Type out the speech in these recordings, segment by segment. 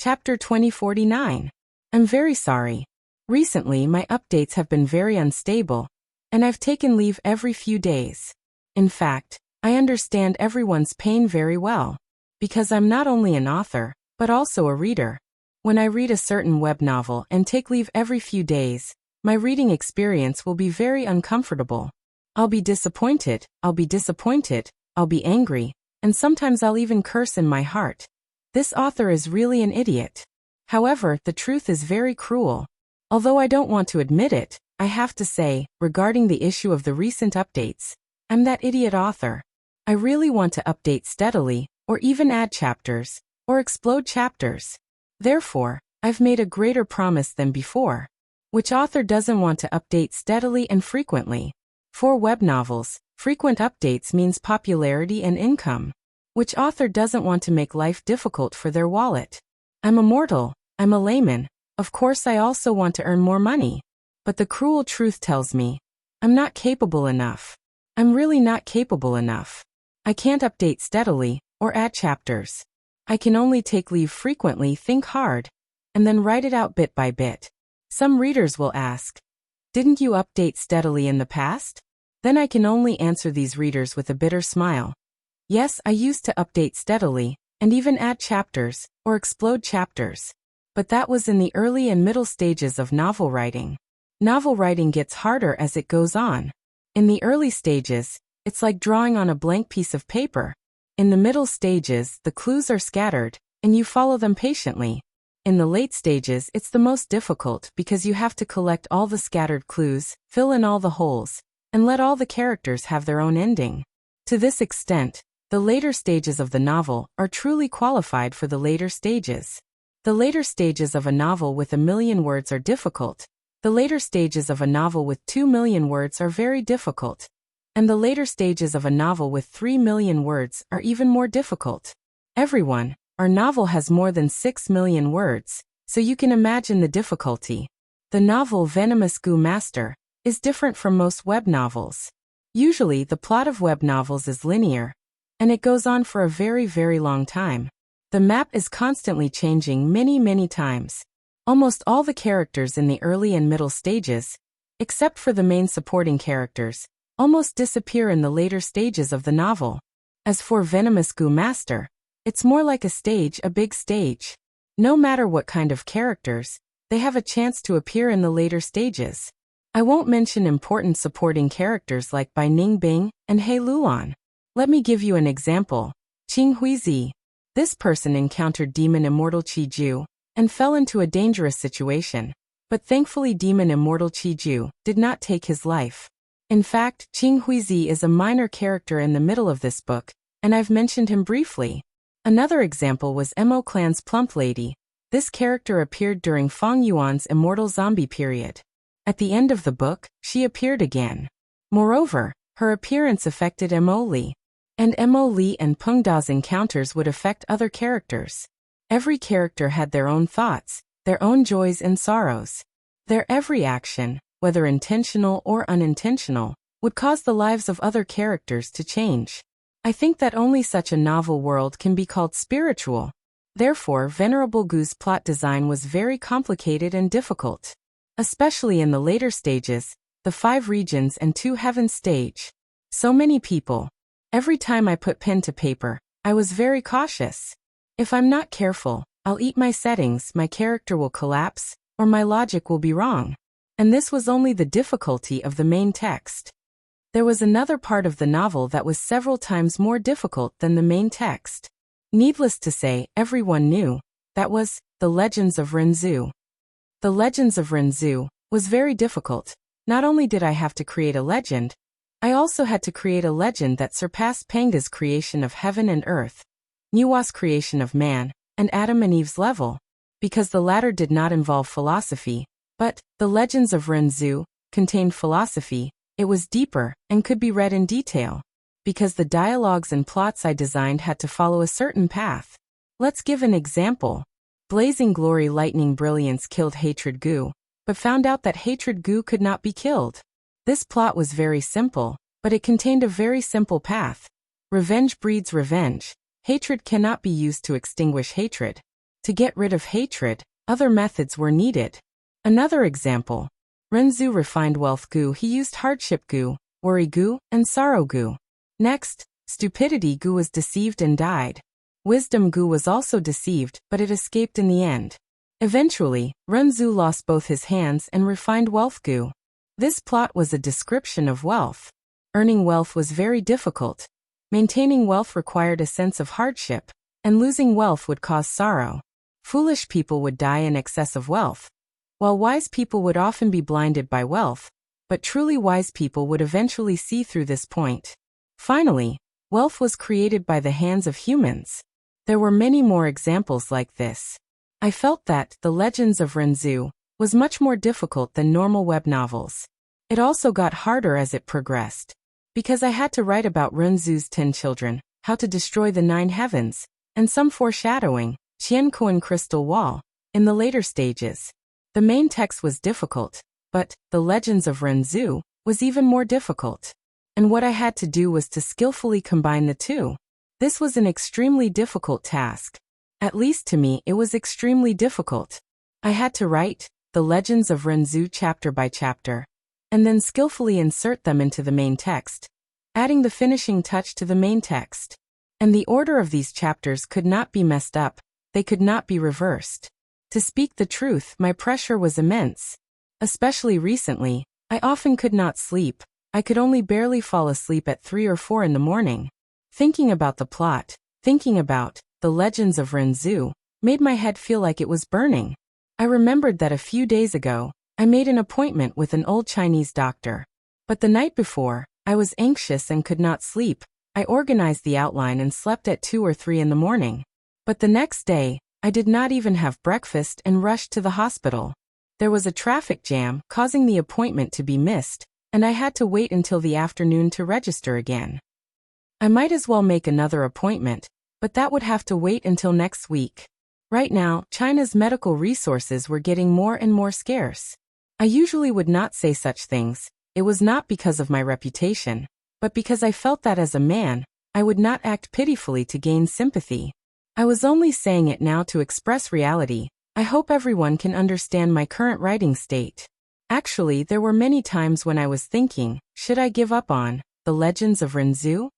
Chapter 2049. I'm very sorry. Recently my updates have been very unstable, and I've taken leave every few days. In fact, I understand everyone's pain very well, because I'm not only an author, but also a reader. When I read a certain web novel and take leave every few days, my reading experience will be very uncomfortable. I'll be disappointed, I'll be angry, and sometimes I'll even curse in my heart. This author is really an idiot. However, the truth is very cruel. Although I don't want to admit it, I have to say, regarding the issue of the recent updates, I'm that idiot author. I really want to update steadily, or even add chapters, or explode chapters. Therefore, I've made a greater promise than before. Which author doesn't want to update steadily and frequently? For web novels, frequent updates means popularity and income. Which author doesn't want to make life difficult for their wallet? I'm a mortal, I'm a layman. Of course I also want to earn more money. But the cruel truth tells me, I'm not capable enough. I'm really not capable enough. I can't update steadily, or add chapters. I can only take leave frequently, think hard, and then write it out bit by bit. Some readers will ask, didn't you update steadily in the past? Then I can only answer these readers with a bitter smile. Yes, I used to update steadily, and even add chapters, or explode chapters. But that was in the early and middle stages of novel writing. Novel writing gets harder as it goes on. In the early stages, it's like drawing on a blank piece of paper. In the middle stages, the clues are scattered, and you follow them patiently. In the late stages, it's the most difficult because you have to collect all the scattered clues, fill in all the holes, and let all the characters have their own ending. To this extent, the later stages of the novel are truly qualified for the later stages. The later stages of a novel with 1 million words are difficult. The later stages of a novel with 2 million words are very difficult. And the later stages of a novel with 3 million words are even more difficult. Our novel has more than 6 million words, so you can imagine the difficulty. The novel Venomous Goo Master is different from most web novels. Usually the plot of web novels is linear, and it goes on for a very, very long time. The map is constantly changing many times. Almost all the characters in the early and middle stages, except for the main supporting characters, almost disappear in the later stages of the novel. As for Venomous Goo Master, it's more like a big stage. No matter what kind of characters, they have a chance to appear in the later stages. I won't mention important supporting characters like Bai Ningbing and He Lulan. Let me give you an example. Qing Huizi. This person encountered Demon Immortal Qiju and fell into a dangerous situation, but thankfully Demon Immortal Qiju did not take his life. In fact, Qing Huizi is a minor character in the middle of this book, and I've mentioned him briefly. Another example was Mo Clan's Plump Lady. This character appeared during Feng Yuan's Immortal Zombie period. At the end of the book, she appeared again. Moreover, her appearance affected Mo Li. And Mo Li and Peng Da's encounters would affect other characters. Every character had their own thoughts, their own joys and sorrows. Their every action, whether intentional or unintentional, would cause the lives of other characters to change. I think that only such a novel world can be called spiritual. Therefore, Venerable Goo's plot design was very complicated and difficult. Especially in the later stages, the 5 regions and 2 heavens stage. So many people. Every time I put pen to paper, I was very cautious. If I'm not careful, I'll eat my settings, my character will collapse, or my logic will be wrong. And this was only the difficulty of the main text. There was another part of the novel that was several times more difficult than the main text. Needless to say, everyone knew. That was The Legends of Renzu. The Legends of Renzu was very difficult. Not only did I have to create a legend, I also had to create a legend that surpassed Panga's creation of heaven and earth, Nuwa's creation of man, and Adam and Eve's level. Because the latter did not involve philosophy, but The Legends of Renzu contained philosophy, it was deeper and could be read in detail. Because the dialogues and plots I designed had to follow a certain path. Let's give an example. Blazing Glory Lightning Brilliance killed Hatred Goo, but found out that Hatred Goo could not be killed. This plot was very simple, but it contained a very simple path. Revenge breeds revenge. Hatred cannot be used to extinguish hatred. To get rid of hatred, other methods were needed. Another example. Renzu refined wealth gu. He used hardship gu, worry gu, and sorrow gu. Next, stupidity gu was deceived and died. Wisdom gu was also deceived, but it escaped in the end. Eventually, Renzu lost both his hands and refined wealth gu. This plot was a description of wealth. Earning wealth was very difficult. Maintaining wealth required a sense of hardship, and losing wealth would cause sorrow. Foolish people would die in excess of wealth, while wise people would often be blinded by wealth, but truly wise people would eventually see through this point. Finally, wealth was created by the hands of humans. There were many more examples like this. I felt that The Legends of Renzu was much more difficult than normal web novels. It also got harder as it progressed. Because I had to write about Renzu's 10 children, how to destroy the 9 heavens, and some foreshadowing, Qiankuan crystal wall, in the later stages. The main text was difficult, but The Legends of Renzu was even more difficult. And what I had to do was to skillfully combine the two. This was an extremely difficult task. At least to me, it was extremely difficult. I had to write The Legends of Renzu chapter by chapter, and then skillfully insert them into the main text, adding the finishing touch to the main text. And the order of these chapters could not be messed up, they could not be reversed. To speak the truth, my pressure was immense. Especially recently, I often could not sleep. I could only barely fall asleep at 3 or 4 in the morning. Thinking about the plot, thinking about The Legends of Renzu, made my head feel like it was burning. I remembered that a few days ago, I made an appointment with an old Chinese doctor. But the night before, I was anxious and could not sleep. I organized the outline and slept at 2 or 3 in the morning. But the next day, I did not even have breakfast and rushed to the hospital. There was a traffic jam, causing the appointment to be missed, and I had to wait until the afternoon to register again. I might as well make another appointment, but that would have to wait until next week. Right now, China's medical resources were getting more and more scarce. I usually would not say such things. It was not because of my reputation, but because I felt that as a man, I would not act pitifully to gain sympathy. I was only saying it now to express reality. I hope everyone can understand my current writing state. Actually, there were many times when I was thinking, should I give up on The Legends of Renzu?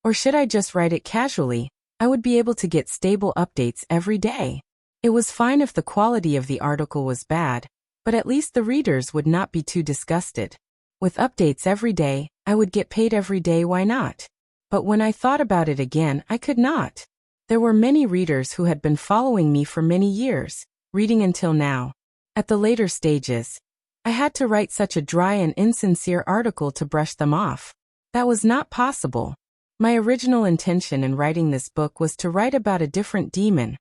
Or should I just write it casually? I would be able to get stable updates every day. It was fine if the quality of the article was bad, but at least the readers would not be too disgusted. With updates every day, I would get paid every day, why not? But when I thought about it again, I could not. There were many readers who had been following me for many years, reading until now. At the later stages, I had to write such a dry and insincere article to brush them off. That was not possible. My original intention in writing this book was to write about a different demon.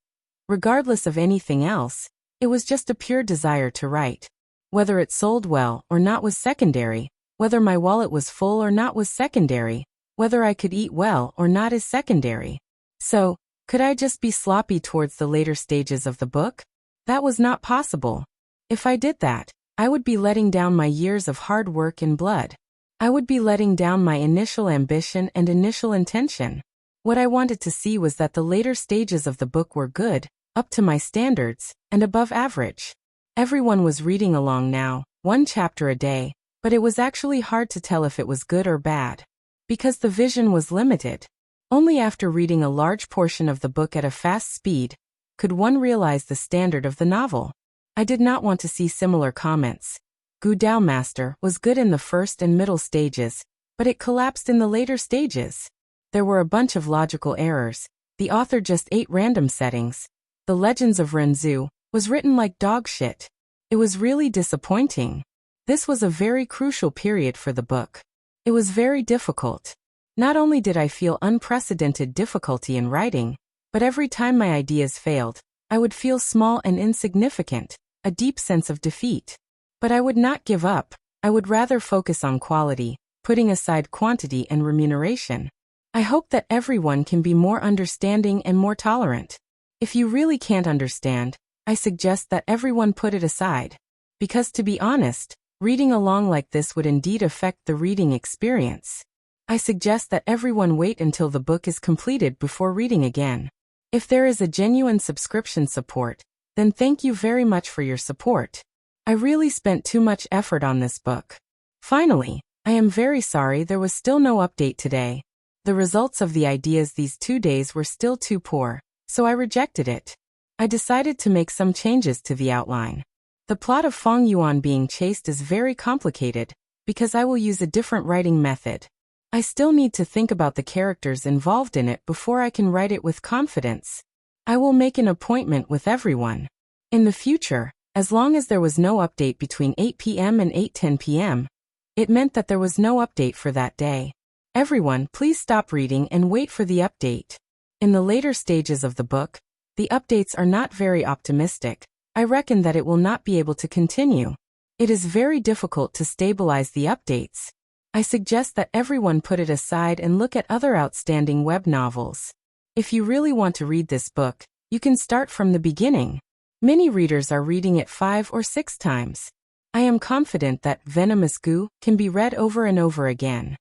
Regardless of anything else, it was just a pure desire to write. Whether it sold well or not was secondary, whether my wallet was full or not was secondary, whether I could eat well or not is secondary. So, could I just be sloppy towards the later stages of the book? That was not possible. If I did that, I would be letting down my years of hard work and blood. I would be letting down my initial ambition and initial intention. What I wanted to see was that the later stages of the book were good, up to my standards, and above average. Everyone was reading along now, 1 chapter a day, but it was actually hard to tell if it was good or bad. Because the vision was limited. Only after reading a large portion of the book at a fast speed could one realize the standard of the novel. I did not want to see similar comments. Gu Dao Master was good in the first and middle stages, but it collapsed in the later stages. There were a bunch of logical errors. The author just ate random settings. The Legends of Renzu was written like dog shit. It was really disappointing. This was a very crucial period for the book. It was very difficult. Not only did I feel unprecedented difficulty in writing, but every time my ideas failed, I would feel small and insignificant, a deep sense of defeat. But I would not give up. I would rather focus on quality, putting aside quantity and remuneration. I hope that everyone can be more understanding and more tolerant. If you really can't understand, I suggest that everyone put it aside. Because to be honest, reading along like this would indeed affect the reading experience. I suggest that everyone wait until the book is completed before reading again. If there is a genuine subscription support, then thank you very much for your support. I really spent too much effort on this book. Finally, I am very sorry there was still no update today. The results of the ideas these 2 days were still too poor, so I rejected it. I decided to make some changes to the outline. The plot of Feng Yuan being chased is very complicated, because I will use a different writing method. I still need to think about the characters involved in it before I can write it with confidence. I will make an appointment with everyone. In the future, as long as there was no update between 8 p.m. and 8:10 p.m., it meant that there was no update for that day. Everyone, please stop reading and wait for the update. In the later stages of the book, the updates are not very optimistic. I reckon that it will not be able to continue. It is very difficult to stabilize the updates. I suggest that everyone put it aside and look at other outstanding web novels. If you really want to read this book, you can start from the beginning. Many readers are reading it 5 or 6 times. I am confident that Venomous Goo can be read over and over again.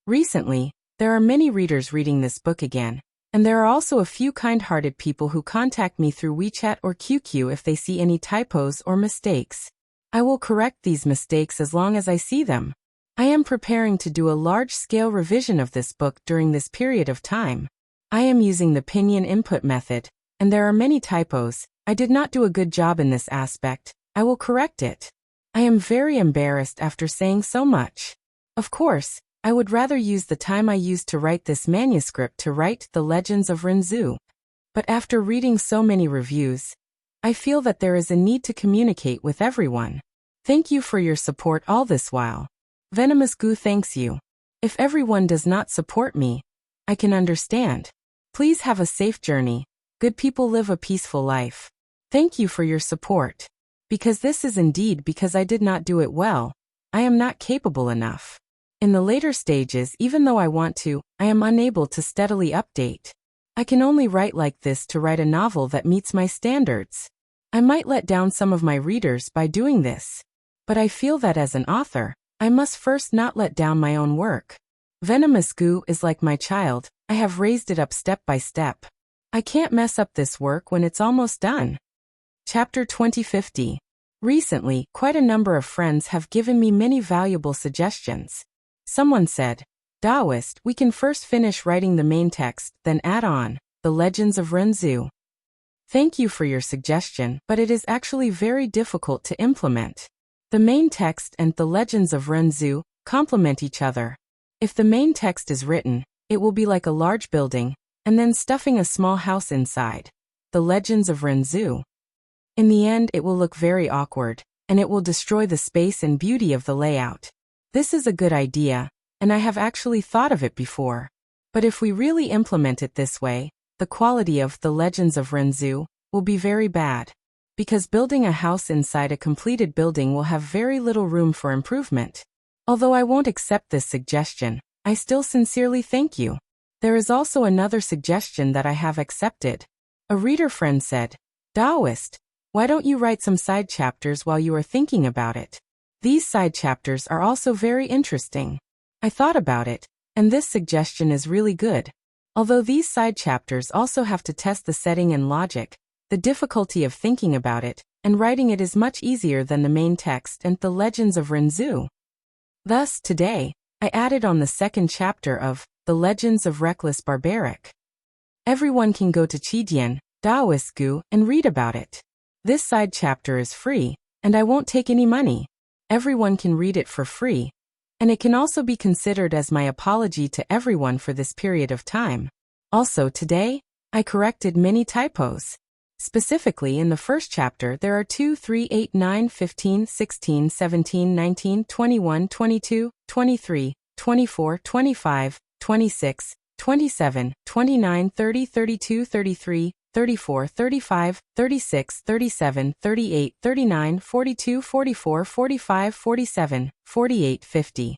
Recently, there are many readers reading this book again, and there are also a few kind-hearted people who contact me through WeChat or QQ if they see any typos or mistakes. I will correct these mistakes as long as I see them. I am preparing to do a large-scale revision of this book during this period of time. I am using the Pinyin input method, and there are many typos. I did not do a good job in this aspect. I will correct it. I am very embarrassed after saying so much. Of course, I would rather use the time I used to write this manuscript to write The Legends of Renzu. But after reading so many reviews, I feel that there is a need to communicate with everyone. Thank you for your support all this while. Venomous Goo thanks you. If everyone does not support me, I can understand. Please have a safe journey. Good people live a peaceful life. Thank you for your support. Because this is indeed because I did not do it well. I am not capable enough. In the later stages, even though I want to, I am unable to steadily update. I can only write like this to write a novel that meets my standards. I might let down some of my readers by doing this. But I feel that as an author, I must first not let down my own work. Venomous Goo is like my child. I have raised it up step by step. I can't mess up this work when it's almost done. Chapter 2050. Recently, quite a number of friends have given me many valuable suggestions. Someone said, Daoist, we can first finish writing the main text, then add on The Legends of Renzu. Thank you for your suggestion, but it is actually very difficult to implement. The main text and The Legends of Renzu complement each other. If the main text is written, it will be like a large building, and then stuffing a small house inside. The Legends of Renzu. In the end, it will look very awkward, and it will destroy the space and beauty of the layout. This is a good idea, and I have actually thought of it before. But if we really implement it this way, the quality of The Legends of Renzu will be very bad. Because building a house inside a completed building will have very little room for improvement. Although I won't accept this suggestion, I still sincerely thank you. There is also another suggestion that I have accepted. A reader friend said, Daoist, why don't you write some side chapters while you are thinking about it? These side chapters are also very interesting. I thought about it, and this suggestion is really good. Although these side chapters also have to test the setting and logic, the difficulty of thinking about it and writing it is much easier than the main text and The Legends of Renzu. Thus, today, I added on the second chapter of The Legends of Reckless Barbaric. Everyone can go to Chidian, Daoist Goo, and read about it. This side chapter is free, and I won't take any money. Everyone can read it for free, and it can also be considered as my apology to everyone for this period of time. Also today, I corrected many typos. Specifically, in the first chapter, there are 2, 3, 8, 9, 15, 16, 17, 19, 21, 22, 23, 24, 25, 26, 27, 29, 30, 32, 33, 34, 35, 36, 37, 38, 39, 42, 44, 45, 47, 48, 50.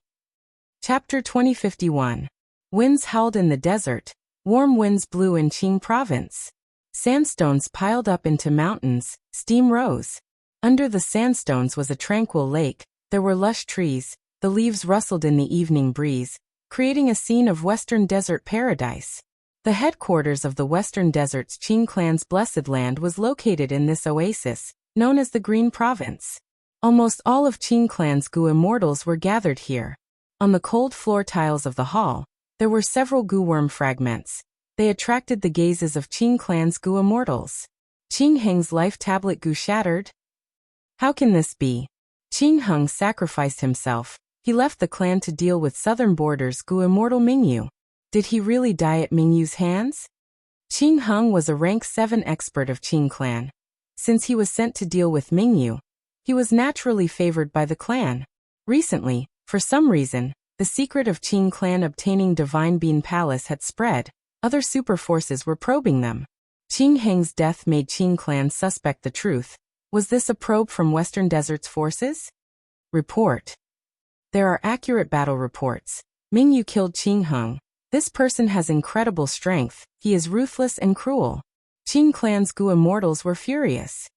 Chapter 2051. Winds howled in the desert. Warm winds blew in Qing province. Sandstones piled up into mountains, steam rose. Under the sandstones was a tranquil lake, there were lush trees, the leaves rustled in the evening breeze, creating a scene of western desert paradise. The headquarters of the Western Desert's Qing clan's blessed land was located in this oasis, known as the Green Province. Almost all of Qing clan's Gu immortals were gathered here. On the cold floor tiles of the hall, there were several Gu worm fragments. They attracted the gazes of Qing clan's Gu immortals. Qing Heng's life tablet Gu shattered? How can this be? Qing Heng sacrificed himself. He left the clan to deal with southern borders Gu immortal Mingyu. Did he really die at Mingyu's hands? Qing Heng was a rank 7 expert of Qing clan. Since he was sent to deal with Mingyu, he was naturally favored by the clan. Recently, for some reason, the secret of Qing clan obtaining Divine Bean Palace had spread. Other super forces were probing them. Qing Heng's death made Qing clan suspect the truth. Was this a probe from Western Desert's forces? Report. There are accurate battle reports. Mingyu killed Qing Heng. This person has incredible strength. He is ruthless and cruel. Qing clan's Gu immortals were furious.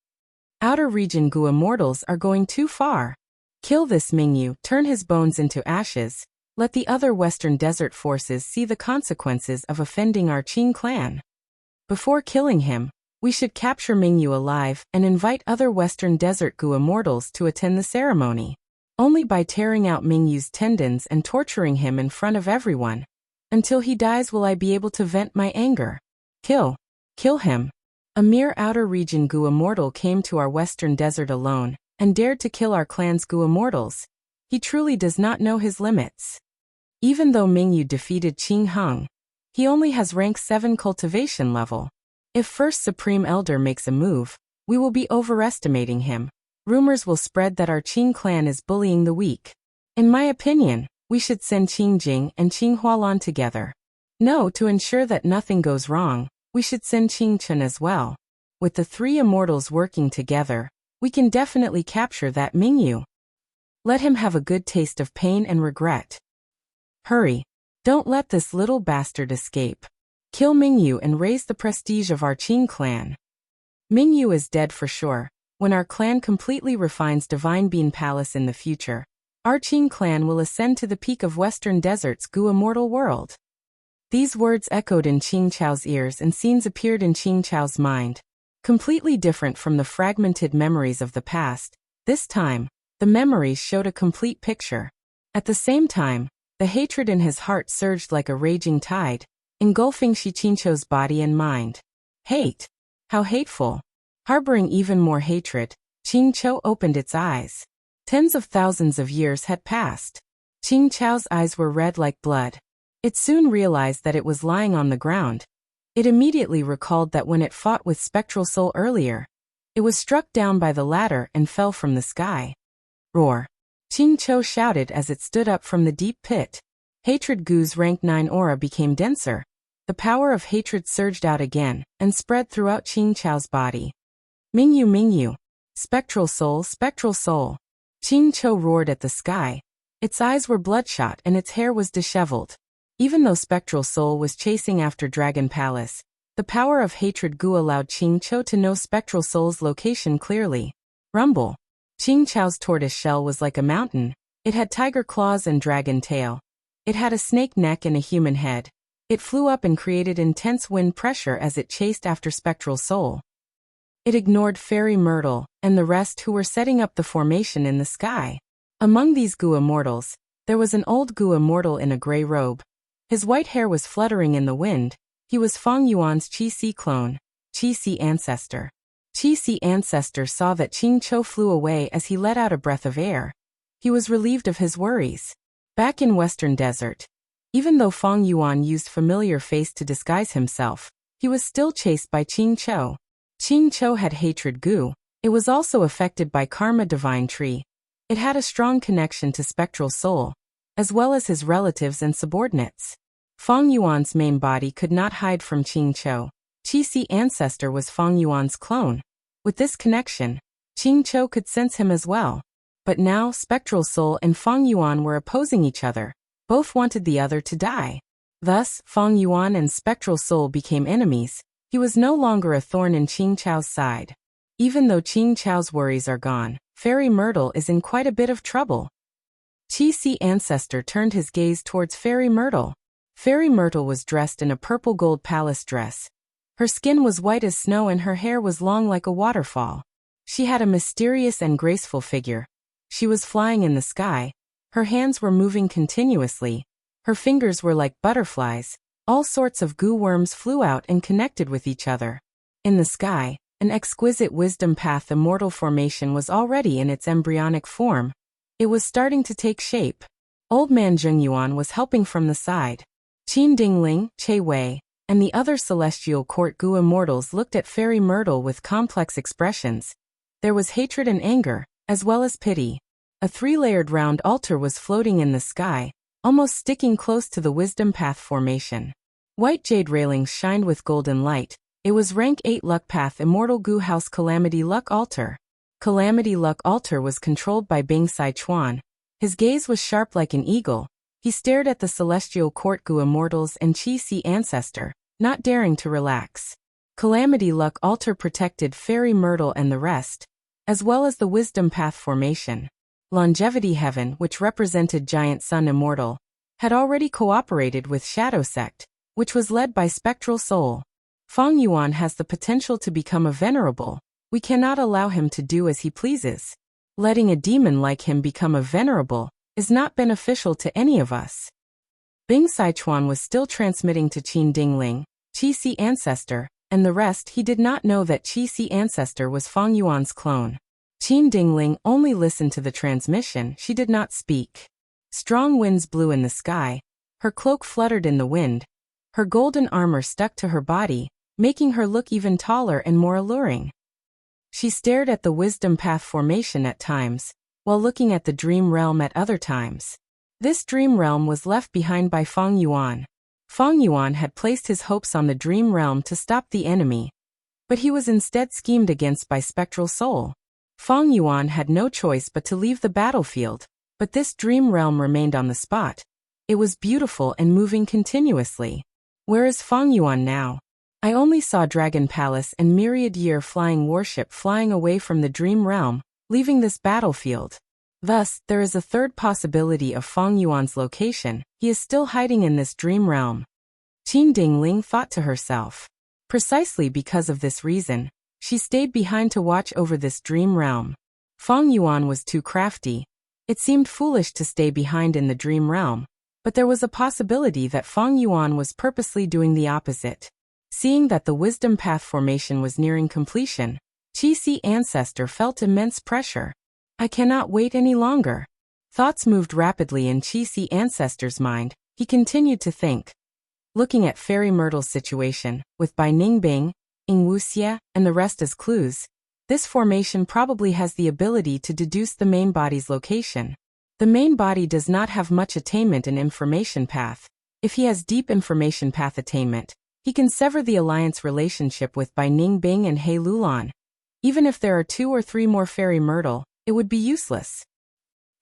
Outer region Gu immortals are going too far. Kill this Mingyu, turn his bones into ashes. Let the other Western Desert forces see the consequences of offending our Qing clan. Before killing him, we should capture Mingyu alive and invite other Western Desert Gu immortals to attend the ceremony. Only by tearing out Mingyu's tendons and torturing him in front of everyone. Until he dies will I be able to vent my anger. Kill him. A mere outer region Gu immortal came to our Western Desert alone, and dared to kill our clan's Gu immortals. He truly does not know his limits. Even though Mingyu defeated Qing Heng, he only has rank 7 cultivation level. If First Supreme Elder makes a move, we will be overestimating him. Rumors will spread that our Qing clan is bullying the weak. In my opinion, we should send Qing Jing and Qing Hualan together. No, to ensure that nothing goes wrong, we should send Qing Chen as well. With the 3 immortals working together, we can definitely capture that Mingyu. Let him have a good taste of pain and regret. Hurry. Don't let this little bastard escape. Kill Mingyu and raise the prestige of our Qing clan. Mingyu is dead for sure. When our clan completely refines Divine Bean Palace in the future, our Qing clan will ascend to the peak of Western Desert's Gu immortal world. These words echoed in Qing Chao's ears and scenes appeared in Qing Chao's mind. Completely different from the fragmented memories of the past, this time, the memories showed a complete picture. At the same time, the hatred in his heart surged like a raging tide, engulfing Qingqiu's body and mind. Hate. How hateful. Harboring even more hatred, Qingqiu opened its eyes. Tens of thousands of years had passed. Qingqiu's eyes were red like blood. It soon realized that it was lying on the ground. It immediately recalled that when it fought with Spectral Soul earlier, it was struck down by the latter and fell from the sky. Roar. Qingqiu shouted as it stood up from the deep pit. Hatred Gu's rank 9 aura became denser. The power of hatred surged out again and spread throughout Qingqiu's body. Mingyu, Mingyu. Spectral Soul, Spectral Soul. Qingqiu roared at the sky. Its eyes were bloodshot and its hair was disheveled. Even though Spectral Soul was chasing after Dragon Palace, the power of hatred Gu allowed Qingqiu to know Spectral Soul's location clearly. Rumble. Qingqiu's tortoise shell was like a mountain. It had tiger claws and dragon tail. It had a snake neck and a human head. It flew up and created intense wind pressure as it chased after Spectral Soul. It ignored Fairy Myrtle and the rest who were setting up the formation in the sky. Among these Gu immortals, there was an old Gu immortal in a gray robe. His white hair was fluttering in the wind. He was Fang Yuan's Qi-Si clone, Qi-Si ancestor. Qi-Si ancestor saw that Qingqiu flew away as he let out a breath of air. He was relieved of his worries. Back in Western Desert, even though Fang Yuan used familiar face to disguise himself, he was still chased by Qingqiu. Qingqiu had hatred Gu. It was also affected by Karma Divine Tree. It had a strong connection to Spectral Soul, as well as his relatives and subordinates. Fang Yuan's main body could not hide from Qingqiu. Qi-Si ancestor was Fang Yuan's clone. With this connection, Qingqiu could sense him as well. But now Spectral Soul and Fang Yuan were opposing each other. Both wanted the other to die. Thus, Fang Yuan and Spectral Soul became enemies. He was no longer a thorn in Qingqiu's side. Even though Qingqiu's worries are gone, Fairy Myrtle is in quite a bit of trouble. Qi-Si ancestor turned his gaze towards Fairy Myrtle. Fairy Myrtle was dressed in a purple gold palace dress. Her skin was white as snow and her hair was long like a waterfall. She had a mysterious and graceful figure. She was flying in the sky. Her hands were moving continuously. Her fingers were like butterflies. All sorts of goo worms flew out and connected with each other. In the sky, an exquisite wisdom path immortal formation was already in its embryonic form. It was starting to take shape. Old Man Zhengyuan was helping from the side. Qin Dingling, Che Wei, and the other celestial court goo immortals looked at Fairy Myrtle with complex expressions. There was hatred and anger, as well as pity. A three-layered round altar was floating in the sky, almost sticking close to the wisdom path formation. White jade railings shined with golden light. It was rank 8 Luck Path Immortal Goo House Calamity Luck Altar. Calamity Luck Altar was controlled by Bing Sichuan. His gaze was sharp like an eagle. He stared at the celestial court goo immortals and Qi Si ancestor, not daring to relax. Calamity Luck Altar protected Fairy Myrtle and the rest, as well as the wisdom path formation. Longevity Heaven, which represented Giant Sun Immortal, had already cooperated with Shadow Sect, which was led by Spectral Soul. Feng Yuan has the potential to become a venerable. We cannot allow him to do as he pleases. Letting a demon like him become a venerable is not beneficial to any of us. Bing Sichuan was still transmitting to Qin Dingling, Qi Si ancestor, and the rest. He did not know that Qi Si ancestor was Feng Yuan's clone. Qin Dingling only listened to the transmission, she did not speak. Strong winds blew in the sky. Her cloak fluttered in the wind. Her golden armor stuck to her body, making her look even taller and more alluring. She stared at the wisdom path formation at times, while looking at the dream realm at other times. This dream realm was left behind by Feng Yuan. Feng Yuan had placed his hopes on the dream realm to stop the enemy, but he was instead schemed against by Spectral Soul. Feng Yuan had no choice but to leave the battlefield, but this dream realm remained on the spot. It was beautiful and moving continuously. Where is Feng Yuan now? I only saw Dragon Palace and Myriad Year flying warship flying away from the dream realm, leaving this battlefield. Thus, there is a third possibility of Feng Yuan's location. He is still hiding in this dream realm. Qin Dingling thought to herself. Precisely because of this reason, she stayed behind to watch over this dream realm. Feng Yuan was too crafty. It seemed foolish to stay behind in the dream realm, but there was a possibility that Feng Yuan was purposely doing the opposite. Seeing that the wisdom path formation was nearing completion, Qi Si ancestor felt immense pressure. I cannot wait any longer. Thoughts moved rapidly in Qi Si ancestor's mind. He continued to think. Looking at Fairy Myrtle's situation, with Bai Ningbing, Ying Wuxie, and the rest as clues, this formation probably has the ability to deduce the main body's location. The main body does not have much attainment in information path. If he has deep information path attainment, he can sever the alliance relationship with Bai Ningbing and He Lulan. Even if there are 2 or 3 more Fairy Myrtle, it would be useless.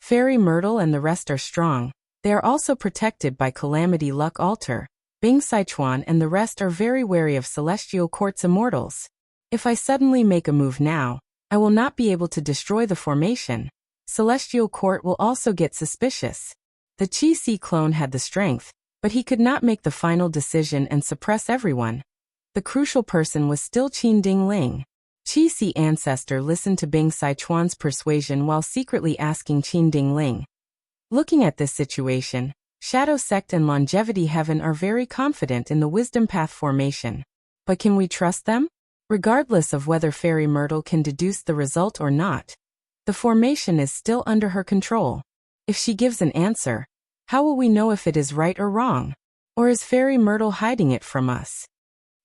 Fairy Myrtle and the rest are strong. They are also protected by Calamity Luck Altar. Bing Sichuan and the rest are very wary of Celestial Court's immortals. If I suddenly make a move now, I will not be able to destroy the formation. Celestial Court will also get suspicious. The Qi Si clone had the strength, but he could not make the final decision and suppress everyone. The crucial person was still Qin Dingling. Qi Si ancestor listened to Bing Sichuan's persuasion while secretly asking Qin Dingling. Looking at this situation, Shadow Sect and Longevity Heaven are very confident in the wisdom path formation. But can we trust them? Regardless of whether Fairy Myrtle can deduce the result or not, the formation is still under her control. If she gives an answer, how will we know if it is right or wrong? Or is Fairy Myrtle hiding it from us?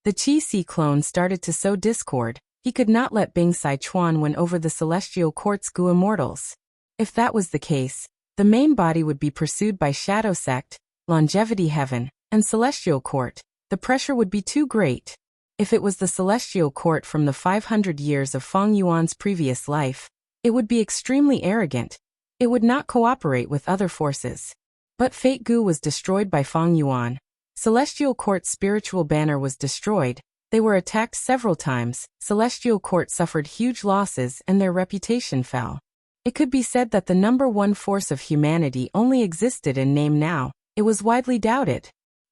The Qi Si clone started to sow discord. He could not let Bing Sichuan win over the Celestial Court's Gu Immortals. If that was the case, the main body would be pursued by Shadow Sect, Longevity Heaven, and Celestial Court. The pressure would be too great. If it was the Celestial Court from the 500 years of Feng Yuan's previous life, it would be extremely arrogant. It would not cooperate with other forces. But Fate Gu was destroyed by Feng Yuan. Celestial Court's spiritual banner was destroyed. They were attacked several times. Celestial Court suffered huge losses and their reputation fell. It could be said that the number one force of humanity only existed in name now. It was widely doubted.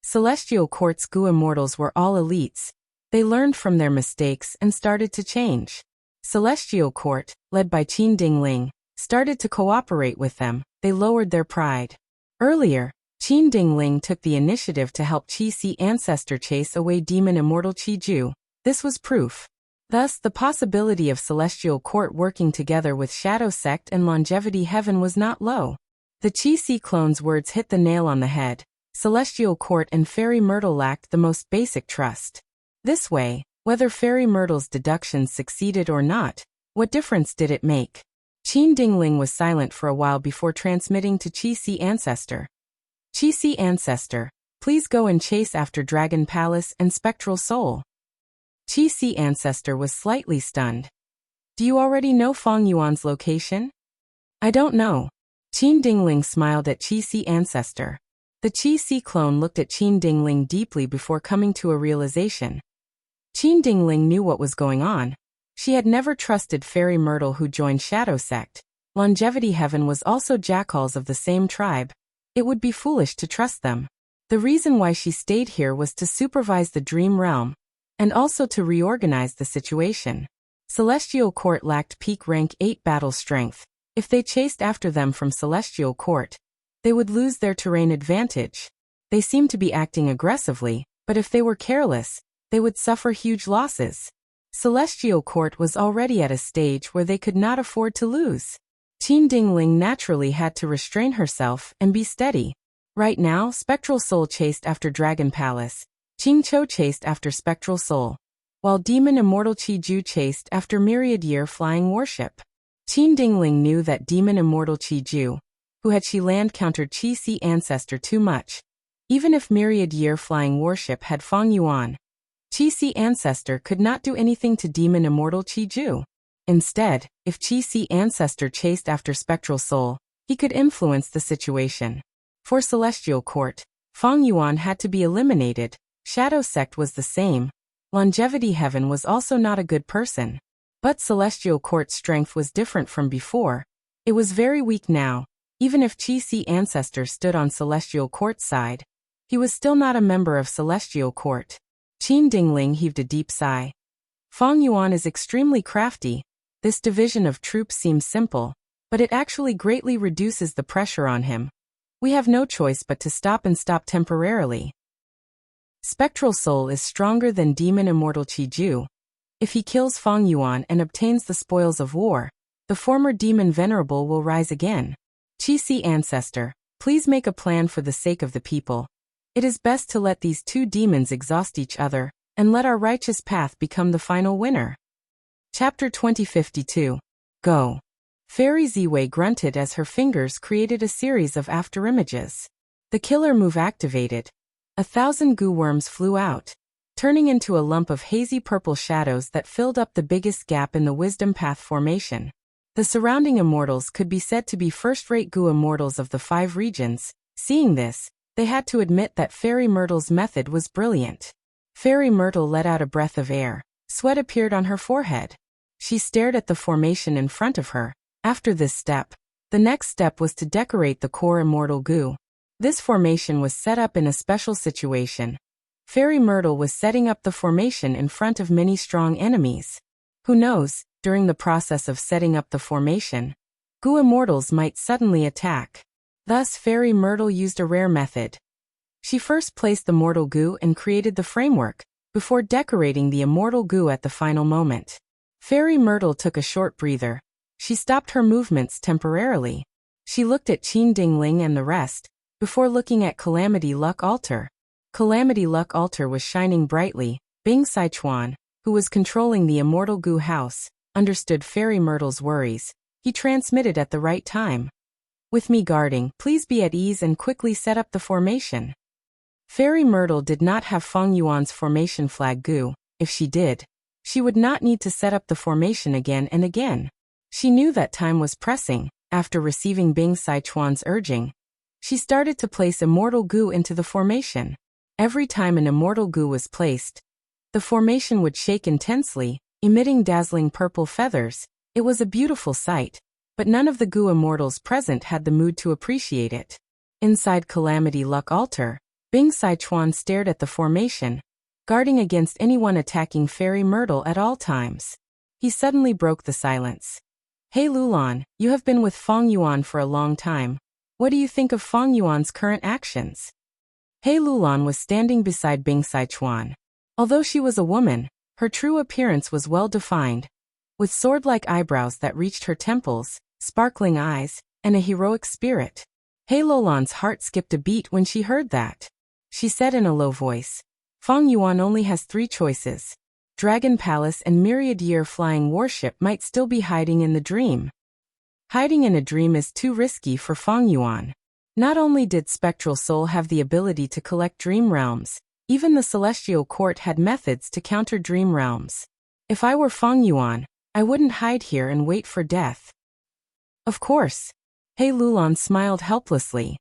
Celestial Court's goo immortals were all elites. They learned from their mistakes and started to change. Celestial Court, led by Qin Dingling, started to cooperate with them. They lowered their pride. Earlier, Qin Dingling took the initiative to help Qi-Si ancestor chase away demon immortal Qi-Ju. This was proof. Thus, the possibility of Celestial Court working together with Shadow Sect and Longevity Heaven was not low. The Qi-Si clone's words hit the nail on the head. Celestial Court and Fairy Myrtle lacked the most basic trust. This way, whether Fairy Myrtle's deductions succeeded or not, what difference did it make? Qin Dingling was silent for a while before transmitting to Qi-Si ancestor. Qi-Si ancestor, please go and chase after Dragon Palace and Spectral Soul. Qi-Si ancestor was slightly stunned. Do you already know Fang Yuan's location? I don't know. Qin Dingling smiled at Qi-Si ancestor. The Qi-Si clone looked at Qin Dingling deeply before coming to a realization. Qin Dingling knew what was going on. She had never trusted Fairy Myrtle who joined Shadow Sect. Longevity Heaven was also jackals of the same tribe. It would be foolish to trust them. The reason why she stayed here was to supervise the Dream Realm, and also to reorganize the situation. Celestial Court lacked peak rank 8 battle strength. If they chased after them from Celestial Court, they would lose their terrain advantage. They seemed to be acting aggressively, but if they were careless, they would suffer huge losses. Celestial Court was already at a stage where they could not afford to lose. Qin Dingling naturally had to restrain herself and be steady. Right now, Spectral Soul chased after Dragon Palace. Qingqiu chased after Spectral Soul, while Demon Immortal Qi-Ju chased after Myriad Year Flying Warship. Qin Dingling knew that Demon Immortal Qi-Ju, who had she land countered Qi-Si ancestor too much. Even if Myriad Year Flying Warship had Fang Yuan, Qi-Si ancestor could not do anything to Demon Immortal Qi-Ju. Instead, if Qi-Si ancestor chased after Spectral Soul, he could influence the situation. For Celestial Court, Fang Yuan had to be eliminated. Shadow Sect was the same. Longevity Heaven was also not a good person. But Celestial Court's strength was different from before. It was very weak now. Even if Qi-Si ancestor stood on Celestial Court's side, he was still not a member of Celestial Court. Qin Dingling heaved a deep sigh. Fang Yuan is extremely crafty. This division of troops seems simple, but it actually greatly reduces the pressure on him. We have no choice but to stop temporarily. Spectral Soul is stronger than Demon Immortal Qi-Ju. If he kills Fang Yuan and obtains the spoils of war, the former Demon Venerable will rise again. Qi-Si ancestor, please make a plan for the sake of the people. It is best to let these two demons exhaust each other, and let our righteous path become the final winner. Chapter 2052. Go. Fairy Ziwei grunted as her fingers created a series of afterimages. The killer move activated. 1,000 goo worms flew out, turning into a lump of hazy purple shadows that filled up the biggest gap in the Wisdom Path formation. The surrounding immortals could be said to be first-rate goo immortals of the 5 regions. Seeing this, they had to admit that Fairy Myrtle's method was brilliant. Fairy Myrtle let out a breath of air. Sweat appeared on her forehead. She stared at the formation in front of her. After this step, the next step was to decorate the core immortal goo. This formation was set up in a special situation. Fairy Myrtle was setting up the formation in front of many strong enemies. Who knows, during the process of setting up the formation, goo immortals might suddenly attack. Thus Fairy Myrtle used a rare method. She first placed the mortal goo and created the framework, before decorating the immortal goo at the final moment. Fairy Myrtle took a short breather. She stopped her movements temporarily. She looked at Qin Dingling and the rest, before looking at Calamity Luck Altar. Calamity Luck Altar was shining brightly. Bing Sichuan, who was controlling the immortal goo house, understood Fairy Myrtle's worries. He transmitted at the right time. With me guarding, please be at ease and quickly set up the formation. Fairy Myrtle did not have Fang Yuan's formation flag goo. If she did, she would not need to set up the formation again and again. She knew that time was pressing. After receiving Bing Sichuan's urging, she started to place immortal goo into the formation. Every time an immortal goo was placed, the formation would shake intensely, emitting dazzling purple feathers. It was a beautiful sight, but none of the goo immortals present had the mood to appreciate it. Inside Calamity Luck Altar, Bing Sichuan stared at the formation, guarding against anyone attacking Fairy Myrtle at all times. He suddenly broke the silence. Hey Lulan, you have been with Feng Yuan for a long time. What do you think of Feng Yuan's current actions? Hey Lulan was standing beside Bing Sichuan. Although she was a woman, her true appearance was well defined, with sword-like eyebrows that reached her temples, sparkling eyes, and a heroic spirit. Hey Lulan's heart skipped a beat when she heard that. She said in a low voice, Feng Yuan only has 3 choices. Dragon Palace and Myriad Year Flying Warship might still be hiding in the dream. Hiding in a dream is too risky for Feng Yuan. Not only did Spectral Soul have the ability to collect dream realms, even the Celestial Court had methods to counter dream realms. If I were Feng Yuan, I wouldn't hide here and wait for death. Of course. Hey Lulan smiled helplessly.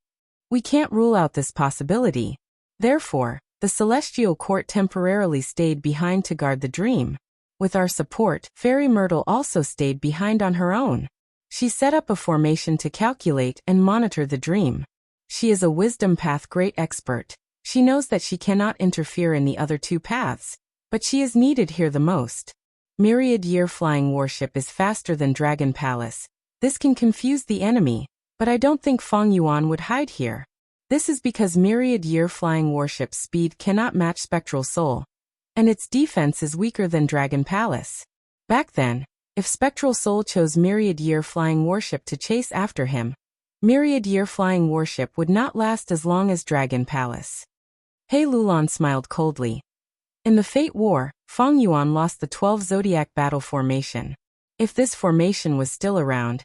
We can't rule out this possibility. Therefore, the Celestial Court temporarily stayed behind to guard the dream. With our support, Fairy Myrtle also stayed behind on her own. She set up a formation to calculate and monitor the dream. She is a Wisdom Path great expert. She knows that she cannot interfere in the other 2 paths, but she is needed here the most. Myriad Year Flying Warship is faster than Dragon Palace. This can confuse the enemy, but I don't think Feng Yuan would hide here. This is because Myriad Year Flying Warship's speed cannot match Spectral Soul, and its defense is weaker than Dragon Palace. Back then, if Spectral Soul chose Myriad Year Flying Warship to chase after him, Myriad Year Flying Warship would not last as long as Dragon Palace. Hey Lulan smiled coldly. In the Fate War, Feng Yuan lost the 12 Zodiac Battle Formation. If this formation was still around,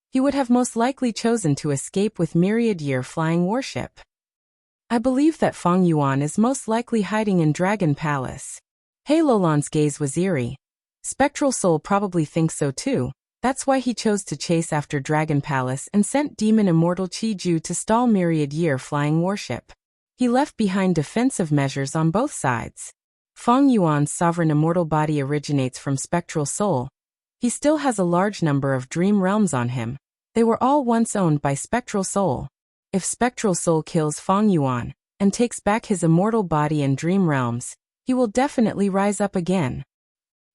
he would have most likely chosen to escape with Myriad Year Flying Warship. I believe that Feng Yuan is most likely hiding in Dragon Palace. Hey Lulan's gaze was eerie. Spectral Soul probably thinks so too. That's why he chose to chase after Dragon Palace and sent Demon Immortal Chi-Ju to stall Myriad Year Flying Warship. He left behind defensive measures on both sides. Feng Yuan's sovereign immortal body originates from Spectral Soul. He still has a large number of dream realms on him. They were all once owned by Spectral Soul. If Spectral Soul kills Feng Yuan and takes back his immortal body and dream realms, he will definitely rise up again.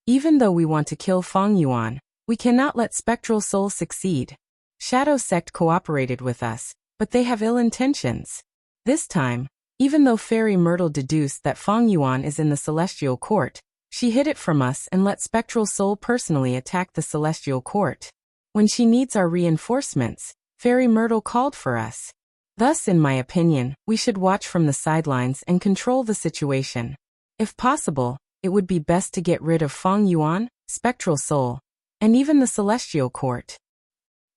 Even though we want to kill Feng Yuan, we cannot let Spectral Soul succeed. Shadow Sect cooperated with us, but they have ill intentions. This time, even though Fairy Myrtle deduced that Feng Yuan is in the Celestial Court, she hid it from us and let Spectral Soul personally attack the Celestial Court. When she needs our reinforcements, Fairy Myrtle called for us. Thus, in my opinion, we should watch from the sidelines and control the situation. If possible, it would be best to get rid of Feng Yuan, Spectral Soul, and even the Celestial Court.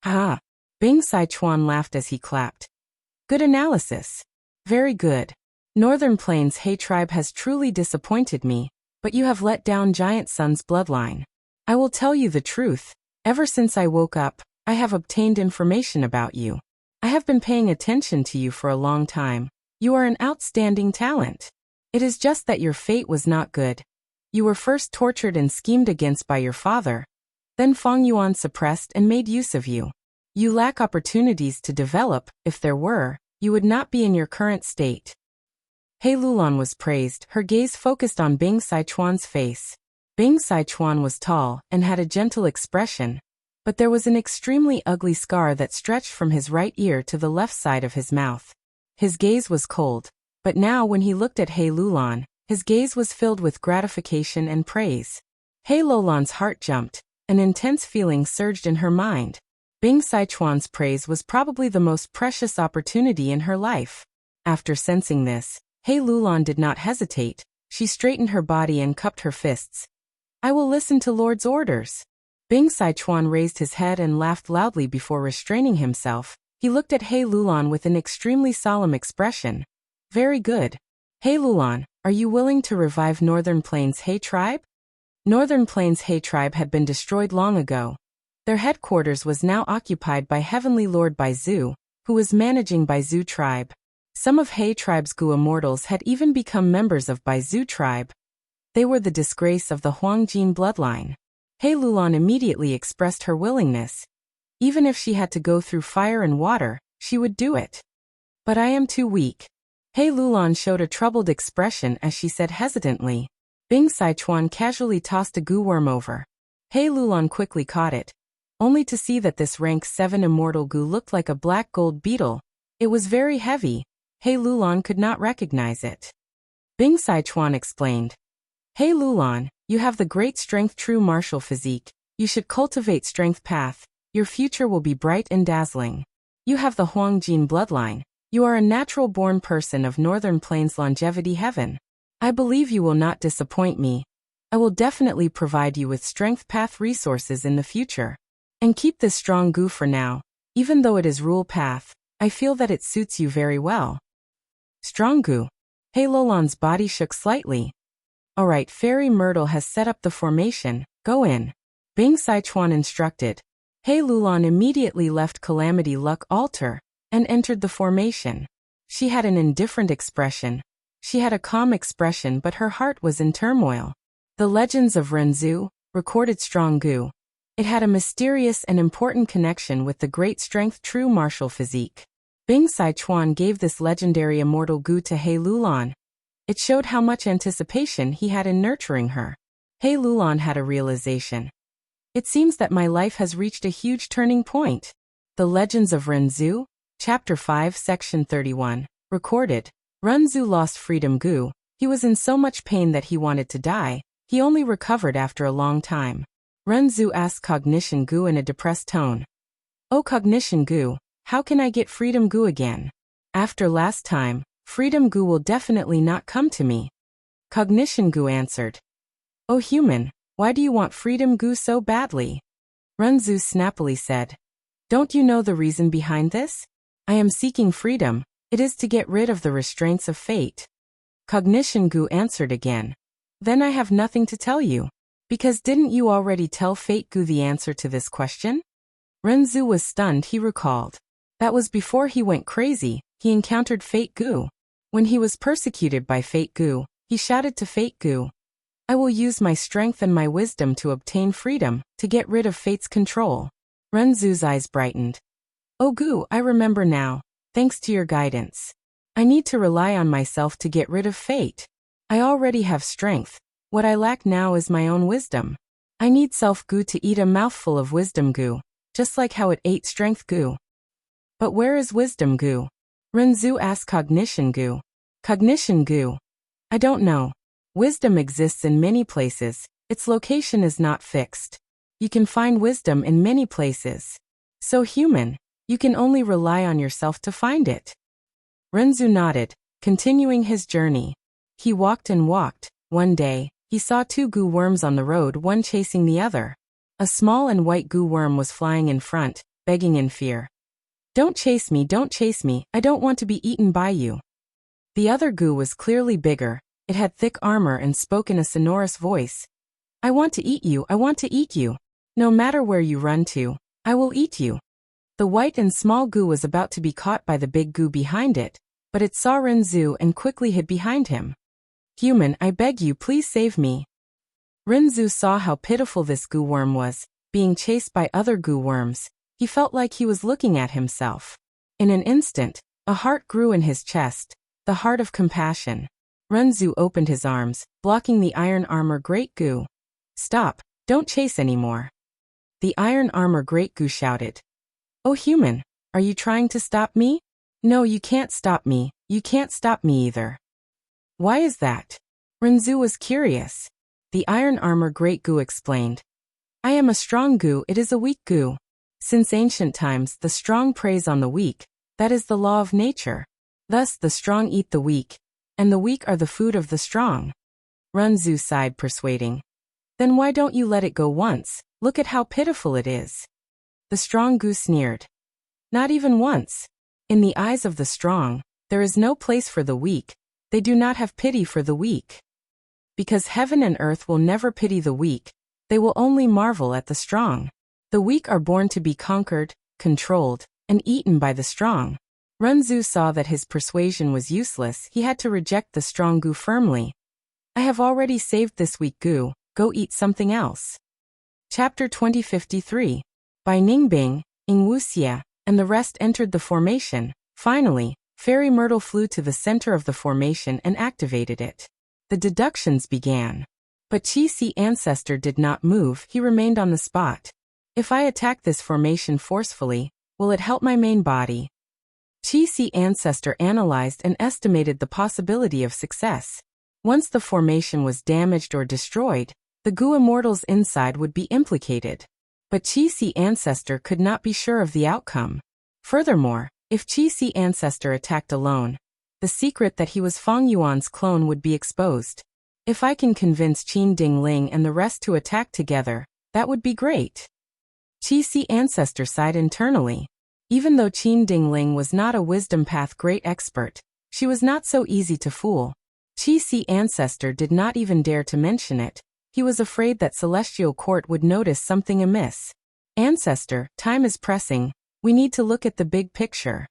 Ha! Bing Sichuan laughed as he clapped. Good analysis. Very good. Northern Plains Hay Tribe has truly disappointed me, but you have let down Giant Sun's bloodline. I will tell you the truth. Ever since I woke up, I have obtained information about you. I have been paying attention to you for a long time. You are an outstanding talent. It is just that your fate was not good. You were first tortured and schemed against by your father. Then Feng Yuan suppressed and made use of you. You lack opportunities to develop. If there were, you would not be in your current state. Hey Lulan was praised, her gaze focused on Bing Sichuan's face. Bing Sichuan was tall and had a gentle expression, but there was an extremely ugly scar that stretched from his right ear to the left side of his mouth. His gaze was cold, but now when he looked at Hey Lulan, his gaze was filled with gratification and praise. Hey Lulan's heart jumped, an intense feeling surged in her mind. Bing Sichuan's praise was probably the most precious opportunity in her life. After sensing this, Hey Lulan did not hesitate. She straightened her body and cupped her fists. I will listen to Lord's orders. Bing Sichuan raised his head and laughed loudly before restraining himself. He looked at Hey Lulan with an extremely solemn expression. Very good. Hey Lulan, are you willing to revive Northern Plains Hay Tribe? Northern Plains Hay Tribe had been destroyed long ago. Their headquarters was now occupied by Heavenly Lord Baizu, who was managing Baizu Tribe. Some of Hay Tribe's Gu immortals had even become members of Baizu Tribe. They were the disgrace of the Huangjin bloodline. Hey Lulan immediately expressed her willingness. Even if she had to go through fire and water, she would do it. But I am too weak. He Lulan showed a troubled expression as she said hesitantly. Bing Sichuan casually tossed a goo worm over. He Lulan quickly caught it, only to see that this rank 7 immortal goo looked like a black gold beetle. It was very heavy. He Lulan could not recognize it. Bing Sichuan explained. He Lulan, you have the great strength true martial physique. You should cultivate strength path. Your future will be bright and dazzling. You have the Huangjin bloodline. You are a natural-born person of Northern Plains longevity heaven. I believe you will not disappoint me. I will definitely provide you with strength path resources in the future. And keep this strong goo for now. Even though it is rule path, I feel that it suits you very well. Strong goo. He Lulan's body shook slightly. Alright, Fairy Myrtle has set up the formation. Go in. Bing Sichuan instructed. He Lulan immediately left Calamity Luck Altar and entered the formation. She had an indifferent expression. She had a calm expression, but her heart was in turmoil. The Legends of Renzu recorded strong goo. It had a mysterious and important connection with the great strength true martial physique. Bing Sichuan gave this legendary immortal goo to He Lulan. It showed how much anticipation he had in nurturing her. He Lulan had a realization. It seems that my life has reached a huge turning point. The Legends of Renzu, Chapter 5, Section 31, recorded. Renzu lost freedom goo. He was in so much pain that he wanted to die. He only recovered after a long time. Renzu asked Cognition goo in a depressed tone. Oh Cognition goo, how can I get freedom goo again? After last time, freedom goo will definitely not come to me. Cognition goo answered. Oh human, why do you want freedom goo so badly? Renzu snappily said. Don't you know the reason behind this? I am seeking freedom. It is to get rid of the restraints of fate. Cognition goo answered again. Then I have nothing to tell you. Because didn't you already tell Fate goo the answer to this question? Renzu was stunned. He recalled. That was before he went crazy. He encountered Fate goo. When he was persecuted by Fate goo, he shouted to Fate goo. I will use my strength and my wisdom to obtain freedom, to get rid of Fate's control. Renzu's eyes brightened. Oh goo, I remember now. Thanks to your guidance. I need to rely on myself to get rid of Fate. I already have strength. What I lack now is my own wisdom. I need self goo to eat a mouthful of wisdom goo, just like how it ate strength goo. But where is wisdom goo? Renzu asked Cognition goo. Cognition goo. I don't know. Wisdom exists in many places. Its location is not fixed. You can find wisdom in many places. So human, you can only rely on yourself to find it. Renzu nodded, continuing his journey. He walked and walked. One day, he saw 2 goo worms on the road, one chasing the other. A small and white goo worm was flying in front, begging in fear. Don't chase me, I don't want to be eaten by you. The other goo was clearly bigger. It had thick armor and spoke in a sonorous voice. I want to eat you, I want to eat you. No matter where you run to, I will eat you. The white and small goo was about to be caught by the big goo behind it, but it saw Renzu and quickly hid behind him. Human, I beg you, please save me. Renzu saw how pitiful this goo worm was, being chased by other goo worms. He felt like he was looking at himself. In an instant, a heart grew in his chest, the heart of compassion. Renzu opened his arms, blocking the iron armor great goo. Stop, don't chase anymore. The iron armor great goo shouted. Oh human, are you trying to stop me? No, you can't stop me, you can't stop me either. Why is that? Renzu was curious. The iron armor great goo explained. I am a strong goo, it is a weak goo. Since ancient times, the strong preys on the weak. That is the law of nature. Thus the strong eat the weak, and the weak are the food of the strong. Renzu sighed, persuading. Then why don't you let it go once? Look at how pitiful it is. The strong goo sneered. Not even once. In the eyes of the strong, there is no place for the weak. They do not have pity for the weak. Because heaven and earth will never pity the weak, they will only marvel at the strong. The weak are born to be conquered, controlled, and eaten by the strong. Renzu saw that his persuasion was useless. He had to reject the strong goo firmly. I have already saved this weak goo, go eat something else. Chapter 2053. By Ningbing, Ing Wuxia, and the rest entered the formation. Finally, Fairy Myrtle flew to the center of the formation and activated it. The deductions began. But Chi-Si Ancestor did not move, he remained on the spot. If I attack this formation forcefully, will it help my main body? Chi-Si Ancestor analyzed and estimated the possibility of success. Once the formation was damaged or destroyed, the Gu Immortals inside would be implicated. But Chi-Si Ancestor could not be sure of the outcome. Furthermore, if Chi-Si Ancestor attacked alone, the secret that he was Fang Yuan's clone would be exposed. If I can convince Qin Dingling and the rest to attack together, that would be great. Chi-Si Ancestor sighed internally. Even though Qin Dingling was not a wisdom path great expert, she was not so easy to fool. Chi-Si Ancestor did not even dare to mention it. He was afraid that Celestial Court would notice something amiss. Ancestor, time is pressing. We need to look at the big picture.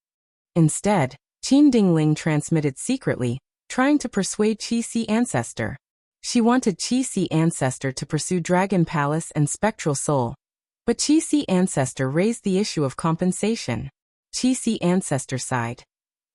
Instead, Qin Dingling transmitted secretly, trying to persuade Chi-Si Ancestor. She wanted Chi-Si Ancestor to pursue Dragon Palace and Spectral Soul. But Chi-Si Ancestor raised the issue of compensation. Chi-Si Ancestor sighed.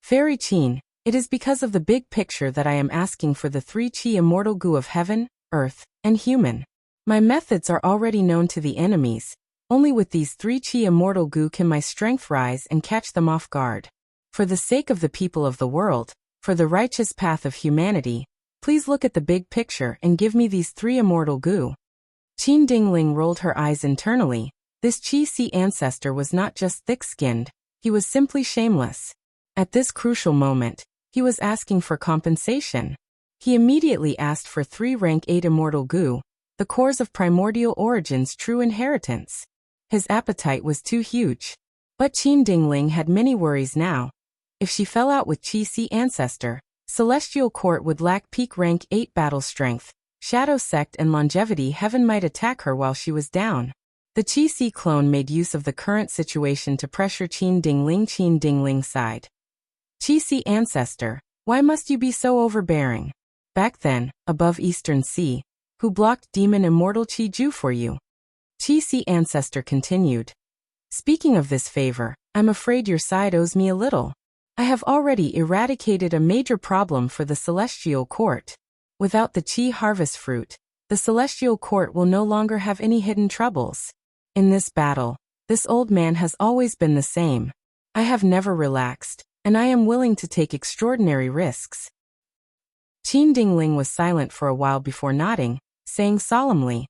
Fairy Qin, it is because of the big picture that I am asking for the 3 Chi Immortal Gu of Heaven, Earth, and Human. My methods are already known to the enemies. Only with these 3 Chi Immortal Gu can my strength rise and catch them off guard. For the sake of the people of the world, for the righteous path of humanity, please look at the big picture and give me these 3 Immortal Gu. Qin Dingling rolled her eyes internally. This Chi-Si Ancestor was not just thick-skinned, he was simply shameless. At this crucial moment, he was asking for compensation. He immediately asked for 3 rank 8 Immortal Gu, the cores of primordial origin's true inheritance. His appetite was too huge. But Qin Dingling had many worries now. If she fell out with Chi-Si Ancestor, Celestial Court would lack peak rank 8 battle strength. Shadow Sect and Longevity Heaven might attack her while she was down. The Chi-Si clone made use of the current situation to pressure Qin Dingling. Qin Dingling sighed. Chi-Si Ancestor, why must you be so overbearing? Back then, above Eastern Sea, who blocked Demon Immortal Chi Ju for you? Chi-Si Ancestor continued. Speaking of this favor, I'm afraid your side owes me a little. I have already eradicated a major problem for the Celestial Court. Without the Chi Harvest Fruit, the Celestial Court will no longer have any hidden troubles. In this battle, this old man has always been the same. I have never relaxed, and I am willing to take extraordinary risks. Qin Dingling was silent for a while before nodding, saying solemnly,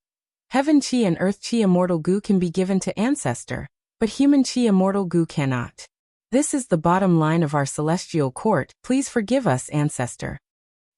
Heaven Chi and Earth Chi Immortal Gu can be given to Ancestor, but Human Chi Immortal Gu cannot. This is the bottom line of our Celestial Court, please forgive us, Ancestor.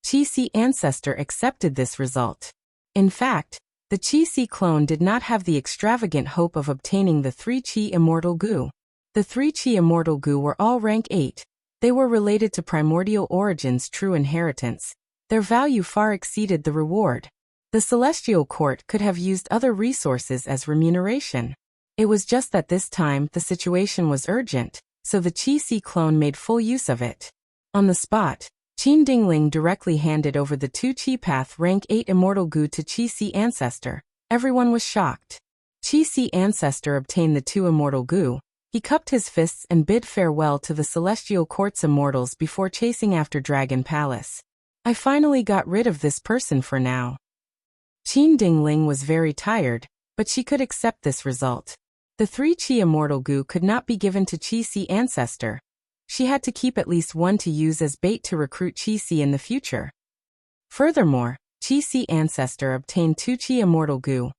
Chi-Si Ancestor accepted this result. In fact, the Chi-Si clone did not have the extravagant hope of obtaining the 3 Chi Immortal Gu. The 3 Chi Immortal Gu were all rank 8. They were related to primordial origin's true inheritance. Their value far exceeded the reward. The Celestial Court could have used other resources as remuneration. It was just that this time the situation was urgent, so the Chi-Si clone made full use of it. On the spot, Qin Dingling directly handed over the 2 Chi Path rank 8 Immortal Gu to Chi-Si Ancestor. Everyone was shocked. Chi-Si Ancestor obtained the 2 Immortal Gu. He cupped his fists and bid farewell to the Celestial Court's immortals before chasing after Dragon Palace. I finally got rid of this person for now. Qin Dingling was very tired, but she could accept this result. The 3 Chi Immortal Gu could not be given to Chi-Si Ancestor. She had to keep at least 1 to use as bait to recruit Chi-Si in the future. Furthermore, Chi-Si Ancestor obtained 2 Chi Immortal Gu.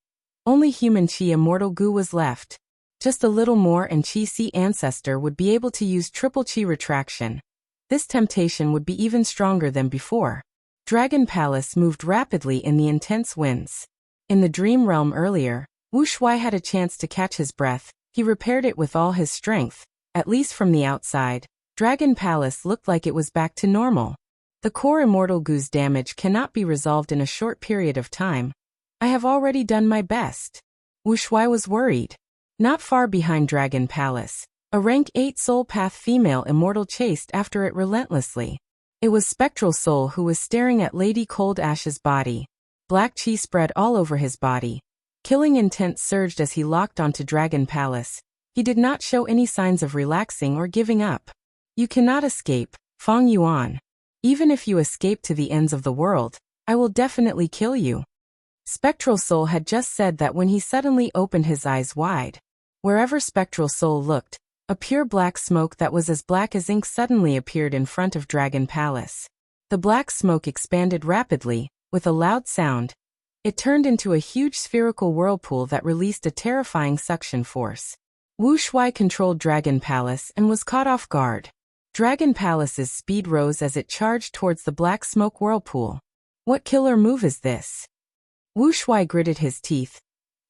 Only Human Chi Immortal Gu was left. Just a little more and Chi-Si Ancestor would be able to use triple Chi Retraction. This temptation would be even stronger than before. Dragon Palace moved rapidly in the intense winds. In the Dream Realm earlier, Wu Shuai had a chance to catch his breath. He repaired it with all his strength. At least from the outside, Dragon Palace looked like it was back to normal. The core Immortal Gu's damage cannot be resolved in a short period of time. I have already done my best. Wu Shuai was worried. Not far behind Dragon Palace, a rank 8 Soul Path female immortal chased after it relentlessly. It was Spectral Soul who was staring at Lady Cold Ash's body. Black chi spread all over his body. Killing intent surged as he locked onto Dragon Palace. He did not show any signs of relaxing or giving up. You cannot escape, Feng Yuan. Even if you escape to the ends of the world, I will definitely kill you. Spectral Soul had just said that when he suddenly opened his eyes wide. Wherever Spectral Soul looked, a pure black smoke that was as black as ink suddenly appeared in front of Dragon Palace. The black smoke expanded rapidly, with a loud sound. It turned into a huge spherical whirlpool that released a terrifying suction force. Wu Shuai controlled Dragon Palace and was caught off guard. Dragon Palace's speed rose as it charged towards the black smoke whirlpool. What killer move is this? Wu Shuai gritted his teeth.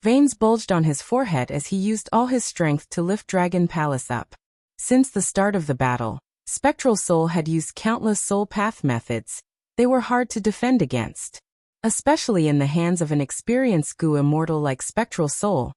Veins bulged on his forehead as he used all his strength to lift Dragon Palace up. Since the start of the battle, Spectral Soul had used countless soul path methods. They were hard to defend against, especially in the hands of an experienced Gu immortal like Spectral Soul.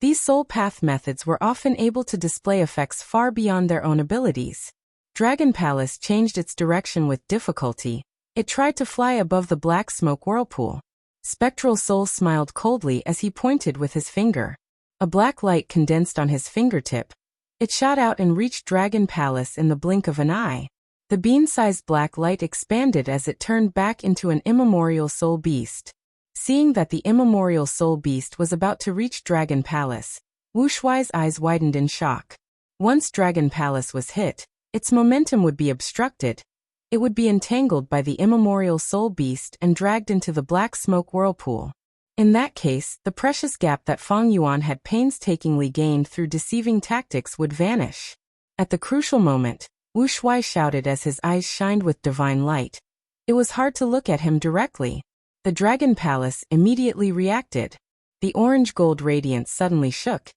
These soul path methods were often able to display effects far beyond their own abilities. Dragon Palace changed its direction with difficulty. It tried to fly above the black smoke whirlpool. Spectral Soul smiled coldly as he pointed with his finger. A black light condensed on his fingertip. It shot out and reached Dragon Palace in the blink of an eye. The bean-sized black light expanded as it turned back into an immemorial soul beast. Seeing that the immemorial soul beast was about to reach Dragon Palace, Wu Shuai's eyes widened in shock. Once Dragon Palace was hit, its momentum would be obstructed. It would be entangled by the immemorial soul beast and dragged into the black smoke whirlpool. In that case, the precious gap that Feng Yuan had painstakingly gained through deceiving tactics would vanish. At the crucial moment, Wu Shuai shouted as his eyes shined with divine light. It was hard to look at him directly. The Dragon Palace immediately reacted. The orange-gold radiance suddenly shook,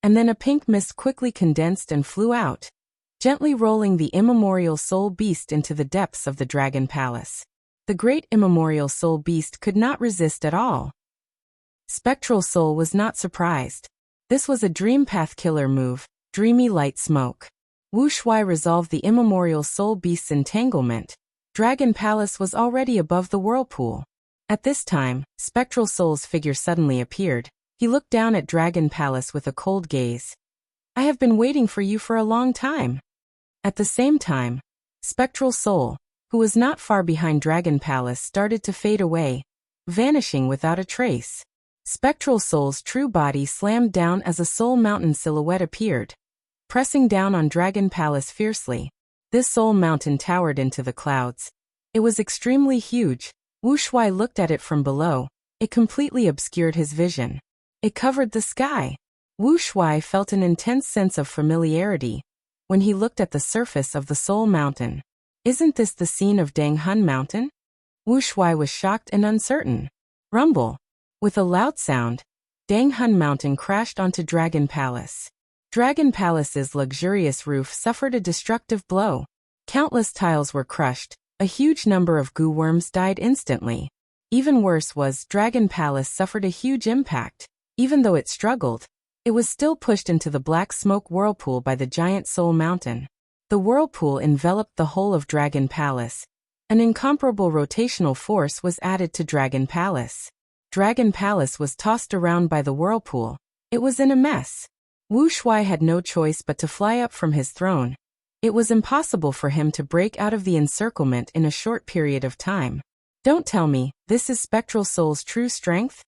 and then a pink mist quickly condensed and flew out, gently rolling the immemorial soul beast into the depths of the Dragon Palace. The great immemorial soul beast could not resist at all. Spectral Soul was not surprised. This was a dream path killer move, dreamy light smoke. Wu Shuai resolved the immemorial soul beast's entanglement. Dragon Palace was already above the whirlpool. At this time, Spectral Soul's figure suddenly appeared. He looked down at Dragon Palace with a cold gaze. I have been waiting for you for a long time. At the same time, Spectral Soul, who was not far behind Dragon Palace, started to fade away, vanishing without a trace. Spectral Soul's true body slammed down as a soul mountain silhouette appeared, pressing down on Dragon Palace fiercely. This soul mountain towered into the clouds. It was extremely huge. Wu Shuai looked at it from below. It completely obscured his vision. It covered the sky. Wu Shuai felt an intense sense of familiarity when he looked at the surface of the Soul Mountain. Isn't this the scene of Dang Hun Mountain? Wu Shuai was shocked and uncertain. Rumble. With a loud sound, Dang Hun Mountain crashed onto Dragon Palace. Dragon Palace's luxurious roof suffered a destructive blow. Countless tiles were crushed. A huge number of goo worms died instantly. Even worse was, Dragon Palace suffered a huge impact. Even though it struggled, it was still pushed into the black smoke whirlpool by the giant Soul Mountain. The whirlpool enveloped the whole of Dragon Palace. An incomparable rotational force was added to Dragon Palace. Dragon Palace was tossed around by the whirlpool. It was in a mess. Wu Shuai had no choice but to fly up from his throne. It was impossible for him to break out of the encirclement in a short period of time. Don't tell me, this is Spectral Soul's true strength?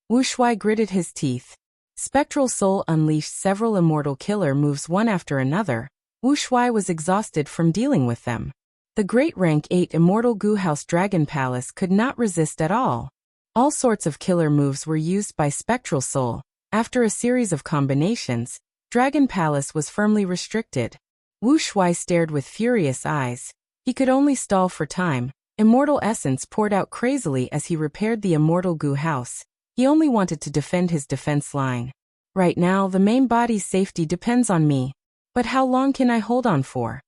Wu Shuai gritted his teeth. Spectral Soul unleashed several immortal killer moves one after another. Wu Shuai was exhausted from dealing with them. The great rank 8 immortal Gu House Dragon Palace could not resist at all. All sorts of killer moves were used by Spectral Soul. After a series of combinations, Dragon Palace was firmly restricted. Wu Shuai stared with furious eyes. He could only stall for time. Immortal essence poured out crazily as he repaired the immortal Gu House. He only wanted to defend his defense line. Right now, the main body's safety depends on me. But how long can I hold on for?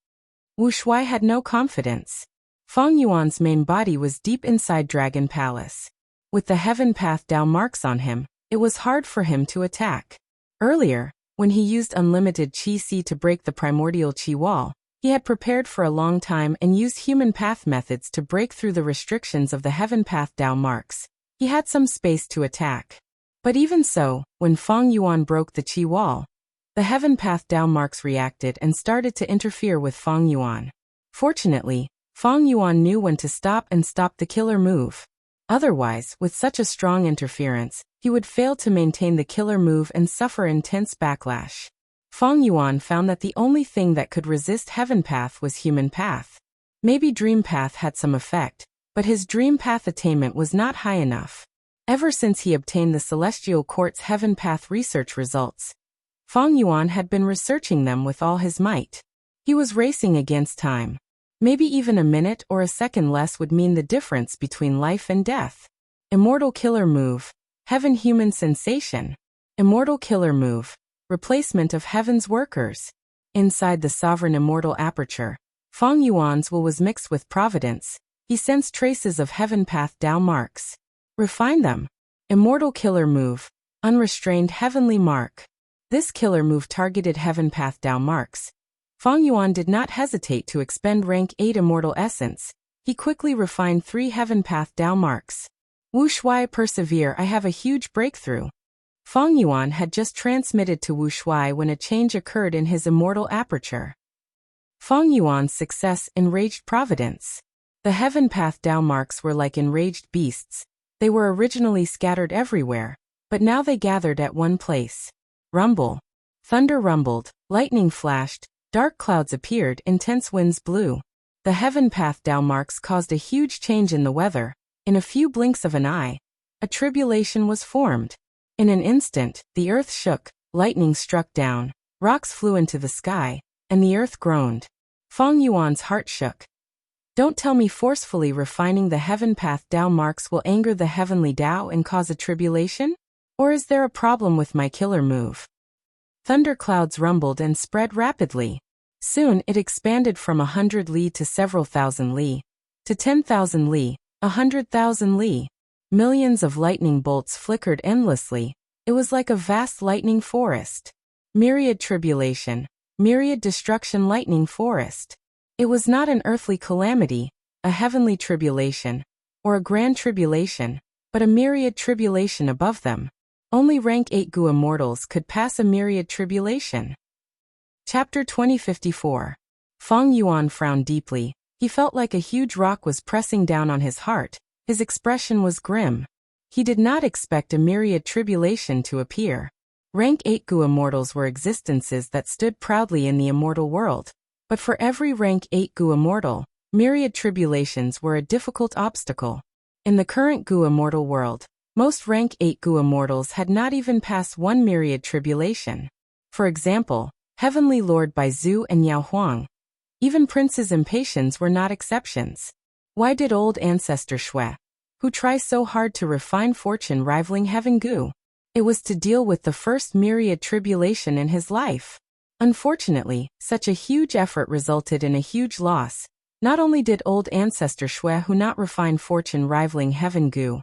Wu Shuai had no confidence. Feng Yuan's main body was deep inside Dragon Palace. With the Heaven Path Dao marks on him, it was hard for him to attack. Earlier, when he used unlimited Qi to break the primordial Qi wall, he had prepared for a long time and used human path methods to break through the restrictions of the Heaven Path Dao marks. He had some space to attack. But even so, when Feng Yuan broke the Qi wall, The Heaven Path Tao marks reacted and started to interfere with Fang Yuan. Fortunately, Fang Yuan knew when to stop and stop the killer move. Otherwise, with such a strong interference, he would fail to maintain the killer move and suffer intense backlash. Fang Yuan found that the only thing that could resist Heaven Path was Human Path. Maybe Dream Path had some effect, but his Dream Path attainment was not high enough. Ever since he obtained the Celestial Court's Heaven Path research results, Fang Yuan had been researching them with all his might. He was racing against time. Maybe even a minute or a second less would mean the difference between life and death. Immortal Killer Move. Heaven Human Sensation. Immortal Killer Move. Replacement of Heaven's Workers. Inside the Sovereign Immortal Aperture, Fang Yuan's will was mixed with providence. He sensed traces of Heaven Path Tao marks. Refine them. Immortal Killer Move. Unrestrained Heavenly Mark. This killer move targeted Heaven Path Tao marks. Fang Yuan did not hesitate to expend rank 8 Immortal Essence. He quickly refined 3 Heaven Path Tao marks. Wu Shuai, persevere, I have a huge breakthrough. Fang Yuan had just transmitted to Wu Shuai when a change occurred in his immortal aperture. Fang Yuan's success enraged providence. The Heaven Path Tao marks were like enraged beasts. They were originally scattered everywhere, but now they gathered at one place. Rumble. Thunder rumbled, lightning flashed, dark clouds appeared, intense winds blew. The Heaven Path Tao marks caused a huge change in the weather. In a few blinks of an eye, a tribulation was formed. In an instant, the earth shook, lightning struck down, rocks flew into the sky, and the earth groaned. Fang Yuan's heart shook. Don't tell me forcefully refining the Heaven Path Tao marks will anger the heavenly Tao and cause a tribulation? Or is there a problem with my killer move? Thunderclouds rumbled and spread rapidly. Soon it expanded from 100 li to several thousand li, to 10,000 li, 100,000 li. Millions of lightning bolts flickered endlessly. It was like a vast lightning forest. Myriad tribulation, myriad destruction lightning forest. It was not an earthly calamity, a heavenly tribulation, or a grand tribulation, but a myriad tribulation above them. Only rank 8 Gu immortals could pass a myriad tribulation. Chapter 2054. Fang Yuan frowned deeply. He felt like a huge rock was pressing down on his heart. His expression was grim. He did not expect a myriad tribulation to appear. Rank 8 Gu immortals were existences that stood proudly in the immortal world. But for every rank 8 Gu immortal, myriad tribulations were a difficult obstacle. In the current Gu immortal world, most rank 8 Gu immortals had not even passed one myriad tribulation. For example, Heavenly Lord Bai Zhu and Yao Huang. Even Princes Impatiens were not exceptions. Why did old ancestor Shui, who tries so hard to refine fortune rivaling Heaven Gu? It was to deal with the first myriad tribulation in his life. Unfortunately, such a huge effort resulted in a huge loss. Not only did old ancestor Shui who not refine fortune rivaling Heaven Gu,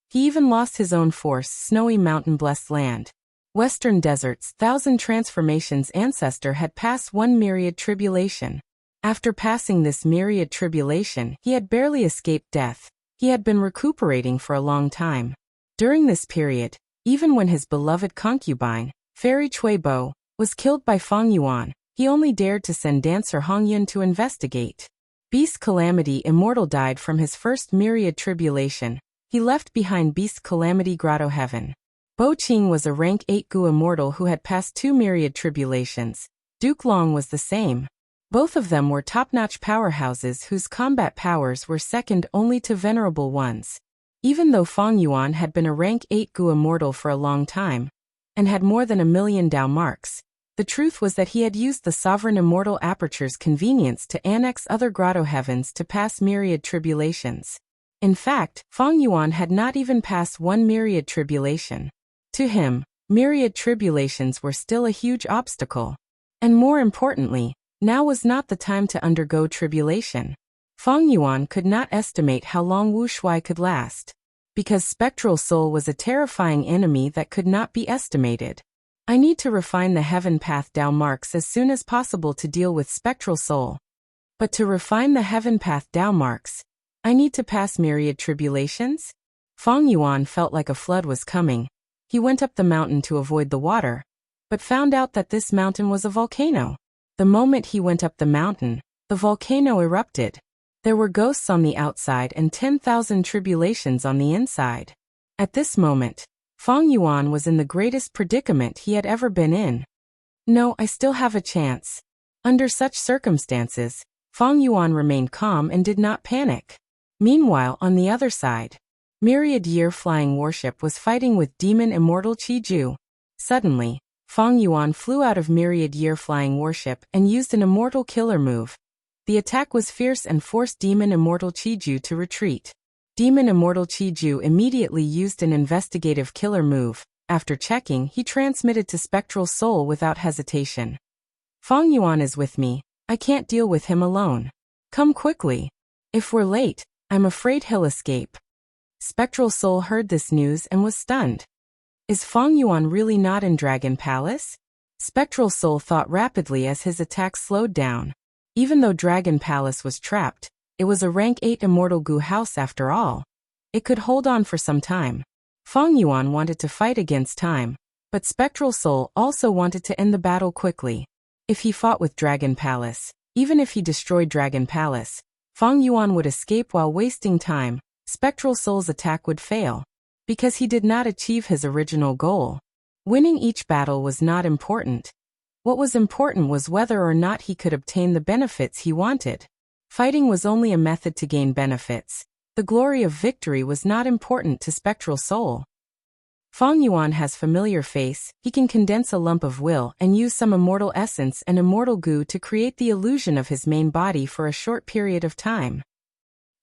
he even lost his own force, snowy mountain blessed land. Western deserts, 1,000 transformations ancestor had passed one myriad tribulation. After passing this myriad tribulation, he had barely escaped death. He had been recuperating for a long time. During this period, even when his beloved concubine, Fairy Cui Bo, was killed by Fang Yuan, he only dared to send dancer Hong Yun to investigate. Beast Calamity Immortal died from his first myriad tribulation. He left behind Beast Calamity Grotto Heaven. Bo Qing was a rank 8 Gu immortal who had passed 2 myriad tribulations. Duke Long was the same. Both of them were top-notch powerhouses whose combat powers were second only to Venerable Ones. Even though Fang Yuan had been a rank 8 Gu immortal for a long time, and had more than 1,000,000 Tao marks, the truth was that he had used the Sovereign Immortal Aperture's convenience to annex other grotto heavens to pass myriad tribulations. In fact, Fang Yuan had not even passed one myriad tribulation. To him, myriad tribulations were still a huge obstacle. And more importantly, now was not the time to undergo tribulation. Fang Yuan could not estimate how long Wu Shuai could last. Because Spectral Soul was a terrifying enemy that could not be estimated. I need to refine the Heaven Path Tao marks as soon as possible to deal with Spectral Soul. But to refine the Heaven Path Tao marks, I need to pass myriad tribulations? Fang Yuan felt like a flood was coming. He went up the mountain to avoid the water. but found out that this mountain was a volcano. The moment he went up the mountain, the volcano erupted. There were ghosts on the outside and 10,000 tribulations on the inside. At this moment, Feng Yuan was in the greatest predicament he had ever been in. No, I still have a chance. Under such circumstances, Feng Yuan remained calm and did not panic. Meanwhile, on the other side, Myriad Year Flying Warship was fighting with Demon Immortal Qiju. Suddenly, Feng Yuan flew out of Myriad Year Flying Warship and used an Immortal Killer move. The attack was fierce and forced Demon Immortal Qiju to retreat. Demon Immortal Qiju immediately used an investigative killer move. After checking, he transmitted to Spectral Soul without hesitation. Feng Yuan is with me. I can't deal with him alone. Come quickly. If we're late, I'm afraid he'll escape. Spectral Soul heard this news and was stunned. Is Feng Yuan really not in Dragon Palace? Spectral Soul thought rapidly as his attack slowed down. Even though Dragon Palace was trapped, it was a rank 8 Immortal Gu house after all. It could hold on for some time. Feng Yuan wanted to fight against time, but Spectral Soul also wanted to end the battle quickly. If he fought with Dragon Palace, even if he destroyed Dragon Palace, Feng Yuan would escape while wasting time. Spectral Soul's attack would fail, because he did not achieve his original goal. Winning each battle was not important. What was important was whether or not he could obtain the benefits he wanted. Fighting was only a method to gain benefits. The glory of victory was not important to Spectral Soul. Feng Yuan has familiar face. He can condense a lump of will and use some immortal essence and immortal goo to create the illusion of his main body for a short period of time.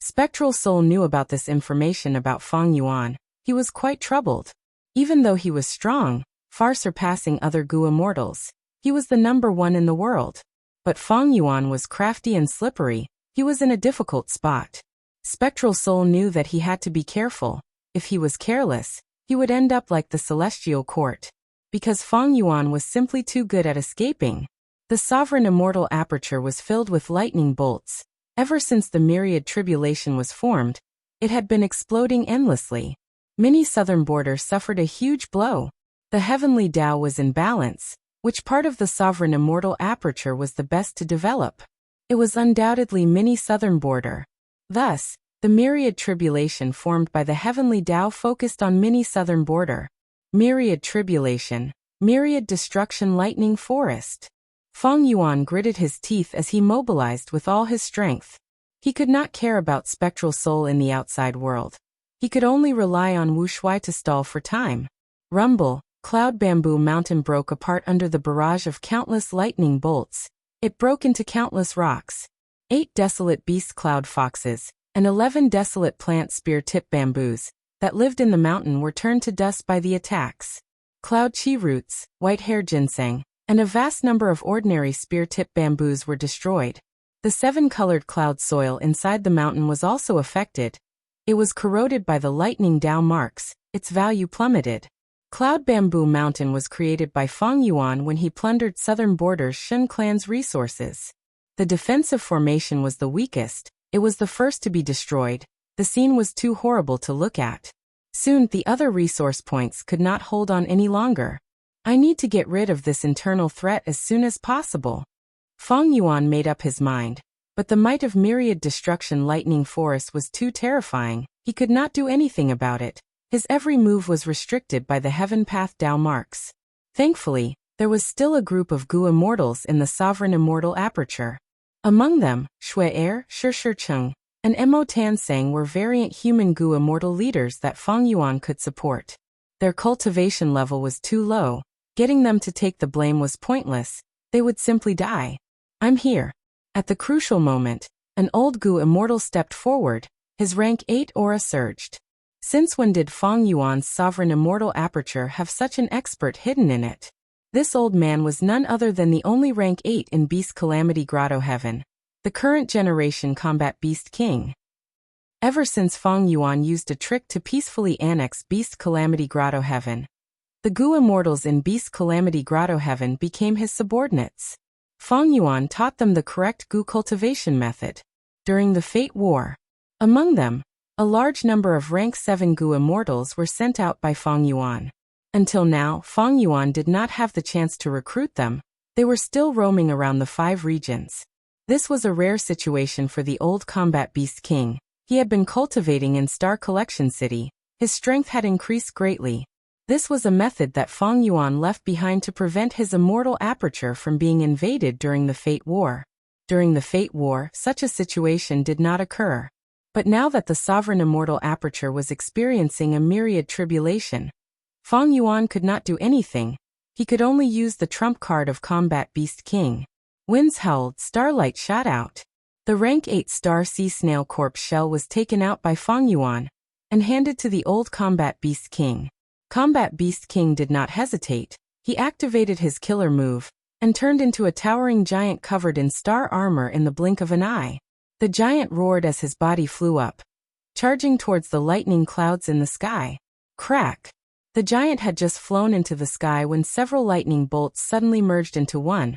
Spectral Soul knew about this information about Feng Yuan. He was quite troubled. Even though he was strong, far surpassing other Gu immortals, he was the number one in the world. But Feng Yuan was crafty and slippery. He was in a difficult spot. Spectral Soul knew that he had to be careful. If he was careless, he would end up like the Celestial Court. Because Feng Yuan was simply too good at escaping. The Sovereign Immortal Aperture was filled with lightning bolts. Ever since the Myriad Tribulation was formed, it had been exploding endlessly. Many southern borders suffered a huge blow. The Heavenly Tao was in balance. Which part of the Sovereign Immortal Aperture was the best to develop? It was undoubtedly Mini Southern Border. Thus, the Myriad Tribulation formed by the Heavenly Tao focused on Mini Southern Border. Myriad Tribulation, Myriad Destruction Lightning Forest. Feng Yuan gritted his teeth as he mobilized with all his strength. He could not care about Spectral Soul in the outside world. He could only rely on Wu Shui to stall for time. Rumble, Cloud Bamboo Mountain broke apart under the barrage of countless lightning bolts. It broke into countless rocks. 8 desolate beast cloud foxes, and 11 desolate plant spear-tip bamboos, that lived in the mountain were turned to dust by the attacks. Cloud chi roots, white-hair ginseng, and a vast number of ordinary spear-tip bamboos were destroyed. The 7-colored cloud soil inside the mountain was also affected. It was corroded by the lightning Tao marks. Its value plummeted. Cloud Bamboo Mountain was created by Feng Yuan when he plundered southern borders Shun clan's resources. The defensive formation was the weakest. It was the first to be destroyed. The scene was too horrible to look at. Soon the other resource points could not hold on any longer. I need to get rid of this internal threat as soon as possible. Feng Yuan made up his mind. But the might of Myriad Destruction Lightning Forest was too terrifying. He could not do anything about it. His every move was restricted by the Heaven Path Tao marks. Thankfully, there was still a group of Gu immortals in the Sovereign Immortal Aperture. Among them, Shui Er, Shi Cheng, and Mo Tansang were variant human Gu immortal leaders that Feng Yuan could support. Their cultivation level was too low. Getting them to take the blame was pointless. They would simply die. I'm here. At the crucial moment, an old Gu immortal stepped forward. His rank 8 aura surged. Since when did Feng Yuan's Sovereign Immortal Aperture have such an expert hidden in it? This old man was none other than the only rank 8 in Beast Calamity Grotto Heaven, the current generation Combat Beast King. Ever since Feng Yuan used a trick to peacefully annex Beast Calamity Grotto Heaven, the Gu immortals in Beast Calamity Grotto Heaven became his subordinates. Feng Yuan taught them the correct Gu cultivation method. During the Fate War, among them, a large number of rank 7 Gu immortals were sent out by Feng Yuan. Until now, Fang Yuan did not have the chance to recruit them. They were still roaming around the 5 regions. This was a rare situation for the old combat beast king. He had been cultivating in Star Collection City. His strength had increased greatly. This was a method that Fang Yuan left behind to prevent his immortal aperture from being invaded during the Fate War. During the Fate War, such a situation did not occur. But now that the sovereign immortal aperture was experiencing a myriad tribulation, Fang Yuan could not do anything. He could only use the trump card of Combat Beast King. Winds howled, starlight shot out. The rank 8 star sea snail corpse shell was taken out by Fang Yuan and handed to the old Combat Beast King. Combat Beast King did not hesitate. He activated his killer move and turned into a towering giant covered in star armor in the blink of an eye. The giant roared as his body flew up, charging towards the lightning clouds in the sky. Crack! The giant had just flown into the sky when several lightning bolts suddenly merged into one.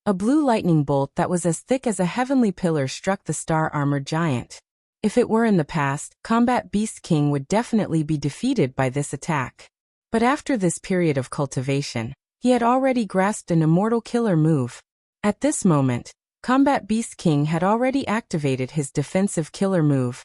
A blue lightning bolt that was as thick as a heavenly pillar struck the star-armored giant. If it were in the past, Combat Beast King would definitely be defeated by this attack. But after this period of cultivation, he had already grasped an immortal killer move. At this moment, Combat Beast King had already activated his defensive killer move,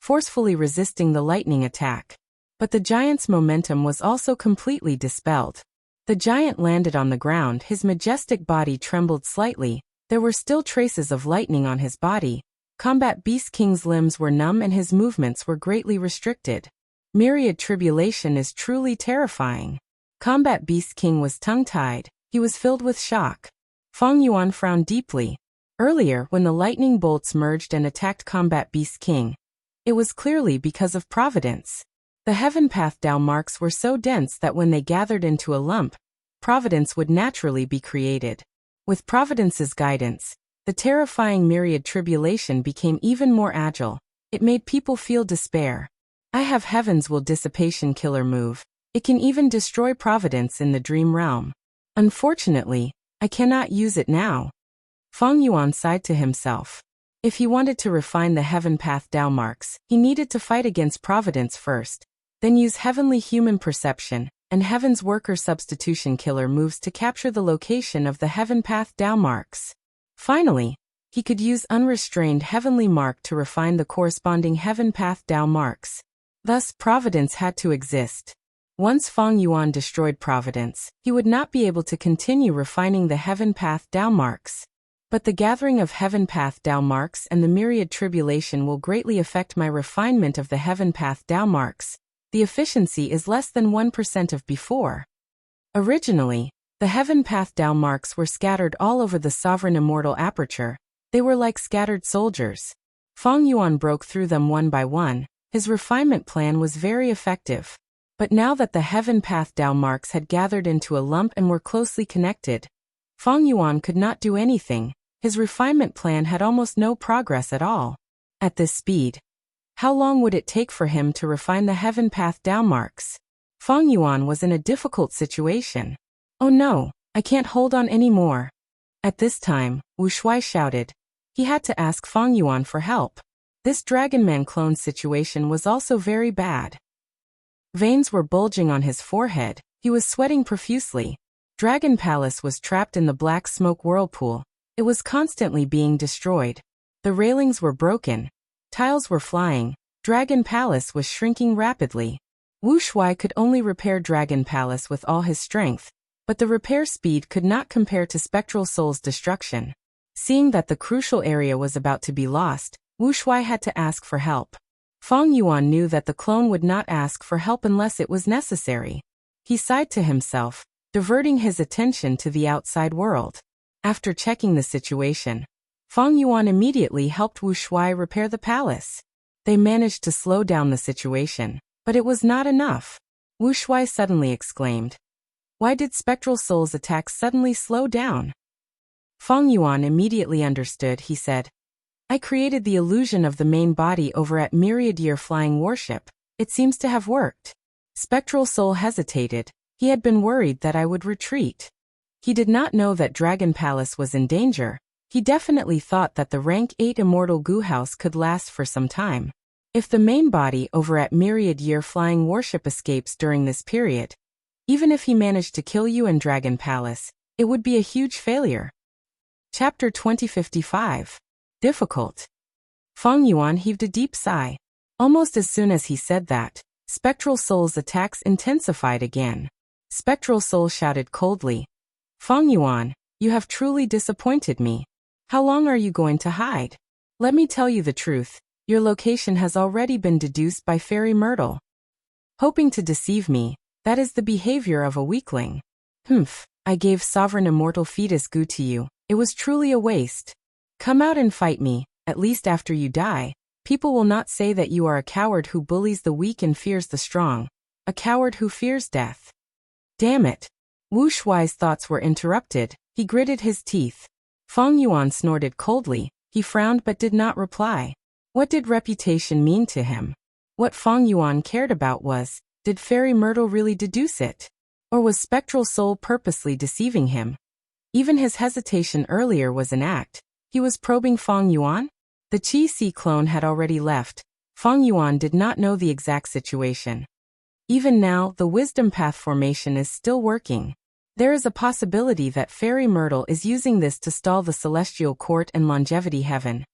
forcefully resisting the lightning attack. But the giant's momentum was also completely dispelled. The giant landed on the ground, his majestic body trembled slightly. There were still traces of lightning on his body. Combat Beast King's limbs were numb and his movements were greatly restricted. Myriad tribulation is truly terrifying. Combat Beast King was tongue-tied. He was filled with shock. Fang Yuan frowned deeply. Earlier, when the lightning bolts merged and attacked Combat Beast King, it was clearly because of providence. The Heaven Path Dao marks were so dense that when they gathered into a lump, providence would naturally be created. With providence's guidance, the terrifying myriad tribulation became even more agile. It made people feel despair. I have Heaven's Will Dissipation killer move. It can even destroy providence in the dream realm. Unfortunately, I cannot use it now. Fang Yuan sighed to himself. If he wanted to refine the Heaven Path Dao marks, he needed to fight against providence first, then use heavenly human perception and Heaven's Worker substitution killer moves to capture the location of the Heaven Path Dao marks. Finally, he could use unrestrained heavenly mark to refine the corresponding Heaven Path Dao marks. Thus, providence had to exist. Once Fang Yuan destroyed providence, he would not be able to continue refining the Heaven Path Dao marks. But the gathering of Heaven Path Dao marks and the myriad tribulation will greatly affect my refinement of the Heaven Path Dao marks. The efficiency is less than 1% of before. Originally, the Heaven Path Dao marks were scattered all over the sovereign immortal aperture. They were like scattered soldiers. Fang Yuan broke through them one by one. His refinement plan was very effective. But now that the Heaven Path Dao marks had gathered into a lump and were closely connected, Fang Yuan could not do anything. His refinement plan had almost no progress at all. At this speed, how long would it take for him to refine the Heaven Path Dao marks? Fang Yuan was in a difficult situation. Oh no, I can't hold on anymore. At this time, Wu Shuai shouted. He had to ask Fang Yuan for help. This Dragon Man clone situation was also very bad. Veins were bulging on his forehead. He was sweating profusely. Dragon Palace was trapped in the black smoke whirlpool. It was constantly being destroyed. The railings were broken. Tiles were flying. Dragon Palace was shrinking rapidly. Wu Shuai could only repair Dragon Palace with all his strength, but the repair speed could not compare to Spectral Soul's destruction. Seeing that the crucial area was about to be lost, Wu Shuai had to ask for help. Fang Yuan knew that the clone would not ask for help unless it was necessary. He sighed to himself, diverting his attention to the outside world. After checking the situation, Fang Yuan immediately helped Wu Shuai repair the palace. They managed to slow down the situation, but it was not enough. Wu Shuai suddenly exclaimed. Why did Spectral Soul's attacks suddenly slow down? Fang Yuan immediately understood. He said, I created the illusion of the main body over at Myriad Year Flying Warship. It seems to have worked. Spectral Soul hesitated. He had been worried that I would retreat. He did not know that Dragon Palace was in danger. He definitely thought that the rank 8 Immortal Goo House could last for some time. If the main body over at Myriad Year Flying Warship escapes during this period, Even if he managed to kill you in Dragon Palace, it would be a huge failure. Chapter 2055. Difficult. Feng Yuan heaved a deep sigh. Almost as soon as he said that, Spectral Soul's attacks intensified again. Spectral Soul shouted coldly, "Feng Yuan, you have truly disappointed me. How long are you going to hide? Let me tell you the truth, your location has already been deduced by Fairy Myrtle. Hoping to deceive me, that is the behavior of a weakling. Humph, I gave Sovereign Immortal Fetus Goo to you, it was truly a waste. Come out and fight me, at least after you die. People will not say that you are a coward who bullies the weak and fears the strong, a coward who fears death." Damn it. Wu Shuai's thoughts were interrupted. He gritted his teeth. Feng Yuan snorted coldly. He frowned but did not reply. What did reputation mean to him? What Feng Yuan cared about was, did Fairy Myrtle really deduce it? Or was Spectral Soul purposely deceiving him? Even his hesitation earlier was an act. He was probing Feng Yuan? The Qi Si clone had already left. Feng Yuan did not know the exact situation. Even now, the Wisdom Path formation is still working. There is a possibility that Fairy Myrtle is using this to stall the Celestial Court and Longevity Heaven.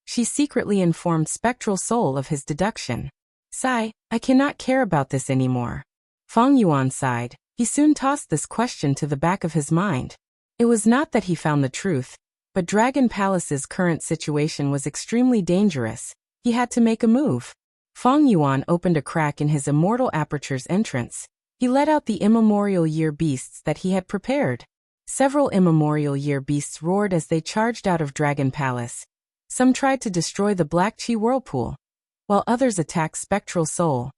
She secretly informed Spectral Soul of his deduction. Sigh, I cannot care about this anymore. Feng Yuan sighed. He soon tossed this question to the back of his mind. It was not that he found the truth, but Dragon Palace's current situation was extremely dangerous. He had to make a move. Feng Yuan opened a crack in his Immortal Aperture's entrance. He let out the immemorial year beasts that he had prepared. Several immemorial year beasts roared as they charged out of Dragon Palace. Some tried to destroy the Black Qi whirlpool, while others attacked Spectral Soul.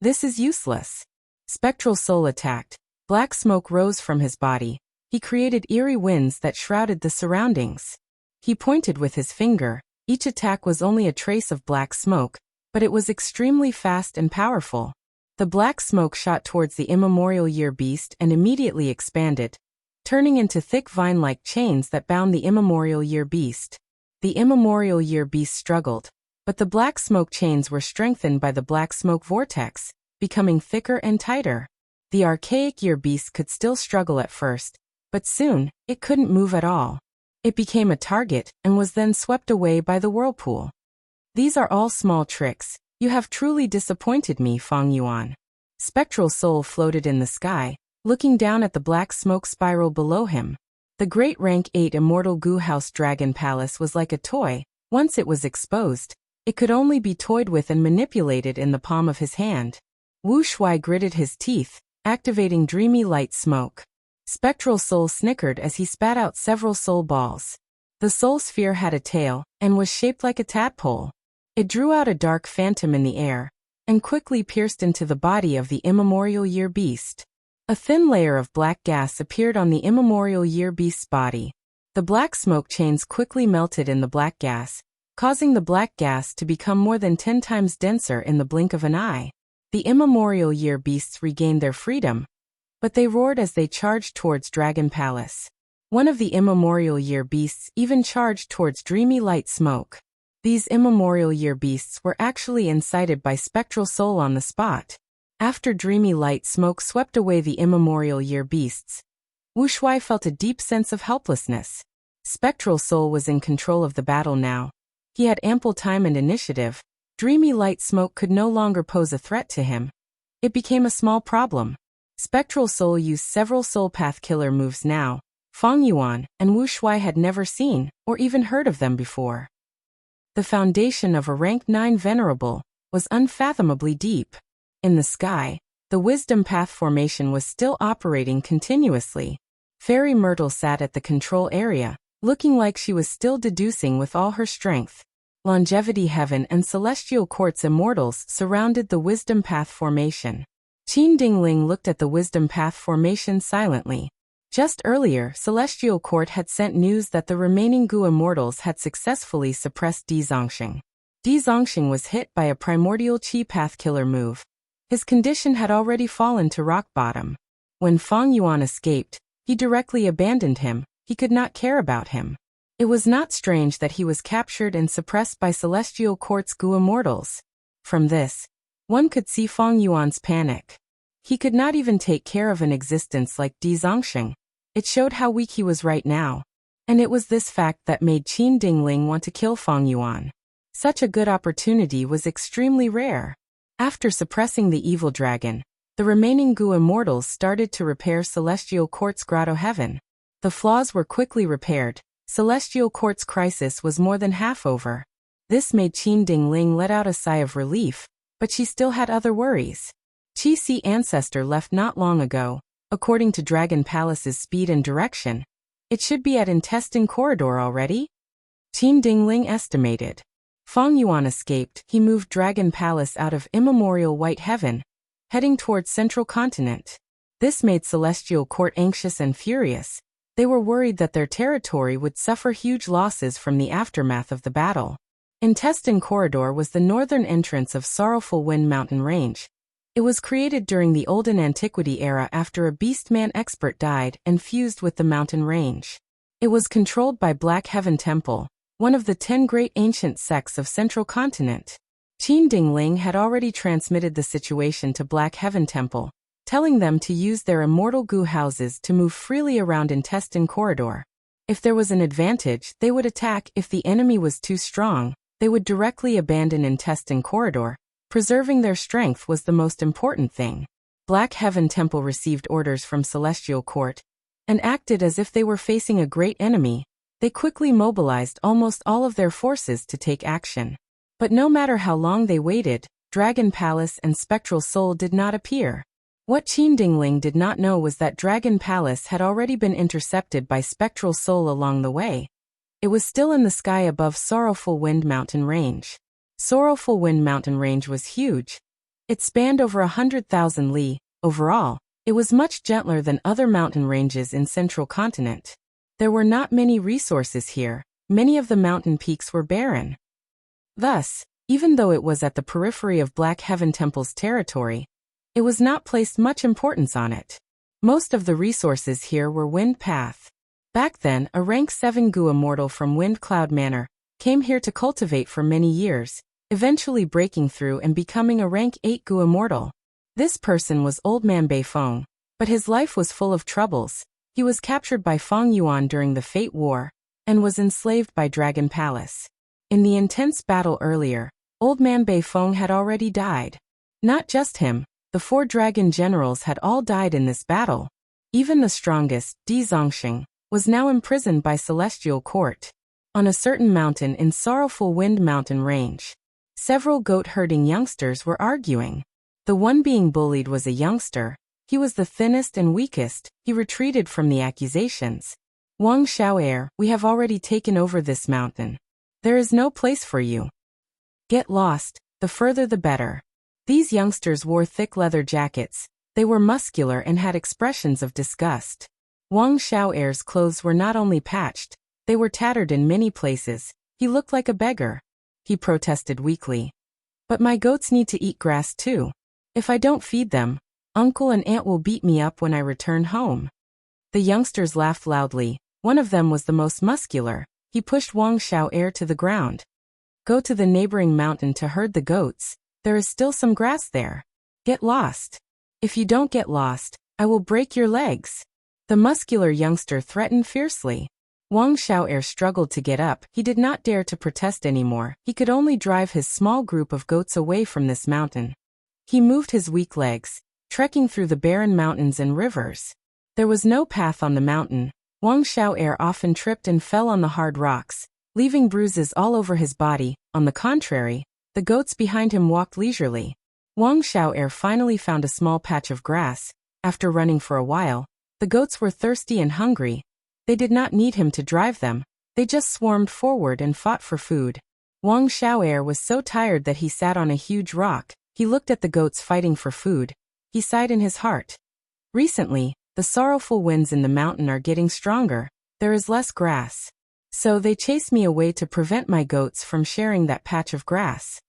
This is useless. Spectral Soul attacked. Black smoke rose from his body. He created eerie winds that shrouded the surroundings. He pointed with his finger. Each attack was only a trace of black smoke, but it was extremely fast and powerful. The black smoke shot towards the immemorial year beast and immediately expanded, turning into thick vine-like chains that bound the immemorial year beast. The immemorial year beast struggled, but the black smoke chains were strengthened by the black smoke vortex, becoming thicker and tighter. The archaic year beast could still struggle at first, but soon, it couldn't move at all. It became a target and was then swept away by the whirlpool. These are all small tricks. You have truly disappointed me, Feng Yuan. Spectral Soul floated in the sky, looking down at the black smoke spiral below him. The great rank 8 Immortal Goo House Dragon Palace was like a toy. Once it was exposed, it could only be toyed with and manipulated in the palm of his hand. Wu Shuai gritted his teeth, activating dreamy light smoke. Spectral Soul snickered as he spat out several soul balls. The soul sphere had a tail and was shaped like a tadpole. It drew out a dark phantom in the air and quickly pierced into the body of the immemorial year beast. A thin layer of black gas appeared on the immemorial year beast's body. The black smoke chains quickly melted in the black gas, causing the black gas to become more than 10 times denser in the blink of an eye. The immemorial year beasts regained their freedom, but they roared as they charged towards Dragon Palace. One of the immemorial year beasts even charged towards dreamy light smoke. These immemorial year beasts were actually incited by Spectral Soul on the spot. After dreamy light smoke swept away the immemorial year beasts, Wu Shuai felt a deep sense of helplessness. Spectral Soul was in control of the battle now. He had ample time and initiative. Dreamy light smoke could no longer pose a threat to him. It became a small problem. Spectral Soul used several soul path killer moves now. Feng Yuan and Wu Shuai had never seen or even heard of them before. The foundation of a rank 9 venerable was unfathomably deep. In the sky, the Wisdom Path formation was still operating continuously. Fairy Myrtle sat at the control area, looking like she was still deducing with all her strength. Longevity Heaven and Celestial Court's immortals surrounded the Wisdom Path formation. Qin Dingling looked at the Wisdom Path formation silently. Just earlier, Celestial Court had sent news that the remaining Gu immortals had successfully suppressed Di Zongxing. Di Zongxing was hit by a primordial Qi Path killer move. His condition had already fallen to rock bottom. When Feng Yuan escaped, he directly abandoned him. He could not care about him. It was not strange that he was captured and suppressed by Celestial Court's Gu immortals. From this, one could see Feng Yuan's panic. He could not even take care of an existence like Di Zongxing. It showed how weak he was right now. And it was this fact that made Qin Dingling want to kill Fang Yuan. Such a good opportunity was extremely rare. After suppressing the evil dragon, the remaining Gu immortals started to repair Celestial Court's Grotto Heaven. The flaws were quickly repaired. Celestial Court's crisis was more than half over. This made Qin Dingling let out a sigh of relief, but she still had other worries. Qi Si Ancestor left not long ago, according to Dragon Palace's speed and direction. It should be at Intestine Corridor already? Qin Dingling estimated. Fang Yuan escaped. He moved Dragon Palace out of immemorial White Heaven, heading towards Central Continent. This made Celestial Court anxious and furious. They were worried that their territory would suffer huge losses from the aftermath of the battle. Intestine Corridor was the northern entrance of Sorrowful Wind Mountain Range. It was created during the Olden Antiquity era after a Beastman expert died and fused with the mountain range. It was controlled by Black Heaven Temple, one of the 10 great ancient sects of Central Continent. Qin Dingling had already transmitted the situation to Black Heaven Temple, telling them to use their immortal Gu houses to move freely around Intestine Corridor. If there was an advantage, they would attack. If the enemy was too strong, they would directly abandon Intestine Corridor. Preserving their strength was the most important thing. Black Heaven Temple received orders from Celestial Court and acted as if they were facing a great enemy. They quickly mobilized almost all of their forces to take action. But no matter how long they waited, Dragon Palace and Spectral Soul did not appear. What Qin Dingling did not know was that Dragon Palace had already been intercepted by Spectral Soul along the way. It was still in the sky above Sorrowful Wind Mountain Range. Sorrowful Wind Mountain Range was huge. It spanned over 100,000 li. Overall, it was much gentler than other mountain ranges in Central Continent. There were not many resources here. Many of the mountain peaks were barren. Thus, even though it was at the periphery of Black Heaven Temple's territory, it was not placed much importance on it. Most of the resources here were Wind Path. Back then, a rank 7 Gu immortal from Wind Cloud Manor came here to cultivate for many years, eventually breaking through and becoming a rank 8 Gu immortal. This person was Old Man Beifeng, but his life was full of troubles. He was captured by Fang Yuan during the Fate War and was enslaved by Dragon Palace. In the intense battle earlier, Old Man Beifeng had already died. Not just him, the 4 dragon generals had all died in this battle. Even the strongest, Di Zongxing, was now imprisoned by Celestial Court. On a certain mountain in Sorrowful Wind Mountain Range, several goat-herding youngsters were arguing. The one being bullied was a youngster. He was the thinnest and weakest. He retreated from the accusations. Wang Xiao'er, we have already taken over this mountain. There is no place for you. Get lost, the further the better. These youngsters wore thick leather jackets. They were muscular and had expressions of disgust. Wang Xiao'er's clothes were not only patched, they were tattered in many places. He looked like a beggar. He protested weakly. But my goats need to eat grass too. If I don't feed them, uncle and aunt will beat me up when I return home. The youngsters laughed loudly. One of them was the most muscular. He pushed Wang Xiao'er to the ground. Go to the neighboring mountain to herd the goats. There is still some grass there. Get lost. If you don't get lost, I will break your legs. The muscular youngster threatened fiercely. Wang Xiao'er struggled to get up. He did not dare to protest anymore. He could only drive his small group of goats away from this mountain. He moved his weak legs, trekking through the barren mountains and rivers. There was no path on the mountain. Wang Xiao'er often tripped and fell on the hard rocks, leaving bruises all over his body. On the contrary, the goats behind him walked leisurely. Wang Xiao'er finally found a small patch of grass. After running for a while, the goats were thirsty and hungry. They did not need him to drive them. They just swarmed forward and fought for food. Wang Xiao'er was so tired that he sat on a huge rock. He looked at the goats fighting for food. He sighed in his heart. Recently, the sorrowful winds in the mountain are getting stronger. There is less grass. So they chase me away to prevent my goats from sharing that patch of grass.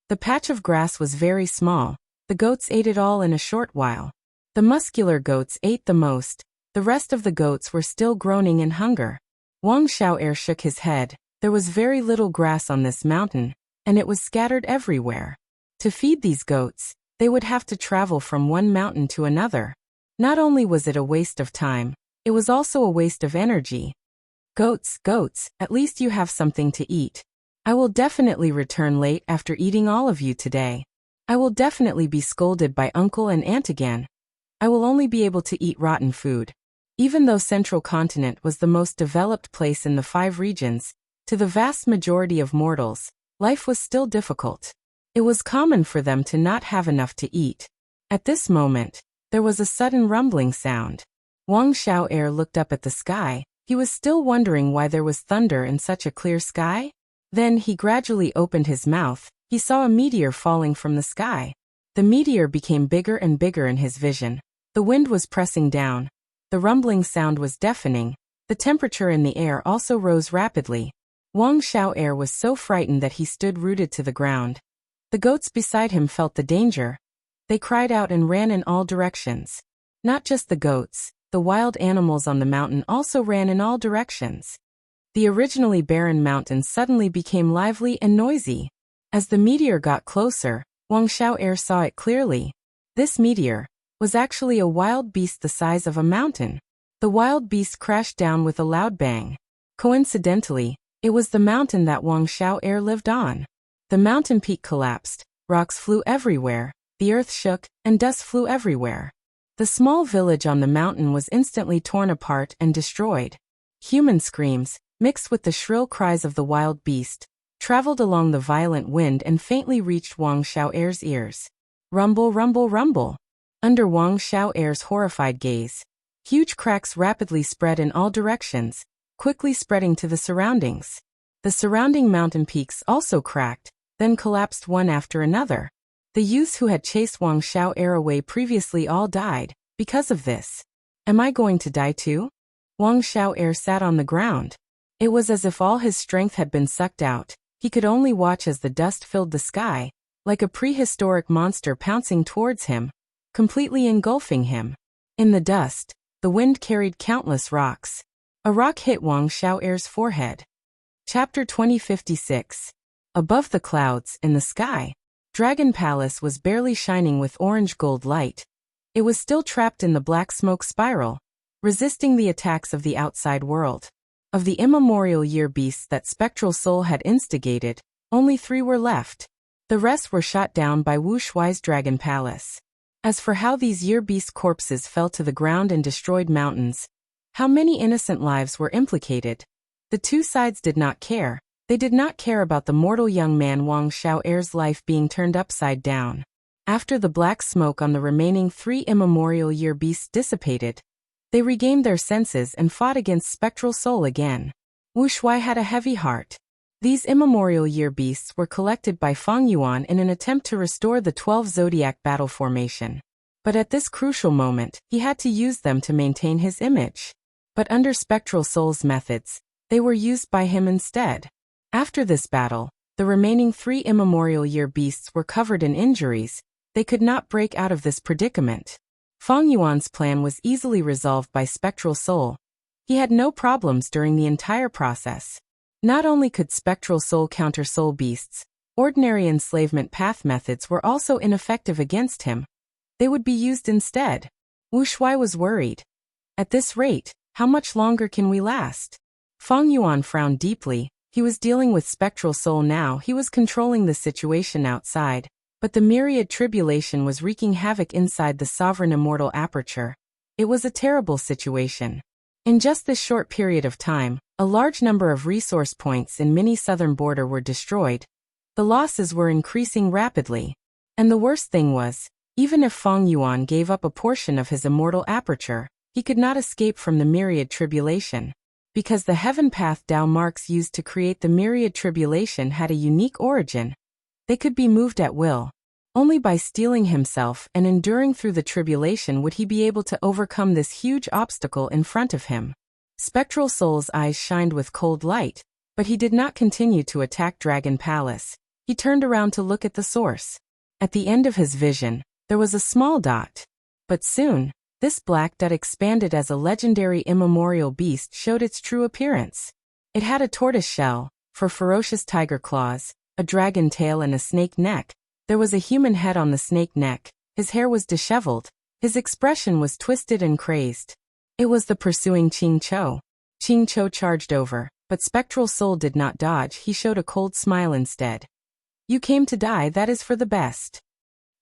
The patch of grass was very small. The goats ate it all in a short while. The muscular goats ate the most. The rest of the goats were still groaning in hunger. Wang Xiao'er shook his head. There was very little grass on this mountain, and it was scattered everywhere. To feed these goats, They would have to travel from one mountain to another. Not only was it a waste of time, it was also a waste of energy. Goats, goats, at least you have something to eat. I will definitely return late after eating all of you today. I will definitely be scolded by uncle and aunt again. I will only be able to eat rotten food. Even though Central Continent was the most developed place in the 5 regions, to the vast majority of mortals, life was still difficult. It was common for them to not have enough to eat. At this moment, there was a sudden rumbling sound. Wang Xiao'er looked up at the sky. He was still wondering why there was thunder in such a clear sky. Then he gradually opened his mouth. He saw a meteor falling from the sky. The meteor became bigger and bigger in his vision. The wind was pressing down. The rumbling sound was deafening. The temperature in the air also rose rapidly. Wang Xiao'er was so frightened that he stood rooted to the ground. The goats beside him felt the danger. They cried out and ran in all directions. Not just the goats, the wild animals on the mountain also ran in all directions. The originally barren mountain suddenly became lively and noisy. As the meteor got closer, Wang Xiao'er saw it clearly. This meteor was actually a wild beast the size of a mountain. The wild beast crashed down with a loud bang. Coincidentally, it was the mountain that Wang Xiao'er lived on. The mountain peak collapsed, rocks flew everywhere, the earth shook, and dust flew everywhere. The small village on the mountain was instantly torn apart and destroyed. Human screams, mixed with the shrill cries of the wild beast, traveled along the violent wind and faintly reached Wang Xiao'er's ears. Rumble, rumble, rumble. Under Wang Xiao'er's horrified gaze, huge cracks rapidly spread in all directions, quickly spreading to the surroundings. The surrounding mountain peaks also cracked, then collapsed one after another. The youths who had chased Wang Xiao'er away previously all died, because of this. Am I going to die too? Wang Xiao'er sat on the ground. It was as if all his strength had been sucked out. He could only watch as the dust filled the sky, like a prehistoric monster pouncing towards him, completely engulfing him. In the dust, the wind carried countless rocks. A rock hit Wang Xiao'er's forehead. Chapter 2056. Above the clouds, in the sky, Dragon Palace was barely shining with orange-gold light. It was still trapped in the black smoke spiral, resisting the attacks of the outside world. Of the immemorial year beasts that Spectral Soul had instigated, only 3 were left. The rest were shot down by Wu Shuai's Dragon Palace. As for how these year beast corpses fell to the ground and destroyed mountains, how many innocent lives were implicated, the 2 sides did not care. They did not care about the mortal young man Wang Xiao'er's life being turned upside down. After the black smoke on the remaining 3 immemorial year beasts dissipated, they regained their senses and fought against Spectral Soul again. Wu Shuai had a heavy heart. These immemorial year beasts were collected by Feng Yuan in an attempt to restore the 12 zodiac battle formation. But at this crucial moment, he had to use them to maintain his image. But under Spectral Soul's methods, they were used by him instead. After this battle, the remaining 3 immemorial year beasts were covered in injuries. They could not break out of this predicament. Feng Yuan's plan was easily resolved by Spectral Soul. He had no problems during the entire process. Not only could Spectral Soul counter soul beasts, ordinary enslavement path methods were also ineffective against him. They would be used instead. Wu Shuai was worried. At this rate, how much longer can we last? Feng Yuan frowned deeply. He was dealing with Spectral Soul now. He was controlling the situation outside. But the myriad tribulation was wreaking havoc inside the sovereign immortal aperture. It was a terrible situation. In just this short period of time, a large number of resource points in mini-southern border were destroyed. The losses were increasing rapidly. And the worst thing was, even if Feng Yuan gave up a portion of his immortal aperture, he could not escape from the myriad tribulation. Because the heaven path Dao marks used to create the myriad tribulation had a unique origin. They could be moved at will. Only by steeling himself and enduring through the tribulation would he be able to overcome this huge obstacle in front of him. Spectral Soul's eyes shined with cold light, but he did not continue to attack Dragon Palace. He turned around to look at the source. At the end of his vision, there was a small dot. But soon, this black dot expanded as a legendary immemorial beast showed its true appearance. It had a tortoise shell, for ferocious tiger claws, a dragon tail and a snake neck. There was a human head on the snake neck, his hair was disheveled, his expression was twisted and crazed. It was the pursuing Ching Cho. Ching Cho charged over, but Spectral Soul did not dodge, he showed a cold smile instead. You came to die, that is for the best.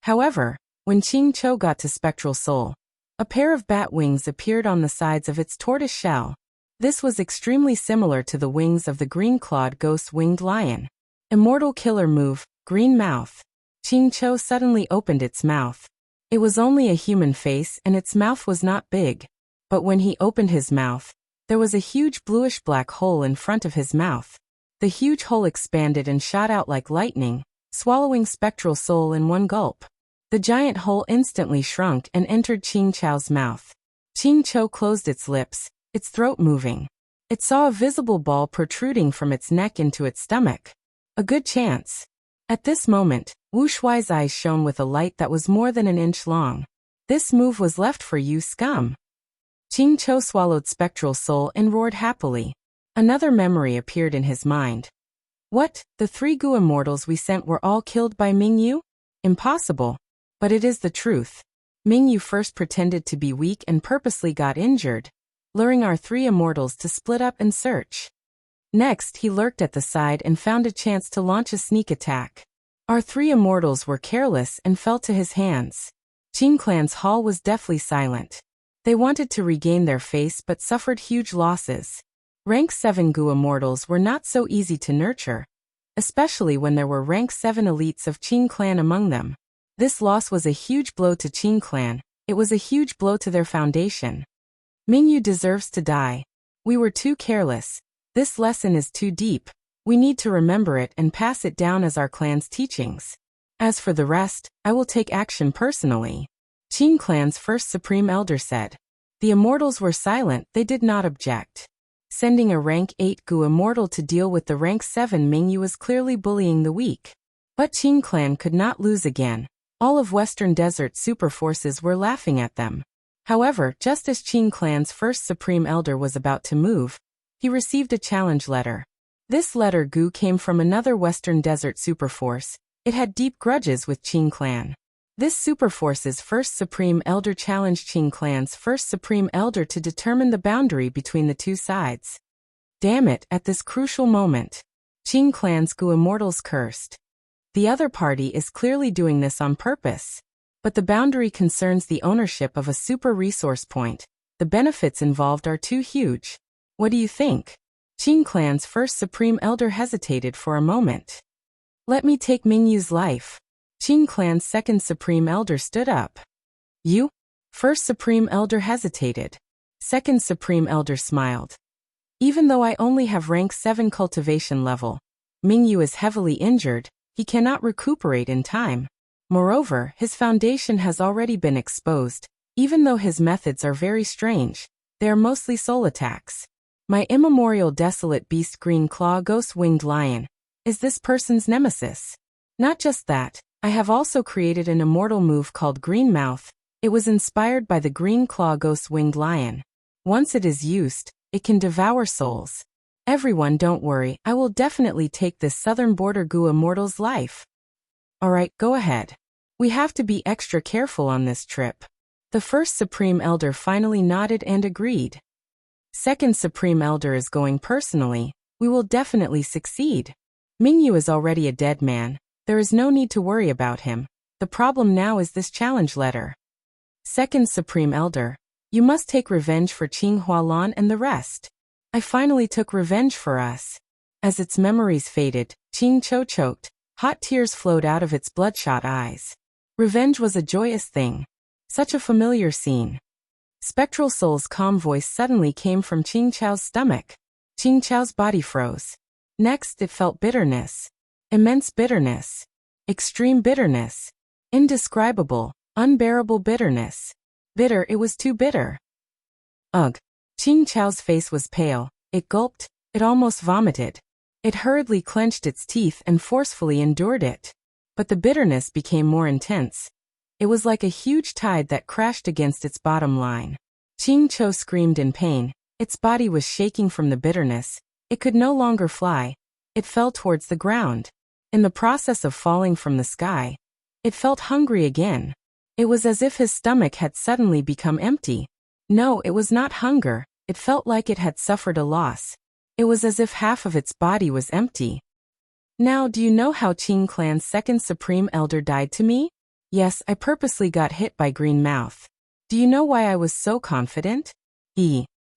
However, when Ching Cho got to Spectral Soul, a pair of bat wings appeared on the sides of its tortoise shell. This was extremely similar to the wings of the green-clawed ghost-winged lion. Immortal killer move, green mouth. Ching Cho suddenly opened its mouth. It was only a human face and its mouth was not big. But when he opened his mouth, there was a huge bluish-black hole in front of his mouth. The huge hole expanded and shot out like lightning, swallowing Spectral Soul in one gulp. The giant hole instantly shrunk and entered Ching Cho's mouth. Ching Cho closed its lips, its throat moving. It saw a visible ball protruding from its neck into its stomach. A good chance. At this moment, Wu Shuai's eyes shone with a light that was more than an inch long. This move was left for you, scum. Ching Cho swallowed Spectral Soul and roared happily. Another memory appeared in his mind. What, the 3 Gu immortals we sent were all killed by Mingyu? Impossible. But it is the truth. Mingyu first pretended to be weak and purposely got injured, luring our 3 immortals to split up and search. Next, he lurked at the side and found a chance to launch a sneak attack. Our 3 immortals were careless and fell to his hands. Qing Clan's hall was deathly silent. They wanted to regain their face but suffered huge losses. Rank 7 Gu immortals were not so easy to nurture, especially when there were rank 7 elites of Qing Clan among them. This loss was a huge blow to Qing Clan. It was a huge blow to their foundation. Mingyu deserves to die. We were too careless. This lesson is too deep. We need to remember it and pass it down as our clan's teachings. As for the rest, I will take action personally. Qing Clan's first Supreme Elder said. The immortals were silent, they did not object. Sending a rank 8 Gu immortal to deal with the rank 7 Mingyu was clearly bullying the weak. But Qing Clan could not lose again. All of Western Desert super forces were laughing at them. However, just as Qing Clan's first Supreme Elder was about to move, he received a challenge letter. This letter Gu came from another Western Desert superforce. It had deep grudges with Qing Clan. This superforce's first Supreme Elder challenged Qing Clan's first Supreme Elder to determine the boundary between the two sides. Damn it, at this crucial moment. Qing Clan's Gu immortals cursed. The other party is clearly doing this on purpose. But the boundary concerns the ownership of a super resource point. The benefits involved are too huge. What do you think? Qing Clan's first Supreme Elder hesitated for a moment. Let me take Mingyu's life. Qing Clan's second Supreme Elder stood up. You? First Supreme Elder hesitated. Second Supreme Elder smiled. Even though I only have rank 7 cultivation level, Mingyu is heavily injured. He cannot recuperate in time. Moreover, his foundation has already been exposed. Even though his methods are very strange, they are mostly soul attacks. My immemorial desolate beast Green Claw Ghost-Winged Lion is this person's nemesis. Not just that, I have also created an immortal move called Green Mouth. It was inspired by the Green Claw Ghost-Winged Lion. Once it is used, it can devour souls. Everyone, don't worry, I will definitely take this southern border Gu immortal's life. Alright, go ahead. We have to be extra careful on this trip. The first Supreme Elder finally nodded and agreed. Second Supreme Elder is going personally. We will definitely succeed. Mingyu is already a dead man. There is no need to worry about him. The problem now is this challenge letter. Second Supreme Elder, you must take revenge for Qing Hualan and the rest. I finally took revenge for us. As its memories faded, Qing Cho choked. Hot tears flowed out of its bloodshot eyes. Revenge was a joyous thing. Such a familiar scene. Spectral Soul's calm voice suddenly came from Qing Chao's stomach. Qing Chao's body froze. Next, it felt bitterness. Immense bitterness. Extreme bitterness. Indescribable, unbearable bitterness. Bitter, it was too bitter. Ugh. Qing Chao's face was pale. It gulped. It almost vomited. It hurriedly clenched its teeth and forcefully endured it. But the bitterness became more intense. It was like a huge tide that crashed against its bottom line. Qing Cho screamed in pain. Its body was shaking from the bitterness. It could no longer fly. It fell towards the ground. In the process of falling from the sky, It felt hungry again. It was as if his stomach had suddenly become empty. No, it was not hunger, it felt like it had suffered a loss. It was as if half of its body was empty. Now, do you know how Qing Clan's second Supreme Elder died to me? Yes, I purposely got hit by Green Mouth. Do you know why I was so confident?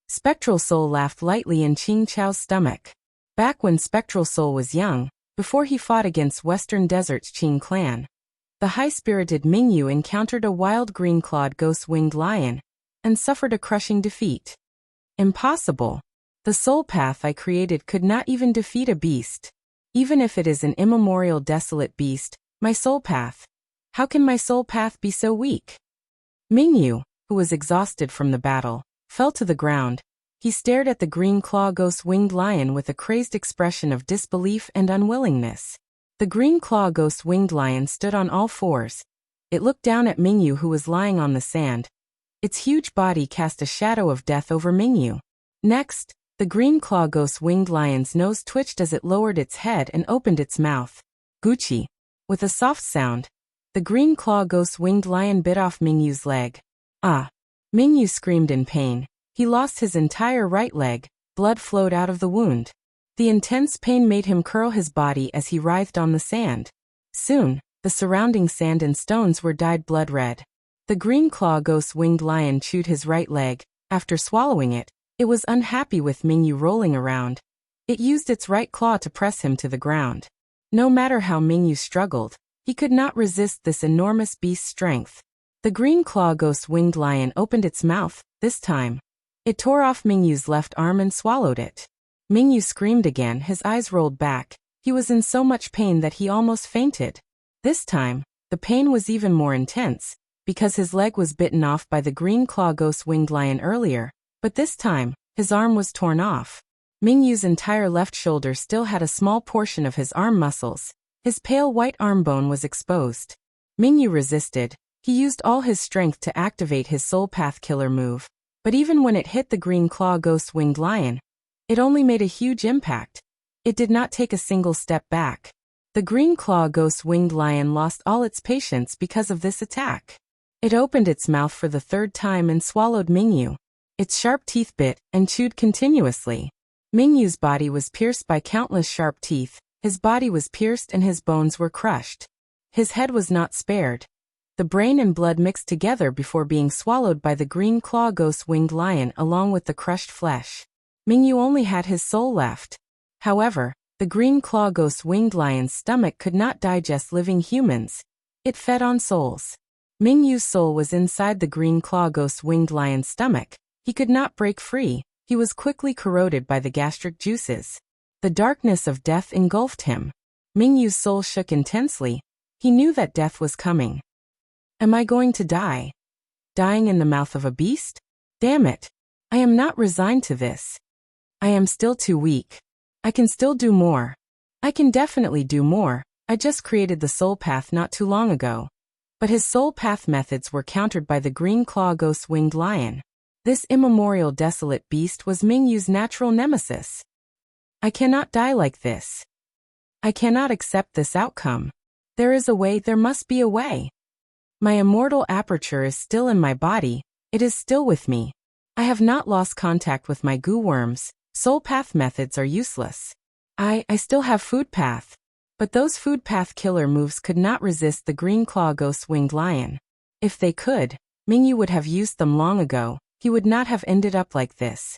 Spectral Soul laughed lightly in Qing Chao's stomach. Back when Spectral Soul was young, before he fought against Western Desert's Qing Clan, the high-spirited Mingyu encountered a wild green-clawed ghost-winged lion and suffered a crushing defeat. Impossible. The soul path I created could not even defeat a beast. Even if it is an immemorial desolate beast, my soul path. How can my soul path be so weak? Mingyu, who was exhausted from the battle, fell to the ground. He stared at the green claw ghost-winged lion with a crazed expression of disbelief and unwillingness. The green claw ghost-winged lion stood on all fours. It looked down at Mingyu, who was lying on the sand. Its huge body cast a shadow of death over Mingyu. Next, the green claw ghost-winged lion's nose twitched as it lowered its head and opened its mouth. Gucci. With a soft sound, the green claw ghost-winged lion bit off Mingyu's leg. Ah! Mingyu screamed in pain. He lost his entire right leg. Blood flowed out of the wound. The intense pain made him curl his body as he writhed on the sand. Soon, the surrounding sand and stones were dyed blood red. The green claw ghost-winged lion chewed his right leg. After swallowing it, it was unhappy with Mingyu rolling around. It used its right claw to press him to the ground. No matter how Mingyu struggled, he could not resist this enormous beast's strength. The green claw ghost-winged lion opened its mouth. This time, it tore off Mingyu's left arm and swallowed it. Mingyu screamed again, his eyes rolled back. He was in so much pain that he almost fainted. This time, the pain was even more intense, because his leg was bitten off by the green claw ghost-winged lion earlier, but this time, his arm was torn off. Mingyu's entire left shoulder still had a small portion of his arm muscles. His pale white arm bone was exposed. Mingyu resisted. He used all his strength to activate his soul path killer move. But even when it hit the green claw ghost-winged lion, it only made a huge impact. It did not take a single step back. The green claw ghost-winged lion lost all its patience because of this attack. It opened its mouth for the third time and swallowed Mingyu. Its sharp teeth bit and chewed continuously. Mingyu's body was pierced by countless sharp teeth. His body was pierced and his bones were crushed. His head was not spared. The brain and blood mixed together before being swallowed by the green claw ghost-winged lion along with the crushed flesh. Mingyu only had his soul left. However, the green claw ghost-winged lion's stomach could not digest living humans. It fed on souls. Mingyu's soul was inside the green claw ghost-winged lion's stomach. He could not break free. He was quickly corroded by the gastric juices. The darkness of death engulfed him. Mingyu's soul shook intensely. He knew that death was coming. Am I going to die? Dying in the mouth of a beast? Damn it. I am not resigned to this. I am still too weak. I can still do more. I can definitely do more. I just created the soul path not too long ago. But his soul path methods were countered by the green claw ghost-winged lion. This immemorial desolate beast was Mingyu's natural nemesis. I cannot die like this. I cannot accept this outcome. There is a way, there must be a way. My immortal aperture is still in my body, it is still with me. I have not lost contact with my goo worms. Soul path methods are useless. I still have food path. But those food path killer moves could not resist the green claw ghost-winged lion. If they could, Mingyu would have used them long ago. He would not have ended up like this.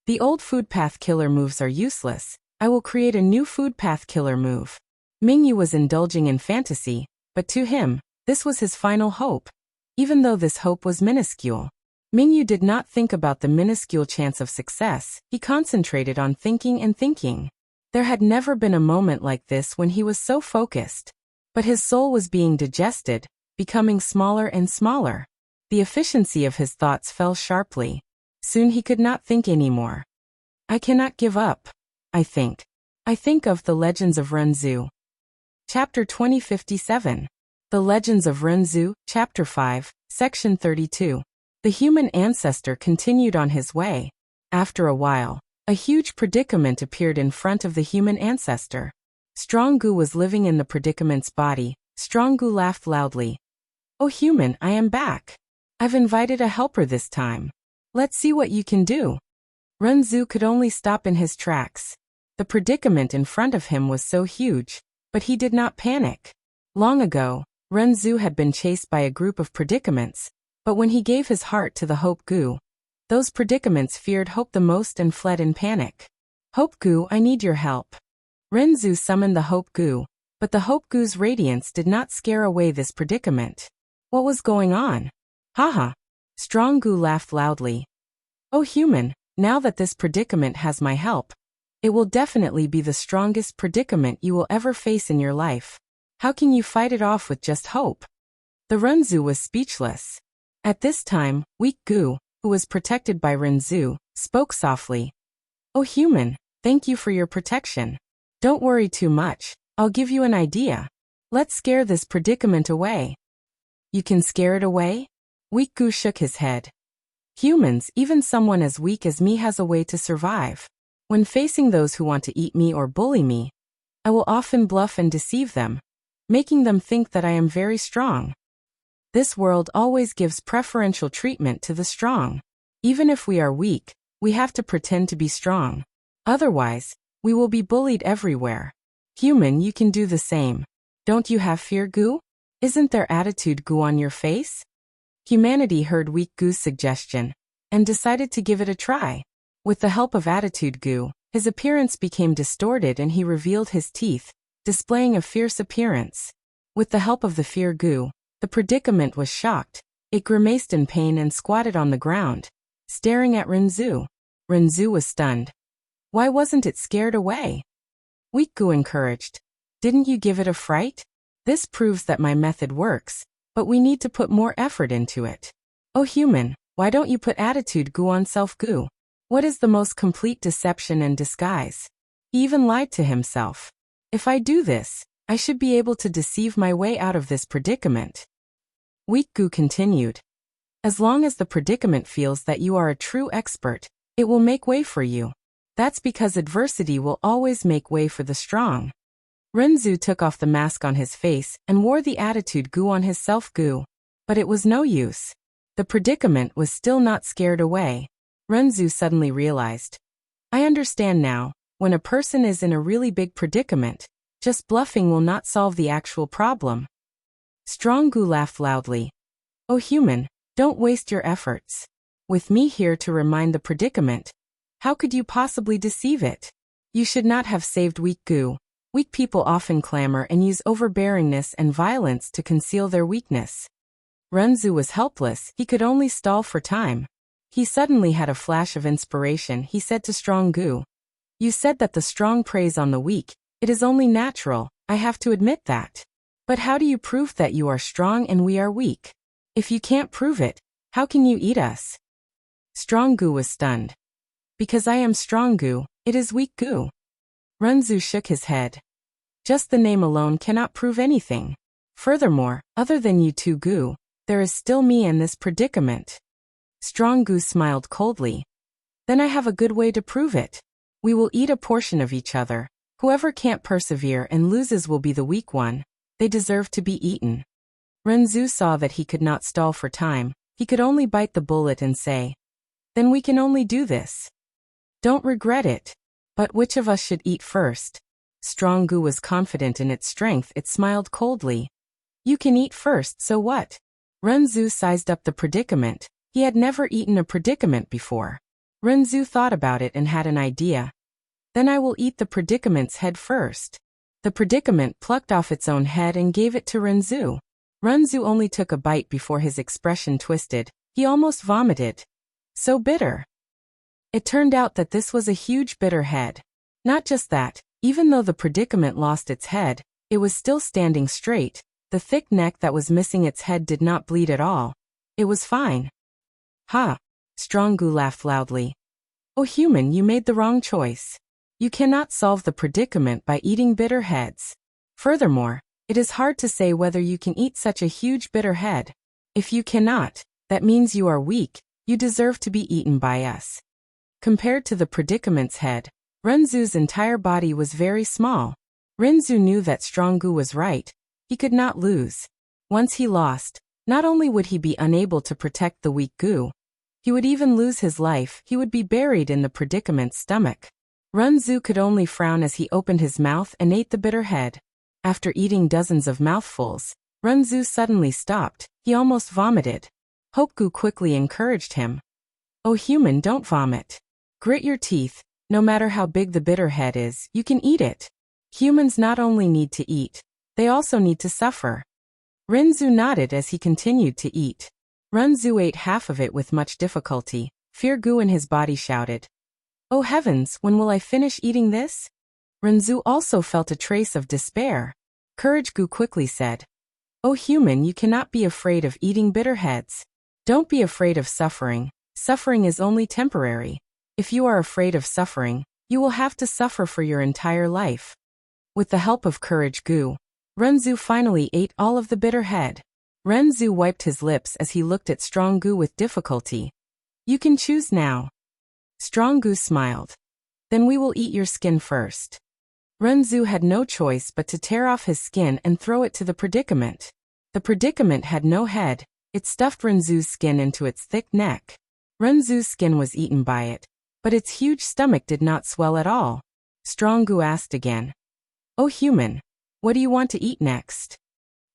The old food path killer moves are useless. I will create a new food path killer move. Mingyu was indulging in fantasy, but to him, this was his final hope. Even though this hope was minuscule, Mingyu did not think about the minuscule chance of success. He concentrated on thinking and thinking. There had never been a moment like this when he was so focused. But his soul was being digested, becoming smaller and smaller. The efficiency of his thoughts fell sharply. Soon he could not think anymore. I cannot give up. I think. I think of the Legends of Renzu. Chapter 2057. The Legends of Renzu, Chapter 5, Section 32. The human ancestor continued on his way. After a while, a huge predicament appeared in front of the human ancestor. Strong goo was living in the predicament's body. Strong Gu laughed loudly. Oh human, I am back. I've invited a helper this time. Let's see what you can do. Renzu could only stop in his tracks. The predicament in front of him was so huge, but he did not panic. Long ago, Renzu had been chased by a group of predicaments, but when he gave his heart to the Hope Gu, those predicaments feared Hope the most and fled in panic. Hope Gu, I need your help. Renzu summoned the Hope Gu, but the Hope Gu's radiance did not scare away this predicament. What was going on? Haha. Strong Gu laughed loudly. Oh human, now that this predicament has my help, it will definitely be the strongest predicament you will ever face in your life. How can you fight it off with just hope? The Renzu was speechless. At this time, weak Gu, who was protected by Renzu, spoke softly. Oh human, thank you for your protection. Don't worry too much, I'll give you an idea. Let's scare this predicament away. You can scare it away? Weak Gu shook his head. Humans, even someone as weak as me has a way to survive. When facing those who want to eat me or bully me, I will often bluff and deceive them, making them think that I am very strong. This world always gives preferential treatment to the strong. Even if we are weak, we have to pretend to be strong. Otherwise, we will be bullied everywhere. Human, you can do the same. Don't you have fear, Gu? Isn't there attitude, Gu, on your face? Humanity heard weak Gu's suggestion and decided to give it a try. With the help of attitude Gu, his appearance became distorted and he revealed his teeth, displaying a fierce appearance. With the help of the fear Gu, the predicament was shocked. It grimaced in pain and squatted on the ground, staring at Renzu. Renzu was stunned. Why wasn't it scared away? Weak Gu encouraged. Didn't you give it a fright? This proves that my method works, but we need to put more effort into it. Oh human, why don't you put attitude Gu on self Gu? What is the most complete deception and disguise? He even lied to himself. If I do this, I should be able to deceive my way out of this predicament. Weak Gu continued. As long as the predicament feels that you are a true expert, it will make way for you. That's because adversity will always make way for the strong. Renzu took off the mask on his face and wore the attitude Gu on his self Gu. But it was no use. The predicament was still not scared away. Renzu suddenly realized. I understand now, when a person is in a really big predicament, just bluffing will not solve the actual problem. Strong Gu laughed loudly. Oh human, don't waste your efforts. With me here to remind the predicament, how could you possibly deceive it? You should not have saved weak Gu. Weak people often clamor and use overbearingness and violence to conceal their weakness. Renzu was helpless, he could only stall for time. He suddenly had a flash of inspiration. He said to Strong Gu, you said that the strong preys on the weak. It is only natural, I have to admit that. But how do you prove that you are strong and we are weak? If you can't prove it, how can you eat us? Strong Gu was stunned. Because I am Strong Gu, it is weak Gu. Renzu shook his head. Just the name alone cannot prove anything. Furthermore, other than you two Gu, there is still me in this predicament. Strong Gu smiled coldly. Then I have a good way to prove it. We will eat a portion of each other. Whoever can't persevere and loses will be the weak one. They deserve to be eaten. Renzu saw that he could not stall for time. He could only bite the bullet and say, then we can only do this. Don't regret it. But which of us should eat first? Strong Gu was confident in its strength. It smiled coldly. You can eat first, so what? Renzu sized up the predicament. He had never eaten a predicament before. Renzu thought about it and had an idea. Then I will eat the predicament's head first. The predicament plucked off its own head and gave it to Renzu. Renzu only took a bite before his expression twisted. He almost vomited. So bitter. It turned out that this was a huge bitter head. Not just that, even though the predicament lost its head, it was still standing straight. The thick neck that was missing its head did not bleed at all. It was fine. Ha! Strong Gu laughed loudly. Oh human, you made the wrong choice. You cannot solve the predicament by eating bitter heads. Furthermore, it is hard to say whether you can eat such a huge bitter head. If you cannot, that means you are weak. You deserve to be eaten by us. Compared to the predicament's head, Renzu's entire body was very small. Renzu knew that Strong Gu was right. He could not lose. Once he lost, not only would he be unable to protect the weak Gu, he would even lose his life. He would be buried in the predicament's stomach. Renzu could only frown as he opened his mouth and ate the bitter head. After eating dozens of mouthfuls, Renzu suddenly stopped. He almost vomited. Hokgu quickly encouraged him. "Oh human, don't vomit. Grit your teeth. No matter how big the bitter head is, you can eat it. Humans not only need to eat, they also need to suffer." Renzu nodded as he continued to eat. Renzu ate half of it with much difficulty. Fear Gu in his body shouted, "Oh heavens, when will I finish eating this?" Renzu also felt a trace of despair. Courage Gu quickly said, "Oh human, you cannot be afraid of eating bitter heads. Don't be afraid of suffering. Suffering is only temporary. If you are afraid of suffering, you will have to suffer for your entire life." With the help of Courage Gu, Renzu finally ate all of the bitter head. Renzu wiped his lips as he looked at Strong Gu with difficulty. "You can choose now." Strong Gu smiled. "Then we will eat your skin first." Renzu had no choice but to tear off his skin and throw it to the predicament. The predicament had no head. It stuffed Renzu's skin into its thick neck. Renzu's skin was eaten by it, but its huge stomach did not swell at all. Strong Gu asked again, "Oh human, what do you want to eat next?"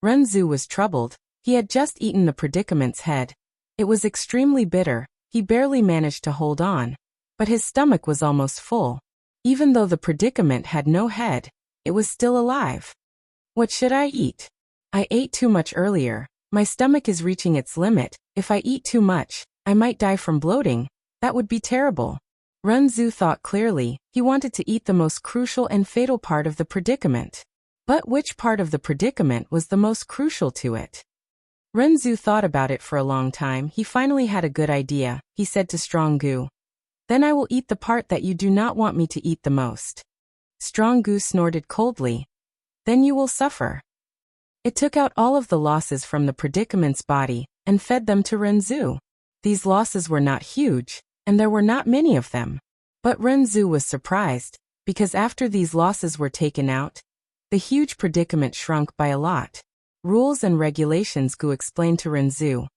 Renzu was troubled. He had just eaten the predicament's head. It was extremely bitter. He barely managed to hold on, but his stomach was almost full. Even though the predicament had no head, it was still alive. "What should I eat? I ate too much earlier. My stomach is reaching its limit. If I eat too much, I might die from bloating. That would be terrible." Renzu thought clearly. He wanted to eat the most crucial and fatal part of the predicament. But which part of the predicament was the most crucial to it? Renzu thought about it for a long time. He finally had a good idea. He said to Strong Gu, "Then I will eat the part that you do not want me to eat the most." Strong Gu snorted coldly. "Then you will suffer." It took out all of the losses from the predicament's body and fed them to Renzu. These losses were not huge, and there were not many of them. But Renzu was surprised, because after these losses were taken out, the huge predicament shrunk by a lot. Rules and regulations Gu explained to Renzu.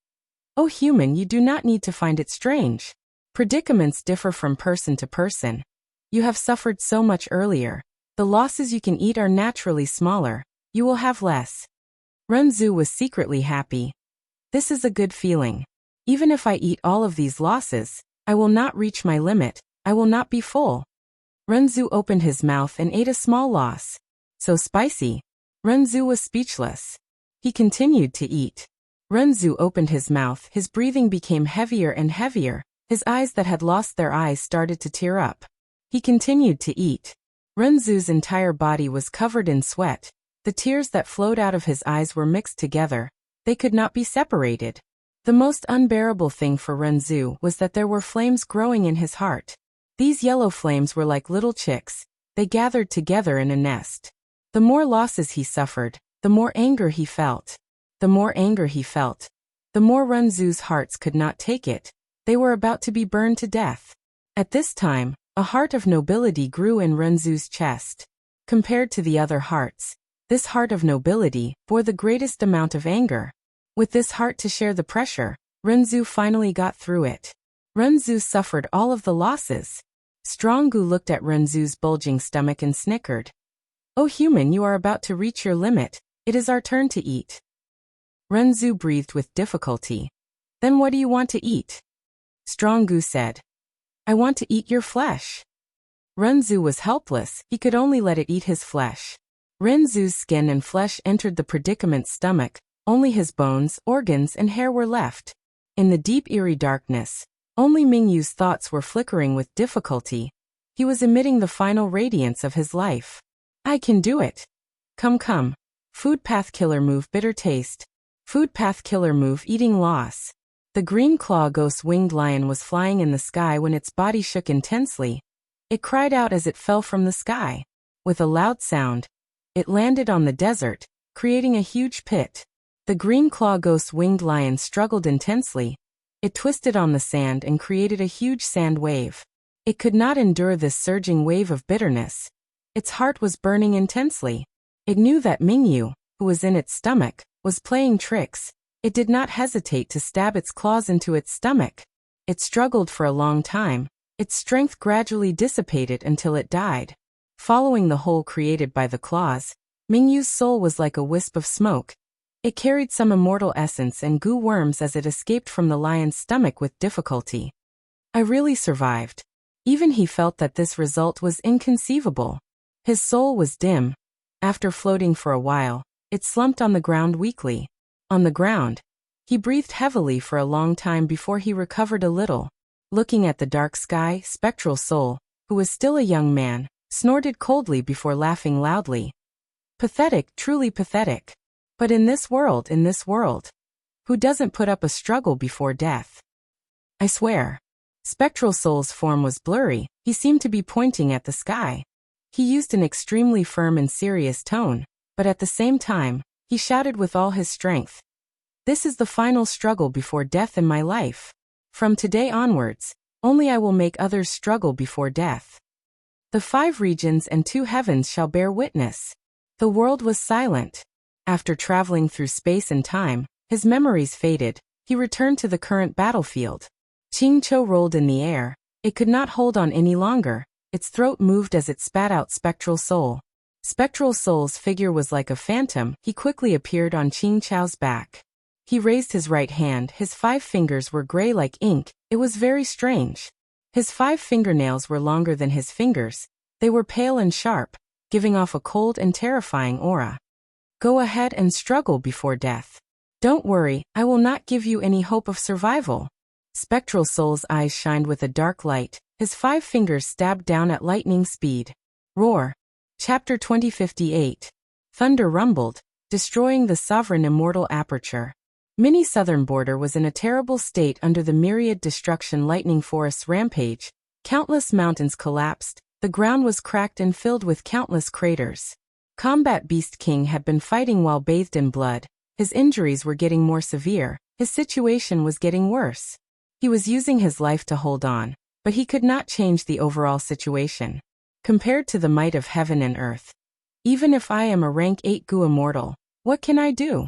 "Oh human, you do not need to find it strange. Predicaments differ from person to person. You have suffered so much earlier. The losses you can eat are naturally smaller. You will have less." Renzu was secretly happy. This is a good feeling. Even if I eat all of these losses, I will not reach my limit. I will not be full. Renzu opened his mouth and ate a small loss. So spicy. Renzu was speechless. He continued to eat. Renzu opened his mouth. His breathing became heavier and heavier. His eyes that had lost their eyes started to tear up. He continued to eat. Renzu's entire body was covered in sweat. The tears that flowed out of his eyes were mixed together. They could not be separated. The most unbearable thing for Renzu was that there were flames growing in his heart. These yellow flames were like little chicks. They gathered together in a nest. The more losses he suffered, the more anger he felt. The more anger he felt, the more Renzu's hearts could not take it. They were about to be burned to death. At this time, a heart of nobility grew in Renzu's chest. Compared to the other hearts, this heart of nobility bore the greatest amount of anger. With this heart to share the pressure, Renzu finally got through it. Renzu suffered all of the losses. Strong Gu looked at Renzu's bulging stomach and snickered. "Oh human, you are about to reach your limit. It is our turn to eat." Renzu breathed with difficulty. "Then what do you want to eat?" Strong Gu said, "I want to eat your flesh." Renzu was helpless. He could only let it eat his flesh. Renzu's skin and flesh entered the predicament's stomach. Only his bones, organs, and hair were left. In the deep eerie darkness, only Mingyu's thoughts were flickering with difficulty. He was emitting the final radiance of his life. "I can do it. Come come. Food path killer move bitter taste. Food path killer move eating loss." The green claw ghost winged lion was flying in the sky when its body shook intensely. It cried out as it fell from the sky. With a loud sound, it landed on the desert, creating a huge pit. The green claw ghost winged lion struggled intensely. It twisted on the sand and created a huge sand wave. It could not endure this surging wave of bitterness. Its heart was burning intensely. It knew that Mingyu, who was in its stomach, was playing tricks. It did not hesitate to stab its claws into its stomach. It struggled for a long time. Its strength gradually dissipated until it died. Following the hole created by the claws, Mingyu's soul was like a wisp of smoke. It carried some immortal essence and goo worms as it escaped from the lion's stomach with difficulty. I really survived. Even he felt that this result was inconceivable. His soul was dim. After floating for a while, it slumped on the ground weakly. On the ground, he breathed heavily for a long time before he recovered a little. Looking at the dark sky, Spectral Soul, who was still a young man, snorted coldly before laughing loudly. Pathetic, truly pathetic. But in this world, who doesn't put up a struggle before death? I swear. Spectral Soul's form was blurry. He seemed to be pointing at the sky. He used an extremely firm and serious tone, but at the same time, he shouted with all his strength. This is the final struggle before death in my life. From today onwards, only I will make others struggle before death. The 5 regions and 2 heavens shall bear witness. The world was silent. After traveling through space and time, his memories faded. He returned to the current battlefield. Qingqiu rolled in the air. It could not hold on any longer. Its throat moved as it spat out Spectral Soul. Spectral Soul's figure was like a phantom. He quickly appeared on Qingqiu's back. He raised his right hand. His 5 fingers were gray like ink. It was very strange. His 5 fingernails were longer than his fingers. They were pale and sharp, giving off a cold and terrifying aura. Go ahead and struggle before death. Don't worry, I will not give you any hope of survival. Spectral Soul's eyes shined with a dark light. His 5 fingers stabbed down at lightning speed. Roar. Chapter 2058. Thunder rumbled, destroying the sovereign immortal aperture. Mini Southern Border was in a terrible state under the myriad destruction lightning forest's rampage. Countless mountains collapsed. The ground was cracked and filled with countless craters. Combat Beast King had been fighting while bathed in blood. His injuries were getting more severe. His situation was getting worse. He was using his life to hold on, but he could not change the overall situation. Compared to the might of heaven and earth, even if I am a rank 8 Gu immortal, what can I do?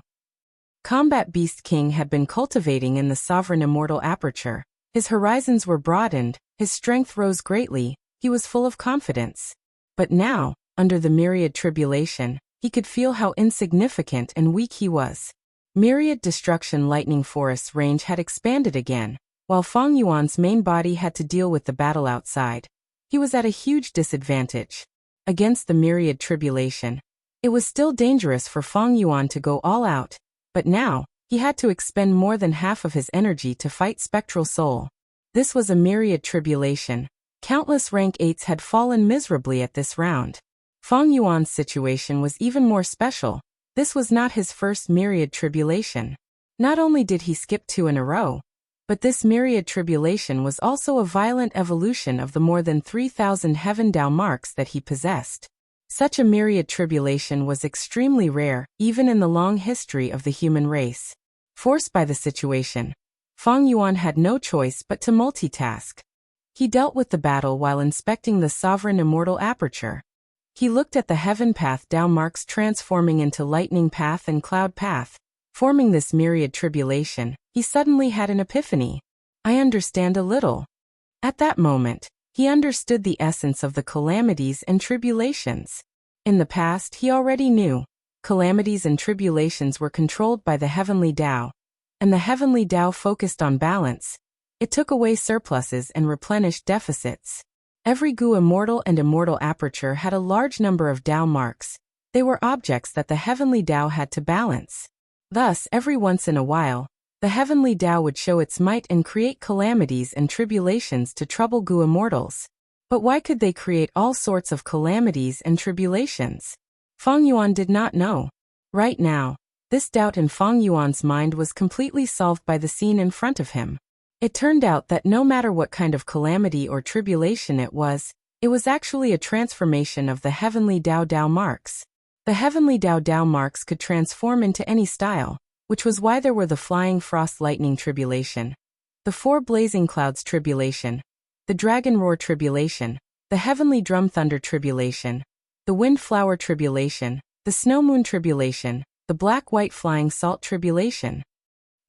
Combat Beast King had been cultivating in the sovereign immortal aperture. His horizons were broadened, his strength rose greatly, he was full of confidence. But now, under the myriad tribulation, he could feel how insignificant and weak he was. Myriad destruction lightning forest's range had expanded again, while Feng Yuan's main body had to deal with the battle outside. He was at a huge disadvantage. Against the myriad tribulation, it was still dangerous for Feng Yuan to go all out, but now, he had to expend more than half of his energy to fight Spectral Soul. This was a myriad tribulation. Countless rank 8s had fallen miserably at this round. Feng Yuan's situation was even more special. This was not his first myriad tribulation. Not only did he skip 2 in a row, but this myriad tribulation was also a violent evolution of the more than 3,000 heaven Dao marks that he possessed. Such a myriad tribulation was extremely rare, even in the long history of the human race. Forced by the situation, Feng Yuan had no choice but to multitask. He dealt with the battle while inspecting the sovereign immortal aperture. He looked at the heaven path Dao marks transforming into lightning path and cloud path, forming this myriad tribulation. He suddenly had an epiphany. I understand a little. At that moment, he understood the essence of the calamities and tribulations. In the past, he already knew. Calamities and tribulations were controlled by the heavenly Dao, and the heavenly Dao focused on balance. It took away surpluses and replenished deficits. Every Gu immortal and immortal aperture had a large number of Dao marks. They were objects that the heavenly Dao had to balance. Thus, every once in a while, the heavenly Dao would show its might and create calamities and tribulations to trouble Gu immortals. But why could they create all sorts of calamities and tribulations? Feng Yuan did not know. Right now, this doubt in Feng Yuan's mind was completely solved by the scene in front of him. It turned out that no matter what kind of calamity or tribulation it was actually a transformation of the heavenly Dao marks. The heavenly Dao marks could transform into any style, which was why there were the flying frost lightning tribulation, the 4 blazing clouds tribulation, the dragon roar tribulation, the heavenly drum thunder tribulation, the wind flower tribulation, the snow moon tribulation, the black-white flying salt tribulation.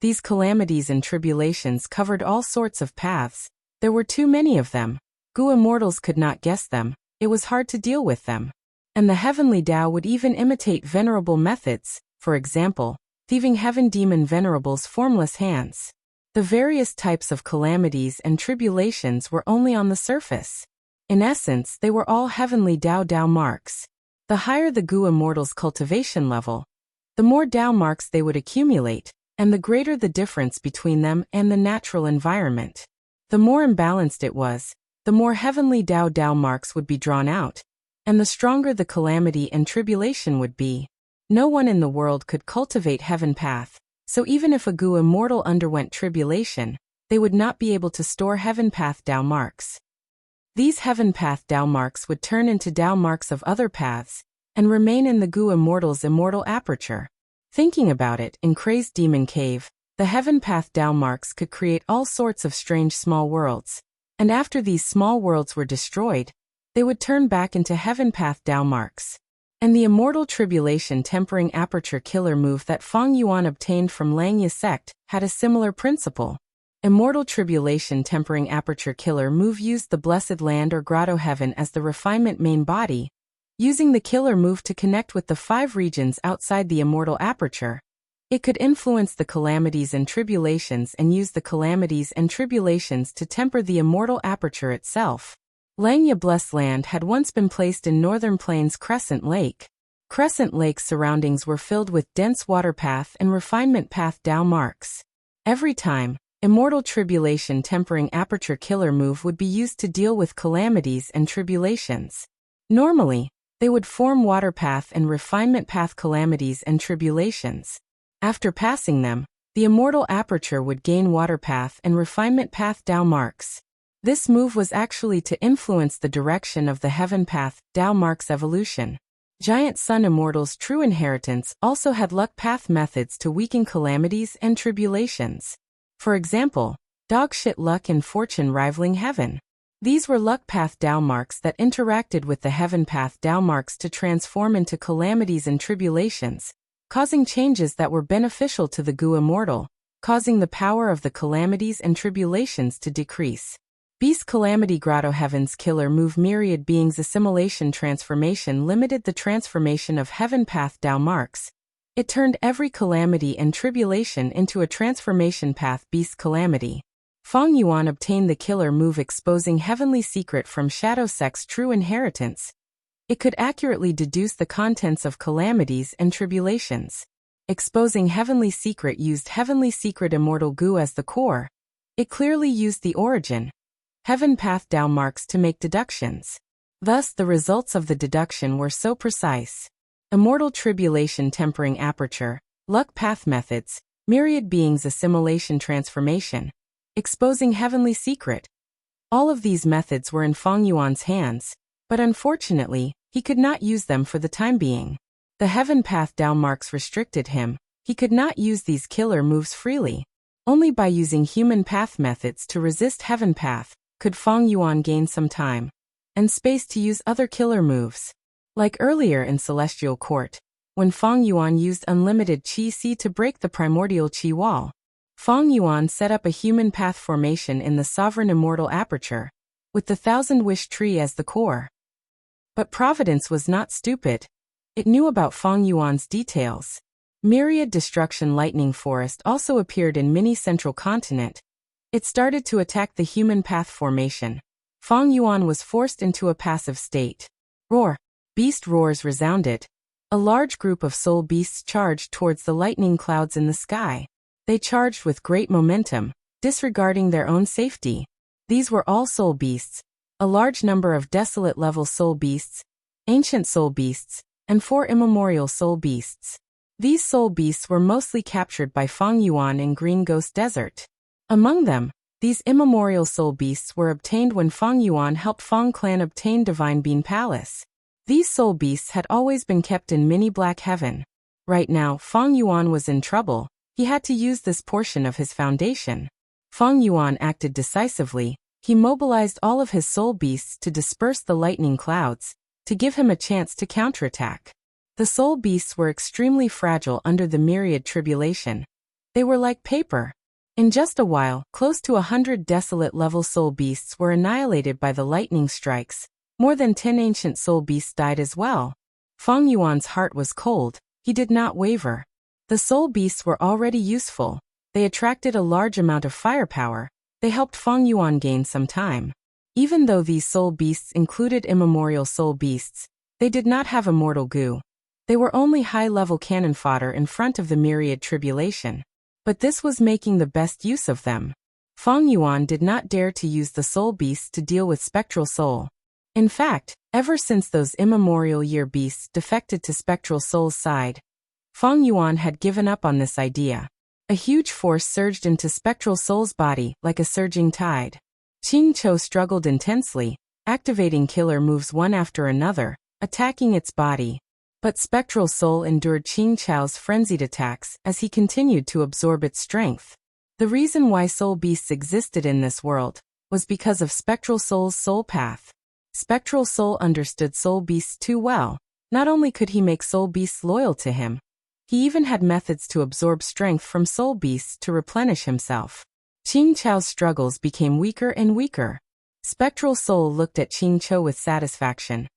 These calamities and tribulations covered all sorts of paths. There were too many of them. Gu immortals could not guess them. It was hard to deal with them. And the heavenly Tao would even imitate venerable methods, for example, thieving heaven demon venerables' formless hands. The various types of calamities and tribulations were only on the surface. In essence, they were all heavenly Dao marks. The higher the Gu immortals' cultivation level, the more Dao marks they would accumulate, and the greater the difference between them and the natural environment. The more imbalanced it was, the more heavenly Dao marks would be drawn out, and the stronger the calamity and tribulation would be. No one in the world could cultivate heaven path, so even if a Gu immortal underwent tribulation, they would not be able to store heaven path Dao marks. These heaven path Dao marks would turn into Dao marks of other paths, and remain in the Gu immortal's immortal aperture. Thinking about it, in Crazed Demon Cave, the heaven path Dao marks could create all sorts of strange small worlds, and after these small worlds were destroyed, they would turn back into heaven path Dao marks. And the immortal tribulation tempering aperture killer move that Feng Yuan obtained from Langya sect had a similar principle. Immortal tribulation tempering aperture killer move used the blessed land or grotto heaven as the refinement main body, using the killer move to connect with the 5 regions outside the immortal aperture. It could influence the calamities and tribulations and use the calamities and tribulations to temper the immortal aperture itself. Langya blessed land had once been placed in Northern Plains Crescent Lake. Crescent Lake's surroundings were filled with dense water path and refinement path Dao marks. Every time, immortal tribulation tempering aperture killer move would be used to deal with calamities and tribulations. Normally, they would form water path and refinement path calamities and tribulations. After passing them, the immortal aperture would gain water path and refinement path Dao marks. This move was actually to influence the direction of the heaven path Dao marks evolution. Giant Sun Immortals' true inheritance also had luck path methods to weaken calamities and tribulations. For example, dogshit luck and fortune rivaling heaven. These were luck path Dao marks that interacted with the heaven path Dao marks to transform into calamities and tribulations, causing changes that were beneficial to the Gu immortal, causing the power of the calamities and tribulations to decrease. Beast Calamity Grotto Heaven's killer move Myriad Beings Assimilation Transformation limited the transformation of heaven path Dao marks. It turned every calamity and tribulation into a transformation path Beast Calamity. Feng Yuan obtained the killer move exposing heavenly secret from Shadow Sect's true inheritance. It could accurately deduce the contents of calamities and tribulations. Exposing heavenly secret used heavenly secret immortal Gu as the core. It clearly used the origin, heaven path Dao marks to make deductions. Thus, the results of the deduction were so precise. Immortal tribulation tempering aperture, luck path methods, myriad beings assimilation transformation, exposing heavenly secret. All of these methods were in Feng Yuan's hands, but unfortunately, he could not use them for the time being. The heaven path Dao marks restricted him. He could not use these killer moves freely. Only by using human path methods to resist heaven path could Feng Yuan gain some time and space to use other killer moves. Like earlier in Celestial Court, when Feng Yuan used unlimited Qi to break the primordial Qi wall, Feng Yuan set up a human path formation in the sovereign immortal aperture, with the Thousand Wish Tree as the core. But Providence was not stupid. It knew about Feng Yuan's details. Myriad Destruction Lightning Forest also appeared in Mini Central Continent. It started to attack the human path formation. Feng Yuan was forced into a passive state. Roar! Beast roars resounded. A large group of soul beasts charged towards the lightning clouds in the sky. They charged with great momentum, disregarding their own safety. These were all soul beasts, a large number of desolate level soul beasts, ancient soul beasts, and 4 immemorial soul beasts. These soul beasts were mostly captured by Feng Yuan in Green Ghost Desert. Among them, these immemorial soul beasts were obtained when Feng Yuan helped Feng Clan obtain Divine Bean Palace. These soul beasts had always been kept in Mini Black Heaven. Right now, Feng Yuan was in trouble. He had to use this portion of his foundation. Feng Yuan acted decisively. He mobilized all of his soul beasts to disperse the lightning clouds, to give him a chance to counterattack. The soul beasts were extremely fragile under the myriad tribulation. They were like paper. In just a while, close to 100 desolate level soul beasts were annihilated by the lightning strikes. More than 10 ancient soul beasts died as well. Feng Yuan's heart was cold. He did not waver. The soul beasts were already useful. They attracted a large amount of firepower. They helped Feng Yuan gain some time. Even though these soul beasts included immemorial soul beasts, they did not have immortal goo. They were only high-level cannon fodder in front of the myriad tribulation. But this was making the best use of them. Feng Yuan did not dare to use the soul beasts to deal with spectral soul. In fact, ever since those immemorial year beasts defected to spectral soul's side, Feng Yuan had given up on this idea. A huge force surged into spectral soul's body like a surging tide. Qing Chou struggled intensely, activating killer moves one after another, attacking its body. But spectral soul endured Qing Chou's frenzied attacks as he continued to absorb its strength. The reason why soul beasts existed in this world was because of spectral soul's soul path. Spectral soul understood soul beasts too well. Not only could he make soul beasts loyal to him, he even had methods to absorb strength from soul beasts to replenish himself. Qing Chou's struggles became weaker and weaker. Spectral soul looked at Qing Chou with satisfaction.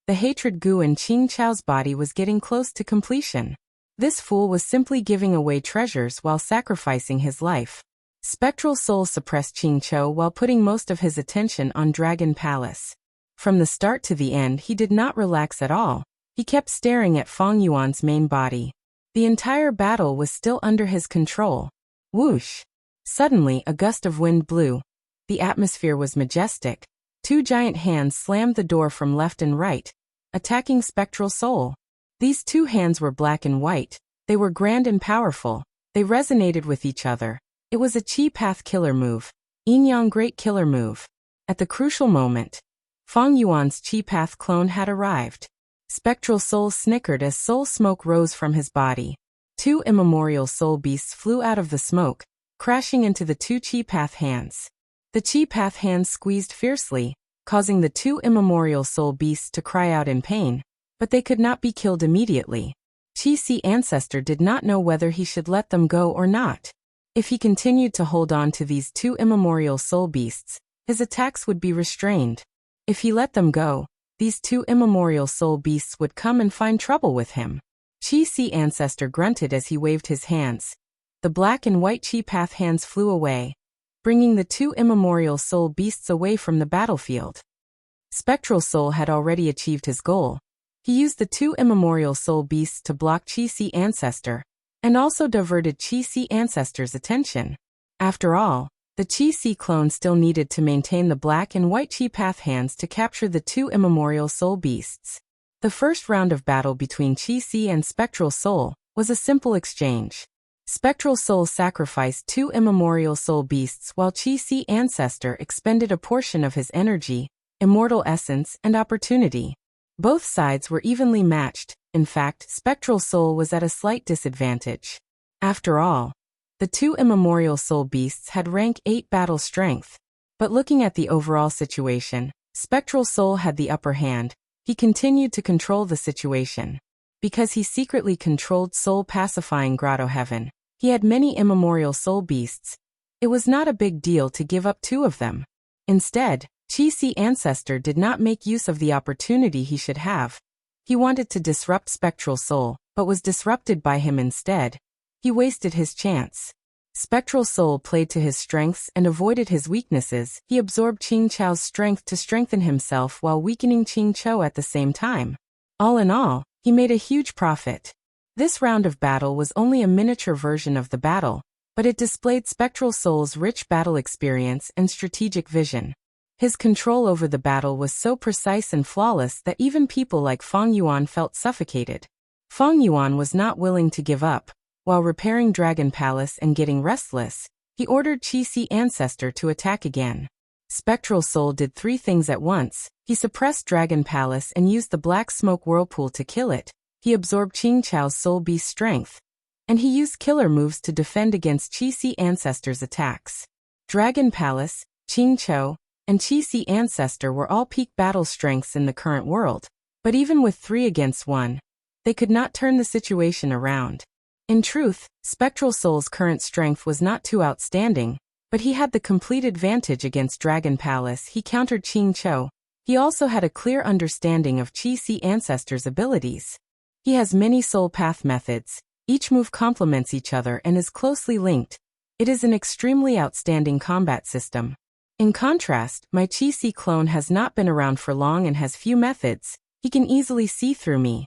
The hatred goo in Qing Chou's body was getting close to completion. This fool was simply giving away treasures while sacrificing his life. Spectral soul suppressed Qing Chou while putting most of his attention on Dragon Palace. From the start to the end, he did not relax at all. He kept staring at Feng Yuan's main body. The entire battle was still under his control. Whoosh! Suddenly, a gust of wind blew. The atmosphere was majestic. Two giant hands slammed the door from left and right, attacking spectral soul. These two hands were black and white. They were grand and powerful. They resonated with each other. It was a Qi Path killer move. Yin-Yang Great Killer Move. At the crucial moment, Feng Yuan's Qi Path clone had arrived. Spectral soul snickered as soul smoke rose from his body. Two immemorial soul beasts flew out of the smoke, crashing into the two Qi Path hands. The Qi Path hands squeezed fiercely, causing the two immemorial soul beasts to cry out in pain, but they could not be killed immediately. Qi Ancestor did not know whether he should let them go or not. If he continued to hold on to these two immemorial soul beasts, his attacks would be restrained. If he let them go, these two immemorial soul beasts would come and find trouble with him. Qi Ancestor grunted as he waved his hands. The black and white Qi Path hands flew away, bringing the two immemorial soul beasts away from the battlefield. Spectral soul had already achieved his goal. He used the two immemorial soul beasts to block Qi Ancestor, and also diverted Qi Ancestor's attention. After all, the Qi clone still needed to maintain the black and white Qi Path hands to capture the two immemorial soul beasts. The first round of battle between Qi and Spectral Soul was a simple exchange. Spectral Soul sacrificed two immemorial soul beasts while Qi Ancestor expended a portion of his energy, immortal essence, and opportunity. Both sides were evenly matched. In fact, Spectral Soul was at a slight disadvantage. After all, the two immemorial soul beasts had rank 8 battle strength. But looking at the overall situation, Spectral Soul had the upper hand. He continued to control the situation. Because he secretly controlled soul pacifying Grotto Heaven, he had many immemorial soul beasts. It was not a big deal to give up 2 of them. Instead, Qi Ancestor did not make use of the opportunity he should have. He wanted to disrupt Spectral Soul, but was disrupted by him instead. He wasted his chance. Spectral Soul played to his strengths and avoided his weaknesses. He absorbed Qing Chou's strength to strengthen himself while weakening Qing Chou at the same time. All in all, he made a huge profit. This round of battle was only a miniature version of the battle, but it displayed Spectral Soul's rich battle experience and strategic vision. His control over the battle was so precise and flawless that even people like Feng Yuan felt suffocated. Feng Yuan was not willing to give up. While repairing Dragon Palace and getting restless, he ordered Qi Ancestor to attack again. Spectral Soul did 3 things at once. He suppressed Dragon Palace and used the Black Smoke Whirlpool to kill it. He absorbed Qing Chou's Soul Beast strength. And he used killer moves to defend against Qi Ancestor's attacks. Dragon Palace, Qing Chou, and Qi Ancestor were all peak battle strengths in the current world. But even with 3 against 1, they could not turn the situation around. In truth, Spectral Soul's current strength was not too outstanding, but he had the complete advantage against Dragon Palace. He countered Qing Cho. He also had a clear understanding of Qi Ancestor's abilities. He has many soul path methods. Each move complements each other and is closely linked. It is an extremely outstanding combat system. In contrast, my Qi clone has not been around for long and has few methods. He can easily see through me.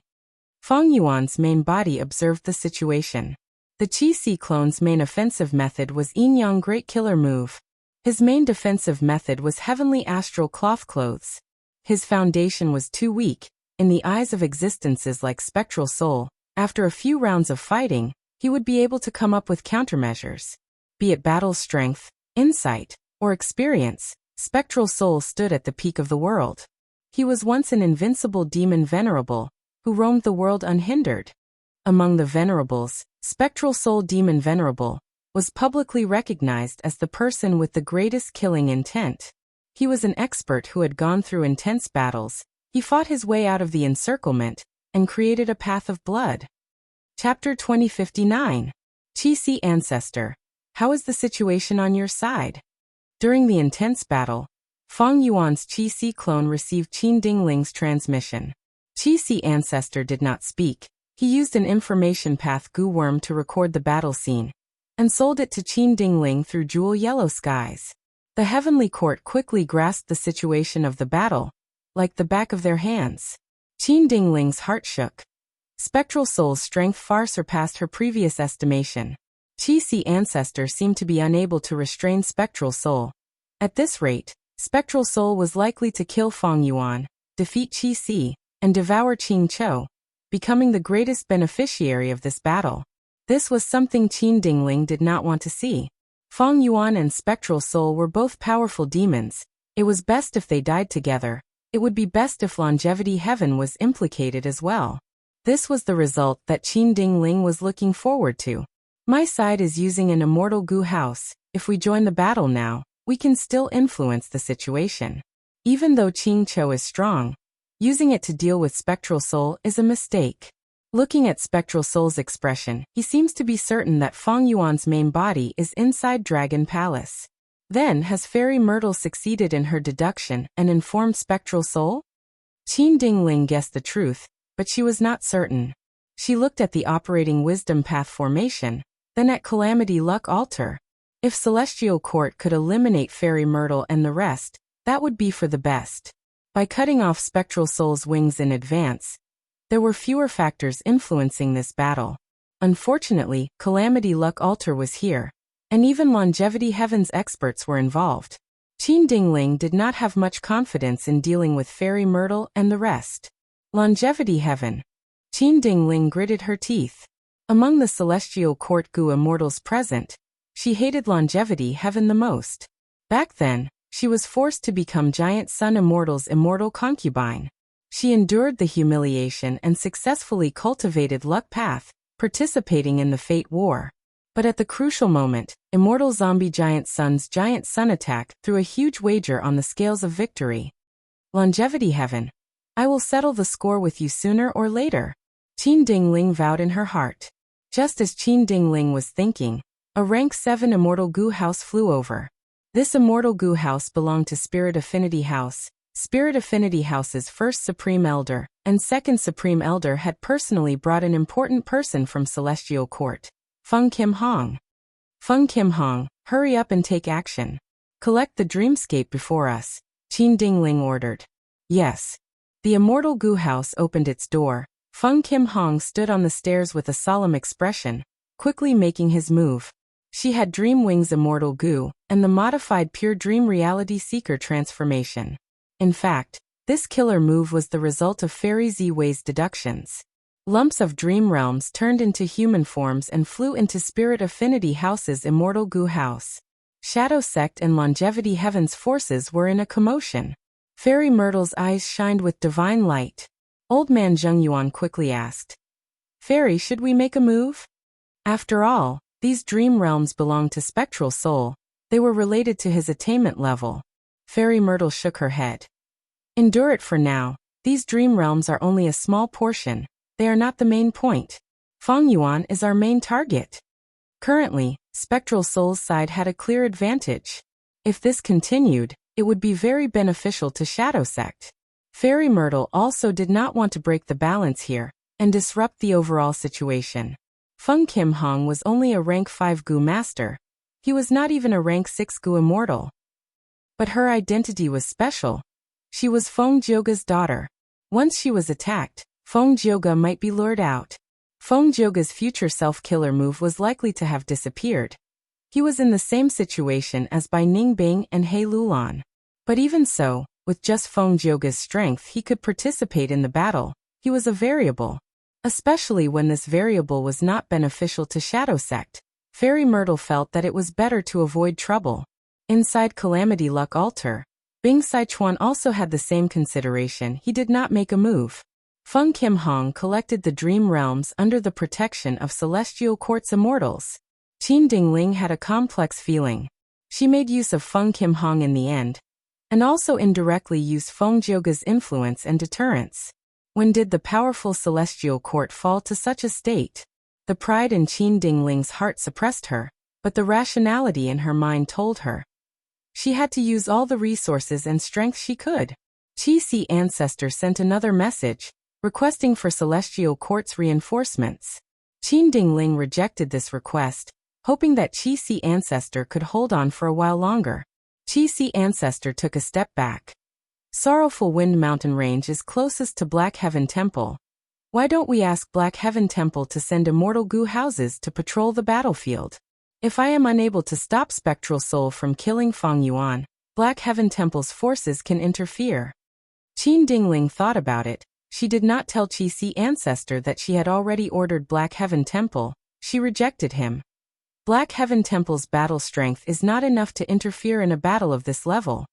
Feng Yuan's main body observed the situation. The Qi clone's main offensive method was Yin Yang Great Killer Move. His main defensive method was Heavenly Astral Cloth Clothes. His foundation was too weak. In the eyes of existences like Spectral Soul, after a few rounds of fighting, he would be able to come up with countermeasures. Be it battle strength, insight, or experience, Spectral Soul stood at the peak of the world. He was once an invincible demon venerable, who roamed the world unhindered. Among the venerables, Spectral Soul Demon Venerable was publicly recognized as the person with the greatest killing intent. He was an expert who had gone through intense battles. He fought his way out of the encirclement and created a path of blood. Chapter 2059. Qi Ancestor. How is the situation on your side? During the intense battle, Feng Yuan's Qi clone received Qin Dingling's transmission. Qi Ancestor did not speak. He used an information path Gu Worm to record the battle scene, and sold it to Qin Dingling through Jewel Yellow Skies. The Heavenly Court quickly grasped the situation of the battle, like the back of their hands. Qin Dingling's heart shook. Spectral Soul's strength far surpassed her previous estimation. Qi Ancestor seemed to be unable to restrain Spectral Soul. At this rate, Spectral Soul was likely to kill Feng Yuan, defeat Qi, and devour Qing Cho, becoming the greatest beneficiary of this battle. This was something Qin Dingling did not want to see. Feng Yuan and Spectral Soul were both powerful demons. It was best if they died together. It would be best if Longevity Heaven was implicated as well. This was the result that Qin Dingling was looking forward to. My side is using an immortal Gu house. If we join the battle now, we can still influence the situation. Even though Qing Cho is strong, using it to deal with Spectral Soul is a mistake. Looking at Spectral Soul's expression, he seems to be certain that Feng Yuan's main body is inside Dragon Palace. Then, has Fairy Myrtle succeeded in her deduction and informed Spectral Soul? Qin Dingling guessed the truth, but she was not certain. She looked at the operating wisdom path formation, then at Calamity Luck Altar. If Celestial Court could eliminate Fairy Myrtle and the rest, that would be for the best. By cutting off Spectral Soul's wings in advance, there were fewer factors influencing this battle. Unfortunately, Calamity Luck Altar was here, and even Longevity Heaven's experts were involved. Qin Dingling did not have much confidence in dealing with Fairy Myrtle and the rest. Longevity Heaven. Qin Dingling gritted her teeth. Among the Celestial Court Gu immortals present, she hated Longevity Heaven the most. Back then, she was forced to become Giant Sun Immortal's immortal concubine. She endured the humiliation and successfully cultivated Luck Path, participating in the Fate War. But at the crucial moment, Immortal Zombie Giant Sun's Giant Sun attack threw a huge wager on the scales of victory. Longevity Heaven. I will settle the score with you sooner or later. Qin Dingling vowed in her heart. Just as Qin Dingling was thinking, a rank 7 Immortal Gu house flew over. This Immortal Gu house belonged to Spirit Affinity House. Spirit Affinity House's first Supreme Elder and second Supreme Elder had personally brought an important person from Celestial Court, Feng Kim Hong. Feng Kim Hong, hurry up and take action. Collect the dreamscape before us, Qin Dingling ordered. Yes. The Immortal Gu house opened its door. Feng Kim Hong stood on the stairs with a solemn expression, quickly making his move. She had Dream Wings Immortal Gu and the modified Pure Dream Reality Seeker transformation. In fact, this killer move was the result of Fairy Z-Way's deductions. Lumps of dream realms turned into human forms and flew into Spirit Affinity House's Immortal Gu house. Shadow Sect and Longevity Heaven's forces were in a commotion. Fairy Myrtle's eyes shined with divine light. Old Man Zheng Yuan quickly asked, Fairy, should we make a move? After all, these dream realms belonged to Spectral Soul. They were related to his attainment level. Fairy Myrtle shook her head. Endure it for now. These dream realms are only a small portion. They are not the main point. Feng Yuan is our main target. Currently, Spectral Soul's side had a clear advantage. If this continued, it would be very beneficial to Shadow Sect. Fairy Myrtle also did not want to break the balance here and disrupt the overall situation. Feng Kim Hong was only a rank 5 Gu master. He was not even a rank 6 Gu immortal. But her identity was special. She was Feng Jioga's daughter. Once she was attacked, Feng Jioga might be lured out. Feng Jioga's future self-killer move was likely to have disappeared. He was in the same situation as Bai Ningbing and He Lulan. But even so, with just Feng Jioga's strength he could participate in the battle. He was a variable. Especially when this variable was not beneficial to Shadow Sect. Fairy Myrtle felt that it was better to avoid trouble. Inside Calamity Luck Altar, Bing Sichuan also had the same consideration. He did not make a move. Feng Kim Hong collected the Dream Realms under the protection of Celestial Quartz Immortals. Qin Dingling had a complex feeling. She made use of Feng Kim Hong in the end, and also indirectly used Feng Jioga's influence and deterrence. When did the powerful Celestial Court fall to such a state? The pride in Qin Dingling's heart suppressed her, but the rationality in her mind told her. She had to use all the resources and strength she could. Qi Si Ancestor sent another message, requesting for Celestial Court's reinforcements. Qin Dingling rejected this request, hoping that Qi Si Ancestor could hold on for a while longer. Qi Si Ancestor took a step back. Sorrowful Wind Mountain Range is closest to Black Heaven Temple. Why don't we ask Black Heaven Temple to send immortal Gu houses to patrol the battlefield? If I am unable to stop Spectral Soul from killing Feng Yuan, Black Heaven Temple's forces can interfere. Qin Dingling thought about it. She did not tell Qi Si Ancestor that she had already ordered Black Heaven Temple. She rejected him. Black Heaven Temple's battle strength is not enough to interfere in a battle of this level.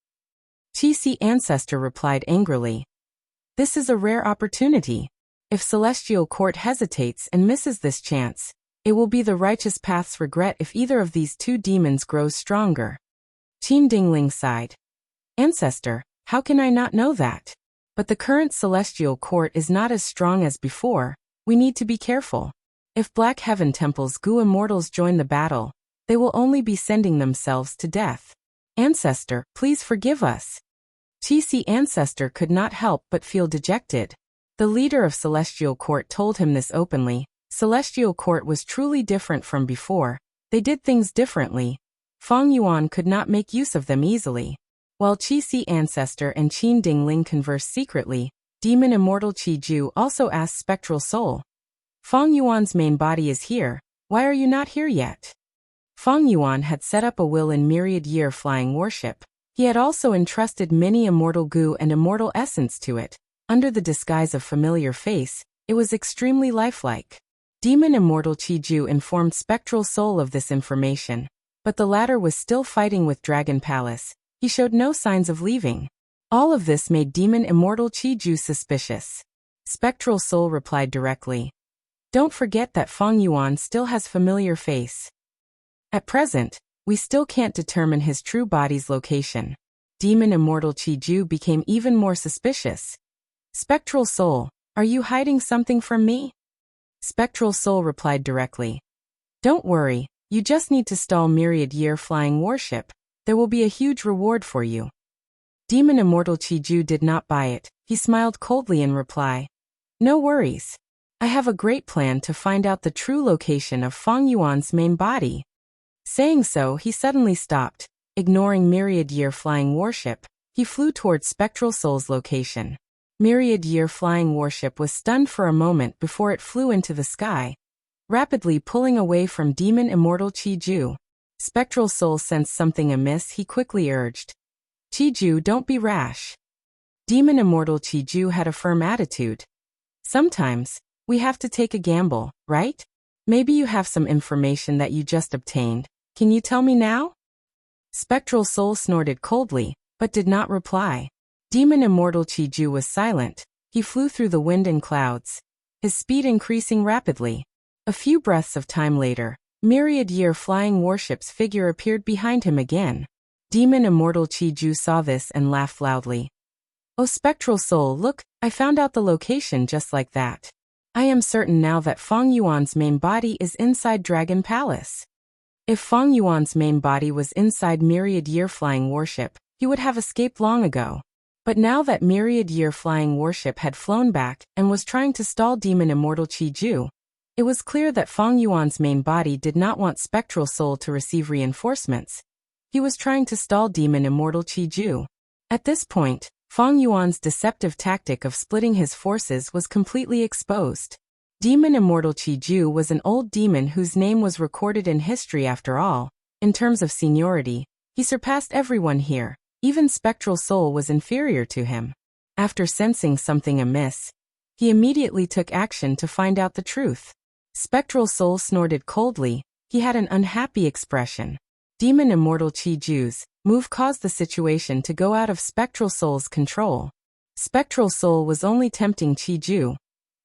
Qi Si Ancestor replied angrily. This is a rare opportunity. If Celestial Court hesitates and misses this chance, it will be the Righteous Path's regret if either of these two demons grows stronger. Qin Dingling sighed. Ancestor, how can I not know that? But the current Celestial Court is not as strong as before. We need to be careful. If Black Heaven Temple's Gu Immortals join the battle, they will only be sending themselves to death. Ancestor, please forgive us. Qi Si Ancestor could not help but feel dejected. The leader of Celestial Court told him this openly. Celestial Court was truly different from before. They did things differently. Feng Yuan could not make use of them easily. While Qi Si Ancestor and Qin Dingling conversed secretly, Demon Immortal Qi Ju also asked Spectral Soul. Feng Yuan's main body is here. Why are you not here yet? Feng Yuan had set up a will in Myriad Year Flying Warship. He had also entrusted many Immortal Gu and Immortal Essence to it. Under the disguise of familiar face, it was extremely lifelike. Demon Immortal Qi Ju informed Spectral Soul of this information, but the latter was still fighting with Dragon Palace. He showed no signs of leaving. All of this made Demon Immortal Qi Ju suspicious. Spectral Soul replied directly. Don't forget that Feng Yuan still has familiar face. At present, we still can't determine his true body's location. Demon Immortal Qi Ju became even more suspicious. Spectral Soul, are you hiding something from me? Spectral Soul replied directly. Don't worry, you just need to stall Myriad Year Flying Warship. There will be a huge reward for you. Demon Immortal Qi Ju did not buy it. He smiled coldly in reply. No worries. I have a great plan to find out the true location of Feng Yuan's main body. Saying so, he suddenly stopped. Ignoring Myriad Year Flying Warship, he flew towards Spectral Soul's location. Myriad Year Flying Warship was stunned for a moment before it flew into the sky, rapidly pulling away from Demon Immortal Qi Ju. Spectral Soul sensed something amiss. He quickly urged. Qi Ju, don't be rash. Demon Immortal Qi Ju had a firm attitude. Sometimes, we have to take a gamble, right? Maybe you have some information that you just obtained. Can you tell me now? Spectral Soul snorted coldly, but did not reply. Demon Immortal Qi Ju was silent. He flew through the wind and clouds, his speed increasing rapidly. A few breaths of time later, Myriad Year Flying Warship's figure appeared behind him again. Demon Immortal Qi Ju saw this and laughed loudly. Oh Spectral Soul, look, I found out the location just like that. I am certain now that Feng Yuan's main body is inside Dragon Palace. If Feng Yuan's main body was inside Myriad Year Flying Warship, he would have escaped long ago. But now that Myriad Year Flying Warship had flown back and was trying to stall Demon Immortal Qi-Ju, it was clear that Feng Yuan's main body did not want Spectral Soul to receive reinforcements. He was trying to stall Demon Immortal Qi-Ju. At this point, Feng Yuan's deceptive tactic of splitting his forces was completely exposed. Demon Immortal Qi-Ju was an old demon whose name was recorded in history after all. In terms of seniority, he surpassed everyone here. Even Spectral Soul was inferior to him. After sensing something amiss, he immediately took action to find out the truth. Spectral Soul snorted coldly. He had an unhappy expression. Demon Immortal Qi-Ju's move caused the situation to go out of Spectral Soul's control. Spectral Soul was only tempting Qi-Ju.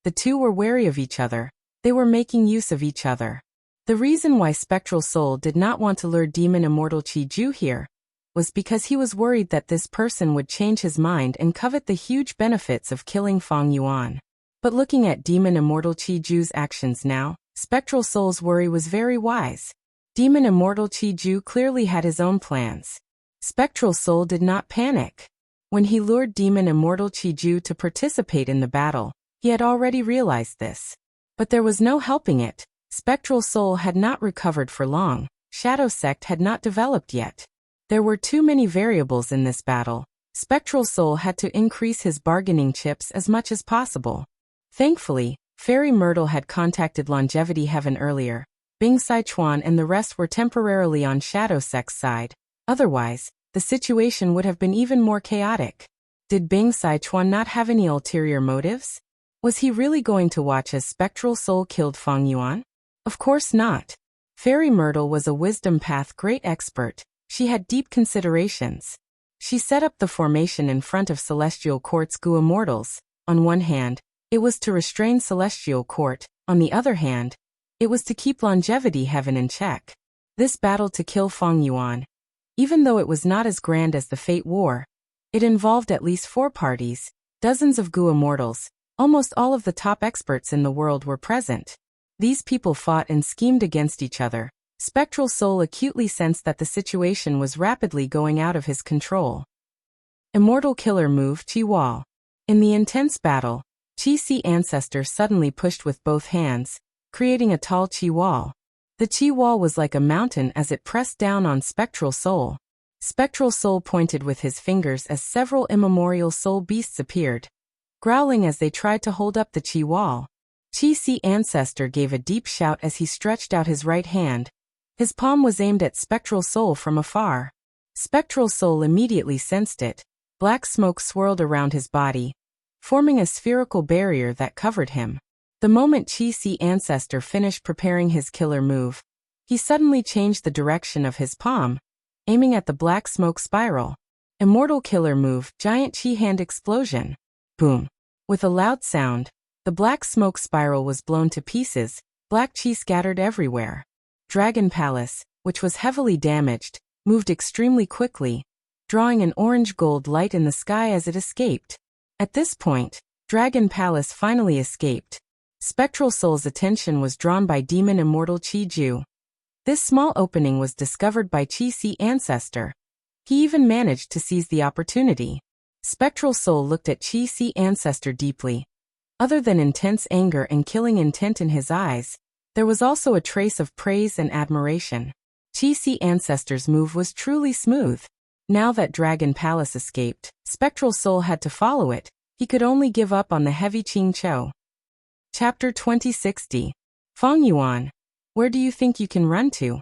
The two were wary of each other. They were making use of each other. The reason why Spectral Soul did not want to lure Demon Immortal Qi-Ju here was because he was worried that this person would change his mind and covet the huge benefits of killing Feng Yuan. But looking at Demon Immortal Qi-Ju's actions now, Spectral Soul's worry was very wise. Demon Immortal Qi-Ju clearly had his own plans. Spectral Soul did not panic. When he lured Demon Immortal Qi-Ju to participate in the battle, he had already realized this. But there was no helping it. Spectral Soul had not recovered for long. Shadow Sect had not developed yet. There were too many variables in this battle. Spectral Soul had to increase his bargaining chips as much as possible. Thankfully, Fairy Myrtle had contacted Longevity Heaven earlier. Bing Sichuan and the rest were temporarily on Shadow Sect's side. Otherwise, the situation would have been even more chaotic. Did Bing Sichuan not have any ulterior motives? Was he really going to watch as Spectral Soul killed Feng Yuan? Of course not. Fairy Myrtle was a Wisdom Path great expert. She had deep considerations. She set up the formation in front of Celestial Court's Gu Immortals. On one hand, it was to restrain Celestial Court. On the other hand, it was to keep Longevity Heaven in check. This battle to kill Feng Yuan, even though it was not as grand as the Fate War, it involved at least 4 parties, dozens of Gu Immortals. Almost all of the top experts in the world were present. These people fought and schemed against each other. Spectral Soul acutely sensed that the situation was rapidly going out of his control. Immortal Killer Move Qi Wall. In the intense battle, Qi Ancestor suddenly pushed with both hands, creating a tall Qi Wall. The Qi Wall was like a mountain as it pressed down on Spectral Soul. Spectral Soul pointed with his fingers as several immemorial soul beasts appeared, growling as they tried to hold up the Qi Wall. Qi Ancestor gave a deep shout as he stretched out his right hand. His palm was aimed at Spectral Soul from afar. Spectral Soul immediately sensed it. Black smoke swirled around his body, forming a spherical barrier that covered him. The moment Qi Ancestor finished preparing his killer move, he suddenly changed the direction of his palm, aiming at the black smoke spiral. Immortal Killer Move Giant Qi Hand Explosion. Boom. With a loud sound, the black smoke spiral was blown to pieces. Black Qi scattered everywhere. Dragon Palace, which was heavily damaged, moved extremely quickly, drawing an orange-gold light in the sky as it escaped. At this point, Dragon Palace finally escaped. Spectral Soul's attention was drawn by Demon Immortal Qi-Ju. This small opening was discovered by Qi Ancestor. He even managed to seize the opportunity. Spectral Soul looked at Qi Ancestor deeply. Other than intense anger and killing intent in his eyes, there was also a trace of praise and admiration. Qi Ancestor's move was truly smooth. Now that Dragon Palace escaped, Spectral Soul had to follow it. He could only give up on the heavy Qing Chou. Chapter 2060. Feng Yuan, where do you think you can run to?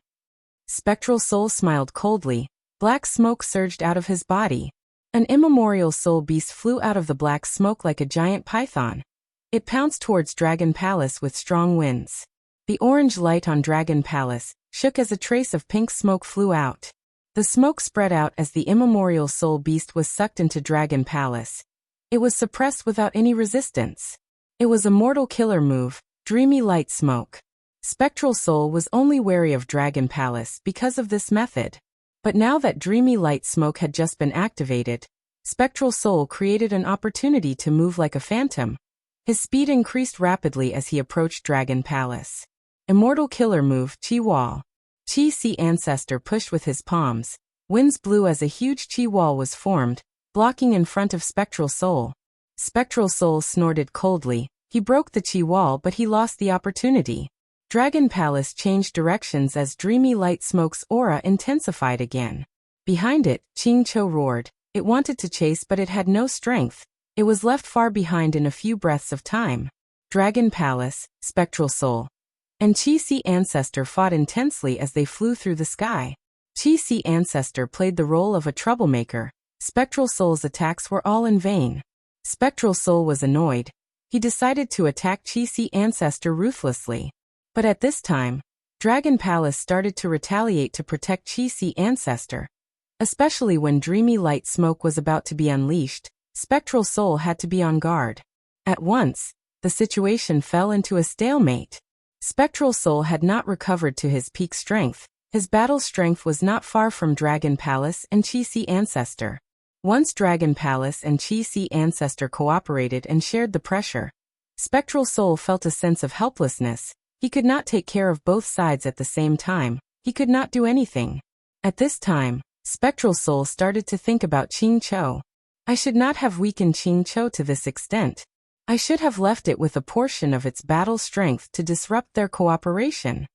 Spectral Soul smiled coldly. Black smoke surged out of his body. An immemorial soul beast flew out of the black smoke like a giant python. It pounced towards Dragon Palace with strong winds. The orange light on Dragon Palace shook as a trace of pink smoke flew out. The smoke spread out as the immemorial soul beast was sucked into Dragon Palace. It was suppressed without any resistance. It was a mortal killer move, Dreamy Light Smoke. Spectral Soul was only wary of Dragon Palace because of this method. But now that Dreamy Light Smoke had just been activated, Spectral Soul created an opportunity to move like a phantom. His speed increased rapidly as he approached Dragon Palace. Immortal Killer Move, Chi Wall. Chi Si Ancestor pushed with his palms. Winds blew as a huge Chi Wall was formed, blocking in front of Spectral Soul. Spectral Soul snorted coldly. He broke the Chi Wall, but he lost the opportunity. Dragon Palace changed directions as dreamy light smoke's aura intensified again. Behind it, Ching Cho roared. It wanted to chase, but it had no strength. It was left far behind in a few breaths of time. Dragon Palace, Spectral Soul, and Chi Si Ancestor fought intensely as they flew through the sky. Chi Si Ancestor played the role of a troublemaker. Spectral Soul's attacks were all in vain. Spectral Soul was annoyed. He decided to attack Chi Si Ancestor ruthlessly. But at this time, Dragon Palace started to retaliate to protect Chi Si Ancestor. Especially when dreamy light smoke was about to be unleashed, Spectral Soul had to be on guard. At once, the situation fell into a stalemate. Spectral Soul had not recovered to his peak strength. His battle strength was not far from Dragon Palace and Chi Si Ancestor. Once Dragon Palace and Chi Si Ancestor cooperated and shared the pressure, Spectral Soul felt a sense of helplessness. He could not take care of both sides at the same time. He could not do anything. At this time, Spectral Soul started to think about Ching Cho. I should not have weakened Ching Cho to this extent. I should have left it with a portion of its battle strength to disrupt their cooperation.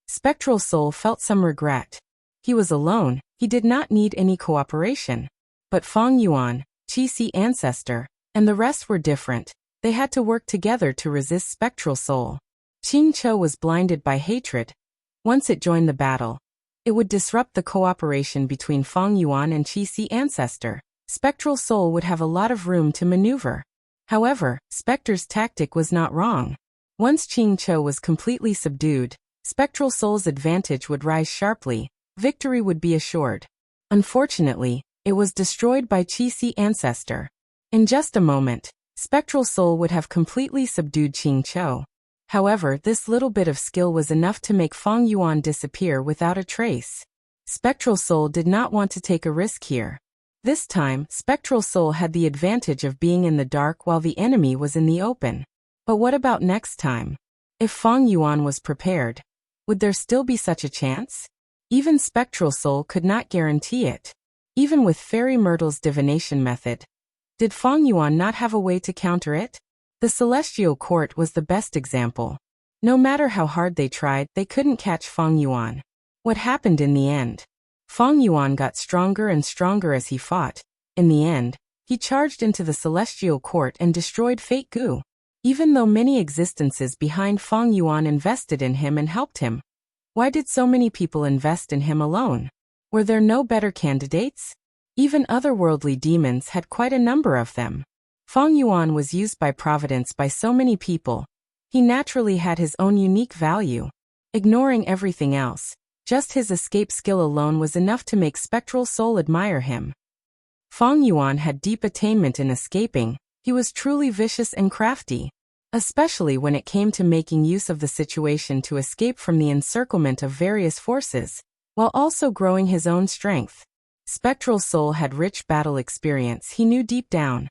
Spectral Soul felt some regret. He was alone, he did not need any cooperation. But Feng Yuan, Chi Si Ancestor, and the rest were different. They had to work together to resist Spectral Soul. Ching Cho was blinded by hatred. Once it joined the battle, it would disrupt the cooperation between Feng Yuan and Chi Si Ancestor. Spectral Soul would have a lot of room to maneuver. However, Spectre's tactic was not wrong. Once Ching Cho was completely subdued, Spectral Soul's advantage would rise sharply. Victory would be assured. Unfortunately, it was destroyed by Chi Si Ancestor. In just a moment, Spectral Soul would have completely subdued Ching Cho. However, this little bit of skill was enough to make Feng Yuan disappear without a trace. Spectral Soul did not want to take a risk here. This time, Spectral Soul had the advantage of being in the dark while the enemy was in the open. But what about next time? If Feng Yuan was prepared, would there still be such a chance? Even Spectral Soul could not guarantee it. Even with Fairy Myrtle's divination method, did Feng Yuan not have a way to counter it? The Celestial Court was the best example. No matter how hard they tried, they couldn't catch Feng Yuan. What happened in the end? Feng Yuan got stronger and stronger as he fought. In the end, he charged into the Celestial Court and destroyed Fate Gu. Even though many existences behind Feng Yuan invested in him and helped him, why did so many people invest in him alone? Were there no better candidates? Even otherworldly demons had quite a number of them. Feng Yuan was used by Providence by so many people. He naturally had his own unique value. Ignoring everything else, just his escape skill alone was enough to make Spectral Soul admire him. Feng Yuan had deep attainment in escaping. He was truly vicious and crafty, especially when it came to making use of the situation to escape from the encirclement of various forces, while also growing his own strength. Spectral Soul had rich battle experience. He knew deep down.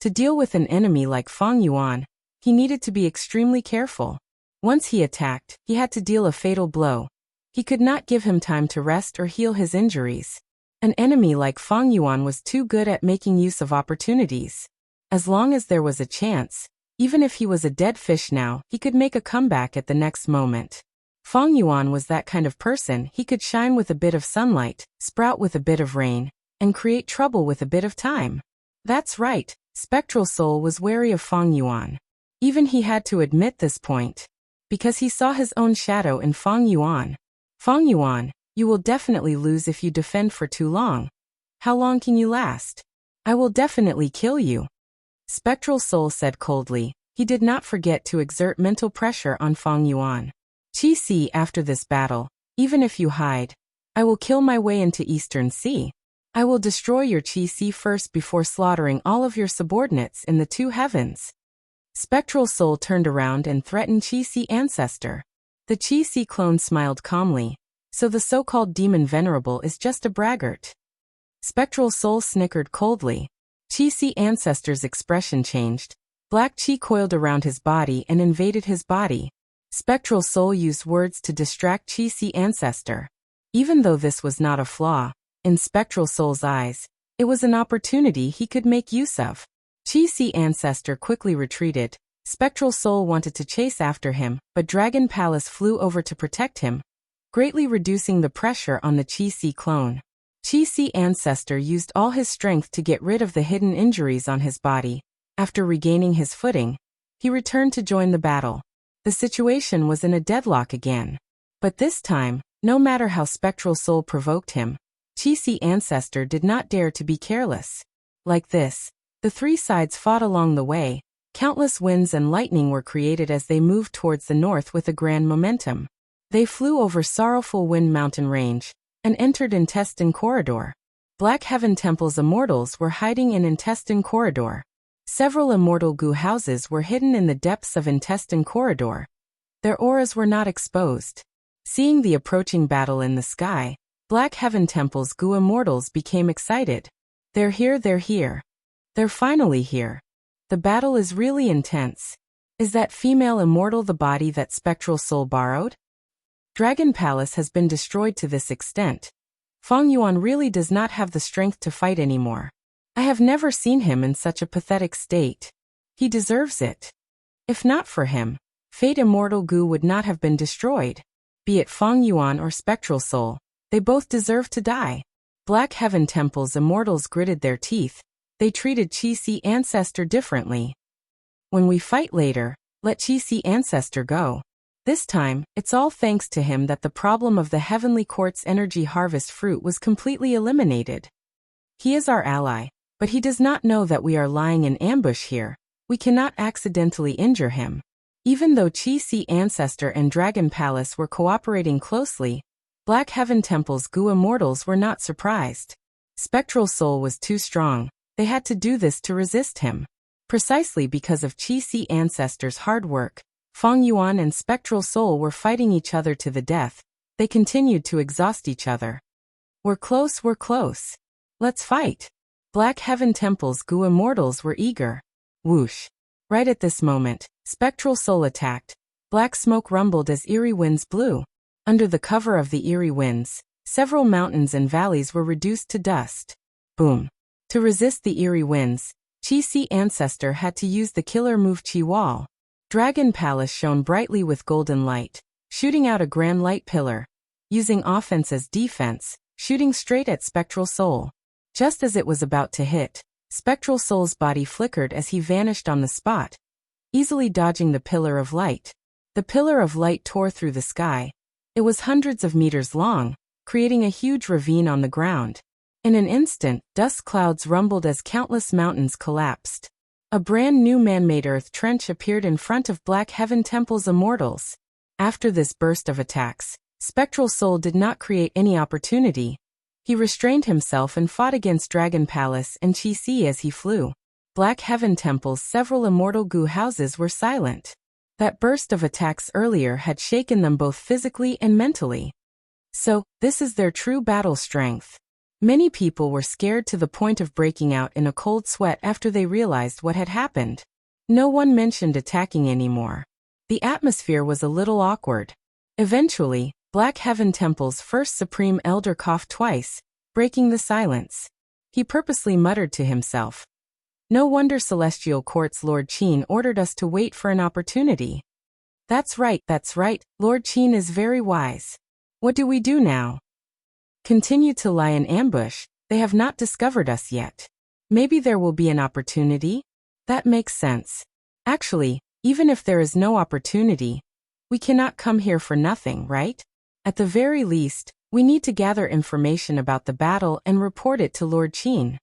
To deal with an enemy like Feng Yuan, he needed to be extremely careful. Once he attacked, he had to deal a fatal blow. He could not give him time to rest or heal his injuries. An enemy like Feng Yuan was too good at making use of opportunities. As long as there was a chance, even if he was a dead fish now, he could make a comeback at the next moment. Feng Yuan was that kind of person. He could shine with a bit of sunlight, sprout with a bit of rain, and create trouble with a bit of time. That's right, Spectral Soul was wary of Feng Yuan. Even he had to admit this point, because he saw his own shadow in Feng Yuan. Feng Yuan, you will definitely lose if you defend for too long. How long can you last? I will definitely kill you. Spectral Soul said coldly. He did not forget to exert mental pressure on Feng Yuan. Chi Si, after this battle, even if you hide, I will kill my way into Eastern Sea. I will destroy your Chi Si first before slaughtering all of your subordinates in the two heavens. Spectral Soul turned around and threatened Chi Si Ancestor. The Chi Si clone smiled calmly. So the so-called demon venerable is just a braggart. Spectral Soul snickered coldly. Chi Si Ancestor's expression changed. Black chi coiled around his body and invaded his body. Spectral Soul used words to distract Chi-Si Ancestor. Even though this was not a flaw, in Spectral Soul's eyes, it was an opportunity he could make use of. Chi-Si Ancestor quickly retreated. Spectral Soul wanted to chase after him, but Dragon Palace flew over to protect him, greatly reducing the pressure on the Chi-Si clone. Chi-Si Ancestor used all his strength to get rid of the hidden injuries on his body. After regaining his footing, he returned to join the battle. The situation was in a deadlock again. But this time, no matter how Spectral Soul provoked him, Chi-Si Ancestor did not dare to be careless. Like this, the three sides fought along the way. Countless winds and lightning were created as they moved towards the north with a grand momentum. They flew over Sorrowful Wind Mountain Range and entered Intestine Corridor. Black Heaven Temple's immortals were hiding in Intestine Corridor. Several immortal goo houses were hidden in the depths of Intestine Corridor. Their auras were not exposed. Seeing the approaching battle in the sky, Black Heaven Temple's goo immortals became excited. They're here, they're here. They're finally here. The battle is really intense. Is that female immortal the body that Spectral Soul borrowed? Dragon Palace has been destroyed to this extent. Feng Yuan really does not have the strength to fight anymore. I have never seen him in such a pathetic state. He deserves it. If not for him, Fate Immortal Goo would not have been destroyed. Be it Feng Yuan or Spectral Soul, they both deserve to die. Black Heaven Temple's immortals gritted their teeth. They treated Chi-Si Ancestor differently. When we fight later, let Chi-Si Ancestor go. This time, it's all thanks to him that the problem of the Heavenly Quartz Energy Harvest fruit was completely eliminated. He is our ally, but he does not know that we are lying in ambush here. We cannot accidentally injure him. Even though Chi-Si Ancestor and Dragon Palace were cooperating closely, Black Heaven Temple's goo immortals were not surprised. Spectral Soul was too strong. They had to do this to resist him. Precisely because of Chi-Si Ancestor's hard work, Feng Yuan and Spectral Soul were fighting each other to the death. They continued to exhaust each other. We're close, we're close. Let's fight. Black Heaven Temple's goo immortals were eager. Whoosh. Right at this moment, Spectral Soul attacked. Black smoke rumbled as eerie winds blew. Under the cover of the eerie winds, several mountains and valleys were reduced to dust. Boom. To resist the eerie winds, Chi-Si Ancestor had to use the killer move Chi Wall. Dragon Palace shone brightly with golden light, shooting out a grand light pillar. Using offense as defense, shooting straight at Spectral Soul. Just as it was about to hit, Spectral Soul's body flickered as he vanished on the spot, easily dodging the pillar of light. The pillar of light tore through the sky. It was hundreds of meters long, creating a huge ravine on the ground. In an instant, dust clouds rumbled as countless mountains collapsed. A brand new man-made earth trench appeared in front of Black Heaven Temple's immortals. After this burst of attacks, Spectral Soul did not create any opportunity. He restrained himself and fought against Dragon Palace and Chi-Si as he flew. Black Heaven Temple's several immortal goo houses were silent. That burst of attacks earlier had shaken them both physically and mentally. So, this is their true battle strength. Many people were scared to the point of breaking out in a cold sweat after they realized what had happened. No one mentioned attacking anymore. The atmosphere was a little awkward. Eventually, Black Heaven Temple's first Supreme Elder coughed twice, breaking the silence. He purposely muttered to himself. No wonder Celestial Quartz Lord Qin ordered us to wait for an opportunity. That's right, Lord Qin is very wise. What do we do now? Continue to lie in ambush. They have not discovered us yet. Maybe there will be an opportunity? That makes sense. Actually, even if there is no opportunity, we cannot come here for nothing, right? At the very least, we need to gather information about the battle and report it to Lord Qin.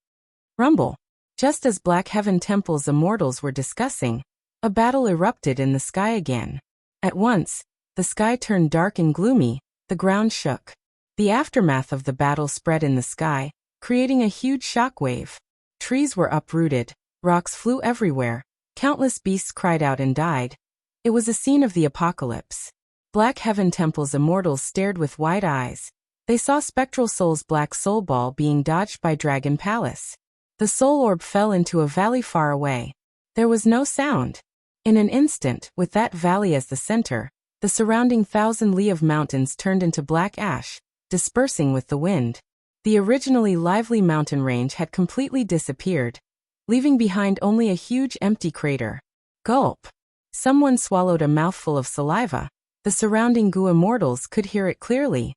Rumble. Just as Black Heaven Temple's immortals were discussing, a battle erupted in the sky again. At once, the sky turned dark and gloomy, the ground shook. The aftermath of the battle spread in the sky, creating a huge shockwave. Trees were uprooted, rocks flew everywhere, countless beasts cried out and died. It was a scene of the apocalypse. Black Heaven Temple's immortals stared with wide eyes. They saw Spectral Soul's black soul ball being dodged by Dragon Palace. The soul orb fell into a valley far away. There was no sound. In an instant, with that valley as the center, the surrounding 1,000 li of mountains turned into black ash, dispersing with the wind. The originally lively mountain range had completely disappeared, leaving behind only a huge empty crater. Gulp. Someone swallowed a mouthful of saliva. The surrounding Gu immortals could hear it clearly.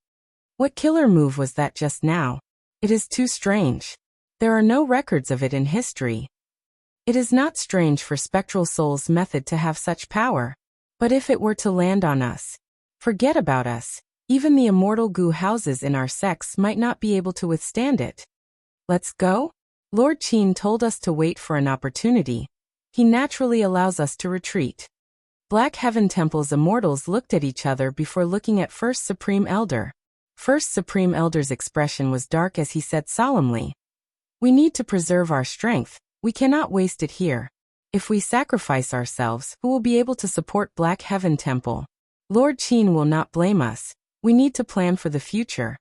What killer move was that just now? It is too strange. There are no records of it in history. It is not strange for Spectral Soul's method to have such power. But if it were to land on us, forget about us. Even the immortal Gu houses in our sects might not be able to withstand it. Let's go? Lord Qin told us to wait for an opportunity. He naturally allows us to retreat. Black Heaven Temple's immortals looked at each other before looking at First Supreme Elder. First Supreme Elder's expression was dark as he said solemnly, "We need to preserve our strength. We cannot waste it here. If we sacrifice ourselves, who will be able to support Black Heaven Temple? Lord Qin will not blame us. We need to plan for the future."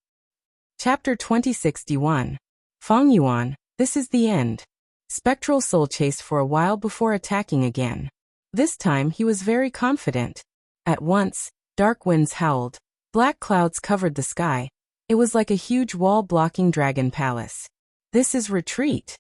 Chapter 2061. Feng Yuan, this is the end. Spectral Soul chased for a while before attacking again. This time he was very confident. At once, dark winds howled. Black clouds covered the sky. It was like a huge wall blocking Dragon Palace. This is retreat.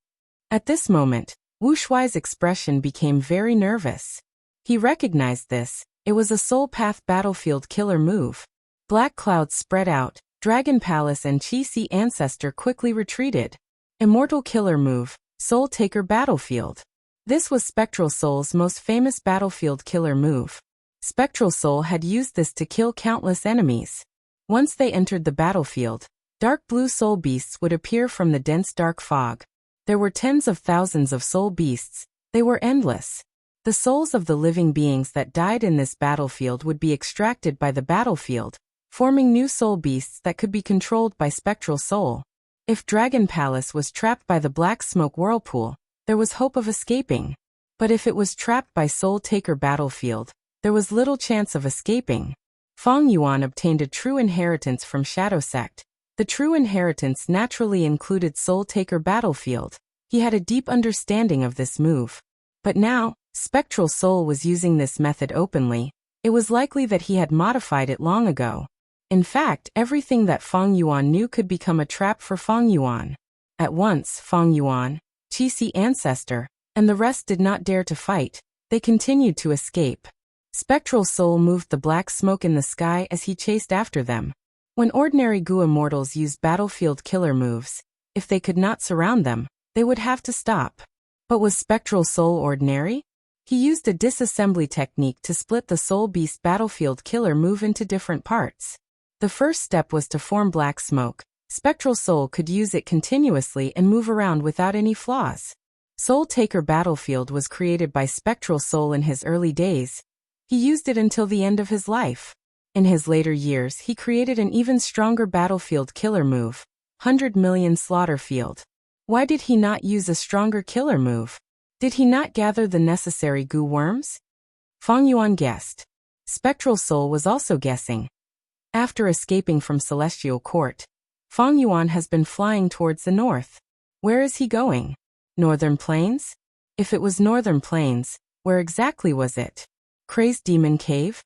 At this moment, Wu Shuai's expression became very nervous. He recognized this. It was a Soul Path battlefield killer move. Black clouds spread out. Dragon Palace and Qi Si Ancestor quickly retreated. Immortal killer move, Soul Taker battlefield. This was Spectral Soul's most famous battlefield killer move. Spectral Soul had used this to kill countless enemies. Once they entered the battlefield, dark blue soul beasts would appear from the dense dark fog. There were tens of thousands of soul beasts. They were endless. The souls of the living beings that died in this battlefield would be extracted by the battlefield, forming new soul beasts that could be controlled by Spectral Soul. If Dragon Palace was trapped by the black smoke whirlpool, there was hope of escaping. But if it was trapped by Soul Taker battlefield, there was little chance of escaping. Feng Yuan obtained a true inheritance from Shadow Sect. The true inheritance naturally included Soul Taker battlefield. He had a deep understanding of this move. But now, Spectral Soul was using this method openly. It was likely that he had modified it long ago. In fact, everything that Feng Yuan knew could become a trap for Feng Yuan. At once, Feng Yuan, Qi Si Ancestor, and the rest did not dare to fight. They continued to escape. Spectral Soul moved the black smoke in the sky as he chased after them. When ordinary Gu immortals used battlefield killer moves, if they could not surround them, they would have to stop. But was Spectral Soul ordinary? He used a disassembly technique to split the Soul Beast battlefield killer move into different parts. The first step was to form black smoke. Spectral Soul could use it continuously and move around without any flaws. Soul Taker battlefield was created by Spectral Soul in his early days. He used it until the end of his life. In his later years, he created an even stronger battlefield killer move, 100 million slaughter field. Why did he not use a stronger killer move? Did he not gather the necessary Gu worms? Feng Yuan guessed. Spectral Soul was also guessing. After escaping from Celestial Court, Feng Yuan has been flying towards the north. Where is he going? Northern Plains? If it was Northern Plains, where exactly was it? Crazed Demon Cave?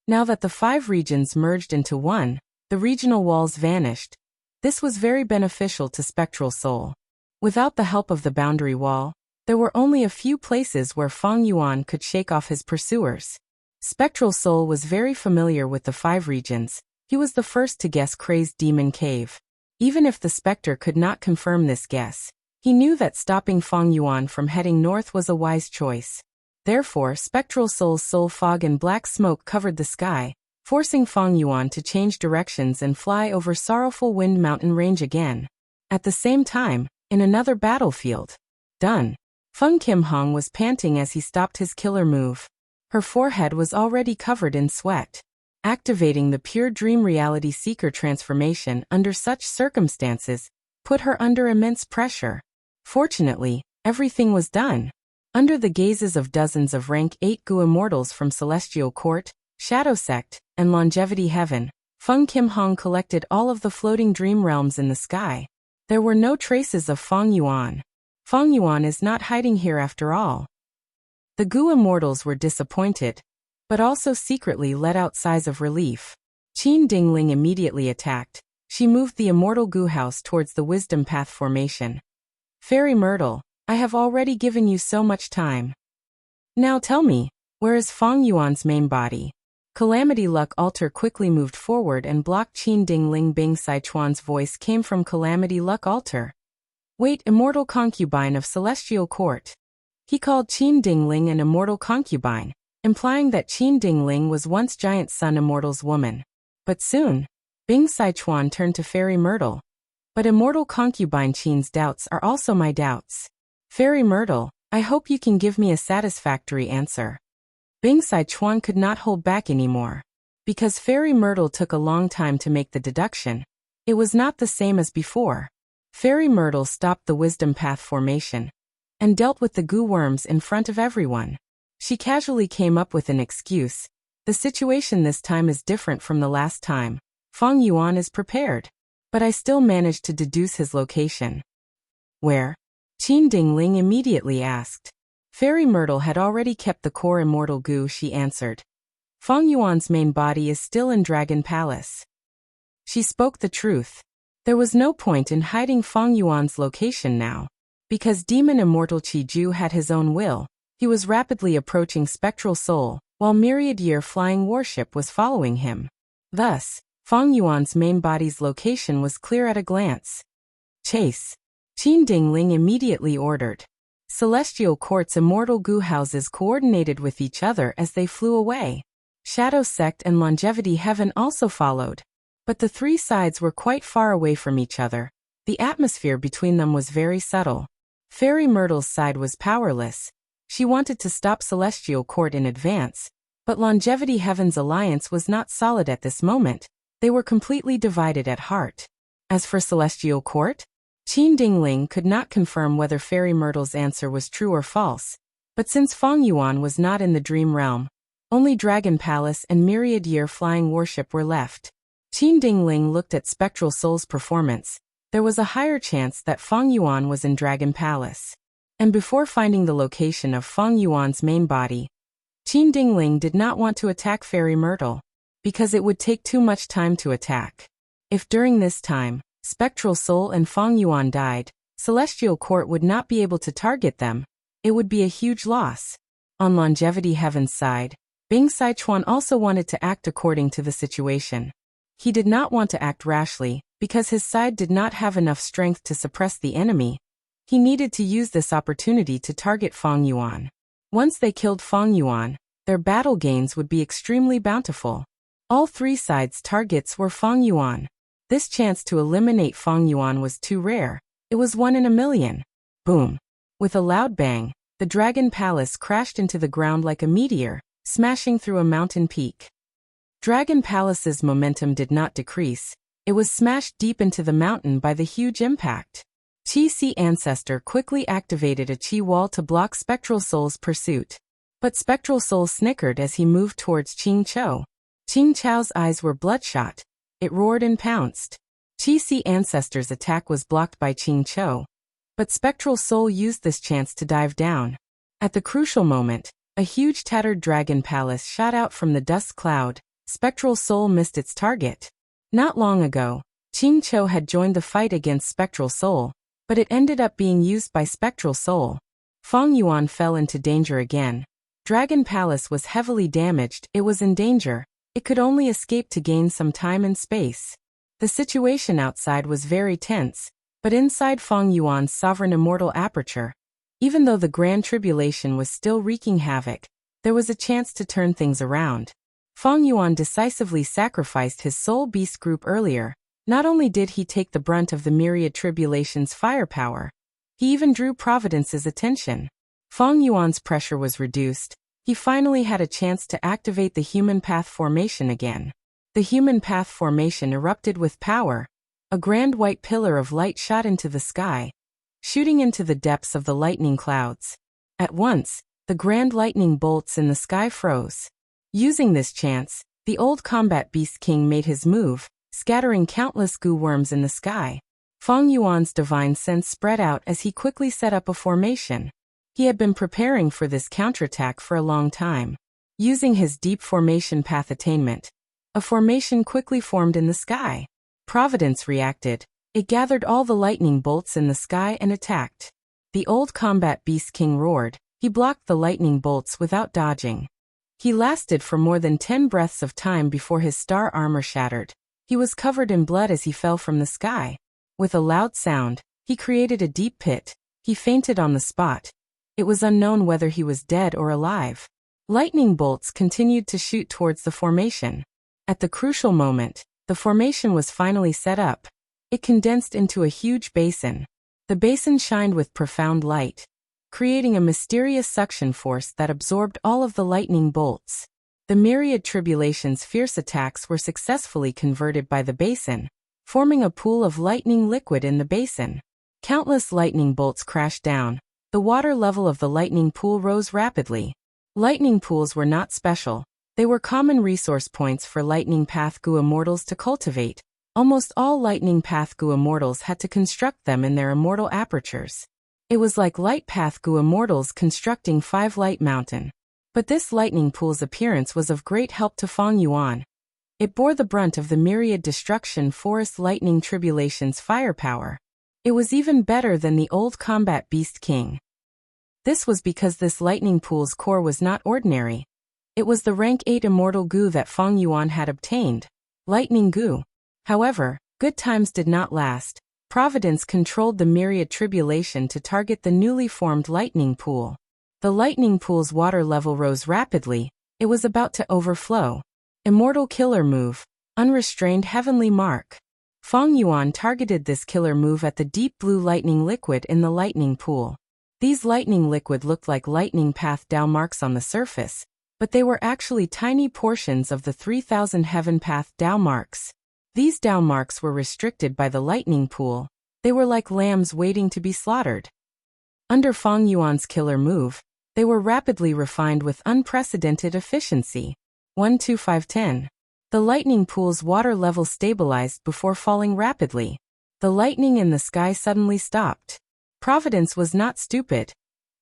Now that the 5 regions merged into one, the regional walls vanished. This was very beneficial to Spectral Soul. Without the help of the boundary wall, there were only a few places where Feng Yuan could shake off his pursuers. Spectral Soul was very familiar with the 5 regions. He was the first to guess Crazed Demon Cave. Even if the Spectre could not confirm this guess, he knew that stopping Feng Yuan from heading north was a wise choice. Therefore, Spectral Soul's soul fog and black smoke covered the sky, forcing Feng Yuan to change directions and fly over Sorrowful Wind Mountain Range again. At the same time, in another battlefield. Done. Feng Qimhong was panting as he stopped his killer move. Her forehead was already covered in sweat. Activating the pure dream reality seeker transformation under such circumstances put her under immense pressure. Fortunately, everything was done. Under the gazes of dozens of rank 8 Gu immortals from Celestial Court, Shadow Sect, and Longevity Heaven, Feng Qimhong collected all of the floating dream realms in the sky. There were no traces of Feng Yuan. Feng Yuan is not hiding here after all. The goo immortals were disappointed, but also secretly let out sighs of relief. Qin Dingling immediately attacked. She moved the immortal goo house towards the wisdom path formation. Fairy Myrtle, I have already given you so much time. Now tell me, where is Feng Yuan's main body? Calamity Luck Altar quickly moved forward and blocked Qin Dingling. Bing Sichuan's voice came from Calamity Luck Altar. Wait, immortal concubine of Celestial Court. He called Qin Dingling an immortal concubine, implying that Qin Dingling was once Giant Sun Immortal's woman. But soon, Bing Sichuan turned to Fairy Myrtle. But immortal concubine Qin's doubts are also my doubts. Fairy Myrtle, I hope you can give me a satisfactory answer. Bing Sichuan could not hold back anymore. Because Fairy Myrtle took a long time to make the deduction, it was not the same as before. Fairy Myrtle stopped the wisdom path formation and dealt with the goo worms in front of everyone. She casually came up with an excuse. The situation this time is different from the last time. Feng Yuan is prepared. But I still managed to deduce his location. Where? Qin Dingling immediately asked. Fairy Myrtle had already kept the core immortal goo, she answered. Feng Yuan's main body is still in Dragon Palace. She spoke the truth. There was no point in hiding Feng Yuan's location now. Because Demon Immortal Qiju had his own will, he was rapidly approaching Spectral Soul, while Myriad Year Flying Warship was following him. Thus, Feng Yuan's main body's location was clear at a glance. Chase. Qin Dingling immediately ordered. Celestial Court's immortal goo houses coordinated with each other as they flew away. Shadow Sect and Longevity Heaven also followed. But the three sides were quite far away from each other. The atmosphere between them was very subtle. Fairy Myrtle's side was powerless. She wanted to stop Celestial Court in advance, but Longevity Heaven's alliance was not solid at this moment. They were completely divided at heart. As for Celestial Court, Qin Dingling could not confirm whether Fairy Myrtle's answer was true or false. But since Feng Yuan was not in the dream realm, only Dragon Palace and Myriad Year Flying Warship were left. Qin Dingling looked at Spectral Soul's performance. There was a higher chance that Feng Yuan was in Dragon Palace. And before finding the location of Feng Yuan's main body, Qin Dingling did not want to attack Fairy Myrtle, because it would take too much time to attack. If during this time, Spectral Soul and Feng Yuan died, Celestial Court would not be able to target them. It would be a huge loss. On Longevity Heaven's side, Bing Sichuan also wanted to act according to the situation. He did not want to act rashly, because his side did not have enough strength to suppress the enemy. He needed to use this opportunity to target Feng Yuan. Once they killed Feng Yuan, their battle gains would be extremely bountiful. All three sides' targets were Feng Yuan. This chance to eliminate Feng Yuan was too rare. It was 1 in a million. Boom. With a loud bang, the Dragon Palace crashed into the ground like a meteor, smashing through a mountain peak. Dragon Palace's momentum did not decrease. It was smashed deep into the mountain by the huge impact. Qi Ancestor quickly activated a Qi wall to block Spectral Soul's pursuit. But Spectral Soul snickered as he moved towards Qing Chou. Qing Chou's eyes were bloodshot. It roared and pounced. Qi Ancestor's attack was blocked by Qing Chou. But Spectral Soul used this chance to dive down. At the crucial moment, a huge tattered dragon palace shot out from the dust cloud. Spectral Soul missed its target. Not long ago, Qing Chou had joined the fight against Spectral Soul, but it ended up being used by Spectral Soul. Feng Yuan fell into danger again. Dragon Palace was heavily damaged. It was in danger. It could only escape to gain some time and space. The situation outside was very tense, but inside Feng Yuan's sovereign immortal aperture, even though the Grand Tribulation was still wreaking havoc, there was a chance to turn things around. Feng Yuan decisively sacrificed his Soul Beast group earlier. Not only did he take the brunt of the Myriad Tribulation's firepower, he even drew Providence's attention. Feng Yuan's pressure was reduced. He finally had a chance to activate the Human Path Formation again. The Human Path Formation erupted with power. A grand white pillar of light shot into the sky, shooting into the depths of the lightning clouds. At once, the grand lightning bolts in the sky froze. Using this chance, the old combat beast king made his move, scattering countless goo worms in the sky. Feng Yuan's divine sense spread out as he quickly set up a formation. He had been preparing for this counterattack for a long time. Using his deep formation path attainment, a formation quickly formed in the sky. Providence reacted. It gathered all the lightning bolts in the sky and attacked. The old combat beast king roared. He blocked the lightning bolts without dodging. He lasted for more than 10 breaths of time before his star armor shattered. He was covered in blood as he fell from the sky. With a loud sound, he created a deep pit. He fainted on the spot. It was unknown whether he was dead or alive. Lightning bolts continued to shoot towards the formation. At the crucial moment, the formation was finally set up. It condensed into a huge basin. The basin shined with profound light, creating a mysterious suction force that absorbed all of the lightning bolts. The myriad tribulation's fierce attacks were successfully converted by the basin, forming a pool of lightning liquid in the basin. Countless lightning bolts crashed down. The water level of the lightning pool rose rapidly. Lightning pools were not special. They were common resource points for lightning path goo immortals to cultivate. Almost all lightning path goo immortals had to construct them in their immortal apertures. It was like light path goo immortals constructing 5 light mountain. But this lightning pool's appearance was of great help to Feng Yuan. It bore the brunt of the myriad destruction forest lightning tribulation's firepower. It was even better than the old combat beast king. This was because this lightning pool's core was not ordinary. It was the rank 8 immortal goo that Feng Yuan had obtained. Lightning goo. However, good times did not last. Providence controlled the myriad tribulation to target the newly formed lightning pool. The lightning pool's water level rose rapidly. It was about to overflow. Immortal killer move. Unrestrained heavenly mark. Feng Yuan targeted this killer move at the deep blue lightning liquid in the lightning pool. These lightning liquid looked like lightning path Dao marks on the surface, but they were actually tiny portions of the 3,000 heaven path Dao marks. These Dao marks were restricted by the lightning pool. They were like lambs waiting to be slaughtered. Under Feng Yuan's killer move, they were rapidly refined with unprecedented efficiency. 12510. The lightning pool's water level stabilized before falling rapidly. The lightning in the sky suddenly stopped. Providence was not stupid.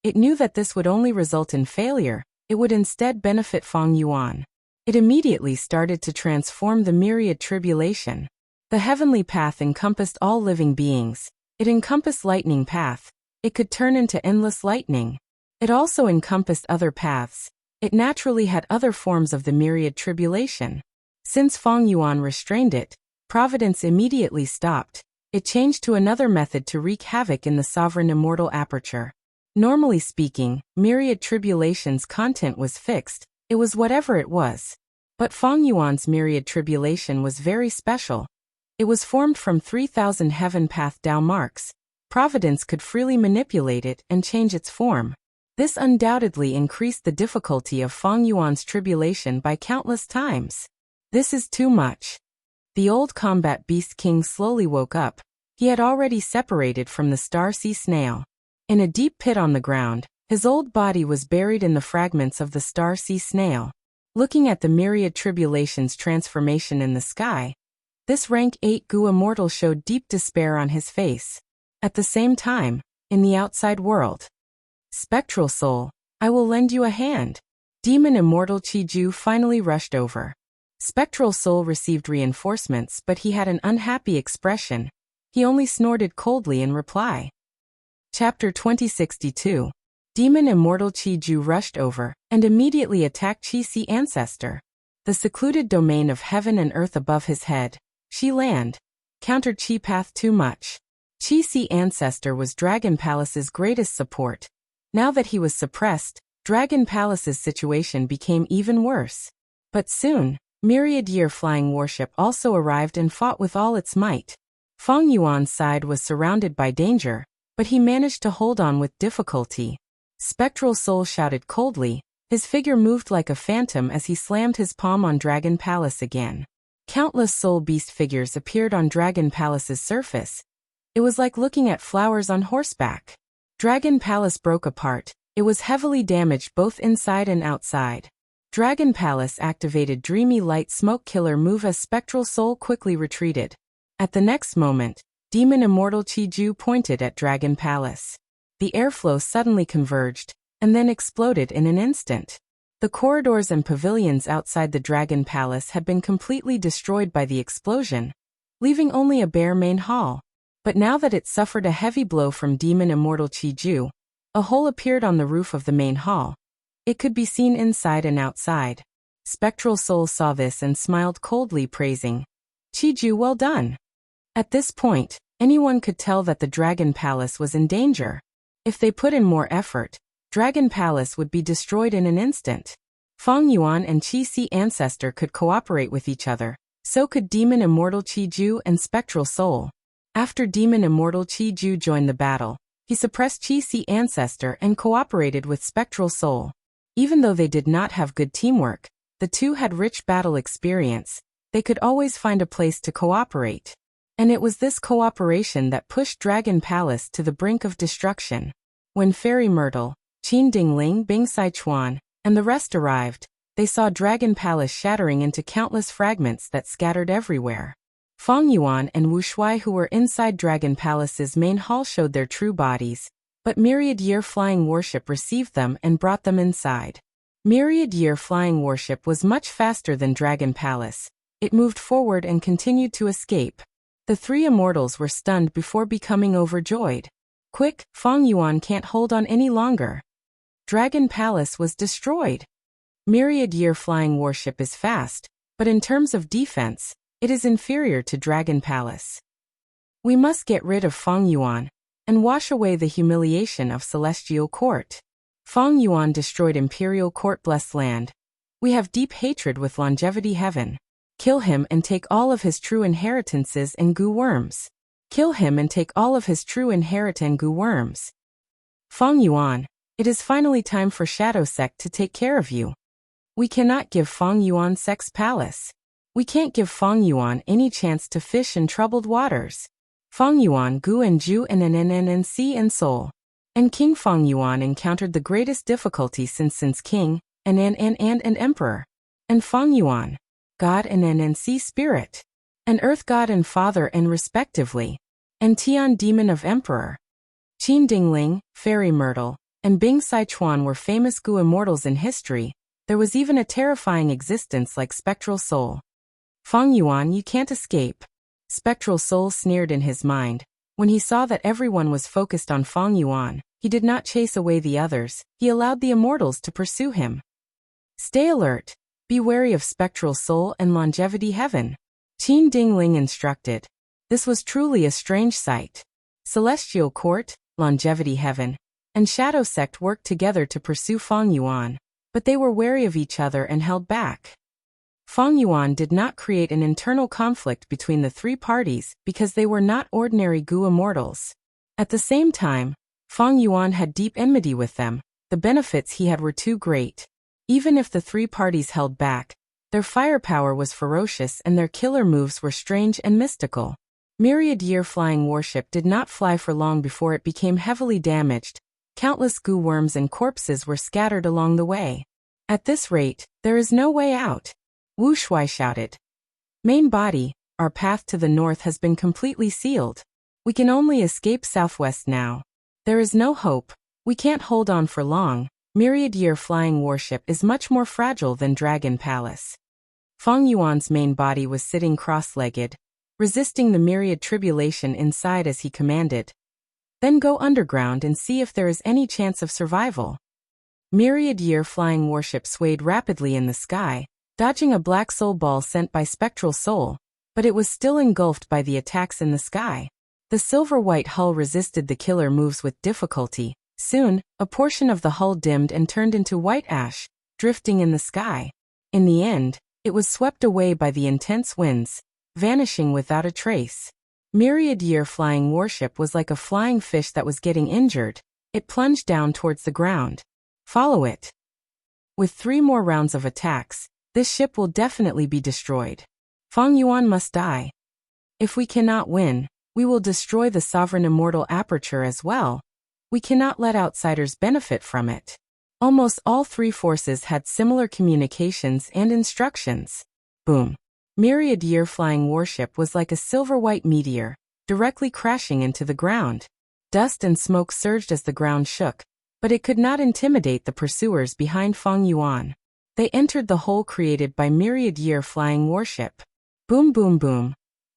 It knew that this would only result in failure. It would instead benefit Feng Yuan. It immediately started to transform the myriad tribulation. The heavenly path encompassed all living beings. It encompassed lightning path. It could turn into endless lightning. It also encompassed other paths. It naturally had other forms of the myriad tribulation. Since Feng Yuan restrained it, Providence immediately stopped. It changed to another method to wreak havoc in the sovereign immortal aperture. Normally speaking, myriad tribulation's content was fixed. It was whatever it was. But Feng Yuan's myriad tribulation was very special. It was formed from 3,000 heaven path Dao marks. Providence could freely manipulate it and change its form. This undoubtedly increased the difficulty of Feng Yuan's tribulation by countless times. This is too much. The old combat beast king slowly woke up. He had already separated from the star sea snail. In a deep pit on the ground, his old body was buried in the fragments of the star sea snail. Looking at the myriad tribulation's transformation in the sky, this rank 8 goo immortal showed deep despair on his face. At the same time, in the outside world, Spectral Soul, I will lend you a hand. Demon Immortal Chi-Ju finally rushed over. Spectral Soul received reinforcements, but he had an unhappy expression. He only snorted coldly in reply. Chapter 2062. Demon Immortal Chi-Ju rushed over, and immediately attacked Chi-Si Ancestor. The secluded domain of heaven and earth above his head, Chi Land, countered Chi Path too much. Chi-Si Ancestor was Dragon Palace's greatest support. Now that he was suppressed, Dragon Palace's situation became even worse. But soon, Myriad Year Flying Warship also arrived and fought with all its might. Feng Yuan's side was surrounded by danger, but he managed to hold on with difficulty. Spectral Soul shouted coldly. His figure moved like a phantom as he slammed his palm on Dragon Palace again. Countless soul beast figures appeared on Dragon Palace's surface. It was like looking at flowers on horseback. Dragon Palace broke apart. It was heavily damaged both inside and outside. Dragon Palace activated Dreamy Light Smoke Killer move as Spectral Soul quickly retreated. At the next moment, Demon Immortal Chi-Ju pointed at Dragon Palace. the airflow suddenly converged, and then exploded in an instant. The corridors and pavilions outside the Dragon Palace had been completely destroyed by the explosion, leaving only a bare main hall. But now that it suffered a heavy blow from demon immortal Qiju, a hole appeared on the roof of the main hall. It could be seen inside and outside. Spectral Soul saw this and smiled coldly, praising Qiju, well done. At this point, anyone could tell that the Dragon Palace was in danger. If they put in more effort, Dragon Palace would be destroyed in an instant. Feng Yuan and Qi Si Ancestor could cooperate with each other, so could Demon Immortal Qiju and Spectral Soul. After Demon Immortal Qiju joined the battle, he suppressed Qi Si Ancestor and cooperated with Spectral Soul. Even though they did not have good teamwork, the two had rich battle experience. They could always find a place to cooperate. And it was this cooperation that pushed Dragon Palace to the brink of destruction. When Fairy Myrtle, Qin Dingling, Bing Saichuan, and the rest arrived, they saw Dragon Palace shattering into countless fragments that scattered everywhere. Feng Yuan and Wu Shuai, who were inside Dragon Palace's main hall, showed their true bodies, but Myriad Year Flying Warship received them and brought them inside. Myriad Year Flying Warship was much faster than Dragon Palace. It moved forward and continued to escape. The three immortals were stunned before becoming overjoyed. Quick, Feng Yuan can't hold on any longer. Dragon Palace was destroyed. Myriad Year Flying Warship is fast, but in terms of defense, it is inferior to Dragon Palace. We must get rid of Feng Yuan and wash away the humiliation of Celestial Court. Feng Yuan destroyed Imperial Court Blessed Land. We have deep hatred with Longevity Heaven. Kill him and take all of his true inheritances and goo worms. Kill him and take all of his true inherit and goo worms. Feng Yuan, it is finally time for Shadow Sect to take care of you. We cannot give Feng Yuan Sect's palace. We can't give Feng Yuan any chance to fish in troubled waters. Feng Yuan, Gu and Ju and Sea and Soul. And King Feng Yuan encountered the greatest difficulty since King, and Emperor. And Feng Yuan, God and Sea Spirit. And Earth God and Father and respectively. And Tian Demon of Emperor. Qin Dingling, Fairy Myrtle, and Bing Saichuan were famous Gu immortals in history. There was even a terrifying existence like Spectral Soul. Feng Yuan, you can't escape. Spectral Soul sneered in his mind. When he saw that everyone was focused on Feng Yuan, he did not chase away the others. He allowed the immortals to pursue him. Stay alert. Be wary of Spectral Soul and Longevity Heaven. Qin Dingling instructed. This was truly a strange sight. Celestial Court, Longevity Heaven, and Shadow Sect worked together to pursue Feng Yuan, but they were wary of each other and held back. Feng Yuan did not create an internal conflict between the three parties because they were not ordinary Gu immortals. At the same time, Feng Yuan had deep enmity with them. The benefits he had were too great. Even if the three parties held back, their firepower was ferocious and their killer moves were strange and mystical. Myriad Year Flying Warship did not fly for long before it became heavily damaged. Countless Gu worms and corpses were scattered along the way. At this rate, there is no way out. Wu Shuai shouted. Main body, our path to the north has been completely sealed. We can only escape southwest now. There is no hope. We can't hold on for long. Myriad Year Flying Warship is much more fragile than Dragon Palace. Feng Yuan's main body was sitting cross-legged, resisting the myriad tribulation inside as he commanded. Then go underground and see if there is any chance of survival. Myriad Year Flying Warship swayed rapidly in the sky, dodging a black soul ball sent by Spectral Soul, but it was still engulfed by the attacks in the sky. The silver-white hull resisted the killer moves with difficulty. Soon, a portion of the hull dimmed and turned into white ash, drifting in the sky. In the end, it was swept away by the intense winds, vanishing without a trace. Myriad Year Flying Warship was like a flying fish that was getting injured. It plunged down towards the ground. Follow it. With 3 more rounds of attacks, this ship will definitely be destroyed. Feng Yuan must die. If we cannot win, we will destroy the Sovereign Immortal Aperture as well. We cannot let outsiders benefit from it. Almost all 3 forces had similar communications and instructions. Boom. Myriad Year Flying Warship was like a silver-white meteor, directly crashing into the ground. Dust and smoke surged as the ground shook, but it could not intimidate the pursuers behind Fang Yuan. They entered the hole created by myriad-year flying warship. Boom boom boom.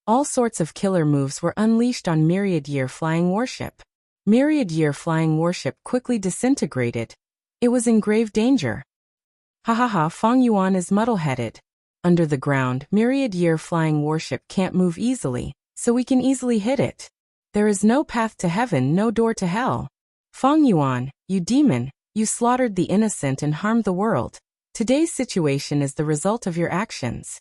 All sorts of killer moves were unleashed on myriad-year flying warship. Myriad-year flying warship quickly disintegrated. It was in grave danger. Ha ha ha, Fang Yuan is muddle-headed. Under the ground, myriad-year flying warship can't move easily, so we can easily hit it. There is no path to heaven, no door to hell. Fang Yuan, you demon, you slaughtered the innocent and harmed the world. Today's situation is the result of your actions.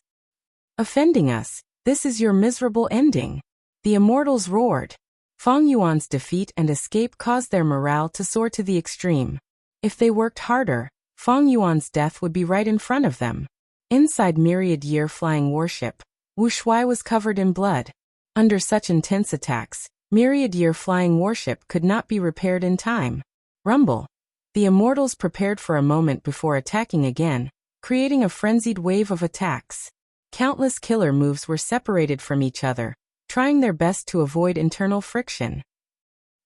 Offending us, this is your miserable ending. The immortals roared. Fang Yuan's defeat and escape caused their morale to soar to the extreme. If they worked harder, Fang Yuan's death would be right in front of them. Inside myriad-year flying warship, Wu Shuai was covered in blood. Under such intense attacks, myriad-year flying warship could not be repaired in time. Rumble. The immortals prepared for a moment before attacking again, creating a frenzied wave of attacks. Countless killer moves were separated from each other, trying their best to avoid internal friction.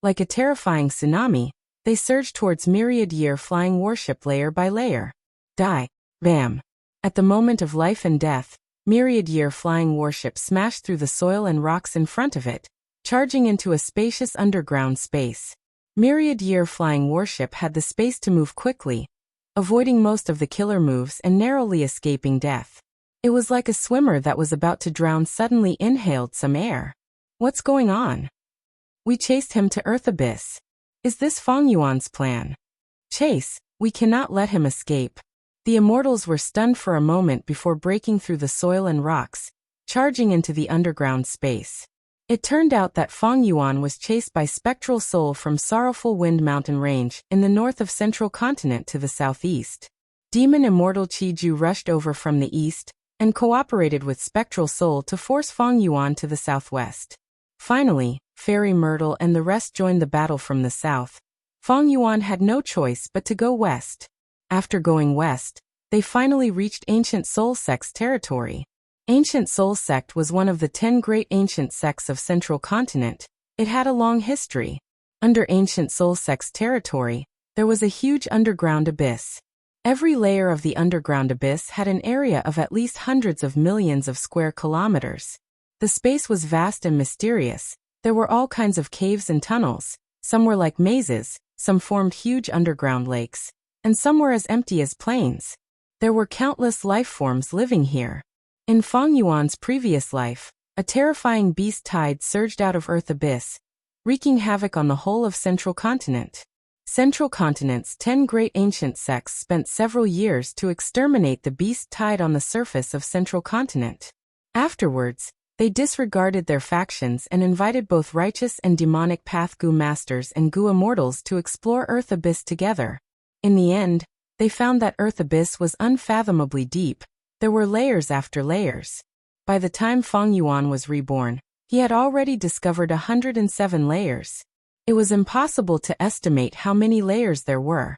Like a terrifying tsunami, they surged towards myriad-year flying warship layer by layer. Die. Bam. At the moment of life and death, myriad-year flying warship smashed through the soil and rocks in front of it, charging into a spacious underground space. Myriad-year flying warship had the space to move quickly, avoiding most of the killer moves and narrowly escaping death. It was like a swimmer that was about to drown suddenly inhaled some air. What's going on? We chased him to Earth Abyss. Is this Fang Yuan's plan? Chase, we cannot let him escape. The immortals were stunned for a moment before breaking through the soil and rocks, charging into the underground space. It turned out that Fang Yuan was chased by Spectral Soul from Sorrowful Wind Mountain Range in the north of Central Continent to the southeast. Demon Immortal Qiju rushed over from the east and cooperated with Spectral Soul to force Fang Yuan to the southwest. Finally, Fairy Myrtle and the rest joined the battle from the south. Fang Yuan had no choice but to go west. After going west, they finally reached Ancient Soul Sect's territory. Ancient Soul Sect was one of the 10 great ancient sects of Central Continent. It had a long history. Under Ancient Soul Sect's territory, there was a huge underground abyss. Every layer of the underground abyss had an area of at least hundreds of millions of square kilometers. The space was vast and mysterious. There were all kinds of caves and tunnels. Some were like mazes, some formed huge underground lakes, and some were as empty as plains. There were countless life forms living here. In Fang Yuan's previous life, a terrifying beast tide surged out of Earth Abyss, wreaking havoc on the whole of Central Continent. Central Continent's 10 great ancient sects spent several years to exterminate the beast tide on the surface of Central Continent. Afterwards, they disregarded their factions and invited both righteous and demonic path Gu masters and Gu immortals to explore Earth Abyss together. In the end, they found that Earth Abyss was unfathomably deep. There were layers after layers. By the time Fang Yuan was reborn, he had already discovered 107 layers. It was impossible to estimate how many layers there were.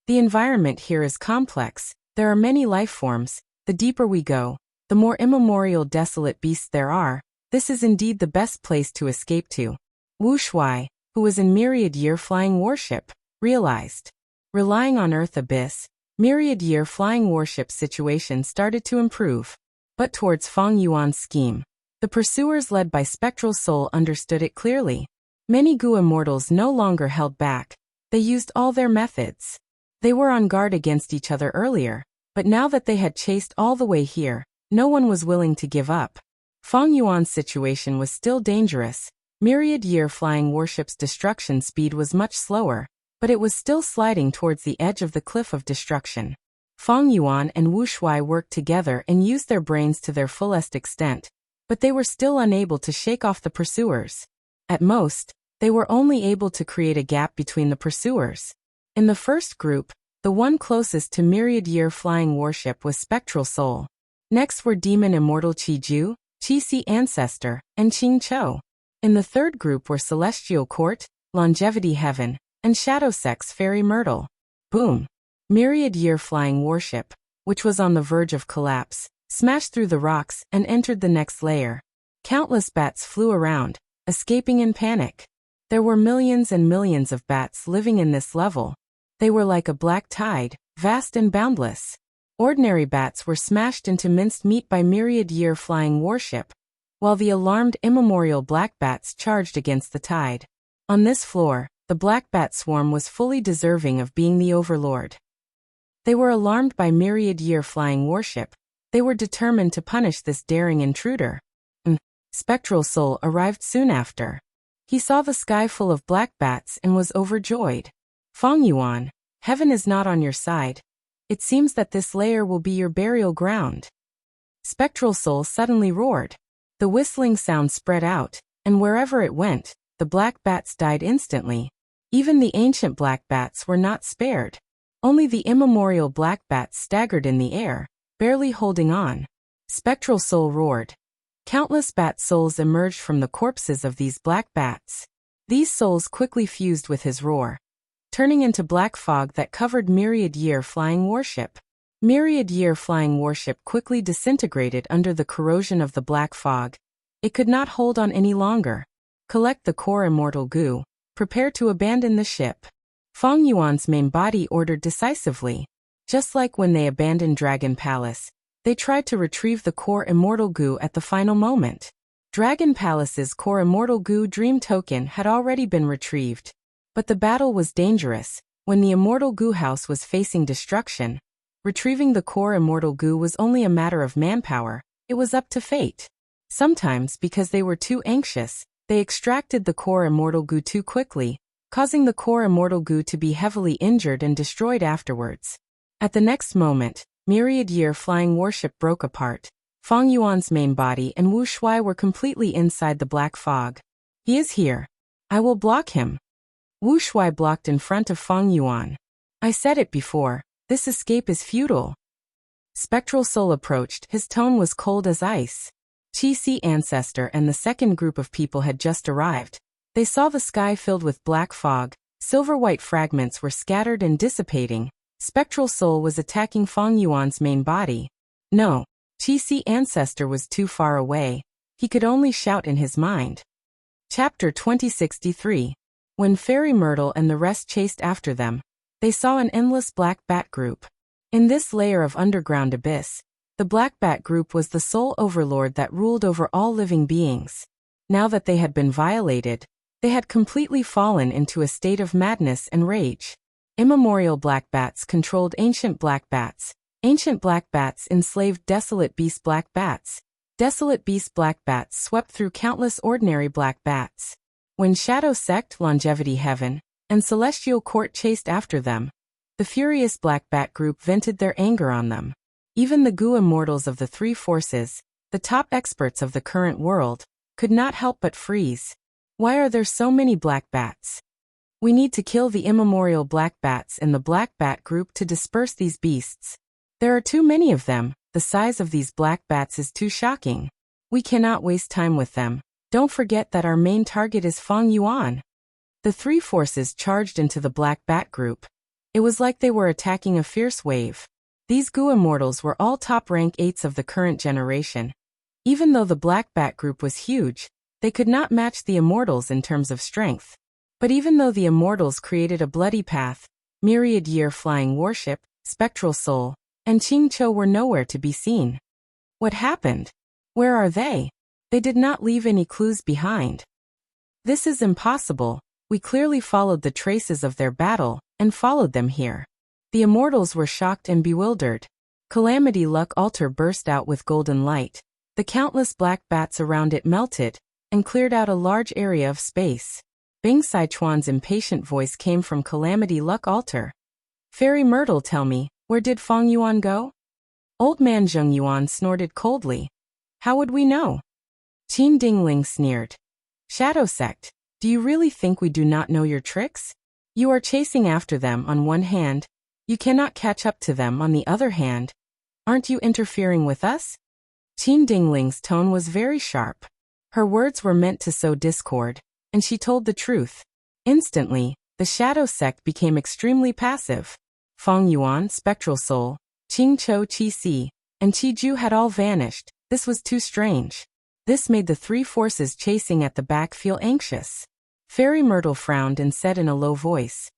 The environment here is complex. There are many life forms. The deeper we go, the more immemorial desolate beasts there are. This is indeed the best place to escape to. Wu Shuai, who was in myriad-year flying warship, realized. Relying on Earth Abyss, myriad-year flying warship situation started to improve. But towards Fang Yuan's scheme, the pursuers led by Spectral Soul understood it clearly. Many Gu immortals no longer held back. They used all their methods. They were on guard against each other earlier, but now that they had chased all the way here, no one was willing to give up. Fang Yuan's situation was still dangerous. Myriad-year flying warship's destruction speed was much slower, but it was still sliding towards the edge of the cliff of destruction. Fang Yuan and Wu Shuai worked together and used their brains to their fullest extent, but they were still unable to shake off the pursuers. At most, they were only able to create a gap between the pursuers. In the first group, the one closest to myriad-year flying warship was Spectral Soul. Next were Demon Immortal Qiju, Qixi Ancestor, and Qing Chou. In the third group were Celestial Court, Longevity Heaven, and Shadow Sect's Fairy Myrtle. Boom! Myriad-year flying warship, which was on the verge of collapse, smashed through the rocks and entered the next layer. Countless bats flew around, escaping in panic. There were millions and millions of bats living in this level. They were like a black tide, vast and boundless. Ordinary bats were smashed into minced meat by myriad-year flying warship, while the alarmed immemorial black bats charged against the tide. On this floor, the black bat swarm was fully deserving of being the overlord. They were alarmed by myriad-year flying warship. They were determined to punish this daring intruder. Spectral Soul arrived soon after. He saw the sky full of black bats and was overjoyed. Feng Yuan, heaven is not on your side. It seems that this lair will be your burial ground. Spectral Soul suddenly roared. The whistling sound spread out, and wherever it went, the black bats died instantly. Even the ancient black bats were not spared. Only the immemorial black bats staggered in the air, barely holding on. Spectral Soul roared. Countless bat souls emerged from the corpses of these black bats. These souls quickly fused with his roar, turning into black fog that covered myriad-year flying warship. Myriad-year flying warship quickly disintegrated under the corrosion of the black fog. It could not hold on any longer. Collect the core immortal goo. Prepare to abandon the ship. Feng Yuan's main body ordered decisively. Just like when they abandoned Dragon Palace, they tried to retrieve the core immortal goo at the final moment. Dragon Palace's core immortal goo dream token had already been retrieved. But the battle was dangerous. When the immortal goo house was facing destruction, retrieving the core immortal goo was only a matter of manpower. It was up to fate. Sometimes, because they were too anxious, they extracted the core immortal goo too quickly, causing the core immortal goo to be heavily injured and destroyed afterwards. At the next moment, myriad-year flying warship broke apart. Feng Yuan's main body and Wu Shuai were completely inside the black fog. He is here. I will block him. Wu Shuai blocked in front of Feng Yuan. I said it before, this escape is futile. Spectral Soul approached, his tone was cold as ice. Qi Ancestor and the second group of people had just arrived. They saw the sky filled with black fog, silver-white fragments were scattered and dissipating. Spectral Soul was attacking Feng Yuan's main body. No, Qi Ancestor was too far away. He could only shout in his mind. Chapter 2063. When Fairy Myrtle and the rest chased after them, they saw an endless black bat group. In this layer of underground abyss, the black bat group was the sole overlord that ruled over all living beings. Now that they had been violated, they had completely fallen into a state of madness and rage. Immemorial black bats controlled ancient black bats. Ancient black bats enslaved desolate beast black bats. Desolate beast black bats swept through countless ordinary black bats. When Shadow Sect, Longevity Heaven, and Celestial Court chased after them, the furious black bat group vented their anger on them. Even the goo immortals of the three forces, the top experts of the current world, could not help but freeze. Why are there so many black bats? We need to kill the immemorial black bats in the black bat group to disperse these beasts. There are too many of them, the size of these black bats is too shocking. We cannot waste time with them. Don't forget that our main target is Feng Yuan. The three forces charged into the black bat group. It was like they were attacking a fierce wave. These goo immortals were all top rank 8s of the current generation. Even though the black bat group was huge, they could not match the immortals in terms of strength. But even though the immortals created a bloody path, myriad-year flying warship, Spectral Soul, and Qingqiu were nowhere to be seen. What happened? Where are they? They did not leave any clues behind. This is impossible. We clearly followed the traces of their battle, and followed them here. The immortals were shocked and bewildered. Calamity Luck Altar burst out with golden light. The countless black bats around it melted, and cleared out a large area of space. Bing Sichuan's impatient voice came from Calamity Luck Altar. Fairy Myrtle, tell me, where did Feng Yuan go? Old man Zheng Yuan snorted coldly. How would we know? Qin Dingling sneered. Shadow Sect, do you really think we do not know your tricks? You are chasing after them on one hand. You cannot catch up to them on the other hand. Aren't you interfering with us? Qin Dingling's tone was very sharp. Her words were meant to sow discord, and she told the truth. Instantly, the Shadow Sect became extremely passive. Feng Yuan, Spectral Soul, Qingqiu Qi, and Qiju had all vanished. This was too strange. This made the three forces chasing at the back feel anxious. Fairy Myrtle frowned and said in a low voice,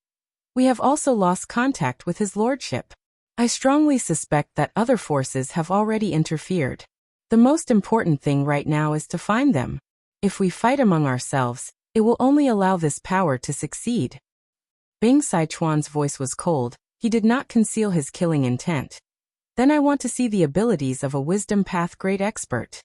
"We have also lost contact with his lordship. I strongly suspect that other forces have already interfered. The most important thing right now is to find them. If we fight among ourselves, it will only allow this power to succeed." Bing Sichuan's voice was cold. He did not conceal his killing intent. "Then I want to see the abilities of a wisdom path great expert."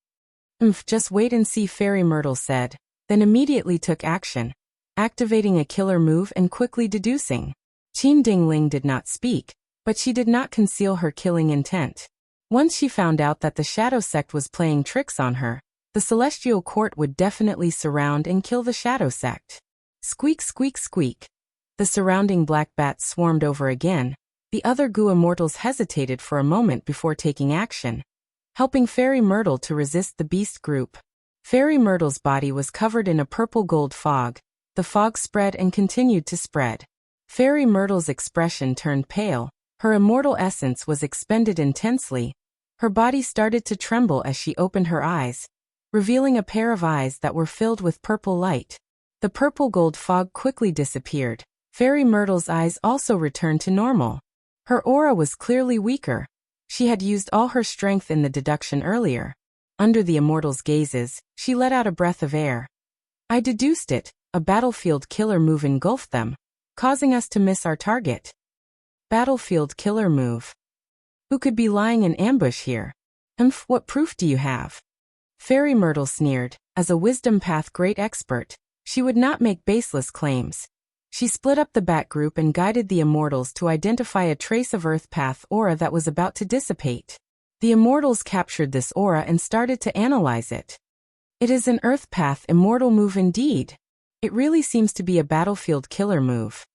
Just wait and see," Fairy Myrtle said, then immediately took action, activating a killer move and quickly deducing. Qin Dingling did not speak, but she did not conceal her killing intent. Once she found out that the Shadow Sect was playing tricks on her, the Celestial Court would definitely surround and kill the Shadow Sect. Squeak, squeak, squeak. The surrounding black bats swarmed over again. The other Gu Immortals hesitated for a moment before taking action, helping Fairy Myrtle to resist the beast group. Fairy Myrtle's body was covered in a purple-gold fog. The fog spread and continued to spread. Fairy Myrtle's expression turned pale. Her immortal essence was expended intensely. Her body started to tremble as she opened her eyes, revealing a pair of eyes that were filled with purple light. The purple-gold fog quickly disappeared. Fairy Myrtle's eyes also returned to normal. Her aura was clearly weaker. She had used all her strength in the deduction earlier. Under the immortal's gazes, she let out a breath of air. "I deduced it." A battlefield killer move engulfed them, causing us to miss our target. Battlefield killer move. Who could be lying in ambush here? What proof do you have? Fairy Myrtle sneered. As a wisdom path great expert, she would not make baseless claims. She split up the bat group and guided the immortals to identify a trace of earth path aura that was about to dissipate. The immortals captured this aura and started to analyze it. It is an earth path immortal move indeed. It really seems to be a battlefield killer move.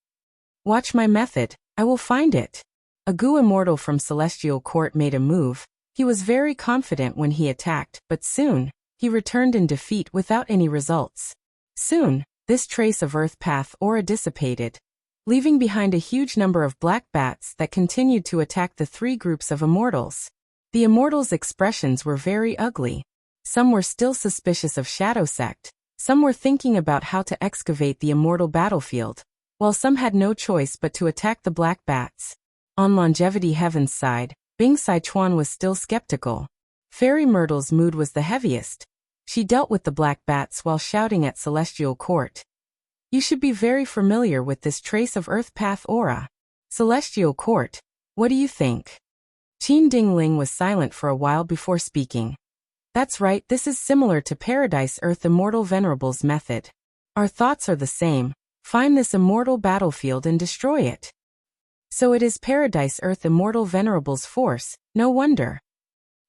Watch my method, I will find it. A Gu Immortal from Celestial Court made a move. He was very confident when he attacked, but soon, he returned in defeat without any results. Soon, this trace of earth path aura dissipated, leaving behind a huge number of black bats that continued to attack the three groups of immortals. The immortals' expressions were very ugly. Some were still suspicious of Shadow Sect. Some were thinking about how to excavate the immortal battlefield, while some had no choice but to attack the black bats. On Longevity Heaven's side, Bing Sichuan was still skeptical. Fairy Myrtle's mood was the heaviest. She dealt with the black bats while shouting at Celestial Court. "You should be very familiar with this trace of earth path aura. Celestial Court, what do you think?" Qin Dingling was silent for a while before speaking. "That's right, this is similar to Paradise Earth Immortal Venerable's method. Our thoughts are the same. Find this immortal battlefield and destroy it." So it is Paradise Earth Immortal Venerable's force, no wonder.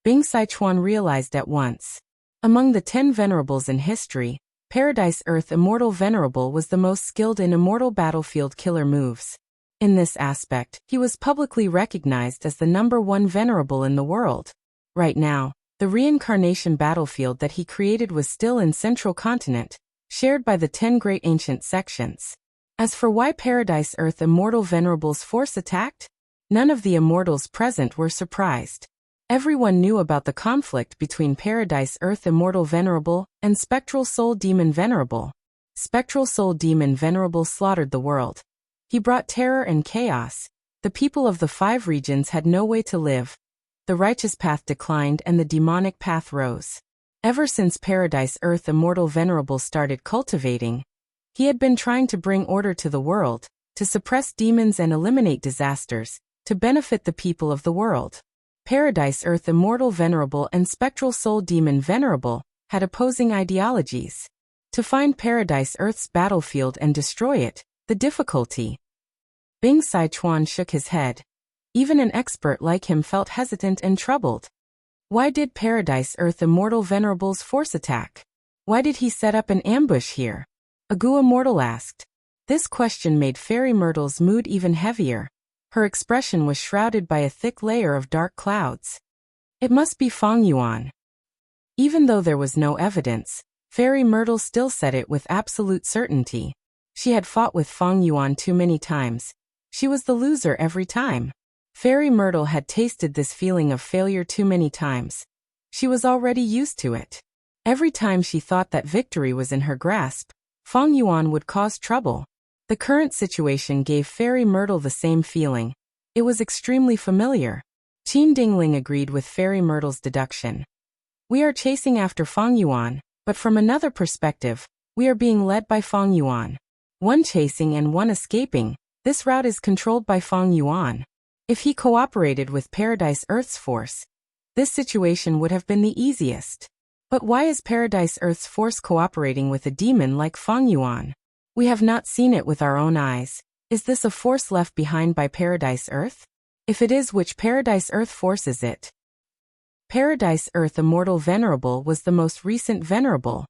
Bing Sichuan realized at once. Among the 10 venerables in history, Paradise Earth Immortal Venerable was the most skilled in immortal battlefield killer moves. In this aspect, he was publicly recognized as the #1 venerable in the world. Right now, the reincarnation battlefield that he created was still in Central Continent, shared by the 10 great ancient sections. As for why Paradise Earth Immortal Venerable's force attacked, none of the immortals present were surprised. Everyone knew about the conflict between Paradise Earth Immortal Venerable and Spectral Soul Demon Venerable. Spectral Soul Demon Venerable slaughtered the world. He brought terror and chaos. The people of the 5 regions had no way to live. The righteous path declined and the demonic path rose. Ever since Paradise Earth Immortal Venerable started cultivating, he had been trying to bring order to the world, to suppress demons and eliminate disasters, to benefit the people of the world. Paradise Earth Immortal Venerable and Spectral Soul Demon Venerable had opposing ideologies. To find Paradise Earth's battlefield and destroy it, the difficulty. Bing Sichuan shook his head. Even an expert like him felt hesitant and troubled. Why did Paradise Earth Immortal Venerable's force attack? Why did he set up an ambush here? A Gu Immortal asked. This question made Fairy Myrtle's mood even heavier. Her expression was shrouded by a thick layer of dark clouds. It must be Feng Yuan. Even though there was no evidence, Fairy Myrtle still said it with absolute certainty. She had fought with Feng Yuan too many times. She was the loser every time. Fairy Myrtle had tasted this feeling of failure too many times. She was already used to it. Every time she thought that victory was in her grasp, Feng Yuan would cause trouble. The current situation gave Fairy Myrtle the same feeling. It was extremely familiar. Qin Dingling agreed with Fairy Myrtle's deduction. We are chasing after Feng Yuan, but from another perspective, we are being led by Feng Yuan. One chasing and one escaping. This route is controlled by Feng Yuan. If he cooperated with Paradise Earth's force, this situation would have been the easiest. But why is Paradise Earth's force cooperating with a demon like Feng Yuan? We have not seen it with our own eyes. Is this a force left behind by Paradise Earth? If it is, which Paradise Earth force is it? Paradise Earth Immortal Venerable was the most recent Venerable.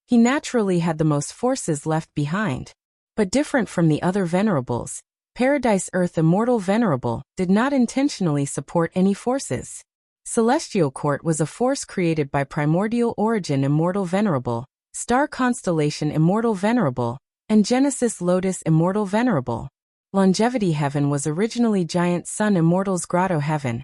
He naturally had the most forces left behind. But different from the other Venerables, Paradise Earth Immortal Venerable did not intentionally support any forces. Celestial Court was a force created by Primordial Origin Immortal Venerable, Star Constellation Immortal Venerable, and Genesis Lotus Immortal Venerable. Longevity Heaven was originally Giant Sun Immortal's Grotto Heaven.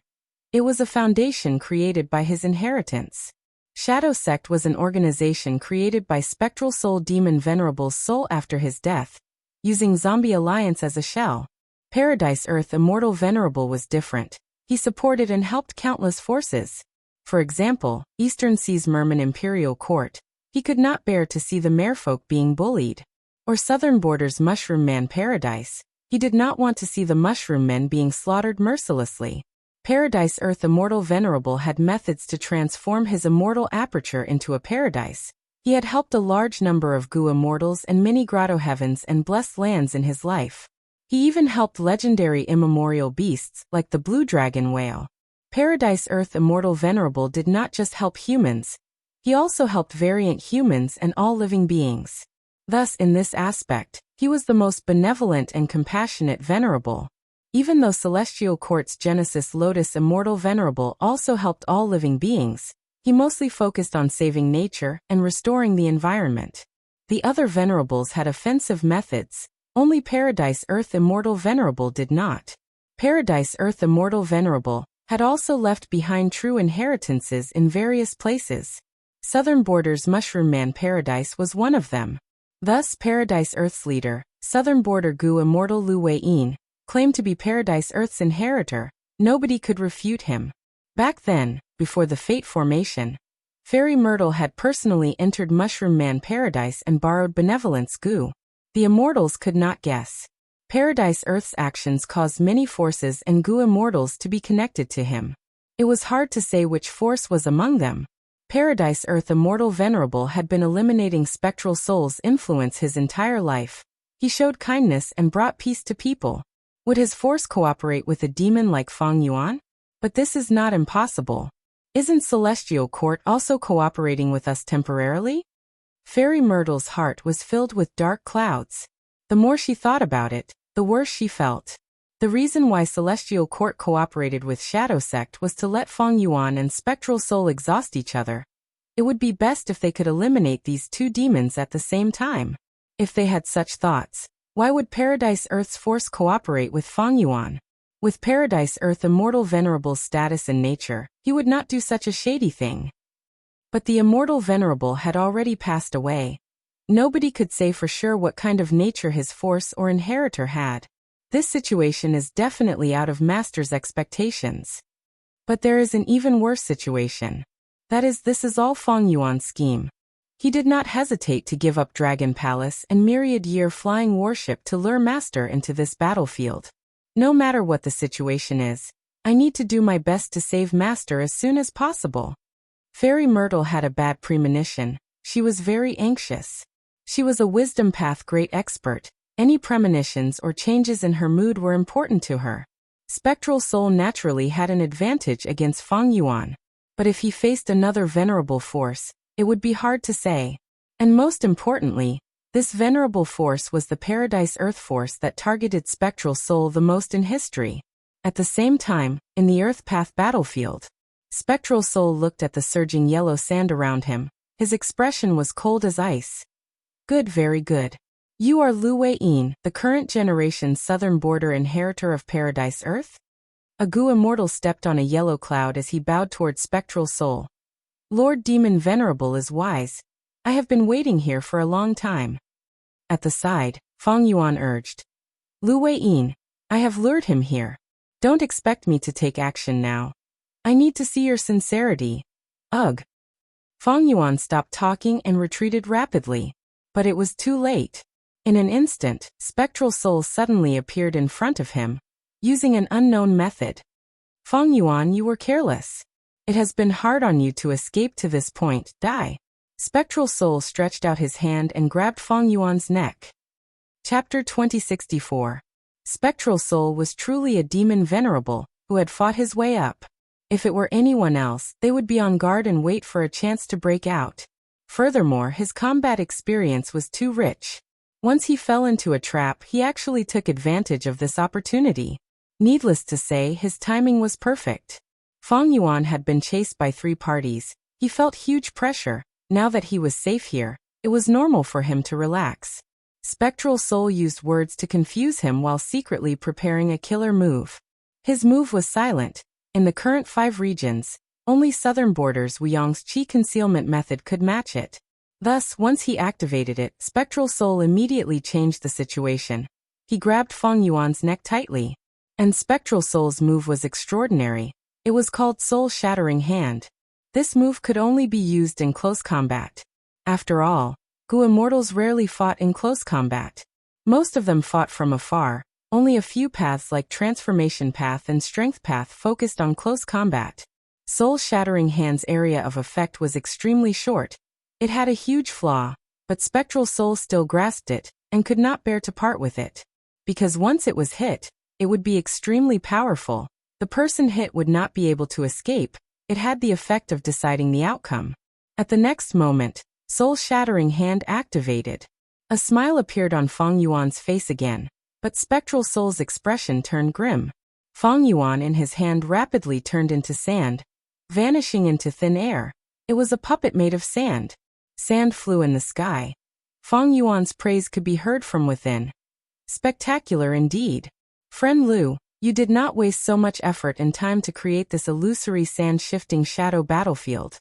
It was a foundation created by his inheritance. Shadow Sect was an organization created by Spectral Soul Demon Venerable's soul after his death, using Zombie Alliance as a shell. Paradise Earth Immortal Venerable was different. He supported and helped countless forces. For example, Eastern Seas Merman Imperial Court. He could not bear to see the merfolk being bullied. Or Southern Borders Mushroom Man Paradise. He did not want to see the Mushroom Men being slaughtered mercilessly. Paradise Earth Immortal Venerable had methods to transform his immortal aperture into a paradise. He had helped a large number of Gu Immortals and many Grotto Heavens and blessed lands in his life. He even helped legendary immemorial beasts like the Blue Dragon Whale. Paradise Earth Immortal Venerable did not just help humans. He also helped variant humans and all living beings. Thus, in this aspect, he was the most benevolent and compassionate Venerable. Even though Celestial Court's Genesis Lotus Immortal Venerable also helped all living beings, he mostly focused on saving nature and restoring the environment. The other Venerables had offensive methods. Only Paradise Earth Immortal Venerable did not. Paradise Earth Immortal Venerable had also left behind true inheritances in various places. Southern Borders Mushroom Man Paradise was one of them. Thus, Paradise Earth's leader, Southern Border Gu Immortal Lu Wei-yin, claimed to be Paradise Earth's inheritor. Nobody could refute him. Back then, before the Fate formation, Fairy Myrtle had personally entered Mushroom Man Paradise and borrowed Benevolence Gu. The Immortals could not guess. Paradise Earth's actions caused many forces and Gu Immortals to be connected to him. It was hard to say which force was among them. Paradise Earth Immortal Venerable had been eliminating Spectral Soul's influence his entire life. He showed kindness and brought peace to people. Would his force cooperate with a demon like Feng Yuan? But this is not impossible. Isn't Celestial Court also cooperating with us temporarily? Fairy Myrtle's heart was filled with dark clouds. The more she thought about it, the worse she felt. The reason why Celestial Court cooperated with Shadow Sect was to let Feng Yuan and Spectral Soul exhaust each other. It would be best if they could eliminate these two demons at the same time. If they had such thoughts, why would Paradise Earth's force cooperate with Feng Yuan? With Paradise Earth Immortal Venerable's status and nature, he would not do such a shady thing. But the Immortal Venerable had already passed away. Nobody could say for sure what kind of nature his force or inheritor had. This situation is definitely out of Master's expectations. But there is an even worse situation. That is, this is all Feng Yuan's scheme. He did not hesitate to give up Dragon Palace and myriad-year flying warship to lure Master into this battlefield. No matter what the situation is, I need to do my best to save Master as soon as possible. Fairy Myrtle had a bad premonition. She was very anxious. She was a Wisdom Path great expert. Any premonitions or changes in her mood were important to her. Spectral Soul naturally had an advantage against Feng Yuan. But if he faced another venerable force, it would be hard to say. And most importantly, this venerable force was the Paradise Earth force that targeted Spectral Soul the most in history. At the same time, in the Earth Path battlefield, Spectral Soul looked at the surging yellow sand around him. His expression was cold as ice. Good, very good. You are Lu Wei-yin, the current generation's Southern Border inheritor of Paradise Earth? A Gu Immortal stepped on a yellow cloud as he bowed toward Spectral Soul. Lord Demon Venerable is wise. I have been waiting here for a long time. At the side, Fang Yuan urged. Lu Weiyin, I have lured him here. Don't expect me to take action now. I need to see your sincerity. Ugh. Fang Yuan stopped talking and retreated rapidly. But it was too late. In an instant, Spectral Soul suddenly appeared in front of him, using an unknown method. Fang Yuan, you were careless. It has been hard on you to escape to this point. Die. Spectral Soul stretched out his hand and grabbed Fang Yuan's neck. Chapter 2064. Spectral Soul was truly a demon venerable, who had fought his way up. If it were anyone else, they would be on guard and wait for a chance to break out. Furthermore, his combat experience was too rich. Once he fell into a trap, he actually took advantage of this opportunity. Needless to say, his timing was perfect. Fang Yuan had been chased by 3 parties. He felt huge pressure. Now that he was safe here, it was normal for him to relax. Spectral Soul used words to confuse him while secretly preparing a killer move. His move was silent. In the current 5 regions, only southern borders Wuyong's Qi concealment method could match it. Thus, once he activated it, Spectral Soul immediately changed the situation. He grabbed Fang Yuan's neck tightly. And Spectral Soul's move was extraordinary. It was called Soul Shattering Hand. This move could only be used in close combat. After all, Gu immortals rarely fought in close combat. Most of them fought from afar. Only a few paths like Transformation Path and Strength Path focused on close combat. Soul Shattering Hand's area of effect was extremely short. It had a huge flaw, but Spectral Soul still grasped it, and could not bear to part with it. Because once it was hit, it would be extremely powerful. The person hit would not be able to escape. It had the effect of deciding the outcome. At the next moment, Soul Shattering Hand activated. A smile appeared on Fang Yuan's face again, but Spectral Soul's expression turned grim. Fang Yuan in his hand rapidly turned into sand, vanishing into thin air. It was a puppet made of sand. Sand flew in the sky. Fang Yuan's praise could be heard from within. Spectacular indeed. Friend Lu, you did not waste so much effort and time to create this illusory sand-shifting shadow battlefield.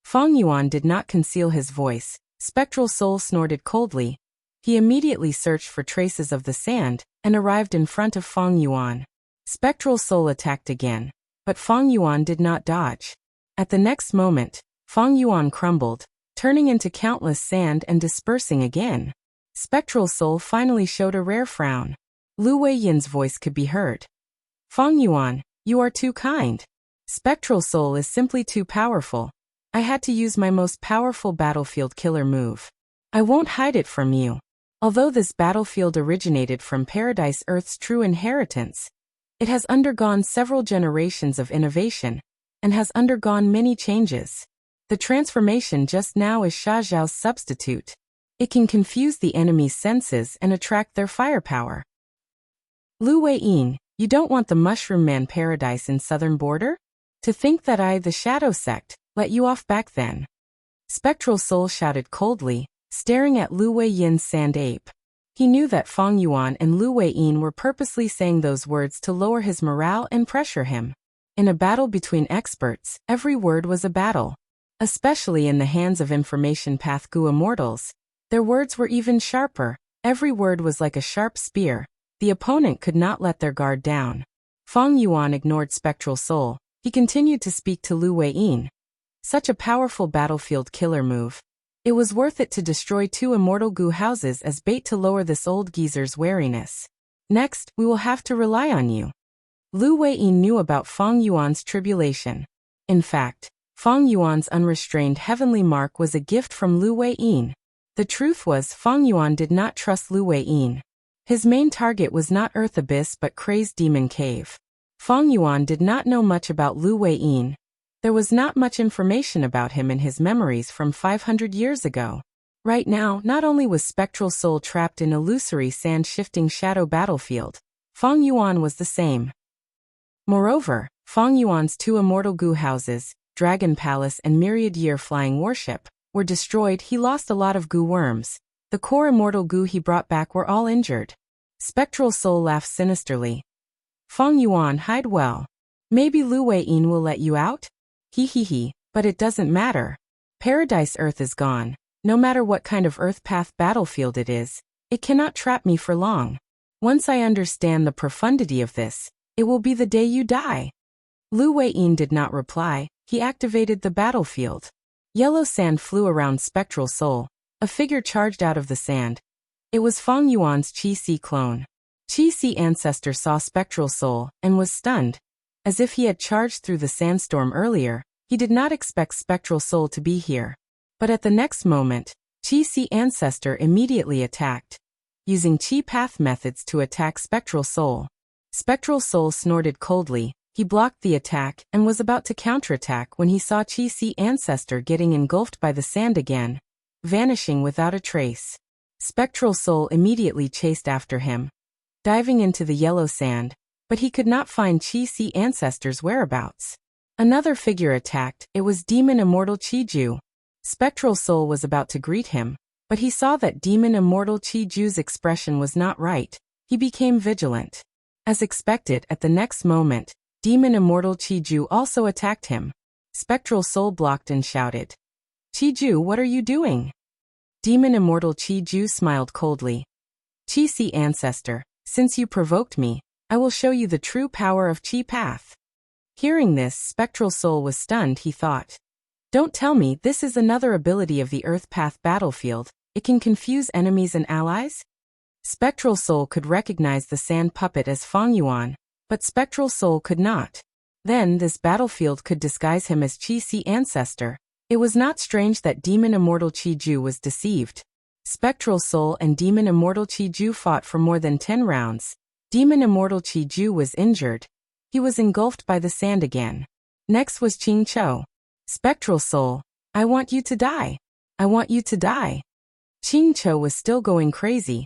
Fang Yuan did not conceal his voice. Spectral Soul snorted coldly. He immediately searched for traces of the sand, and arrived in front of Fang Yuan. Spectral Soul attacked again, but Fang Yuan did not dodge. At the next moment, Fang Yuan crumbled, turning into countless sand and dispersing again. Spectral Soul finally showed a rare frown. Lu Weiyin's voice could be heard. Fang Yuan, you are too kind. Spectral Soul is simply too powerful. I had to use my most powerful battlefield killer move. I won't hide it from you. Although this battlefield originated from Paradise Earth's true inheritance, it has undergone several generations of innovation, and has undergone many changes. The transformation just now is Sha Zhao's substitute. It can confuse the enemy's senses and attract their firepower. Lu Weiyin, you don't want the Mushroom Man paradise in southern border? To think that I, the Shadow Sect, let you off back then. Spectral Soul shouted coldly, staring at Lu Weiyin's sand ape. He knew that Fang Yuan and Lu Weiyin were purposely saying those words to lower his morale and pressure him. In a battle between experts, every word was a battle. Especially in the hands of Information Path Gu immortals. Their words were even sharper. Every word was like a sharp spear. The opponent could not let their guard down. Fang Yuan ignored Spectral Soul. He continued to speak to Lu Weiyin. Such a powerful battlefield killer move. It was worth it to destroy 2 immortal Gu houses as bait to lower this old geezer's wariness. Next, we will have to rely on you. Lu Weiyin knew about Fang Yuan's tribulation. In fact, Fang Yuan's unrestrained heavenly mark was a gift from Lu Weiyin. The truth was Fang Yuan did not trust Lu Weiyin. His main target was not Earth Abyss but Crazed Demon Cave. Fang Yuan did not know much about Lu Weiyin. There was not much information about him in his memories from 500 years ago. Right now, not only was Spectral Soul trapped in illusory sand-shifting shadow battlefield, Fang Yuan was the same. Moreover, Fang Yuan's 2 immortal Gu houses, Dragon Palace and Myriad Year Flying Warship, were destroyed. He lost a lot of Gu worms. The core immortal Gu he brought back were all injured. Spectral Soul laughed sinisterly. Fang Yuan, hide well. Maybe Lu Weiyin will let you out? He, but it doesn't matter. Paradise Earth is gone. No matter what kind of Earth Path battlefield it is, It cannot trap me for long. Once I understand the profundity of this, it will be the day you die. Lu Weiyin did not reply. He activated the battlefield. Yellow sand flew around Spectral Soul. A figure charged out of the sand. It was Fang Yuan's Qi-Si clone. Qi-Si ancestor saw Spectral Soul and was stunned. As if he had charged through the sandstorm earlier, he did not expect Spectral Soul to be here. But at the next moment, Qi-Si ancestor immediately attacked, using Qi path methods to attack Spectral Soul. Spectral Soul snorted coldly. He blocked the attack and was about to counterattack when he saw Qi-Si ancestor getting engulfed by the sand again, vanishing without a trace. Spectral Soul immediately chased after him, diving into the yellow sand, but he could not find Qi-Si ancestor's whereabouts. Another figure attacked. It was Demon Immortal Qi-Ju. Spectral Soul was about to greet him, but he saw that Demon Immortal Qi-Ju's expression was not right. He became vigilant. As expected, at the next moment, Demon Immortal Qi-Ju also attacked him. Spectral Soul blocked and shouted, "Qi-Ju, what are you doing?" Demon Immortal Qi-Ju smiled coldly. "Qi-Si ancestor, since you provoked me, I will show you the true power of Qi path." Hearing this, Spectral Soul was stunned. He thought, "Don't tell me this is another ability of the Earth Path battlefield. It can confuse enemies and allies?" Spectral Soul could recognize the sand puppet as Fang Yuan, but Spectral Soul could not. Then this battlefield could disguise him as Qi-Si ancestor. It was not strange that Demon Immortal Qi-Ju was deceived. Spectral Soul and Demon Immortal Qi-Ju fought for more than 10 rounds. Demon Immortal Qi-Ju was injured. He was engulfed by the sand again. Next was Qing Cho. "Spectral Soul, I want you to die. I want you to die." Qing Cho was still going crazy.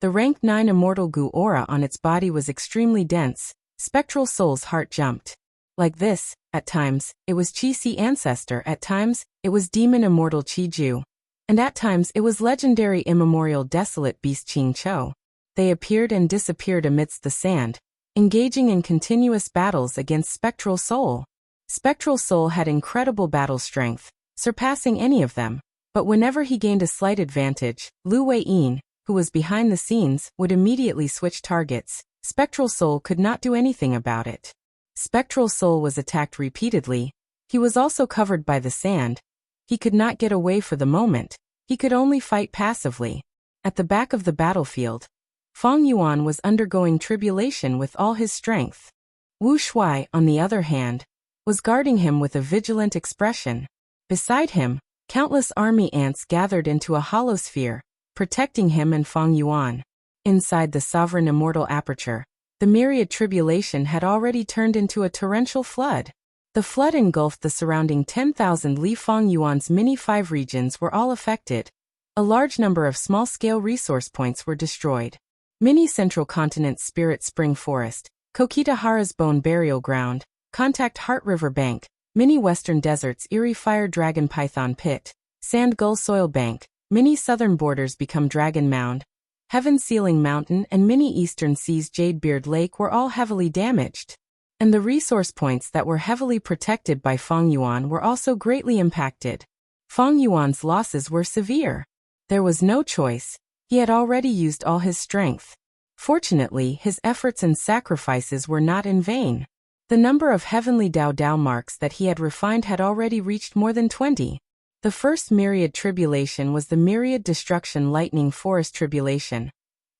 The rank 9 Immortal Gu aura on its body was extremely dense. Spectral Soul's heart jumped. Like this, at times, it was Qi-Si ancestor, at times, it was Demon Immortal Qi-Ju. And at times it was legendary immemorial desolate beast Qing Cho. They appeared and disappeared amidst the sand, engaging in continuous battles against Spectral Soul. Spectral Soul had incredible battle strength, surpassing any of them, but whenever he gained a slight advantage, Lu Weiyin, who was behind the scenes, would immediately switch targets. Spectral Soul could not do anything about it. Spectral Soul was attacked repeatedly. He was also covered by the sand. He could not get away for the moment. He could only fight passively. At the back of the battlefield, Fang Yuan was undergoing tribulation with all his strength. Wu Shuai, on the other hand, was guarding him with a vigilant expression. Beside him, countless army ants gathered into a hollow sphere, protecting him and Fang Yuan. Inside the sovereign immortal aperture, the myriad tribulation had already turned into a torrential flood. The flood engulfed the surrounding 10,000 Li. Fang Yuan's mini-5 regions were all affected. A large number of small-scale resource points were destroyed. Mini Central Continent's Spirit Spring Forest, Kokitahara's Bone Burial Ground, Contact Heart River Bank, Mini Western Desert's Eerie Fire Dragon Python Pit, Sand Gull Soil Bank, Mini Southern Borders Become Dragon Mound, Heaven Sealing Mountain and Mini Eastern Seas Jadebeard Lake were all heavily damaged. And the resource points that were heavily protected by Fang Yuan were also greatly impacted. Fang Yuan's losses were severe. There was no choice. He had already used all his strength. Fortunately, his efforts and sacrifices were not in vain. The number of heavenly Dao marks that he had refined had already reached more than 20. The first myriad tribulation was the myriad destruction lightning forest tribulation.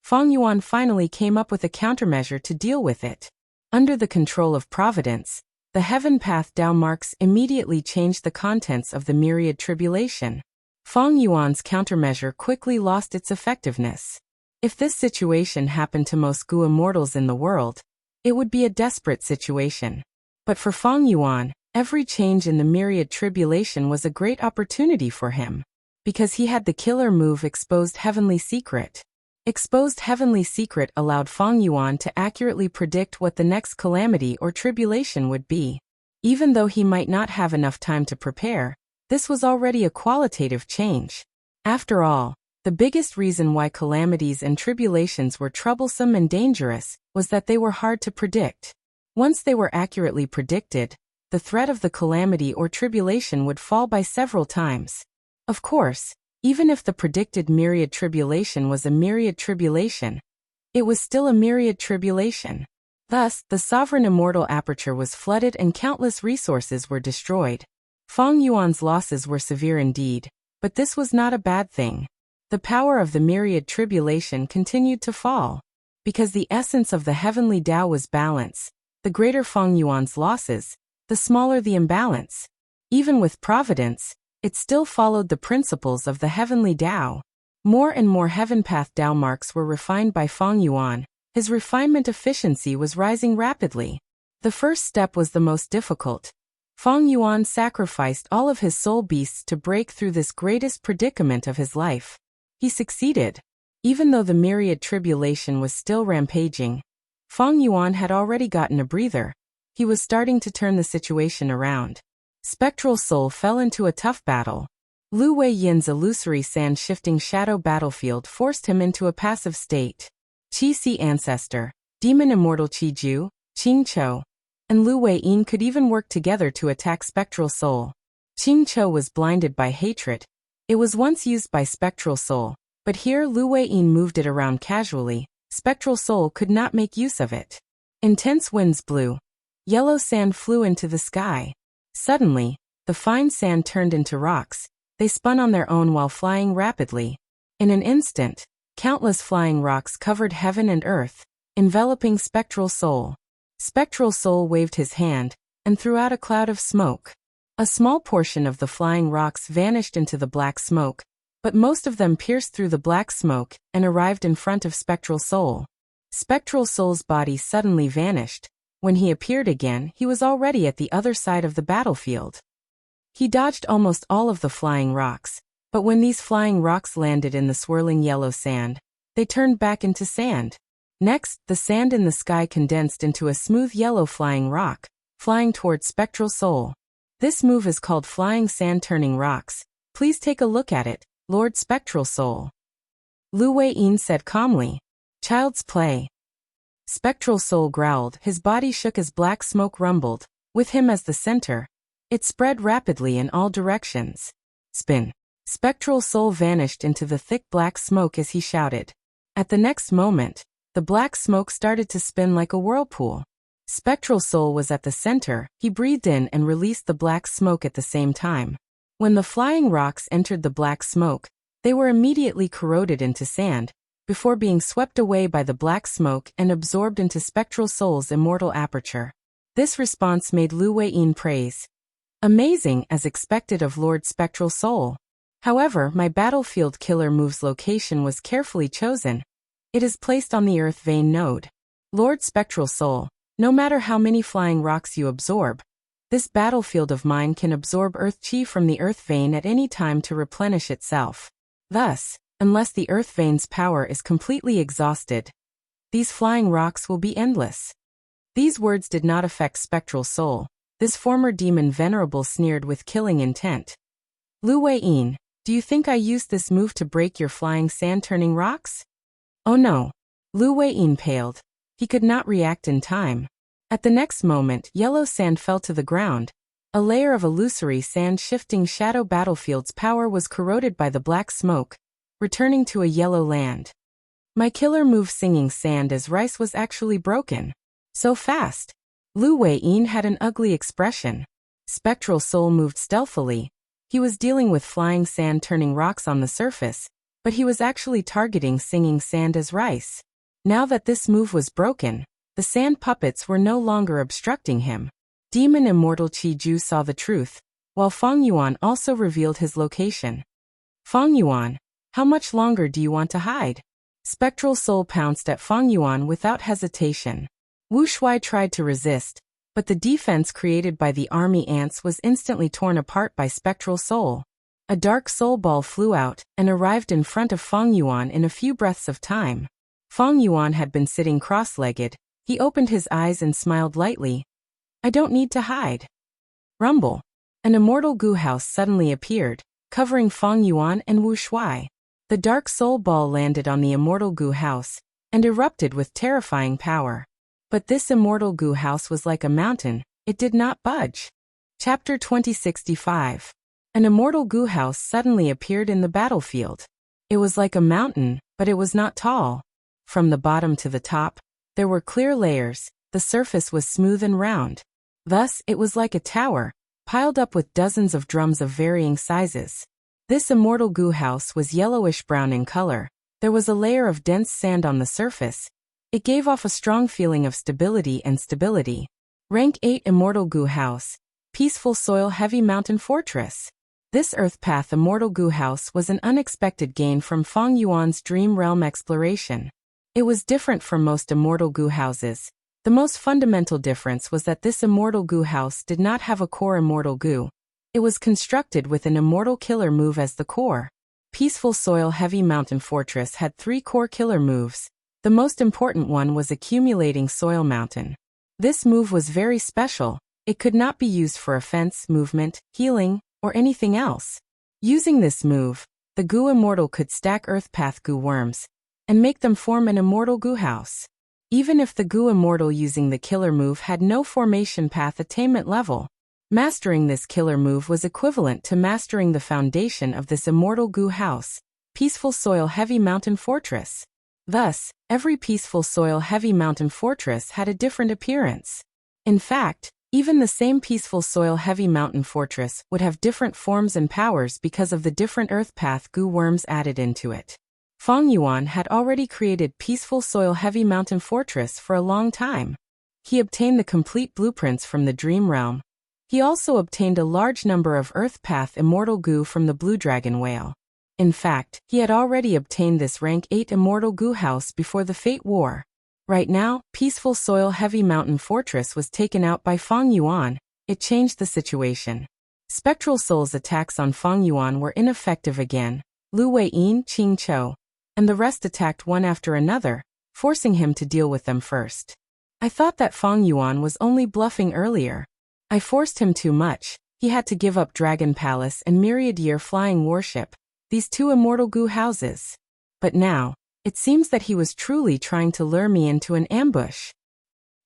Fang Yuan finally came up with a countermeasure to deal with it. Under the control of Providence, the Heaven Path Dao marks immediately changed the contents of the myriad tribulation. Fang Yuan's countermeasure quickly lost its effectiveness. If this situation happened to most Gu immortals in the world, it would be a desperate situation. But for Fang Yuan, every change in the myriad tribulation was a great opportunity for him. Because he had the killer move Exposed Heavenly Secret. Exposed Heavenly Secret allowed Fang Yuan to accurately predict what the next calamity or tribulation would be. Even though he might not have enough time to prepare, this was already a qualitative change. After all, the biggest reason why calamities and tribulations were troublesome and dangerous was that they were hard to predict. Once they were accurately predicted, the threat of the calamity or tribulation would fall by several times. Of course, Even if the predicted myriad tribulation was a myriad tribulation, it was still a myriad tribulation. Thus, the sovereign immortal aperture was flooded and countless resources were destroyed. Feng Yuan's losses were severe indeed, but this was not a bad thing. The power of the myriad tribulation continued to fall. Because the essence of the heavenly Tao was balance, the greater Feng Yuan's losses, the smaller the imbalance. Even with providence, it still followed the principles of the heavenly Tao. More and more heaven path Tao marks were refined by Feng Yuan. His refinement efficiency was rising rapidly. The first step was the most difficult. Feng Yuan sacrificed all of his soul beasts to break through this greatest predicament of his life. He succeeded. Even though the myriad tribulation was still rampaging, Feng Yuan had already gotten a breather. He was starting to turn the situation around. Spectral Soul fell into a tough battle. Lu Wei Yin's illusory sand-shifting shadow battlefield forced him into a passive state. Qi-Si Ancestor, Demon Immortal Qi-Ju, Qing-Chou, and Lu Wei Yin could even work together to attack Spectral Soul. Qing-Chou was blinded by hatred. It was once used by Spectral Soul, but here Lu Wei Yin moved it around casually. Spectral Soul could not make use of it. Intense winds blew. Yellow sand flew into the sky. Suddenly, the fine sand turned into rocks. They spun on their own while flying rapidly. In an instant, countless flying rocks covered heaven and earth, enveloping Spectral Soul. Spectral Soul waved his hand and threw out a cloud of smoke. A small portion of the flying rocks vanished into the black smoke, but most of them pierced through the black smoke and arrived in front of Spectral Soul. Spectral Soul's body suddenly vanished. When he appeared again, he was already at the other side of the battlefield. He dodged almost all of the flying rocks, but when these flying rocks landed in the swirling yellow sand, they turned back into sand. Next, the sand in the sky condensed into a smooth yellow flying rock, flying towards Spectral Soul. This move is called flying sand turning rocks. Please take a look at it, Lord Spectral Soul. Lu Wei Yin said calmly. Child's play. Spectral Soul growled, his body shook as black smoke rumbled, with him as the center. It spread rapidly in all directions. Spin. Spectral Soul vanished into the thick black smoke as he shouted. At the next moment, the black smoke started to spin like a whirlpool. Spectral Soul was at the center. He breathed in and released the black smoke at the same time. When the flying rocks entered the black smoke, they were immediately corroded into sand, before being swept away by the black smoke and absorbed into Spectral Soul's immortal aperture. This response made Lu Wei Yin praise. Amazing, as expected of Lord Spectral Soul. However, my battlefield killer move's location was carefully chosen. It is placed on the Earth Vein node. Lord Spectral Soul, no matter how many flying rocks you absorb, this battlefield of mine can absorb Earth Chi from the Earth Vein at any time to replenish itself. Thus, unless the Earth Vein's power is completely exhausted, these flying rocks will be endless. These words did not affect Spectral Soul. This former demon venerable sneered with killing intent. Lu Wei Yin, do you think I used this move to break your flying sand-turning rocks? Oh no. Lu Wei Yin paled. He could not react in time. At the next moment, yellow sand fell to the ground. A layer of illusory sand-shifting shadow battlefield's power was corroded by the black smoke, returning to a yellow land. My killer move singing sand as rice was actually broken. So fast. Lu Wei Yin had an ugly expression. Spectral Soul moved stealthily. He was dealing with flying sand turning rocks on the surface, but he was actually targeting singing sand as rice. Now that this move was broken, the sand puppets were no longer obstructing him. Demon Immortal Qi-Ju saw the truth, while Feng Yuan also revealed his location. Feng Yuan, how much longer do you want to hide? Spectral Soul pounced at Feng Yuan without hesitation. Wu Shuai tried to resist, but the defense created by the army ants was instantly torn apart by Spectral Soul. A dark soul ball flew out and arrived in front of Feng Yuan in a few breaths of time. Feng Yuan had been sitting cross-legged. He opened his eyes and smiled lightly. I don't need to hide. Rumble. An immortal goo house suddenly appeared, covering Feng Yuan and Wu Shuai. The dark soul ball landed on the immortal goo house and erupted with terrifying power. But this immortal goo house was like a mountain. It did not budge. Chapter 2065. An immortal goo house suddenly appeared in the battlefield. It was like a mountain, but it was not tall. From the bottom to the top, there were clear layers, the surface was smooth and round. Thus, it was like a tower, piled up with dozens of drums of varying sizes. This immortal goo house was yellowish-brown in color. There was a layer of dense sand on the surface. It gave off a strong feeling of stability and stability. Rank 8 Immortal Goo House. Peaceful Soil Heavy Mountain Fortress. This Earth Path Immortal Goo House was an unexpected gain from Feng Yuan's Dream Realm exploration. It was different from most immortal goo houses. The most fundamental difference was that this immortal goo house did not have a core immortal goo. It was constructed with an immortal killer move as the core. Peaceful Soil Heavy Mountain Fortress had 3 core killer moves. The most important one was Accumulating Soil Mountain. This move was very special. It could not be used for offense, movement, healing, or anything else. Using this move, the Goo Immortal could stack Earth Path Goo worms and make them form an immortal goo house. Even if the Goo Immortal using the killer move had no formation path attainment level, mastering this killer move was equivalent to mastering the foundation of this immortal goo house, Peaceful Soil Heavy Mountain Fortress. Thus, every Peaceful Soil Heavy Mountain Fortress had a different appearance. In fact, even the same Peaceful Soil Heavy Mountain Fortress would have different forms and powers because of the different Earth Path Goo worms added into it. Feng Yuan had already created Peaceful Soil Heavy Mountain Fortress for a long time. He obtained the complete blueprints from the Dream Realm. He also obtained a large number of Earth Path Immortal Goo from the Blue Dragon Whale. In fact, he had already obtained this rank 8 Immortal Goo House before the Fate War. Right now, Peaceful Soil Heavy Mountain Fortress was taken out by Feng Yuan. It changed the situation. Spectral Soul's attacks on Feng Yuan were ineffective again. Lu Weiyin, Qing Chou, and the rest attacked one after another, forcing him to deal with them first. I thought that Feng Yuan was only bluffing earlier. I forced him too much. He had to give up Dragon Palace and Myriad Year Flying Warship, these 2 immortal goo houses. But now, it seems that he was truly trying to lure me into an ambush.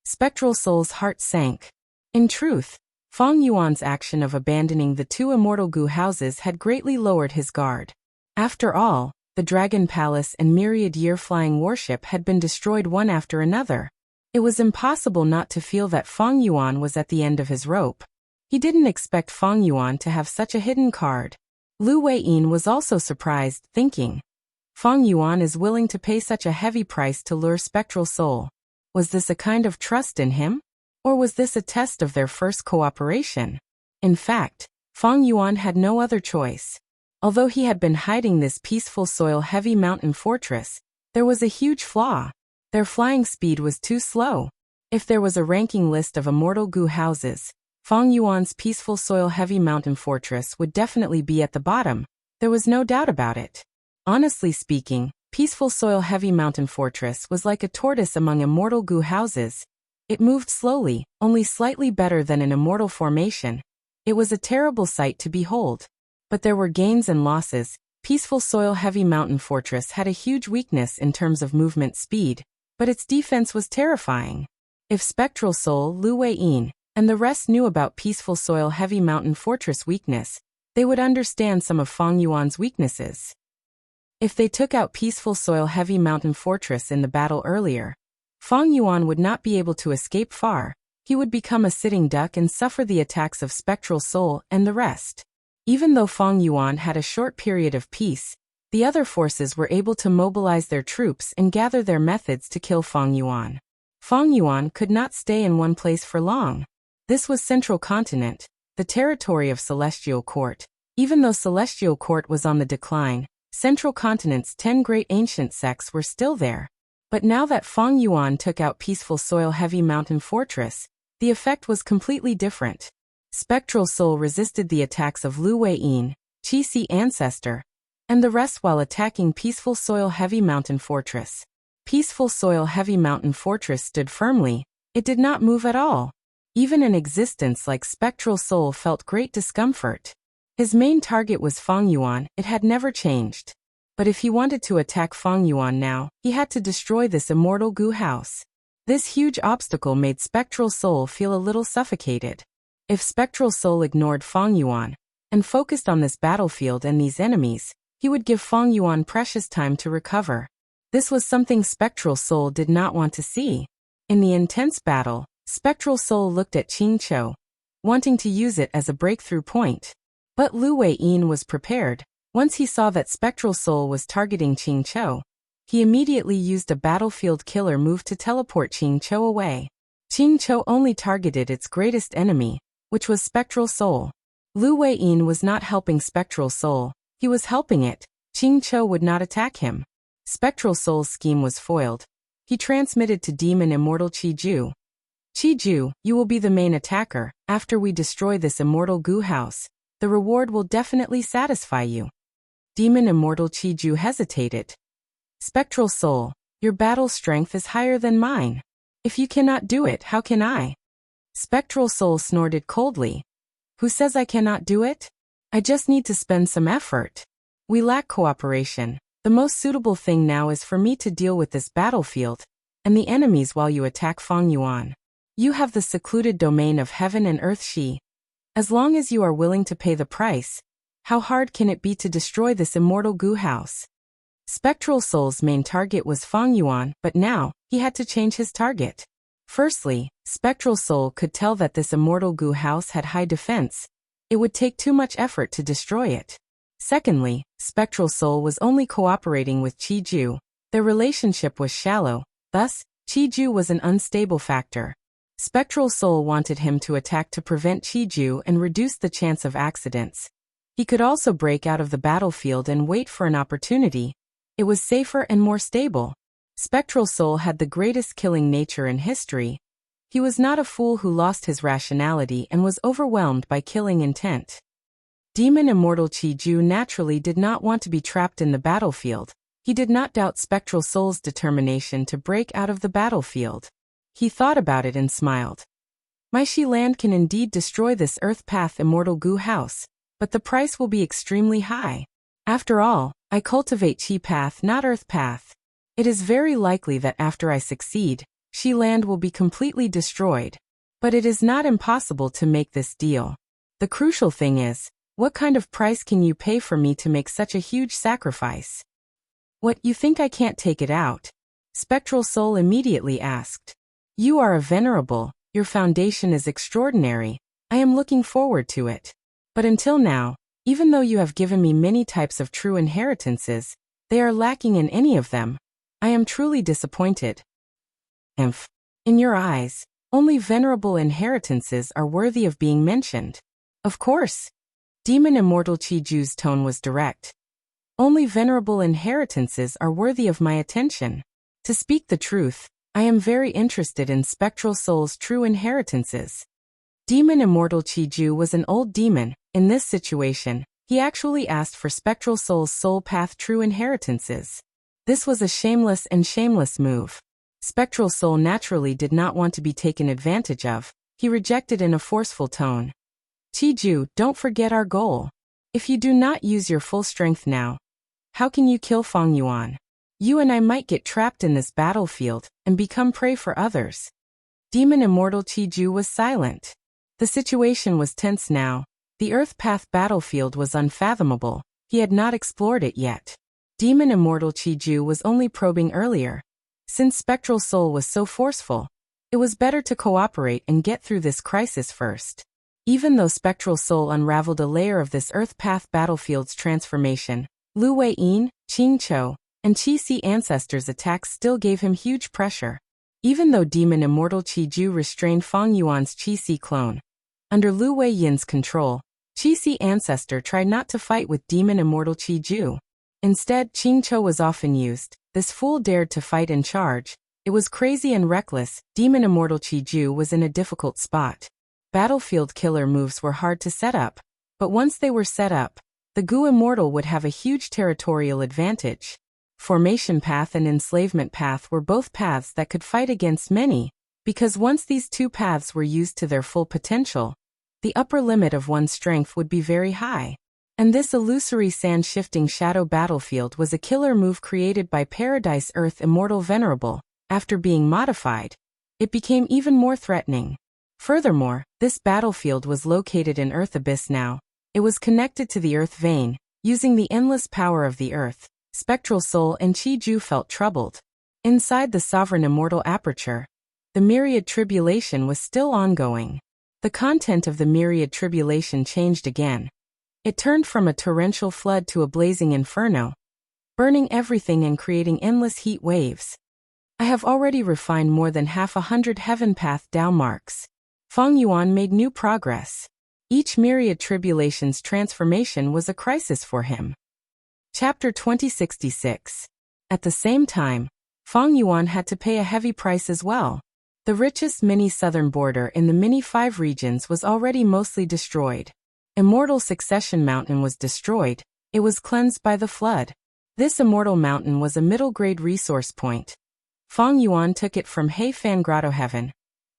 Spectral Soul's heart sank. In truth, Feng Yuan's action of abandoning the 2 immortal goo houses had greatly lowered his guard. After all, the Dragon Palace and Myriad Year Flying Warship had been destroyed one after another. It was impossible not to feel that Feng Yuan was at the end of his rope. He didn't expect Feng Yuan to have such a hidden card. Lu Weiyin was also surprised, thinking, Feng Yuan is willing to pay such a heavy price to lure Spectral Soul. Was this a kind of trust in him? Or was this a test of their first cooperation? In fact, Feng Yuan had no other choice. Although he had been hiding this Peaceful Soil Heavy Mountain Fortress, there was a huge flaw. Their flying speed was too slow. If there was a ranking list of immortal goo houses, Feng Yuan's Peaceful Soil Heavy Mountain Fortress would definitely be at the bottom. There was no doubt about it. Honestly speaking, Peaceful Soil Heavy Mountain Fortress was like a tortoise among immortal goo houses. It moved slowly, only slightly better than an immortal formation. It was a terrible sight to behold. But there were gains and losses. Peaceful Soil Heavy Mountain Fortress had a huge weakness in terms of movement speed, but its defense was terrifying. If Spectral Soul, Lu Weiyin, and the rest knew about Peaceful Soil Heavy Mountain Fortress weakness, they would understand some of Feng Yuan's weaknesses. If they took out Peaceful Soil Heavy Mountain Fortress in the battle earlier, Feng Yuan would not be able to escape far. He would become a sitting duck and suffer the attacks of Spectral Soul and the rest. Even though Feng Yuan had a short period of peace, the other forces were able to mobilize their troops and gather their methods to kill Feng Yuan. Feng Yuan could not stay in one place for long. This was Central Continent, the territory of Celestial Court. Even though Celestial Court was on the decline, Central Continent's 10 great ancient sects were still there. But now that Feng Yuan took out Peaceful Soil Heavy Mountain Fortress, the effect was completely different. Spectral Soul resisted the attacks of Lu Weiyin, Qi Si Ancestor, and the rest while attacking Peaceful Soil Heavy Mountain Fortress. Peaceful Soil Heavy Mountain Fortress stood firmly. It did not move at all. Even an existence like Spectral Soul felt great discomfort. His main target was Feng Yuan. It had never changed. But if he wanted to attack Feng Yuan now, he had to destroy this immortal goo house. This huge obstacle made Spectral Soul feel a little suffocated. If Spectral Soul ignored Feng Yuan, and focused on this battlefield and these enemies, he would give Feng Yuan precious time to recover. This was something Spectral Soul did not want to see. In the intense battle, Spectral Soul looked at Qingqiu, wanting to use it as a breakthrough point. But Lu Weiyin was prepared. Once he saw that Spectral Soul was targeting Qingqiu, he immediately used a battlefield killer move to teleport Qingqiu away. Qingqiu only targeted its greatest enemy, which was Spectral Soul. Lu Weiyin was not helping Spectral Soul, he was helping it. Qingqiu would not attack him. Spectral Soul's scheme was foiled. He transmitted to Demon Immortal Qiju. Qiju, you will be the main attacker. After we destroy this Immortal Goo house, the reward will definitely satisfy you. Demon Immortal Qiju hesitated. Spectral Soul, your battle strength is higher than mine. If you cannot do it, how can I? Spectral Soul snorted coldly. Who says I cannot do it? I just need to spend some effort. We lack cooperation. The most suitable thing now is for me to deal with this battlefield and the enemies while you attack Feng Yuan. You have the secluded domain of heaven and earth Shi. As long as you are willing to pay the price, how hard can it be to destroy this Immortal Goo house? Spectral Soul's main target was Feng Yuan, but now, he had to change his target. Firstly, Spectral Soul could tell that this Immortal Goo house had high defense. It would take too much effort to destroy it. Secondly, Spectral Soul was only cooperating with Qiju. Their relationship was shallow, thus, Qiju was an unstable factor. Spectral Soul wanted him to attack to prevent Qiju and reduce the chance of accidents. He could also break out of the battlefield and wait for an opportunity. It was safer and more stable. Spectral Soul had the greatest killing nature in history. He was not a fool who lost his rationality and was overwhelmed by killing intent. Demon Immortal Qiju naturally did not want to be trapped in the battlefield. He did not doubt Spectral Soul's determination to break out of the battlefield. He thought about it and smiled. My Shi land can indeed destroy this Earth Path Immortal Goo house, but the price will be extremely high. After all, I cultivate Qi Path, not Earth Path. It is very likely that after I succeed, Shi land will be completely destroyed. But it is not impossible to make this deal. The crucial thing is, what kind of price can you pay for me to make such a huge sacrifice? What, you think I can't take it out? Spectral Soul immediately asked. You are a venerable, your foundation is extraordinary. I am looking forward to it. But until now, even though you have given me many types of true inheritances, they are lacking in any of them. I am truly disappointed. In your eyes, only venerable inheritances are worthy of being mentioned. Of course. Demon Immortal Qiju's tone was direct. Only venerable inheritances are worthy of my attention. To speak the truth, I am very interested in Spectral Soul's true inheritances. Demon Immortal Qiju was an old demon. In this situation, he actually asked for Spectral Soul's soul path true inheritances. This was a shameless move. Spectral Soul naturally did not want to be taken advantage of. He rejected in a forceful tone. Qiju, don't forget our goal. If you do not use your full strength now, how can you kill Feng Yuan? You and I might get trapped in this battlefield and become prey for others. Demon Immortal Qiju was silent. The situation was tense now. The Earth Path battlefield was unfathomable. He had not explored it yet. Demon Immortal Qiju was only probing earlier. Since Spectral Soul was so forceful, it was better to cooperate and get through this crisis first. Even though Spectral Soul unraveled a layer of this Earth Path battlefield's transformation, Lu Weiyin, Qingqiu, and Qixi ancestors' attacks still gave him huge pressure. Even though Demon Immortal Qiju restrained Feng Yuan's Qixi clone, under Lu Weiyin's control, Qixi ancestor tried not to fight with Demon Immortal Qiju. Instead, Qingqiu was often used. This fool dared to fight and charge. It was crazy and reckless. Demon Immortal Qiju was in a difficult spot. Battlefield killer moves were hard to set up, but once they were set up, the Gu Immortal would have a huge territorial advantage. Formation Path and Enslavement Path were both paths that could fight against many, because once these two paths were used to their full potential, the upper limit of one's strength would be very high. And this illusory sand-shifting shadow battlefield was a killer move created by Paradise Earth Immortal Venerable. After being modified, it became even more threatening. Furthermore, this battlefield was located in Earth Abyss now. It was connected to the earth vein, using the endless power of the earth. Spectral soul and Chi-Ju felt troubled. Inside the sovereign immortal aperture, the myriad tribulation was still ongoing. The content of the myriad tribulation changed again. It turned from a torrential flood to a blazing inferno, burning everything and creating endless heat waves. I have already refined more than 100 heaven path Tao marks. Feng Yuan made new progress. Each myriad tribulation's transformation was a crisis for him. Chapter 2066. At the same time, Feng Yuan had to pay a heavy price as well. The richest mini-southern border in the mini-5 regions was already mostly destroyed. Immortal Succession Mountain was destroyed. It was cleansed by the flood. This immortal mountain was a middle-grade resource point. Feng Yuan took it from Heifan Grotto Heaven.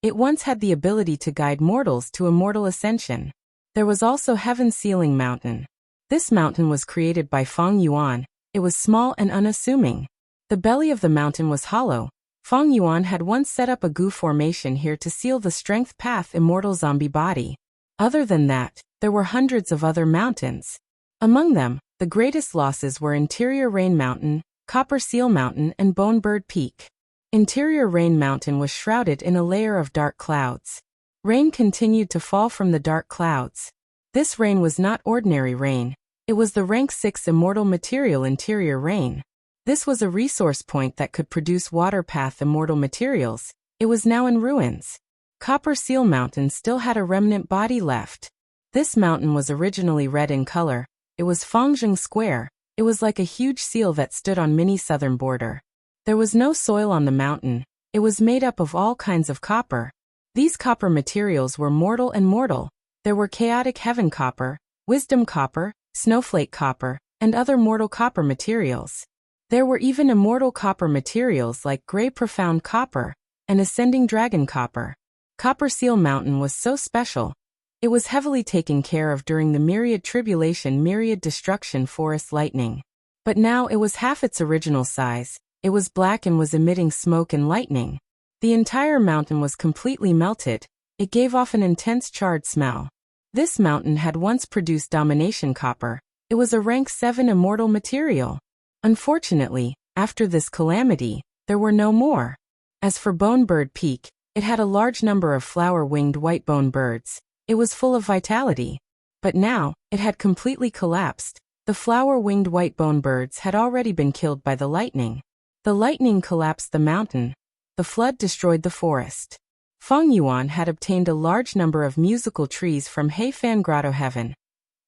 It once had the ability to guide mortals to immortal ascension. There was also Heaven Ceiling Mountain. This mountain was created by Feng Yuan. It was small and unassuming. The belly of the mountain was hollow. Feng Yuan had once set up a goo formation here to seal the strength path immortal zombie body. Other than that, there were hundreds of other mountains. Among them, the greatest losses were Interior Rain Mountain, Copper Seal Mountain and Bone Bird Peak. Interior Rain Mountain was shrouded in a layer of dark clouds. Rain continued to fall from the dark clouds. This rain was not ordinary rain. It was the rank 6 immortal material Interior Rain. This was a resource point that could produce water path immortal materials. It was now in ruins. Copper Seal Mountain still had a remnant body left. This mountain was originally red in color. It was Fangzheng Square. It was like a huge seal that stood on mini-southern border. There was no soil on the mountain. It was made up of all kinds of copper. These copper materials were mortal and mortal. There were chaotic heaven copper, wisdom copper, snowflake copper, and other mortal copper materials. There were even immortal copper materials like gray profound copper and ascending dragon copper. Copper Seal Mountain was so special. It was heavily taken care of during the myriad tribulation myriad destruction forest lightning. But now it was half its original size. It was black and was emitting smoke and lightning. The entire mountain was completely melted. It gave off an intense charred smell. This mountain had once produced domination copper. It was a rank 7 immortal material. Unfortunately, after this calamity, there were no more. As for Bone Bird Peak, it had a large number of flower-winged white bone birds. It was full of vitality. But now, it had completely collapsed. The flower-winged white bone birds had already been killed by the lightning. The lightning collapsed the mountain. The flood destroyed the forest. Feng Yuan had obtained a large number of musical trees from Heifan Grotto Heaven.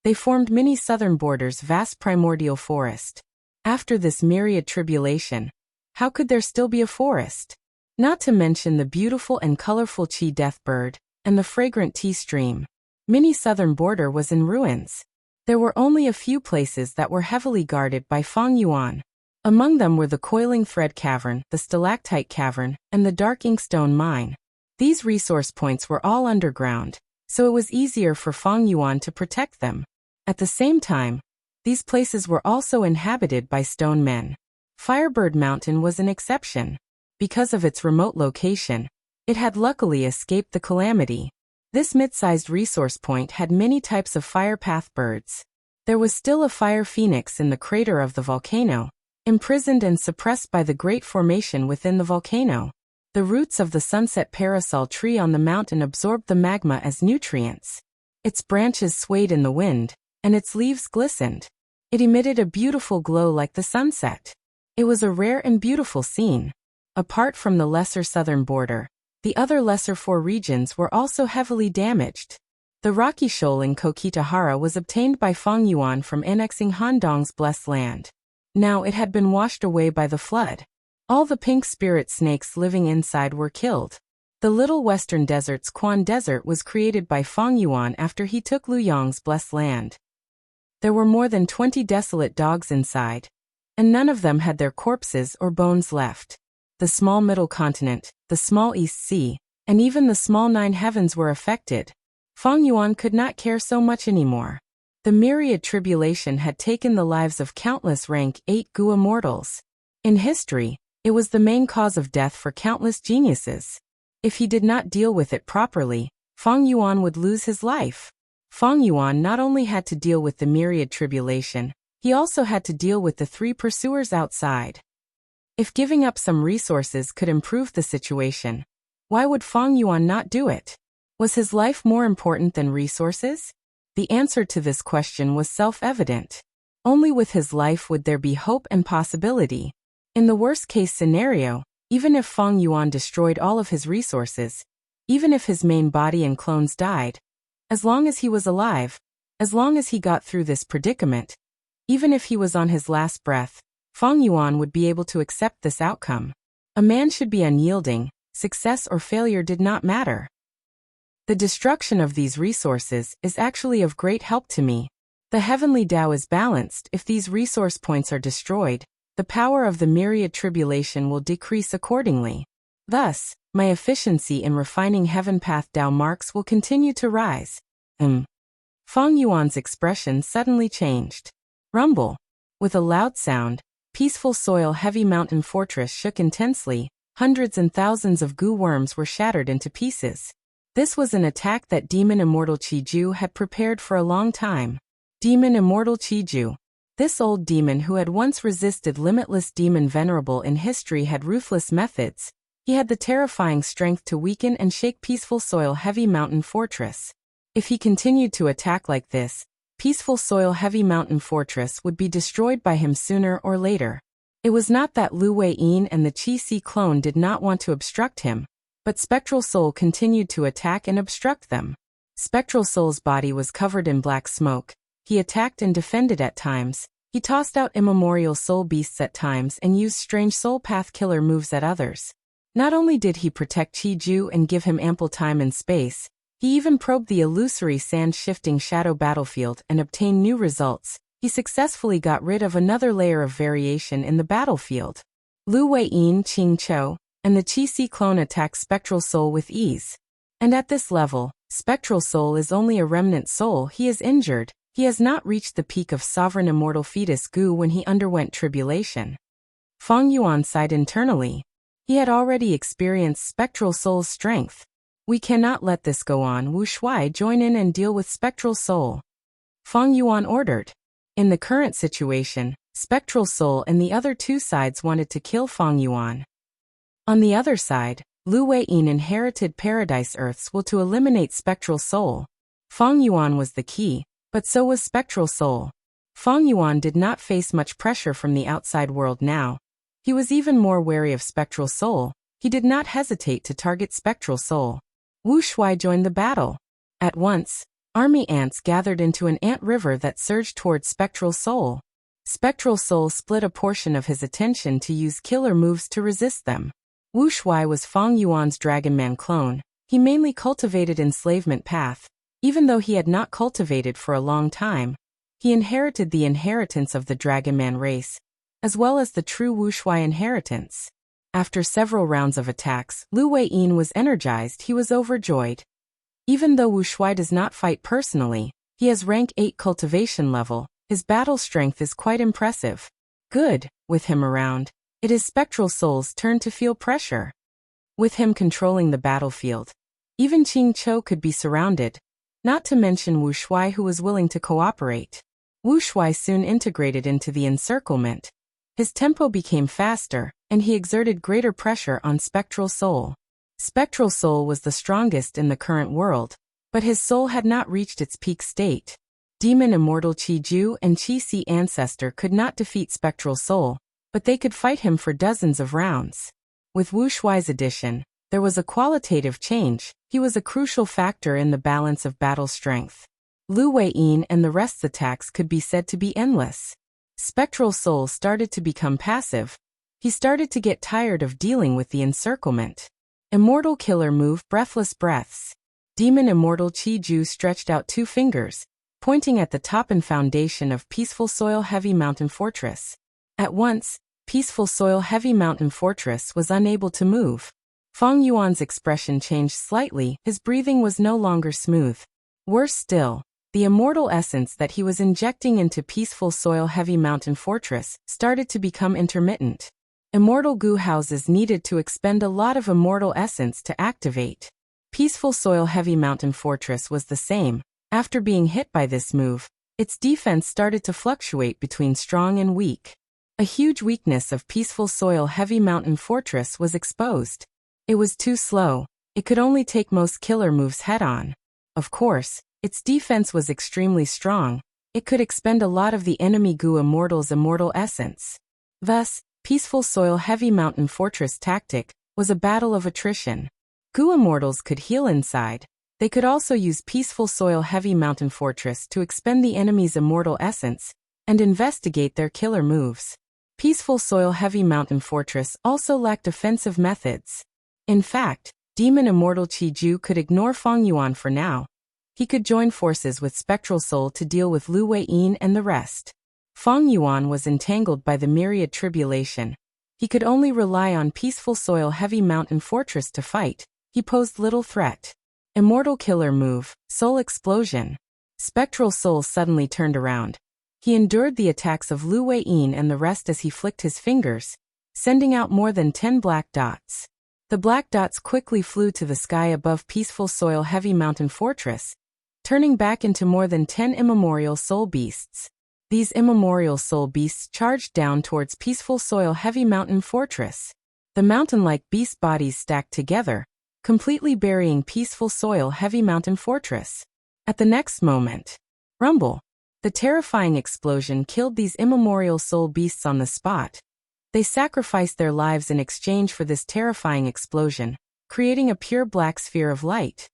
They formed mini-southern border's vast primordial forest. After this myriad tribulation, how could there still be a forest? Not to mention the beautiful and colorful Chi Death Bird and the fragrant tea stream. Mini-southern border was in ruins. There were only a few places that were heavily guarded by Feng Yuan. Among them were the Coiling Thread Cavern, the Stalactite Cavern, and the Dark Inkstone Mine. These resource points were all underground, so it was easier for Feng Yuan to protect them. At the same time, these places were also inhabited by stone men. Firebird Mountain was an exception. Because of its remote location, it had luckily escaped the calamity. This mid-sized resource point had many types of firepath birds. There was still a fire phoenix in the crater of the volcano, imprisoned and suppressed by the great formation within the volcano. The roots of the sunset parasol tree on the mountain absorbed the magma as nutrients. Its branches swayed in the wind, and its leaves glistened. It emitted a beautiful glow like the sunset. It was a rare and beautiful scene. Apart from the lesser southern border, the other lesser 4 regions were also heavily damaged. The rocky shoal in Kokitahara was obtained by Feng Yuan from annexing Han Dong's blessed land. Now it had been washed away by the flood. All the pink spirit snakes living inside were killed. The Little Western Desert's Quan Desert was created by Feng Yuan after he took Liu Yong's blessed land. There were more than 20 desolate dogs inside, and none of them had their corpses or bones left. The small middle continent, the small East Sea, and even the small 9 heavens were affected. Feng Yuan could not care so much anymore. The myriad tribulation had taken the lives of countless rank 8 Gua mortals. In history, it was the main cause of death for countless geniuses. If he did not deal with it properly, Feng Yuan would lose his life. Feng Yuan not only had to deal with the myriad tribulation, he also had to deal with the 3 pursuers outside. If giving up some resources could improve the situation, why would Feng Yuan not do it? Was his life more important than resources? The answer to this question was self-evident. Only with his life would there be hope and possibility. In the worst-case scenario, even if Feng Yuan destroyed all of his resources, even if his main body and clones died, as long as he was alive, as long as he got through this predicament, even if he was on his last breath, Feng Yuan would be able to accept this outcome. A man should be unyielding, success or failure did not matter. The destruction of these resources is actually of great help to me. The heavenly Tao is balanced. If these resource points are destroyed, the power of the myriad tribulation will decrease accordingly. Thus, my efficiency in refining heaven path Tao marks will continue to rise. Feng Yuan's expression suddenly changed. Rumble. With a loud sound, peaceful soil heavy mountain fortress shook intensely. Hundreds and thousands of goo worms were shattered into pieces. This was an attack that Demon Immortal Qiju had prepared for a long time. Demon Immortal Qiju. This old demon who had once resisted limitless demon venerable in history had ruthless methods. He had the terrifying strength to weaken and shake peaceful soil heavy mountain fortress. If he continued to attack like this, peaceful soil heavy mountain fortress would be destroyed by him sooner or later. It was not that Lu Wei-yin and the Qi-Si clone did not want to obstruct him, but Spectral Soul continued to attack and obstruct them. Spectral Soul's body was covered in black smoke. He attacked and defended at times. He tossed out immemorial soul beasts at times and used strange soul path killer moves at others. Not only did he protect Qiju and give him ample time and space, he even probed the illusory sand-shifting shadow battlefield and obtained new results. He successfully got rid of another layer of variation in the battlefield. Lu Wei-yin, Qing Chou, and the Qi-Si clone attack Spectral Soul with ease. And at this level, Spectral Soul is only a remnant soul. He is injured. He has not reached the peak of sovereign immortal fetus Gu when he underwent tribulation. Feng Yuan sighed internally. He had already experienced Spectral Soul's strength. We cannot let this go on. Wu Shuai, join in and deal with Spectral Soul. Feng Yuan ordered. In the current situation, Spectral Soul and the other 2 sides wanted to kill Feng Yuan. On the other side, Lu Wei-yin inherited Paradise Earth's will to eliminate Spectral Soul. Feng Yuan was the key, but so was Spectral Soul. Feng Yuan did not face much pressure from the outside world now. He was even more wary of Spectral Soul. He did not hesitate to target Spectral Soul. Wu Shuai joined the battle. At once, army ants gathered into an ant river that surged towards Spectral Soul. Spectral Soul split a portion of his attention to use killer moves to resist them. Wu Shuai was Feng Yuan's Dragon Man clone. He mainly cultivated enslavement path. Even though he had not cultivated for a long time, he inherited the inheritance of the Dragon Man race, as well as the true Wu Shuai inheritance. After several rounds of attacks, Lu Wei-yin was energized. He was overjoyed. Even though Wu Shuai does not fight personally, he has rank 8 cultivation level. His battle strength is quite impressive. Good, with him around, it is Spectral Soul's turn to feel pressure. With him controlling the battlefield, even Qing Chou could be surrounded, not to mention Wu Shuai who was willing to cooperate. Wu Shuai soon integrated into the encirclement. His tempo became faster, and he exerted greater pressure on Spectral Soul. Spectral Soul was the strongest in the current world, but his soul had not reached its peak state. Demon Immortal Qiju and Qi-Si Ancestor could not defeat Spectral Soul, but they could fight him for dozens of rounds. With Wu Shuai's addition, there was a qualitative change. He was a crucial factor in the balance of battle strength. Lu Wei-yin and the rest's attacks could be said to be endless. Spectral Soul started to become passive. He started to get tired of dealing with the encirclement. Immortal Killer move, Breathless Breaths. Demon Immortal Qiju stretched out 2 fingers, pointing at the top and foundation of Peaceful Soil Heavy Mountain Fortress. At once, Peaceful Soil Heavy Mountain Fortress was unable to move. Feng Yuan's expression changed slightly. His breathing was no longer smooth. Worse still, the immortal essence that he was injecting into Peaceful Soil Heavy Mountain Fortress started to become intermittent. Immortal goo houses needed to expend a lot of immortal essence to activate. Peaceful Soil Heavy Mountain Fortress was the same. After being hit by this move, its defense started to fluctuate between strong and weak. A huge weakness of Peaceful Soil Heavy Mountain Fortress was exposed. It was too slow. It could only take most killer moves head-on. Of course, its defense was extremely strong. It could expend a lot of the enemy Goo Immortal's immortal essence. Thus, Peaceful Soil Heavy Mountain Fortress tactic was a battle of attrition. Goo Immortals could heal inside. They could also use Peaceful Soil Heavy Mountain Fortress to expend the enemy's immortal essence and investigate their killer moves. Peaceful Soil Heavy Mountain Fortress also lacked offensive methods. In fact, Demon Immortal Chi-Ju could ignore Feng Yuan for now. He could join forces with Spectral Soul to deal with Lu Wei-yin and the rest. Feng Yuan was entangled by the myriad tribulation. He could only rely on Peaceful Soil Heavy Mountain Fortress to fight. He posed little threat. Immortal Killer Move, Soul Explosion. Spectral Soul suddenly turned around. He endured the attacks of Lu Wei-yin and the rest as he flicked his fingers, sending out more than 10 black dots. The black dots quickly flew to the sky above Peaceful Soil Heavy Mountain Fortress, turning back into more than 10 immemorial soul beasts. These immemorial soul beasts charged down towards Peaceful Soil Heavy Mountain Fortress. The mountain-like beast bodies stacked together, completely burying Peaceful Soil Heavy Mountain Fortress. At the next moment, rumble! The terrifying explosion killed these immemorial soul beasts on the spot. They sacrificed their lives in exchange for this terrifying explosion, creating a pure black sphere of light.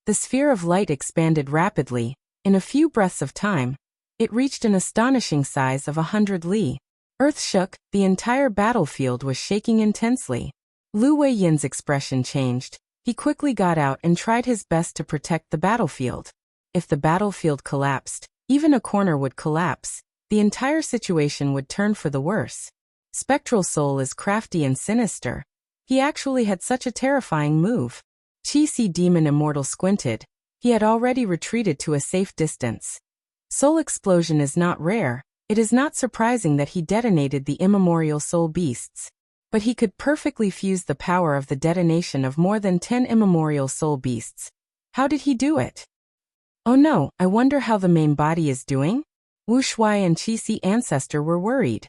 The sphere of light expanded rapidly. In a few breaths of time, it reached an astonishing size of 100 li. Earth shook, the entire battlefield was shaking intensely. Lu Wei-yin's expression changed. He quickly got out and tried his best to protect the battlefield. If the battlefield collapsed, even a corner would collapse. The entire situation would turn for the worse. Spectral Soul is crafty and sinister. He actually had such a terrifying move. Chi-Si Demon Immortal squinted. He had already retreated to a safe distance. Soul Explosion is not rare. It is not surprising that he detonated the immemorial soul beasts. But he could perfectly fuse the power of the detonation of more than 10 immemorial soul beasts. How did he do it? Oh no, I wonder how the main body is doing? Wu Shuai and Chi-Si Ancestor were worried.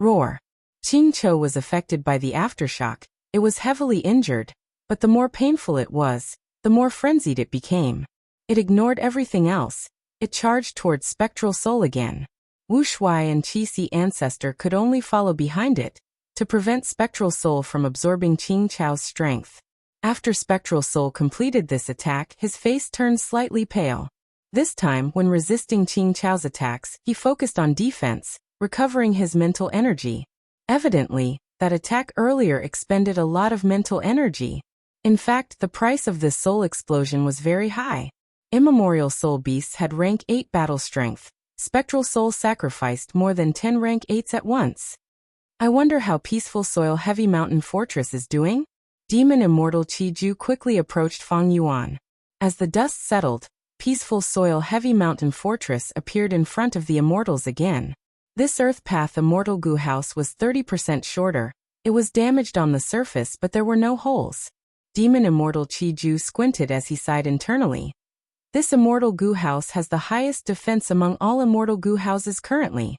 Roar. Qing Chou was affected by the aftershock. It was heavily injured, but the more painful it was, the more frenzied it became. It ignored everything else. It charged towards Spectral Soul again. Wu Shuai and Chi-Si Ancestor could only follow behind it, to prevent Spectral Soul from absorbing Qing Chou's strength. After Spectral Soul completed this attack, his face turned slightly pale. This time, when resisting Qing Chou's attacks, he focused on defense, recovering his mental energy. Evidently, that attack earlier expended a lot of mental energy. In fact, the price of this soul explosion was very high. Immemorial soul beasts had rank 8 battle strength. Spectral Soul sacrificed more than 10 rank 8s at once. I wonder how Peaceful Soil Heavy Mountain Fortress is doing? Demon Immortal Chi-Ju quickly approached Feng Yuan. As the dust settled, Peaceful Soil Heavy Mountain Fortress appeared in front of the Immortals again. This Earth Path Immortal Goo House was 30% shorter. It was damaged on the surface, but there were no holes. Demon Immortal Chi-Ju squinted as he sighed internally. This Immortal Goo House has the highest defense among all Immortal Goo Houses currently.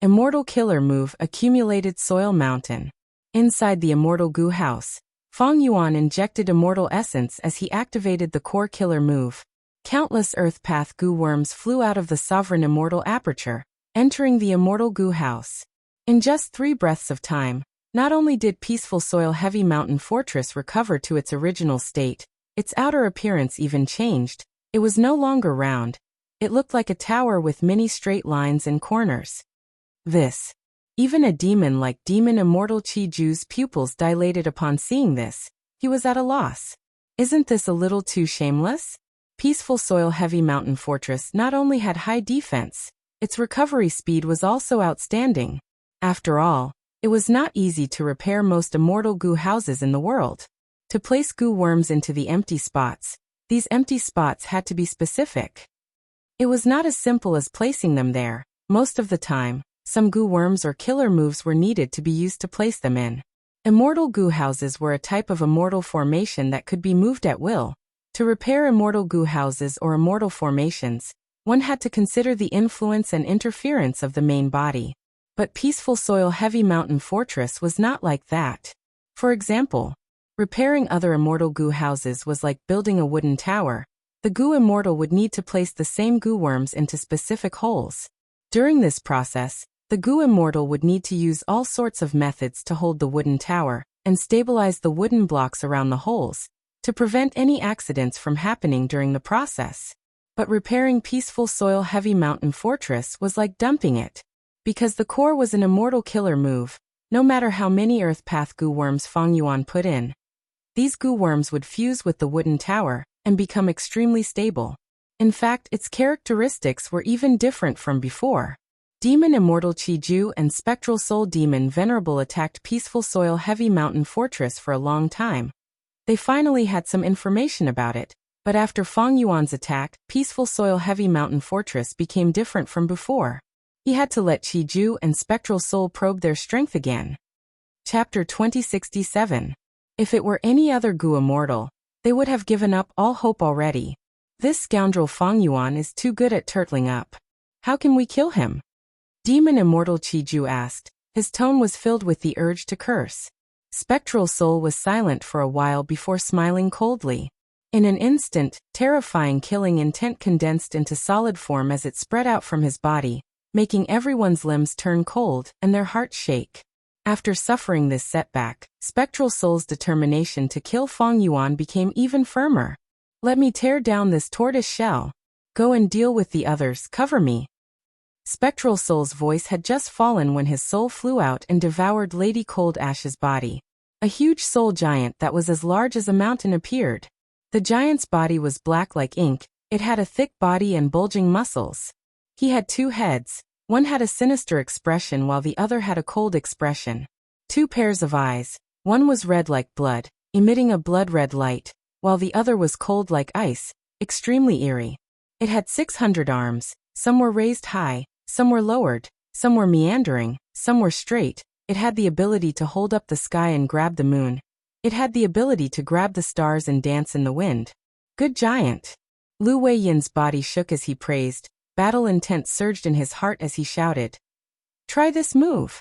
Immortal Killer Move Accumulated Soil Mountain. Inside the Immortal Goo House, Feng Yuan injected Immortal Essence as he activated the Core Killer Move. Countless Earth Path Goo Worms flew out of the Sovereign Immortal Aperture, entering the Immortal Goo House. In just 3 breaths of time, not only did Peaceful Soil Heavy Mountain Fortress recover to its original state, its outer appearance even changed. It was no longer round. It looked like a tower with many straight lines and corners. Even a demon like Demon Immortal Chi-Ju's pupils dilated upon seeing this. He was at a loss. Isn't this a little too shameless? Peaceful Soil Heavy Mountain Fortress not only had high defense, its recovery speed was also outstanding. After all, it was not easy to repair most Immortal Goo Houses in the world. To place Goo Worms into the empty spots, these empty spots had to be specific. It was not as simple as placing them there. Most of the time, some Goo Worms or killer moves were needed to be used to place them in. Immortal Goo Houses were a type of immortal formation that could be moved at will. To repair immortal goo houses or immortal formations, one had to consider the influence and interference of the main body. But Peaceful Soil Heavy Mountain Fortress was not like that. For example, repairing other immortal goo houses was like building a wooden tower. The goo immortal would need to place the same goo worms into specific holes. During this process, the goo immortal would need to use all sorts of methods to hold the wooden tower and stabilize the wooden blocks around the holes to prevent any accidents from happening during the process. But repairing Peaceful Soil Heavy Mountain Fortress was like dumping it. Because the core was an immortal killer move, no matter how many Earth Path goo worms Fang Yuan put in, these goo worms would fuse with the wooden tower and become extremely stable. In fact, its characteristics were even different from before. Demon Immortal Chi-Ju and Spectral Soul Demon Venerable attacked Peaceful Soil Heavy Mountain Fortress for a long time. They finally had some information about it, but after Fang Yuan's attack, Peaceful Soil Heavy Mountain Fortress became different from before. He had to let Chi-Ju and Spectral Soul probe their strength again. Chapter 2067. If it were any other goo immortal, they would have given up all hope already. This scoundrel Fang Yuan is too good at turtling up. How can we kill him? Demon Immortal Chi-Ju asked. His tone was filled with the urge to curse. Spectral Soul was silent for a while before smiling coldly. In an instant, terrifying killing intent condensed into solid form as it spread out from his body, making everyone's limbs turn cold and their hearts shake. After suffering this setback, Spectral Soul's determination to kill Fang Yuan became even firmer. Let me tear down this tortoise shell. Go and deal with the others, cover me. Spectral Soul's voice had just fallen when his soul flew out and devoured Lady Cold Ash's body. A huge soul giant that was as large as a mountain appeared. The giant's body was black like ink, it had a thick body and bulging muscles. He had two heads, one had a sinister expression while the other had a cold expression. Two pairs of eyes, one was red like blood, emitting a blood-red light, while the other was cold like ice, extremely eerie. It had 600 arms, some were raised high, some were lowered, some were meandering, some were straight. It had the ability to hold up the sky and grab the moon. It had the ability to grab the stars and dance in the wind. Good giant. Lu Weiyin's body shook as he praised. Battle intent surged in his heart as he shouted. Try this move.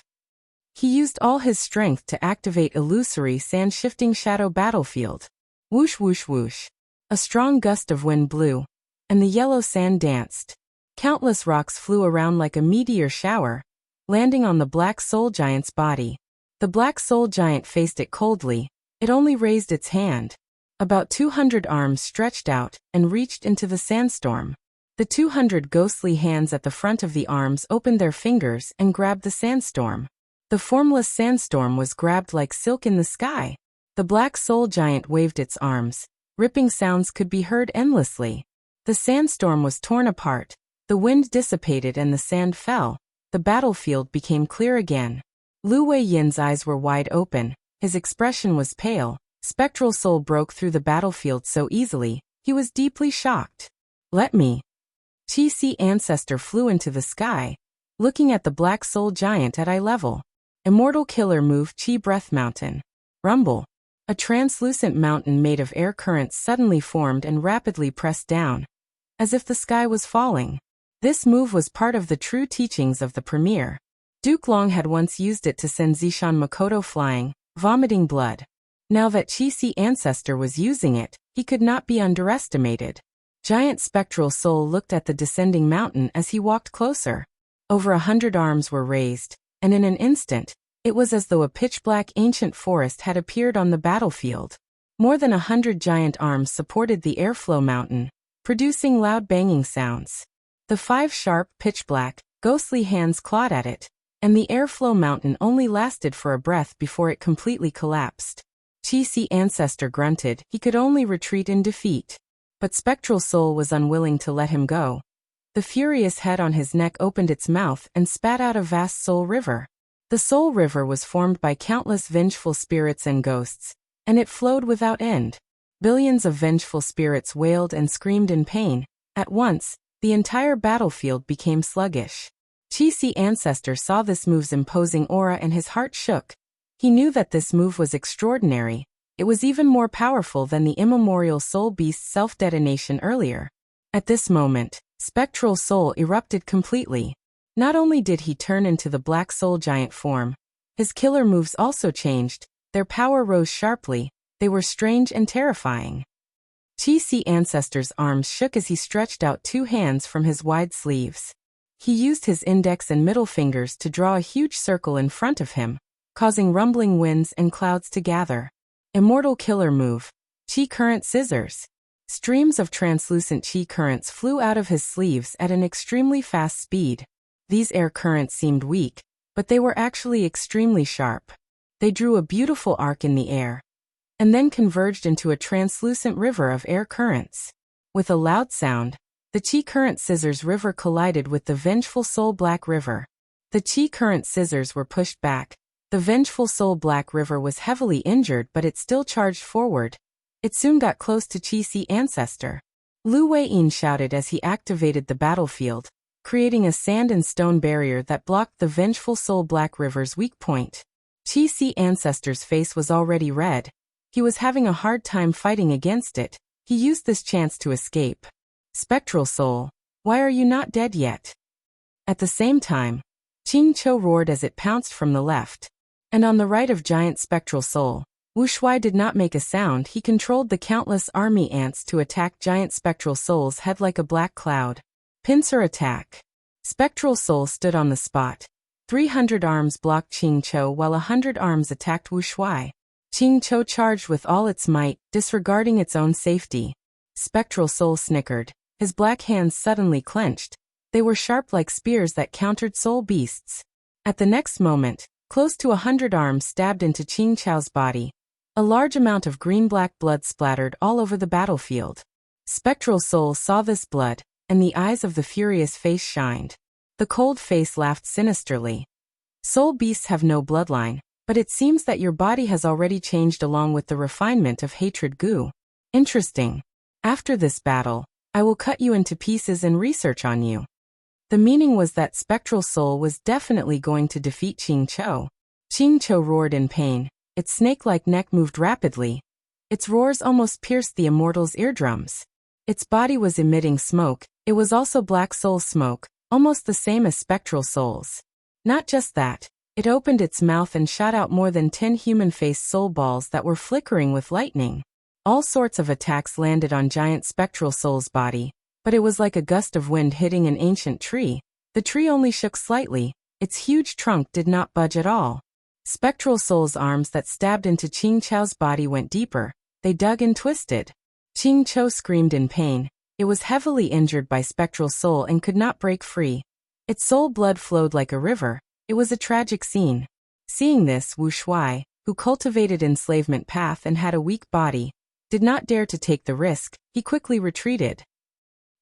He used all his strength to activate Illusory Sand-Shifting Shadow Battlefield. Whoosh whoosh whoosh. A strong gust of wind blew, and the yellow sand danced. Countless rocks flew around like a meteor shower, landing on the Black Soul Giant's body. The Black Soul Giant faced it coldly. It only raised its hand. About 200 arms stretched out and reached into the sandstorm. The 200 ghostly hands at the front of the arms opened their fingers and grabbed the sandstorm. The formless sandstorm was grabbed like silk in the sky. The Black Soul Giant waved its arms. Ripping sounds could be heard endlessly. The sandstorm was torn apart. The wind dissipated and the sand fell. The battlefield became clear again. Lu Weiyin's eyes were wide open. His expression was pale. Spectral Soul broke through the battlefield so easily. He was deeply shocked. Let me. Chi-Si Ancestor flew into the sky, looking at the Black Soul Giant at eye level. Immortal Killer move Chi Breath Mountain. Rumble. A translucent mountain made of air currents suddenly formed and rapidly pressed down, as if the sky was falling. This move was part of the true teachings of the Premier. Duke Long had once used it to send Zishan Makoto flying, vomiting blood. Now that Chi-Si Ancestor was using it, he could not be underestimated. Giant Spectral Soul looked at the descending mountain as he walked closer. Over 100 arms were raised, and in an instant, it was as though a pitch-black ancient forest had appeared on the battlefield. More than 100 giant arms supported the airflow mountain, producing loud banging sounds. The 5 sharp, pitch-black, ghostly hands clawed at it, and the airflow mountain only lasted for a breath before it completely collapsed. Chi-Si Ancestor grunted. He could only retreat in defeat. But Spectral Soul was unwilling to let him go. The furious head on his neck opened its mouth and spat out a vast soul river. The soul river was formed by countless vengeful spirits and ghosts, and it flowed without end. Billions of vengeful spirits wailed and screamed in pain. At once, the entire battlefield became sluggish. Chi-Si Ancestor saw this move's imposing aura and his heart shook. He knew that this move was extraordinary, It was even more powerful than the immemorial Soul Beast's self-detonation earlier. At this moment, Spectral Soul erupted completely. Not only did he turn into the Black Soul Giant form, his killer moves also changed. Their power rose sharply. They were strange and terrifying. Chi-Si Ancestor's arms shook as he stretched out two hands from his wide sleeves. He used his index and middle fingers to draw a huge circle in front of him, causing rumbling winds and clouds to gather. Immortal killer move. Chi Current Scissors. Streams of translucent chi currents flew out of his sleeves at an extremely fast speed. These air currents seemed weak, but they were actually extremely sharp. They drew a beautiful arc in the air, and then converged into a translucent river of air currents. With a loud sound, the Chi Current Scissors River collided with the Vengeful Soul Black River. The Chi Current Scissors were pushed back. The Vengeful Soul Black River was heavily injured, but it still charged forward. It soon got close to Chi-Si Ancestor. Lu Wei-yin shouted as he activated the battlefield, creating a sand and stone barrier that blocked the Vengeful Soul Black River's weak point. Chi-Si Ancestor's face was already red. He was having a hard time fighting against it. He used this chance to escape. Spectral Soul, why are you not dead yet? At the same time, Ching Cho roared as it pounced from the left. And on the right of Giant Spectral Soul, Wu Shuai did not make a sound. He controlled the countless army ants to attack Giant Spectral Soul's head like a black cloud. Pincer attack. Spectral Soul stood on the spot. 300 arms blocked Ching Cho while 100 arms attacked Wu Shuai. Ching Cho charged with all its might, disregarding its own safety. Spectral Soul snickered. His black hands suddenly clenched. They were sharp like spears that countered soul beasts. At the next moment, close to 100 arms stabbed into Ching Cho's body. A large amount of green-black blood splattered all over the battlefield. Spectral Soul saw this blood, and the eyes of the furious face shined. The cold face laughed sinisterly. Soul beasts have no bloodline, but it seems that your body has already changed along with the refinement of hatred goo. Interesting. After this battle, I will cut you into pieces and research on you. The meaning was that Spectral Soul was definitely going to defeat Ching Cho. Ching Cho roared in pain. Its snake-like neck moved rapidly. Its roars almost pierced the immortal's eardrums. Its body was emitting smoke. It was also Black Soul smoke, almost the same as Spectral Soul's. Not just that, it opened its mouth and shot out more than 10 human-faced soul balls that were flickering with lightning. All sorts of attacks landed on Giant Spectral Soul's body, but it was like a gust of wind hitting an ancient tree. The tree only shook slightly. Its huge trunk did not budge at all. Spectral Soul's arms that stabbed into Ching Cho's body went deeper. They dug and twisted. Ching Cho screamed in pain. It was heavily injured by Spectral Soul and could not break free. Its soul blood flowed like a river. It was a tragic scene. Seeing this, Wu Shuai, who cultivated enslavement path and had a weak body, did not dare to take the risk. He quickly retreated.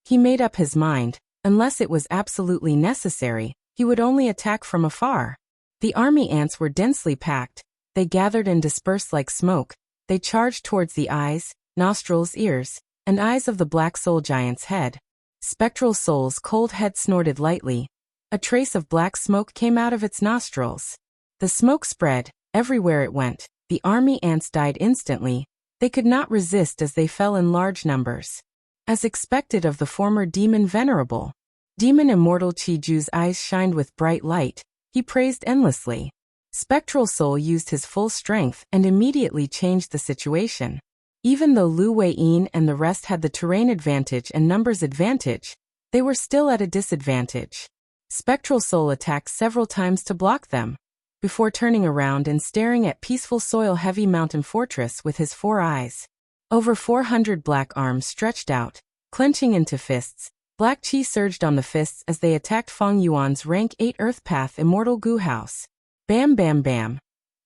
He made up his mind, unless it was absolutely necessary, he would only attack from afar. The army ants were densely packed. They gathered and dispersed like smoke. They charged towards the eyes, nostrils, ears, and eyes of the Black Soul Giant's head. Spectral Soul's cold head snorted lightly. A trace of black smoke came out of its nostrils. The smoke spread. Everywhere it went. The army ants died instantly. They could not resist as they fell in large numbers. As expected of the former demon venerable, Demon Immortal Chi-Ju's eyes shined with bright light. He praised endlessly. Spectral Soul used his full strength and immediately changed the situation. Even though Lu Wei-yin and the rest had the terrain advantage and numbers advantage, they were still at a disadvantage. Spectral Soul attacked several times to block them, before turning around and staring at peaceful Soil Heavy Mountain Fortress with his 4 eyes. Over 400 black arms stretched out, clenching into fists. Black chi surged on the fists as they attacked Feng Yuan's rank 8 Earth Path Immortal Goo House. Bam bam bam.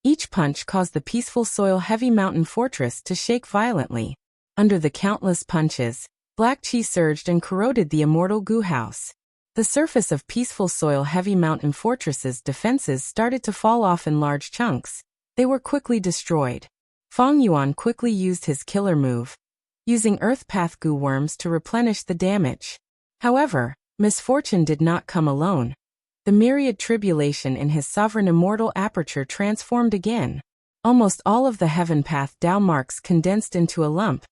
Each punch caused the peaceful Soil Heavy Mountain Fortress to shake violently. Under the countless punches, black chi surged and corroded the Immortal Goo House. The surface of peaceful Soil Heavy Mountain Fortress's defenses started to fall off in large chunks. They were quickly destroyed. Feng Yuan quickly used his killer move, using Earth Path Goo Worms to replenish the damage. However, misfortune did not come alone. The myriad tribulation in his sovereign immortal aperture transformed again. Almost all of the Heaven Path Tao marks condensed into a lump,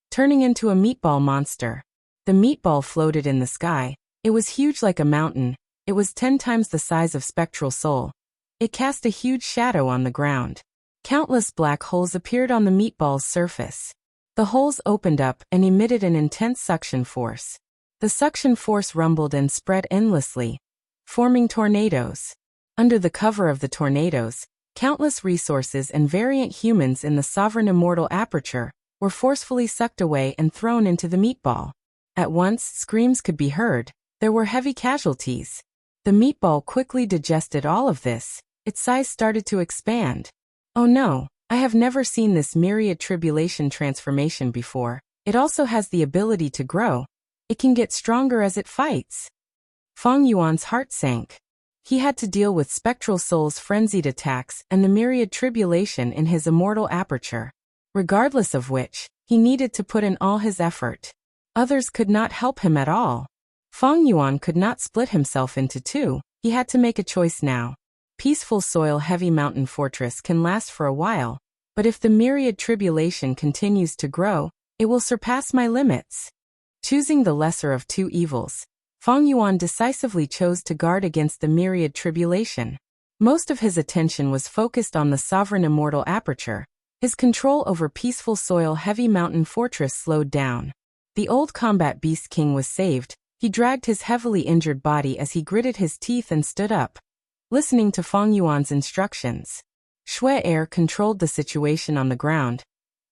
turning into a meatball monster. The meatball floated in the sky. It was huge like a mountain. It was 10 times the size of Spectral Soul. It cast a huge shadow on the ground. Countless black holes appeared on the meatball's surface. The holes opened up and emitted an intense suction force. The suction force rumbled and spread endlessly, forming tornadoes. Under the cover of the tornadoes, countless resources and variant humans in the sovereign immortal aperture were forcefully sucked away and thrown into the meatball. At once, screams could be heard. There were heavy casualties. The meatball quickly digested all of this. Its size started to expand. Oh no, I have never seen this myriad tribulation transformation before. It also has the ability to grow. It can get stronger as it fights. Feng Yuan's heart sank. He had to deal with Spectral Soul's frenzied attacks and the myriad tribulation in his immortal aperture. Regardless of which, he needed to put in all his effort. Others could not help him at all. Feng Yuan could not split himself into two. He had to make a choice now. Peaceful Soil Heavy Mountain Fortress can last for a while, but if the myriad tribulation continues to grow, it will surpass my limits. Choosing the lesser of two evils, Feng Yuan decisively chose to guard against the myriad tribulation. Most of his attention was focused on the sovereign immortal aperture. His control over Peaceful Soil Heavy Mountain Fortress slowed down. The old combat beast king was saved. He dragged his heavily injured body as he gritted his teeth and stood up, listening to Feng Yuan's instructions. Shui Air controlled the situation on the ground,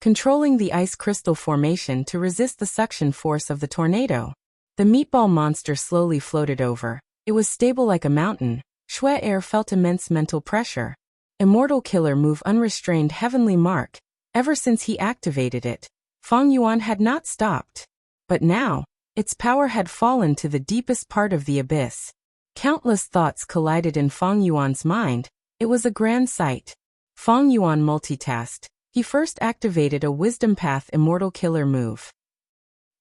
controlling the ice crystal formation to resist the suction force of the tornado. The meatball monster slowly floated over. It was stable like a mountain. Shui Air felt immense mental pressure. Immortal Killer Move Unrestrained Heavenly Mark. Ever since he activated it, Feng Yuan had not stopped. But now, its power had fallen to the deepest part of the abyss. Countless thoughts collided in Feng Yuan's mind. It was a grand sight. Feng Yuan multitasked. He first activated a Wisdom Path Immortal Killer Move.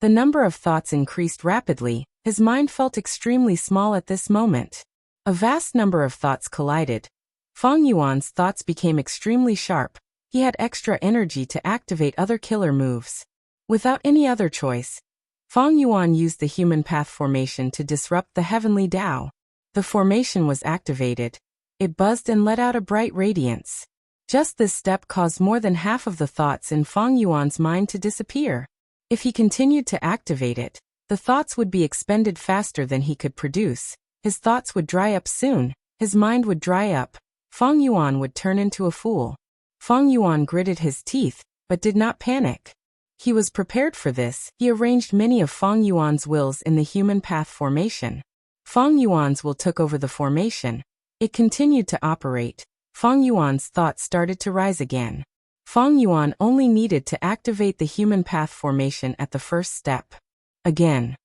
The number of thoughts increased rapidly. His mind felt extremely small at this moment. A vast number of thoughts collided. Feng Yuan's thoughts became extremely sharp. He had extra energy to activate other killer moves. Without any other choice, Feng Yuan used the Human Path formation to disrupt the Heavenly Tao. The formation was activated. It buzzed and let out a bright radiance. Just this step caused more than half of the thoughts in Feng Yuan's mind to disappear. If he continued to activate it, the thoughts would be expended faster than he could produce. His thoughts would dry up soon. His mind would dry up. Feng Yuan would turn into a fool. Feng Yuan gritted his teeth, but did not panic. He was prepared for this. He arranged many of Feng Yuan's wills in the Human Path formation. Feng Yuan's will took over the formation. It continued to operate. Feng Yuan's thoughts started to rise again. Feng Yuan only needed to activate the Human Path formation at the first step. Again.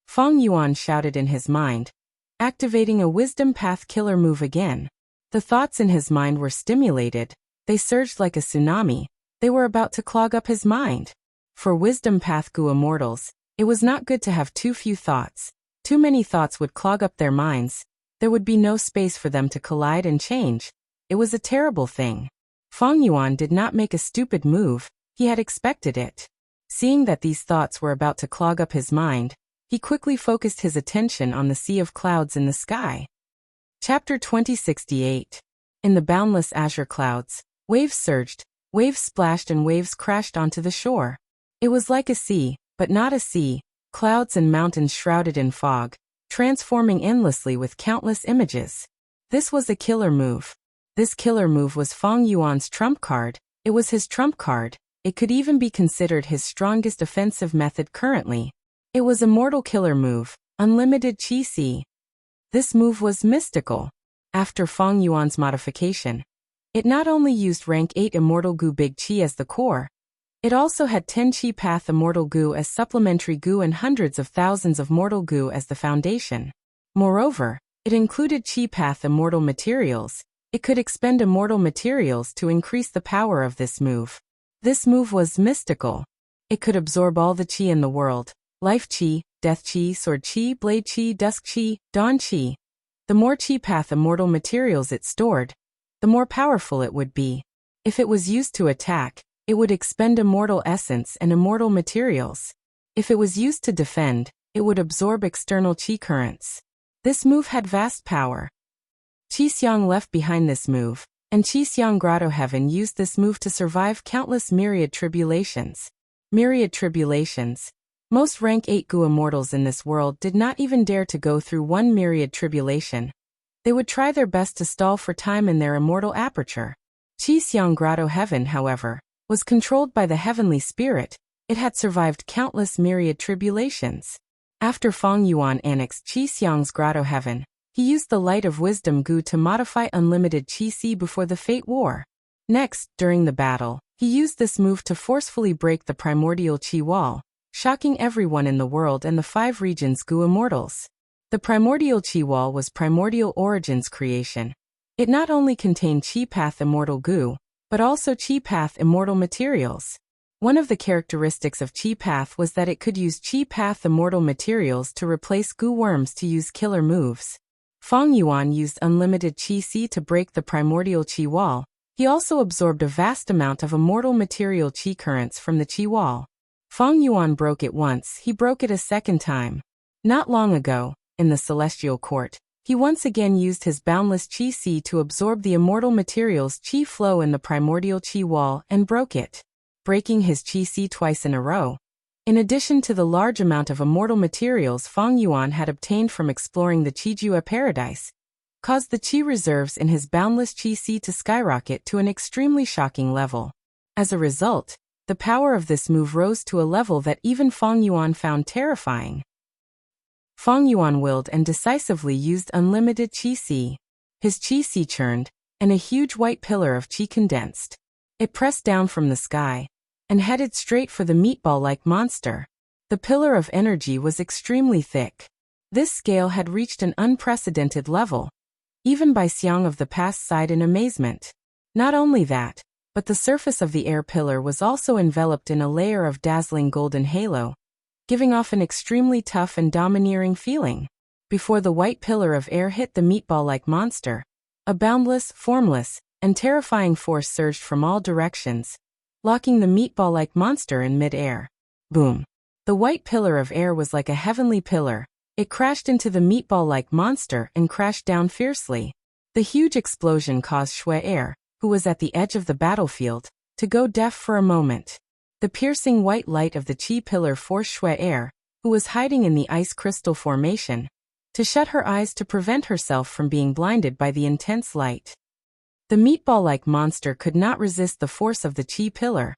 Feng Yuan shouted in his mind, activating a Wisdom Path Killer Move again. The thoughts in his mind were stimulated. They surged like a tsunami. They were about to clog up his mind. For Wisdom Path Gu Immortals, it was not good to have too few thoughts. Too many thoughts would clog up their minds. There would be no space for them to collide and change. It was a terrible thing. Feng Yuan did not make a stupid move. He had expected it. Seeing that these thoughts were about to clog up his mind, he quickly focused his attention on the sea of clouds in the sky. Chapter 2068. In the boundless azure clouds, waves surged, waves splashed and waves crashed onto the shore. It was like a sea, but not a sea, clouds and mountains shrouded in fog, transforming endlessly with countless images. This was a killer move. This killer move was Feng Yuan's trump card. It was his trump card. It could even be considered his strongest offensive method currently. It was Immortal Killer Move, Unlimited Qi Si. This move was mystical. After Feng Yuan's modification, it not only used rank 8 Immortal Gu Big Qi as the core, it also had 10 Qi Path Immortal Gu as supplementary Gu and hundreds of thousands of Mortal Gu as the foundation. Moreover, it included Qi Path Immortal Materials. It could expend immortal materials to increase the power of this move. This move was mystical. It could absorb all the Qi in the world. Life Qi, Death Qi, Sword Qi, Blade Qi, Dusk Qi, Dawn Qi. The more Qi Path Immortal Materials it stored, the more powerful it would be. If it was used to attack, it would expend immortal essence and immortal materials. If it was used to defend, it would absorb external qi currents. This move had vast power. Qi left behind this move, and Qi Grotto Heaven used this move to survive countless myriad tribulations. Myriad tribulations. Most rank 8 Gu immortals in this world did not even dare to go through one myriad tribulation. They would try their best to stall for time in their immortal aperture. Qi Grotto Heaven, however, was controlled by the heavenly spirit. It had survived countless myriad tribulations. After Feng Yuan annexed Qi Grotto Heaven, he used the light of wisdom Gu to modify unlimited Qi before the Fate War. Next, during the battle, he used this move to forcefully break the primordial Qi wall, shocking everyone in the world and the 5 regions Gu immortals. The primordial Qi wall was Primordial Origin's creation. It not only contained Qi Path Immortal Gu, but also Qi Path Immortal materials. One of the characteristics of Qi Path was that it could use Qi Path Immortal materials to replace Gu worms to use killer moves. Feng Yuan used unlimited Qi to break the primordial Qi wall. He also absorbed a vast amount of immortal material Qi currents from the Qi wall. Feng Yuan broke it once, he broke it a second time. Not long ago, in the Celestial Court, he once again used his boundless Qi to absorb the immortal materials Qi flow in the primordial Qi wall and broke it, breaking his Qi twice in a row. In addition to the large amount of immortal materials Feng Yuan had obtained from exploring the Qijue paradise, caused the Qi reserves in his boundless Qi to skyrocket to an extremely shocking level. As a result, the power of this move rose to a level that even Feng Yuan found terrifying. Feng Yuan willed and decisively used unlimited Qi. His Qi churned, and a huge white pillar of Qi condensed. It pressed down from the sky and headed straight for the meatball-like monster. The pillar of energy was extremely thick. This scale had reached an unprecedented level. Even Bai Xiang of the past sighed in amazement. Not only that, but the surface of the air pillar was also enveloped in a layer of dazzling golden halo, giving off an extremely tough and domineering feeling. Before the white pillar of air hit the meatball-like monster, a boundless, formless, and terrifying force surged from all directions, locking the meatball-like monster in mid-air. Boom! The white pillar of air was like a heavenly pillar. It crashed into the meatball-like monster and crashed down fiercely. The huge explosion caused Shui Air, who was at the edge of the battlefield, to go deaf for a moment. The piercing white light of the Qi pillar forced Shui Air, who was hiding in the ice crystal formation, to shut her eyes to prevent herself from being blinded by the intense light. The meatball-like monster could not resist the force of the Qi pillar.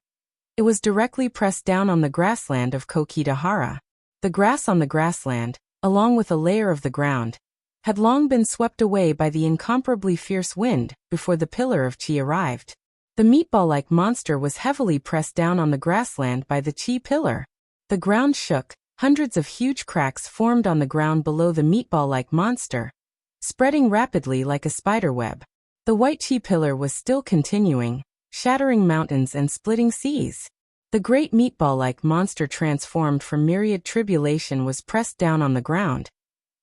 It was directly pressed down on the grassland of Kokidahara. The grass on the grassland, along with a layer of the ground, had long been swept away by the incomparably fierce wind before the pillar of Qi arrived. The meatball-like monster was heavily pressed down on the grassland by the Qi pillar. The ground shook, hundreds of huge cracks formed on the ground below the meatball-like monster, spreading rapidly like a spiderweb. The white Qi pillar was still continuing, shattering mountains and splitting seas. The great meatball-like monster transformed from myriad tribulation was pressed down on the ground.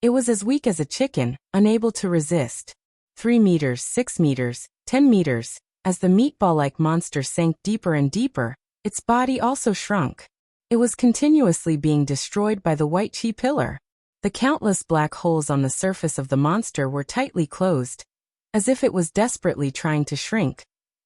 It was as weak as a chicken, unable to resist. 3 meters, 6 meters, 10 meters. As the meatball-like monster sank deeper and deeper, its body also shrunk. It was continuously being destroyed by the white Qi pillar. The countless black holes on the surface of the monster were tightly closed, as if it was desperately trying to shrink.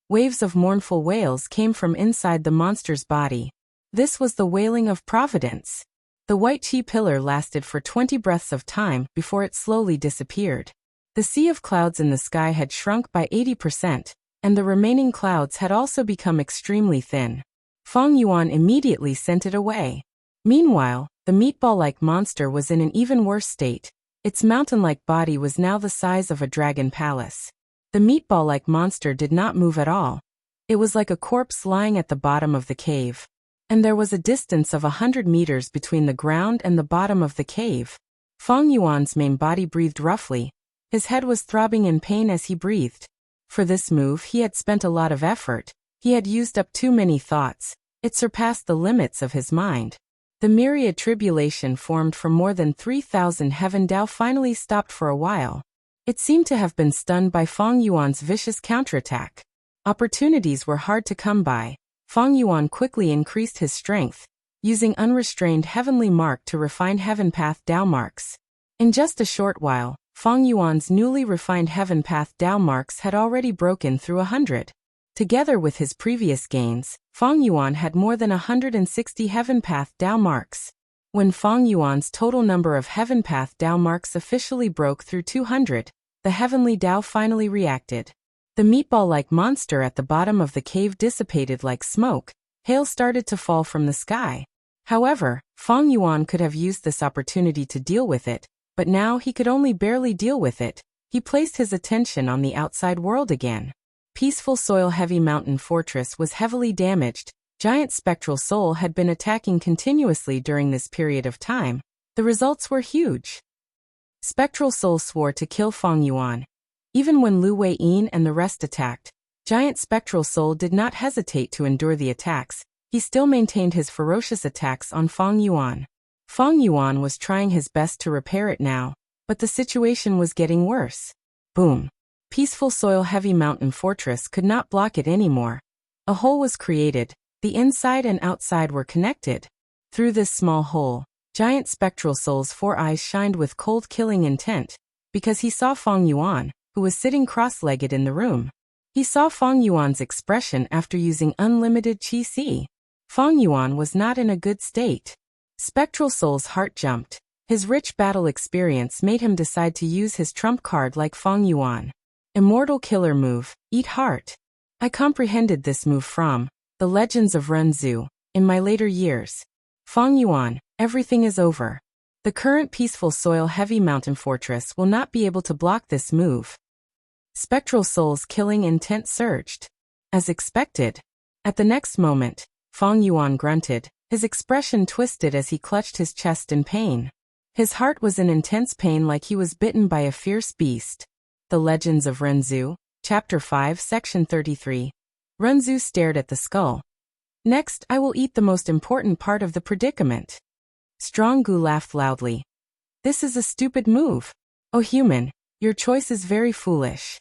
Waves of mournful wails came from inside the monster's body. This was the wailing of Providence. The white Qi pillar lasted for 20 breaths of time before it slowly disappeared. The sea of clouds in the sky had shrunk by 80%, and the remaining clouds had also become extremely thin. Feng Yuan immediately sent it away. Meanwhile, the meatball-like monster was in an even worse state. Its mountain-like body was now the size of a dragon palace. The meatball-like monster did not move at all. It was like a corpse lying at the bottom of the cave. And there was a distance of 100 meters between the ground and the bottom of the cave. Feng Yuan's main body breathed roughly. His head was throbbing in pain as he breathed. For this move he had spent a lot of effort. He had used up too many thoughts. It surpassed the limits of his mind. The myriad tribulation formed from more than 3,000 heaven Dao finally stopped for a while. It seemed to have been stunned by Feng Yuan's vicious counterattack. Opportunities were hard to come by. Feng Yuan quickly increased his strength, using unrestrained heavenly mark to refine heaven path Dao marks. In just a short while, Feng Yuan's newly refined heaven path Dao marks had already broken through 100. Together with his previous gains, Feng Yuan had more than 160 heaven path Dao marks. When Feng Yuan's total number of heaven path Dao marks officially broke through 200, the heavenly Dao finally reacted. The meatball-like monster at the bottom of the cave dissipated like smoke. Hail started to fall from the sky. However, Feng Yuan could have used this opportunity to deal with it, but now he could only barely deal with it. He placed his attention on the outside world again. Peaceful Soil Heavy Mountain Fortress was heavily damaged. Giant Spectral Soul had been attacking continuously during this period of time. The results were huge. Spectral Soul swore to kill Feng Yuan. Even when Lu Weiyin and the rest attacked, Giant Spectral Soul did not hesitate to endure the attacks. He still maintained his ferocious attacks on Feng Yuan. Feng Yuan was trying his best to repair it now, but the situation was getting worse. Boom. Peaceful Soil Heavy Mountain Fortress could not block it anymore. A hole was created. The inside and outside were connected. Through this small hole, Giant Spectral Soul's 4 eyes shined with cold killing intent, because he saw Feng Yuan, who was sitting cross-legged in the room. He saw Feng Yuan's expression after using unlimited Qi. Feng Yuan was not in a good state. Spectral Soul's heart jumped. His rich battle experience made him decide to use his trump card like Feng Yuan. Immortal Killer Move, Eat Heart. I comprehended this move from The Legends of Renzu. In my later years. Feng Yuan, everything is over. The current Peaceful Soil Heavy Mountain Fortress will not be able to block this move. Spectral Soul's killing intent surged. As expected. At the next moment, Feng Yuan grunted. His expression twisted as he clutched his chest in pain. His heart was in intense pain like he was bitten by a fierce beast. The Legends of Renzu, Chapter 5, Section 33. Renzu stared at the skull. Next, I will eat the most important part of the predicament. Strong Gu laughed loudly. This is a stupid move. Oh human, your choice is very foolish.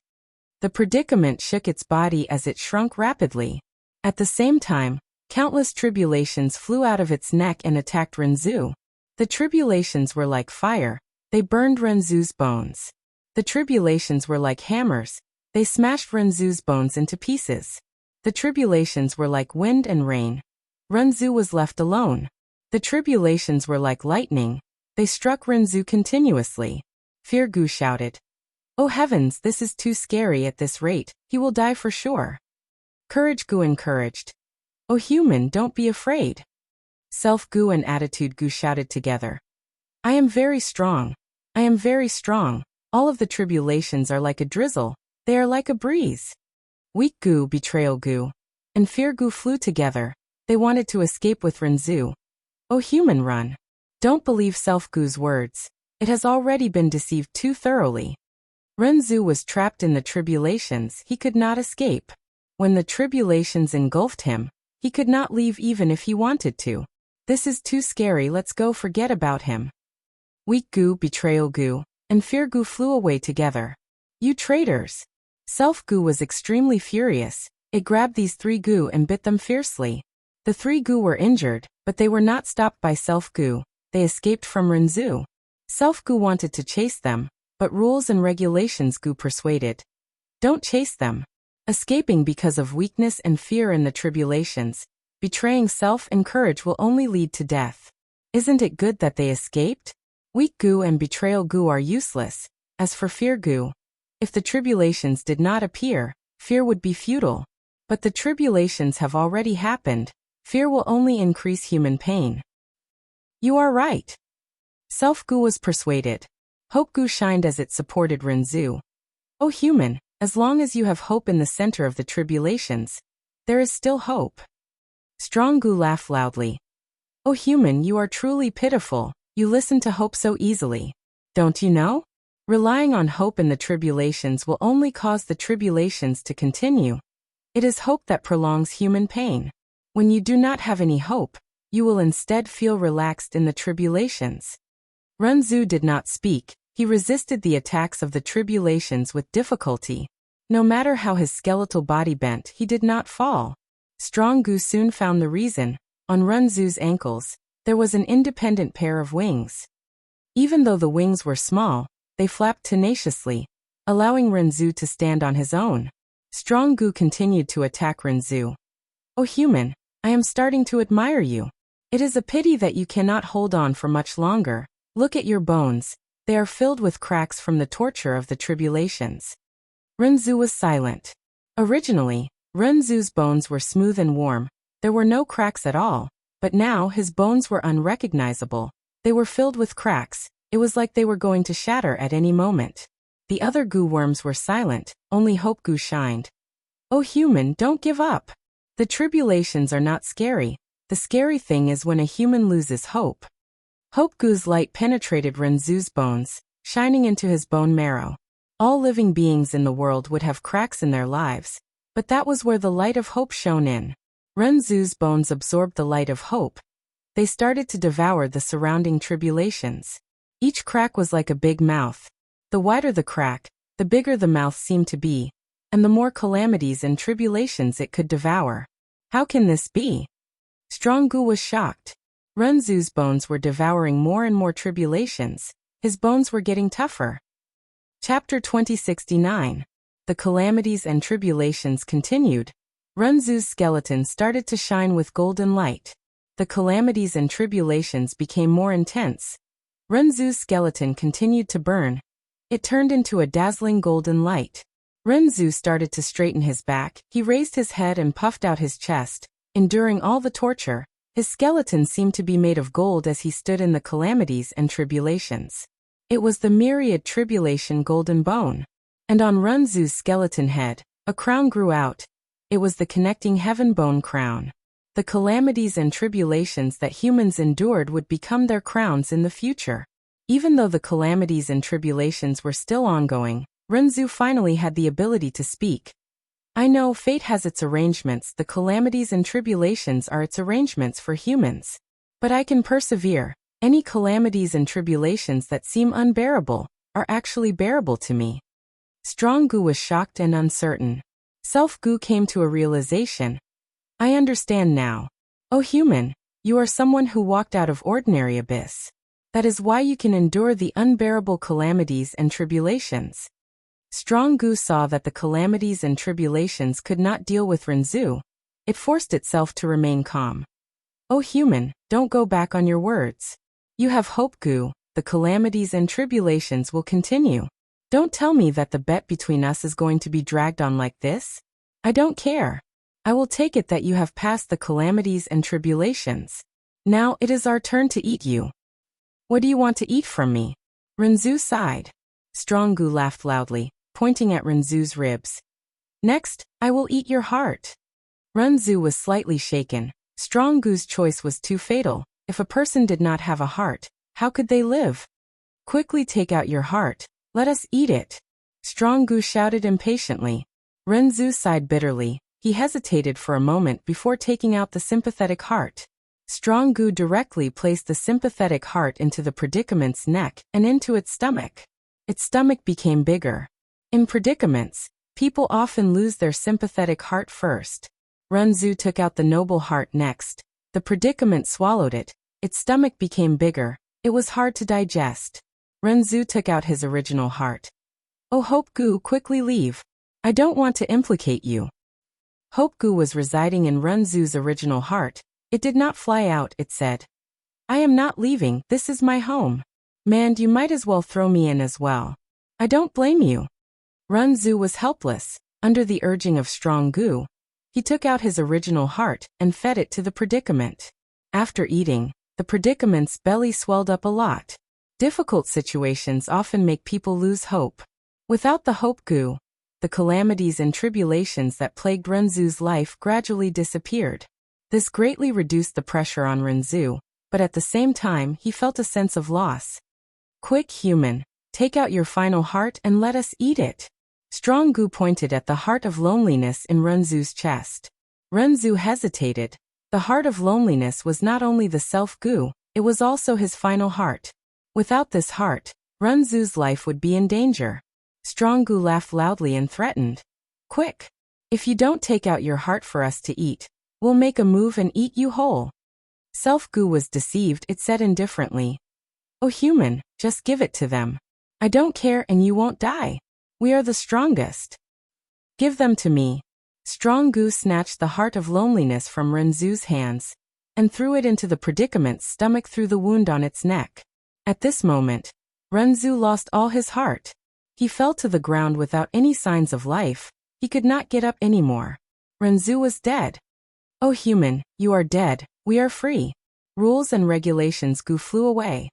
The predicament shook its body as it shrunk rapidly. At the same time, countless tribulations flew out of its neck and attacked Renzu. The tribulations were like fire. They burned Renzu's bones. The tribulations were like hammers. They smashed Renzu's bones into pieces. The tribulations were like wind and rain. Renzu was left alone. The tribulations were like lightning. They struck Renzu continuously. Fear Gu shouted. Oh heavens, this is too scary at this rate. He will die for sure. Courage Gu encouraged. Oh human, don't be afraid. Self Gu and Attitude Gu shouted together. I am very strong. I am very strong. All of the tribulations are like a drizzle. They are like a breeze. Weak Gu, Betrayal Gu, and Fear Gu flew together. They wanted to escape with Renzu. Oh human, run. Don't believe Self Gu's words. It has already been deceived too thoroughly. Renzu was trapped in the tribulations. He could not escape. When the tribulations engulfed him, he could not leave even if he wanted to. This is too scary, let's go, forget about him. Weak Gu, Betrayal Gu, and Fear Gu flew away together. You traitors! Self Gu was extremely furious. It grabbed these 3 Gu and bit them fiercely. The 3 Gu were injured, but they were not stopped by Self Gu. They escaped from Renzu. Self Gu wanted to chase them, but rules and regulations Gu persuaded. Don't chase them. Escaping because of weakness and fear in the tribulations, betraying self and courage will only lead to death. Isn't it good that they escaped? Weak Gu and Betrayal Gu are useless. As for Fear Gu, if the tribulations did not appear, fear would be futile. But the tribulations have already happened. Fear will only increase human pain. You are right. Self Gu was persuaded. Hope Gu shined as it supported Renzu. Oh human, as long as you have hope in the center of the tribulations, there is still hope. Strong Gu laughed loudly. Oh human, you are truly pitiful. You listen to hope so easily. Don't you know? Relying on hope in the tribulations will only cause the tribulations to continue. It is hope that prolongs human pain. When you do not have any hope, you will instead feel relaxed in the tribulations. Renzu did not speak. He resisted the attacks of the tribulations with difficulty. No matter how his skeletal body bent, he did not fall. Strong Gu soon found the reason. On Renzu's ankles, there was an independent pair of wings. Even though the wings were small, they flapped tenaciously, allowing Renzu to stand on his own. Strong Gu continued to attack Renzu. "Oh human, I am starting to admire you. It is a pity that you cannot hold on for much longer. Look at your bones, they are filled with cracks from the torture of the tribulations." Renzu was silent. Originally, Renzu's bones were smooth and warm, there were no cracks at all, but now his bones were unrecognizable. They were filled with cracks, it was like they were going to shatter at any moment. The other Gu worms were silent, only Hope Gu shined. "Oh human, don't give up. The tribulations are not scary. The scary thing is when a human loses hope." Hope Gu's light penetrated Renzu's bones, shining into his bone marrow. All living beings in the world would have cracks in their lives, but that was where the light of hope shone in. Renzu's bones absorbed the light of hope. They started to devour the surrounding tribulations. Each crack was like a big mouth. The wider the crack, the bigger the mouth seemed to be, and the more calamities and tribulations it could devour. How can this be? Strong Gu was shocked. Renzu's bones were devouring more and more tribulations. His bones were getting tougher. Chapter 2069. The calamities and tribulations continued. Renzu's skeleton started to shine with golden light. The calamities and tribulations became more intense. Renzu's skeleton continued to burn. It turned into a dazzling golden light. Renzu started to straighten his back. He raised his head and puffed out his chest. Enduring all the torture, his skeleton seemed to be made of gold as he stood in the calamities and tribulations. It was the myriad tribulation golden bone. And on Renzu's skeleton head, a crown grew out. It was the connecting heaven bone crown. The calamities and tribulations that humans endured would become their crowns in the future. Even though the calamities and tribulations were still ongoing, Renzu finally had the ability to speak. "I know fate has its arrangements, the calamities and tribulations are its arrangements for humans. But I can persevere. Any calamities and tribulations that seem unbearable are actually bearable to me." Strong Gu was shocked and uncertain. Self Gu came to a realization. "I understand now. Oh human, you are someone who walked out of ordinary abyss. That is why you can endure the unbearable calamities and tribulations." Strong Gu saw that the calamities and tribulations could not deal with Renzu. It forced itself to remain calm. "Oh human, don't go back on your words. You have hope, Gu. The calamities and tribulations will continue. Don't tell me that the bet between us is going to be dragged on like this. I don't care. I will take it that you have passed the calamities and tribulations. Now it is our turn to eat you. What do you want to eat from me?" Renzu sighed. Strong Gu laughed loudly, pointing at Renzu's ribs. "Next, I will eat your heart." Renzu was slightly shaken. Strong Gu's choice was too fatal. If a person did not have a heart, how could they live? "Quickly take out your heart. Let us eat it." Strong Gu shouted impatiently. Renzu sighed bitterly. He hesitated for a moment before taking out the sympathetic heart. Strong Gu directly placed the sympathetic heart into the predicament's neck and into its stomach. Its stomach became bigger. In predicaments, people often lose their sympathetic heart first. Renzu took out the noble heart next. The predicament swallowed it. Its stomach became bigger. It was hard to digest. Renzu took out his original heart. "Oh Hope Gu, quickly leave. I don't want to implicate you." Hope Gu was residing in Renzu's original heart. It did not fly out, it said. "I am not leaving, this is my home. Man, you might as well throw me in as well. I don't blame you." Renzu was helpless. Under the urging of Strong Gu, he took out his original heart and fed it to the predicament. After eating, the predicament's belly swelled up a lot. Difficult situations often make people lose hope. Without the Hope Gu, the calamities and tribulations that plagued Renzu's life gradually disappeared. This greatly reduced the pressure on Renzu, but at the same time he felt a sense of loss. "Quick human, take out your final heart and let us eat it." Strong Gu pointed at the heart of loneliness in Renzu's chest. Renzu hesitated. The heart of loneliness was not only the self Gu, it was also his final heart. Without this heart, Renzu's life would be in danger. Strong Gu laughed loudly and threatened. Quick! If you don't take out your heart for us to eat, we'll make a move and eat you whole. Self-Gu was deceived, it said indifferently. Oh human, just give it to them. I don't care and you won't die. We are the strongest. Give them to me. Strong Gu snatched the heart of loneliness from Renzu's hands and threw it into the predicament's stomach through the wound on its neck. At this moment, Renzu lost all his heart. He fell to the ground without any signs of life. He could not get up anymore. Renzu was dead. Oh human, you are dead, we are free. Rules and regulations. Gu flew away.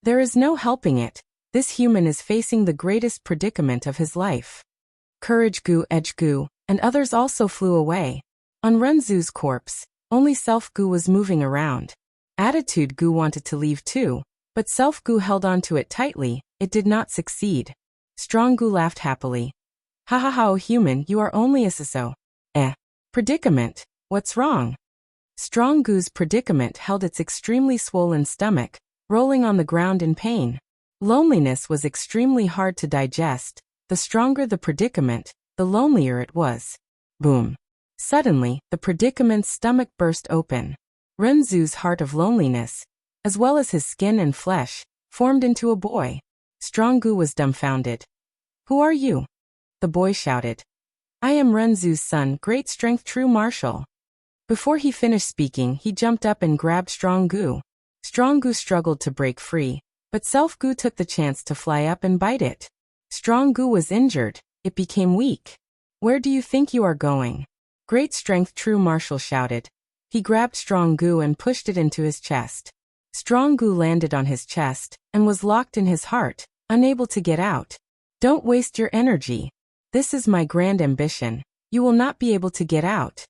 There is no helping it. This human is facing the greatest predicament of his life. Courage Gu, Edge Gu, and others also flew away. On Renzu's corpse, only Self-Gu was moving around. Attitude Gu wanted to leave too, but Self-Gu held on to it tightly. It did not succeed. Strong Gu laughed happily. Ha ha ha, oh human, you are only a so. Predicament, what's wrong? Strong Gu's predicament held its extremely swollen stomach, rolling on the ground in pain. Loneliness was extremely hard to digest. The stronger the predicament, the lonelier it was. Boom. Suddenly, the predicament's stomach burst open. Renzu's heart of loneliness, as well as his skin and flesh, formed into a boy. Strong Gu was dumbfounded. Who are you? The boy shouted. I am Renzu's son, great strength true martial. Before he finished speaking, he jumped up and grabbed Strong Gu. Strong Gu struggled to break free, but Self-Gu took the chance to fly up and bite it. Strong Gu was injured, it became weak. Where do you think you are going? Great strength true martial shouted. He grabbed Strong Gu and pushed it into his chest. Strong Gu landed on his chest and was locked in his heart, unable to get out. Don't waste your energy. This is my grand ambition. You will not be able to get out.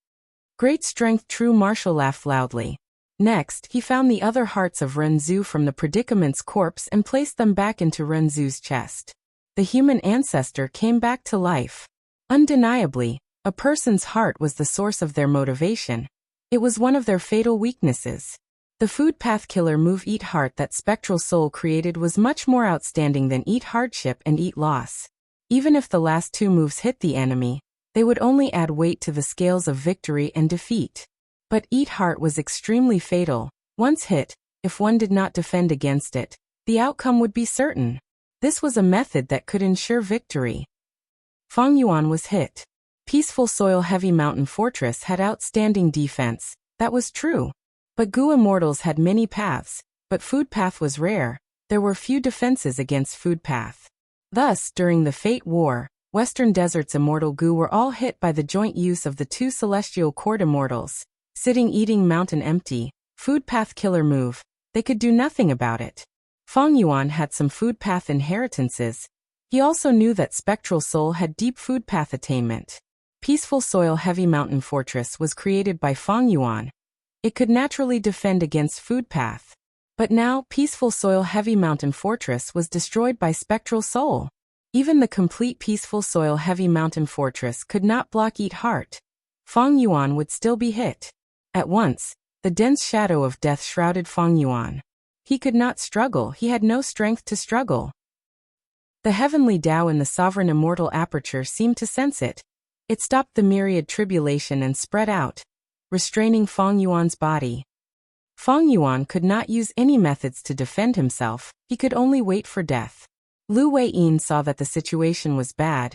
Great strength true martial laughed loudly. Next, he found the other hearts of Renzu from the predicament's corpse and placed them back into Renzu's chest. The human ancestor came back to life. Undeniably, a person's heart was the source of their motivation. It was one of their fatal weaknesses. The food path killer move Eat Heart that Spectral Soul created was much more outstanding than Eat Hardship and Eat Loss. Even if the last two moves hit the enemy, they would only add weight to the scales of victory and defeat. But Eat Heart was extremely fatal. Once hit, if one did not defend against it, the outcome would be certain. This was a method that could ensure victory. Feng Yuan was hit. Peaceful Soil Heavy Mountain Fortress had outstanding defense, that was true. But Gu Immortals had many paths, but Food Path was rare. There were few defenses against Food Path. Thus, during the Fate War, Western Desert's Immortal Gu were all hit by the joint use of the two Celestial Court Immortals. Sitting Eating Mountain Empty, Food Path Killer move, they could do nothing about it. Feng Yuan had some Food Path inheritances. He also knew that Spectral Soul had deep Food Path attainment. Peaceful Soil Heavy Mountain Fortress was created by Feng Yuan. It could naturally defend against Food Path. But now, Peaceful Soil Heavy Mountain Fortress was destroyed by Spectral Soul. Even the complete Peaceful Soil Heavy Mountain Fortress could not block Eat Heart. Feng Yuan would still be hit. At once, the dense shadow of death shrouded Feng Yuan. He could not struggle, he had no strength to struggle. The heavenly Tao in the sovereign immortal aperture seemed to sense it. It stopped the myriad tribulation and spread out, restraining Feng Yuan's body. Feng Yuan could not use any methods to defend himself, he could only wait for death. Lu Weiyin saw that the situation was bad.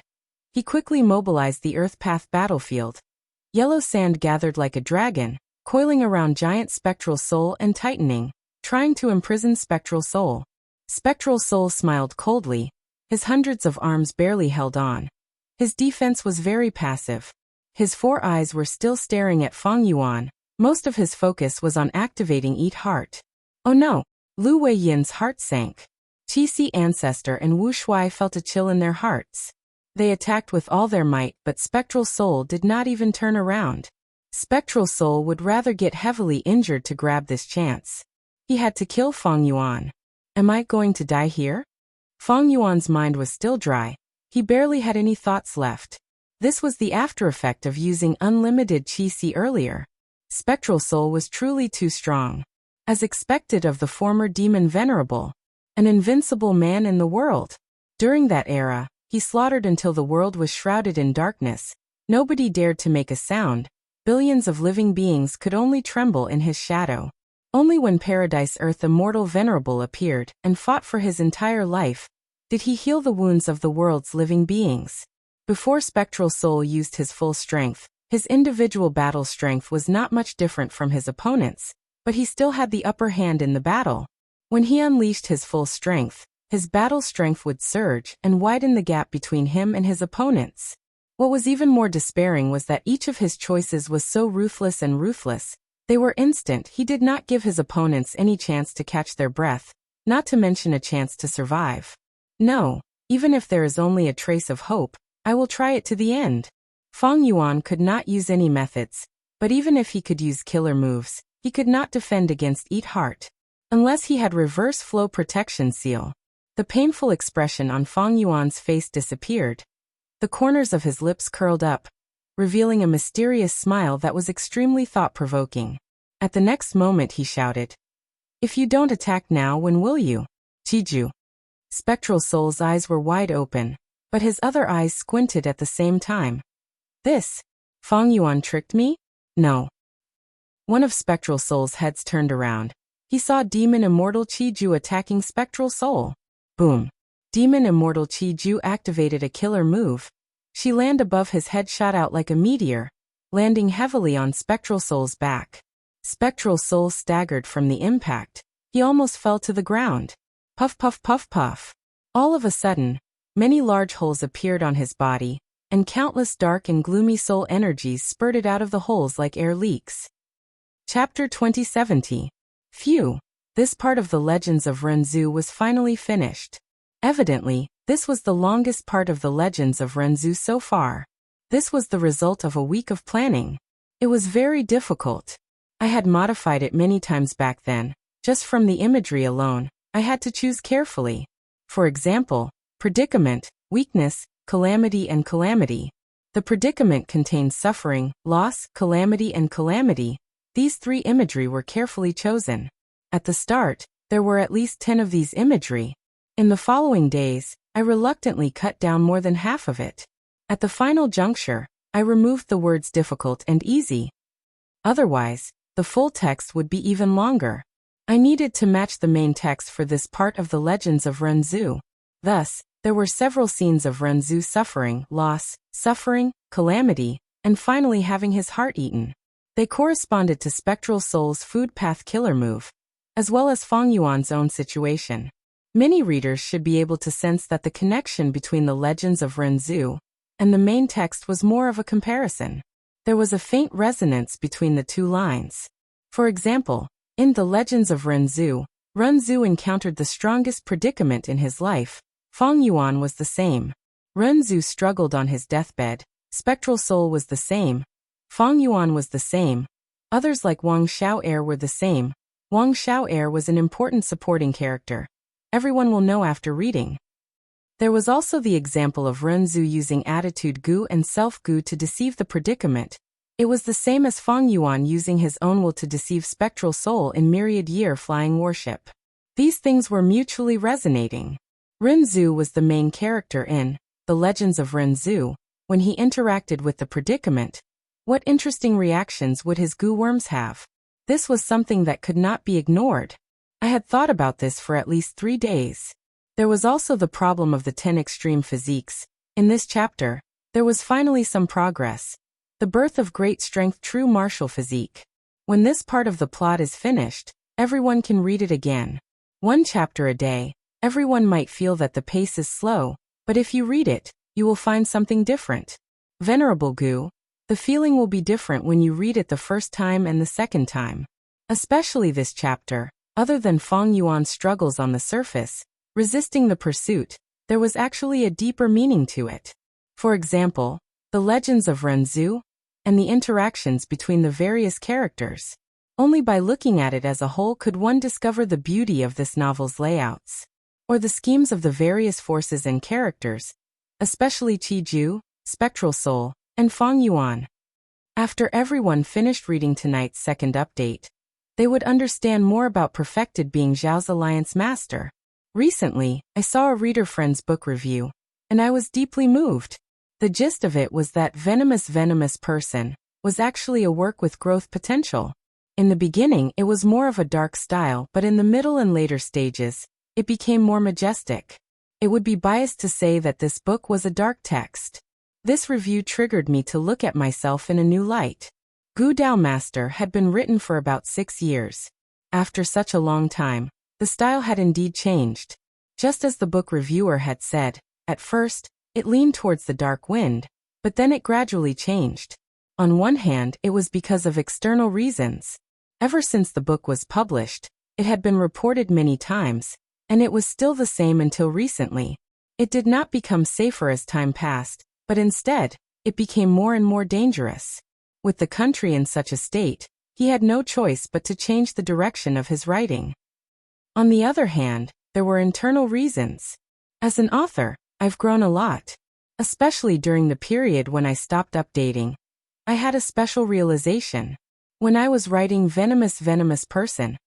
He quickly mobilized the Earth Path battlefield. Yellow sand gathered like a dragon, coiling around giant Spectral Soul and tightening, trying to imprison Spectral Soul. Spectral Soul smiled coldly. His hundreds of arms barely held on. His defense was very passive. His 4 eyes were still staring at Feng Yuan. Most of his focus was on activating Eat Heart. Oh no! Lu Weiyin's heart sank. Qixi Ancestor and Wu Shuai felt a chill in their hearts. They attacked with all their might, but Spectral Soul did not even turn around. Spectral Soul would rather get heavily injured to grab this chance. He had to kill Feng Yuan. Am I going to die here? Feng Yuan's mind was still dry. He barely had any thoughts left. This was the after effect of using unlimited Qixi earlier. Spectral Soul was truly too strong. As expected of the former demon venerable. An invincible man in the world. During that era, he slaughtered until the world was shrouded in darkness. Nobody dared to make a sound. Billions of living beings could only tremble in his shadow. Only when Paradise Earth Immortal Venerable appeared and fought for his entire life did he heal the wounds of the world's living beings. Before Spectral Soul used his full strength, his individual battle strength was not much different from his opponents, but he still had the upper hand in the battle. When he unleashed his full strength, his battle strength would surge and widen the gap between him and his opponents. What was even more despairing was that each of his choices was so ruthless and ruthless. They were instant. He did not give his opponents any chance to catch their breath, not to mention a chance to survive. No, even if there is only a trace of hope, I will try it to the end. Feng Yuan could not use any methods, but even if he could use killer moves, he could not defend against Eat Heart. Unless he had reverse flow protection seal. The painful expression on Feng Yuan's face disappeared. The corners of his lips curled up, revealing a mysterious smile that was extremely thought-provoking. At the next moment he shouted, "If you don't attack now, when will you?" Chiju. Spectral Soul's eyes were wide open, but his other eyes squinted at the same time. This? Feng Yuan tricked me? No. One of Spectral Soul's heads turned around. He saw Demon Immortal Chiju attacking Spectral Soul. Boom. Demon Immortal Chiju activated a killer move. She landed above his head, shot out like a meteor, landing heavily on Spectral Soul's back. Spectral Soul staggered from the impact. He almost fell to the ground. Puff puff puff puff. All of a sudden, many large holes appeared on his body, and countless dark and gloomy soul energies spurted out of the holes like air leaks. Chapter 2070. Phew. This part of the Legends of Renzu was finally finished. Evidently, this was the longest part of the Legends of Renzu so far. This was the result of a week of planning. It was very difficult. I had modified it many times back then. Just from the imagery alone, I had to choose carefully. For example, predicament, weakness, calamity and calamity. The predicament contained suffering, loss, calamity and calamity. These three imagery were carefully chosen. At the start, there were at least 10 of these imagery. In the following days, I reluctantly cut down more than half of it. At the final juncture, I removed the words difficult and easy. Otherwise, the full text would be even longer. I needed to match the main text for this part of the Legends of Renzu. Thus, there were several scenes of Renzu suffering, loss, suffering, calamity, and finally having his heart eaten. They corresponded to Spectral Soul's food path killer move, as well as Feng Yuan's own situation. Many readers should be able to sense that the connection between the Legends of Renzu and the main text was more of a comparison. There was a faint resonance between the two lines. For example, in the Legends of Renzu, Renzu encountered the strongest predicament in his life. Feng Yuan was the same. Renzu struggled on his deathbed. Spectral Soul was the same. Feng Yuan was the same. Others like Wang Xiao'er were the same. Wang Xiao'er was an important supporting character. Everyone will know after reading. There was also the example of Renzu using attitude gu and self gu to deceive the predicament. It was the same as Feng Yuan using his own will to deceive Spectral Soul in Myriad Year Flying Warship. These things were mutually resonating. Renzu was the main character in The Legends of Renzu. When he interacted with the predicament, what interesting reactions would his goo worms have? This was something that could not be ignored. I had thought about this for at least 3 days. There was also the problem of the 10 extreme physiques. In this chapter, there was finally some progress. The birth of great strength true martial physique. When this part of the plot is finished, everyone can read it again. 1 chapter a day. Everyone might feel that the pace is slow, but if you read it, you will find something different. Venerable Gu, the feeling will be different when you read it the first time and the second time. Especially this chapter, other than Feng Yuan's struggles on the surface, resisting the pursuit, there was actually a deeper meaning to it. For example, the Legends of Renzu, and the interactions between the various characters. Only by looking at it as a whole could one discover the beauty of this novel's layouts, or the schemes of the various forces and characters, especially Chiju, Spectral Soul, and Feng Yuan. After everyone finished reading tonight's second update, they would understand more about Perfected being Zhao's Alliance Master. Recently, I saw a reader friend's book review, and I was deeply moved. The gist of it was that Venomous Person was actually a work with growth potential. In the beginning, it was more of a dark style, but in the middle and later stages, it became more majestic. It would be biased to say that this book was a dark text. This review triggered me to look at myself in a new light. Gu Dao Master had been written for about 6 years. After such a long time, the style had indeed changed. Just as the book reviewer had said, at first, it leaned towards the dark wind, but then it gradually changed. On one hand, it was because of external reasons. Ever since the book was published, it had been reported many times, and it was still the same until recently. It did not become safer as time passed, but instead, it became more and more dangerous. With the country in such a state, he had no choice but to change the direction of his writing. On the other hand, there were internal reasons. As an author, I've grown a lot. Especially during the period when I stopped updating. I had a special realization. When I was writing Venomous Person,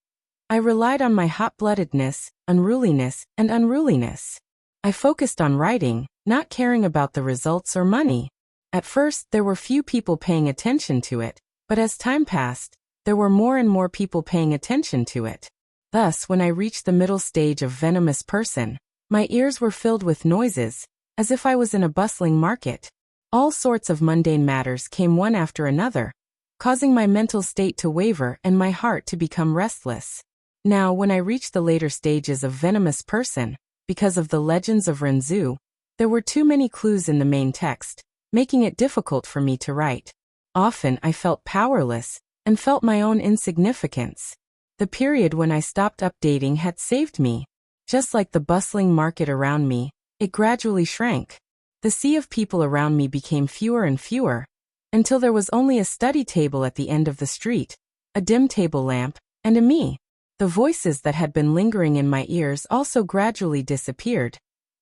I relied on my hot-bloodedness, unruliness, and unruliness. I focused on writing, not caring about the results or money. At first, there were few people paying attention to it, but as time passed, there were more and more people paying attention to it. Thus, when I reached the middle stage of Venomous Person, my ears were filled with noises, as if I was in a bustling market. All sorts of mundane matters came one after another, causing my mental state to waver and my heart to become restless. Now, when I reached the later stages of Venomous Person, because of the legends of Renzu, there were too many clues in the main text, making it difficult for me to write. Often I felt powerless, and felt my own insignificance. The period when I stopped updating had saved me. Just like the bustling market around me, it gradually shrank. The sea of people around me became fewer and fewer, until there was only a study table at the end of the street, a dim table lamp, and a me. The voices that had been lingering in my ears also gradually disappeared,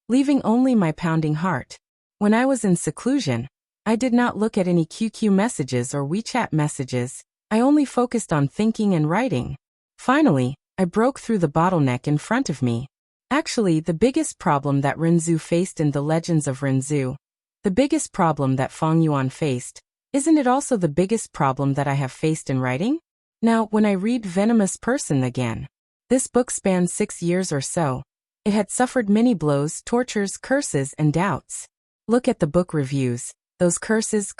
leaving only my pounding heart. When I was in seclusion, I did not look at any QQ messages or WeChat messages. I only focused on thinking and writing. Finally, I broke through the bottleneck in front of me. Actually, the biggest problem that Renzu faced in the Legends of Renzu, the biggest problem that Feng Yuan faced, isn't it also the biggest problem that I have faced in writing? Now, when I read Venomous Person again, this book spans 6 years or so. It had suffered many blows, tortures, curses, and doubts. Look at the book reviews. Those curses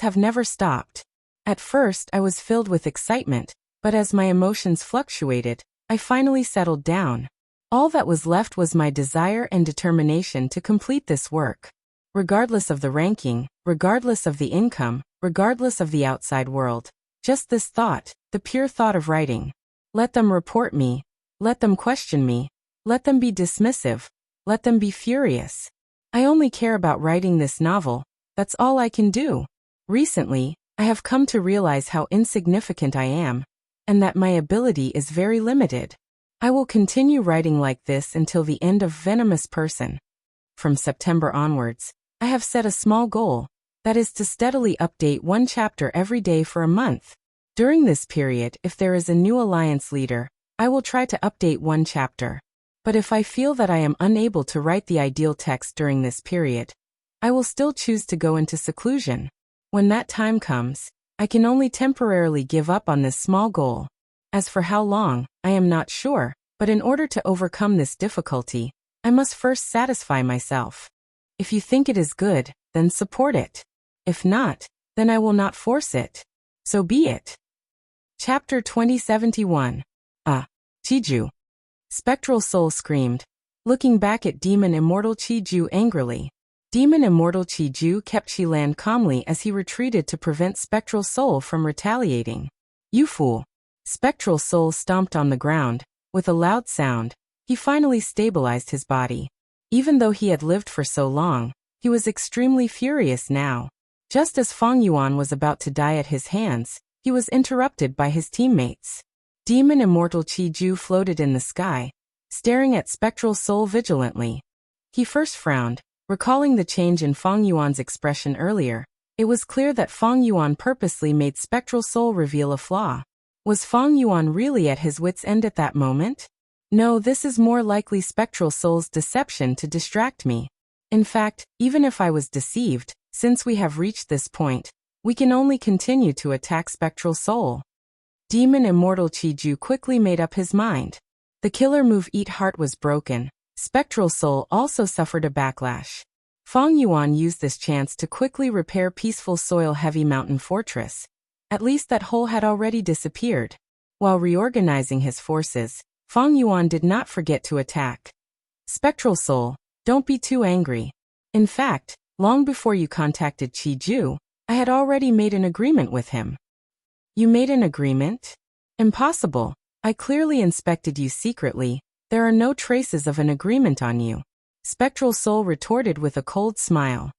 have never stopped. At first, I was filled with excitement, but as my emotions fluctuated, I finally settled down. All that was left was my desire and determination to complete this work. Regardless of the ranking, regardless of the income, regardless of the outside world. Just this thought, the pure thought of writing. Let them report me. Let them question me. Let them be dismissive. Let them be furious. I only care about writing this novel. That's all I can do. Recently, I have come to realize how insignificant I am, and that my ability is very limited. I will continue writing like this until the end of Venomous Person. From September onwards, I have set a small goal, that is to steadily update 1 chapter every day for a month. During this period, if there is a new alliance leader, I will try to update 1 chapter. But if I feel that I am unable to write the ideal text during this period, I will still choose to go into seclusion. When that time comes, I can only temporarily give up on this small goal. As for how long, I am not sure, but in order to overcome this difficulty, I must first satisfy myself. If you think it is good, then support it. If not, then I will not force it. So be it. Chapter 2071. Chiju. Spectral Soul screamed, looking back at Demon Immortal Chiju angrily. Demon Immortal Chiju kept Qilan calmly as he retreated to prevent Spectral Soul from retaliating. You fool. Spectral Soul stomped on the ground. With a loud sound, he finally stabilized his body. Even though he had lived for so long, he was extremely furious now. Just as Feng Yuan was about to die at his hands, he was interrupted by his teammates. Demon Immortal Chiju floated in the sky, staring at Spectral Soul vigilantly. He first frowned, recalling the change in Feng Yuan's expression earlier. It was clear that Feng Yuan purposely made Spectral Soul reveal a flaw. Was Feng Yuan really at his wits' end at that moment? No, this is more likely Spectral Soul's deception to distract me. In fact, even if I was deceived, since we have reached this point, we can only continue to attack Spectral Soul. Demon Immortal Qiju quickly made up his mind. The killer move Eat Heart was broken. Spectral Soul also suffered a backlash. Fang Yuan used this chance to quickly repair Peaceful Soil Heavy Mountain Fortress. At least that hole had already disappeared. While reorganizing his forces, Fang Yuan did not forget to attack. Spectral Soul, don't be too angry. In fact, long before you contacted Qiju, I had already made an agreement with him. You made an agreement? Impossible. I clearly inspected you secretly. There are no traces of an agreement on you. Spectral Soul retorted with a cold smile.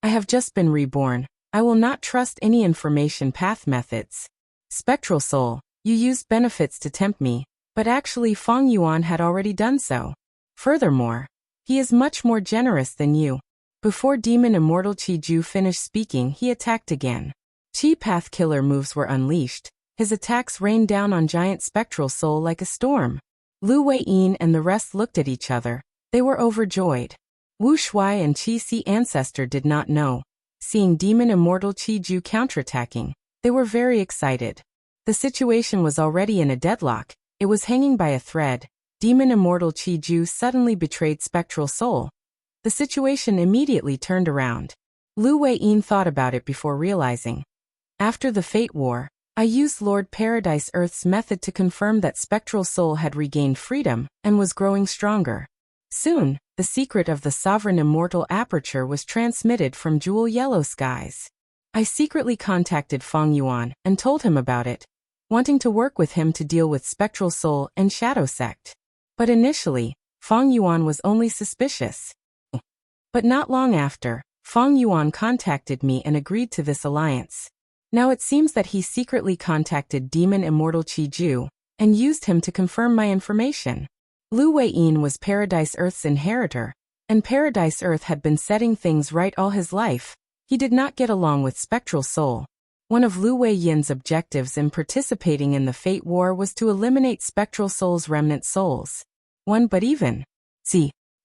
I have just been reborn. I will not trust any information path methods. Spectral Soul, you used benefits to tempt me, but actually Fang Yuan had already done so. Furthermore, he is much more generous than you. Before Demon Immortal Qiju finished speaking, he attacked again. Qi Path killer moves were unleashed. His attacks rained down on Giant Spectral Soul like a storm. Lu Weiyin and the rest looked at each other. They were overjoyed. Wu Shuai and Qi Si Ancestor did not know. Seeing Demon Immortal Qiju counterattacking, they were very excited. The situation was already in a deadlock. It was hanging by a thread. Demon Immortal Qiju suddenly betrayed Spectral Soul. The situation immediately turned around. Lu Weiyin thought about it before realizing. After the Fate War, I used Lord Paradise Earth's method to confirm that Spectral Soul had regained freedom and was growing stronger. Soon, the secret of the Sovereign Immortal Aperture was transmitted from Jewel Yellow Skies. I secretly contacted Fang Yuan and told him about it, wanting to work with him to deal with Spectral Soul and Shadow Sect. But initially, Fang Yuan was only suspicious. But not long after, Fang Yuan contacted me and agreed to this alliance. Now it seems that he secretly contacted Demon Immortal Qiju and used him to confirm my information. Lu Weiyin was Paradise Earth's inheritor, and Paradise Earth had been setting things right all his life. He did not get along with Spectral Soul. One of Lu Weiyin's objectives in participating in the Fate War was to eliminate Spectral Soul's remnant souls.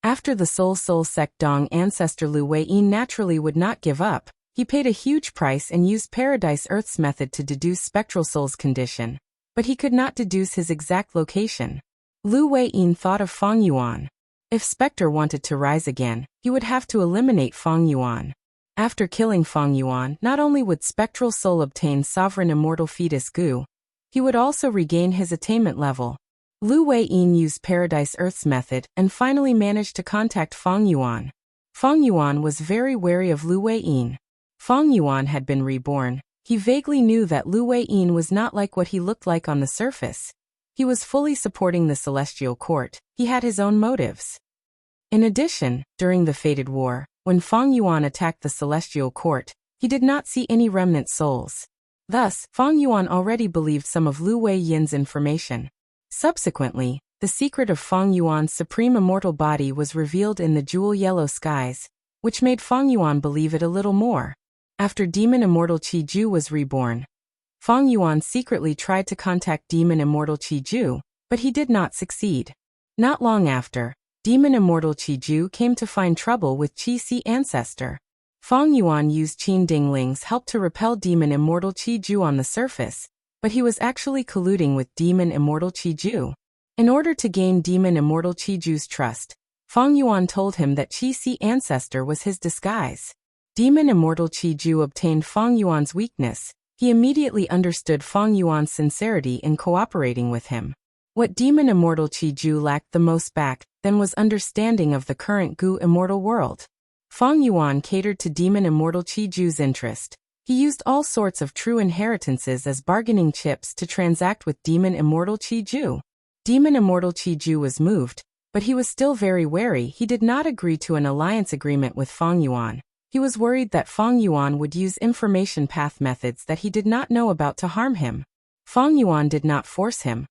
After the Soul Sect Dong ancestor Lu Weiyin naturally would not give up. He paid a huge price and used Paradise Earth's method to deduce Spectral Soul's condition, but he could not deduce his exact location. Lu Weiyin thought of Fang Yuan. If Spectre wanted to rise again, he would have to eliminate Fang Yuan. After killing Fang Yuan, not only would Spectral Soul obtain Sovereign Immortal Fetus Gu, he would also regain his attainment level. Lu Weiyin used Paradise Earth's method and finally managed to contact Fang Yuan. Fang Yuan was very wary of Lu Weiyin. Fang Yuan had been reborn. He vaguely knew that Lu Weiyin was not like what he looked like on the surface. He was fully supporting the Celestial Court. He had his own motives. In addition, during the Fated War, when Fang Yuan attacked the Celestial Court, he did not see any remnant souls. Thus, Fang Yuan already believed some of Lu Weiyin's information. Subsequently, the secret of Fang Yuan's supreme immortal body was revealed in the Jewel Yellow Skies, which made Fang Yuan believe it a little more. After Demon Immortal Qiju was reborn, Fang Yuan secretly tried to contact Demon Immortal Qiju, but he did not succeed. Not long after, Demon Immortal Qiju came to find trouble with Qi Si Ancestor. Fang Yuan used Qin Dingling's help to repel Demon Immortal Qiju on the surface, but he was actually colluding with Demon Immortal Qiju. In order to gain Demon Immortal Qiju's trust, Fang Yuan told him that Qi Si Ancestor was his disguise. Demon Immortal Qiju obtained Fang Yuan's weakness. He immediately understood Fang Yuan's sincerity in cooperating with him. What Demon Immortal Qiju lacked the most back then was understanding of the current Gu immortal world. Fang Yuan catered to Demon Immortal Qiju's interest. He used all sorts of true inheritances as bargaining chips to transact with Demon Immortal Qiju. Demon Immortal Qiju was moved, but he was still very wary. He did not agree to an alliance agreement with Fang Yuan. He was worried that Fang Yuan would use information path methods that he did not know about to harm him. Fang Yuan did not force him.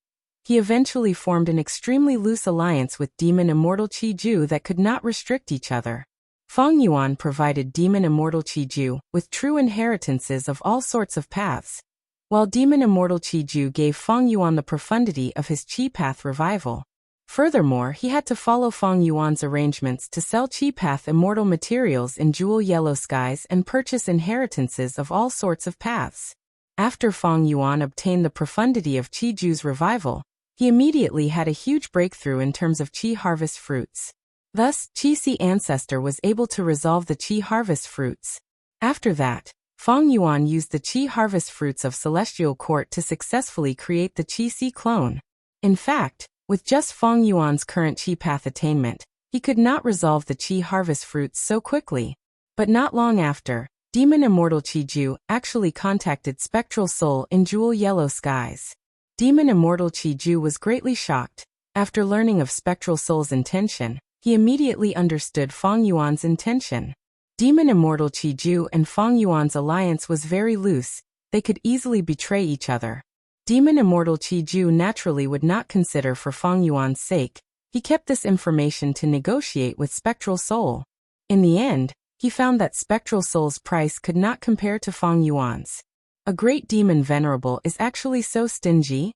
He eventually formed an extremely loose alliance with Demon Immortal Qiju that could not restrict each other. Fang Yuan provided Demon Immortal Qiju with true inheritances of all sorts of paths, while Demon Immortal Qiju gave Fang Yuan the profundity of his Qi path revival. Furthermore, he had to follow Feng Yuan's arrangements to sell Qi Path immortal materials in jewel yellow skies and purchase inheritances of all sorts of paths. After Feng Yuan obtained the profundity of Qi Ju's revival, he immediately had a huge breakthrough in terms of Qi harvest fruits. Thus, Qi ancestor was able to resolve the Qi harvest fruits. After that, Feng Yuan used the Qi harvest fruits of Celestial Court to successfully create the Qi clone. In fact, with just Feng Yuan's current Qi path attainment, he could not resolve the Qi harvest fruits so quickly. But not long after, Demon Immortal Qi Ju actually contacted Spectral Soul in jewel yellow skies. Demon Immortal Qi Ju was greatly shocked. After learning of Spectral Soul's intention, he immediately understood Feng Yuan's intention. Demon Immortal Qi Ju and Feng Yuan's alliance was very loose, they could easily betray each other. Demon Immortal Qi Ju naturally would not consider for Feng Yuan's sake, he kept this information to negotiate with Spectral Soul. In the end, he found that Spectral Soul's price could not compare to Feng Yuan's. A great demon venerable is actually so stingy?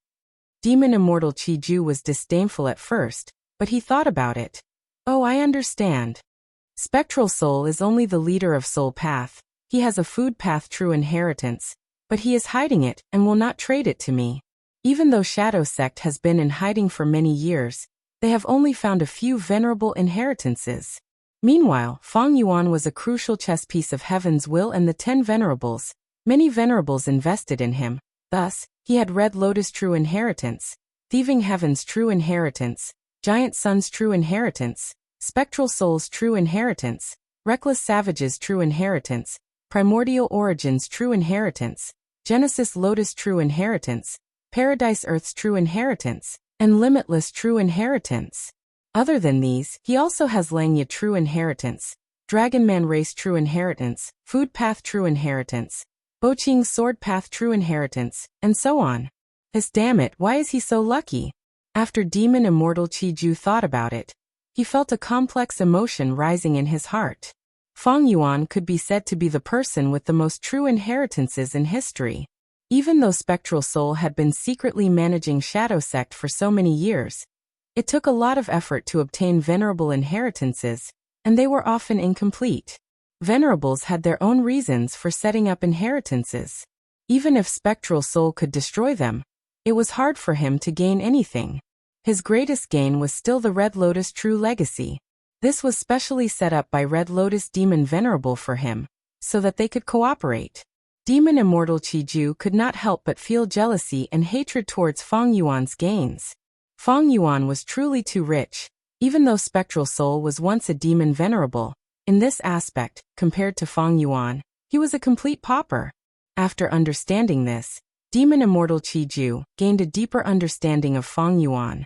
Demon Immortal Qi Ju was disdainful at first, but he thought about it. Oh, I understand. Spectral Soul is only the leader of Soul Path, he has a food path true inheritance, but he is hiding it and will not trade it to me. Even though Shadow Sect has been in hiding for many years, they have only found a few venerable inheritances. Meanwhile, Feng Yuan was a crucial chess piece of Heaven's Will and the 10 venerables. Many venerables invested in him, thus, he had Red Lotus true inheritance, Thieving Heaven's true inheritance, Giant Sun's true inheritance, Spectral Soul's true inheritance, Reckless Savage's true inheritance, Primordial Origin's true inheritance, Genesis Lotus true inheritance, Paradise Earth's true inheritance, and Limitless true inheritance. Other than these, he also has Langya true inheritance, Dragonman Race true inheritance, Food Path true inheritance, Boqing Sword Path true inheritance, and so on. Damn it, why is he so lucky? After Demon Immortal Qi Ju thought about it, he felt a complex emotion rising in his heart. Feng Yuan could be said to be the person with the most true inheritances in history. Even though Spectral Soul had been secretly managing Shadow Sect for so many years, it took a lot of effort to obtain venerable inheritances, and they were often incomplete. Venerables had their own reasons for setting up inheritances. Even if Spectral Soul could destroy them, it was hard for him to gain anything. His greatest gain was still the Red Lotus True Legacy. This was specially set up by Red Lotus Demon Venerable for him, so that they could cooperate. Demon Immortal Qi Ju could not help but feel jealousy and hatred towards Feng Yuan's gains. Feng Yuan was truly too rich, even though Spectral Soul was once a demon venerable. In this aspect, compared to Feng Yuan, he was a complete pauper. After understanding this, Demon Immortal Qi Ju gained a deeper understanding of Feng Yuan.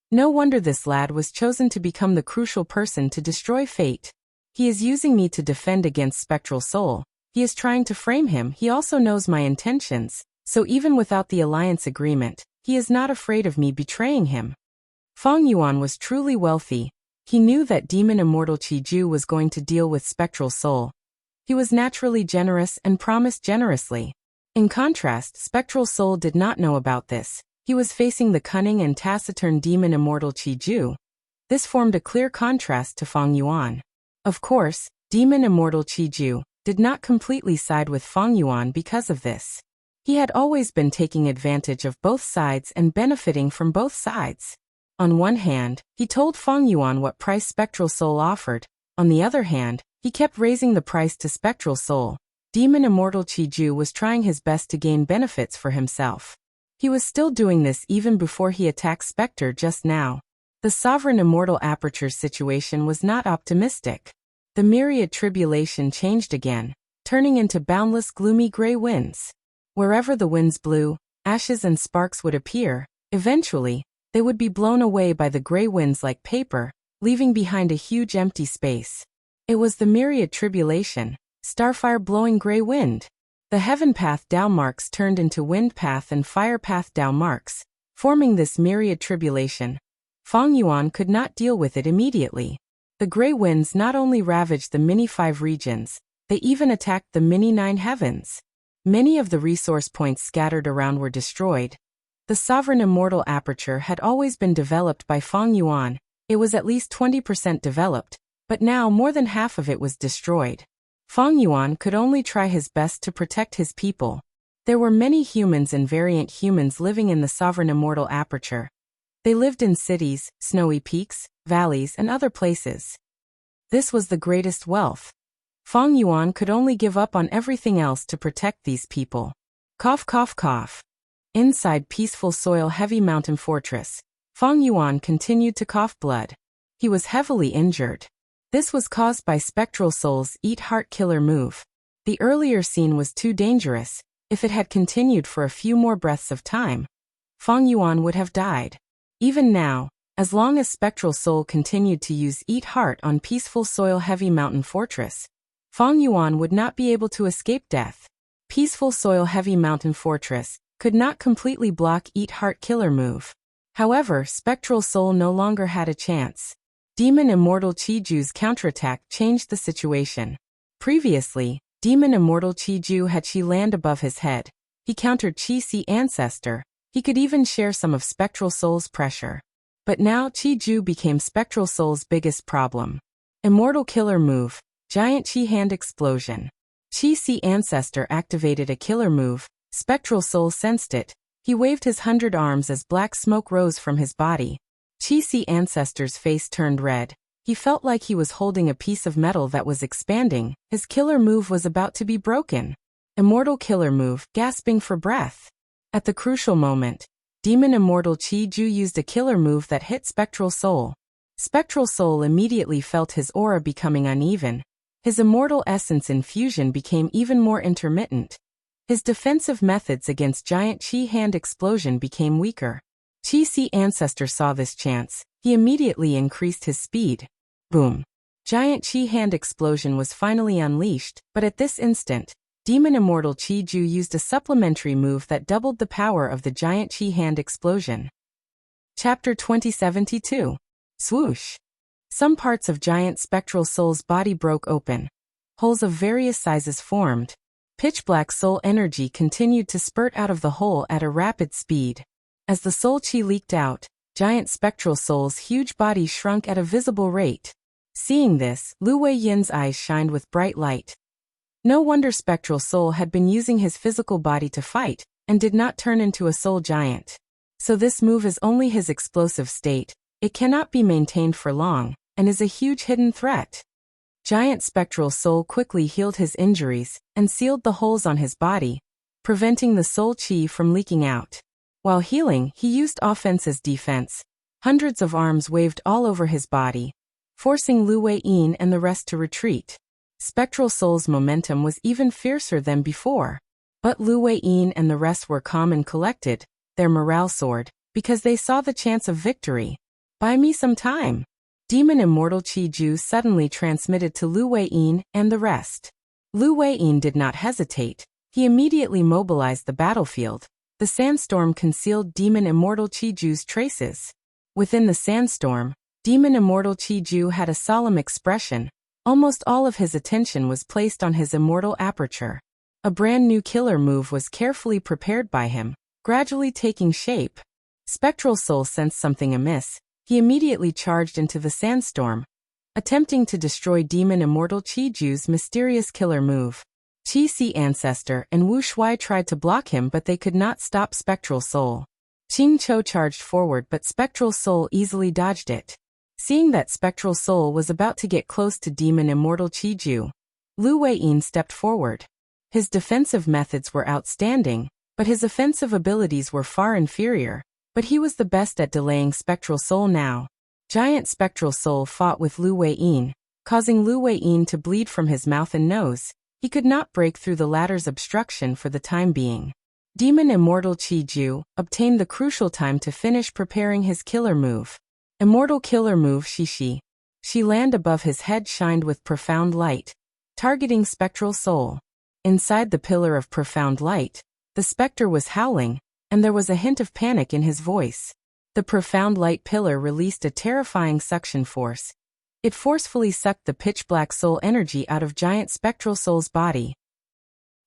No wonder this lad was chosen to become the crucial person to destroy fate. He is using me to defend against Spectral Soul. He is trying to frame him. He also knows my intentions, so even without the alliance agreement, he is not afraid of me betraying him. Feng Yuan was truly wealthy. He knew that Demon Immortal Qi Ju was going to deal with Spectral Soul. He was naturally generous and promised generously. In contrast, Spectral Soul did not know about this. He was facing the cunning and taciturn Demon Immortal Qi Ju. This formed a clear contrast to Feng Yuan. Of course, Demon Immortal Qi Ju did not completely side with Feng Yuan because of this. He had always been taking advantage of both sides and benefiting from both sides. On one hand, he told Feng Yuan what price Spectral Soul offered. On the other hand, he kept raising the price to Spectral Soul. Demon Immortal Qi Ju was trying his best to gain benefits for himself. He was still doing this even before he attacked Spectre just now. The Sovereign Immortal Aperture's situation was not optimistic. The myriad tribulation changed again, turning into boundless gloomy gray winds. Wherever the winds blew, ashes and sparks would appear. Eventually, they would be blown away by the gray winds like paper, leaving behind a huge empty space. It was the myriad tribulation, starfire blowing gray wind. The Heaven Path Dao marks turned into Wind Path and Fire Path Dao marks, forming this myriad tribulation. Feng Yuan could not deal with it immediately. The gray winds not only ravaged the Mini-5 regions, they even attacked the Mini-9 heavens. Many of the resource points scattered around were destroyed. The sovereign immortal aperture had always been developed by Feng Yuan. It was at least 20% developed, but now more than half of it was destroyed. Feng Yuan could only try his best to protect his people. There were many humans and variant humans living in the sovereign immortal aperture. They lived in cities, snowy peaks, valleys, and other places. This was the greatest wealth. Feng Yuan could only give up on everything else to protect these people. Cough, cough, cough. Inside peaceful soil heavy mountain fortress, Feng Yuan continued to cough blood. He was heavily injured. This was caused by Spectral Soul's Eat Heart Killer move. The earlier scene was too dangerous. If it had continued for a few more breaths of time, Feng Yuan would have died. Even now, as long as Spectral Soul continued to use Eat Heart on peaceful soil heavy mountain fortress, Feng Yuan would not be able to escape death. Peaceful soil heavy mountain fortress could not completely block Eat Heart Killer move. However, Spectral Soul no longer had a chance. Demon Immortal Chi-Ju's counterattack changed the situation. Previously, Demon Immortal Chi-Ju had Chi land above his head. He countered Chi-Si Ancestor. He could even share some of Spectral Soul's pressure. But now Chi-Ju became Spectral Soul's biggest problem. Immortal Killer move, Giant Chi Hand Explosion. Chi-Si Ancestor activated a killer move. Spectral Soul sensed it. He waved his 100 arms as black smoke rose from his body. Chi-Si Ancestor's face turned red. He felt like he was holding a piece of metal that was expanding. His killer move was about to be broken. Immortal Killer move, gasping for breath. At the crucial moment, Demon Immortal Chi-Ju used a killer move that hit Spectral Soul. Spectral Soul immediately felt his aura becoming uneven. His immortal essence infusion became even more intermittent. His defensive methods against Giant Chi Hand Explosion became weaker. Chi-Si Ancestor saw this chance. He immediately increased his speed. Boom. Giant Chi Hand Explosion was finally unleashed, but at this instant, Demon Immortal Chi-Ju used a supplementary move that doubled the power of the Giant Chi Hand Explosion. Chapter 2072. Swoosh. Some parts of Giant Spectral Soul's body broke open. Holes of various sizes formed. Pitch-black soul energy continued to spurt out of the hole at a rapid speed. As the soul chi leaked out, Giant Spectral Soul's huge body shrunk at a visible rate. Seeing this, Lu Wei Yin's eyes shined with bright light. No wonder Spectral Soul had been using his physical body to fight, and did not turn into a soul giant. So this move is only his explosive state. It cannot be maintained for long, and is a huge hidden threat. Giant Spectral Soul quickly healed his injuries, and sealed the holes on his body, preventing the soul chi from leaking out. While healing, he used offense as defense. Hundreds of arms waved all over his body, forcing Lu Wei Yin and the rest to retreat. Spectral Soul's momentum was even fiercer than before. But Lu Wei Yin and the rest were calm and collected. Their morale soared, because they saw the chance of victory. Buy me some time. Demon Immortal Chi-Ju suddenly transmitted to Lu Wei Yin and the rest. Lu Wei Yin did not hesitate. He immediately mobilized the battlefield. The sandstorm concealed Demon Immortal Chi-Ju's traces. Within the sandstorm, Demon Immortal Chi-Ju had a solemn expression. Almost all of his attention was placed on his immortal aperture. A brand new killer move was carefully prepared by him, gradually taking shape. Spectral Soul sensed something amiss. He immediately charged into the sandstorm, attempting to destroy Demon Immortal Chi-Ju's mysterious killer move. Chi-Si Ancestor and Wu Shuai tried to block him, but they could not stop Spectral Soul. Qing Chou charged forward, but Spectral Soul easily dodged it. Seeing that Spectral Soul was about to get close to Demon Immortal Chi-Ju, Lu Wei Yin stepped forward. His defensive methods were outstanding, but his offensive abilities were far inferior. But he was the best at delaying Spectral Soul now. Giant Spectral Soul fought with Lu Wei Yin, causing Lu Wei Yin to bleed from his mouth and nose. He could not break through the latter's obstruction for the time being. Demon Immortal Chi-Ju obtained the crucial time to finish preparing his killer move. Immortal Killer move Shishi. She land above his head shined with profound light, targeting Spectral Soul. Inside the pillar of profound light, the specter was howling, and there was a hint of panic in his voice. The profound light pillar released a terrifying suction force. It forcefully sucked the pitch-black soul energy out of Giant Spectral Soul's body.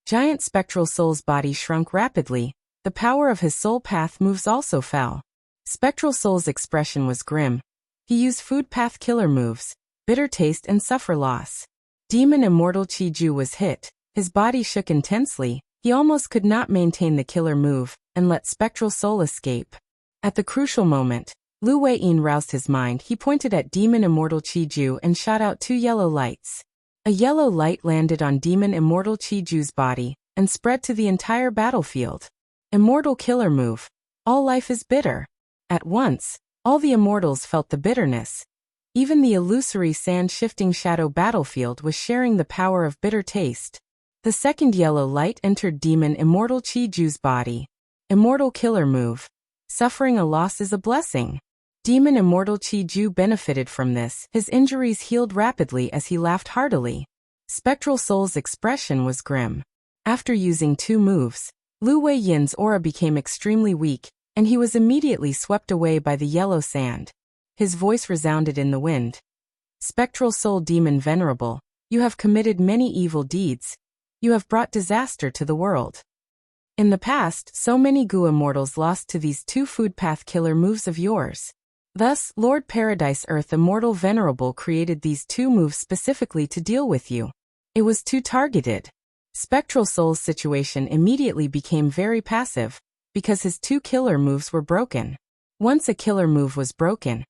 Giant Spectral Soul's body shrunk rapidly. the power of his soul path moves also fell. Spectral Soul's expression was grim. He used food path killer moves, bitter taste and suffer loss. Demon Immortal Chi-Ju was hit. His body shook intensely. He almost could not maintain the killer move and let Spectral Soul escape. At the crucial moment, Lu Wei-yin roused his mind. He pointed at Demon Immortal Chi-Ju and shot out 2 yellow lights. A yellow light landed on Demon Immortal Chi-Ju's body and spread to the entire battlefield. Immortal killer move. All life is bitter. At once, all the immortals felt the bitterness. Even the illusory sand-shifting shadow battlefield was sharing the power of bitter taste. The second yellow light entered Demon Immortal Chi-Ju's body. Immortal killer move. Suffering a loss is a blessing. Demon Immortal Chi-Ju benefited from this. His injuries healed rapidly as he laughed heartily. Spectral Soul's expression was grim. After using 2 moves, Lu Wei-yin's aura became extremely weak, and he was immediately swept away by the yellow sand. His voice resounded in the wind. Spectral Soul Demon Venerable, you have committed many evil deeds. You have brought disaster to the world. In the past, so many Gu immortals lost to these 2 food path killer moves of yours. Thus, Lord Paradise Earth Immortal Venerable created these 2 moves specifically to deal with you. It was too targeted. Spectral Soul's situation immediately became very passive, because his 2 killer moves were broken. Once a killer move was broken,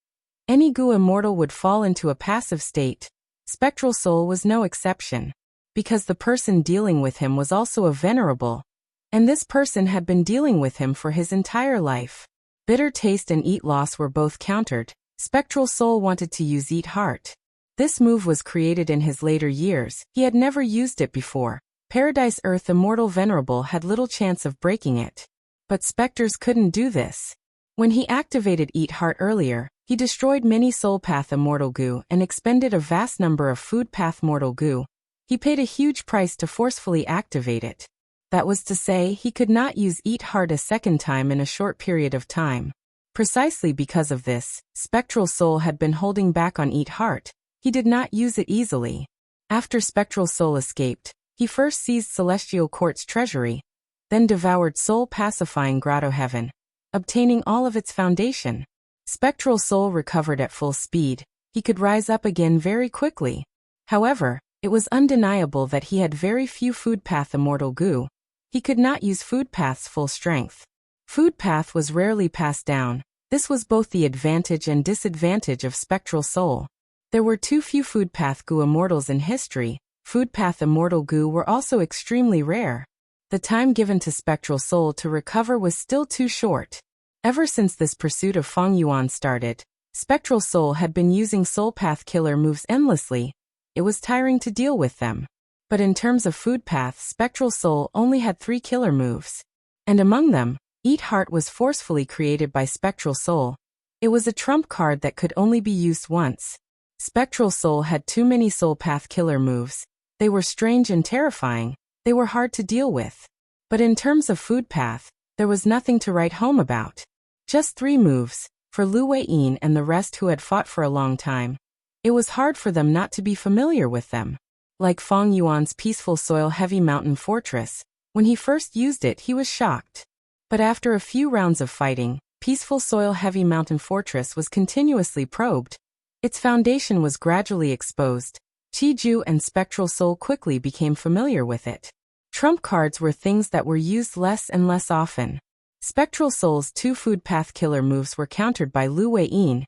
any Gu immortal would fall into a passive state. Spectral Soul was no exception, because the person dealing with him was also a venerable, and this person had been dealing with him for his entire life. Bitter taste and eat loss were both countered. Spectral Soul wanted to use Eat Heart. This move was created in his later years. He had never used it before. Paradise Earth Immortal Venerable had little chance of breaking it. But specters couldn't do this. When he activated Eat Heart earlier, he destroyed many Soul Path Immortal Gu and expended a vast number of Food Path Mortal Gu. He paid a huge price to forcefully activate it. That was to say, he could not use Eat Heart a second time in a short period of time. Precisely because of this, Spectral Soul had been holding back on Eat Heart. He did not use it easily. After Spectral Soul escaped, he first seized Celestial Court's treasury, then devoured Soul Pacifying Grotto Heaven, obtaining all of its foundation. Spectral Soul recovered at full speed. He could rise up again very quickly. However, it was undeniable that he had very few Food Path Immortal Gu. He could not use Food Path's full strength. Food Path was rarely passed down. This was both the advantage and disadvantage of Spectral Soul. There were too few Food Path Gu immortals in history. Food Path Immortal Gu were also extremely rare. The time given to Spectral Soul to recover was still too short. Ever since this pursuit of Feng Yuan started, Spectral Soul had been using Soul Path killer moves endlessly. It was tiring to deal with them. But in terms of Food Path, Spectral Soul only had 3 killer moves. And among them, Eat Heart was forcefully created by Spectral Soul. It was a trump card that could only be used once. Spectral Soul had too many Soul Path killer moves. They were strange and terrifying. They were hard to deal with. But in terms of Food Path, there was nothing to write home about. Just 3 moves, for Lu Wei-yin and the rest who had fought for a long time. It was hard for them not to be familiar with them. Like Feng Yuan's Peaceful Soil Heavy Mountain Fortress, when he first used it he was shocked. But after a few rounds of fighting, Peaceful Soil Heavy Mountain Fortress was continuously probed. Its foundation was gradually exposed. Chi-Ju and Spectral Soul quickly became familiar with it. Trump cards were things that were used less and less often. Spectral Soul's 2 Food Path killer moves were countered by Lu Wei-yin.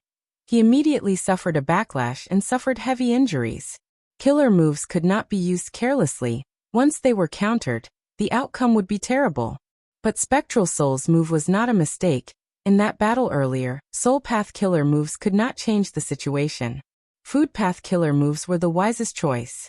He immediately suffered a backlash and suffered heavy injuries. Killer moves could not be used carelessly. Once they were countered, the outcome would be terrible. But Spectral Soul's move was not a mistake. In that battle earlier, Soul Path killer moves could not change the situation. Food Path killer moves were the wisest choice.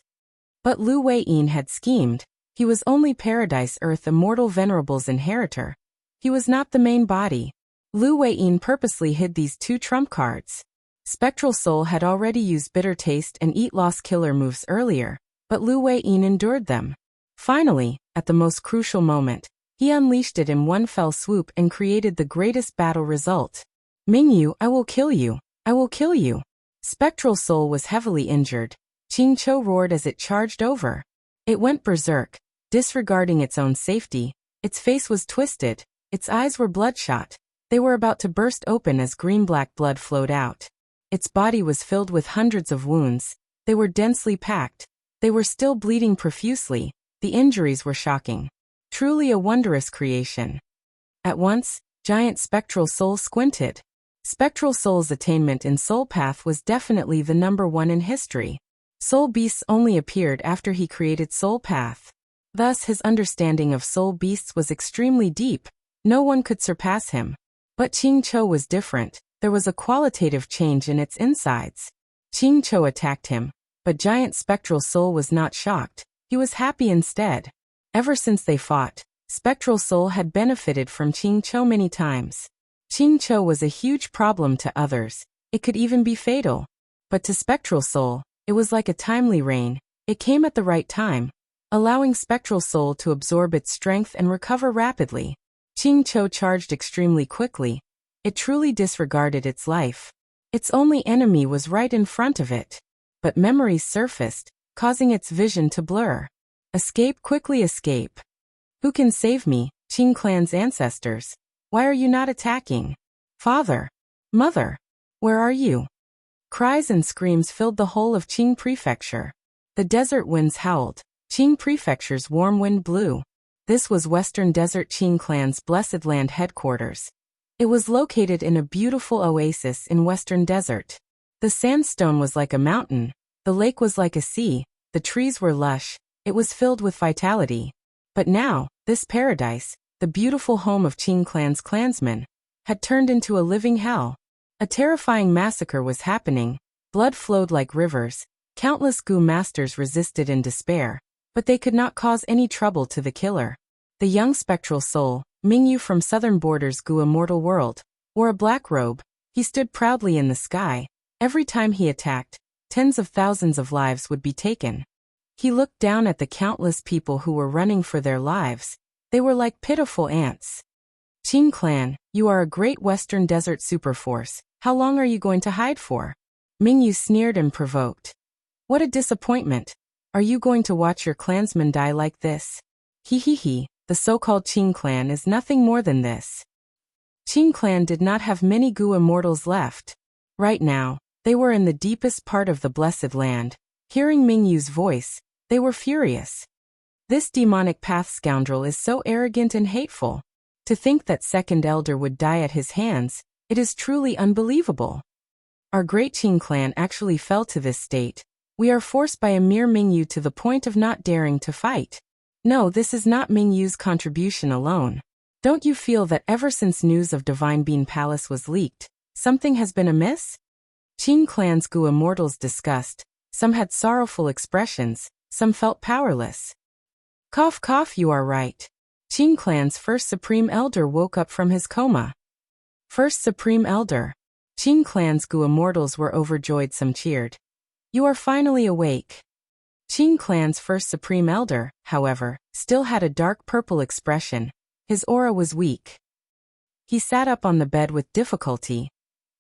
But Lu Wei-yin had schemed. He was only Paradise Earth Immortal Venerable's inheritor. He was not the main body. Lu Wei-yin purposely hid these 2 trump cards. Spectral Soul had already used Bitter Taste and Eat Loss killer moves earlier, but Lu Wei-yin endured them. Finally, at the most crucial moment, he unleashed it in one fell swoop and created the greatest battle result. Mingyu, I will kill you. I will kill you. Spectral Soul was heavily injured. Qingqiu roared as it charged over. It went berserk, disregarding its own safety. Its face was twisted. Its eyes were bloodshot. They were about to burst open as green-black blood flowed out. Its body was filled with hundreds of wounds. They were densely packed. They were still bleeding profusely. The injuries were shocking. Truly a wondrous creation. At once, giant spectral soul squinted. Spectral soul's attainment in soul path was definitely the #1 in history. Soul beasts only appeared after he created soul path. Thus his understanding of soul beasts was extremely deep. No one could surpass him. But Ching Cho was different. There was a qualitative change in its insides. Ching Cho attacked him, but giant spectral soul was not shocked. He was happy instead. Ever since they fought, spectral soul had benefited from Ching Cho many times. Ching Cho was a huge problem to others. It could even be fatal. But to spectral soul, it was like a timely rain. It came at the right time, allowing spectral soul to absorb its strength and recover rapidly. Ching Cho charged extremely quickly. It truly disregarded its life. Its only enemy was right in front of it. But memories surfaced, causing its vision to blur. Escape, quickly escape. Who can save me, Qing clan's ancestors? Why are you not attacking? Father, mother, where are you? Cries and screams filled the whole of Qing Prefecture. The desert winds howled. Qing Prefecture's warm wind blew. This was Western Desert Qing clan's Blessed Land headquarters. It was located in a beautiful oasis in Western Desert. The sandstone was like a mountain. The lake was like a sea. The trees were lush. It was filled with vitality. But now, this paradise, the beautiful home of Qing clan's clansmen, had turned into a living hell. A terrifying massacre was happening. Blood flowed like rivers. Countless Gu masters resisted in despair, but they could not cause any trouble to the killer. The young spectral soul, Mingyu from southern borders Gu immortal world, wore a black robe. He stood proudly in the sky. Every time he attacked, tens of thousands of lives would be taken. He looked down at the countless people who were running for their lives. They were like pitiful ants. Qing clan, you are a great Western Desert superforce. How long are you going to hide for? Mingyu sneered and provoked. What a disappointment. Are you going to watch your clansmen die like this? He. The so-called Qing clan is nothing more than this. Qing clan did not have many Gu immortals left. Right now, they were in the deepest part of the Blessed Land. Hearing Mingyu's voice, they were furious. This demonic path scoundrel is so arrogant and hateful. To think that second elder would die at his hands, it is truly unbelievable. Our great Qing clan actually fell to this state. We are forced by a mere Mingyu to the point of not daring to fight. No, this is not Mingyu's contribution alone. Don't you feel that ever since news of Divine Bean Palace was leaked, something has been amiss? Qing clan's Gu immortals discussed. Some had sorrowful expressions, some felt powerless. Cough cough, you are right. Qing clan's first supreme elder woke up from his coma. First supreme elder. Qing clan's Gu immortals were overjoyed. Some cheered. You are finally awake. Qing clan's first supreme elder, however, still had a dark purple expression. His aura was weak. He sat up on the bed with difficulty.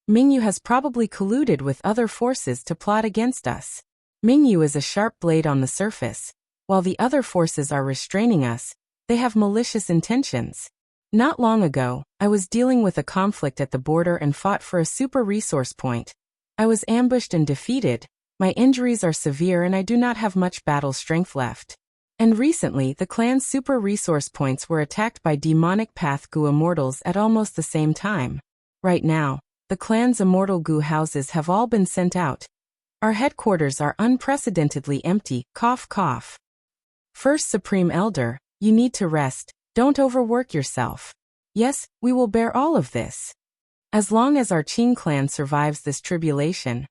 Mingyu has probably colluded with other forces to plot against us. Mingyu is a sharp blade on the surface. While the other forces are restraining us, they have malicious intentions. Not long ago, I was dealing with a conflict at the border and fought for a super resource point. I was ambushed and defeated. My injuries are severe and I do not have much battle strength left. And recently, the clan's super resource points were attacked by demonic path Gu immortals at almost the same time. Right now, the clan's immortal Gu houses have all been sent out. Our headquarters are unprecedentedly empty. Cough cough. First Supreme Elder, you need to rest. Don't overwork yourself. Yes, we will bear all of this. As long as our Qing clan survives this tribulation,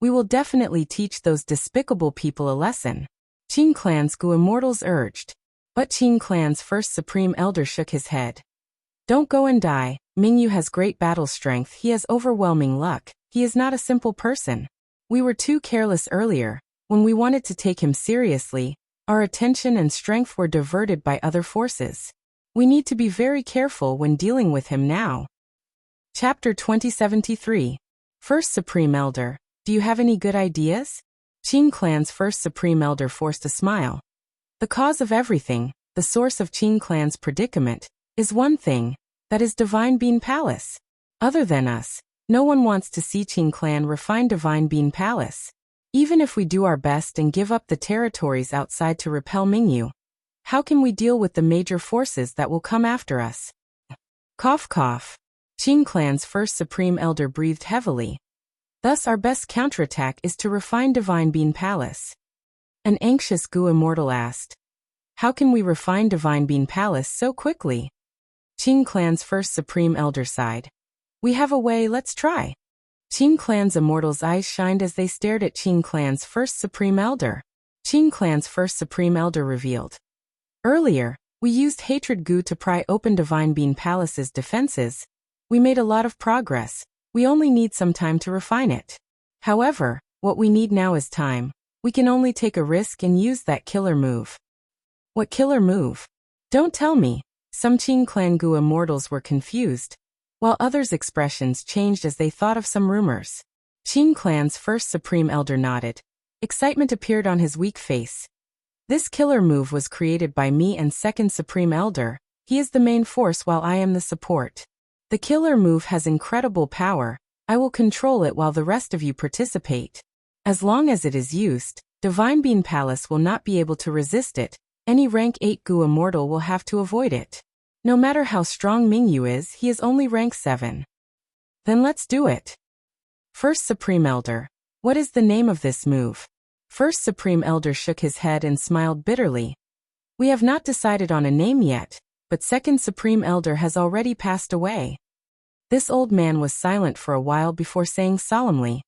we will definitely teach those despicable people a lesson. Qing clan's Gu immortals urged. But Qing clan's first Supreme Elder shook his head. Don't go and die. Mingyu has great battle strength. He has overwhelming luck. He is not a simple person. We were too careless earlier. When we wanted to take him seriously, our attention and strength were diverted by other forces. We need to be very careful when dealing with him now. Chapter 2073. First Supreme Elder, do you have any good ideas? Qing clan's first Supreme Elder forced a smile. The cause of everything, the source of Qing clan's predicament, is one thing. That is Divine Bean Palace. Other than us, no one wants to see Qing clan refine Divine Bean Palace. Even if we do our best and give up the territories outside to repel Mingyu, how can we deal with the major forces that will come after us? Cough cough. Qing clan's first supreme elder breathed heavily. Thus our best counterattack is to refine Divine Bean Palace. An anxious Gu immortal asked. How can we refine Divine Bean Palace so quickly? Qing clan's first supreme elder sighed. We have a way, let's try. Qing clan's immortals' eyes shined as they stared at Qing clan's first supreme elder. Qing clan's first supreme elder revealed. Earlier, we used Hatred Gu to pry open Divine Bean Palace's defenses. We made a lot of progress. We only need some time to refine it. However, what we need now is time. We can only take a risk and use that killer move. What killer move? Don't tell me. Some Qing clan Gu immortals were confused, while others' expressions changed as they thought of some rumors. Qing clan's first supreme elder nodded. Excitement appeared on his weak face. This killer move was created by me and second supreme elder. He is the main force while I am the support. The killer move has incredible power. I will control it while the rest of you participate. As long as it is used, Divine Bean Palace will not be able to resist it. Any rank 8 Gu immortal will have to avoid it. No matter how strong Mingyu is, he is only rank 7. Then let's do it. First Supreme Elder. What is the name of this move? First Supreme Elder shook his head and smiled bitterly. We have not decided on a name yet, but Second Supreme Elder has already passed away. This old man was silent for a while before saying solemnly,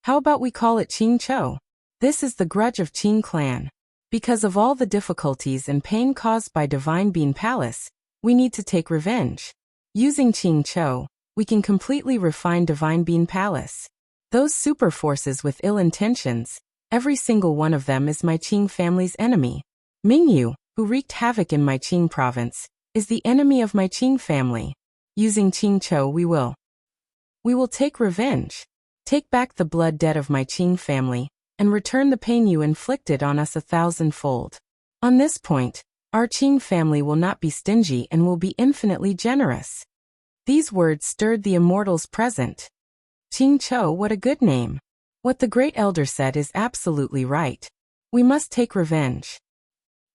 how about we call it Qing Cho? This is the grudge of Qing clan. Because of all the difficulties and pain caused by Divine Bean Palace, we need to take revenge. Using Qing Cho, we can completely refine Divine Bean Palace. Those super forces with ill intentions, every single one of them is my Qing family's enemy. Mingyu, who wreaked havoc in my Qing province, is the enemy of my Qing family. Using Qing Cho we will take revenge. Take back the blood debt of my Qing family, and return the pain you inflicted on us 1,000-fold. On this point, our Qing family will not be stingy and will be infinitely generous. These words stirred the immortals present. Qing Cho, what a good name. What the great elder said is absolutely right. We must take revenge.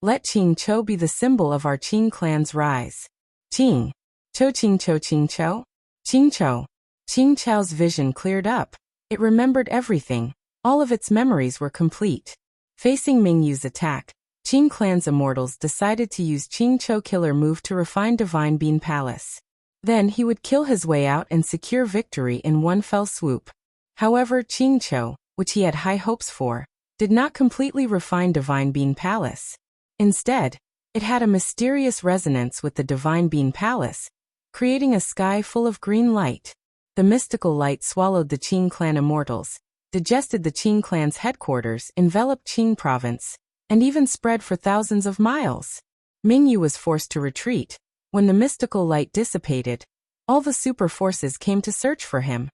Let Qing Cho be the symbol of our Qing clan's rise. Qing Cho Qing Cho Qing Cho? Qing Cho. Qing Cho's vision cleared up. It remembered everything. All of its memories were complete. Facing Mingyu's attack, Qing clan's immortals decided to use Qing Cho killer move to refine Divine Bean Palace. Then he would kill his way out and secure victory in one fell swoop. However, Qing Cho, which he had high hopes for, did not completely refine Divine Bean Palace. Instead, it had a mysterious resonance with the Divine Bean Palace, creating a sky full of green light. The mystical light swallowed the Qing clan immortals, digested the Qing clan's headquarters, enveloped Qing province, and even spread for thousands of miles. Mingyu was forced to retreat. When the mystical light dissipated, all the super forces came to search for him.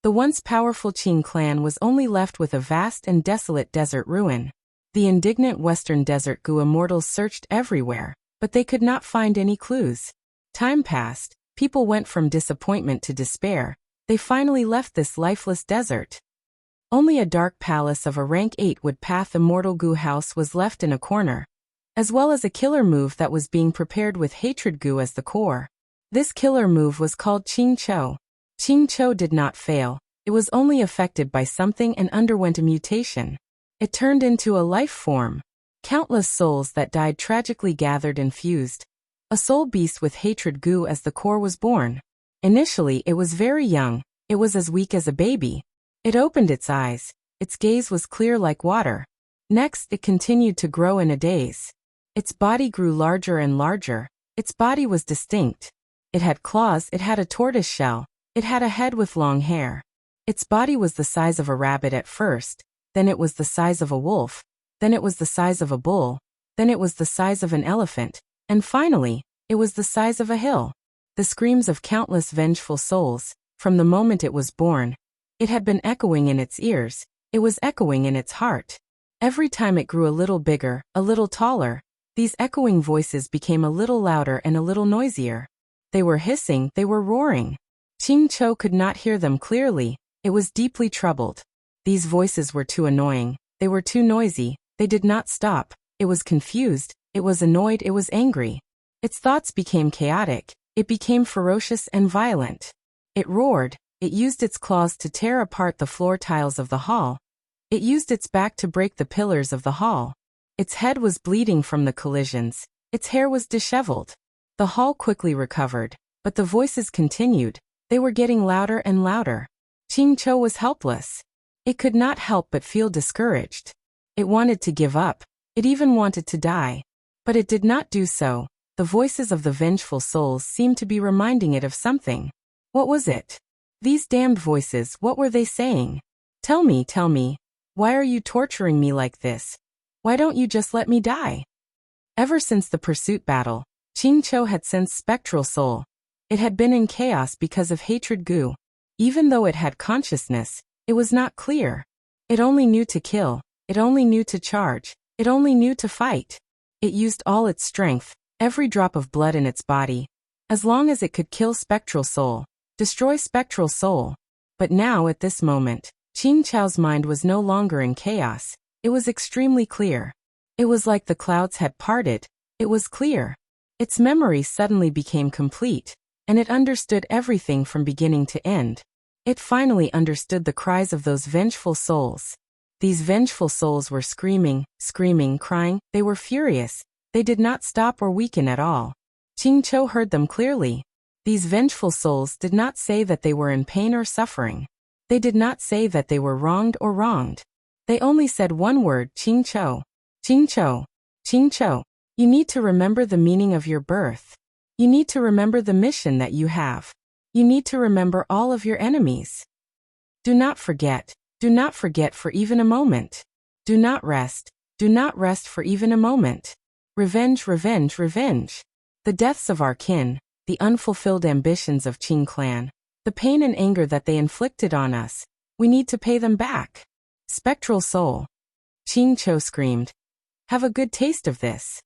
The once powerful Qing clan was only left with a vast and desolate desert ruin. The indignant Western Desert Gu immortals searched everywhere, but they could not find any clues. Time passed, people went from disappointment to despair. They finally left this lifeless desert. Only a dark palace of a rank 8 wood path immortal Gu house was left in a corner, as well as a killer move that was being prepared with Hatred Gu as the core. This killer move was called Qing Cho. Qing Cho did not fail. It was only affected by something and underwent a mutation. It turned into a life form. Countless souls that died tragically gathered and fused. A soul beast with Hatred Gu as the core was born. Initially it was very young. It was as weak as a baby. It opened its eyes. Its gaze was clear like water. Next, it continued to grow in a daze. Its body grew larger and larger. Its body was distinct. It had claws, it had a tortoise shell, it had a head with long hair. Its body was the size of a rabbit at first, then it was the size of a wolf, then it was the size of a bull, then it was the size of an elephant, and finally, it was the size of a hill. The screams of countless vengeful souls, from the moment it was born, it had been echoing in its ears, it was echoing in its heart. Every time it grew a little bigger, a little taller, these echoing voices became a little louder and a little noisier. They were hissing, they were roaring. Ching Cho could not hear them clearly. It was deeply troubled. These voices were too annoying. They were too noisy. They did not stop. It was confused. It was annoyed. It was angry. Its thoughts became chaotic. It became ferocious and violent. It roared. It used its claws to tear apart the floor tiles of the hall. It used its back to break the pillars of the hall. Its head was bleeding from the collisions. Its hair was disheveled. The hall quickly recovered, but the voices continued. They were getting louder and louder. Ching Cho was helpless. It could not help but feel discouraged. It wanted to give up. It even wanted to die. But it did not do so. The voices of the vengeful souls seemed to be reminding it of something. What was it? These damned voices, what were they saying? Tell me, why are you torturing me like this? Why don't you just let me die? Ever since the pursuit battle, Ching Cho had sensed spectral soul. It had been in chaos because of hatred gu. Even though it had consciousness, it was not clear. It only knew to kill. It only knew to charge. It only knew to fight. It used all its strength, every drop of blood in its body, as long as it could kill spectral soul, destroy spectral soul. But now at this moment, Ching Cho's mind was no longer in chaos. It was extremely clear. It was like the clouds had parted. It was clear. Its memory suddenly became complete, and it understood everything from beginning to end. It finally understood the cries of those vengeful souls. These vengeful souls were screaming, crying. They were furious. They did not stop or weaken at all. Ching Cho heard them clearly. These vengeful souls did not say that they were in pain or suffering. They did not say that they were wronged or wronged. They only said one word, Ching Cho. Ching Cho. Ching Cho. You need to remember the meaning of your birth. You need to remember the mission that you have. You need to remember all of your enemies. Do not forget. Do not forget for even a moment. Do not rest. Do not rest for even a moment. Revenge, revenge, revenge. The deaths of our kin, the unfulfilled ambitions of Qing clan, the pain and anger that they inflicted on us, we need to pay them back. Spectral soul. Ching Cho screamed. Have a good taste of this.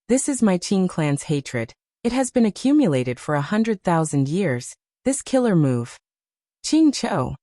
This is my Qing clan's hatred. It has been accumulated for 100,000 years, this killer move. Ching Cho.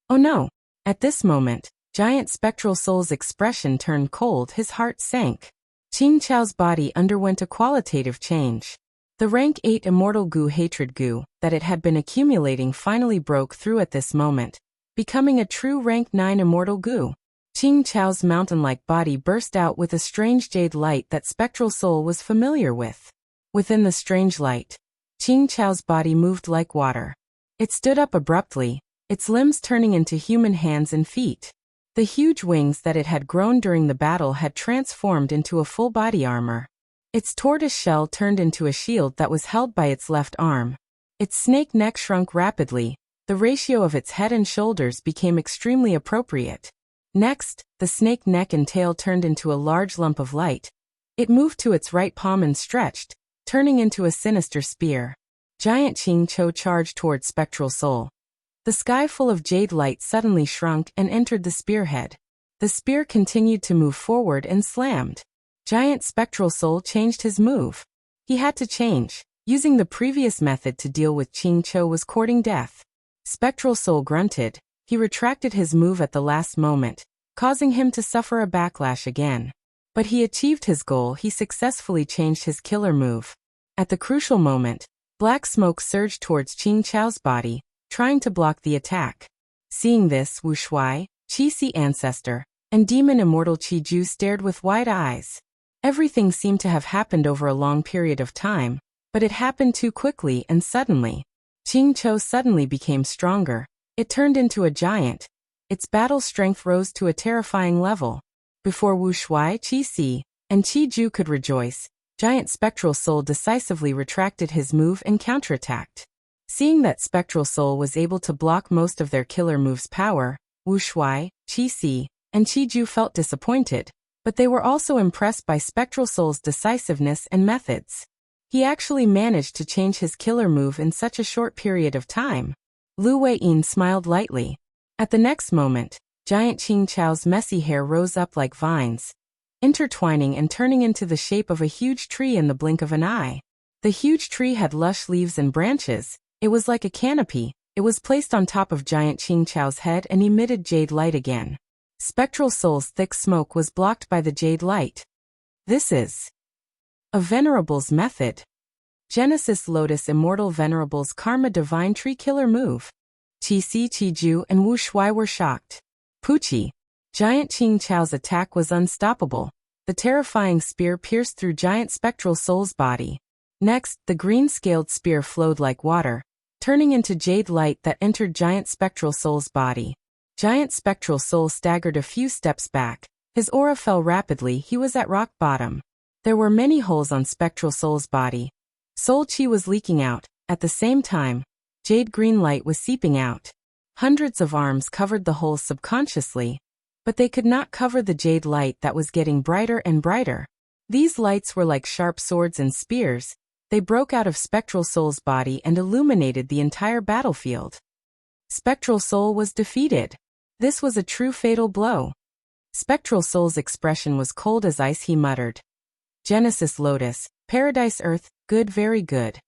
Oh no. At this moment, giant spectral soul's expression turned cold. His heart sank. Ching Cho's body underwent a qualitative change. The rank 8 immortal gu hatred gu that it had been accumulating finally broke through at this moment, becoming a true rank 9 immortal gu. Ching Cho's mountain-like body burst out with a strange jade light that spectral soul was familiar with. Within the strange light, Ching Cho's body moved like water. It stood up abruptly, its limbs turning into human hands and feet. The huge wings that it had grown during the battle had transformed into a full body armor. Its tortoise shell turned into a shield that was held by its left arm. Its snake neck shrunk rapidly. The ratio of its head and shoulders became extremely appropriate. Next, the snake neck and tail turned into a large lump of light. It moved to its right palm and stretched, turning into a sinister spear. Giant Ching Cho charged towards spectral soul. The sky full of jade light suddenly shrunk and entered the spearhead. The spear continued to move forward and slammed. Giant spectral soul changed his move. He had to change. Using the previous method to deal with Ching Cho was courting death. Spectral soul grunted. He retracted his move at the last moment, causing him to suffer a backlash again. But he achieved his goal. He successfully changed his killer move. At the crucial moment, black smoke surged towards Ching Cho's body, trying to block the attack. Seeing this, Wu Shuai, Qi Si ancestor, and demon immortal Qi Ju stared with wide eyes. Everything seemed to have happened over a long period of time, but it happened too quickly and suddenly. Ching Cho suddenly became stronger. It turned into a giant. Its battle strength rose to a terrifying level. Before Wu Shuai, Qi Si, and Qi Ju could rejoice, giant spectral soul decisively retracted his move and counterattacked. Seeing that spectral soul was able to block most of their killer move's power, Wu Shuai, Qi Si, and Qi Ju felt disappointed, but they were also impressed by spectral soul's decisiveness and methods. He actually managed to change his killer move in such a short period of time. Lu Weiyin smiled lightly. At the next moment, giant Ching Cho's messy hair rose up like vines, intertwining and turning into the shape of a huge tree in the blink of an eye. The huge tree had lush leaves and branches. It was like a canopy. It was placed on top of giant Qing Chao's head and emitted jade light again. Spectral Soul's thick smoke was blocked by the jade light. This is a Venerable's method. Genesis Lotus Immortal Venerable's Karma Divine Tree Killer move. Qi Si, Qi Ju, and Wu Shuai were shocked. Pucci. Giant Qing Chao's attack was unstoppable. The terrifying spear pierced through Giant Spectral Soul's body. Next, the green-scaled spear flowed like water, turning into jade light that entered Giant Spectral Soul's body. Giant Spectral Soul staggered a few steps back. His aura fell rapidly. He was at rock bottom. There were many holes on Spectral Soul's body. Soul Chi was leaking out. At the same time, jade green light was seeping out. Hundreds of arms covered the holes subconsciously, but they could not cover the jade light that was getting brighter and brighter. These lights were like sharp swords and spears. They broke out of Spectral Soul's body and illuminated the entire battlefield. Spectral Soul was defeated. This was a true fatal blow. Spectral Soul's expression was cold as ice. He muttered, "Genesis Lotus, Paradise Earth, good, very good."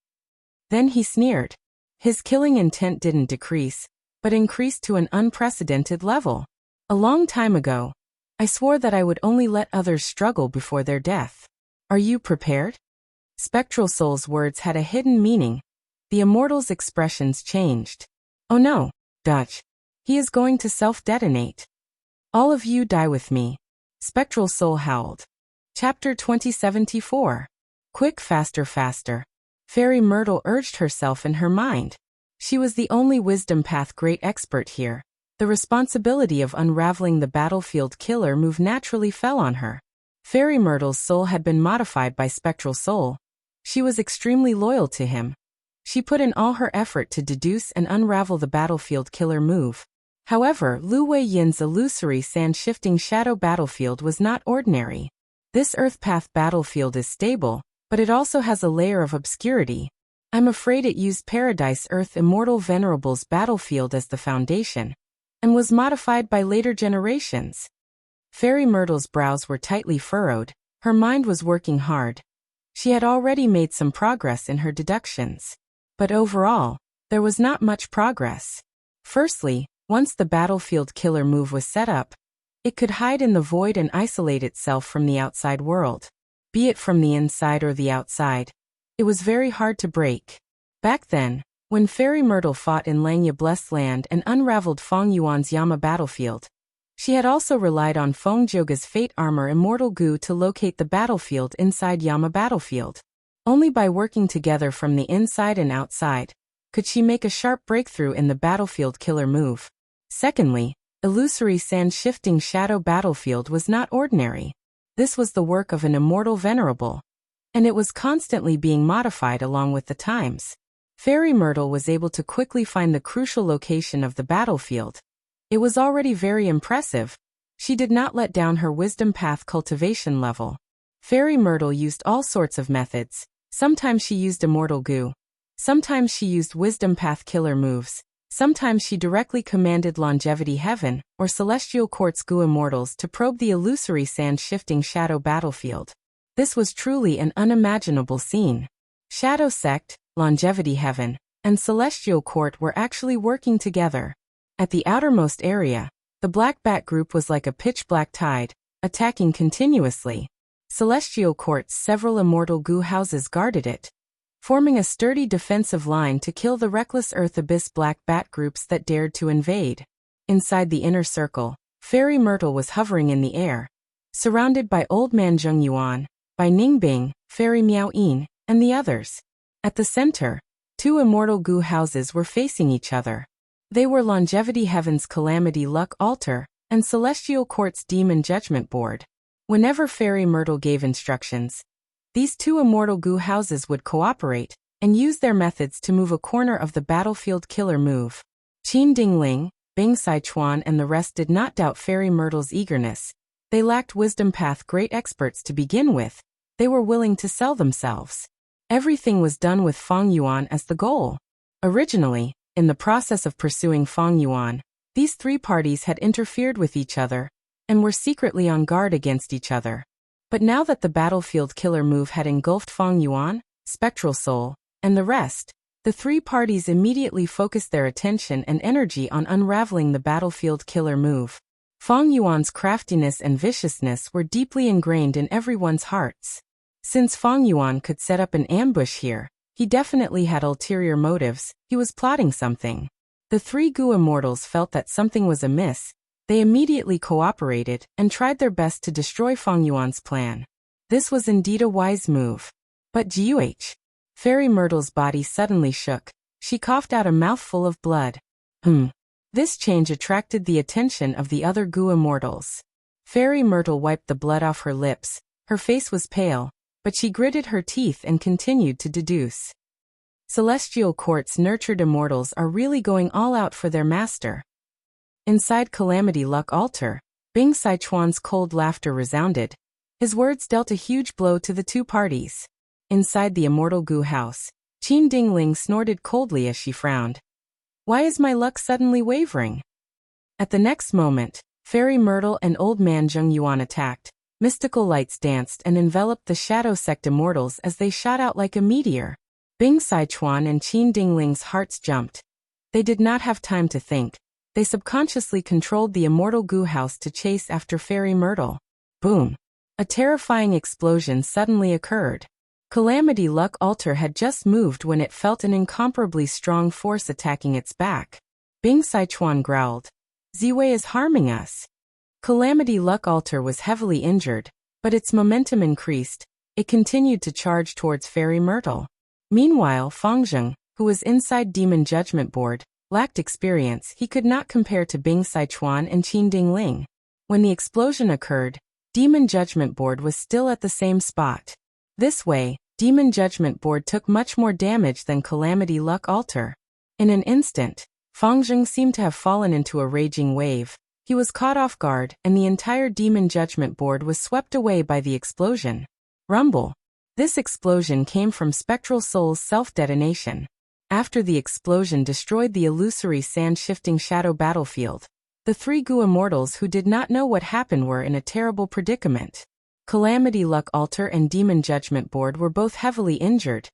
Then he sneered. His killing intent didn't decrease, but increased to an unprecedented level. "A long time ago, I swore that I would only let others struggle before their death. Are you prepared?" Spectral Soul's words had a hidden meaning. The immortal's expressions changed. "Oh no, Dutch. He is going to self-detonate. All of you die with me." Spectral Soul howled. Chapter 2074. Quick, faster, faster. Fairy Myrtle urged herself in her mind. She was the only wisdom path great expert here. The responsibility of unraveling the battlefield killer move naturally fell on her. Fairy Myrtle's soul had been modified by Spectral Soul. She was extremely loyal to him. She put in all her effort to deduce and unravel the battlefield killer move. However, Lu Wei Yin's illusory sand-shifting shadow battlefield was not ordinary. This Earth Path battlefield is stable, but it also has a layer of obscurity. I'm afraid it used Paradise Earth Immortal Venerable's battlefield as the foundation, and was modified by later generations. Fairy Myrtle's brows were tightly furrowed. Her mind was working hard. She had already made some progress in her deductions. But overall, there was not much progress. Firstly, once the battlefield killer move was set up, it could hide in the void and isolate itself from the outside world. Be it from the inside or the outside, it was very hard to break. Back then, when Fairy Myrtle fought in Langya Blessed Land and unraveled Feng Yuan's Yama battlefield, she had also relied on Feng Joga's Fate Armor Immortal Goo to locate the battlefield inside Yama battlefield. Only by working together from the inside and outside could she make a sharp breakthrough in the battlefield killer move. Secondly, illusory sand-shifting shadow battlefield was not ordinary. This was the work of an immortal venerable, and it was constantly being modified along with the times. Fairy Myrtle was able to quickly find the crucial location of the battlefield. It was already very impressive. She did not let down her wisdom path cultivation level. Fairy Myrtle used all sorts of methods. Sometimes she used immortal goo. Sometimes she used wisdom path killer moves. Sometimes she directly commanded Longevity Heaven or Celestial Quartz Goo Immortals to probe the illusory sand-shifting shadow battlefield. This was truly an unimaginable scene. Shadow Sect, Longevity Heaven, and Celestial Court were actually working together. At the outermost area, the Black Bat group was like a pitch-black tide, attacking continuously. Celestial Court's several immortal goo houses guarded it, forming a sturdy defensive line to kill the reckless Earth Abyss Black Bat groups that dared to invade. Inside the inner circle, Fairy Myrtle was hovering in the air, surrounded by Old Man Zheng Yuan, by Ningbing, Fairy Miao Yin, and the others. At the center, two immortal goo houses were facing each other. They were Longevity Heaven's Calamity Luck Altar and Celestial Court's Demon Judgment Board. Whenever Fairy Myrtle gave instructions, these two immortal goo houses would cooperate and use their methods to move a corner of the battlefield killer move. Qin Dingling, Bing Sichuan and the rest did not doubt Fairy Myrtle's eagerness. They lacked wisdom path great experts to begin with. They were willing to sell themselves. Everything was done with Feng Yuan as the goal. Originally, in the process of pursuing Feng Yuan, these three parties had interfered with each other and were secretly on guard against each other. But now that the battlefield killer move had engulfed Feng Yuan, Spectral Soul, and the rest, the three parties immediately focused their attention and energy on unraveling the battlefield killer move. Fang Yuan's craftiness and viciousness were deeply ingrained in everyone's hearts. Since Fang Yuan could set up an ambush here, he definitely had ulterior motives. He was plotting something. The three Gu immortals felt that something was amiss. They immediately cooperated and tried their best to destroy Fang Yuan's plan. This was indeed a wise move. But GUH. Fairy Myrtle's body suddenly shook. She coughed out a mouthful of blood. This change attracted the attention of the other Gu immortals. Fairy Myrtle wiped the blood off her lips. Her face was pale, but she gritted her teeth and continued to deduce. Celestial Court's nurtured immortals are really going all out for their master. Inside Calamity Luck Altar, Bing Sichuan's cold laughter resounded. His words dealt a huge blow to the two parties. Inside the immortal Gu house, Qin Dingling snorted coldly as she frowned. Why is my luck suddenly wavering? At the next moment, Fairy Myrtle and Old Man Zheng Yuan attacked. Mystical lights danced and enveloped the Shadow Sect immortals as they shot out like a meteor. Bing Sichuan and Qin Dingling's hearts jumped. They did not have time to think. They subconsciously controlled the immortal Gu house to chase after Fairy Myrtle. Boom! A terrifying explosion suddenly occurred. Calamity Luck Altar had just moved when it felt an incomparably strong force attacking its back. Bing Sichuan growled. Ziwei is harming us. Calamity Luck Altar was heavily injured, but its momentum increased. It continued to charge towards Fairy Myrtle. Meanwhile, Fangzheng, who was inside Demon Judgment Board, lacked experience. He could not compare to Bing Sichuan and Qin Dingling. When the explosion occurred, Demon Judgment Board was still at the same spot. This way, Demon Judgment Board took much more damage than Calamity Luck Altar. In an instant, Fangzheng seemed to have fallen into a raging wave. He was caught off guard, and the entire Demon Judgment Board was swept away by the explosion. Rumble. This explosion came from Spectral Soul's self-detonation. After the explosion destroyed the illusory sand-shifting shadow battlefield, the three Gu immortals who did not know what happened were in a terrible predicament. Calamity Luck Altar and Demon Judgment Board were both heavily injured.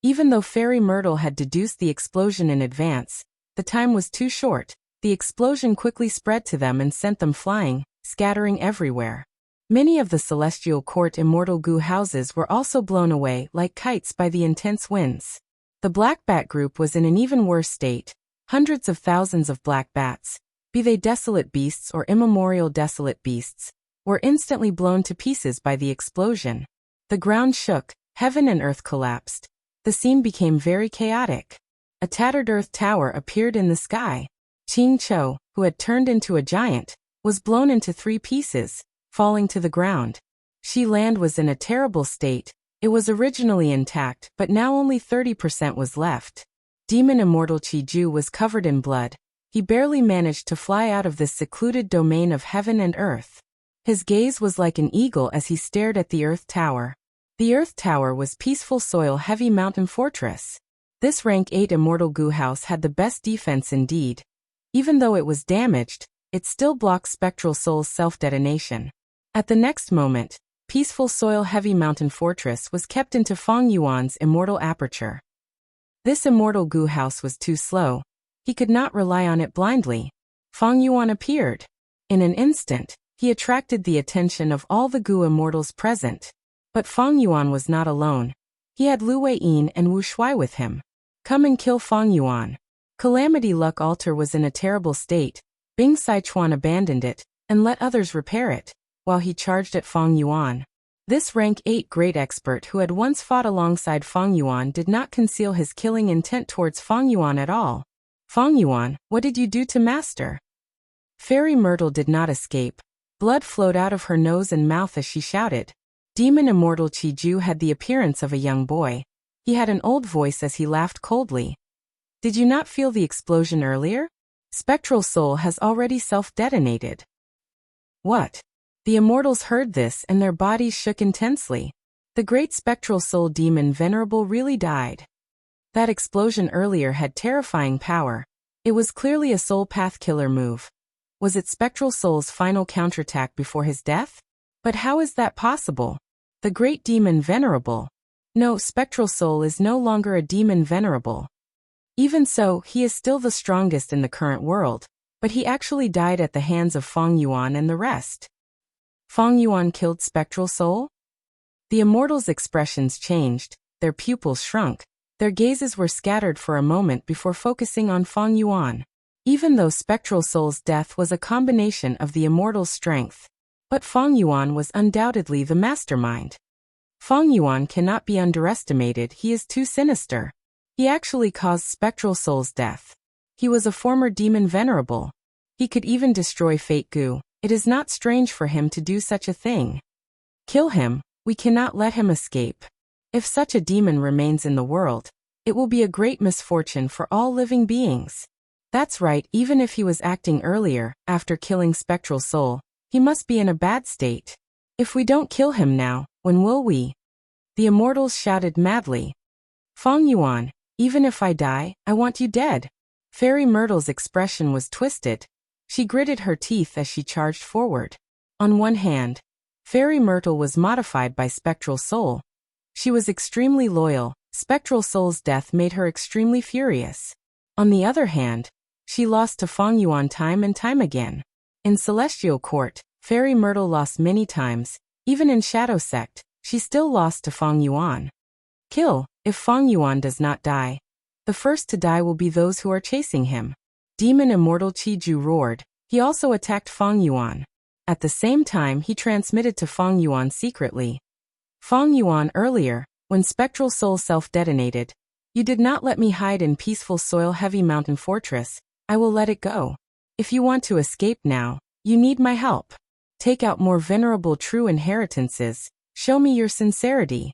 Even though Fairy Myrtle had deduced the explosion in advance, the time was too short. The explosion quickly spread to them and sent them flying, scattering everywhere. Many of the Celestial Court immortal Gu houses were also blown away like kites by the intense winds. The Black Bat group was in an even worse state. Hundreds of thousands of black bats, be they desolate beasts or immemorial desolate beasts, were instantly blown to pieces by the explosion. The ground shook, heaven and earth collapsed. The scene became very chaotic. A tattered earth tower appeared in the sky. Qing Chou, who had turned into a giant, was blown into 3 pieces, falling to the ground. Shi Land was in a terrible state. It was originally intact, but now only 30% was left. Demon Immortal Qi Ju was covered in blood. He barely managed to fly out of this secluded domain of heaven and earth. His gaze was like an eagle as he stared at the Earth Tower. The Earth Tower was Peaceful Soil Heavy Mountain Fortress. This rank 8 Immortal Gu house had the best defense indeed. Even though it was damaged, it still blocked Spectral Soul's self-detonation. At the next moment, Peaceful Soil Heavy Mountain Fortress was kept into Fang Yuan's immortal aperture. This Immortal Gu house was too slow. He could not rely on it blindly. Fang Yuan appeared. In an instant, he attracted the attention of all the Gu immortals present. But Fang Yuan was not alone. He had Lu Weiyin and Wu Shuai with him. Come and kill Fang Yuan. Calamity Luck Altar was in a terrible state. Bing Sichuan abandoned it and let others repair it, while he charged at Fang Yuan. This rank 8 great expert who had once fought alongside Fang Yuan did not conceal his killing intent towards Fang Yuan at all. Fang Yuan, what did you do to Master? Fairy Myrtle did not escape. Blood flowed out of her nose and mouth as she shouted. Demon Immortal Qi Ju had the appearance of a young boy. He had an old voice as he laughed coldly. Did you not feel the explosion earlier? Spectral Soul has already self-detonated. What? The immortals heard this and their bodies shook intensely. The great Spectral Soul demon Venerable really died. That explosion earlier had terrifying power. It was clearly a soul path killer move. Was it Spectral Soul's final counterattack before his death? But how is that possible? The great demon Venerable. No, Spectral Soul is no longer a demon venerable. Even so, he is still the strongest in the current world, but he actually died at the hands of Feng Yuan and the rest. Feng Yuan killed Spectral Soul? The immortals' expressions changed, their pupils shrunk, their gazes were scattered for a moment before focusing on Feng Yuan. Even though Spectral Soul's death was a combination of the immortal's strength, but Feng Yuan was undoubtedly the mastermind. Feng Yuan cannot be underestimated, he is too sinister. He actually caused Spectral Soul's death. He was a former demon venerable. He could even destroy Fate Gu. It is not strange for him to do such a thing. Kill him, we cannot let him escape. If such a demon remains in the world, it will be a great misfortune for all living beings. That's right, even if he was acting earlier, after killing Spectral Soul, he must be in a bad state. If we don't kill him now, when will we? The immortals shouted madly. Feng Yuan, even if I die, I want you dead. Fairy Myrtle's expression was twisted. She gritted her teeth as she charged forward. On one hand, Fairy Myrtle was modified by Spectral Soul. She was extremely loyal. Spectral Soul's death made her extremely furious. On the other hand, she lost to Feng Yuan time and time again. In Celestial Court, Fairy Myrtle lost many times. Even in Shadow Sect, she still lost to Feng Yuan. Kill, if Feng Yuan does not die. The first to die will be those who are chasing him. Demon Immortal Qiju roared. He also attacked Feng Yuan. At the same time, he transmitted to Feng Yuan secretly. Feng Yuan, earlier, when Spectral Soul self-detonated, you did not let me hide in peaceful soil heavy mountain fortress. I will let it go. If you want to escape now, you need my help. Take out more venerable true inheritances. Show me your sincerity.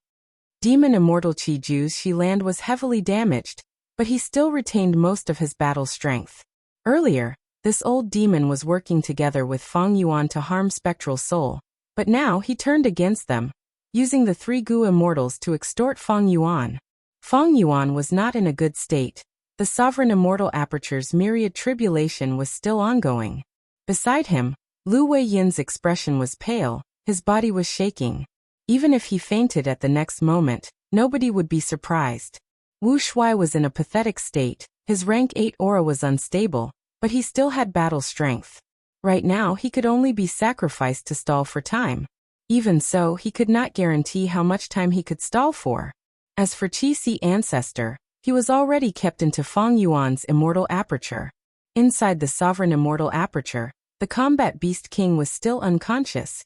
Demon Immortal Qiju's Shi land was heavily damaged, but he still retained most of his battle strength. Earlier, this old demon was working together with Feng Yuan to harm Spectral Soul, but now he turned against them, using the three Gu immortals to extort Feng Yuan. Feng Yuan was not in a good state. The Sovereign Immortal Aperture's myriad tribulation was still ongoing. Beside him, Lu Weiyin's expression was pale, his body was shaking. Even if he fainted at the next moment, nobody would be surprised. Wu Shuai was in a pathetic state, his rank 8 aura was unstable, but he still had battle strength. Right now he could only be sacrificed to stall for time. Even so, he could not guarantee how much time he could stall for. As for Qi Si Ancestor, he was already kept into Feng Yuan's Immortal Aperture. Inside the Sovereign Immortal Aperture, the Combat Beast King was still unconscious.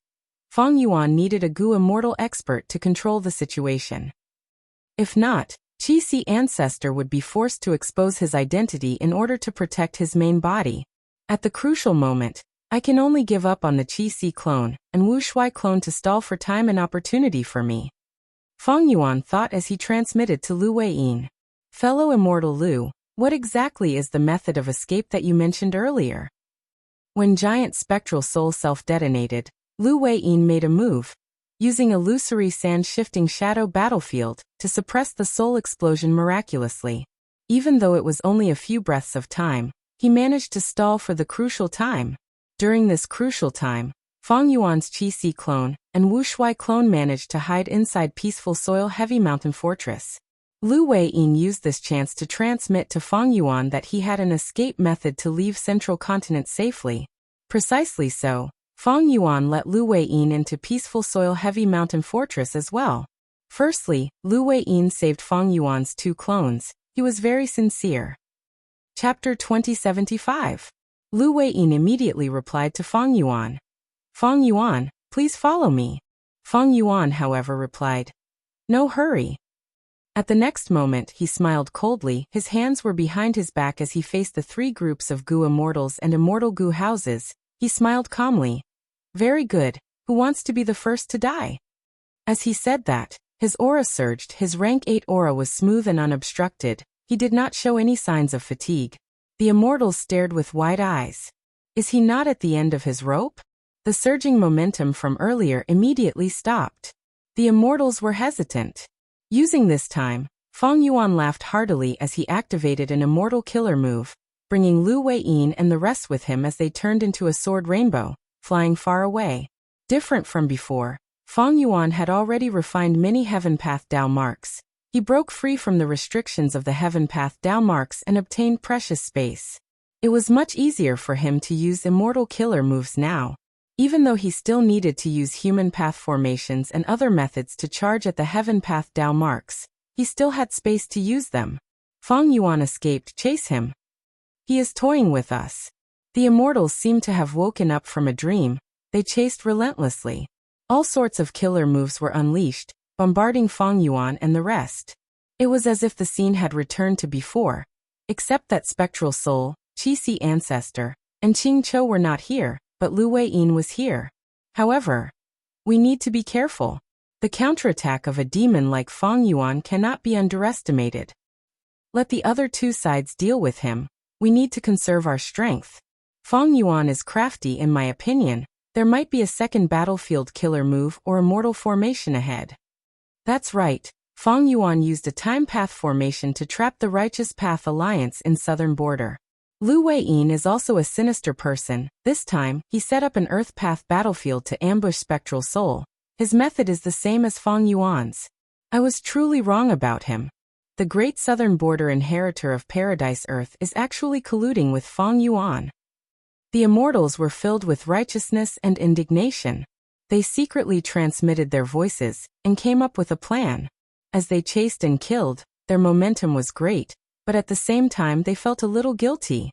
Feng Yuan needed a Gu Immortal expert to control the situation. If not, Qi Si Ancestor would be forced to expose his identity in order to protect his main body. At the crucial moment, I can only give up on the Qi Si clone and Wu Shuai clone to stall for time and opportunity for me. Feng Yuan thought as he transmitted to Lu Weiyin. Fellow Immortal Lu, what exactly is the method of escape that you mentioned earlier? When Giant Spectral Soul self-detonated, Lu Weiyin made a move, using illusory sand-shifting shadow battlefield to suppress the soul explosion miraculously. Even though it was only a few breaths of time, he managed to stall for the crucial time. During this crucial time, Feng Yuan's Qi Si clone and Wu Shuai clone managed to hide inside peaceful soil heavy mountain fortress. Lu Weiyin used this chance to transmit to Feng Yuan that he had an escape method to leave Central Continent safely. Precisely so, Feng Yuan let Lu Weiyin into peaceful soil heavy mountain fortress as well. Firstly, Lu Weiyin saved Feng Yuan's 2 clones. He was very sincere. Chapter 2075. Lu Weiyin immediately replied to Feng Yuan. Feng Yuan, please follow me. Feng Yuan, however, replied, no hurry. At the next moment, he smiled coldly. His hands were behind his back as he faced the 3 groups of Gu Immortals and Immortal Gu houses. He smiled calmly. Very good. Who wants to be the first to die? As he said that, his aura surged. His rank 8 aura was smooth and unobstructed. He did not show any signs of fatigue. The immortals stared with wide eyes. Is he not at the end of his rope? The surging momentum from earlier immediately stopped. The immortals were hesitant. Using this time, Feng Yuan laughed heartily as he activated an immortal killer move, bringing Lu Weiyin and the rest with him as they turned into a sword rainbow, flying far away. Different from before, Fang Yuan had already refined many Heaven Path Dao marks. He broke free from the restrictions of the Heaven Path Dao marks and obtained precious space. It was much easier for him to use immortal killer moves now. Even though he still needed to use human path formations and other methods to charge at the Heaven Path Dao marks, he still had space to use them. Fang Yuan escaped. Chase him. He is toying with us. The immortals seemed to have woken up from a dream. They chased relentlessly. All sorts of killer moves were unleashed, bombarding Fang Yuan and the rest. It was as if the scene had returned to before, except that Spectral Soul, Qi-Si Ancestor, and Qing Chou were not here, but Lu Wei-yin was here. However, we need to be careful. The counterattack of a demon like Fang Yuan cannot be underestimated. Let the other two sides deal with him. We need to conserve our strength. Fang Yuan is crafty in my opinion. There might be a second battlefield killer move or immortal formation ahead. That's right. Fang Yuan used a time path formation to trap the Righteous Path Alliance in southern border. Lu Wei-yin is also a sinister person. This time, he set up an Earth Path battlefield to ambush Spectral Soul. His method is the same as Fang Yuan's. I was truly wrong about him. The Great Southern Border Inheritor of Paradise Earth is actually colluding with Fang Yuan. The immortals were filled with righteousness and indignation. They secretly transmitted their voices and came up with a plan. As they chased and killed, their momentum was great, but at the same time they felt a little guilty.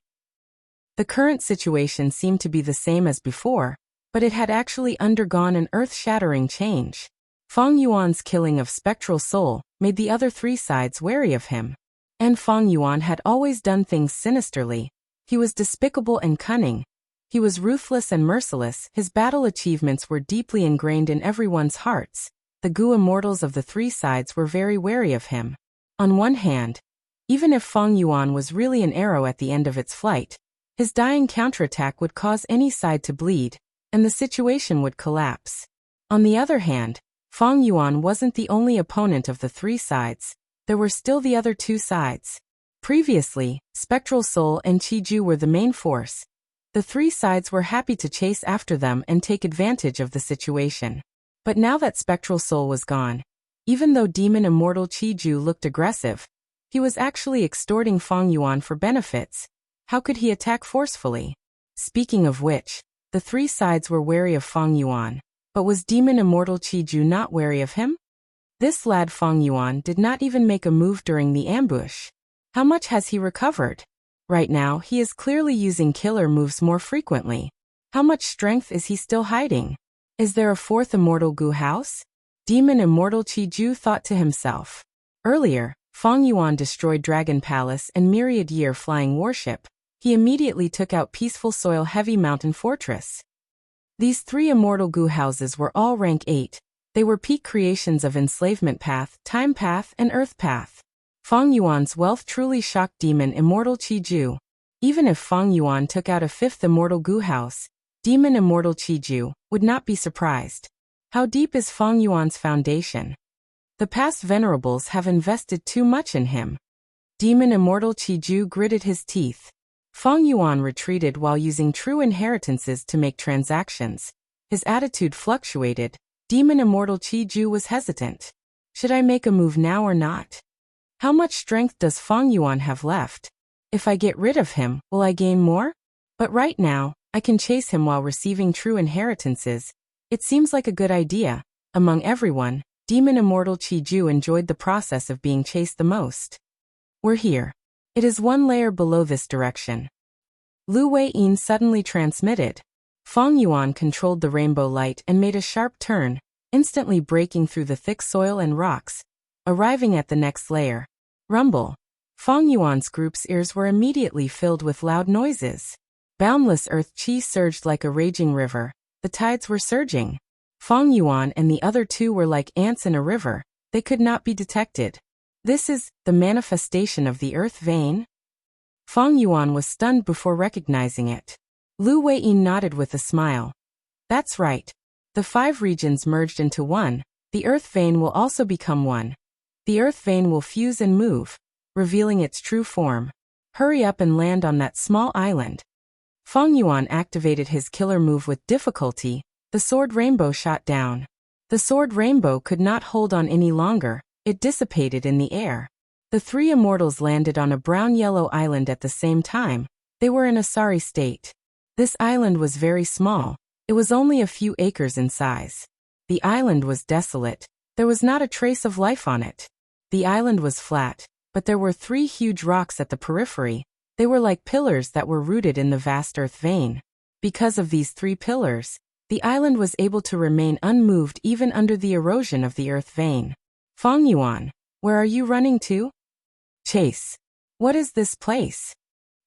The current situation seemed to be the same as before, but it had actually undergone an earth-shattering change. Fang Yuan's killing of Spectral Soul made the other three sides wary of him. And Fang Yuan had always done things sinisterly. He was despicable and cunning. He was ruthless and merciless. His battle achievements were deeply ingrained in everyone's hearts. The Gu immortals of the three sides were very wary of him. On one hand, even if Fang Yuan was really an arrow at the end of its flight, his dying counterattack would cause any side to bleed, and the situation would collapse. On the other hand, Fang Yuan wasn't the only opponent of the three sides. There were still the other two sides. Previously, Spectral Soul and Qiju were the main force. The three sides were happy to chase after them and take advantage of the situation. But now that Spectral Soul was gone, even though Demon Immortal Qiju looked aggressive, he was actually extorting Fang Yuan for benefits. How could he attack forcefully? Speaking of which, the three sides were wary of Fang Yuan, but was Demon Immortal Qiju not wary of him? This lad Fang Yuan did not even make a move during the ambush. How much has he recovered? Right now, he is clearly using killer moves more frequently. How much strength is he still hiding? Is there a fourth Immortal Gu house? Demon Immortal Qiju thought to himself. Earlier, Fang Yuan destroyed Dragon Palace and Myriad Year Flying Warship. He immediately took out Peaceful Soil Heavy Mountain Fortress. These three Immortal Gu houses were all rank 8. They were peak creations of Enslavement Path, Time Path, and Earth Path. Fang Yuan's wealth truly shocked Demon Immortal Qiju. Even if Fang Yuan took out a fifth Immortal Gu house, Demon Immortal Qiju would not be surprised. How deep is Fang Yuan's foundation? The past venerables have invested too much in him. Demon Immortal Qiju gritted his teeth. Fang Yuan retreated while using true inheritances to make transactions. His attitude fluctuated. Demon Immortal Qiju was hesitant. Should I make a move now or not? How much strength does Fang Yuan have left? If I get rid of him, will I gain more? But right now, I can chase him while receiving true inheritances. It seems like a good idea. Among everyone, Demon Immortal Qiju enjoyed the process of being chased the most. We're here. It is one layer below this direction. Lu Wei-yin suddenly transmitted. Fang Yuan controlled the rainbow light and made a sharp turn, instantly breaking through the thick soil and rocks, arriving at the next layer. Rumble. Fang Yuan's group's ears were immediately filled with loud noises. Boundless earth chi surged like a raging river. The tides were surging. Fang Yuan and the other two were like ants in a river. They could not be detected. This is the manifestation of the earth vein? Fang Yuan was stunned before recognizing it. Lu Wei-yin nodded with a smile. That's right. The 5 regions merged into one. The earth vein will also become one. The earth vein will fuse and move, revealing its true form. Hurry up and land on that small island. Fang Yuan activated his killer move with difficulty. The sword rainbow shot down. The sword rainbow could not hold on any longer, it dissipated in the air. The three immortals landed on a brown-yellow island at the same time. They were in a sorry state. This island was very small. It was only a few acres in size. The island was desolate. There was not a trace of life on it. The island was flat, but there were three huge rocks at the periphery. They were like pillars that were rooted in the vast earth vein. Because of these three pillars, the island was able to remain unmoved even under the erosion of the earth vein. Feng Yuan, where are you running to? Chase. What is this place?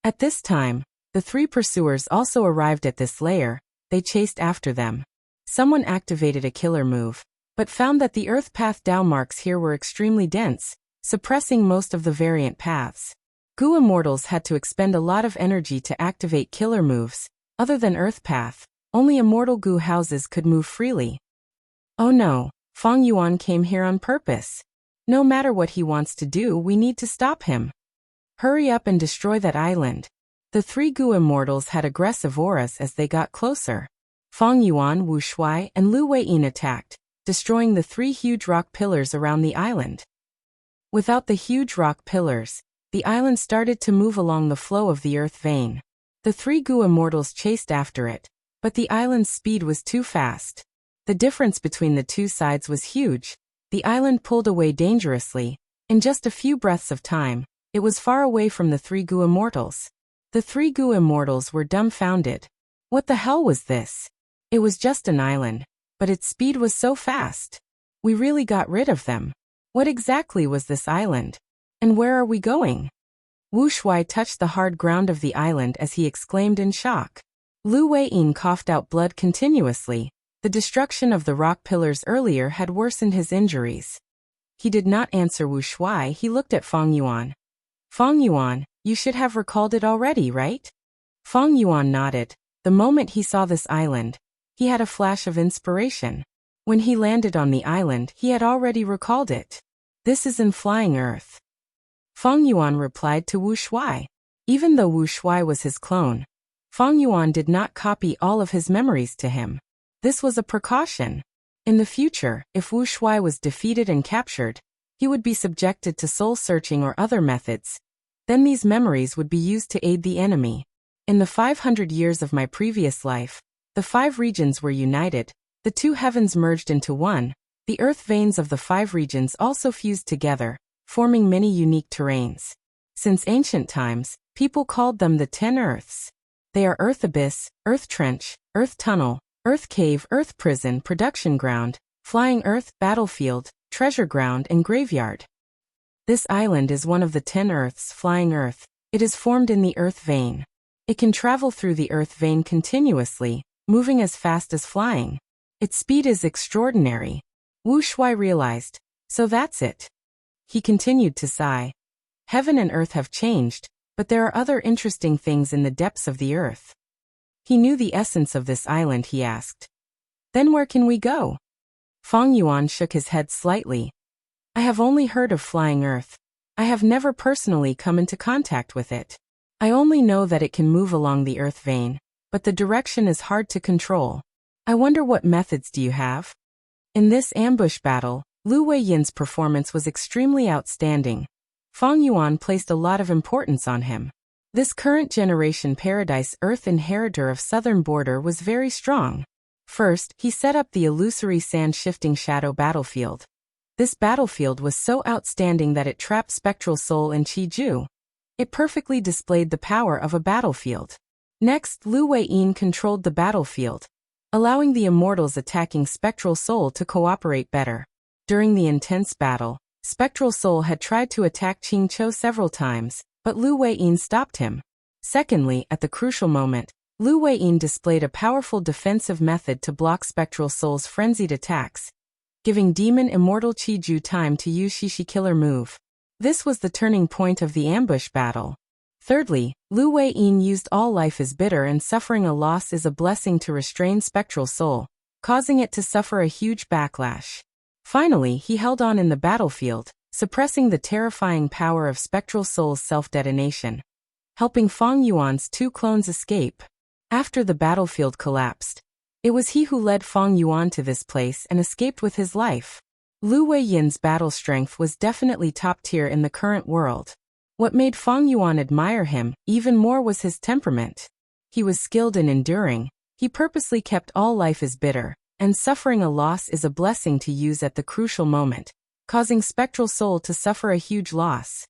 At this time, the three pursuers also arrived at this layer. They chased after them. Someone activated a killer move, but found that the earth path Dao marks here were extremely dense, suppressing most of the variant paths. Gu immortals had to expend a lot of energy to activate killer moves. Other than earth path, only immortal Gu houses could move freely. Oh no, Feng Yuan came here on purpose. No matter what he wants to do, we need to stop him. Hurry up and destroy that island. The three Gu immortals had aggressive auras as they got closer. Feng Yuan, Wu Shuai, and Lu Weiyin attacked, destroying the three huge rock pillars around the island. Without the huge rock pillars, the island started to move along the flow of the earth vein. The three Gu immortals chased after it, but the island's speed was too fast. The difference between the two sides was huge. The island pulled away dangerously. In just a few breaths of time, it was far away from the three Gu immortals. The three Gu immortals were dumbfounded. What the hell was this? It was just an island, but its speed was so fast. We really got rid of them. What exactly was this island? And where are we going? Wu Shuai touched the hard ground of the island as he exclaimed in shock. Lu Weiyin coughed out blood continuously. The destruction of the rock pillars earlier had worsened his injuries. He did not answer Wu Shuai. He looked at Feng Yuan. Feng Yuan, you should have recalled it already, right? Feng Yuan nodded. The moment he saw this island, he had a flash of inspiration. When he landed on the island, he had already recalled it. This is in Flying Earth. Feng Yuan replied to Wu Shuai. Even though Wu Shuai was his clone, Feng Yuan did not copy all of his memories to him. This was a precaution. In the future, if Wu Shuai was defeated and captured, he would be subjected to soul searching or other methods. Then these memories would be used to aid the enemy. In the 500 years of my previous life, the 5 regions were united, the 2 heavens merged into one, the earth veins of the 5 regions also fused together, forming many unique terrains. Since ancient times, people called them the 10 Earths. They are Earth Abyss, Earth Trench, Earth Tunnel, Earth Cave, Earth Prison, Production Ground, Flying Earth, Battlefield, Treasure Ground, and Graveyard. This island is one of the 10 Earths, Flying Earth. It is formed in the Earth vein. It can travel through the Earth vein continuously, moving as fast as flying. Its speed is extraordinary. Wu Shuai realized. So that's it. He continued to sigh. Heaven and Earth have changed, but there are other interesting things in the depths of the Earth. He knew the essence of this island, he asked. Then where can we go? Feng Yuan shook his head slightly. I have only heard of Flying Earth. I have never personally come into contact with it. I only know that it can move along the Earth vein, but the direction is hard to control. I wonder what methods do you have? In this ambush battle, Lu Weiyin's performance was extremely outstanding. Feng Yuan placed a lot of importance on him. This current generation Paradise Earth inheritor of Southern Border was very strong. First, he set up the illusory sand-shifting shadow battlefield. This battlefield was so outstanding that it trapped spectral soul in Qiju. It perfectly displayed the power of a battlefield. Next, Lu Weiyin controlled the battlefield, allowing the immortals attacking spectral soul to cooperate better. During the intense battle, spectral soul had tried to attack Qingqiu several times, but Lu Weiyin stopped him. Secondly, at the crucial moment, Lu Weiyin displayed a powerful defensive method to block spectral soul's frenzied attacks, giving demon immortal Qiju time to use Shishi killer move. This was the turning point of the ambush battle. Thirdly, Lu Weiyin used all life is bitter and suffering a loss is a blessing to restrain spectral soul, causing it to suffer a huge backlash. Finally, he held on in the battlefield, suppressing the terrifying power of spectral soul's self-detonation, helping Feng Yuan's 2 clones escape. After the battlefield collapsed, It was he who led Fang Yuan to this place and escaped with his life. Lu Weiyin's battle strength was definitely top tier in the current world. What made Fang Yuan admire him even more was his temperament. He was skilled in enduring. He purposely kept all life as bitter, and suffering a loss is a blessing to use at the crucial moment, causing Spectral Soul to suffer a huge loss.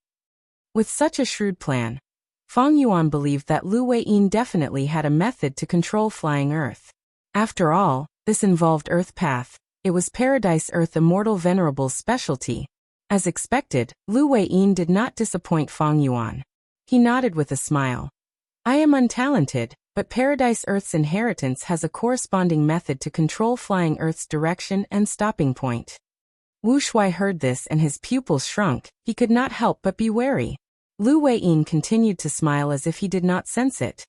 With such a shrewd plan, Fang Yuan believed that Lu Weiyin definitely had a method to control flying Earth. After all, this involved Earth Path. It was Paradise Earth Immortal Venerable's specialty. As expected, Lu Weiyin did not disappoint Fang Yuan. He nodded with a smile. I am untalented, but Paradise Earth's inheritance has a corresponding method to control flying Earth's direction and stopping point. Wu Shuai heard this and his pupils shrunk. He could not help but be wary. Lu Weiyin continued to smile as if he did not sense it.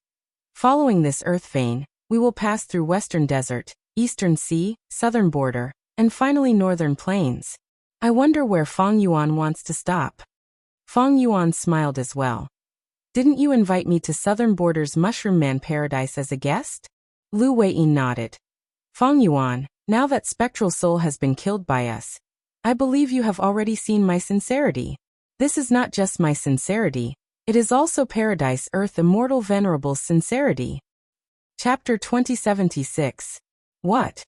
Following this earth vein, we will pass through Western Desert, Eastern Sea, Southern Border, and finally Northern Plains. I wonder where Fang Yuan wants to stop. Fang Yuan smiled as well. Didn't you invite me to Southern Border's Mushroom Man Paradise as a guest? Lu Weiyin nodded. Fang Yuan, now that Spectral Soul has been killed by us, I believe you have already seen my sincerity. This is not just my sincerity, it is also Paradise Earth Immortal Venerable's sincerity. Chapter 2076. What?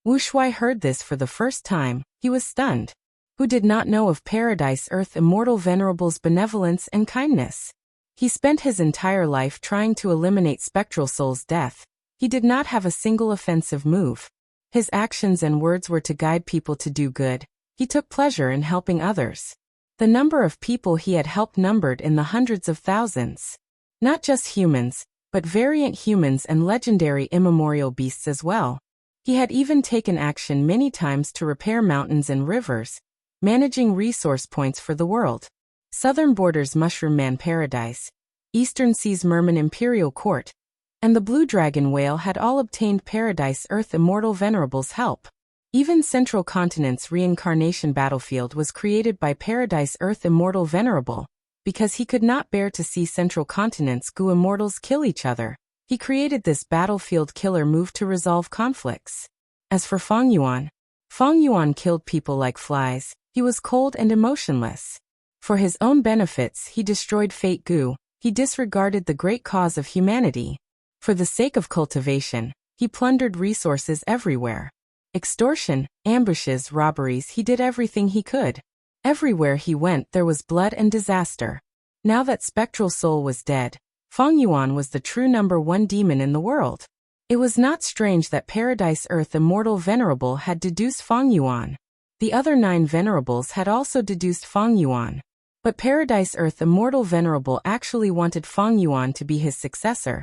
Wu Shuai heard this for the first time. He was stunned. Who did not know of Paradise Earth Immortal Venerable's benevolence and kindness? He spent his entire life trying to eliminate Spectral Soul's death. He did not have a single offensive move. His actions and words were to guide people to do good. He took pleasure in helping others. The number of people he had helped numbered in the hundreds of thousands. Not just humans, but variant humans and legendary immemorial beasts as well. He had even taken action many times to repair mountains and rivers, managing resource points for the world. Southern Border's Mushroom Man Paradise, Eastern Sea's Merman Imperial Court, and the Blue Dragon Whale had all obtained Paradise Earth Immortal Venerable's help. Even Central Continent's reincarnation battlefield was created by Paradise Earth Immortal Venerable. Because he could not bear to see Central Continent's Gu Immortals kill each other, he created this battlefield killer move to resolve conflicts. As for Fang Yuan killed people like flies. He was cold and emotionless. For his own benefits he destroyed Fate Gu. He disregarded the great cause of humanity. For the sake of cultivation, he plundered resources everywhere. Extortion, ambushes, robberies, he did everything he could. Everywhere he went there was blood and disaster. Now that Spectral Soul was dead, Fang Yuan was the true number one demon in the world. It was not strange that Paradise Earth Immortal Venerable had deduced Fang Yuan. The other 9 Venerables had also deduced Fang Yuan. But Paradise Earth Immortal Venerable actually wanted Fang Yuan to be his successor.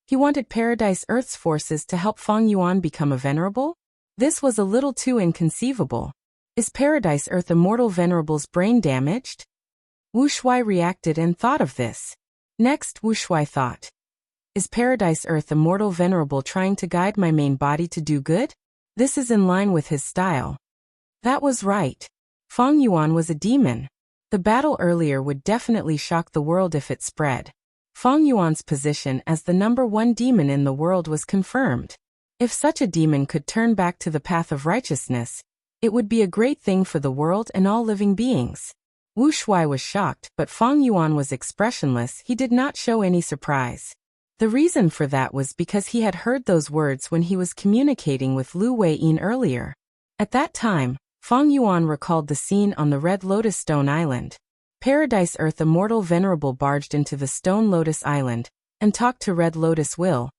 He wanted Paradise Earth's forces to help Fang Yuan become a Venerable? This was a little too inconceivable. Is Paradise Earth Immortal Venerable's brain damaged? Wu Shuai reacted and thought of this. Next, Wu Shuai thought. Is Paradise Earth Immortal Venerable trying to guide my main body to do good? This is in line with his style. That was right. Fang Yuan was a demon. The battle earlier would definitely shock the world if it spread. Fang Yuan's position as the number one demon in the world was confirmed. If such a demon could turn back to the path of righteousness, it would be a great thing for the world and all living beings. Wu Shuai was shocked, but Fang Yuan was expressionless. He did not show any surprise. The reason for that was because he had heard those words when he was communicating with Lu Weiyin earlier. At that time, Fang Yuan recalled the scene on the Red Lotus Stone Island. Paradise Earth Immortal Venerable barged into the Stone Lotus Island and talked to Red Lotus Will.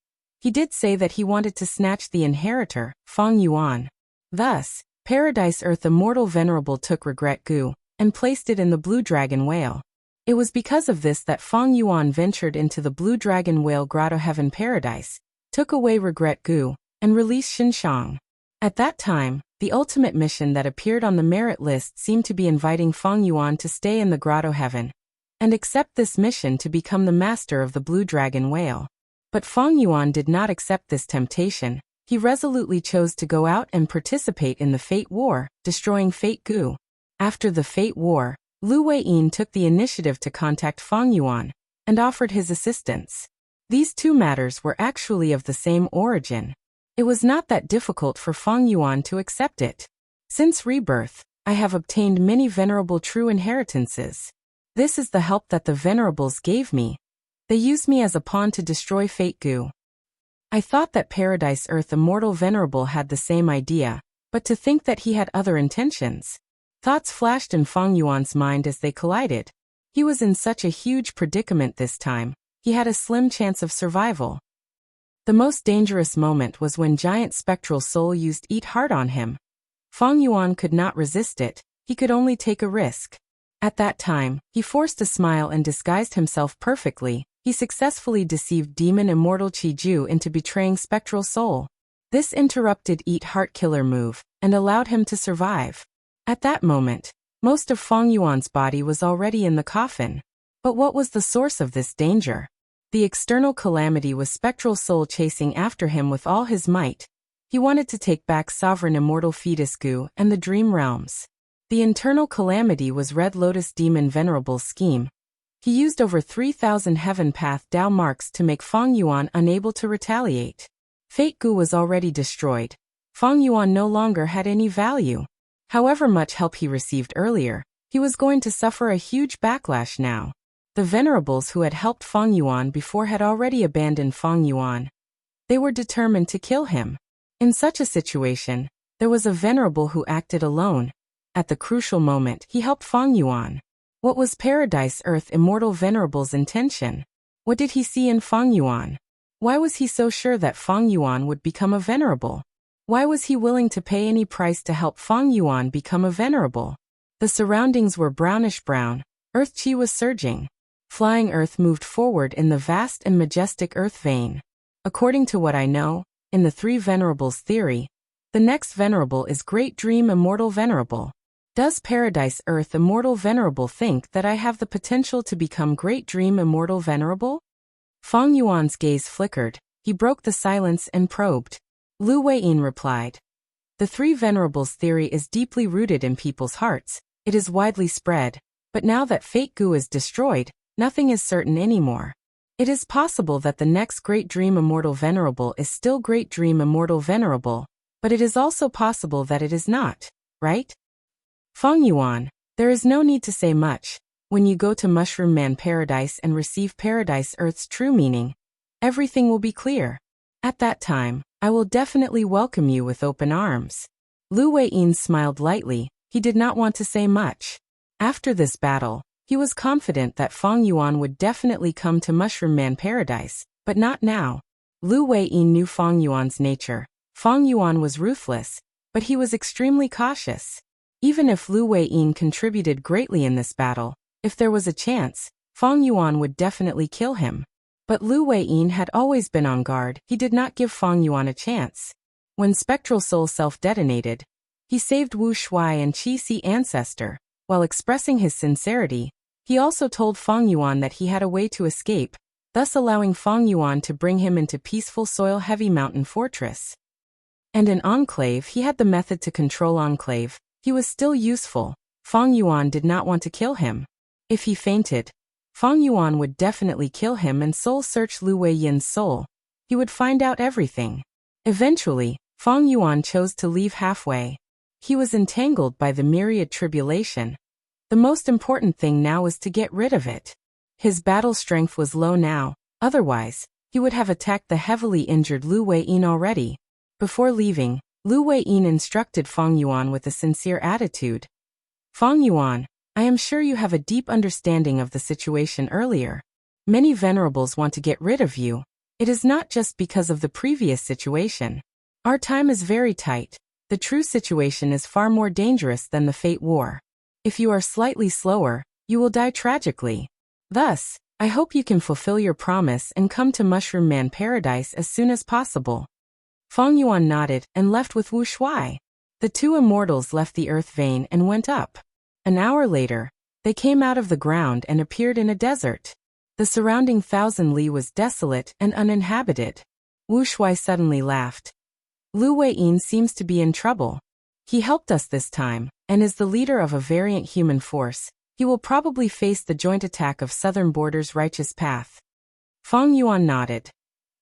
He did say that he wanted to snatch the inheritor, Fang Yuan. Thus, Paradise Earth Immortal Venerable took Regret Gu and placed it in the Blue Dragon Whale. It was because of this that Fang Yuan ventured into the Blue Dragon Whale Grotto Heaven Paradise, took away Regret Gu, and released Xinshang. At that time, the ultimate mission that appeared on the merit list seemed to be inviting Fang Yuan to stay in the Grotto Heaven and accept this mission to become the master of the Blue Dragon Whale. But Fang Yuan did not accept this temptation. He resolutely chose to go out and participate in the Fate War, destroying Fate Gu. After the Fate War, Lu Weiyin took the initiative to contact Fang Yuan and offered his assistance. These two matters were actually of the same origin. It was not that difficult for Feng Yuan to accept it. Since rebirth, I have obtained many venerable true inheritances. This is the help that the venerables gave me. They used me as a pawn to destroy Fate Gu. I thought that Paradise Earth Immortal Venerable had the same idea, but to think that he had other intentions. Thoughts flashed in Feng Yuan's mind as they collided. He was in such a huge predicament this time. He had a slim chance of survival. The most dangerous moment was when Giant Spectral Soul used Eat Heart on him. Feng Yuan could not resist it. He could only take a risk. At that time, he forced a smile and disguised himself perfectly. He successfully deceived Demon Immortal Qiju into betraying Spectral Soul. This interrupted Eat Heart Killer move and allowed him to survive. At that moment, most of Feng Yuan's body was already in the coffin. But what was the source of this danger? The external calamity was Spectral Soul chasing after him with all his might. He wanted to take back Sovereign Immortal Fetus Gu and the Dream Realms. The internal calamity was Red Lotus Demon Venerable's scheme. He used over 3,000 Heaven Path Dao marks to make Feng Yuan unable to retaliate. Fate Gu was already destroyed. Feng Yuan no longer had any value. However much help he received earlier, he was going to suffer a huge backlash now. The venerables who had helped Feng Yuan before had already abandoned Feng Yuan. They were determined to kill him. In such a situation, there was a venerable who acted alone. At the crucial moment, he helped Feng Yuan. What was Paradise Earth Immortal Venerable's intention? What did he see in Feng Yuan? Why was he so sure that Feng Yuan would become a venerable? Why was he willing to pay any price to help Feng Yuan become a venerable? The surroundings were brownish-brown. Earth Qi was surging. Flying Earth moved forward in the vast and majestic Earth vein. According to what I know, in the three venerables theory, the next venerable is Great Dream Immortal Venerable. Does Paradise Earth Immortal Venerable think that I have the potential to become Great Dream Immortal Venerable? Feng Yuan's gaze flickered. He broke the silence and probed. Lu Weiyin replied. The three venerables theory is deeply rooted in people's hearts. It is widely spread. But now that Fate Gu is destroyed, nothing is certain anymore. It is possible that the next Great Dream Immortal Venerable is still Great Dream Immortal Venerable, but it is also possible that it is not, right? Feng Yuan, there is no need to say much. When you go to Mushroom Man Paradise and receive Paradise Earth's true meaning, everything will be clear. At that time, I will definitely welcome you with open arms. Lu Weiyin smiled lightly. He did not want to say much. After this battle, he was confident that Feng Yuan would definitely come to Mushroom Man Paradise, but not now. Lu Weiyin knew Feng Yuan's nature. Feng Yuan was ruthless, but he was extremely cautious. Even if Lu Weiyin contributed greatly in this battle, if there was a chance, Feng Yuan would definitely kill him. But Lu Weiyin had always been on guard. He did not give Feng Yuan a chance. When Spectral Soul self-detonated, he saved Wu Shuai and Qi Si Ancestor. While expressing his sincerity, he also told Feng Yuan that he had a way to escape, thus allowing Feng Yuan to bring him into peaceful Soil Heavy Mountain Fortress. And in Enclave, he had the method to control Enclave. He was still useful. Feng Yuan did not want to kill him. If he fainted, Feng Yuan would definitely kill him and soul-search Lu Weiyin's soul. He would find out everything. Eventually, Feng Yuan chose to leave halfway. He was entangled by the myriad tribulation. The most important thing now was to get rid of it. His battle strength was low now, otherwise, he would have attacked the heavily injured Lu Weiyin already. Before leaving, Lu Weiyin instructed Feng Yuan with a sincere attitude. Feng Yuan, I am sure you have a deep understanding of the situation earlier. Many venerables want to get rid of you. It is not just because of the previous situation. Our time is very tight. The true situation is far more dangerous than the Fate War. If you are slightly slower, you will die tragically. Thus, I hope you can fulfill your promise and come to Mushroom Man Paradise as soon as possible. Feng Yuan nodded and left with Wu Shuai. The two immortals left the earth vein and went up. An hour later, they came out of the ground and appeared in a desert. The surrounding 1,000 li was desolate and uninhabited. Wu Shuai suddenly laughed. Lu Weiyin seems to be in trouble. He helped us this time, and is the leader of a variant human force. He will probably face the joint attack of Southern Border's Righteous Path. Feng Yuan nodded.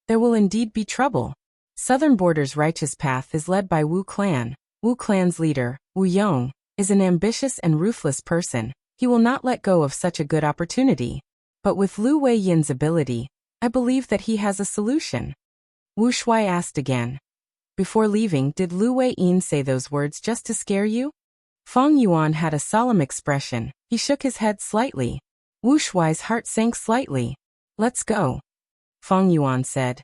There will indeed be trouble. Southern Border's righteous path is led by Wu Clan. Wu Clan's leader, Wu Yong, is an ambitious and ruthless person. He will not let go of such a good opportunity. But with Lu Wei Yin's ability, I believe that he has a solution. Wu Shuai asked again. Before leaving, did Lu Wei Yin say those words just to scare you? Fang Yuan had a solemn expression. He shook his head slightly. Wu Shuai's heart sank slightly. Let's go. Fang Yuan said.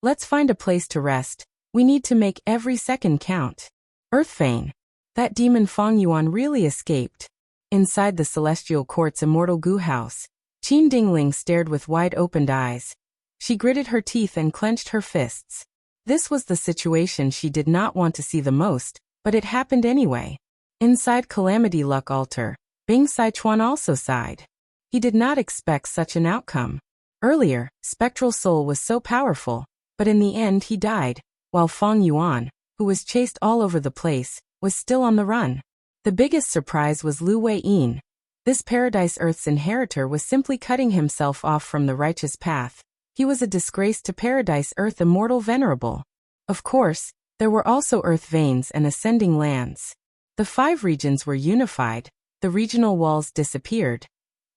Let's find a place to rest. We need to make every second count. Earth Vein. That demon Fang Yuan really escaped. Inside the Celestial Court's immortal goo house, Qin Dingling stared with wide-opened eyes. She gritted her teeth and clenched her fists. This was the situation she did not want to see the most, but it happened anyway. Inside Calamity Luck Altar, Bing Sichuan also sighed. He did not expect such an outcome. Earlier, Spectral Soul was so powerful, but in the end he died, while Fang Yuan, who was chased all over the place, was still on the run. The biggest surprise was Lu Wei Yin. This Paradise Earth's inheritor was simply cutting himself off from the righteous path. He was a disgrace to Paradise Earth Immortal Venerable. Of course, there were also Earth Veins and Ascending Lands. The 5 regions were unified, the regional walls disappeared.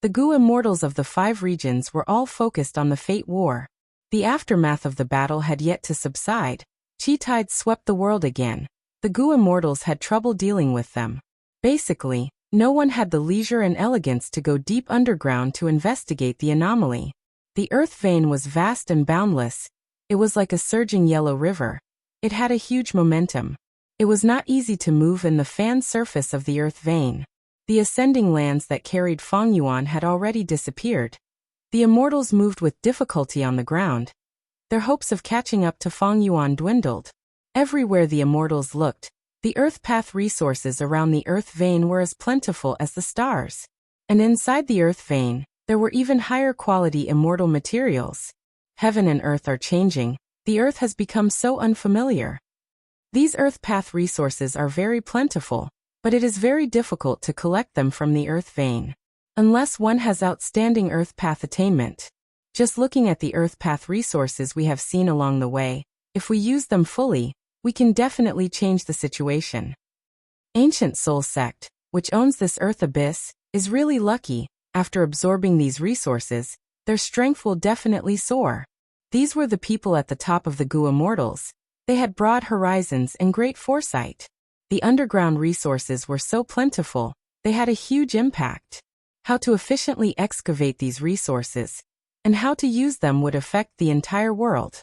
The Gu Immortals of the 5 regions were all focused on the Fate War. The aftermath of the battle had yet to subside. Qi tides swept the world again. The Gu Immortals had trouble dealing with them. Basically, no one had the leisure and elegance to go deep underground to investigate the anomaly. The Earth Vein was vast and boundless. It was like a surging yellow river. It had a huge momentum. It was not easy to move in the fan surface of the Earth Vein. The ascending lands that carried Fang Yuan had already disappeared. The Immortals moved with difficulty on the ground. Their hopes of catching up to Fang Yuan dwindled. Everywhere the Immortals looked, the Earth Path resources around the Earth Vein were as plentiful as the stars. And inside the Earth Vein, there were even higher quality immortal materials. Heaven and Earth are changing. The Earth has become so unfamiliar. These Earth Path resources are very plentiful, but it is very difficult to collect them from the Earth Vein. Unless one has outstanding Earth Path attainment. Just looking at the Earth Path resources we have seen along the way, if we use them fully, we can definitely change the situation. Ancient Soul Sect, which owns this Earth Abyss, is really lucky. After absorbing these resources, their strength will definitely soar. These were the people at the top of the Gu Immortals. They had broad horizons and great foresight. The underground resources were so plentiful, they had a huge impact. How to efficiently excavate these resources and how to use them would affect the entire world.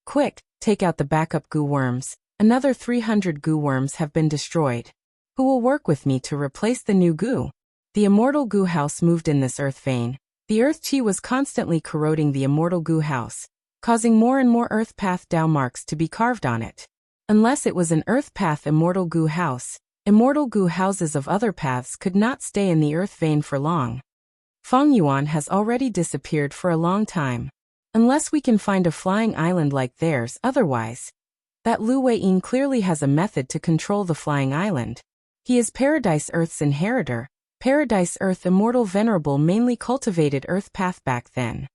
Quick, take out the backup goo worms. Another 300 goo worms have been destroyed. Who will work with me to replace the new goo? The immortal goo house moved in this Earth Vein. The Earth Chi was constantly corroding the immortal goo house, causing more and more Earth Path Dao marks to be carved on it. Unless it was an Earth Path immortal goo house, immortal goo houses of other paths could not stay in the Earth Vein for long. Fang Yuan has already disappeared for a long time. Unless we can find a flying island like theirs, otherwise. That Lu Wei Yin clearly has a method to control the flying island. He is Paradise Earth's inheritor. Paradise Earth Immortal Venerable mainly cultivated Earth Path back then.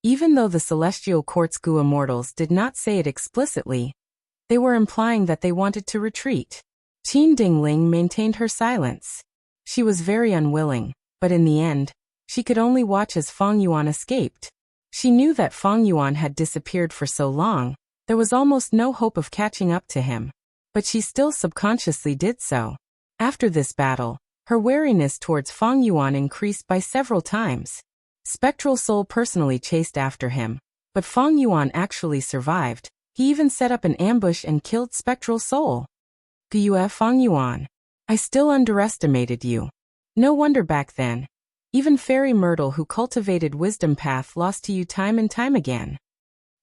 Even though the Celestial Court's Gu Immortals did not say it explicitly, they were implying that they wanted to retreat. Qin Dingling maintained her silence. She was very unwilling, but in the end, she could only watch as Fang Yuan escaped. She knew that Fang Yuan had disappeared for so long, there was almost no hope of catching up to him. But she still subconsciously did so. After this battle, her wariness towards Fang Yuan increased by several times. Spectral Soul personally chased after him, but Fang Yuan actually survived. He even set up an ambush and killed Spectral Soul. Guyue Fang Yuan, I still underestimated you. No wonder back then. Even Fairy Myrtle, who cultivated Wisdom Path, lost to you time and time again.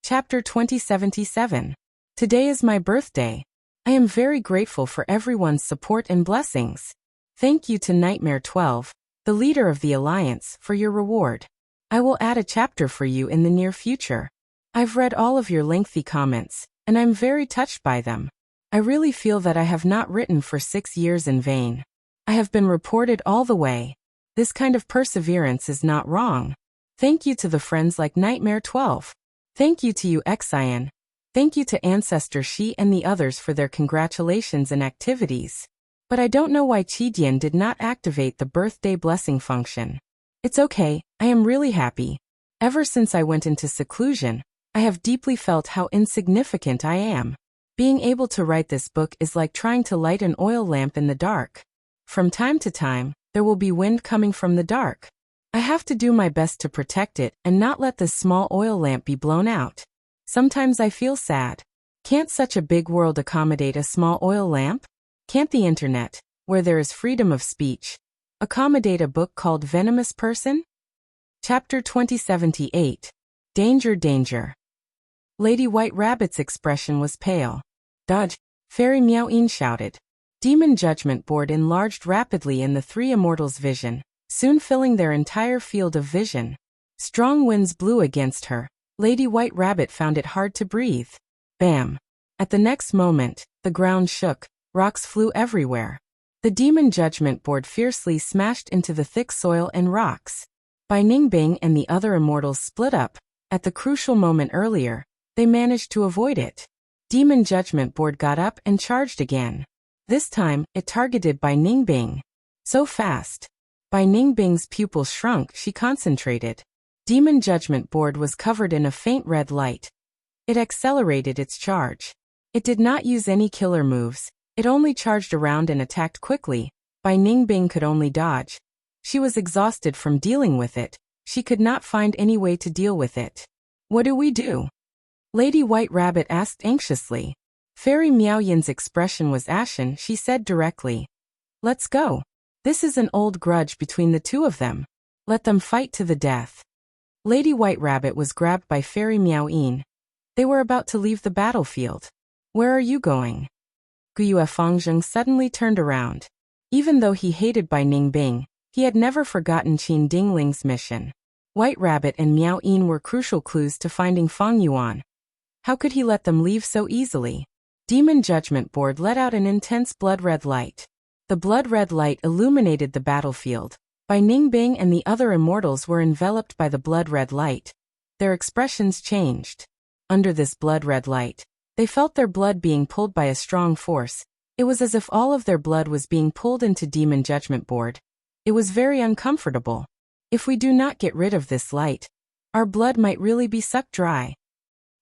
Chapter 2077. Today is my birthday. I am very grateful for everyone's support and blessings. Thank you to Nightmare 12, the leader of the Alliance, for your reward. I will add a chapter for you in the near future. I've read all of your lengthy comments, and I'm very touched by them. I really feel that I have not written for 6 years in vain. I have been reported all the way. This kind of perseverance is not wrong. Thank you to the friends like Nightmare 12. Thank you to you, Xian. Thank you to Ancestor Shi and the others for their congratulations and activities. But I don't know why Qidian did not activate the birthday blessing function. It's okay, I am really happy. Ever since I went into seclusion, I have deeply felt how insignificant I am. Being able to write this book is like trying to light an oil lamp in the dark. From time to time, there will be wind coming from the dark. I have to do my best to protect it and not let this small oil lamp be blown out. Sometimes I feel sad. Can't such a big world accommodate a small oil lamp? Can't the internet, where there is freedom of speech, accommodate a book called Venomous Person? Chapter 2078. Danger, Danger. Lady White Rabbit's expression was pale. Dodge! Fairy Miao-yin shouted. Demon Judgment Board enlarged rapidly in the three immortals' vision, soon filling their entire field of vision. Strong winds blew against her. Lady White Rabbit found it hard to breathe. Bam! At the next moment, the ground shook. Rocks flew everywhere. The Demon Judgment Board fiercely smashed into the thick soil and rocks. Bai Ningbing and the other immortals split up. At the crucial moment earlier, they managed to avoid it. Demon Judgment Board got up and charged again. This time, it targeted Bai Ningbing. So fast. Bai Ningbing's pupils shrunk, she concentrated. Demon Judgment Board was covered in a faint red light. It accelerated its charge. It did not use any killer moves. It only charged around and attacked quickly. Bai Ningbing could only dodge. She was exhausted from dealing with it. She could not find any way to deal with it. What do we do? Lady White Rabbit asked anxiously. Fairy Miao-yin's expression was ashen. She said directly. Let's go. This is an old grudge between the two of them. Let them fight to the death. Lady White Rabbit was grabbed by Fairy Miao-yin. They were about to leave the battlefield. Where are you going? Guyue Fangzheng suddenly turned around. Even though he hated Bai Ningbing, he had never forgotten Qin Dingling's mission. White Rabbit and Miao-yin were crucial clues to finding Fang Yuan. How could he let them leave so easily? Demon Judgment Board let out an intense blood-red light. The blood-red light illuminated the battlefield. Bai Ningbing and the other immortals were enveloped by the blood-red light. Their expressions changed. Under this blood-red light, they felt their blood being pulled by a strong force. It was as if all of their blood was being pulled into Demon Judgment Board. It was very uncomfortable. If we do not get rid of this light, our blood might really be sucked dry.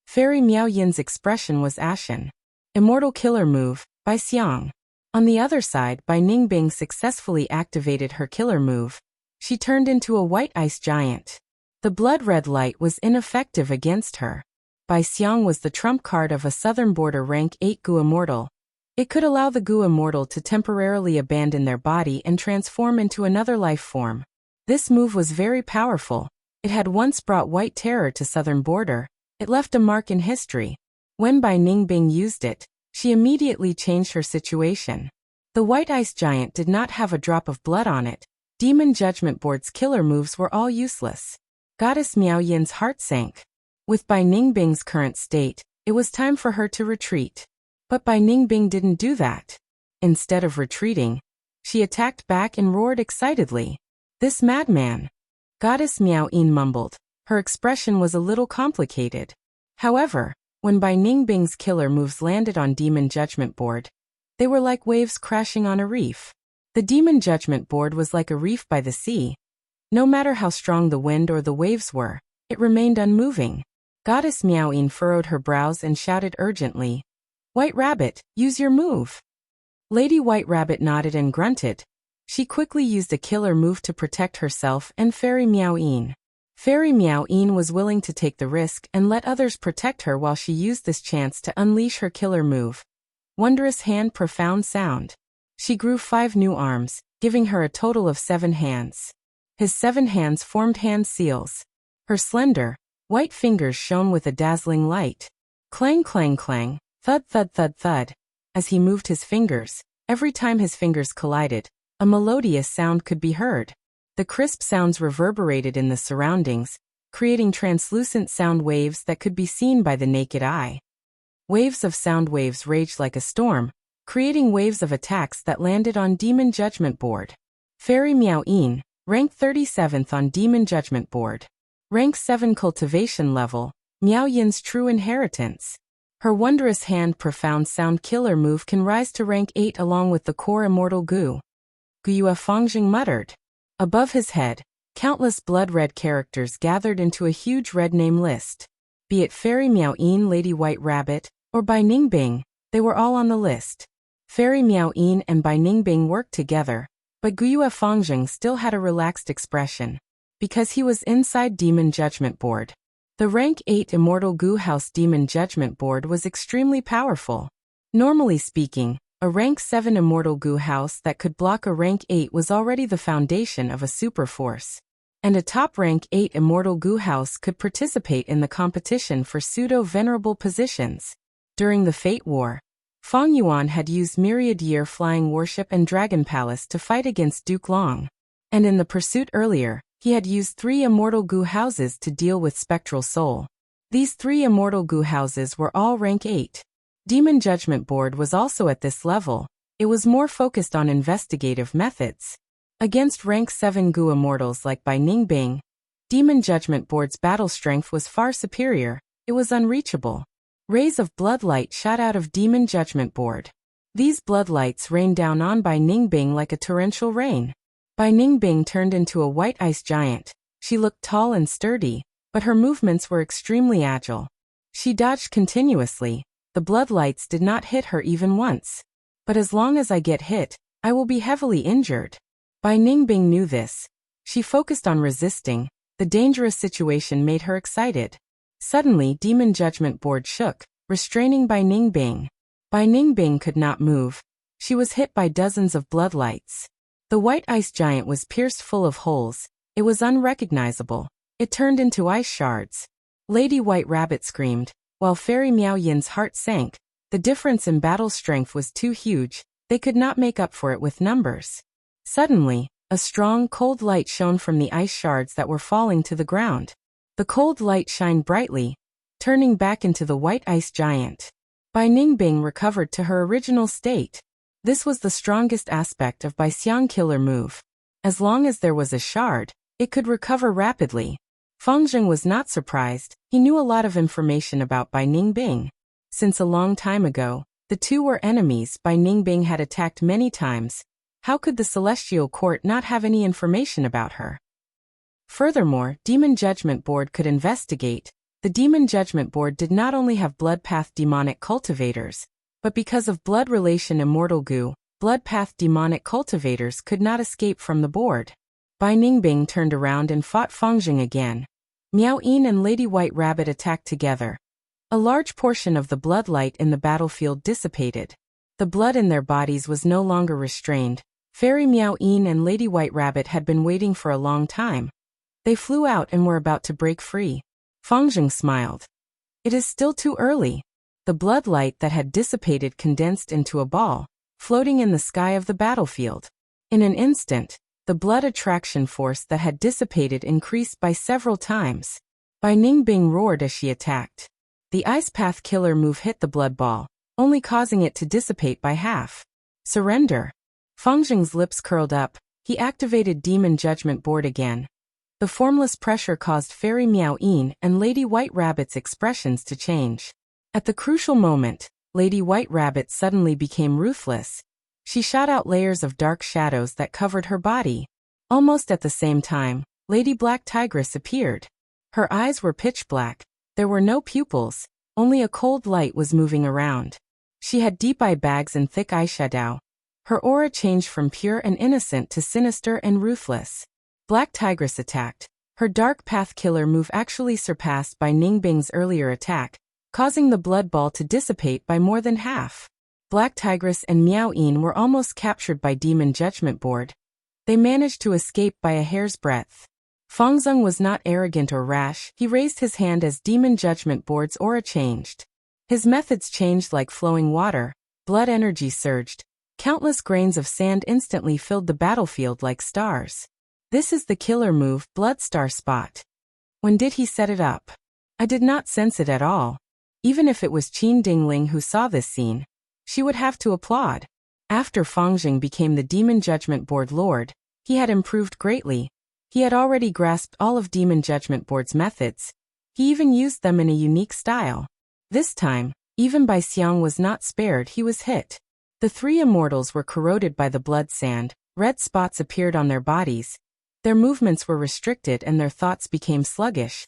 Fairy Miao-yin's expression was ashen. Immortal Killer Move, by Xiang. On the other side, Bai Ningbing successfully activated her killer move. She turned into a white ice giant. The blood-red light was ineffective against her. Bai Xiang was the trump card of a Southern Border rank 8 Gu Immortal. It could allow the Gu Immortal to temporarily abandon their body and transform into another life form. This move was very powerful. It had once brought white terror to Southern Border. It left a mark in history. When Bai Ningbing used it, she immediately changed her situation. The white ice giant did not have a drop of blood on it. Demon Judgment Board's killer moves were all useless. Goddess Miao-yin's heart sank. With Bai Ningbing's current state, it was time for her to retreat. But Bai Ningbing didn't do that. Instead of retreating, she attacked back and roared excitedly. This madman! Goddess Miao-yin mumbled. Her expression was a little complicated. However, when Bai Ningbing's killer moves landed on Demon Judgment Board, they were like waves crashing on a reef. The Demon Judgment Board was like a reef by the sea. No matter how strong the wind or the waves were, it remained unmoving. Goddess Miao-yin furrowed her brows and shouted urgently, White Rabbit, use your move. Lady White Rabbit nodded and grunted. She quickly used a killer move to protect herself and Fairy Miao-yin. Fairy Miao-yin was willing to take the risk and let others protect her while she used this chance to unleash her killer move. Wondrous Hand, Profound Sound. She grew 5 new arms, giving her a total of 7 hands. His 7 hands formed hand seals. Her slender, white fingers shone with a dazzling light. Clang, clang, clang, thud, thud, thud, thud. As he moved his fingers, every time his fingers collided, a melodious sound could be heard. The crisp sounds reverberated in the surroundings, creating translucent sound waves that could be seen by the naked eye. Waves of sound waves raged like a storm, creating waves of attacks that landed on Demon Judgment Board. Fairy Miao-yin, ranked 37th on Demon Judgment Board. Rank 7 cultivation level, Miao-yin's true inheritance. Her wondrous hand profound sound killer move can rise to rank 8 along with the core immortal Gu. Guyue Fangjing muttered. Above his head, countless blood-red characters gathered into a huge red name list. Be it Fairy Miao Yin, Lady White Rabbit, or Bai Ningbing, they were all on the list. Fairy Miao Yin and Bai Ningbing worked together, but Guyue Fangjing still had a relaxed expression, because he was inside Demon Judgment Board. The rank 8 Immortal Gu House Demon Judgment Board was extremely powerful. Normally speaking, a rank 7 Immortal Gu House that could block a rank 8 was already the foundation of a super force. And a top rank 8 Immortal Gu House could participate in the competition for pseudo-venerable positions. During the Fate War, Fang Yuan had used Myriad Year Flying Warship and Dragon Palace to fight against Duke Long. And in the pursuit earlier, he had used 3 Immortal Gu Houses to deal with Spectral Soul. These 3 Immortal Gu Houses were all rank 8. Demon Judgment Board was also at this level. It was more focused on investigative methods. Against rank 7 Gu Immortals like Bai Ningbing, Demon Judgment Board's battle strength was far superior. It was unreachable. Rays of bloodlight shot out of Demon Judgment Board. These bloodlights rained down on Bai Ningbing like a torrential rain. Bai Ningbing turned into a white ice giant. She looked tall and sturdy, but her movements were extremely agile. She dodged continuously. The bloodlights did not hit her even once. But as long as I get hit, I will be heavily injured. Bai Ningbing knew this. She focused on resisting. The dangerous situation made her excited. Suddenly, Demon Judgment Board shook, restraining Bai Ningbing. Bai Ningbing could not move. She was hit by dozens of bloodlights. The white ice giant was pierced full of holes. It was unrecognizable. It turned into ice shards. Lady White Rabbit screamed, while Fairy Miao Yin's heart sank. The difference in battle strength was too huge. They could not make up for it with numbers. Suddenly, a strong, cold light shone from the ice shards that were falling to the ground. The cold light shined brightly, turning back into the white ice giant. Bai Ningbing recovered to her original state. This was the strongest aspect of Bai Xiang killer move. As long as there was a shard, it could recover rapidly. Fangjing was not surprised. He knew a lot of information about Bai Ningbing. Since a long time ago, the two were enemies. Bai Ningbing had attacked many times. How could the Celestial Court not have any information about her? Furthermore, Demon Judgment Board could investigate. The Demon Judgment Board did not only have blood path demonic cultivators, but because of blood relation Immortal Gu, blood path demonic cultivators could not escape from the board. Bai Ningbing turned around and fought Fangjing again. Miao Yin and Lady White Rabbit attacked together. A large portion of the blood light in the battlefield dissipated. The blood in their bodies was no longer restrained. Fairy Miao Yin and Lady White Rabbit had been waiting for a long time. They flew out and were about to break free. Fangjing smiled. It is still too early. The blood light that had dissipated condensed into a ball, floating in the sky of the battlefield. In an instant, the blood attraction force that had dissipated increased by several times. Bai Ningbing roared as she attacked. The Ice Path killer move hit the blood ball, only causing it to dissipate by half. Surrender. Fangjing's lips curled up. He activated Demon Judgment Board again. The formless pressure caused Fairy Miao Yin and Lady White Rabbit's expressions to change. At the crucial moment, Lady White Rabbit suddenly became ruthless. She shot out layers of dark shadows that covered her body. Almost at the same time, Lady Black Tigress appeared. Her eyes were pitch black. There were no pupils, only a cold light was moving around. She had deep eye bags and thick eyeshadow. Her aura changed from pure and innocent to sinister and ruthless. Black Tigress attacked. Her Dark Path killer move actually surpassed Bai Ningbing's earlier attack, causing the blood ball to dissipate by more than half. Black Tigress and Miao Yin were almost captured by Demon Judgment Board. They managed to escape by a hair's breadth. Fangjing was not arrogant or rash. He raised his hand as Demon Judgment Board's aura changed. His methods changed like flowing water. Blood energy surged. Countless grains of sand instantly filled the battlefield like stars. This is the killer move, Blood Star Spot. When did he set it up? I did not sense it at all. Even if it was Qin Dingling who saw this scene, she would have to applaud. After Fangjing became the Demon Judgment Board Lord, he had improved greatly. He had already grasped all of Demon Judgment Board's methods. He even used them in a unique style. This time, Even Bai Xiang was not spared, he was hit. The three immortals were corroded by the blood sand, red spots appeared on their bodies, their movements were restricted and their thoughts became sluggish.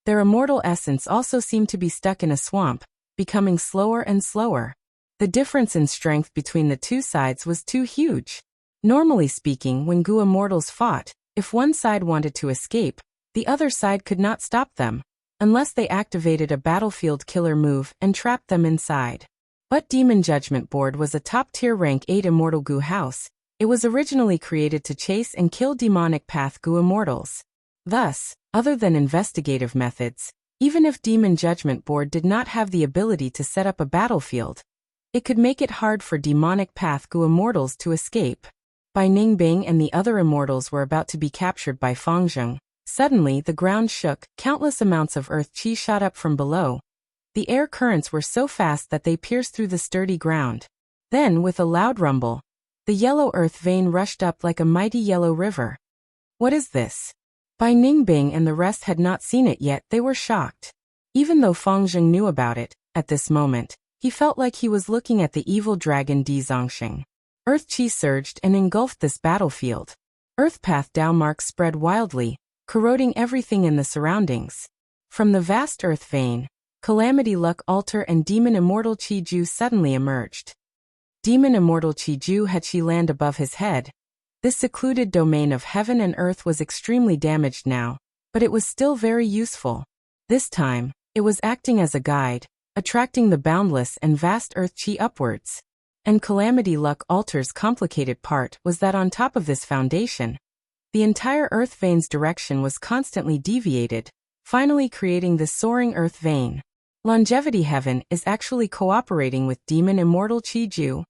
Their immortal essence also seemed to be stuck in a swamp, becoming slower and slower. The difference in strength between the two sides was too huge. Normally speaking, when Gu immortals fought, if one side wanted to escape, the other side could not stop them, unless they activated a battlefield killer move and trapped them inside. But Demon Judgment Board was a top-tier rank 8 immortal Gu house. It was originally created to chase and kill demonic path Gu immortals. Thus, other than investigative methods, even if Demon Judgment Board did not have the ability to set up a battlefield, it could make it hard for demonic path Gu immortals to escape. Bai Ningbing and the other immortals were about to be captured by Fang Zheng. Suddenly the ground shook, countless amounts of earth qi shot up from below. The air currents were so fast that they pierced through the sturdy ground. Then, with a loud rumble, the yellow earth vein rushed up like a mighty yellow river. What is this? Bai Ningbing and the rest had not seen it yet, they were shocked. Even though Fang Zheng knew about it, at this moment, he felt like he was looking at the evil dragon Di Zongxing. Earth qi surged and engulfed this battlefield. Earth path Dao marks spread wildly, corroding everything in the surroundings. From the vast earth vein, Calamity Luck Altar and Demon Immortal Qi Ju suddenly emerged. Demon Immortal Qi Ju had Qi land above his head. This secluded domain of heaven and earth was extremely damaged now, but it was still very useful. This time, it was acting as a guide, attracting the boundless and vast earth qi upwards. And Calamity Luck Altar's complicated part was that on top of this foundation, the entire earth vein's direction was constantly deviated, finally creating this soaring earth vein. Longevity Heaven is actually cooperating with Demon Immortal Qi Ju.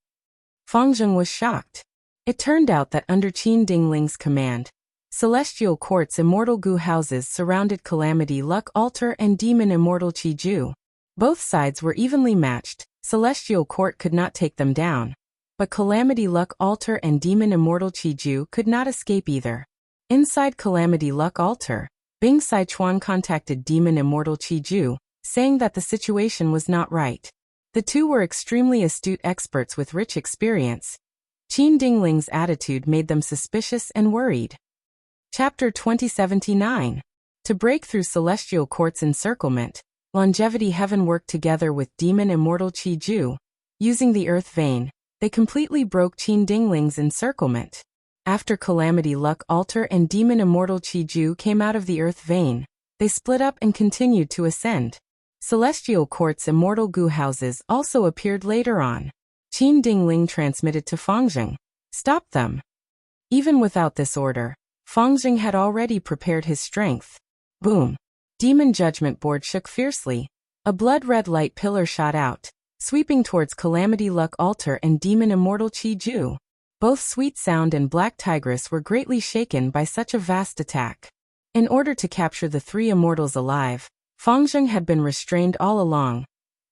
Fang Zheng was shocked. It turned out that under Qin Dingling's command, Celestial Court's immortal Gu houses surrounded Calamity Luck Altar and Demon Immortal Qi Ju. Both sides were evenly matched, Celestial Court could not take them down. But Calamity Luck Altar and Demon Immortal Qi Ju could not escape either. Inside Calamity Luck Altar, Bing Sichuan contacted Demon Immortal Qi Ju, saying that the situation was not right. The two were extremely astute experts with rich experience. Qin Dingling's attitude made them suspicious and worried. Chapter 2079. To break through Celestial Court's encirclement, Longevity Heaven worked together with Demon Immortal Qi Ju. Using the earth vein, they completely broke Qin Dingling's encirclement. After Calamity Luck Altar and Demon Immortal Qi Ju came out of the earth vein, they split up and continued to ascend. Celestial Court's immortal Gu houses also appeared later on. Qin Dingling transmitted to Fang Zheng. Stop them. Even without this order, Fang Zheng had already prepared his strength. Boom. Demon Judgment Board shook fiercely. A blood-red light pillar shot out, sweeping towards Calamity Luck Altar and Demon Immortal Qi Ju. Both Sweet Sound and Black Tigress were greatly shaken by such a vast attack. In order to capture the three immortals alive, Fang Zheng had been restrained all along.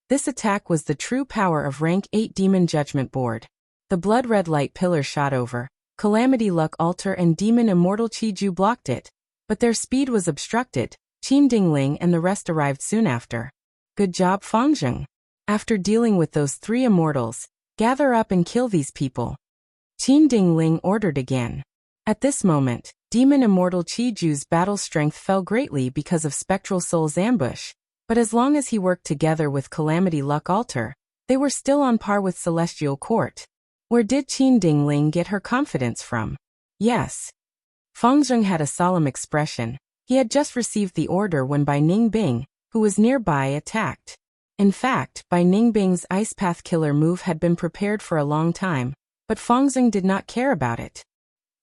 This attack was the true power of rank 8 Demon Judgment Board. The blood-red light pillar shot over. Calamity Luck Altar and Demon Immortal Qi Ju blocked it, but their speed was obstructed. Qin Dingling and the rest arrived soon after. Good job, Fang Zheng. After dealing with those three immortals, gather up and kill these people. Qin Dingling ordered again. At this moment, Demon Immortal Qi Ju's battle strength fell greatly because of Spectral Soul's ambush, but as long as he worked together with Calamity Luck Altar, they were still on par with Celestial Court. Where did Qin Dingling get her confidence from? Yes. Fang Zheng had a solemn expression. He had just received the order when Bai Ningbing, who was nearby, attacked. In fact, Bai Ningbing's Ice Path killer move had been prepared for a long time, but Fang Zheng did not care about it.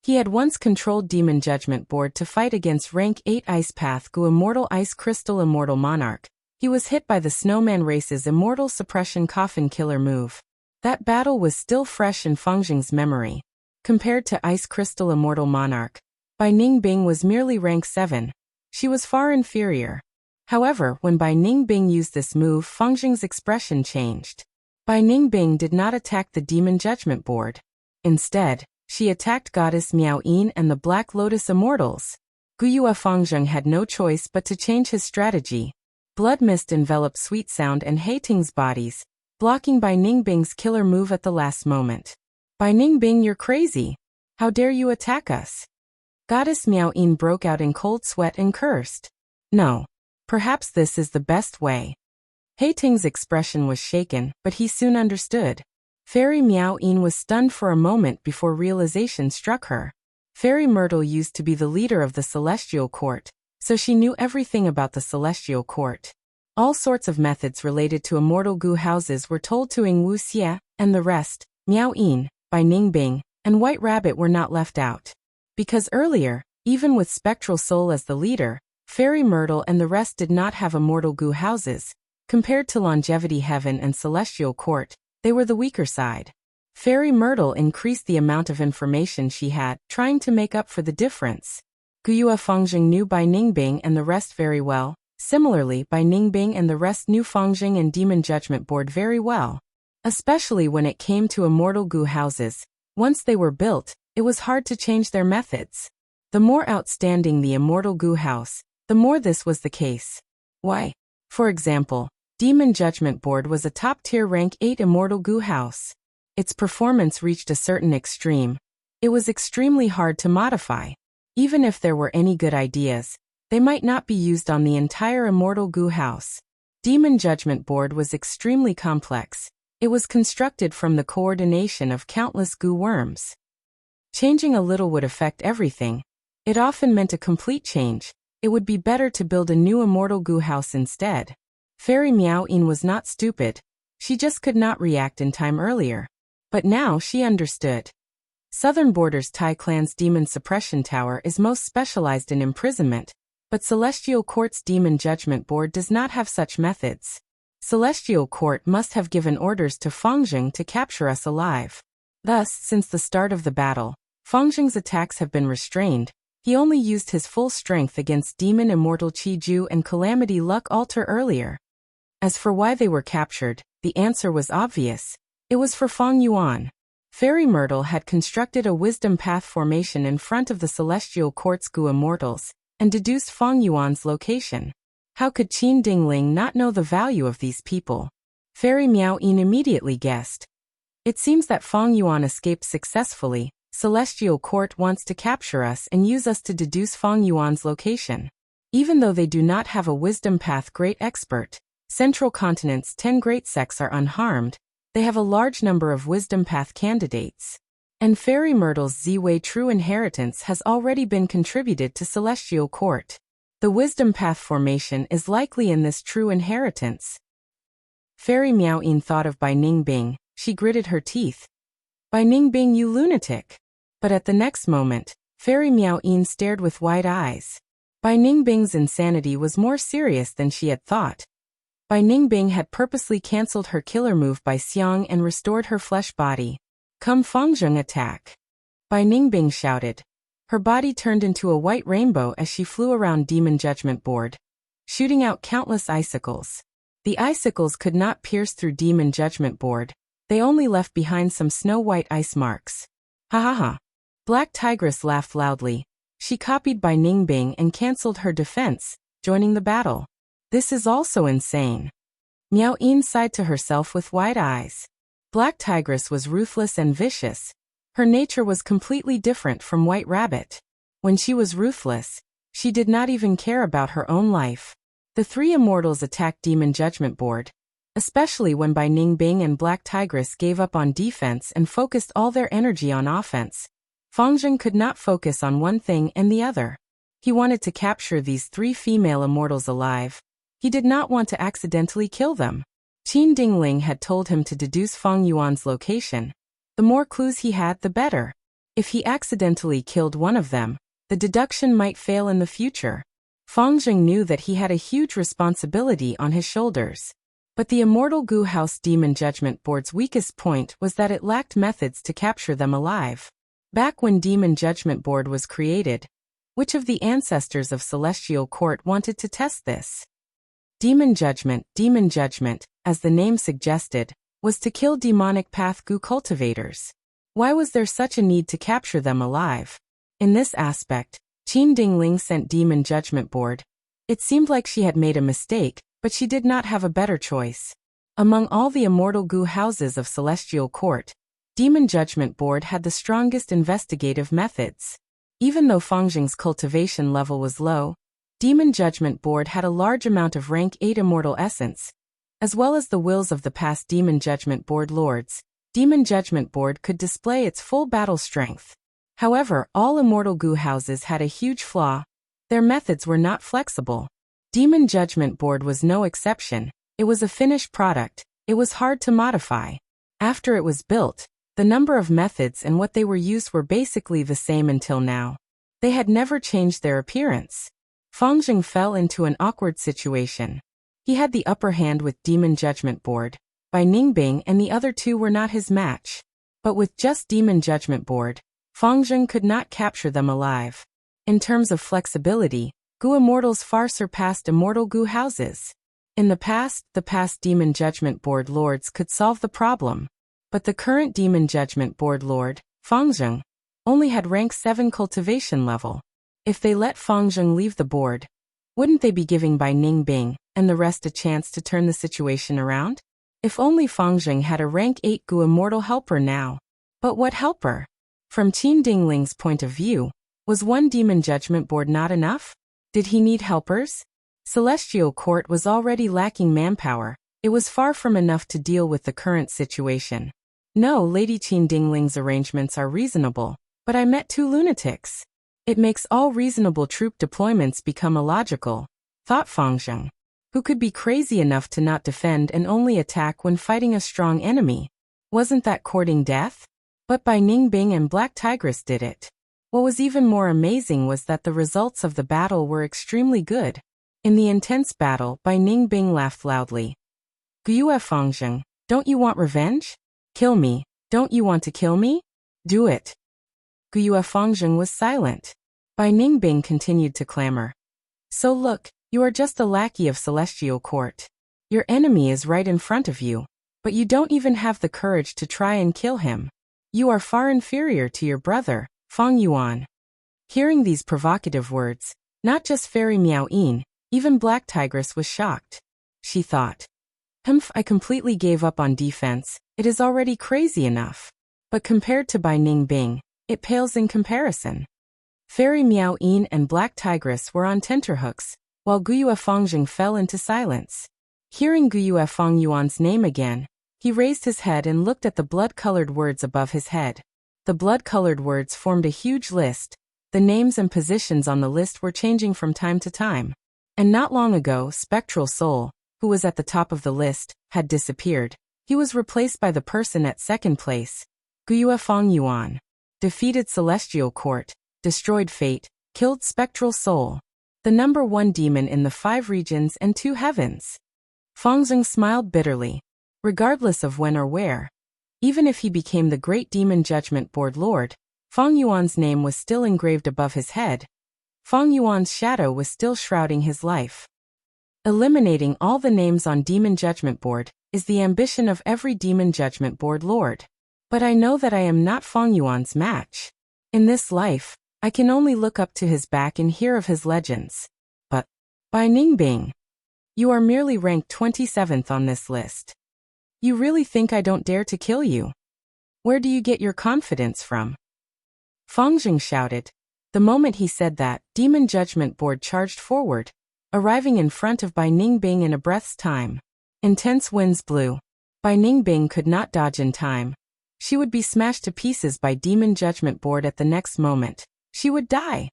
He had once controlled Demon Judgment Board to fight against rank 8 Ice Path Gu Immortal Ice Crystal Immortal Monarch. He was hit by the Snowman race's Immortal Suppression Coffin killer move. That battle was still fresh in Fang Zheng's memory. Compared to Ice Crystal Immortal Monarch, Bai Ningbing was merely rank 7. She was far inferior. However, when Bai Ningbing used this move, Fang Zheng's expression changed. Bai Ningbing did not attack the Demon Judgment Board. Instead, she attacked Goddess Miao Yin and the Black Lotus Immortals. Guyue Fang Zheng had no choice but to change his strategy. Blood mist enveloped Sweet Sound and Heiting's bodies, blocking Bai Ningbing's killer move at the last moment. Bai Ningbing, you're crazy. How dare you attack us? Goddess Miao Yin broke out in cold sweat and cursed. No. Perhaps this is the best way. He Ting's expression was shaken, but he soon understood. Fairy Miao Yin was stunned for a moment before realization struck her. Fairy Myrtle used to be the leader of the Celestial Court, so she knew everything about the Celestial Court. All sorts of methods related to immortal goo houses were told to Ing Wuxie, and the rest, Miao Yin, Bai Ningbing, and White Rabbit were not left out. Because earlier, even with Spectral Soul as the leader, Fairy Myrtle and the rest did not have immortal goo houses. Compared to Longevity Heaven and Celestial Court, they were the weaker side. Fairy Myrtle increased the amount of information she had, trying to make up for the difference. Guyua Fengjing knew Bai Ningbing and the rest very well. Similarly, Bai Ningbing and the rest knew Fengjing and Demon Judgment Board very well. Especially when it came to immortal goo houses. Once they were built, it was hard to change their methods. The more outstanding the immortal goo house, the more this was the case. Why? For example, Demon Judgment Board was a top-tier rank 8 immortal goo house. Its performance reached a certain extreme. It was extremely hard to modify. Even if there were any good ideas, they might not be used on the entire immortal goo house. Demon Judgment Board was extremely complex. It was constructed from the coordination of countless goo worms. Changing a little would affect everything. It often meant a complete change. It would be better to build a new immortal goo house instead. Fairy Miao Yin was not stupid. She just could not react in time earlier. But now she understood. Southern Borders Tai Clan's Demon Suppression Tower is most specialized in imprisonment, but Celestial Court's Demon Judgment Board does not have such methods. Celestial Court must have given orders to Fengjing to capture us alive. Thus, since the start of the battle, Fengjing's attacks have been restrained. He only used his full strength against Demon Immortal Qiju and Calamity Luck Altar earlier. As for why they were captured, the answer was obvious. It was for Feng Yuan. Fairy Myrtle had constructed a wisdom path formation in front of the Celestial Court's goo immortals, and deduced Feng Yuan's location. How could Qin Dingling not know the value of these people? Fairy Miao Yin immediately guessed. It seems that Feng Yuan escaped successfully. Celestial Court wants to capture us and use us to deduce Feng Yuan's location. Even though they do not have a wisdom path great expert, Central Continent's 10 great sects are unharmed. They have a large number of wisdom path candidates. And Fairy Myrtle's Z-Way True Inheritance has already been contributed to Celestial Court. The wisdom path formation is likely in this true inheritance. Fairy Miao Yin thought of Bai Ningbing. She gritted her teeth. Bai Ningbing, you lunatic. But at the next moment, Fairy Miao Yin stared with wide eyes. Bai Ningbing's insanity was more serious than she had thought. Bai Ningbing had purposely cancelled her killer move by Xiang and restored her flesh body. Come Fengjing, attack! Bai Ningbing shouted. Her body turned into a white rainbow as she flew around Demon Judgment Board, shooting out countless icicles. The icicles could not pierce through Demon Judgment Board. They only left behind some snow-white ice marks. Ha ha ha. Black Tigress laughed loudly. She copied Bai Ningbing and cancelled her defense, joining the battle. This is also insane. Miao Yin sighed to herself with wide eyes. Black Tigress was ruthless and vicious. Her nature was completely different from White Rabbit. When she was ruthless, she did not even care about her own life. The three immortals attacked Demon Judgment Board, especially when Bai Ningbing and Black Tigress gave up on defense and focused all their energy on offense. Fengjing could not focus on one thing and the other. He wanted to capture these three female immortals alive. He did not want to accidentally kill them. Qin Dingling had told him to deduce Feng Yuan's location. The more clues he had, the better. If he accidentally killed one of them, the deduction might fail in the future. Fengjing knew that he had a huge responsibility on his shoulders. But the Immortal Goo House Demon Judgment Board's weakest point was that it lacked methods to capture them alive. Back when Demon Judgment Board was created, which of the ancestors of Celestial Court wanted to test this? Demon Judgment, as the name suggested, was to kill demonic path goo cultivators. Why was there such a need to capture them alive? In this aspect, Qin Dingling sent Demon Judgment Board. It seemed like she had made a mistake, but she did not have a better choice. Among all the immortal Gu houses of Celestial Court, Demon Judgment Board had the strongest investigative methods. Even though Fangjing's cultivation level was low, Demon Judgment Board had a large amount of rank 8 immortal essence, as well as the wills of the past Demon Judgment Board lords. Demon Judgment Board could display its full battle strength. However, all immortal Gu houses had a huge flaw. Their methods were not flexible. Demon Judgment Board was no exception. It was a finished product. It was hard to modify. After it was built, the number of methods and what they were used were basically the same until now. They had never changed their appearance. Fangjing fell into an awkward situation. He had the upper hand with Demon Judgment Board. Bai Ningbing and the other two were not his match. But with just Demon Judgment Board, Fangjing could not capture them alive. In terms of flexibility, Gu Immortals far surpassed immortal Gu houses. In the past Demon Judgment Board lords could solve the problem. But the current Demon Judgment Board lord, Fangjing, only had rank 7 cultivation level. If they let Fangjing leave the board, wouldn't they be giving Bai Ningbing and the rest a chance to turn the situation around? If only Fangjing had a rank 8 Gu immortal helper now. But what helper? From Qin Dingling's point of view, was one Demon Judgment Board not enough? Did he need helpers? Celestial Court was already lacking manpower. It was far from enough to deal with the current situation. No, Lady Qin Dingling's arrangements are reasonable, but I met 2 lunatics. It makes all reasonable troop deployments become illogical, thought Fangjing. Who could be crazy enough to not defend and only attack when fighting a strong enemy? Wasn't that courting death? But Bai Ningbing and Black Tigress did it. What was even more amazing was that the results of the battle were extremely good. In the intense battle, Bai Ningbing laughed loudly. Guyue Fangjing, don't you want revenge? Kill me. Don't you want to kill me? Do it. Guyue Fangjing was silent. Bai Ningbing continued to clamor. So look, you are just a lackey of Celestial Court. Your enemy is right in front of you, but you don't even have the courage to try and kill him. You are far inferior to your brother, Fang Yuan. Hearing these provocative words, not just Fairy Miao Yin, even Black Tigress was shocked. She thought, I completely gave up on defense. It is already crazy enough. But compared to Bai Ningbing, it pales in comparison. Fairy Miao Yin and Black Tigress were on tenterhooks, while Guyue Fangjing fell into silence. Hearing Guyue Fang Yuan's name again, he raised his head and looked at the blood-colored words above his head. The blood-colored words formed a huge list. The names and positions on the list were changing from time to time. And not long ago, Spectral Soul, who was at the top of the list, had disappeared. He was replaced by the person at second place, Guyue Fang Yuan. Defeated Celestial Court, destroyed Fate, killed Spectral Soul. The number 1 demon in the 5 regions and 2 heavens. Fangjing smiled bitterly. Regardless of when or where, even if he became the great Demon Judgment Board Lord, Fang Yuan's name was still engraved above his head. Fang Yuan's shadow was still shrouding his life. Eliminating all the names on Demon Judgment Board is the ambition of every Demon Judgment Board Lord. But I know that I am not Fang Yuan's match. In this life, I can only look up to his back and hear of his legends. But, Bai Ningbing, you are merely ranked 27th on this list. You really think I don't dare to kill you? Where do you get your confidence from? Fangjing shouted. The moment he said that, Demon Judgment Board charged forward, arriving in front of Bai Ningbing in a breath's time. Intense winds blew. Bai Ningbing could not dodge in time. She would be smashed to pieces by Demon Judgment Board at the next moment. She would die.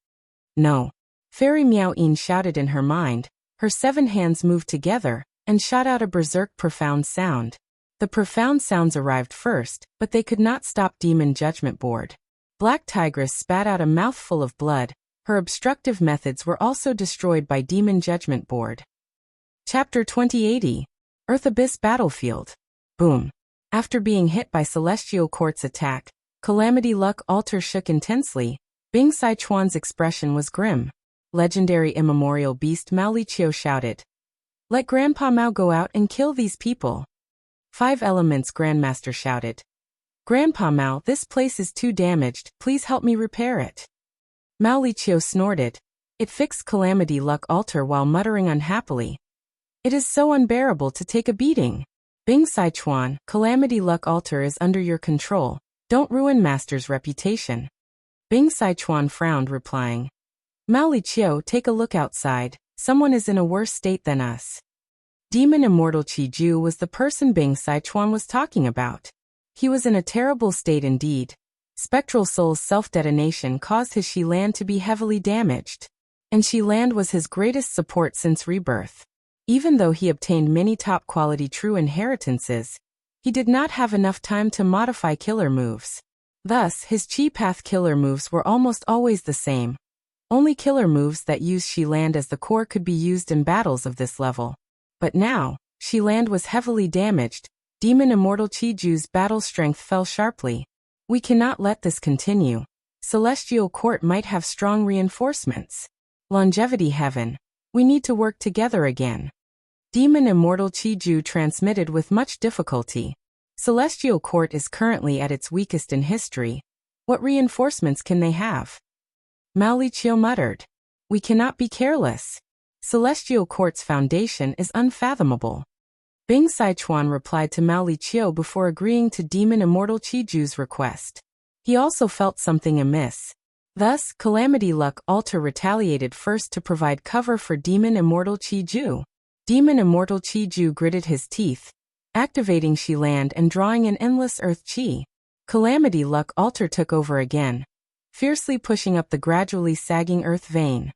No. Fairy Miao Yin shouted in her mind. Her 7 hands moved together and shot out a berserk profound sound. The profound sounds arrived first, but they could not stop Demon Judgment Board. Black Tigress spat out a mouthful of blood. Her obstructive methods were also destroyed by Demon Judgment Board. Chapter 2080. Earth Abyss Battlefield. Boom. After being hit by Celestial Court's attack, Calamity Luck Altar shook intensely. Bing Sichuan's expression was grim. Legendary immemorial beast Mao Liqiu shouted. Let Grandpa Mao go out and kill these people. 5 Elements Grandmaster shouted. Grandpa Mao, this place is too damaged, please help me repair it. Mao Liqiu snorted. It fixed Calamity Luck Altar while muttering unhappily. It is so unbearable to take a beating. Bing Sichuan, Calamity Luck Altar is under your control. Don't ruin Master's reputation. Bing Sichuan frowned, replying, Mao Li Qiu, take a look outside. Someone is in a worse state than us. Demon Immortal Qi Ju was the person Bing Sichuan was talking about. He was in a terrible state indeed. Spectral Soul's self-detonation caused his Shi Land to be heavily damaged. And Shi Land was his greatest support since rebirth. Even though he obtained many top-quality true inheritances, he did not have enough time to modify killer moves. Thus, his Qi Path killer moves were almost always the same. Only killer moves that use Shi Land as the core could be used in battles of this level. But now, Shi Land was heavily damaged. Demon Immortal Qi Ju's battle strength fell sharply. We cannot let this continue. Celestial Court might have strong reinforcements. Longevity Heaven. We need to work together again. Demon Immortal Qi Ju transmitted with much difficulty. Celestial Court is currently at its weakest in history. What reinforcements can they have? Mao Li Qiu muttered. We cannot be careless. Celestial Court's foundation is unfathomable. Bing Sichuan replied to Mao Li Qiu before agreeing to Demon Immortal Qi Ju's request. He also felt something amiss. Thus, Calamity Luck Altar retaliated first to provide cover for Demon Immortal Qi Ju. Demon Immortal Qi Ju gritted his teeth, activating Shi Land and drawing an endless earth qi. Calamity Luck Altar took over again, fiercely pushing up the gradually sagging earth vein.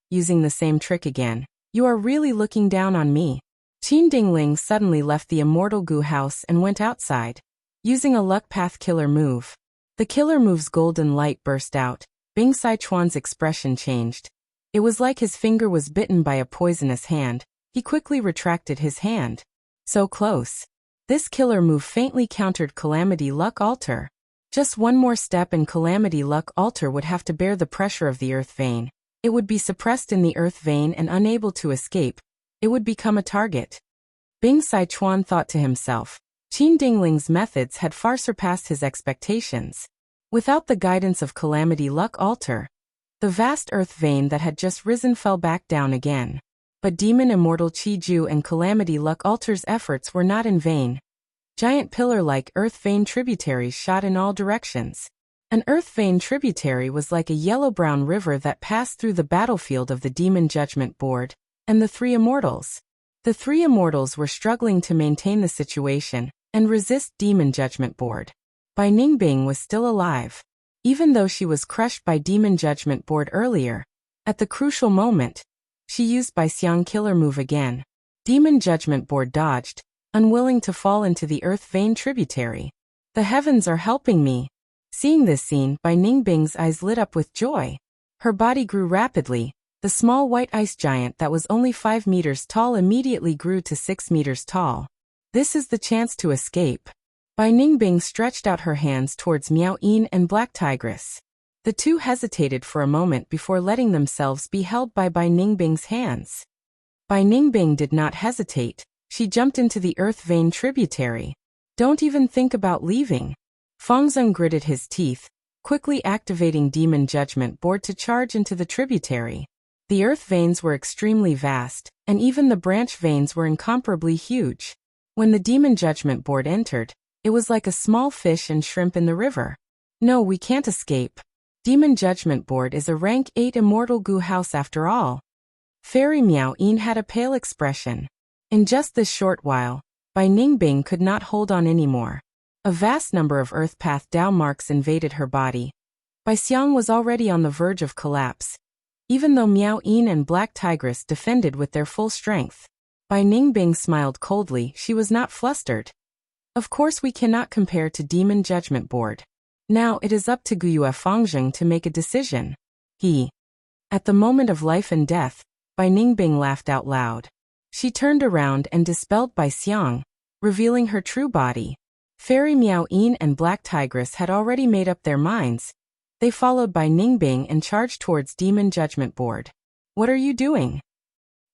Using the same trick again. You are really looking down on me. Qin Dingling suddenly left the Immortal Gu house and went outside, using a Luck Path killer move. The killer move's golden light burst out. Bing Sichuan's expression changed. It was like his finger was bitten by a poisonous hand. He quickly retracted his hand. So close. This killer move faintly countered Calamity Luck Altar. Just one more step and Calamity Luck Altar would have to bear the pressure of the earth vein. It would be suppressed in the earth vein and unable to escape. It would become a target. Bing Sichuan thought to himself. Qin Dingling's methods had far surpassed his expectations. Without the guidance of Calamity Luck Altar, the vast earth vein that had just risen fell back down again. But Demon Immortal Qi Ju and Calamity Luck Altar's efforts were not in vain. Giant pillar-like earth vein tributaries shot in all directions. An earth vein tributary was like a yellow-brown river that passed through the battlefield of the Demon Judgment Board, and the three immortals. The three immortals were struggling to maintain the situation and resist Demon Judgment Board. Bai Ningbing was still alive. Even though she was crushed by Demon Judgment Board earlier, at the crucial moment, she used Bai Xiang killer move again. Demon Judgment Board dodged, unwilling to fall into the earth vein tributary. The heavens are helping me. Seeing this scene, Bai Ningbing's eyes lit up with joy. Her body grew rapidly. The small white ice giant that was only 5 meters tall immediately grew to 6 meters tall. This is the chance to escape. Bai Ningbing stretched out her hands towards Miao Yin and Black Tigress. The two hesitated for a moment before letting themselves be held by Bai Ningbing's hands. Bai Ningbing did not hesitate. She jumped into the earth vein tributary. Don't even think about leaving. Fangzheng gritted his teeth, quickly activating Demon Judgment Board to charge into the tributary. The earth veins were extremely vast, and even the branch veins were incomparably huge. When the Demon Judgment Board entered, it was like a small fish and shrimp in the river. No, we can't escape. Demon Judgment Board is a rank 8 Immortal Gu house after all. Fairy Miao Yin had a pale expression. In just this short while, Bai Ningbing could not hold on anymore. A vast number of Earth Path Dao marks invaded her body. Bai Xiang was already on the verge of collapse. Even though Miao Yin and Black Tigress defended with their full strength, Bai Ningbing smiled coldly. She was not flustered. Of course we cannot compare to Demon Judgment Board. Now it is up to Guyue Fangzheng to make a decision. At the moment of life and death, Bai Ningbing laughed out loud. She turned around and dispelled Bai Xiang, revealing her true body. Fairy Miao Yin and Black Tigress had already made up their minds. They followed Bai Ningbing and charged towards Demon Judgment Board. What are you doing?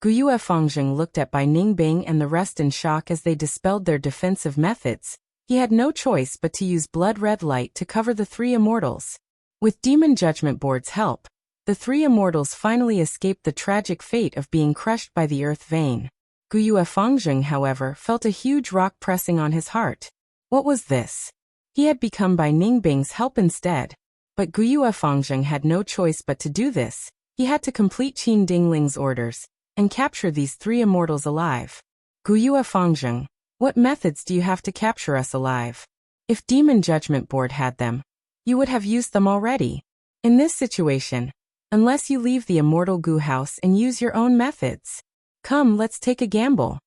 Guyue Fangzheng looked at Bai Ningbing and the rest in shock as they dispelled their defensive methods. He had no choice but to use blood-red light to cover the three immortals. With Demon Judgment Board's help, the three immortals finally escaped the tragic fate of being crushed by the earth vein. Guyue Fangzheng, however, felt a huge rock pressing on his heart. What was this? He had become Bai Ningbing's help instead. But Guyue Fangzheng had no choice but to do this. He had to complete Qin Dingling's orders and capture these three immortals alive. Guyue Fangzheng, what methods do you have to capture us alive? If Demon Judgment Board had them, you would have used them already. In this situation, unless you leave the immortal Gu house and use your own methods. Come, let's take a gamble.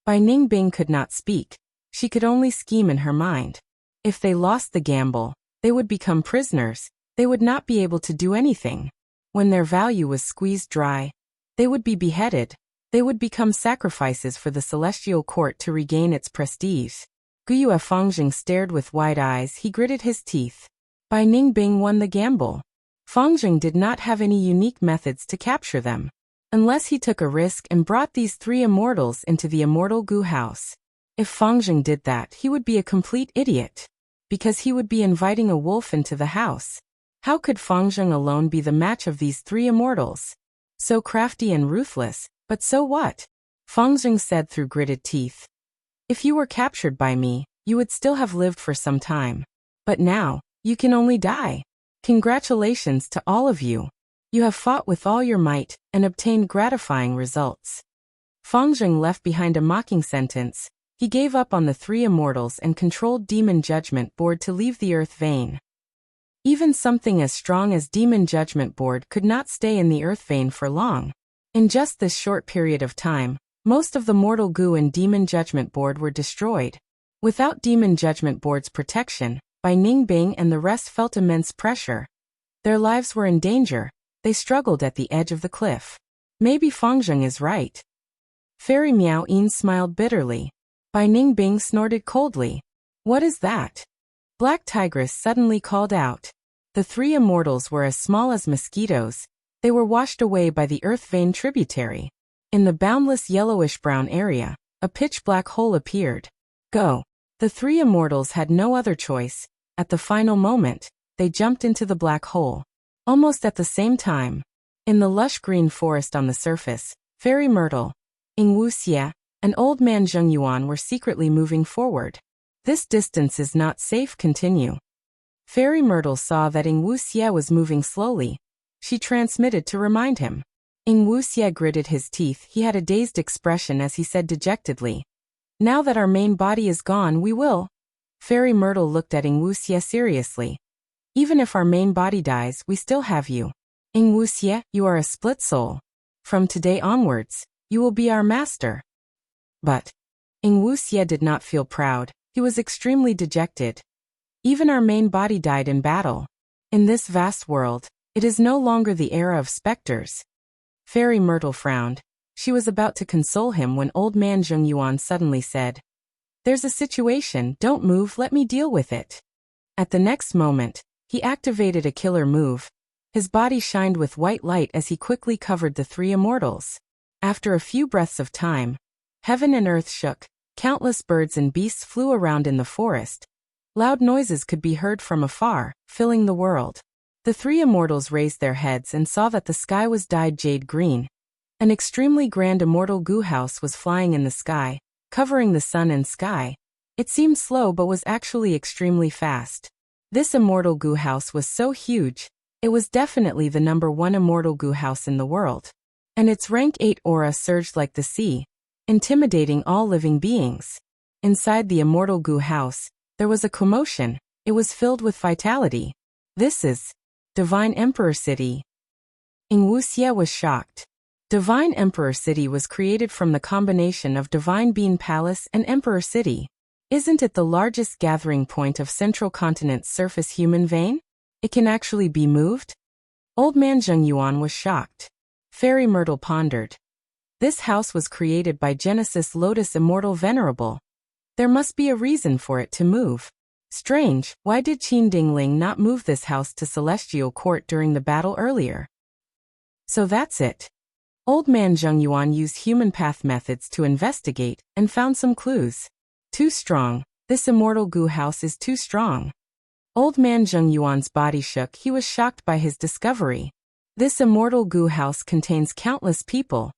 Bai Ningbing could not speak. She could only scheme in her mind. If they lost the gamble, they would become prisoners. They would not be able to do anything. When their value was squeezed dry, they would be beheaded. They would become sacrifices for the celestial court to regain its prestige. Guyue Fangzheng stared with wide eyes. He gritted his teeth. Bai Ningbing won the gamble. Fangzheng did not have any unique methods to capture them. Unless he took a risk and brought these three immortals into the immortal Gu house. If Fangzheng did that, he would be a complete idiot. Because he would be inviting a wolf into the house. How could Fangzheng alone be the match of these three immortals? So crafty and ruthless, but so what? Fangzheng said through gritted teeth. If you were captured by me, you would still have lived for some time. But now, you can only die. Congratulations to all of you. You have fought with all your might and obtained gratifying results. Fangzheng left behind a mocking sentence. He gave up on the three immortals and controlled Demon Judgment Board to leave the Earth Vein. Even something as strong as Demon Judgment Board could not stay in the Earth Vein for long. In just this short period of time, most of the mortal Gu and Demon Judgment Board were destroyed. Without Demon Judgment Board's protection, Bai Ningbing and the rest felt immense pressure. Their lives were in danger. They struggled at the edge of the cliff. Maybe Fangzheng is right. Fairy Miao Yin smiled bitterly. Bai Ningbing snorted coldly. What is that? Black Tigress suddenly called out. The three immortals were as small as mosquitoes. They were washed away by the Earth Vein tributary. In the boundless yellowish-brown area, a pitch-black hole appeared. Go. The three immortals had no other choice. At the final moment, they jumped into the black hole. Almost at the same time, in the lush green forest on the surface, Fairy Myrtle, Ing Wuxie, and Old Man Zheng Yuan were secretly moving forward. This distance is not safe. Continue. Fairy Myrtle saw that Ing Wuxie was moving slowly. She transmitted to remind him. Ing Wuxie gritted his teeth. He had a dazed expression as he said dejectedly, "Now that our main body is gone, we will." Fairy Myrtle looked at Ing Wuxie seriously. "Even if our main body dies, we still have you. Ing Wuxie, you are a split soul. From today onwards, you will be our master." But Ing Wuxie did not feel proud. He was extremely dejected. Even our main body died in battle. In this vast world, it is no longer the era of specters. Fairy Myrtle frowned. She was about to console him when Old Man Zheng Yuan suddenly said, "There's a situation, don't move, let me deal with it." At the next moment, he activated a killer move. His body shined with white light as he quickly covered the three immortals. After a few breaths of time, heaven and earth shook. Countless birds and beasts flew around in the forest. Loud noises could be heard from afar, filling the world. The three immortals raised their heads and saw that the sky was dyed jade green. An extremely grand immortal Gu house was flying in the sky, covering the sun and sky. It seemed slow but was actually extremely fast. This immortal Gu house was so huge, it was definitely the #1 immortal Gu house in the world. And its rank 8 aura surged like the sea, intimidating all living beings. Inside the immortal Gu house, there was a commotion. It was filled with vitality. This is Divine Emperor City. Ing Wuxie was shocked. Divine Emperor City was created from the combination of Divine Bean Palace and Emperor City. Isn't it the largest gathering point of Central Continent's surface human vein? It can actually be moved? Old Man Zheng Yuan was shocked. Fairy Myrtle pondered. This house was created by Genesis Lotus Immortal Venerable. There must be a reason for it to move. Strange, why did Qin Dingling not move this house to Celestial Court during the battle earlier? So that's it. Old Man Zheng Yuan used human path methods to investigate and found some clues. Too strong. This immortal Gu house is too strong. Old Man Zheng Yuan's body shook. He was shocked by his discovery. This immortal Gu house contains countless people.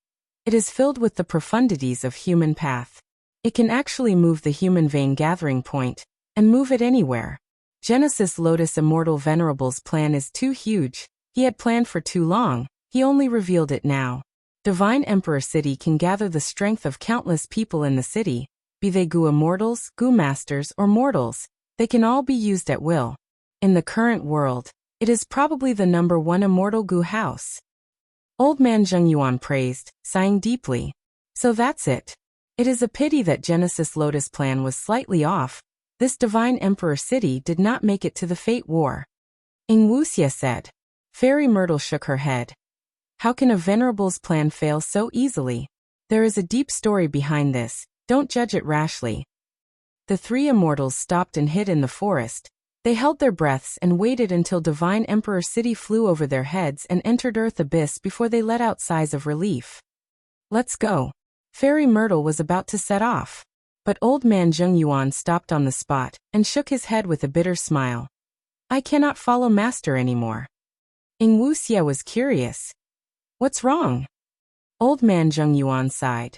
It is filled with the profundities of human path. It can actually move the human vein gathering point, and move it anywhere. Genesis Lotus Immortal Venerable's plan is too huge. He had planned for too long, he only revealed it now. Divine Emperor City can gather the strength of countless people in the city, be they Gu Immortals, Gu Masters, or mortals. They can all be used at will. In the current world, it is probably the #1 immortal Gu house. Old man Zheng Yuan praised, sighing deeply. So that's it. It is a pity that Genesis Lotus plan was slightly off. This Divine Emperor City did not make it to the Fate War. Ing Wuxia said. Fairy Myrtle shook her head. How can a Venerable's plan fail so easily? There is a deep story behind this, don't judge it rashly. The three immortals stopped and hid in the forest. They held their breaths and waited until Divine Emperor City flew over their heads and entered Earth Abyss before they let out sighs of relief. Let's go. Fairy Myrtle was about to set off. But old man Zheng Yuan stopped on the spot and shook his head with a bitter smile. I cannot follow Master anymore. Ing Wuxia was curious. What's wrong? Old man Zheng Yuan sighed.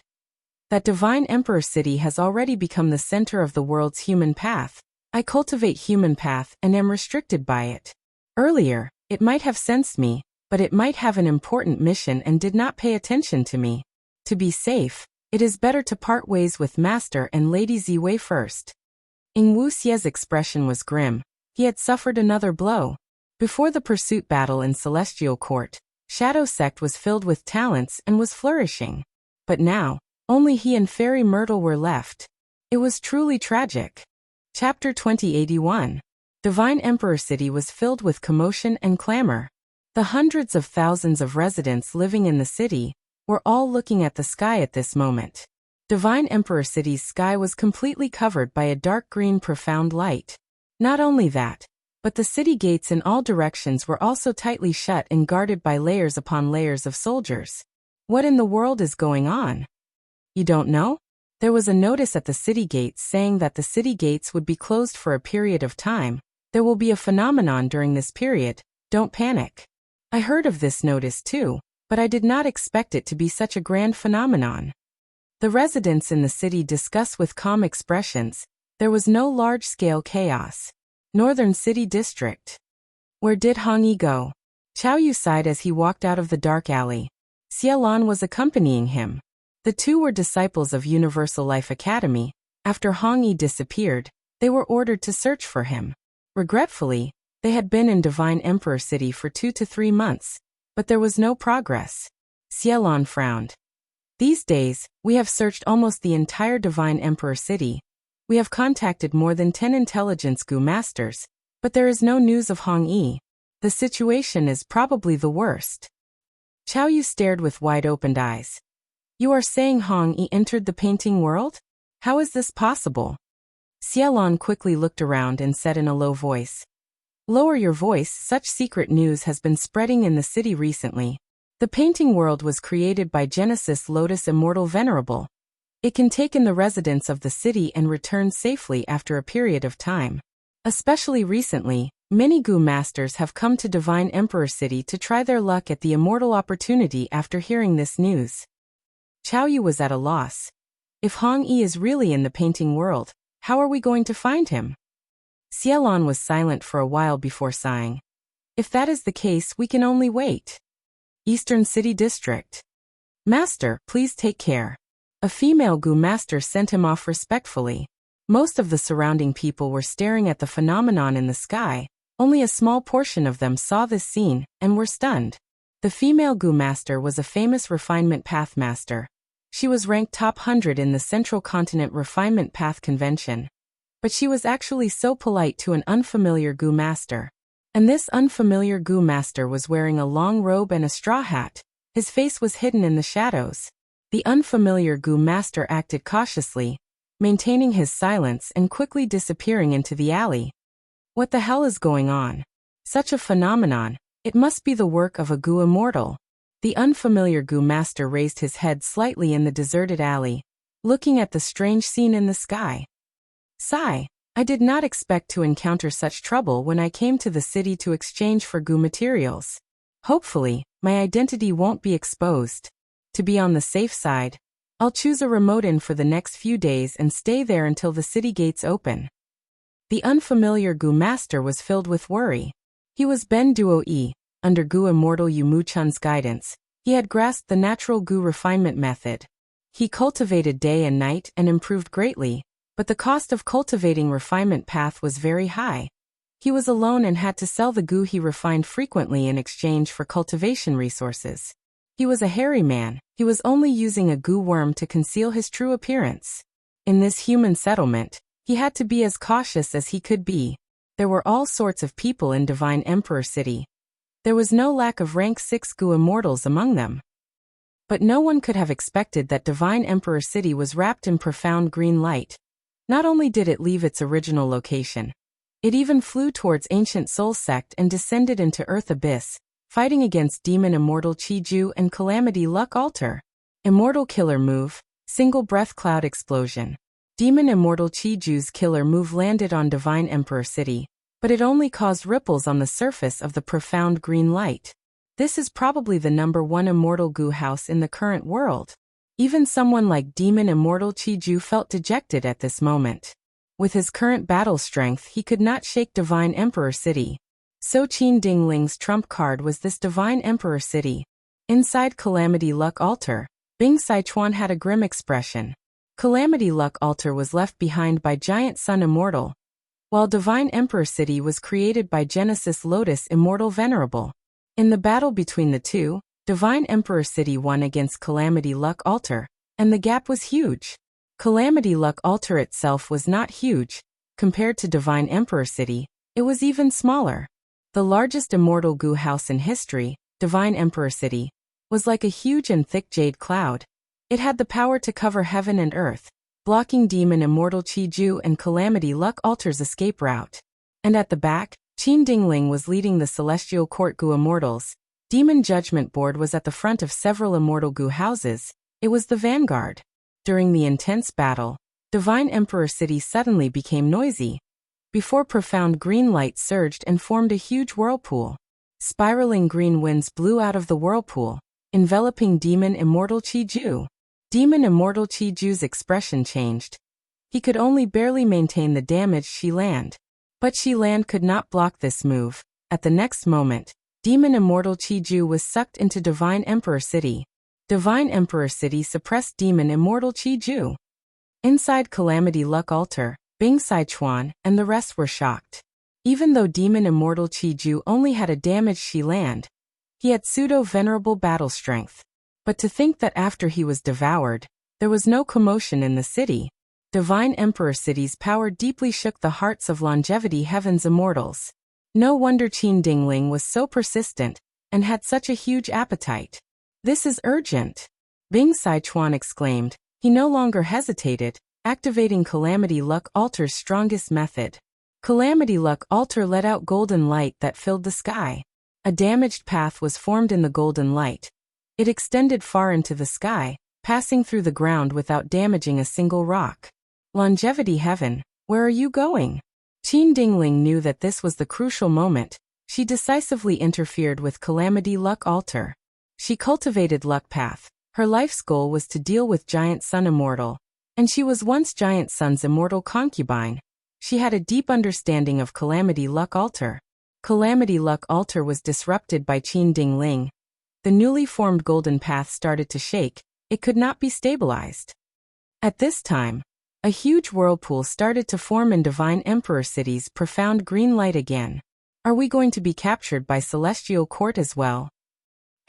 That Divine Emperor City has already become the center of the world's human path. I cultivate human path and am restricted by it. Earlier, it might have sensed me, but it might have an important mission and did not pay attention to me. To be safe, it is better to part ways with Master and Lady Ziwei first. Ing Wuxia's expression was grim. He had suffered another blow. Before the pursuit battle in Celestial Court, Shadow Sect was filled with talents and was flourishing. But now, only he and Fairy Myrtle were left. It was truly tragic. Chapter 2081. Divine Emperor City was filled with commotion and clamor. The hundreds of thousands of residents living in the city were all looking at the sky at this moment. Divine Emperor City's sky was completely covered by a dark green profound light. Not only that, but the city gates in all directions were also tightly shut and guarded by layers upon layers of soldiers. What in the world is going on? You don't know? There was a notice at the city gates saying that the city gates would be closed for a period of time. There will be a phenomenon during this period, don't panic. I heard of this notice too, but I did not expect it to be such a grand phenomenon. The residents in the city discuss with calm expressions. There was no large-scale chaos. Northern City District. Where did Hong Yi go? Chao Yu sighed as he walked out of the dark alley. Xie Lan was accompanying him. The two were disciples of Universal Life Academy. After Hong Yi disappeared, they were ordered to search for him. Regretfully, they had been in Divine Emperor City for 2 to 3 months, but there was no progress. Xie Lan frowned. These days, we have searched almost the entire Divine Emperor City. We have contacted more than 10 intelligence Gu Masters, but there is no news of Hong Yi. The situation is probably the worst. Chao Yu stared with wide-opened eyes. You are saying Hong Yi entered the painting world? How is this possible? Xie Lan quickly looked around and said in a low voice. Lower your voice, such secret news has been spreading in the city recently. The painting world was created by Genesis Lotus Immortal Venerable. It can take in the residents of the city and return safely after a period of time. Especially recently, many Gu Masters have come to Divine Emperor City to try their luck at the immortal opportunity after hearing this news. Chao Yu was at a loss. If Hong Yi is really in the painting world, how are we going to find him? Xie Lan was silent for a while before sighing. If that is the case, we can only wait. Eastern City District. Master, please take care. A female Gu Master sent him off respectfully. Most of the surrounding people were staring at the phenomenon in the sky. Only a small portion of them saw this scene and were stunned. The female Gu Master was a famous refinement path master. She was ranked top 100 in the Central Continent Refinement Path Convention. But she was actually so polite to an unfamiliar Gu Master. And this unfamiliar Gu Master was wearing a long robe and a straw hat. His face was hidden in the shadows. The unfamiliar Gu Master acted cautiously, maintaining his silence and quickly disappearing into the alley. What the hell is going on? Such a phenomenon. It must be the work of a Gu Immortal. The unfamiliar Gu Master raised his head slightly in the deserted alley, looking at the strange scene in the sky. Sigh. I did not expect to encounter such trouble when I came to the city to exchange for Gu materials. Hopefully, my identity won't be exposed. To be on the safe side, I'll choose a remote inn for the next few days and stay there until the city gates open. The unfamiliar Gu master was filled with worry. He was Ben Duo-e. Under Gu Immortal Yu Mu-chun's guidance, he had grasped the natural Gu refinement method. He cultivated day and night and improved greatly, but the cost of cultivating refinement path was very high. He was alone and had to sell the Gu he refined frequently in exchange for cultivation resources. He was a hairy man. He was only using a Gu worm to conceal his true appearance. In this human settlement, he had to be as cautious as he could be. There were all sorts of people in Divine Emperor City. There was no lack of rank 6 Gu immortals among them. But no one could have expected that Divine Emperor City was wrapped in profound green light. Not only did it leave its original location, it even flew towards Ancient Soul Sect and descended into Earth Abyss, fighting against Demon Immortal Chi-Ju and Calamity Luck Altar. Immortal Killer Move, Single Breath Cloud Explosion. Demon Immortal Chi-Ju's killer move landed on Divine Emperor City, but it only caused ripples on the surface of the profound green light. This is probably the #1 Immortal Gu house in the current world. Even someone like Demon Immortal Chi-Ju felt dejected at this moment. With his current battle strength, he could not shake Divine Emperor City. So Qin Dingling's trump card was this Divine Emperor City. Inside Calamity Luck Altar, Bing Sichuan had a grim expression. Calamity Luck Altar was left behind by Giant Sun Immortal, while Divine Emperor City was created by Genesis Lotus Immortal Venerable. In the battle between the two, Divine Emperor City won against Calamity Luck Altar, and the gap was huge. Calamity Luck Altar itself was not huge. Compared to Divine Emperor City, it was even smaller. The largest Immortal Gu house in history, Divine Emperor City, was like a huge and thick jade cloud. It had the power to cover heaven and earth, blocking Demon Immortal Chi-Ju and Calamity Luck Altar's escape route. And at the back, Qin Dingling was leading the Celestial Court Gu Immortals. Demon Judgment Board was at the front of several Immortal Gu houses. It was the vanguard. During the intense battle, Divine Emperor City suddenly became noisy. Before profound green light surged and formed a huge whirlpool. Spiraling green winds blew out of the whirlpool, enveloping Demon Immortal Chi-Ju. Demon Immortal Chi-Ju's expression changed. He could only barely maintain the damaged Shi-Land. But Shi-Land could not block this move. At the next moment, Demon Immortal Chi-Ju was sucked into Divine Emperor City. Divine Emperor City suppressed Demon Immortal Chi-Ju. Inside Calamity Luck Altar, Bing Sichuan and the rest were shocked. Even though Demon Immortal Chi-Ju only had a damaged Shi-Land, he had pseudo-venerable battle strength. But to think that after he was devoured, there was no commotion in the city. Divine Emperor City's power deeply shook the hearts of Longevity Heaven's immortals. No wonder Qin Dingling was so persistent and had such a huge appetite. This is urgent, Bing Sichuan exclaimed. He no longer hesitated, activating Calamity Luck Altar's strongest method. Calamity Luck Altar let out golden light that filled the sky. A damaged path was formed in the golden light. It extended far into the sky, passing through the ground without damaging a single rock. Longevity Heaven, where are you going? Qin Dingling knew that this was the crucial moment. She decisively interfered with Calamity Luck Altar. She cultivated Luck Path. Her life's goal was to deal with Giant Sun Immortal, and she was once Giant Sun's immortal concubine. She had a deep understanding of Calamity Luck Altar. Calamity Luck Altar was disrupted by Qin Dingling. The newly formed golden path started to shake. It could not be stabilized. At this time, a huge whirlpool started to form in Divine Emperor City's profound green light again. Are we going to be captured by Celestial Court as well?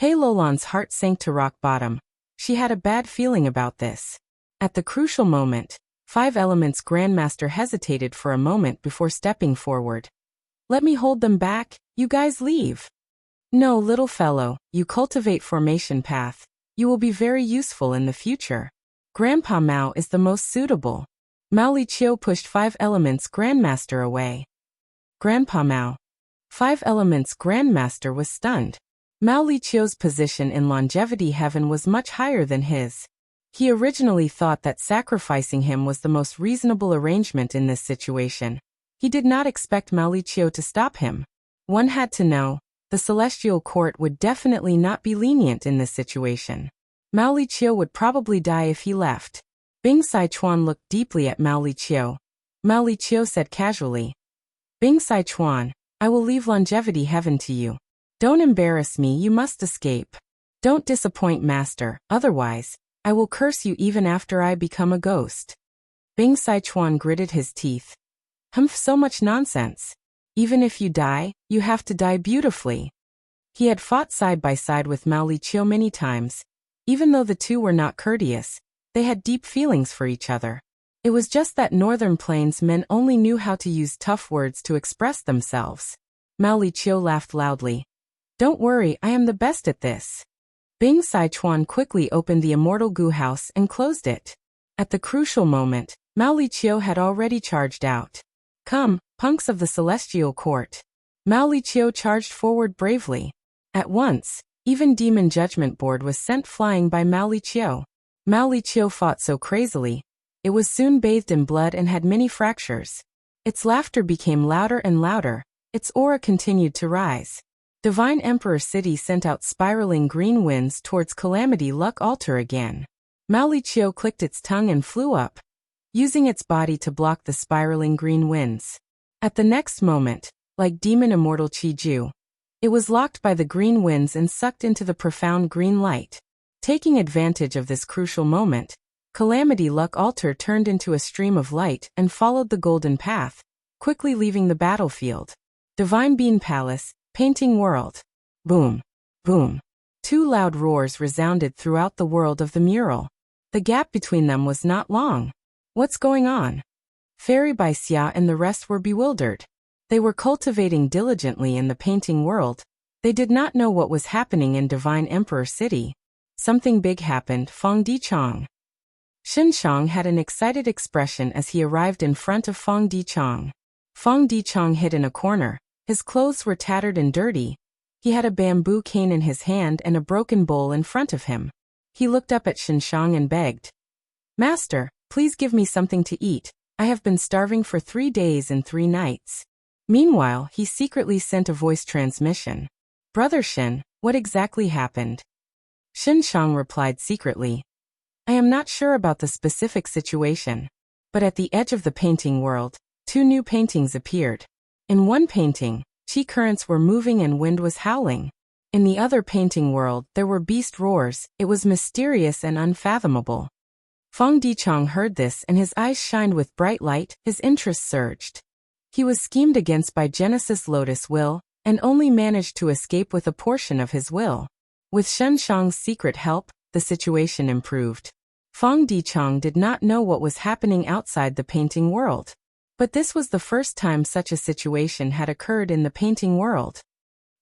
Hei Lolan's heart sank to rock bottom. She had a bad feeling about this. At the crucial moment, 5 Elements Grandmaster hesitated for a moment before stepping forward. Let me hold them back, you guys leave. No, little fellow, you cultivate formation path. You will be very useful in the future. Grandpa Mao is the most suitable. Mao Liqiu pushed 5 Elements Grandmaster away. Grandpa Mao. 5 Elements Grandmaster was stunned. Mao Liqiu's position in Longevity Heaven was much higher than his. He originally thought that sacrificing him was the most reasonable arrangement in this situation. He did not expect Mao Liqiu to stop him. One had to know, the Celestial Court would definitely not be lenient in this situation. Mao Liqiu would probably die if he left. Bing Sichuan looked deeply at Mao Liqiu. Mao Liqiu said casually, Bing Sichuan, I will leave longevity heaven to you. Don't embarrass me, you must escape. Don't disappoint master, otherwise, I will curse you even after I become a ghost. Bing Sichuan gritted his teeth. Humph, so much nonsense. Even if you die, you have to die beautifully. He had fought side by side with Mao Liqiu many times. Even though the two were not courteous, they had deep feelings for each other. It was just that Northern Plains men only knew how to use tough words to express themselves. Mao Liqiu laughed loudly. Don't worry, I am the best at this. Bing Sichuan quickly opened the immortal goo house and closed it. At the crucial moment, Mao Liqiu had already charged out. Come, punks of the Celestial Court. Mao Liqiu charged forward bravely. At once, even Demon Judgment Board was sent flying by Mao Liqiu. Mao Liqiu fought so crazily. It was soon bathed in blood and had many fractures. Its laughter became louder and louder. Its aura continued to rise. Divine Emperor City sent out spiraling green winds towards Calamity Luck Altar again. Mao Liqiu clicked its tongue and flew up, using its body to block the spiraling green winds. At the next moment, like Demon Immortal Qiju, it was locked by the green winds and sucked into the profound green light. Taking advantage of this crucial moment, Calamity Luck Altar turned into a stream of light and followed the golden path, quickly leaving the battlefield. Divine Bean Palace, Painting World. Boom. Boom. Two loud roars resounded throughout the world of the mural. The gap between them was not long. What's going on? Fairy Bai Xia and the rest were bewildered. They were cultivating diligently in the painting world. They did not know what was happening in Divine Emperor City. Something big happened, Feng Dichang. Xin Shang had an excited expression as he arrived in front of Feng Dichang. Feng Dichang hid in a corner. His clothes were tattered and dirty. He had a bamboo cane in his hand and a broken bowl in front of him. He looked up at Xin Shang and begged, Master, please give me something to eat. I have been starving for 3 days and 3 nights. Meanwhile, he secretly sent a voice transmission. Brother Xin, what exactly happened? Xin Shang replied secretly, I am not sure about the specific situation. But at the edge of the painting world, 2 new paintings appeared. In one painting, chi currents were moving and wind was howling. In the other painting world, there were beast roars. It was mysterious and unfathomable. Feng Dichang heard this and his eyes shined with bright light, his interest surged. He was schemed against by Genesis Lotus Will, and only managed to escape with a portion of his will. With Shen Shang's secret help, the situation improved. Feng Dichang did not know what was happening outside the painting world. But this was the first time such a situation had occurred in the painting world.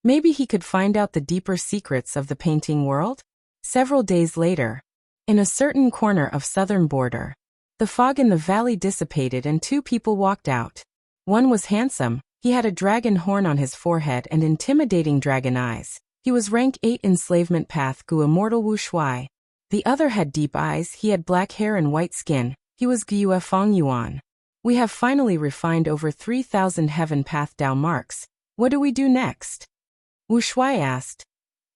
Maybe he could find out the deeper secrets of the painting world? Several days later, in a certain corner of southern border, the fog in the valley dissipated and 2 people walked out. One was handsome, he had a dragon horn on his forehead and intimidating dragon eyes. He was rank 8 enslavement path Gu Immortal Wu Shuai. The other had deep eyes, he had black hair and white skin, he was Gyue Feng Yuan. We have finally refined over 3,000 heaven path Dao marks. What do we do next? Wu Shuai asked.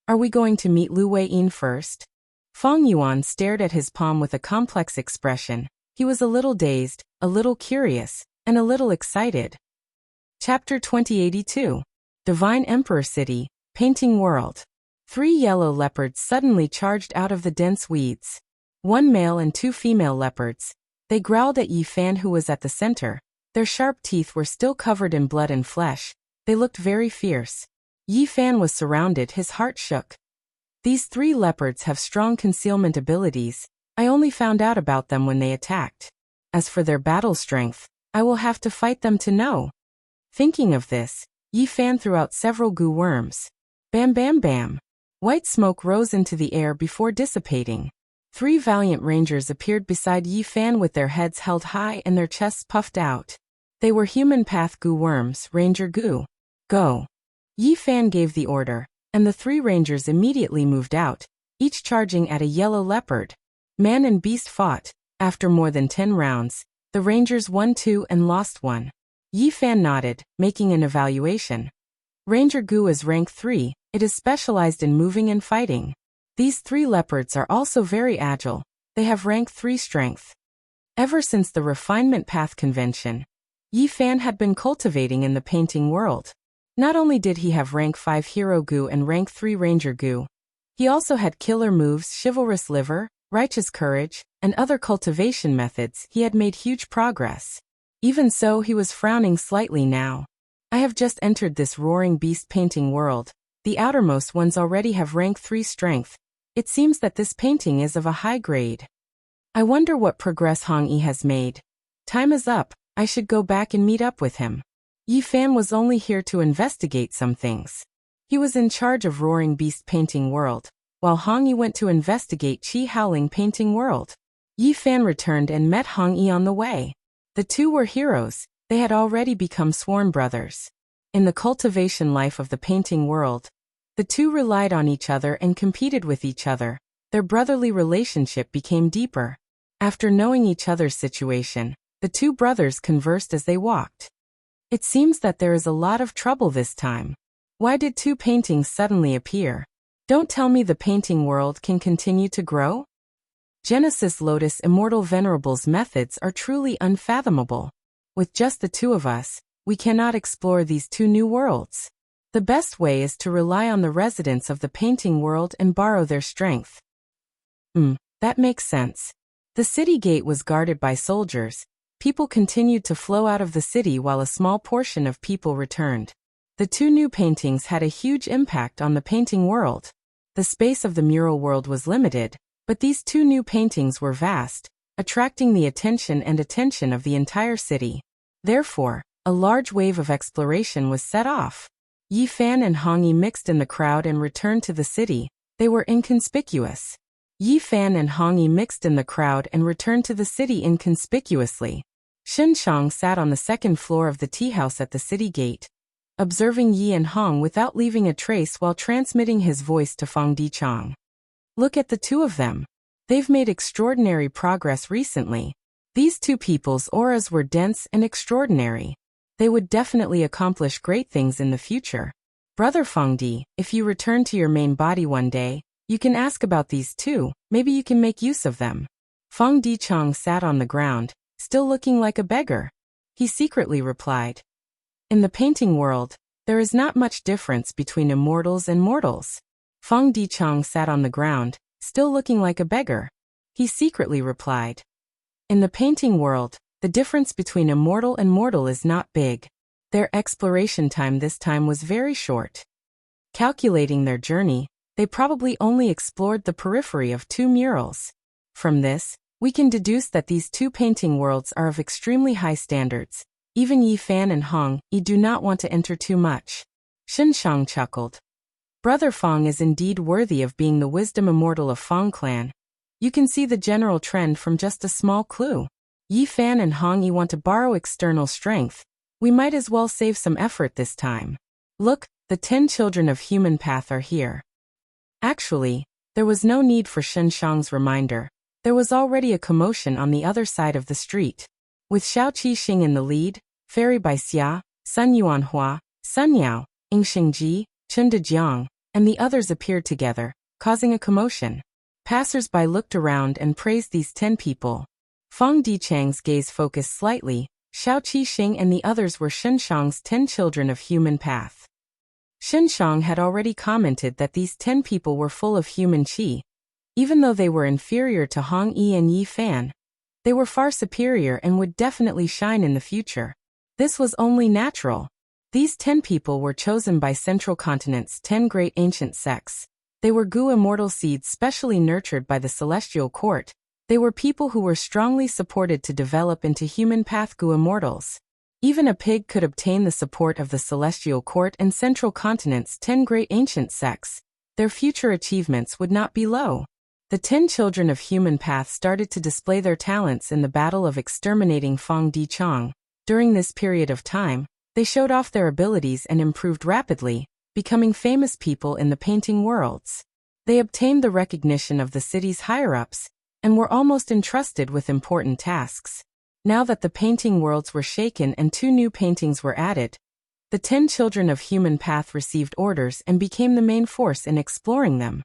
Are we going to meet Lu Weiyin first? Feng Yuan stared at his palm with a complex expression. He was a little dazed, a little curious, and a little excited. Chapter 2082. Divine Emperor City, Painting World. 3 yellow leopards suddenly charged out of the dense weeds. 1 male and 2 female leopards. They growled at Yi Fan, who was at the center. Their sharp teeth were still covered in blood and flesh. They looked very fierce. Yi Fan was surrounded, his heart shook. These 3 leopards have strong concealment abilities. I only found out about them when they attacked. As for their battle strength, I will have to fight them to know. Thinking of this, Yi Fan threw out several goo worms. Bam bam bam. White smoke rose into the air before dissipating. 3 valiant rangers appeared beside Yi Fan with their heads held high and their chests puffed out. They were human path goo worms, Ranger Goo. Go. Yi Fan gave the order, and the 3 rangers immediately moved out, each charging at a yellow leopard. Man and beast fought. After more than 10 rounds, the rangers won 2 and lost 1. Yi Fan nodded, making an evaluation. Ranger Goo is rank 3, it is specialized in moving and fighting. These 3 leopards are also very agile. They have rank 3 strength. Ever since the Refinement Path Convention, Yi Fan had been cultivating in the painting world. Not only did he have rank 5 Hero Gu and rank 3 Ranger Gu, he also had killer moves, chivalrous liver, righteous courage, and other cultivation methods. He had made huge progress. Even so, he was frowning slightly now. I have just entered this roaring beast painting world. The outermost ones already have rank 3 strength. It seems that this painting is of a high grade. I wonder what progress Hong Yi has made. Time is up. I should go back and meet up with him. Yi Fan was only here to investigate some things. He was in charge of Roaring Beast Painting World, while Hong Yi went to investigate Chi Howling Painting World. Yi Fan returned and met Hong Yi on the way. The two were heroes. They had already become sworn brothers. In the cultivation life of the painting world, the two relied on each other and competed with each other. Their brotherly relationship became deeper. After knowing each other's situation, the two brothers conversed as they walked. It seems that there is a lot of trouble this time. Why did 2 paintings suddenly appear? Don't tell me the painting world can continue to grow? Genesis Lotus Immortal Venerable's methods are truly unfathomable. With just the 2 of us, we cannot explore these 2 new worlds. The best way is to rely on the residents of the painting world and borrow their strength. That makes sense. The city gate was guarded by soldiers. People continued to flow out of the city while a small portion of people returned. The 2 new paintings had a huge impact on the painting world. The space of the mural world was limited, but these 2 new paintings were vast, attracting the attention of the entire city. Therefore, a large wave of exploration was set off. Yi Fan and Hong Yi mixed in the crowd and returned to the city. They were inconspicuous. Yi Fan and Hong Yi mixed in the crowd and returned to the city inconspicuously. Shen Shang sat on the 2nd floor of the tea house at the city gate, observing Yi and Hong without leaving a trace while transmitting his voice to Feng Dichang. Look at the 2 of them. They've made extraordinary progress recently. These 2 people's auras were dense and extraordinary. They would definitely accomplish great things in the future. Brother Feng Di, if you return to your main body one day, you can ask about these 2, maybe you can make use of them. Feng Dichang sat on the ground, still looking like a beggar. He secretly replied. In the painting world, there is not much difference between immortals and mortals. Feng Dichang sat on the ground, still looking like a beggar. He secretly replied. In the painting world, the difference between immortal and mortal is not big. Their exploration time this time was very short. Calculating their journey, they probably only explored the periphery of 2 murals. From this, we can deduce that these 2 painting worlds are of extremely high standards. Even Yi Fan and Hong Yi do not want to enter too much. Shen Shang chuckled. Brother Feng is indeed worthy of being the wisdom immortal of Feng clan. You can see the general trend from just a small clue. Yi Fan and Hong Yi want to borrow external strength. We might as well save some effort this time. Look, the 10 children of human path are here. Actually, there was no need for Shen Shang's reminder. There was already a commotion on the other side of the street. With Xiao Qixing in the lead, Fairy Baixia, Sun Yuanhua, Sun Yao, Ing Xingji, Chen Dejiang, and the others appeared together, causing a commotion. Passers-by looked around and praised these 10 people. Feng Dichang's gaze focused slightly. Xiao Qixing and the others were Shen Shang's 10 children of human path. Shen Shang had already commented that these 10 people were full of human qi. Even though they were inferior to Hong Yi and Yi Fan, they were far superior and would definitely shine in the future. This was only natural. These 10 people were chosen by Central Continent's 10 great ancient sects. They were Gu immortal seeds specially nurtured by the Celestial Court. They were people who were strongly supported to develop into human path Gu immortals. Even a pig could obtain the support of the Celestial Court and Central Continent's 10 great ancient sects. Their future achievements would not be low. The 10 children of human path started to display their talents in the battle of exterminating Feng Dichang. During this period of time, they showed off their abilities and improved rapidly, becoming famous people in the painting worlds. They obtained the recognition of the city's higher-ups, and were almost entrusted with important tasks. Now that the painting worlds were shaken and 2 new paintings were added, the 10 children of human path received orders and became the main force in exploring them.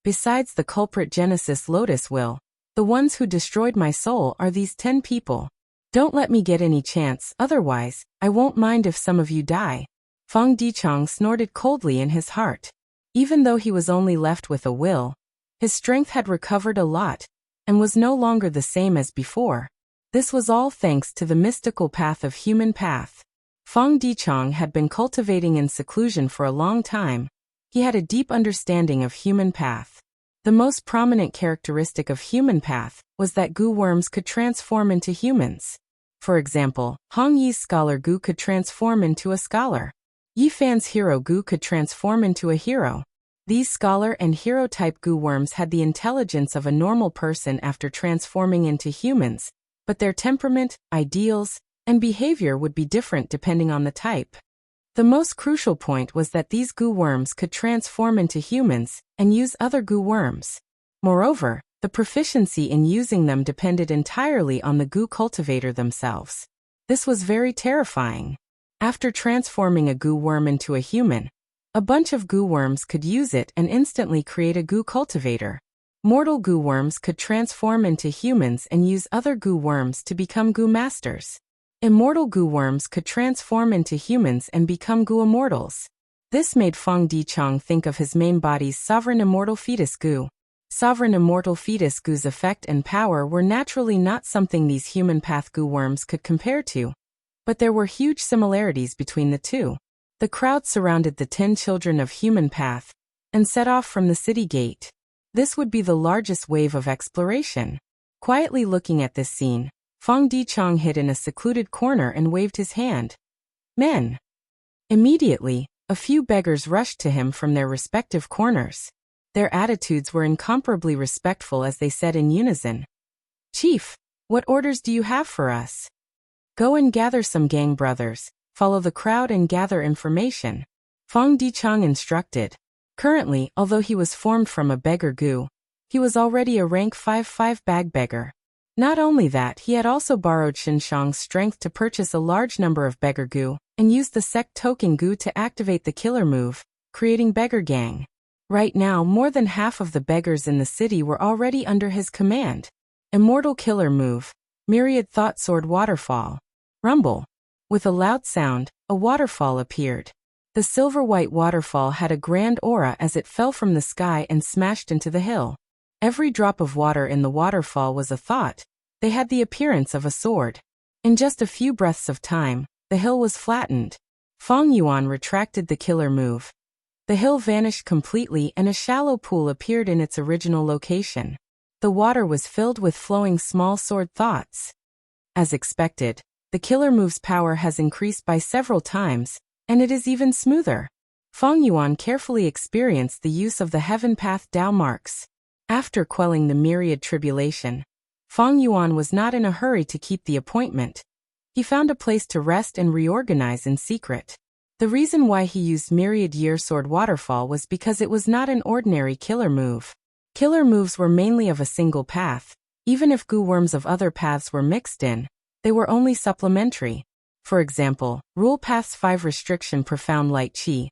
Besides the culprit Genesis Lotus will, the ones who destroyed my soul are these 10 people. Don't let me get any chance, otherwise, I won't mind if some of you die. Feng Dichang snorted coldly in his heart. Even though he was only left with a will, his strength had recovered a lot, and was no longer the same as before. This was all thanks to the mystical path of human path. Feng Dichang had been cultivating in seclusion for a long time. He had a deep understanding of human path. The most prominent characteristic of human path was that Gu worms could transform into humans. For example, Hong Yi's scholar Gu could transform into a scholar. Yi Fan's hero Gu could transform into a hero. These scholar and hero-type Gu worms had the intelligence of a normal person after transforming into humans, but their temperament, ideals, and behavior would be different depending on the type. The most crucial point was that these Gu worms could transform into humans and use other Gu worms. Moreover, the proficiency in using them depended entirely on the Gu cultivator themselves. This was very terrifying. After transforming a Gu worm into a human, a bunch of Gu worms could use it and instantly create a Gu cultivator. Mortal Gu worms could transform into humans and use other Gu worms to become Gu masters. Immortal Gu worms could transform into humans and become Gu immortals. This made Feng Dichang think of his main body's sovereign immortal fetus Gu. Sovereign immortal fetus Gu's effect and power were naturally not something these human path Gu worms could compare to, but there were huge similarities between the two. The crowd surrounded the 10 children of human path and set off from the city gate. This would be the largest wave of exploration. Quietly looking at this scene, Feng Dichang hid in a secluded corner and waved his hand. Men! Immediately, a few beggars rushed to him from their respective corners. Their attitudes were incomparably respectful as they said in unison, "Chief, what orders do you have for us?" "Go and gather some gang brothers, follow the crowd and gather information," Feng Dichang instructed. Currently, although he was formed from a beggar Gu, he was already a rank 5 bag beggar. Not only that, he had also borrowed Xinshang's strength to purchase a large number of beggar Gu, and used the sect token Gu to activate the killer move, creating beggar gang. Right now, more than half of the beggars in the city were already under his command. Immortal killer move, myriad thought sword waterfall. Rumble. With a loud sound, a waterfall appeared. The silver-white waterfall had a grand aura as it fell from the sky and smashed into the hill. Every drop of water in the waterfall was a thought. They had the appearance of a sword. In just a few breaths of time, the hill was flattened. Feng Yuan retracted the killer move. The hill vanished completely and a shallow pool appeared in its original location. The water was filled with flowing small sword thoughts. As expected, the killer move's power has increased by several times, and it is even smoother. Feng Yuan carefully experienced the use of the Heaven Path Dao marks. After quelling the myriad tribulation, Feng Yuan was not in a hurry to keep the appointment. He found a place to rest and reorganize in secret. The reason why he used Myriad Year Sword Waterfall was because it was not an ordinary killer move. Killer moves were mainly of a single path. Even if Gu worms of other paths were mixed in, they were only supplementary. For example, Rule Path's 5 Restriction Profound Light Qi,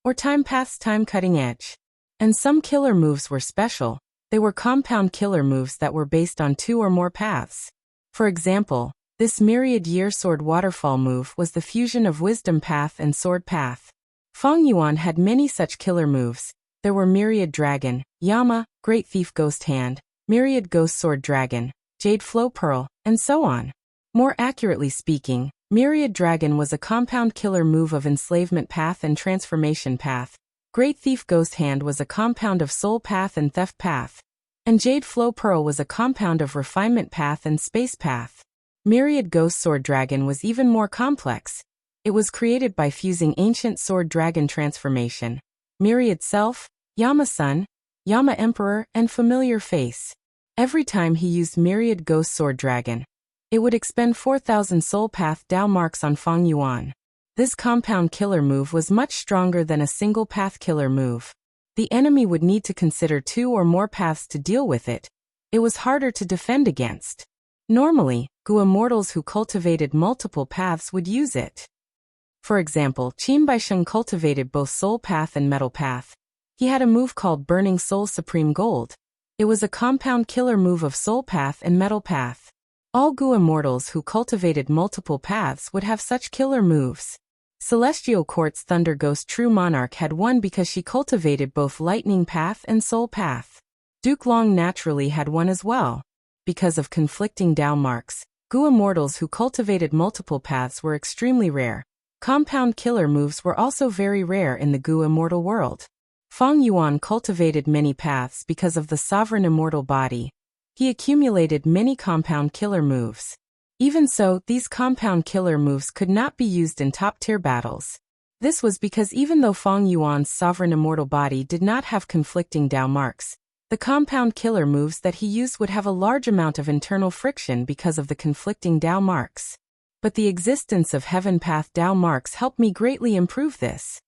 or Time Path's Time Cutting Edge. And some killer moves were special. They were compound killer moves that were based on 2 or more paths. For example, this Myriad Year Sword Waterfall move was the fusion of Wisdom Path and Sword Path. Feng Yuan had many such killer moves. There were Myriad Dragon, Yama, Great Thief Ghost Hand, Myriad Ghost Sword Dragon, Jade Flow Pearl, and so on. More accurately speaking, Myriad Dragon was a compound killer move of Enslavement Path and Transformation Path. Great Thief Ghost Hand was a compound of Soul Path and Theft Path. And Jade Flow Pearl was a compound of Refinement Path and Space Path. Myriad Ghost Sword Dragon was even more complex. It was created by fusing Ancient Sword Dragon Transformation, Myriad Self, Yama Sun, Yama Emperor, and Familiar Face. Every time he used Myriad Ghost Sword Dragon, it would expend 4,000 Soul Path Dao marks on Feng Yuan. This compound killer move was much stronger than a single path killer move. The enemy would need to consider 2 or more paths to deal with it. It was harder to defend against. Normally, Gu immortals who cultivated multiple paths would use it. For example, Qin Baisheng cultivated both Soul Path and Metal Path. He had a move called Burning Soul Supreme Gold. It was a compound killer move of Soul Path and Metal Path. All Gu immortals who cultivated multiple paths would have such killer moves. Celestial Court's Thunder Ghost True Monarch had one because she cultivated both Lightning Path and Soul Path. Duke Long naturally had one as well. Because of conflicting Dao marks, Gu immortals who cultivated multiple paths were extremely rare. Compound killer moves were also very rare in the Gu immortal world. Feng Yuan cultivated many paths because of the sovereign immortal body. He accumulated many compound killer moves. Even so, these compound killer moves could not be used in top-tier battles. This was because even though Feng Yuan's sovereign immortal body did not have conflicting Dao marks, the compound killer moves that he used would have a large amount of internal friction because of the conflicting Dao marks. But the existence of Heaven Path Dao marks helped me greatly improve this.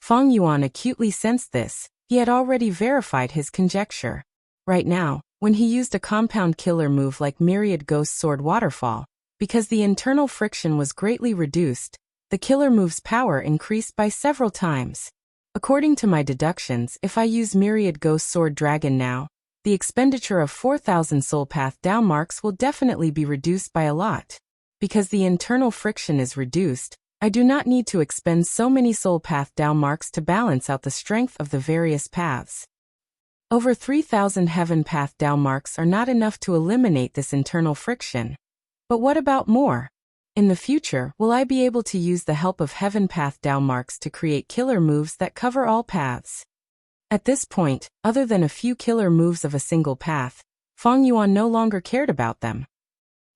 Feng Yuan acutely sensed this. He had already verified his conjecture. Right now, when he used a compound killer move like Myriad Ghost Sword Waterfall, because the internal friction was greatly reduced, the killer move's power increased by several times. According to my deductions, if I use Myriad Ghost Sword Dragon now, the expenditure of 4,000 Soul Path Dao marks will definitely be reduced by a lot. Because the internal friction is reduced, I do not need to expend so many Soul Path Dao marks to balance out the strength of the various paths. Over 3,000 Heaven Path Dao marks are not enough to eliminate this internal friction. But what about more? In the future, will I be able to use the help of Heaven Path Dao marks to create killer moves that cover all paths? At this point, other than a few killer moves of a single path, Feng Yuan no longer cared about them.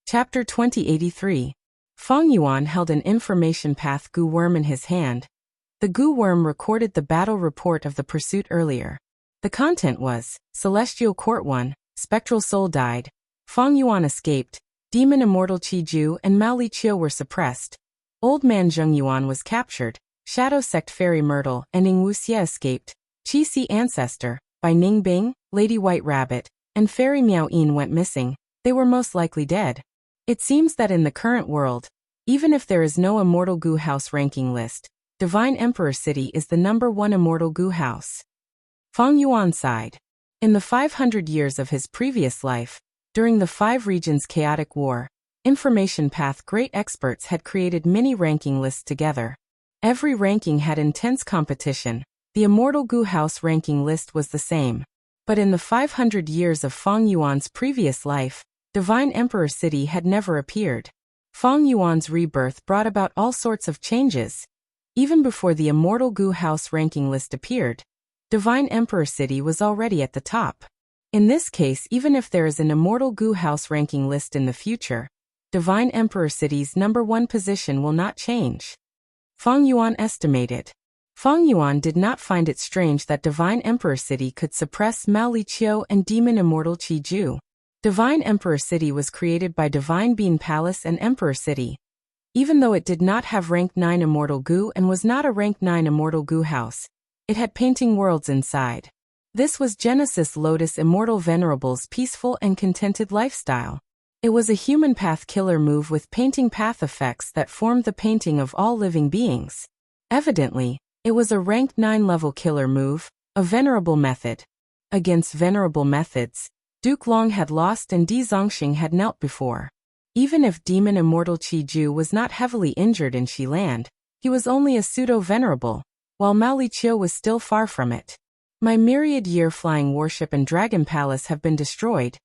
Chapter 2083. Feng Yuan held an information path Gu worm in his hand. The Gu worm recorded the battle report of the pursuit earlier. The content was, Celestial Court 1, Spectral Soul died, Feng Yuan escaped, Demon Immortal Qi Ju and Mao Li Qiu were suppressed, Old Man Zheng Yuan was captured, Shadow Sect Fairy Myrtle and Ning Wuxie escaped, Qi Si Ancestor, by Ning Bing, Lady White Rabbit, and Fairy Miao Yin went missing. They were most likely dead. It seems that in the current world, even if there is no Immortal Gu House ranking list, Divine Emperor City is the #1 Immortal Gu House. Feng Yuan sighed. In the 500 years of his previous life, during the 5 regions chaotic war, Information Path great experts had created many ranking lists together. Every ranking had intense competition. The Immortal Gu House ranking list was the same. But in the 500 years of Feng Yuan's previous life, Divine Emperor City had never appeared. Feng Yuan's rebirth brought about all sorts of changes. Even before the Immortal Gu House ranking list appeared, Divine Emperor City was already at the top. In this case, even if there is an Immortal Gu House ranking list in the future, Divine Emperor City's #1 position will not change. Feng Yuan estimated. Feng Yuan did not find it strange that Divine Emperor City could suppress Mao Li Qiu and Demon Immortal Qi Ju. Divine Emperor City was created by Divine Bean Palace and Emperor City. Even though it did not have rank 9 Immortal Gu and was not a rank 9 Immortal Gu House, it had painting worlds inside. This was Genesis Lotus Immortal Venerable's peaceful and contented lifestyle. It was a human path killer move with painting path effects that formed the painting of all living beings. Evidently, it was a rank 9 level killer move, a venerable method. Against venerable methods, Duke Long had lost and Di Zongxing had knelt before. Even if Demon Immortal Qi Ju was not heavily injured in Xi Land, he was only a pseudo-venerable, while Mao Li Qiu was still far from it. My myriad year flying warship and Dragon Palace have been destroyed.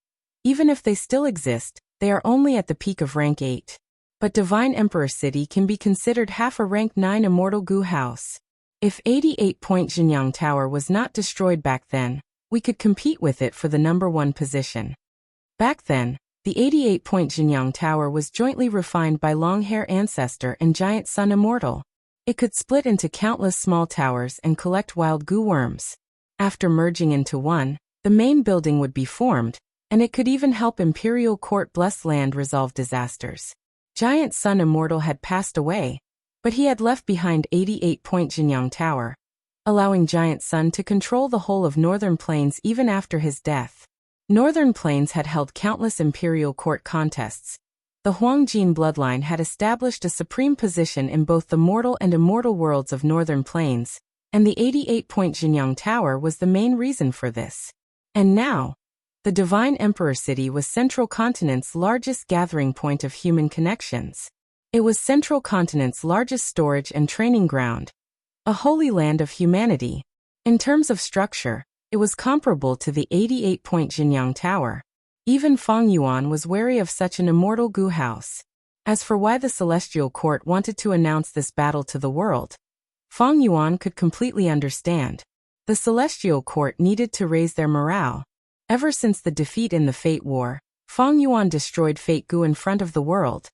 Even if they still exist, they are only at the peak of rank 8. But Divine Emperor City can be considered half a rank 9 Immortal Gu House. If 88-point Jinyang Tower was not destroyed back then, we could compete with it for the #1 position. Back then, the 88-point Jinyang Tower was jointly refined by Longhair Ancestor and Giant Sun Immortal. It could split into countless small towers and collect wild Gu worms. After merging into one, the main building would be formed, and it could even help Imperial Court Blessed Land resolve disasters. Giant Sun Immortal had passed away, but he had left behind 88-point Jinyang Tower, allowing Giant Sun to control the whole of Northern Plains even after his death. Northern Plains had held countless Imperial Court contests. The Huangjin bloodline had established a supreme position in both the mortal and immortal worlds of Northern Plains, and the 88-point Jinyang Tower was the main reason for this. And now, the Divine Emperor City was Central Continent's largest gathering point of human connections. It was Central Continent's largest storage and training ground, a holy land of humanity. In terms of structure, it was comparable to the 88-point Jinyang Tower. Even Feng Yuan was wary of such an immortal Gu house. As for why the Celestial Court wanted to announce this battle to the world, Feng Yuan could completely understand. The Celestial Court needed to raise their morale. Ever since the defeat in the Fate War, Feng Yuan destroyed Fate Gu in front of the world.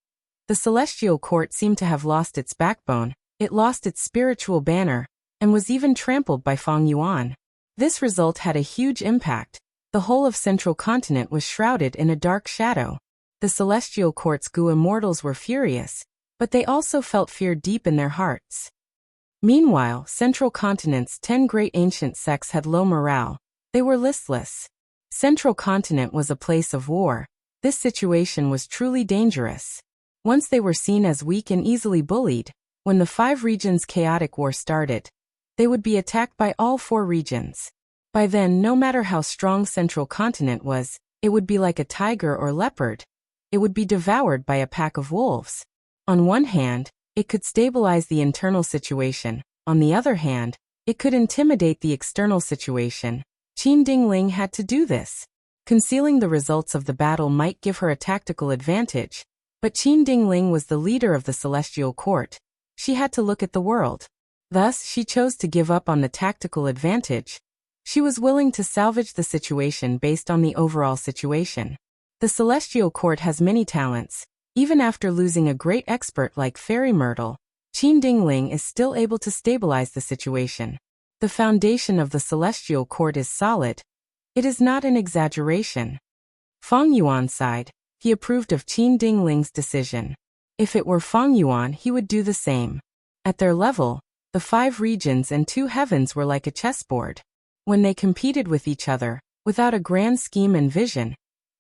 The Celestial Court seemed to have lost its backbone, it lost its spiritual banner, and was even trampled by Feng Yuan. This result had a huge impact. The whole of Central Continent was shrouded in a dark shadow. The Celestial Court's Gu immortals were furious, but they also felt fear deep in their hearts. Meanwhile, Central Continent's 10 great ancient sects had low morale. They were listless. Central Continent was a place of war. This situation was truly dangerous. Once they were seen as weak and easily bullied, when the 5 regions' chaotic war started, they would be attacked by all 4 regions. By then, no matter how strong Central Continent was, it would be like a tiger or leopard. It would be devoured by a pack of wolves. On one hand, it could stabilize the internal situation. On the other hand, it could intimidate the external situation. Qin Dingling had to do this. Concealing the results of the battle might give her a tactical advantage, but Qin Dingling was the leader of the Celestial Court. She had to look at the world. Thus, she chose to give up on the tactical advantage. She was willing to salvage the situation based on the overall situation. The Celestial Court has many talents. Even after losing a great expert like Fairy Myrtle, Qin Dingling is still able to stabilize the situation. The foundation of the Celestial Court is solid. It is not an exaggeration. Feng Yuan sighed. He approved of Qin Dingling's decision. If it were Feng Yuan, he would do the same. At their level, the 5 regions and 2 heavens were like a chessboard. When they competed with each other, without a grand scheme and vision,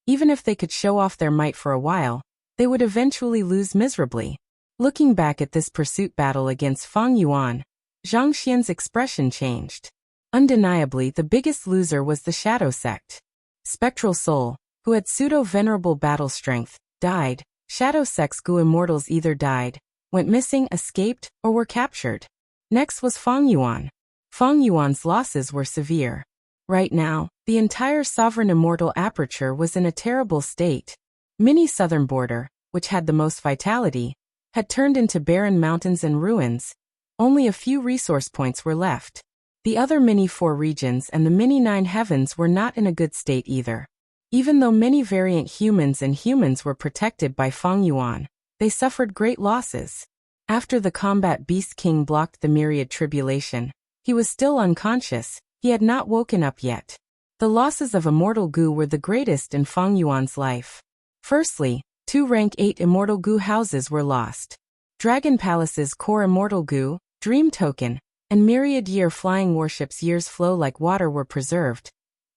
even if they could show off their might for a while, they would eventually lose miserably. Looking back at this pursuit battle against Feng Yuan, Zhang Xian's expression changed. Undeniably, the biggest loser was the Shadow Sect. Spectral Soul, who had pseudo-venerable battle strength, died. Shadow Sect's Gu immortals either died, went missing, escaped, or were captured. Next was Feng Yuan. Feng Yuan's losses were severe. Right now, the entire sovereign immortal aperture was in a terrible state. Mini southern border, which had the most vitality, had turned into barren mountains and ruins. Only a few resource points were left. The other mini 4 regions and the mini 9 heavens were not in a good state either. Even though many variant humans and humans were protected by Feng Yuan, they suffered great losses. After the combat Beast King blocked the myriad tribulation, he was still unconscious, he had not woken up yet. The losses of Immortal Gu were the greatest in Feng Yuan's life. Firstly, 2 rank 8 Immortal Gu houses were lost. Dragon Palace's core Immortal Gu, Dream Token, and myriad year flying warships Year's Flow like water were preserved.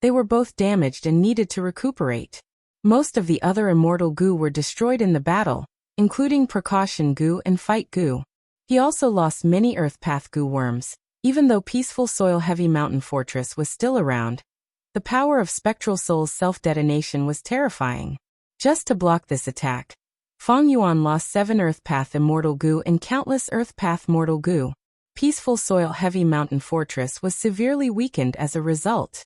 They were both damaged and needed to recuperate. Most of the other Immortal Gu were destroyed in the battle, including Precaution Gu and Fight Gu. He also lost many Earth Path Gu worms. Even though Peaceful Soil Heavy Mountain Fortress was still around, the power of Spectral Soul's self-detonation was terrifying. Just to block this attack, Feng Yuan lost 7 Earth Path Immortal Gu and countless Earth Path Mortal Gu. Peaceful Soil Heavy Mountain Fortress was severely weakened as a result.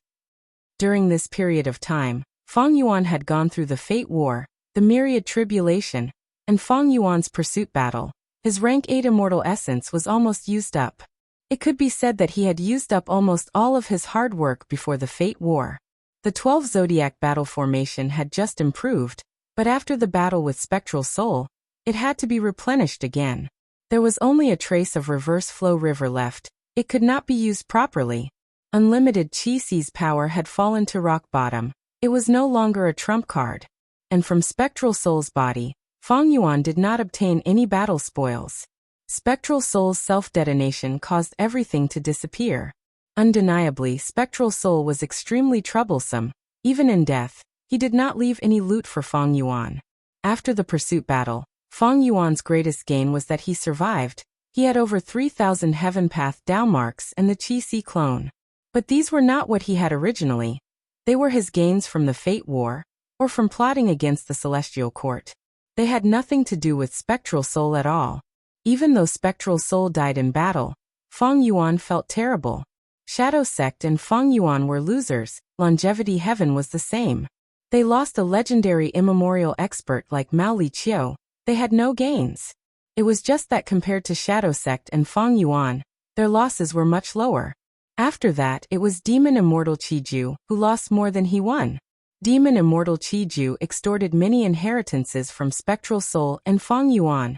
During this period of time, Feng Yuan had gone through the Fate War, the Myriad Tribulation, and Feng Yuan's pursuit battle. His rank 8 immortal essence was almost used up. It could be said that he had used up almost all of his hard work before the Fate War. The 12 Zodiac battle formation had just improved, but after the battle with Spectral Soul, it had to be replenished again. There was only a trace of Reverse Flow River left. It could not be used properly. Unlimited Qi Si's power had fallen to rock bottom. It was no longer a trump card. And from Spectral Soul's body, Feng Yuan did not obtain any battle spoils. Spectral Soul's self-detonation caused everything to disappear. Undeniably, Spectral Soul was extremely troublesome. Even in death, he did not leave any loot for Feng Yuan. After the pursuit battle, Feng Yuan's greatest gain was that he survived. He had over 3,000 Heaven Path Dao marks and the Qi Si clone. But these were not what he had originally. They were his gains from the Fate War, or from plotting against the Celestial Court. They had nothing to do with Spectral Soul at all. Even though Spectral Soul died in battle, Feng Yuan felt terrible. Shadow Sect and Feng Yuan were losers. Longevity Heaven was the same. They lost a legendary immemorial expert like Mao Li Qiu. They had no gains. It was just that compared to Shadow Sect and Feng Yuan, their losses were much lower. After that, it was Demon Immortal Qiju who lost more than he won. Demon Immortal Qiju extorted many inheritances from Spectral Soul and Feng Yuan.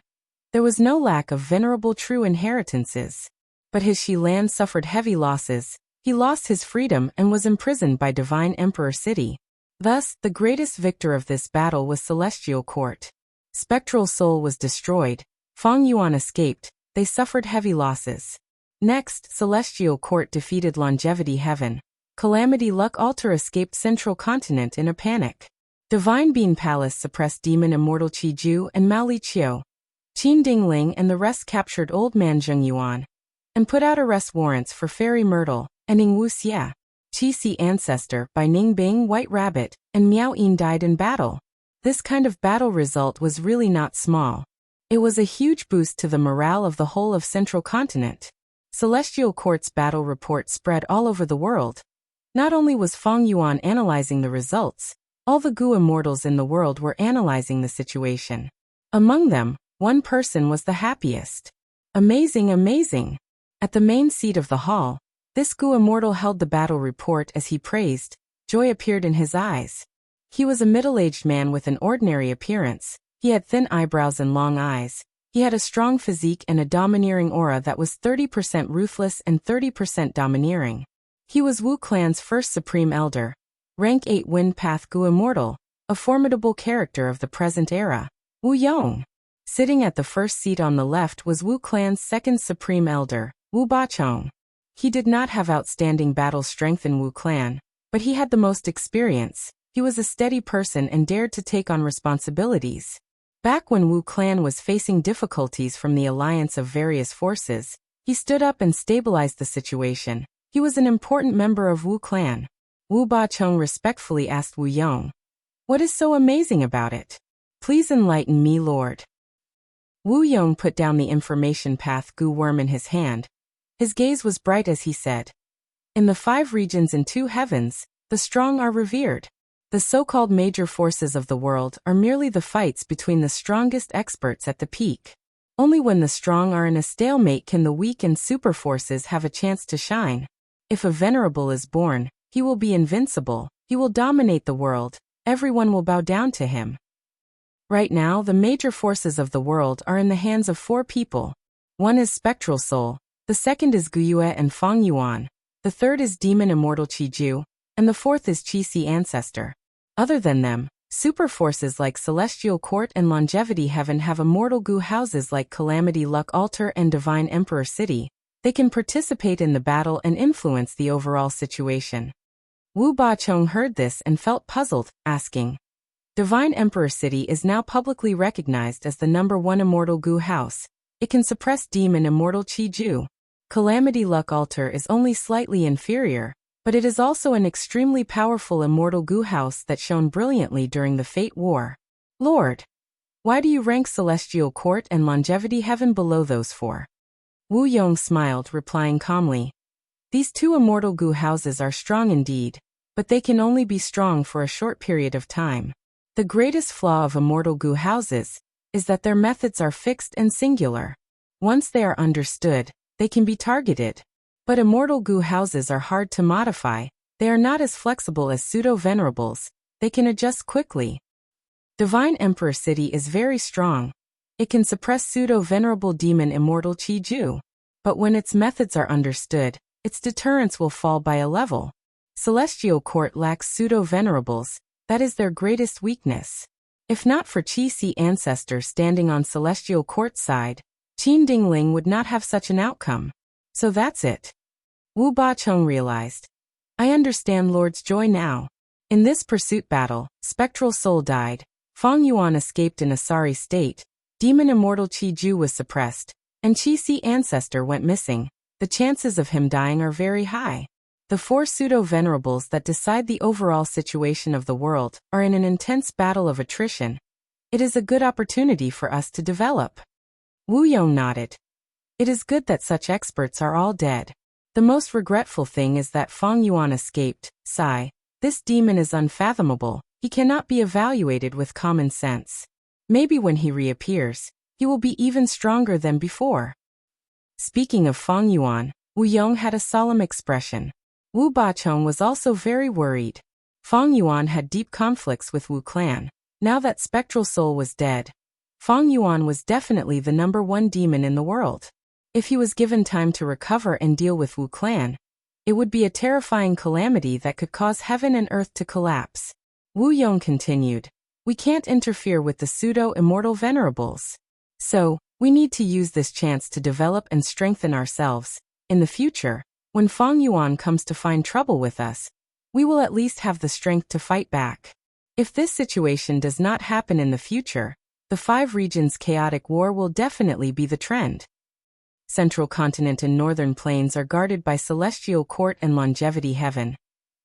There was no lack of venerable true inheritances. But his Shi land suffered heavy losses. He lost his freedom and was imprisoned by Divine Emperor City. Thus, the greatest victor of this battle was Celestial Court. Spectral Soul was destroyed. Feng Yuan escaped. They suffered heavy losses. Next, Celestial Court defeated Longevity Heaven. Calamity Luck Altar escaped Central Continent in a panic. Divine Bean Palace suppressed Demon Immortal Qiju and Mao Li Qiu. Qin Dingling and the rest captured Old Man Zheng Yuan and put out arrest warrants for Fairy Myrtle and Ning Wu Xia. Qi Si Ancestor by Ning Bing White Rabbit and Miao Yin died in battle. This kind of battle result was really not small. It was a huge boost to the morale of the whole of Central Continent. Celestial Court's battle report spread all over the world. Not only was Feng Yuan analyzing the results, all the Gu immortals in the world were analyzing the situation. Among them, one person was the happiest. Amazing, amazing. At the main seat of the hall, this Gu immortal held the battle report as he praised. Joy appeared in his eyes. He was a middle-aged man with an ordinary appearance. He had thin eyebrows and long eyes. He had a strong physique and a domineering aura that was 30% ruthless and 30% domineering. He was Wu Clan's first Supreme Elder. Rank 8 Wind Path Gu Immortal, a formidable character of the present era. Wu Yong. Sitting at the first seat on the left was Wu Clan's second Supreme Elder, Wu Bachong. He did not have outstanding battle strength in Wu Clan, but he had the most experience. He was a steady person and dared to take on responsibilities. Back when Wu Clan was facing difficulties from the alliance of various forces, he stood up and stabilized the situation. He was an important member of Wu Clan. Wu Bachong respectfully asked Wu Yong, "What is so amazing about it? Please enlighten me, Lord." Wu Yong put down the information path Gu worm in his hand. His gaze was bright as he said, "In the 5 regions and 2 heavens, the strong are revered. The so-called major forces of the world are merely the fights between the strongest experts at the peak. Only when the strong are in a stalemate can the weak and super forces have a chance to shine. If a venerable is born, he will be invincible, he will dominate the world, everyone will bow down to him. Right now, the major forces of the world are in the hands of 4 people. One is Spectral Soul, the second is Guyue and Feng Yuan, the third is Demon Immortal Qiju, and the fourth is Qi Si Ancestor. Other than them, super forces like Celestial Court and Longevity Heaven have immortal Gu houses like Calamity Luck Altar and Divine Emperor City. They can participate in the battle and influence the overall situation. Wu Bachong heard this and felt puzzled, asking, "Divine Emperor City is now publicly recognized as the #1 immortal Gu house. It can suppress Demon Immortal Qiju. Calamity Luck Altar is only slightly inferior, but it is also an extremely powerful immortal Gu house that shone brilliantly during the Fate War. Lord, why do you rank Celestial Court and Longevity Heaven below those 4? Wu Yong smiled, replying calmly, "These 2 immortal Gu houses are strong indeed, but they can only be strong for a short period of time. The greatest flaw of immortal Gu houses is that their methods are fixed and singular. Once they are understood, they can be targeted. But immortal Gu houses are hard to modify. They are not as flexible as pseudo-venerables. They can adjust quickly. Divine Emperor City is very strong. It can suppress pseudo-venerable Demon Immortal Qiju. But when its methods are understood, its deterrence will fall by a level. Celestial Court lacks pseudo-venerables. That is their greatest weakness. If not for Qi Si Ancestor standing on Celestial Court's side, Qin Dingling would not have such an outcome. So that's it." Wu Bachong realized. "I understand Lord's joy now. In this pursuit battle, Spectral Soul died. Feng Yuan escaped in a sorry state. Demon Immortal Qiju was suppressed. and Qi ancestor went missing, the chances of him dying are very high. The four pseudo-venerables that decide the overall situation of the world are in an intense battle of attrition. It is a good opportunity for us to develop. Wu Yong nodded. It is good that such experts are all dead. The most regretful thing is that Fang Yuan escaped. Sigh. This demon is unfathomable. He cannot be evaluated with common sense. Maybe when he reappears, he will be even stronger than before. Speaking of Fang Yuan, Wu Yong had a solemn expression. Wu Bachong was also very worried. Fang Yuan had deep conflicts with Wu clan. Now that Spectral Soul was dead, Fang Yuan was definitely the #1 demon in the world. If he was given time to recover and deal with Wu clan, it would be a terrifying calamity that could cause heaven and earth to collapse. Wu Yong continued, we can't interfere with the pseudo-immortal venerables. So, we need to use this chance to develop and strengthen ourselves. In the future, when Fang Yuan comes to find trouble with us, we will at least have the strength to fight back. If this situation does not happen in the future, the 5 regions' chaotic war will definitely be the trend. Central Continent and Northern Plains are guarded by Celestial Court and Longevity Heaven.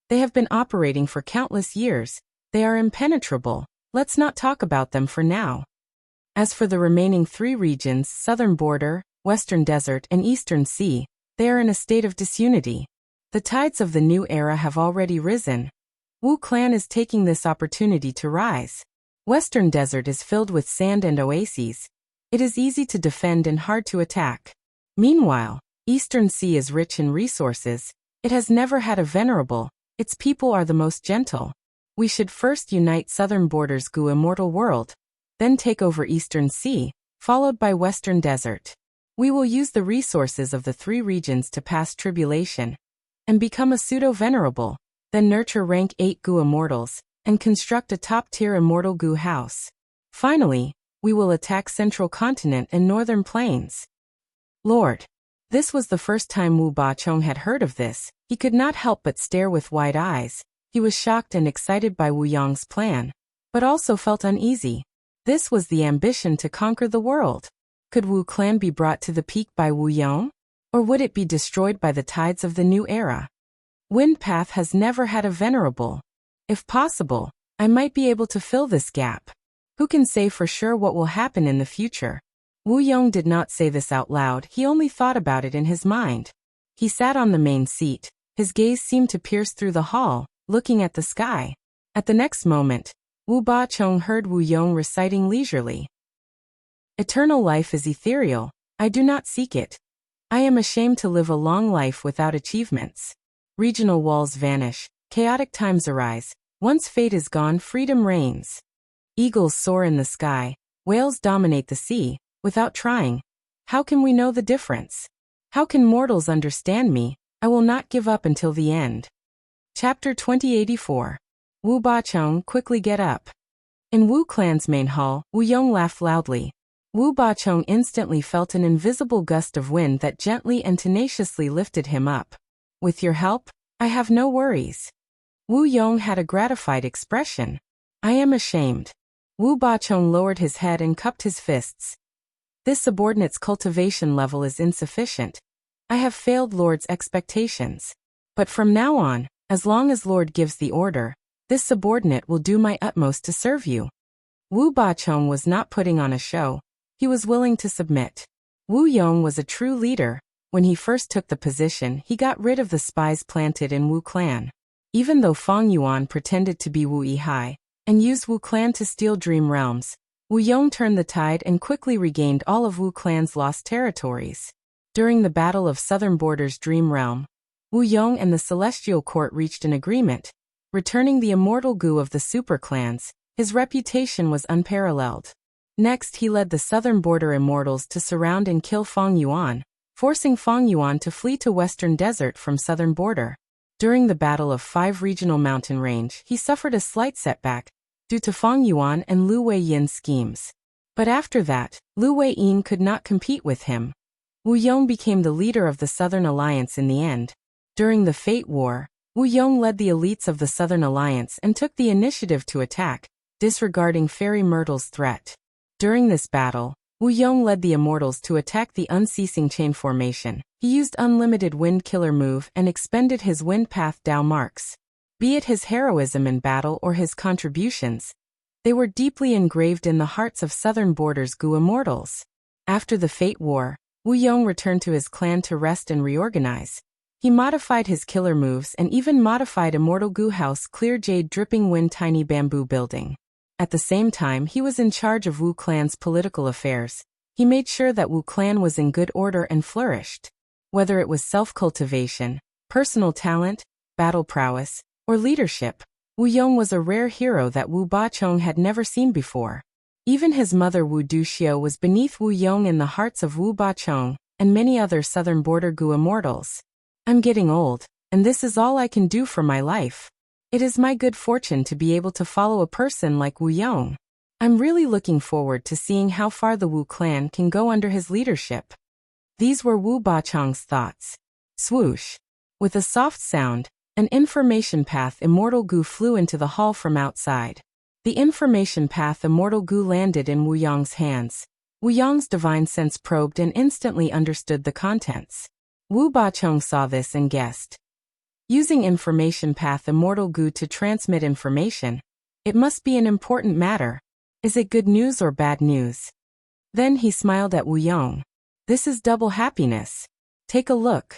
They have been operating for countless years. They are impenetrable. Let's not talk about them for now. As for the remaining 3 regions, Southern Border, Western Desert, and Eastern Sea, they are in a state of disunity. The tides of the new era have already risen. Wu clan is taking this opportunity to rise. Western Desert is filled with sand and oases. It is easy to defend and hard to attack. Meanwhile, Eastern Sea is rich in resources. It has never had a venerable. Its people are the most gentle. We should first unite Southern Border's Gu immortal world, then take over Eastern Sea, followed by Western Desert. We will use the resources of the 3 regions to pass tribulation and become a pseudo-venerable, then nurture rank 8 Gu immortals and construct a top-tier immortal Gu house. Finally, we will attack Central Continent and Northern Plains. Lord. This was the first time Wu Bachong had heard of this. He could not help but stare with wide eyes. He was shocked and excited by Wu Yong's plan, but also felt uneasy. This was the ambition to conquer the world. Could Wu clan be brought to the peak by Wu Yong? Or would it be destroyed by the tides of the new era? Wind Path has never had a venerable. If possible, I might be able to fill this gap. Who can say for sure what will happen in the future? Wu Yong did not say this out loud, he only thought about it in his mind. He sat on the main seat, his gaze seemed to pierce through the hall, looking at the sky. At the next moment, Wu Bachong heard Wu Yong reciting leisurely. Eternal life is ethereal, I do not seek it. I am ashamed to live a long life without achievements. Regional walls vanish, chaotic times arise, once fate is gone, freedom reigns. Eagles soar in the sky, whales dominate the sea. Without trying, how can we know the difference? How can mortals understand me? I will not give up until the end. Chapter 2084. Wu Bachong, quickly get up. In Wu clan's main hall, Wu Yong laughed loudly. Wu Bachong instantly felt an invisible gust of wind that gently and tenaciously lifted him up. With your help, I have no worries. Wu Yong had a gratified expression. I am ashamed. Wu Bachong lowered his head and cupped his fists. This subordinate's cultivation level is insufficient. I have failed Lord's expectations. But from now on, as long as Lord gives the order, this subordinate will do my utmost to serve you. Wu Bachong was not putting on a show. He was willing to submit. Wu Yong was a true leader. When he first took the position, he got rid of the spies planted in Wu clan. Even though Fang Yuan pretended to be Wu Yihai and used Wu clan to steal dream realms, Wu Yong turned the tide and quickly regained all of Wu clan's lost territories. During the Battle of Southern Border's Dream Realm, Wu Yong and the Celestial Court reached an agreement. Returning the immortal Gu of the super clans, his reputation was unparalleled. Next, he led the Southern Border Immortals to surround and kill Fang Yuan, forcing Fang Yuan to flee to Western Desert from Southern Border. During the Battle of 5 Regional Mountain Range, he suffered a slight setback, due to Fang Yuan and Lu Weiyin's schemes. But after that, Lu Weiyin could not compete with him. Wu Yong became the leader of the Southern Alliance in the end. During the Fate War, Wu Yong led the elites of the Southern Alliance and took the initiative to attack, disregarding Fairy Myrtle's threat. During this battle, Wu Yong led the immortals to attack the unceasing chain formation. He used unlimited wind killer move and expended his wind path Dao marks. Be it his heroism in battle or his contributions, they were deeply engraved in the hearts of Southern Borders Gu immortals. After the Fate War, Wu Yong returned to his clan to rest and reorganize. He modified his killer moves and even modified Immortal Gu House Clear Jade Dripping Wind Tiny Bamboo Building. At the same time, he was in charge of Wu Clan's political affairs. He made sure that Wu Clan was in good order and flourished. Whether it was self-cultivation, personal talent, battle prowess, or leadership, Wu Yong was a rare hero that Wu Bachong had never seen before. Even his mother Wu Duxiu was beneath Wu Yong in the hearts of Wu Bachong and many other Southern Border Gu immortals. I'm getting old, and this is all I can do for my life. It is my good fortune to be able to follow a person like Wu Yong. I'm really looking forward to seeing how far the Wu clan can go under his leadership. These were Wu Bachong's thoughts. Swoosh. With a soft sound, an information path Immortal Gu flew into the hall from outside. The information path Immortal Gu landed in Wu Yong's hands. Wu Yong's divine sense probed and instantly understood the contents. Wu Bachong saw this and guessed. Using information path Immortal Gu to transmit information, it must be an important matter. Is it good news or bad news? Then he smiled at Wu Yong. This is double happiness. Take a look.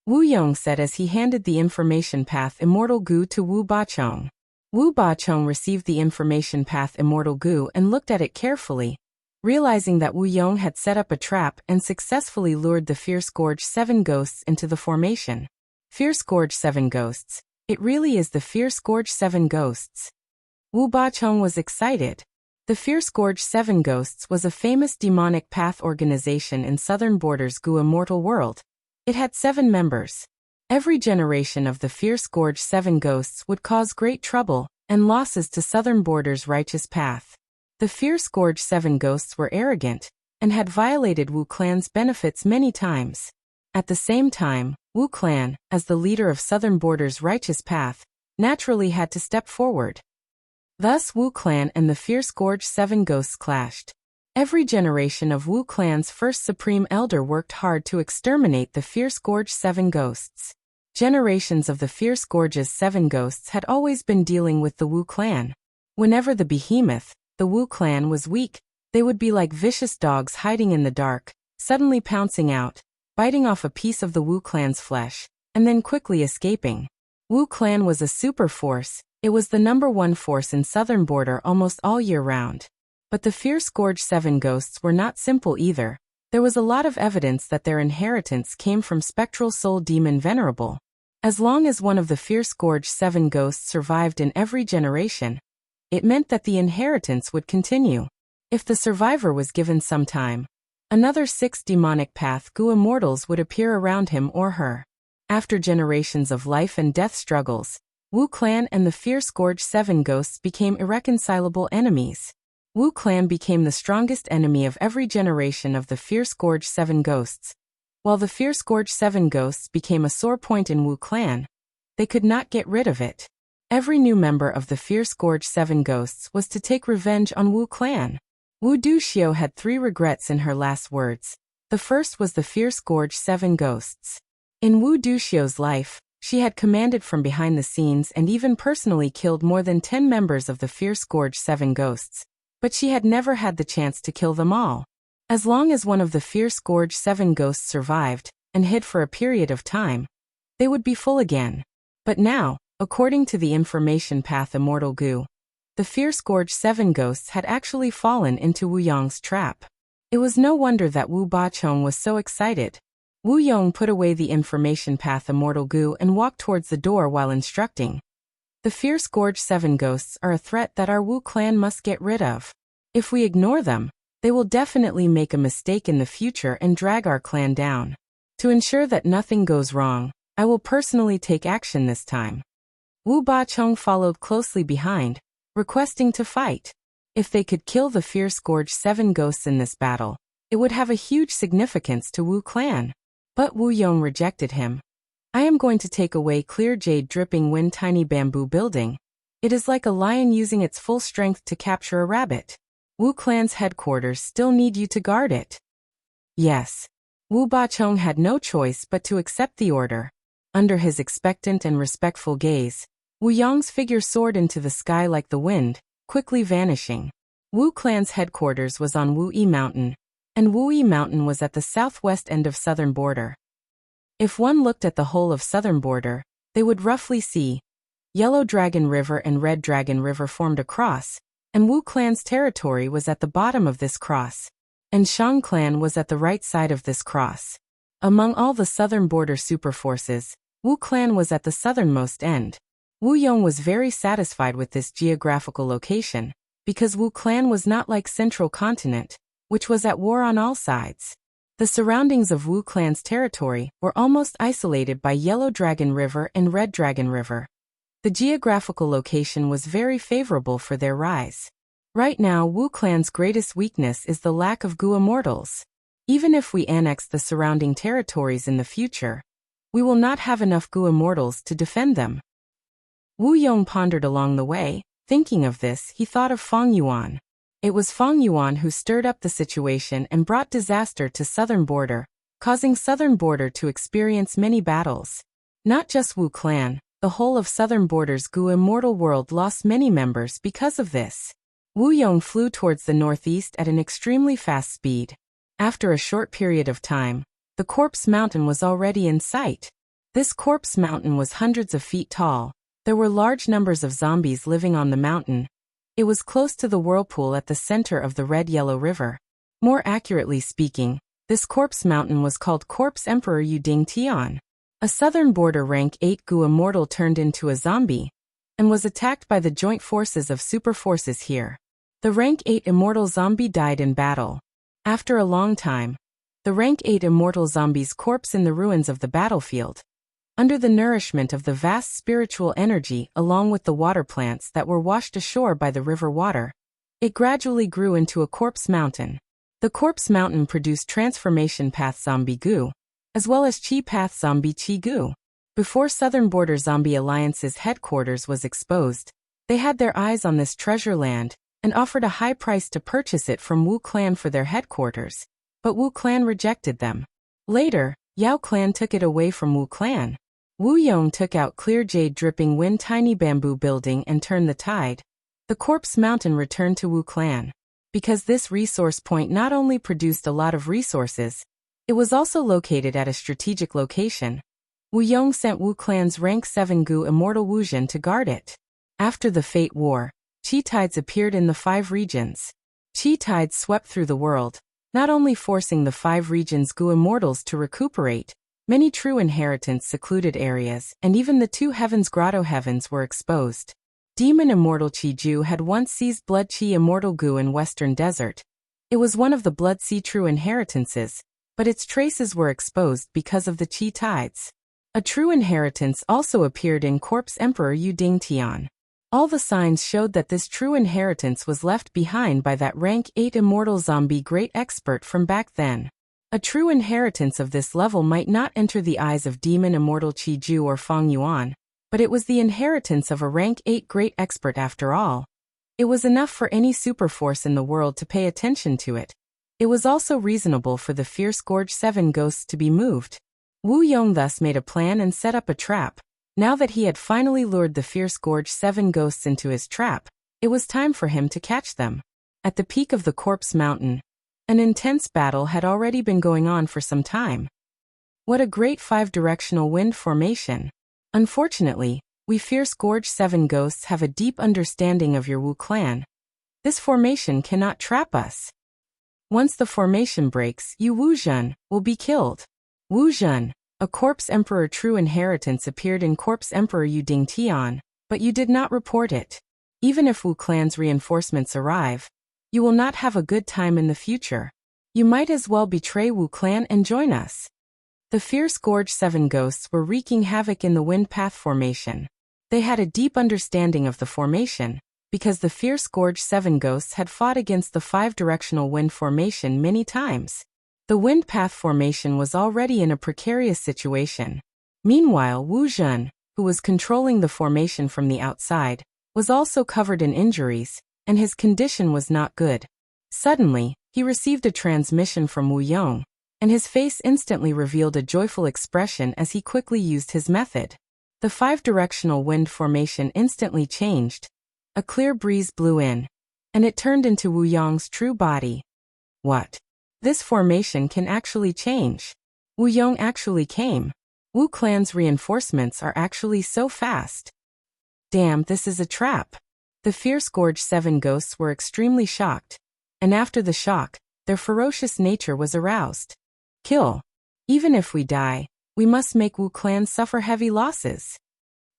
Wu Yong said as he handed the information path Immortal Gu to Wu Bachong. Wu Bachong received the information path Immortal Gu and looked at it carefully, realizing that Wu Yong had set up a trap and successfully lured the Fierce Gorge 7 ghosts into the formation. Fierce Gorge 7 ghosts. It really is the Fierce Gorge 7 ghosts. Wu Bachong was excited. The Fierce Gorge 7 Ghosts was a famous demonic path organization in Southern Borders Gu immortal world. It had 7 members. Every generation of the Fierce Gorge 7 Ghosts would cause great trouble and losses to Southern Borders' righteous path. The Fierce Gorge 7 Ghosts were arrogant and had violated Wu Clan's benefits many times. At the same time, Wu Clan, as the leader of Southern Borders' righteous path, naturally had to step forward. Thus Wu Clan and the Fierce Gorge 7 Ghosts clashed. Every generation of Wu Clan's first Supreme Elder worked hard to exterminate the Fierce Gorge 7 Ghosts. Generations of the Fierce Gorge's 7 Ghosts had always been dealing with the Wu Clan. Whenever the behemoth, the Wu Clan, was weak, they would be like vicious dogs hiding in the dark, suddenly pouncing out, biting off a piece of the Wu Clan's flesh, and then quickly escaping. Wu Clan was a super force. It was the #1 force in Southern Border almost all year round. But the Fierce Gorge 7 Ghosts were not simple either. There was a lot of evidence that their inheritance came from Spectral Soul Demon Venerable. As long as one of the Fierce Gorge 7 Ghosts survived in every generation, it meant that the inheritance would continue. If the survivor was given some time, another 6 demonic path Gu immortals would appear around him or her. After generations of life and death struggles, Wu Clan and the Fierce Gorge 7 Ghosts became irreconcilable enemies. Wu Clan became the strongest enemy of every generation of the Fierce Gorge 7 Ghosts. While the Fierce Gorge 7 Ghosts became a sore point in Wu Clan, they could not get rid of it. Every new member of the Fierce Gorge 7 Ghosts was to take revenge on Wu Clan. Wu Duxiu had 3 regrets in her last words. The first was the Fierce Gorge 7 Ghosts. In Wu Duxiu's life, she had commanded from behind the scenes and even personally killed more than 10 members of the Fierce Gorge 7 Ghosts. But she had never had the chance to kill them all. As long as one of the Fierce Gorge 7 Ghosts survived and hid for a period of time, they would be full again. But now, according to the information path Immortal Gu, the Fierce Gorge 7 Ghosts had actually fallen into Wu Yong's trap. It was no wonder that Wu Bachong was so excited. Wu Yong put away the information path Immortal Gu and walked towards the door while instructing. The Fierce Gorge 7 Ghosts are a threat that our Wu Clan must get rid of. If we ignore them, they will definitely make a mistake in the future and drag our clan down. To ensure that nothing goes wrong, I will personally take action this time. Wu Bachong followed closely behind, requesting to fight. If they could kill the Fierce Gorge 7 Ghosts in this battle, it would have a huge significance to Wu Clan. But Wu Yong rejected him. I am going to take away Clear Jade Dripping Wind Tiny Bamboo Building. It is like a lion using its full strength to capture a rabbit. Wu clan's headquarters still need you to guard it. Yes. Wu Bachong had no choice but to accept the order. Under his expectant and respectful gaze, Wu Yong's figure soared into the sky like the wind, quickly vanishing. Wu clan's headquarters was on Wu Yi Mountain, and Wu Yi Mountain was at the southwest end of southern border. If one looked at the whole of southern border, they would roughly see Yellow Dragon River and Red Dragon River formed a cross, and Wu clan's territory was at the bottom of this cross, and Shang clan was at the right side of this cross. Among all the southern border superforces, Wu clan was at the southernmost end. Wu Yong was very satisfied with this geographical location, because Wu clan was not like Central Continent, which was at war on all sides. The surroundings of Wu clan's territory were almost isolated by Yellow Dragon River and Red Dragon River. The geographical location was very favorable for their rise. Right now, Wu clan's greatest weakness is the lack of Gu immortals. Even if we annex the surrounding territories in the future, we will not have enough Gu immortals to defend them. Wu Yong pondered along the way. Thinking of this, he thought of Feng Yuan. It was Feng Yuan who stirred up the situation and brought disaster to southern border, causing southern border to experience many battles. Not just Wu clan, the whole of southern border's Gu immortal world lost many members because of this. Wu Yong flew towards the northeast at an extremely fast speed. After a short period of time, the Corpse Mountain was already in sight. This Corpse Mountain was hundreds of feet tall. There were large numbers of zombies living on the mountain. It was close to the whirlpool at the center of the Red-Yellow River. More accurately speaking, this Corpse Mountain was called Corpse Emperor Yuding Tian. A southern border rank 8 Gu immortal turned into a zombie, and was attacked by the joint forces of super forces here. The rank 8 immortal zombie died in battle. After a long time, the rank 8 immortal zombie's corpse in the ruins of the battlefield, under the nourishment of the vast spiritual energy along with the water plants that were washed ashore by the river water, it gradually grew into a corpse mountain. The corpse mountain produced transformation path zombie Gu, as well as chi path zombie chi Gu. Before Southern Border Zombie Alliance's headquarters was exposed, they had their eyes on this treasure land and offered a high price to purchase it from Wu clan for their headquarters, but Wu clan rejected them. Later, Yao clan took it away from Wu clan. Wu Yong took out clear jade dripping wind tiny bamboo building and turned the tide. The corpse mountain returned to Wu clan. Because this resource point not only produced a lot of resources, it was also located at a strategic location. Wu Yong sent Wu clan's rank 7 Gu immortal Wu Zhen to guard it. After the Fate War, Qi tides appeared in the 5 regions. Qi tides swept through the world, not only forcing the 5 regions' Gu immortals to recuperate, many true inheritance secluded areas, and even the 2 heavens grotto heavens were exposed. Demon immortal Qi Ju had once seized Blood Qi immortal Gu in Western Desert. It was one of the Blood Sea true inheritances, but its traces were exposed because of the Qi tides. A true inheritance also appeared in Corpse Emperor Yuding Tian. All the signs showed that this true inheritance was left behind by that rank 8 immortal zombie great expert from back then. A true inheritance of this level might not enter the eyes of Demon Immortal Qi Ju or Feng Yuan, but it was the inheritance of a rank 8 great expert after all. It was enough for any superforce in the world to pay attention to it. It was also reasonable for the Fierce Gorge 7 ghosts to be moved. Wu Yong thus made a plan and set up a trap. Now that he had finally lured the Fierce Gorge 7 ghosts into his trap, it was time for him to catch them. At the peak of the Corpse Mountain, an intense battle had already been going on for some time. What a great 5-directional wind formation. Unfortunately, we Fierce Gorge 7 ghosts have a deep understanding of your Wu clan. This formation cannot trap us. Once the formation breaks, you Wu Zhen will be killed. Wu Zhen, a Corpse Emperor true inheritance appeared in Corpse Emperor Yuding Tian, but you did not report it. Even if Wu clan's reinforcements arrive, you will not have a good time in the future. You might as well betray Wu clan and join us. The Fierce Gorge 7 ghosts were wreaking havoc in the wind path formation. They had a deep understanding of the formation, because the Fierce Gorge 7 ghosts had fought against the 5-directional wind formation many times. The wind path formation was already in a precarious situation. Meanwhile, Wu Zhen, who was controlling the formation from the outside, was also covered in injuries, and his condition was not good. Suddenly, he received a transmission from Wu Yong, and his face instantly revealed a joyful expression as he quickly used his method. The five-directional wind formation instantly changed. A clear breeze blew in, and it turned into Wu Yong's true body. What? This formation can actually change. Wu Yong actually came. Wu Clan's reinforcements are actually so fast. Damn, this is a trap. The fierce-gorged 7 ghosts were extremely shocked, and after the shock, their ferocious nature was aroused. Kill. Even if we die, we must make Wu Clan suffer heavy losses.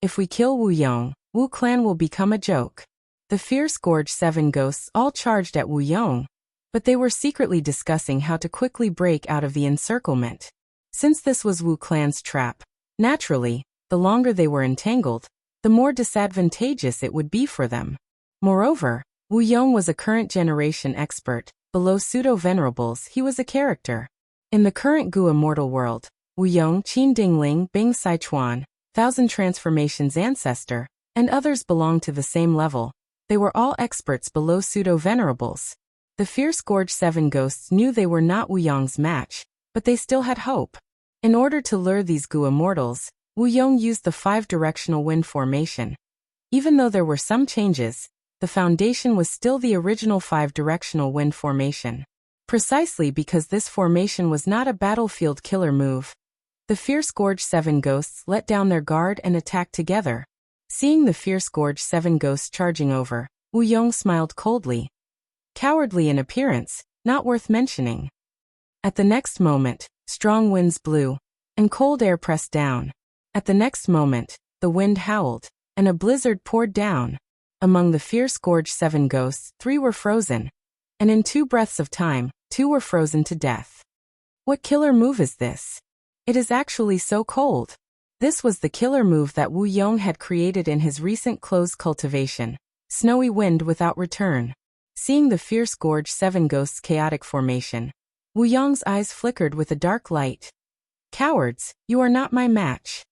If we kill Wu Yong, Wu Clan will become a joke. The fierce-gorged 7 ghosts all charged at Wu Yong, but they were secretly discussing how to quickly break out of the encirclement. Since this was Wu Clan's trap, naturally, the longer they were entangled, the more disadvantageous it would be for them. Moreover, Wu Yong was a current generation expert. Below pseudo-venerables, he was a character. In the current Gu immortal world, Wu Yong, Qin Dingling, Bing Sichuan, Thousand Transformations ancestor, and others belonged to the same level. They were all experts below pseudo-venerables. The fierce-gorged 7 ghosts knew they were not Wu Yong's match, but they still had hope. In order to lure these Gu immortals, Wu Yong used the five-directional wind formation. Even though there were some changes, the foundation was still the original five-directional wind formation. Precisely because this formation was not a battlefield killer move, the fierce-gorged 7 ghosts let down their guard and attacked together. Seeing the fierce-gorged 7 ghosts charging over, Wu Yong smiled coldly. Cowardly in appearance, not worth mentioning. At the next moment, strong winds blew, and cold air pressed down. At the next moment, the wind howled, and a blizzard poured down. Among the fierce-gorged 7 ghosts, 3 were frozen, and in 2 breaths of time, 2 were frozen to death. What killer move is this? It is actually so cold. This was the killer move that Wu Yong had created in his recent closed cultivation, Snowy Wind Without Return. Seeing the fierce-gorged 7 ghosts' chaotic formation, Wu Yong's eyes flickered with a dark light. Cowards, you are not my match.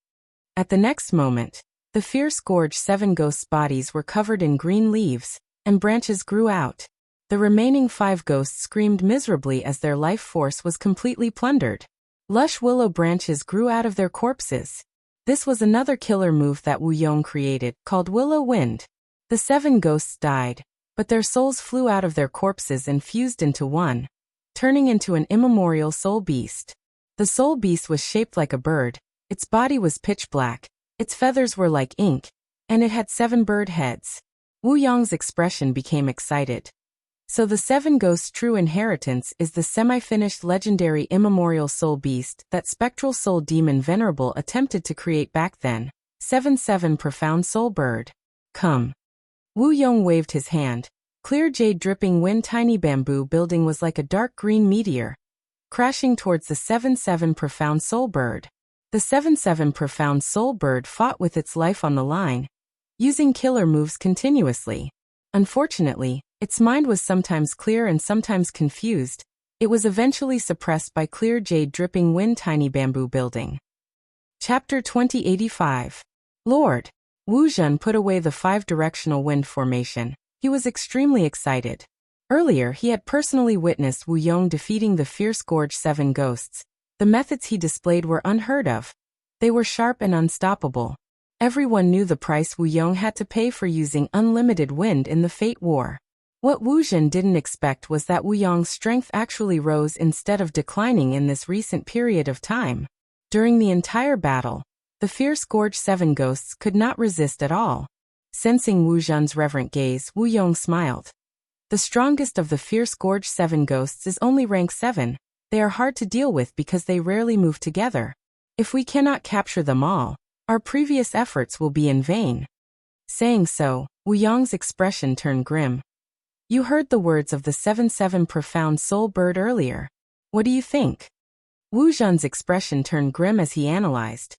At the next moment, the fierce-gorged 7 ghosts' bodies were covered in green leaves, and branches grew out. The remaining 5 ghosts screamed miserably as their life force was completely plundered. Lush willow branches grew out of their corpses. This was another killer move that Wu Yong created, called Willow Wind. The 7 ghosts died, but their souls flew out of their corpses and fused into one, turning into an immemorial soul beast. The soul beast was shaped like a bird, its body was pitch black, its feathers were like ink, and it had 7 bird heads. Wu Yong's expression became excited. So the 7 ghosts' true inheritance is the semi-finished legendary immemorial soul beast that spectral soul demon Venerable attempted to create back then. 7-7 Profound Soul Bird. Come. Wu Yong waved his hand. Clear jade dripping wind tiny bamboo building was like a dark green meteor, crashing towards the 7-7 Profound Soul Bird. The 7-7 Profound Soul Bird fought with its life on the line, using killer moves continuously. Unfortunately, its mind was sometimes clear and sometimes confused. It was eventually suppressed by clear jade dripping wind tiny bamboo building. Chapter 2085. Lord. Wu Zhen put away the five-directional wind formation. He was extremely excited. Earlier he had personally witnessed Wu Yong defeating the fierce-gorged 7 ghosts. The methods he displayed were unheard of. They were sharp and unstoppable. Everyone knew the price Wu Yong had to pay for using unlimited wind in the Fate War. What Wu Zhen didn't expect was that Wu Yong's strength actually rose instead of declining in this recent period of time. During the entire battle, the fierce-gorged 7 ghosts could not resist at all. Sensing Wu Zhen's reverent gaze, Wu Yong smiled. The strongest of the fierce-gorged 7 ghosts is only rank 7. They are hard to deal with because they rarely move together. If we cannot capture them all, our previous efforts will be in vain. Saying so, Wu Yong's expression turned grim. You heard the words of the 7-7 Profound Soul Bird earlier. What do you think? Wu Zhen's expression turned grim as he analyzed.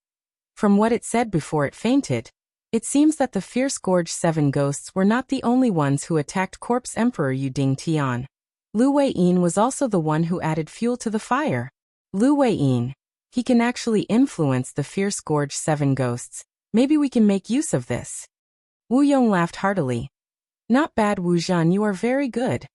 From what it said before it fainted, it seems that the fierce-gorged 7 ghosts were not the only ones who attacked Corpse Emperor Yuding Tian. Lu Weiyin was also the one who added fuel to the fire. Lu Weiyin. He can actually influence the fierce-gorged 7 ghosts. Maybe we can make use of this. Wu Yong laughed heartily. Not bad, Wu Zhen, you are very good.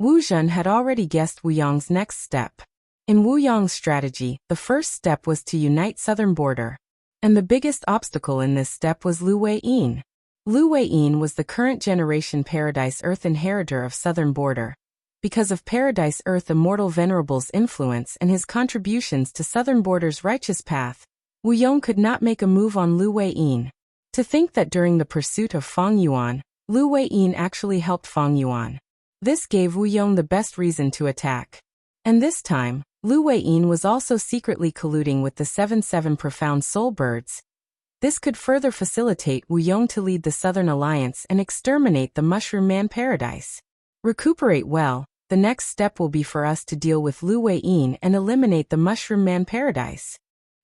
Wu Zhen had already guessed Wu Yong's next step. In Wu Yong's strategy, the first step was to unite southern border. And the biggest obstacle in this step was Lu Weiyin. Lu Weiyin was the current generation Paradise Earth inheritor of southern border. Because of Paradise Earth Immortal Venerable's influence and his contributions to southern border's righteous path, Wu Yong could not make a move on Lu Weiyin. To think that during the pursuit of Fang Yuan, Lu Weiyin actually helped Fang Yuan. This gave Wu Yong the best reason to attack. And this time, Lu Weiyin was also secretly colluding with the 7-7 Profound Soul Birds. This could further facilitate Wu Yong to lead the Southern Alliance and exterminate the Mushroom Man Paradise. Recuperate well, the next step will be for us to deal with Lu Weiyin and eliminate the Mushroom Man Paradise.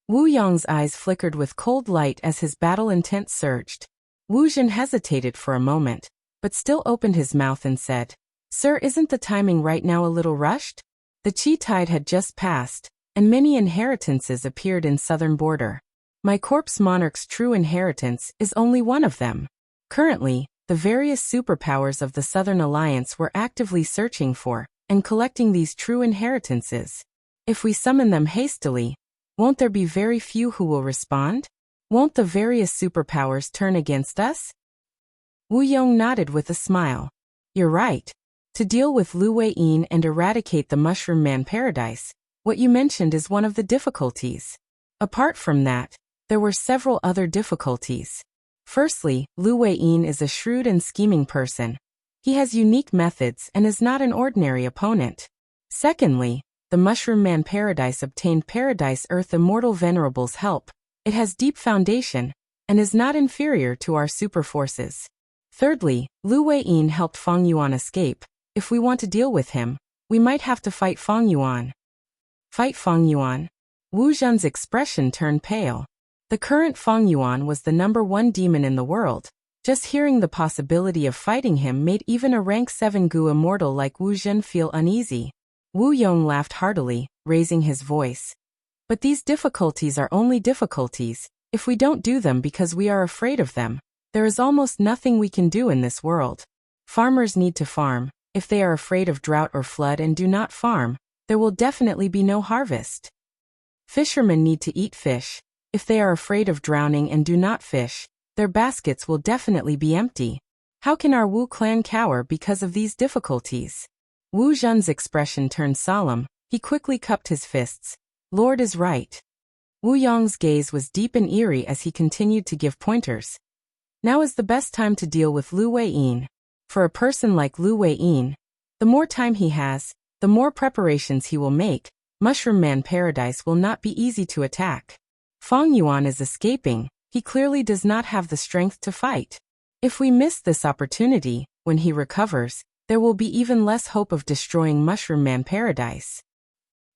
Wu Yong's eyes flickered with cold light as his battle intent surged. Wu Zhen hesitated for a moment, but still opened his mouth and said, "Sir, isn't the timing right now a little rushed? The Qi tide had just passed, and many inheritances appeared in southern border. My corpse monarch's true inheritance is only one of them. Currently, the various superpowers of the Southern Alliance were actively searching for and collecting these true inheritances. If we summon them hastily, won't there be very few who will respond? Won't the various superpowers turn against us?" Wu Yong nodded with a smile. "You're right. To deal with Lu Weiyin and eradicate the Mushroom Man Paradise, what you mentioned is one of the difficulties. Apart from that, there were several other difficulties. Firstly, Lu Weiyin is a shrewd and scheming person. He has unique methods and is not an ordinary opponent. Secondly, the Mushroom Man Paradise obtained Paradise Earth Immortal Venerable's help. It has deep foundation and is not inferior to our super forces. Thirdly, Lu Weiyin helped Fang Yuan escape. If we want to deal with him, we might have to fight Fang Yuan." Fight Fang Yuan? Wu Zhen's expression turned pale. The current Fang Yuan was the #1 demon in the world. Just hearing the possibility of fighting him made even a rank 7 Gu immortal like Wu Zhen feel uneasy. Wu Yong laughed heartily, raising his voice. "But these difficulties are only difficulties. If we don't do them because we are afraid of them, there is almost nothing we can do in this world. Farmers need to farm. If they are afraid of drought or flood and do not farm, there will definitely be no harvest. Fishermen need to eat fish. If they are afraid of drowning and do not fish, their baskets will definitely be empty. How can our Wu clan cower because of these difficulties?" Wu Zhen's expression turned solemn. He quickly cupped his fists. "Lord is right." Wu Yong's gaze was deep and eerie as he continued to give pointers. "Now is the best time to deal with Lu Weiyin. For a person like Lu Weiyin, the more time he has, the more preparations he will make. Mushroom Man Paradise will not be easy to attack. Fang Yuan is escaping. He clearly does not have the strength to fight. If we miss this opportunity, when he recovers, there will be even less hope of destroying Mushroom Man Paradise.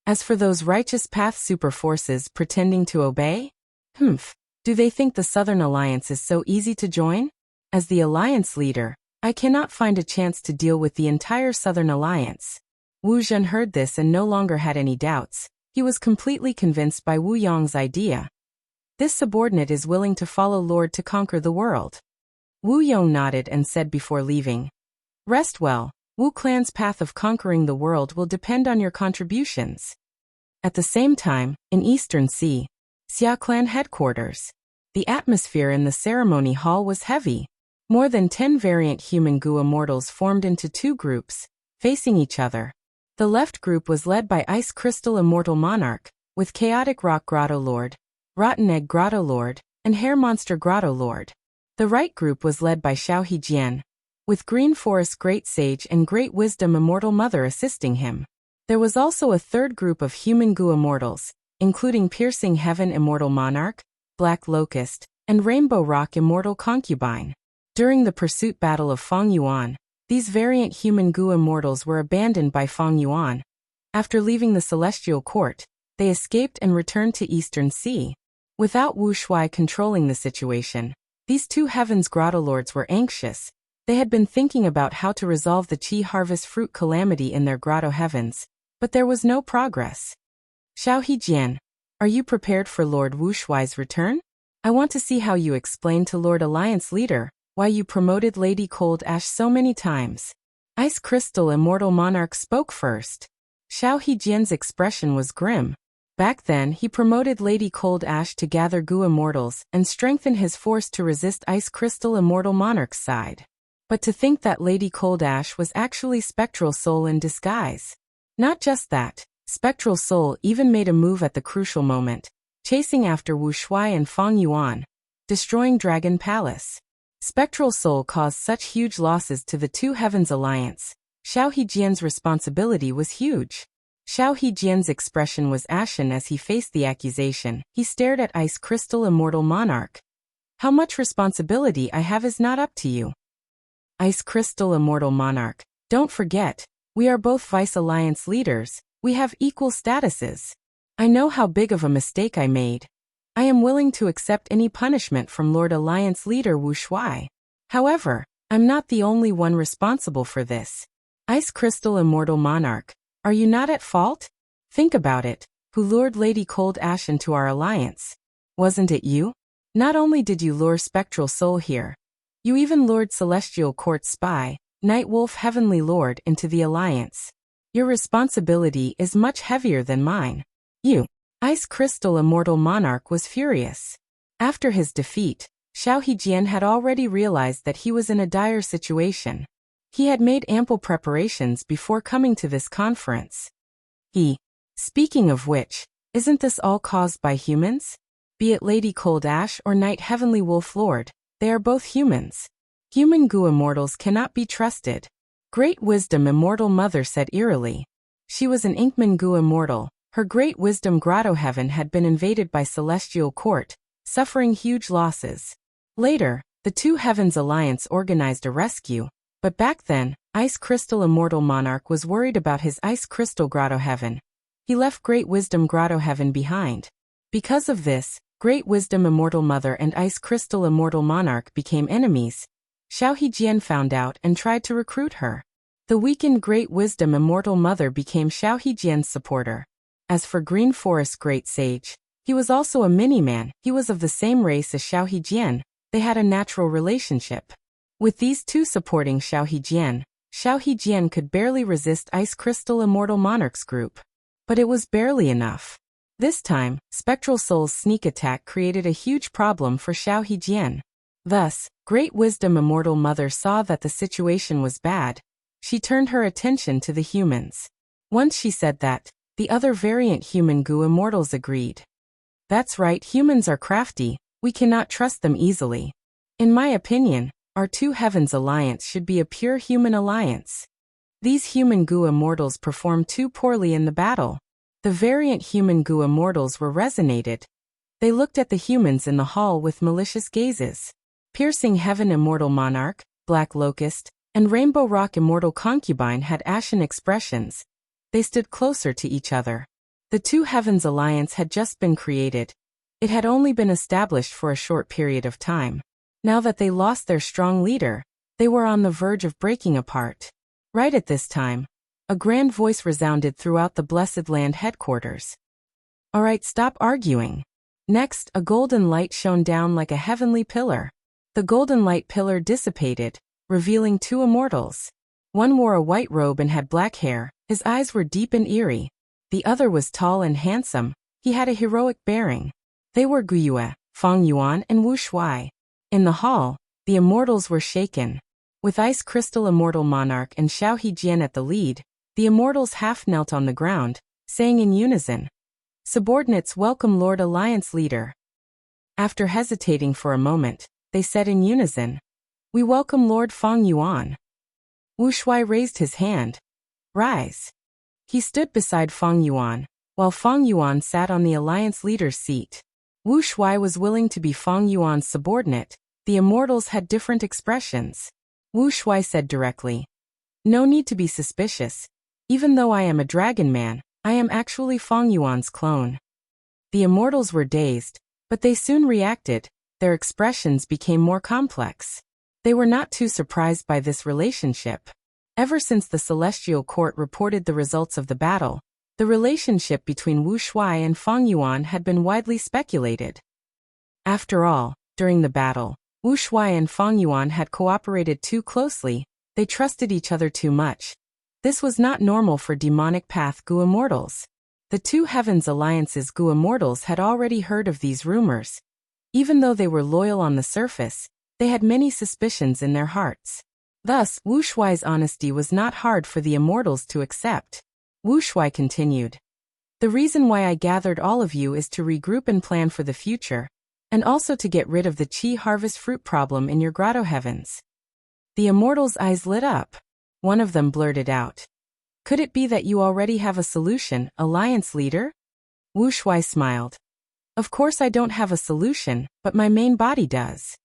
As for those righteous path super forces pretending to obey? Do they think the Southern Alliance is so easy to join? As the Alliance leader, I cannot find a chance to deal with the entire Southern Alliance." Wu Zhen heard this and no longer had any doubts. He was completely convinced by Wu Yong's idea. This subordinate is willing to follow Lord to conquer the world. Wu Yong nodded and said before leaving, "Rest well. Wu clan's path of conquering the world will depend on your contributions." At the same time, in Eastern Sea, Xia clan headquarters, the atmosphere in the ceremony hall was heavy. More than 10 variant human Gu immortals formed into 2 groups, facing each other. The left group was led by Ice Crystal Immortal Monarch, with Chaotic Rock Grotto Lord, Rotten Egg Grotto Lord, and Hair Monster Grotto Lord. The right group was led by Xiaohe Jian, with Green Forest Great Sage and Great Wisdom Immortal Mother assisting him. There was also a third group of human Gu immortals, including Piercing Heaven Immortal Monarch, Black Locust, and Rainbow Rock Immortal Concubine. During the pursuit battle of Fang Yuan, these variant human Gu immortals were abandoned by Fang Yuan. After leaving the Celestial Court, they escaped and returned to Eastern Sea. Without Wu Shuai controlling the situation, these 2 Heavens Grotto Lords were anxious. They had been thinking about how to resolve the Qi harvest fruit calamity in their Grotto Heavens, but there was no progress. "Xiaohe Jian, are you prepared for Lord Wu Shuai's return? I want to see how you explain to Lord Alliance Leader why you promoted Lady Cold Ash so many times." Ice Crystal Immortal Monarch spoke first. Xiao Hejian's expression was grim. Back then, he promoted Lady Cold Ash to gather Gu Immortals and strengthen his force to resist Ice Crystal Immortal Monarch's side. But to think that Lady Cold Ash was actually Spectral Soul in disguise. Not just that, Spectral Soul even made a move at the crucial moment, chasing after Wu Shuai and Fang Yuan, destroying Dragon Palace. Spectral Soul caused such huge losses to the Two Heavens Alliance. Xiao Hejian's responsibility was huge. Xiao Hejian's expression was ashen as he faced the accusation. He stared at Ice Crystal Immortal Monarch. How much responsibility I have is not up to you. Ice Crystal Immortal Monarch, don't forget, we are both Vice Alliance leaders, we have equal statuses. I know how big of a mistake I made. I am willing to accept any punishment from Lord Alliance leader Wu Shuai. However, I'm not the only one responsible for this. Ice Crystal Immortal Monarch, are you not at fault? Think about it, who lured Lady Cold Ash into our alliance? Wasn't it you? Not only did you lure Spectral Soul here, you even lured Celestial Court Spy, Night Wolf Heavenly Lord into the alliance. Your responsibility is much heavier than mine. You. Ice Crystal Immortal Monarch was furious. After his defeat, Xiao Hejian had already realized that he was in a dire situation. He had made ample preparations before coming to this conference. Speaking of which, isn't this all caused by humans? Be it Lady Cold Ash or Night Heavenly Wolf Lord, they are both humans. Human Gu Immortals cannot be trusted. Great Wisdom Immortal Mother said eerily. She was an Inkman Gu Immortal. Her Great Wisdom Grotto Heaven had been invaded by Celestial Court, suffering huge losses. Later, the Two Heavens Alliance organized a rescue. But back then, Ice Crystal Immortal Monarch was worried about his Ice Crystal Grotto Heaven. He left Great Wisdom Grotto Heaven behind. Because of this, Great Wisdom Immortal Mother and Ice Crystal Immortal Monarch became enemies. Xiao Hejian found out and tried to recruit her. The weakened Great Wisdom Immortal Mother became Xiao Hejian's supporter. As for Green Forest Great Sage, he was also a mini-man. He was of the same race as Xiao Hejian. They had a natural relationship. With these two supporting Xiao Hejian could barely resist Ice Crystal Immortal Monarch's group. But it was barely enough. This time, Spectral Soul's sneak attack created a huge problem for Xiao Hejian. Thus, Great Wisdom Immortal Mother saw that the situation was bad. She turned her attention to the humans. Once she said that, the other variant human Gu Immortals agreed. That's right, humans are crafty, we cannot trust them easily. In my opinion, our Two Heavens Alliance should be a pure human alliance. These human Gu Immortals performed too poorly in the battle. The variant human Gu Immortals were resonated. They looked at the humans in the hall with malicious gazes. Piercing Heaven Immortal Monarch, Black Locust, and Rainbow Rock Immortal Concubine had ashen expressions. They stood closer to each other. The Two Heavens Alliance had just been created. It had only been established for a short period of time. Now that they lost their strong leader, they were on the verge of breaking apart. Right at this time, a grand voice resounded throughout the Blessed Land headquarters. Alright, stop arguing. Next, a golden light shone down like a heavenly pillar. The golden light pillar dissipated, revealing two immortals. One wore a white robe and had black hair, his eyes were deep and eerie. The other was tall and handsome, he had a heroic bearing. They were Gu Yue, Fang Yuan and Wu Shuai. In the hall, the immortals were shaken. With Ice Crystal Immortal Monarch and Xiao Hejian at the lead, the immortals half knelt on the ground, saying in unison, "Subordinates welcome Lord Alliance Leader." After hesitating for a moment, they said in unison, "We welcome Lord Fang Yuan." Wu Shuai raised his hand. "Rise." He stood beside Fang Yuan, while Fang Yuan sat on the Alliance Leader's seat. Wu Shuai was willing to be Fang Yuan's subordinate. The immortals had different expressions. Wu Shuai said directly, "No need to be suspicious. Even though I am a dragon man, I am actually Fang Yuan's clone." The immortals were dazed, but they soon reacted. Their expressions became more complex. They were not too surprised by this relationship. Ever since the Celestial Court reported the results of the battle, the relationship between Wu Shuai and Fang Yuan had been widely speculated. After all, during the battle, Wu Shuai and Fang Yuan had cooperated too closely. They trusted each other too much. This was not normal for demonic path Gu immortals. The Two Heavens Alliance's Gu immortals had already heard of these rumors. Even though they were loyal on the surface, they had many suspicions in their hearts. Thus, Wu Shuai's honesty was not hard for the immortals to accept. Wu Shuai continued. The reason why I gathered all of you is to regroup and plan for the future, and also to get rid of the Qi harvest fruit problem in your grotto heavens. The immortals' eyes lit up. One of them blurted out. Could it be that you already have a solution, Alliance Leader? Wu Shuai smiled. Of course I don't have a solution, but my main body does.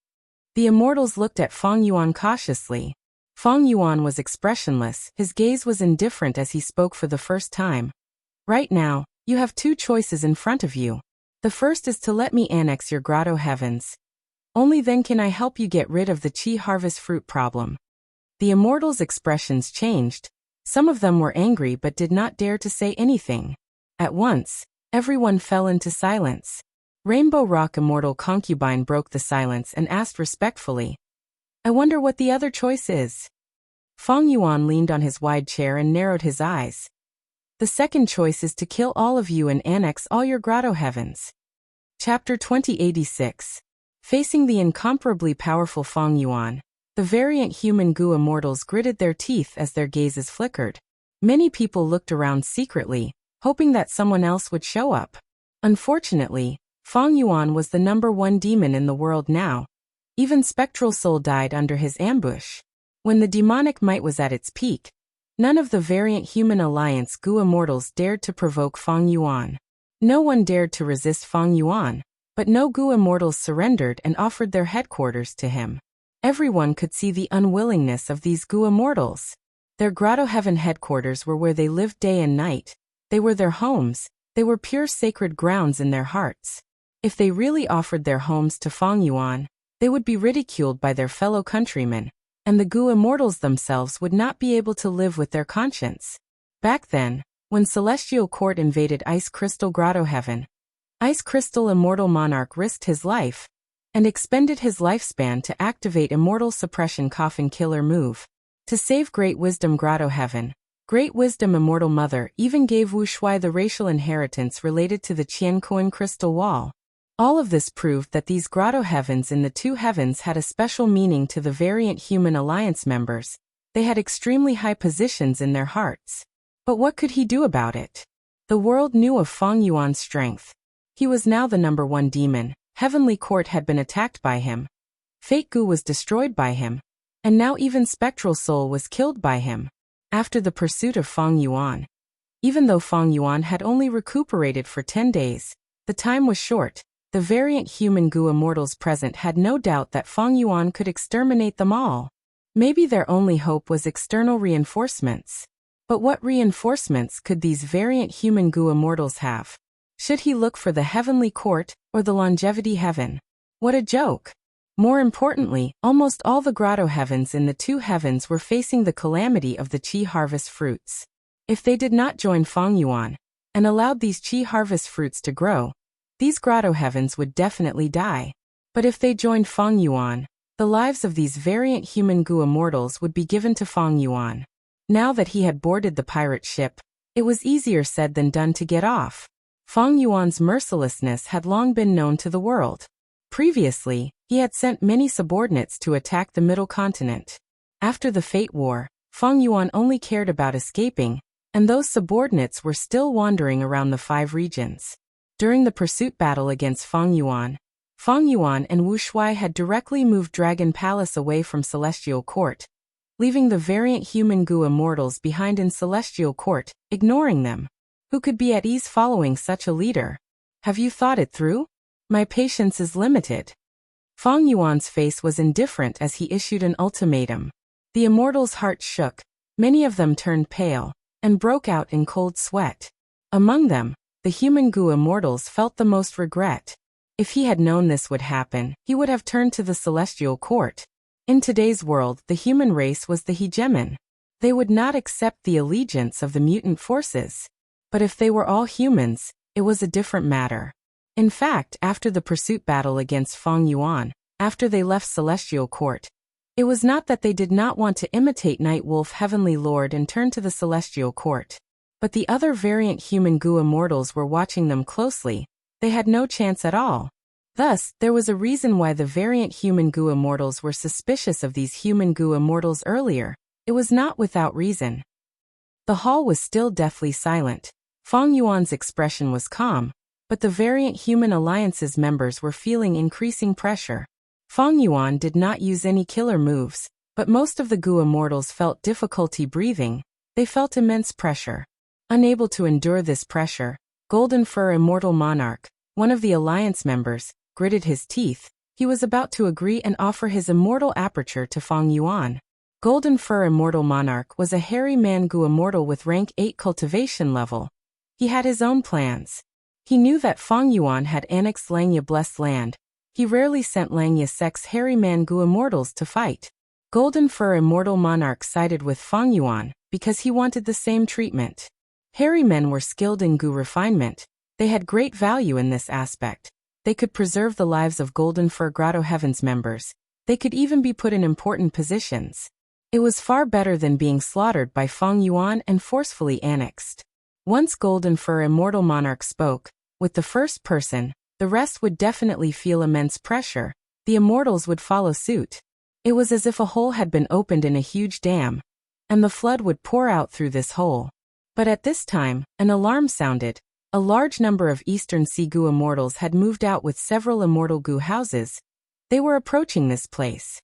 The immortals looked at Feng Yuan cautiously. Feng Yuan was expressionless, his gaze was indifferent as he spoke for the first time. Right now, you have two choices in front of you. The first is to let me annex your grotto heavens. Only then can I help you get rid of the Qi harvest fruit problem. The immortals' expressions changed. Some of them were angry but did not dare to say anything. At once, everyone fell into silence. Rainbow Rock Immortal Concubine broke the silence and asked respectfully, I wonder what the other choice is. Feng Yuan leaned on his wide chair and narrowed his eyes. The second choice is to kill all of you and annex all your grotto heavens. Chapter 2086. Facing the incomparably powerful Feng Yuan, the variant human Gu immortals gritted their teeth as their gazes flickered. Many people looked around secretly, hoping that someone else would show up. Unfortunately, Feng Yuan was the #1 demon in the world now. Even Spectral Soul died under his ambush. When the demonic might was at its peak, none of the variant human alliance Gu immortals dared to provoke Feng Yuan. No one dared to resist Feng Yuan, but no Gu immortals surrendered and offered their headquarters to him. Everyone could see the unwillingness of these Gu immortals. Their grotto heaven headquarters were where they lived day and night. They were their homes, they were pure sacred grounds in their hearts. If they really offered their homes to Feng Yuan, they would be ridiculed by their fellow countrymen, and the Gu immortals themselves would not be able to live with their conscience. Back then, when Celestial Court invaded Ice Crystal Grotto Heaven, Ice Crystal Immortal Monarch risked his life and expended his lifespan to activate Immortal Suppression Coffin Killer move. To save Great Wisdom Grotto Heaven, Great Wisdom Immortal Mother even gave Wu Shuai the racial inheritance related to the Qiankuan Crystal Wall. All of this proved that these grotto heavens in the Two Heavens had a special meaning to the variant human alliance members. They had extremely high positions in their hearts. But what could he do about it? The world knew of Feng Yuan's strength. He was now the #1 demon. Heavenly Court had been attacked by him. Fate Gu was destroyed by him. And now even Spectral Soul was killed by him. After the pursuit of Feng Yuan. Even though Feng Yuan had only recuperated for 10 days, the time was short. The variant human Gu immortals present had no doubt that Feng Yuan could exterminate them all. Maybe their only hope was external reinforcements. But what reinforcements could these variant human Gu immortals have? Should he look for the Heavenly Court or the Longevity Heaven? What a joke! More importantly, almost all the grotto heavens in the Two Heavens were facing the calamity of the Qi harvest fruits. If they did not join Feng Yuan and allowed these Qi harvest fruits to grow, these grotto heavens would definitely die. But if they joined Feng Yuan, the lives of these variant human Gu immortals would be given to Feng Yuan. Now that he had boarded the pirate ship, it was easier said than done to get off. Feng Yuan's mercilessness had long been known to the world. Previously, he had sent many subordinates to attack the Middle Continent. After the Fate War, Feng Yuan only cared about escaping, and those subordinates were still wandering around the 5 regions. During the pursuit battle against Feng Yuan and Wu Shuai had directly moved Dragon Palace away from Celestial Court, leaving the variant human Gu immortals behind in Celestial Court, ignoring them. Who could be at ease following such a leader? Have you thought it through? My patience is limited. Feng Yuan's face was indifferent as he issued an ultimatum. The immortals' hearts shook, many of them turned pale, and broke out in cold sweat. Among them, the human Gu immortals felt the most regret. If he had known this would happen, he would have turned to the Celestial Court. In today's world, the human race was the hegemon. They would not accept the allegiance of the mutant forces. But if they were all humans, it was a different matter. In fact, after the pursuit battle against Feng Yuan, after they left Celestial Court, It was not that they did not want to imitate Night Wolf Heavenly Lord and turn to the celestial court. But the other variant human goo immortals were watching them closely. They had no chance at all. Thus, there was a reason why the variant human goo immortals were suspicious of these human goo immortals earlier. It was not without reason. The hall was still deathly silent. Feng Yuan's expression was calm, but the variant human alliance's members were feeling increasing pressure. Feng Yuan did not use any killer moves, but most of the goo immortals felt difficulty breathing. They felt immense pressure. Unable to endure this pressure, Golden Fur Immortal Monarch, one of the alliance members, gritted his teeth. He was about to agree and offer his immortal aperture to Feng Yuan. Golden Fur Immortal Monarch was a hairy man goo immortal with rank 8 cultivation level. He had his own plans. He knew that Feng Yuan had annexed Langya Blessed Land. He rarely sent Langya Sect's hairy man goo immortals to fight. Golden Fur Immortal Monarch sided with Feng Yuan because he wanted the same treatment. Hairy men were skilled in goo refinement. They had great value in this aspect. They could preserve the lives of Golden Fur Grotto Heavens members. They could even be put in important positions. It was far better than being slaughtered by Feng Yuan and forcefully annexed. Once Golden Fur Immortal Monarch spoke, with the first person, the rest would definitely feel immense pressure. The immortals would follow suit. It was as if a hole had been opened in a huge dam, and the flood would pour out through this hole. But at this time, an alarm sounded. A large number of Eastern Sea goo immortals had moved out with several immortal goo houses. They were approaching this place.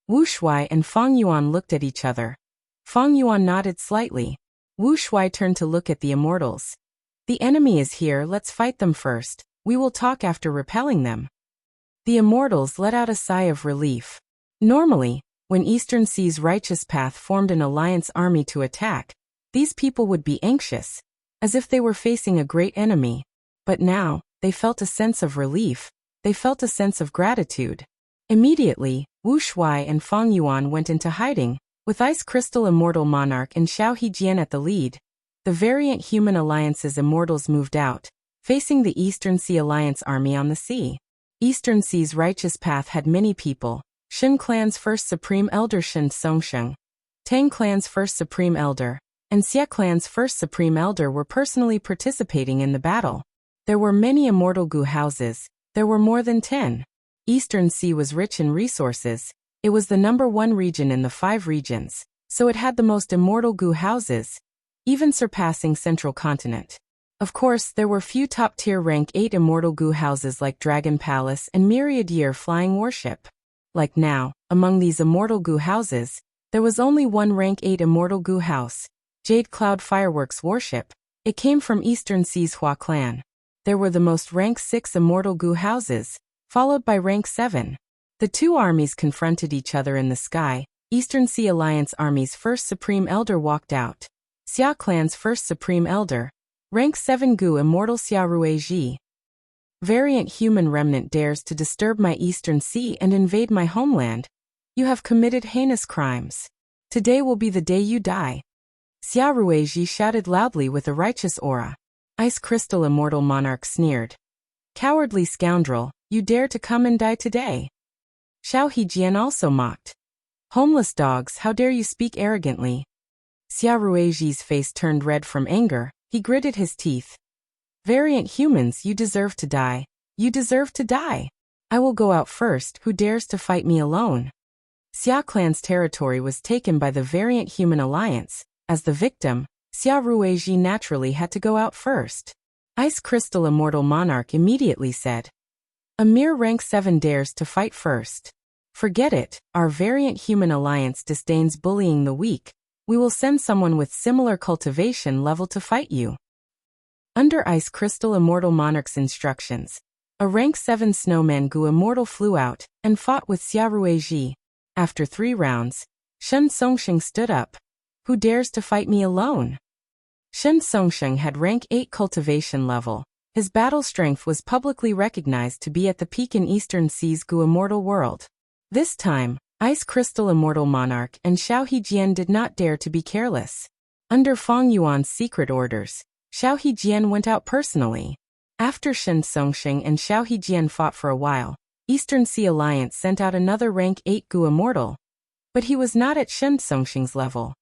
Wu Shuai and Feng Yuan looked at each other. Feng Yuan nodded slightly. Wu Shuai turned to look at the immortals. The enemy is here, let's fight them first. We will talk after repelling them. The immortals let out a sigh of relief. Normally, when Eastern Sea's Righteous Path formed an alliance army to attack, these people would be anxious, as if they were facing a great enemy. But now, they felt a sense of relief. They felt a sense of gratitude. Immediately, Wu Shuai and Feng Yuan went into hiding, with Ice Crystal Immortal Monarch and Xiao Hejian at the lead. The variant human alliance's immortals moved out, facing the Eastern Sea Alliance army on the sea. Eastern Sea's Righteous Path had many people. Shen Clan's first Supreme Elder Shen Songsheng, Tang Clan's first Supreme Elder, and Xia Clan's first Supreme Elder were personally participating in the battle. There were many immortal goo houses. There were more than 10. Eastern Sea was rich in resources. It was the #1 region in the 5 regions, so it had the most immortal goo houses, even surpassing Central Continent. Of course, there were few top-tier rank 8 immortal goo houses like Dragon Palace and Myriad Year Flying Warship. Like now, among these immortal goo houses, there was only one rank 8 immortal goo house, Jade Cloud Fireworks Warship. It came from Eastern Sea's Hua clan. There were the most rank 6 immortal goo houses, followed by rank 7. The two armies confronted each other in the sky. Eastern Sea Alliance Army's first Supreme Elder walked out. Xia Clan's first Supreme Elder, rank 7 goo immortal Xia Ruiji. Variant human remnant dares to disturb my Eastern Sea and invade my homeland. You have committed heinous crimes. Today will be the day you die. Xia Ruiji shouted loudly with a righteous aura. Ice Crystal Immortal Monarch sneered. Cowardly scoundrel, you dare to come and die today. Xiao Hejian also mocked. Homeless dogs, how dare you speak arrogantly. Xia Ruiji's face turned red from anger. He gritted his teeth. Variant humans, you deserve to die. You deserve to die. I will go out first. Who dares to fight me alone? Xia Clan's territory was taken by the Variant Human Alliance. As the victim, Xia Ruiji naturally had to go out first. Ice Crystal Immortal Monarch immediately said. A mere rank 7 dares to fight first. Forget it, our Variant Human Alliance disdains bullying the weak. We will send someone with similar cultivation level to fight you. Under Ice Crystal Immortal Monarch's instructions, a rank 7 snowman goo immortal flew out and fought with Xia Ruiji. After 3 rounds, Shen Songsheng stood up. Who dares to fight me alone? Shen Songsheng had rank 8 cultivation level. His battle strength was publicly recognized to be at the peak in Eastern Sea's goo immortal world. This time, Ice Crystal Immortal Monarch and Xiao Hejian did not dare to be careless. Under Feng Yuan's secret orders, Xiao Hejian went out personally. After Shen Songsheng and Xiao Hejian fought for a while, Eastern Sea Alliance sent out another rank 8 goo immortal, But he was not at Shen Songxing's level.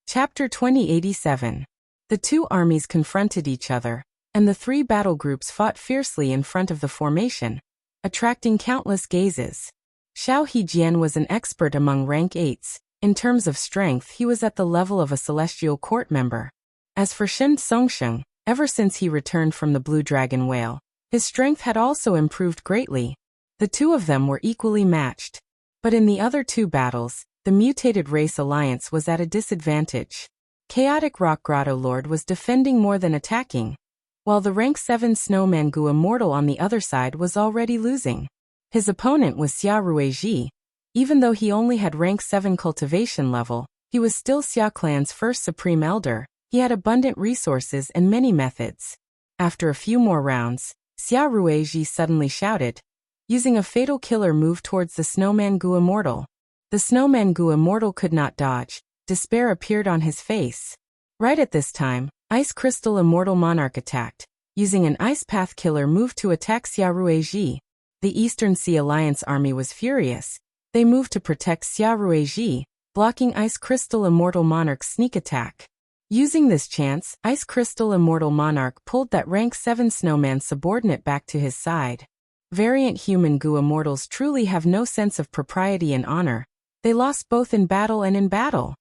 Chapter 2087. The two armies confronted each other, and the three battle groups fought fiercely in front of the formation, attracting countless gazes. Xiao Hejian was an expert among rank 8s. In terms of strength, he was at the level of a celestial court member. As for Shen Songxing, ever since he returned from the Blue Dragon Whale, his strength had also improved greatly. The two of them were equally matched. But in the other two battles, the mutated race alliance was at a disadvantage. Chaotic Rock Grotto Lord was defending more than attacking, while the rank 7 Snowman Gu Immortal on the other side was already losing. His opponent was Xia Ruiji. Even though he only had rank 7 cultivation level, he was still Xia Clan's first Supreme Elder. He had abundant resources and many methods. After a few more rounds, Xia Ruiji suddenly shouted, using a fatal killer move towards the Snowman Gu Immortal. The Snowman Gu Immortal could not dodge. Despair appeared on his face. Right at this time, Ice Crystal Immortal Monarch attacked, using an Ice Path killer move to attack Xia Ruiji. The Eastern Sea Alliance army was furious. They moved to protect Xia Ruiji, blocking Ice Crystal Immortal Monarch's sneak attack. Using this chance, Ice Crystal Immortal Monarch pulled that rank 7 Snowman subordinate back to his side. Variant human Gu Immortals truly have no sense of propriety and honor. They lost both in battle and in battle.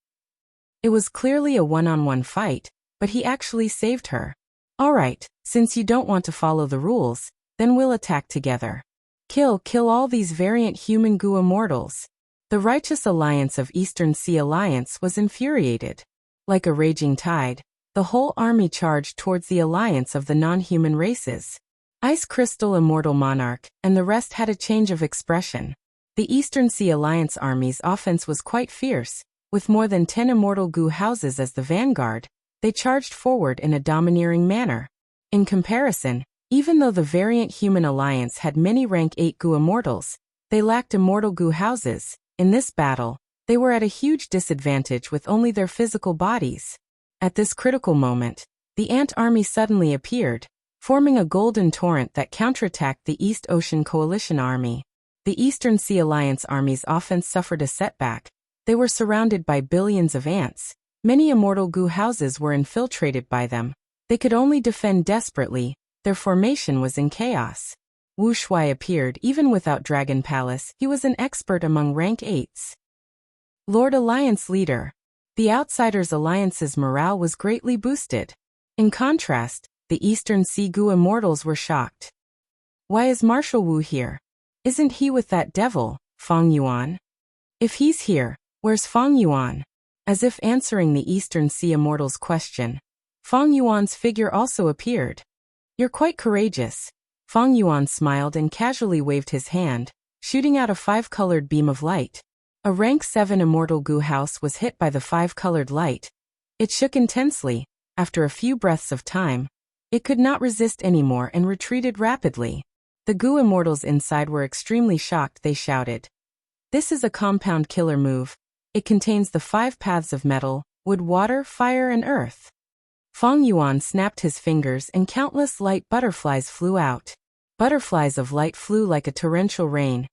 It was clearly a one-on-one fight, but he actually saved her. Alright, since you don't want to follow the rules, then we'll attack together. Kill all these variant human Gu Immortals. The Righteous Alliance of Eastern Sea Alliance was infuriated. Like a raging tide, the whole army charged towards the alliance of the non-human races. Ice Crystal Immortal Monarch and the rest had a change of expression. The Eastern Sea Alliance army's offense was quite fierce. With more than 10 immortal Gu houses as the vanguard, they charged forward in a domineering manner. In comparison, even though the variant human alliance had many rank 8 Gu Immortals, they lacked immortal Gu houses. In this battle, they were at a huge disadvantage with only their physical bodies. At this critical moment, the Ant army suddenly appeared, forming a golden torrent that counterattacked the East Ocean Coalition army. The Eastern Sea Alliance army's offense suffered a setback. They were surrounded by billions of ants. Many immortal Gu houses were infiltrated by them. They could only defend desperately. Their formation was in chaos. Wu Shuai appeared even without Dragon Palace. He was an expert among rank 8s. Lord Alliance Leader. The Outsiders Alliance's morale was greatly boosted. In contrast, the Eastern Sea Gu Immortals were shocked. Why is Marshal Wu here? Isn't he with that devil, Feng Yuan? If he's here, where's Feng Yuan? As if answering the Eastern Sea Immortals' question, Feng Yuan's figure also appeared. You're quite courageous. Feng Yuan smiled and casually waved his hand, shooting out a 5-colored beam of light. A rank 7 immortal Gu house was hit by the 5-colored light. It shook intensely. After a few breaths of time, it could not resist anymore and retreated rapidly. The Gu Immortals inside were extremely shocked. They shouted, "This is a compound killer move. It contains the 5 paths of metal, wood, water, fire, and earth." Feng Yuan snapped his fingers and countless light butterflies flew out. Butterflies of light flew like a torrential rain,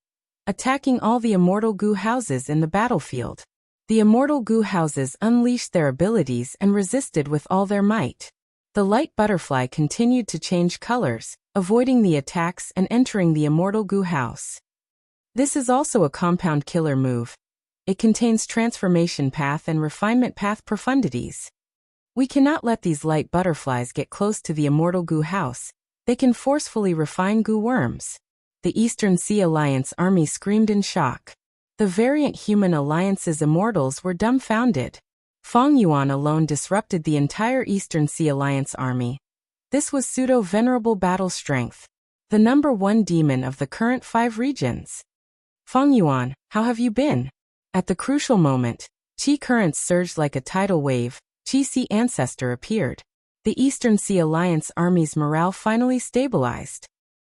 attacking all the immortal Gu houses in the battlefield. The immortal Gu houses unleashed their abilities and resisted with all their might. The light butterfly continued to change colors, avoiding the attacks and entering the immortal Gu house. This is also a compound killer move. It contains transformation path and refinement path profundities. We cannot let these light butterflies get close to the immortal Gu house. They can forcefully refine Gu worms. The Eastern Sea Alliance army screamed in shock. The variant human alliance's immortals were dumbfounded. Feng Yuan alone disrupted the entire Eastern Sea Alliance army. This was pseudo-venerable battle strength. The number 1 demon of the current 5 regions. Feng Yuan, how have you been? At the crucial moment, Qi currents surged like a tidal wave. Qi Sea Ancestor appeared. The Eastern Sea Alliance army's morale finally stabilized.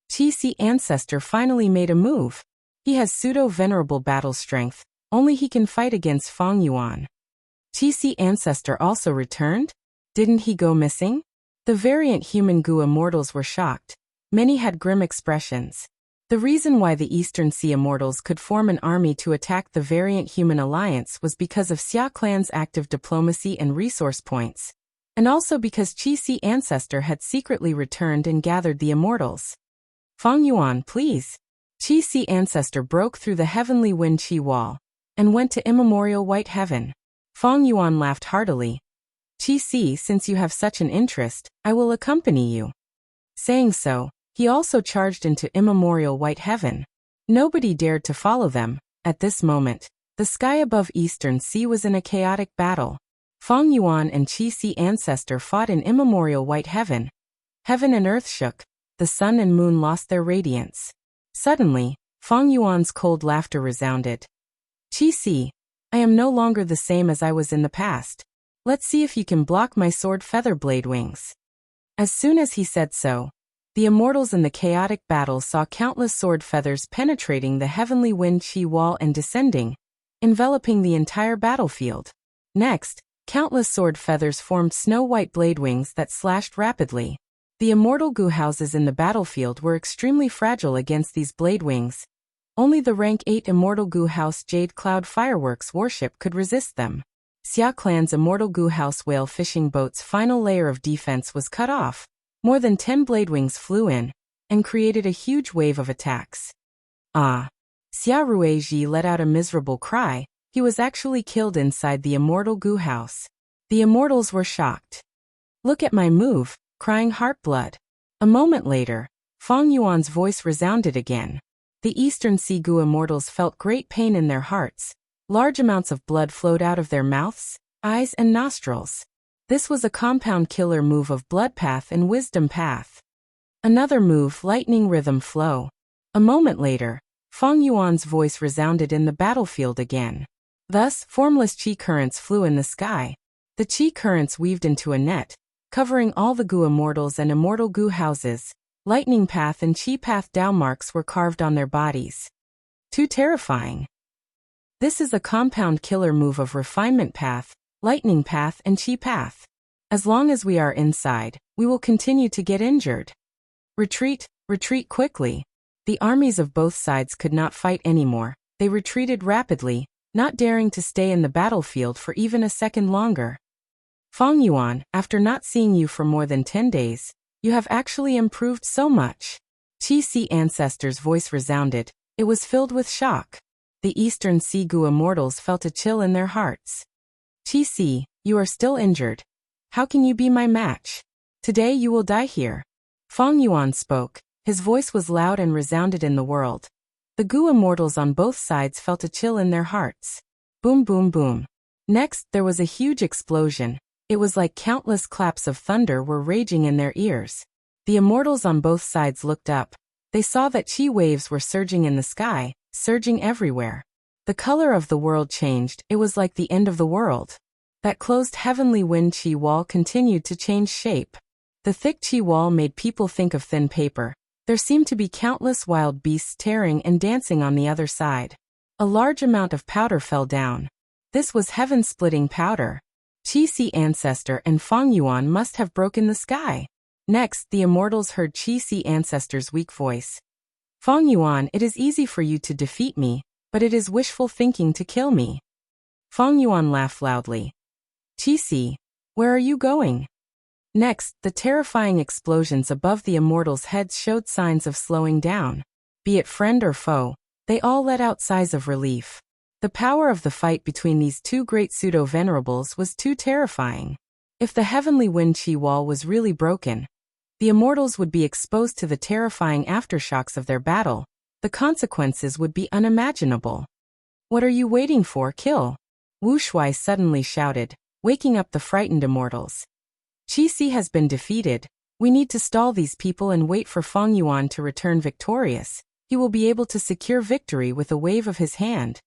Qi Sea Ancestor finally made a move. He has pseudo-venerable battle strength. Only he can fight against Feng Yuan. Qi Sea Ancestor also returned? Didn't he go missing? The variant human Gu Immortals were shocked. Many had grim expressions. The reason why the Eastern Sea Immortals could form an army to attack the variant human alliance was because of Xia clan's active diplomacy and resource points, and also because Qi Si ancestor had secretly returned and gathered the Immortals. Fang Yuan, please. Qi Si ancestor broke through the heavenly wind Qi wall and went to immemorial white heaven. Fang Yuan laughed heartily. Qi Si, since you have such an interest, I will accompany you. Saying so, he also charged into immemorial white heaven. Nobody dared to follow them. At this moment, the sky above Eastern Sea was in a chaotic battle. Fang Yuan and Qi Si ancestor fought in immemorial white heaven. Heaven and earth shook. The sun and moon lost their radiance. Suddenly, Fang Yuan's cold laughter resounded. Qi Si, I am no longer the same as I was in the past. Let's see if you can block my sword feather blade wings. As soon as he said so, the Immortals in the chaotic battle saw countless sword feathers penetrating the heavenly wind Qi wall and descending, enveloping the entire battlefield. Next, countless sword feathers formed snow-white blade wings that slashed rapidly. The immortal goo houses in the battlefield were extremely fragile against these blade wings. Only the rank 8 immortal goo house Jade Cloud Fireworks warship could resist them. Xia clan's immortal goo house whale fishing boat's final layer of defense was cut off. More than 10 blade wings flew in and created a huge wave of attacks. Ah! Xia Ruizhi let out a miserable cry. He was actually killed inside the immortal goo house. The immortals were shocked. Look at my move, crying heartblood. A moment later, Fang Yuan's voice resounded again. The Eastern Sea Goo immortals felt great pain in their hearts. Large amounts of blood flowed out of their mouths, eyes and nostrils. This was a compound killer move of Blood Path and Wisdom Path. Another move, Lightning Rhythm Flow. A moment later, Fang Yuan's voice resounded in the battlefield again. Thus, formless Qi currents flew in the sky. The Qi currents weaved into a net, covering all the Goo immortals and immortal Goo houses. Lightning Path and Qi Path Dao marks were carved on their bodies. Too terrifying. This is a compound killer move of Refinement Path, Lightning Path and Qi Path. As long as we are inside, we will continue to get injured. Retreat, retreat quickly. The armies of both sides could not fight anymore. They retreated rapidly, not daring to stay in the battlefield for even a second longer. Fang Yuan, after not seeing you for more than 10 days, you have actually improved so much. Qi Si ancestor's voice resounded. It was filled with shock. The Eastern Sea Goo immortals felt a chill in their hearts. Qi Si, you are still injured. How can you be my match? Today you will die here. Fang Yuan spoke. His voice was loud and resounded in the world. The Goo immortals on both sides felt a chill in their hearts. Boom boom boom. Next, there was a huge explosion. It was like countless claps of thunder were raging in their ears. The immortals on both sides looked up. They saw that Qi waves were surging in the sky, surging everywhere. The color of the world changed. It was like the end of the world. That closed heavenly wind Qi wall continued to change shape. The thick Qi wall made people think of thin paper. There seemed to be countless wild beasts tearing and dancing on the other side. A large amount of powder fell down. This was heaven-splitting powder. Qi Si ancestor and Fang Yuan must have broken the sky. Next, the immortals heard Qi Si ancestor's weak voice. Fang Yuan, it is easy for you to defeat me, but it is wishful thinking to kill me. Fang Yuan laughed loudly. Qi Si, where are you going? Next, the terrifying explosions above the immortals' heads showed signs of slowing down. Be it friend or foe, they all let out sighs of relief. The power of the fight between these two great pseudo-venerables was too terrifying. If the heavenly wind Qi wall was really broken, the immortals would be exposed to the terrifying aftershocks of their battle. The consequences would be unimaginable. What are you waiting for? Kill! Wu Shuai suddenly shouted, waking up the frightened immortals. Qi Si has been defeated. We need to stall these people and wait for Fang Yuan to return victorious. He will be able to secure victory with a wave of his hand.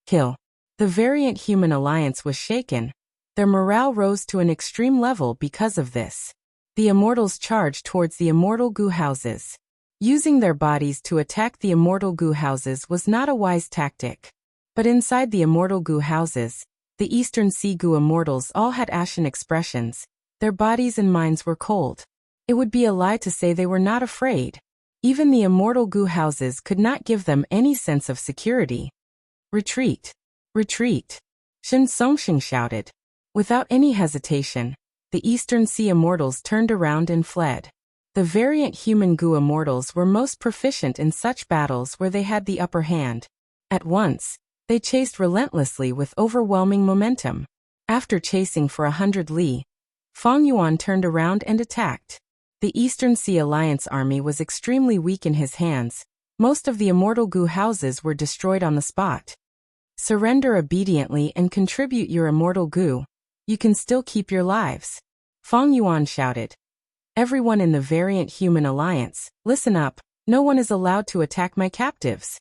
Kill. The variant human alliance was shaken. Their morale rose to an extreme level because of this. The immortals charged towards the immortal Goo houses. Using their bodies to attack the immortal Goo houses was not a wise tactic. But inside the immortal Goo houses, the Eastern Sea Goo immortals all had ashen expressions. Their bodies and minds were cold. It would be a lie to say they were not afraid. Even the immortal goo houses could not give them any sense of security. Retreat! Retreat! Shen Songxing shouted. Without any hesitation, the Eastern Sea immortals turned around and fled. The variant human goo immortals were most proficient in such battles where they had the upper hand. At once, they chased relentlessly with overwhelming momentum. After chasing for 100 li, Fang Yuan turned around and attacked. The Eastern Sea Alliance army was extremely weak in his hands. Most of the immortal goo houses were destroyed on the spot. Surrender obediently and contribute your immortal goo. You can still keep your lives. Fang Yuan shouted. Everyone in the variant human alliance, listen up, no one is allowed to attack my captives.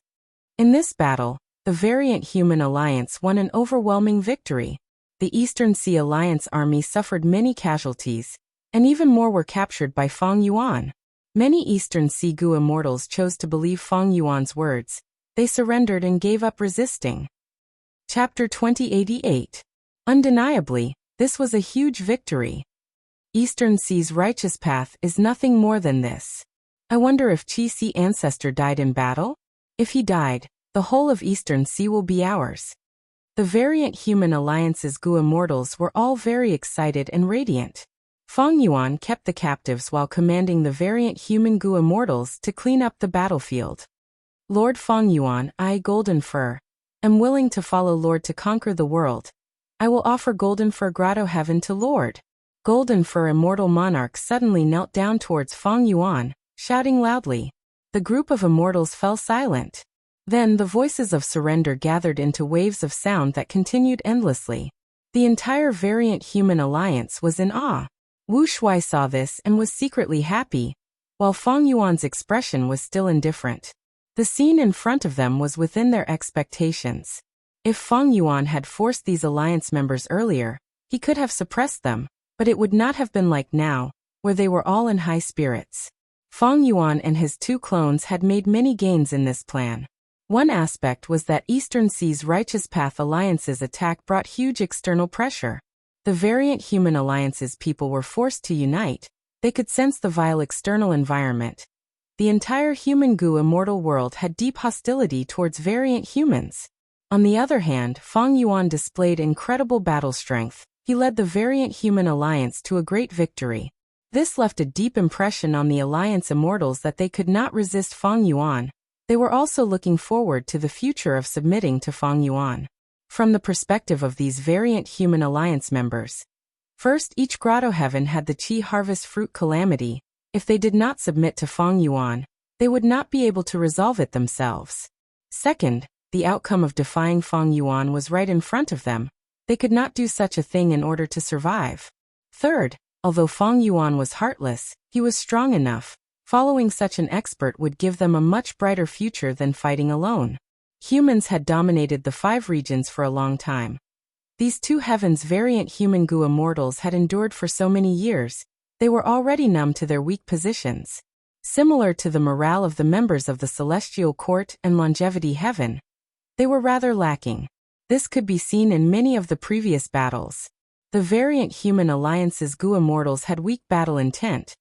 In this battle, the variant human alliance won an overwhelming victory. The Eastern Sea Alliance army suffered many casualties, and even more were captured by Fang Yuan. Many Eastern Sea goo immortals chose to believe Fang Yuan's words. They surrendered and gave up resisting. Chapter 2088. Undeniably, this was a huge victory. Eastern Sea's righteous path is nothing more than this. I wonder if Qi Sea ancestor died in battle? If he died, the whole of Eastern Sea will be ours. The variant human alliance's goo immortals were all very excited and radiant. Fang Yuan kept the captives while commanding the variant human goo immortals to clean up the battlefield. Lord Fang Yuan, I, Golden Fur, am willing to follow Lord to conquer the world. I will offer Golden Fur Grotto Heaven to Lord. Golden Fur Immortal Monarch suddenly knelt down towards Fang Yuan, shouting loudly. The group of immortals fell silent. Then the voices of surrender gathered into waves of sound that continued endlessly. The entire variant human alliance was in awe. Wu Shuai saw this and was secretly happy, while Fang Yuan's expression was still indifferent. The scene in front of them was within their expectations. If Fang Yuan had forced these alliance members earlier, he could have suppressed them, but it would not have been like now, where they were all in high spirits. Fang Yuan and his two clones had made many gains in this plan. One aspect was that Eastern Sea's Righteous Path Alliance's attack brought huge external pressure. The variant human alliance's people were forced to unite. They could sense the vile external environment. The entire human goo immortal world had deep hostility towards variant humans. On the other hand, Fang Yuan displayed incredible battle strength. He led the variant human alliance to a great victory. This left a deep impression on the alliance immortals that they could not resist Fang Yuan. They were also looking forward to the future of submitting to Fang Yuan. From the perspective of these variant human alliance members, first, each grotto heaven had the Qi harvest fruit calamity. If they did not submit to Fang Yuan, they would not be able to resolve it themselves. Second, the outcome of defying Fang Yuan was right in front of them. They could not do such a thing in order to survive. Third, although Fang Yuan was heartless, he was strong enough. Following such an expert would give them a much brighter future than fighting alone. Humans had dominated the 5 regions for a long time. These 2 heavens variant human goo immortals had endured for so many years, they were already numb to their weak positions. Similar to the morale of the members of the Celestial Court and Longevity Heaven, they were rather lacking. This could be seen in many of the previous battles. The variant human alliance's goo immortals had weak battle intent.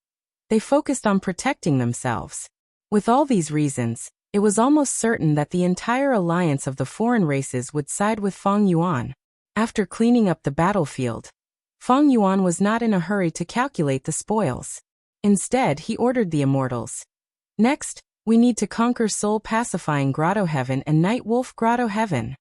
They focused on protecting themselves. With all these reasons, it was almost certain that the entire alliance of the foreign races would side with Fang Yuan. After cleaning up the battlefield, Fang Yuan was not in a hurry to calculate the spoils. Instead, he ordered the immortals. Next, we need to conquer soul-pacifying Grotto Heaven and Night Wolf Grotto Heaven.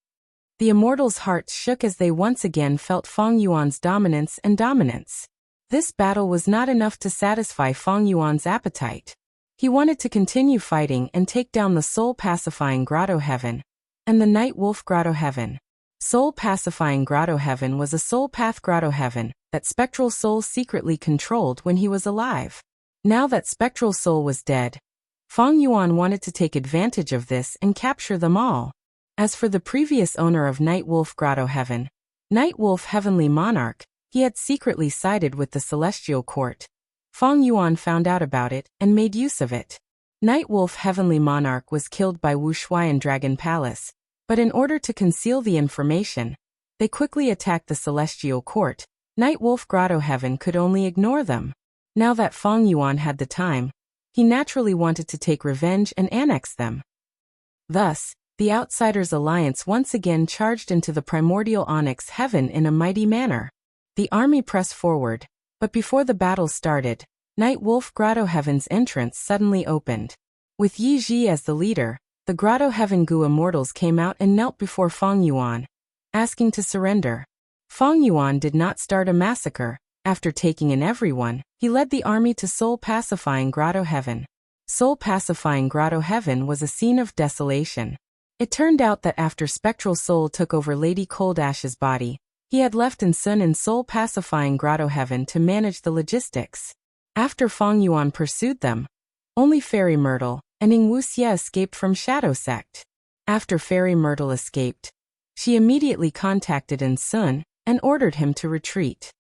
The immortals' hearts shook as they once again felt Fang Yuan's dominance and dominance. This battle was not enough to satisfy Fang Yuan's appetite. He wanted to continue fighting and take down the soul-pacifying Grotto Heaven and the Night Wolf Grotto Heaven. Soul-pacifying Grotto Heaven was a soul path Grotto Heaven that Spectral Soul secretly controlled when he was alive. Now that Spectral Soul was dead, Fang Yuan wanted to take advantage of this and capture them all. As for the previous owner of Night Wolf Grotto Heaven, Night Wolf Heavenly Monarch, he had secretly sided with the Celestial Court. Fang Yuan found out about it and made use of it. Night Wolf Heavenly Monarch was killed by Wu Shuai in Dragon Palace, but in order to conceal the information, they quickly attacked the Celestial Court. Night Wolf Grotto Heaven could only ignore them. Now that Fang Yuan had the time, he naturally wanted to take revenge and annex them. Thus, the Outsiders' alliance once again charged into the primordial onyx heaven in a mighty manner. The army pressed forward, but before the battle started, Night Wolf Grotto Heaven's entrance suddenly opened. With Yi Ji as the leader, the Grotto Heaven Gu immortals came out and knelt before Feng Yuan, asking to surrender. Feng Yuan did not start a massacre. After taking in everyone, he led the army to soul-pacifying Grotto Heaven. Soul-pacifying Grotto Heaven was a scene of desolation. It turned out that after Spectral Soul took over Lady Cold Ash's body, he had left Sun in soul-pacifying Grotto Heaven to manage the logistics. After Feng Yuan pursued them, only Fairy Myrtle and Ning Wuxia escaped from Shadow Sect. After Fairy Myrtle escaped, she immediately contacted Sun and ordered him to retreat.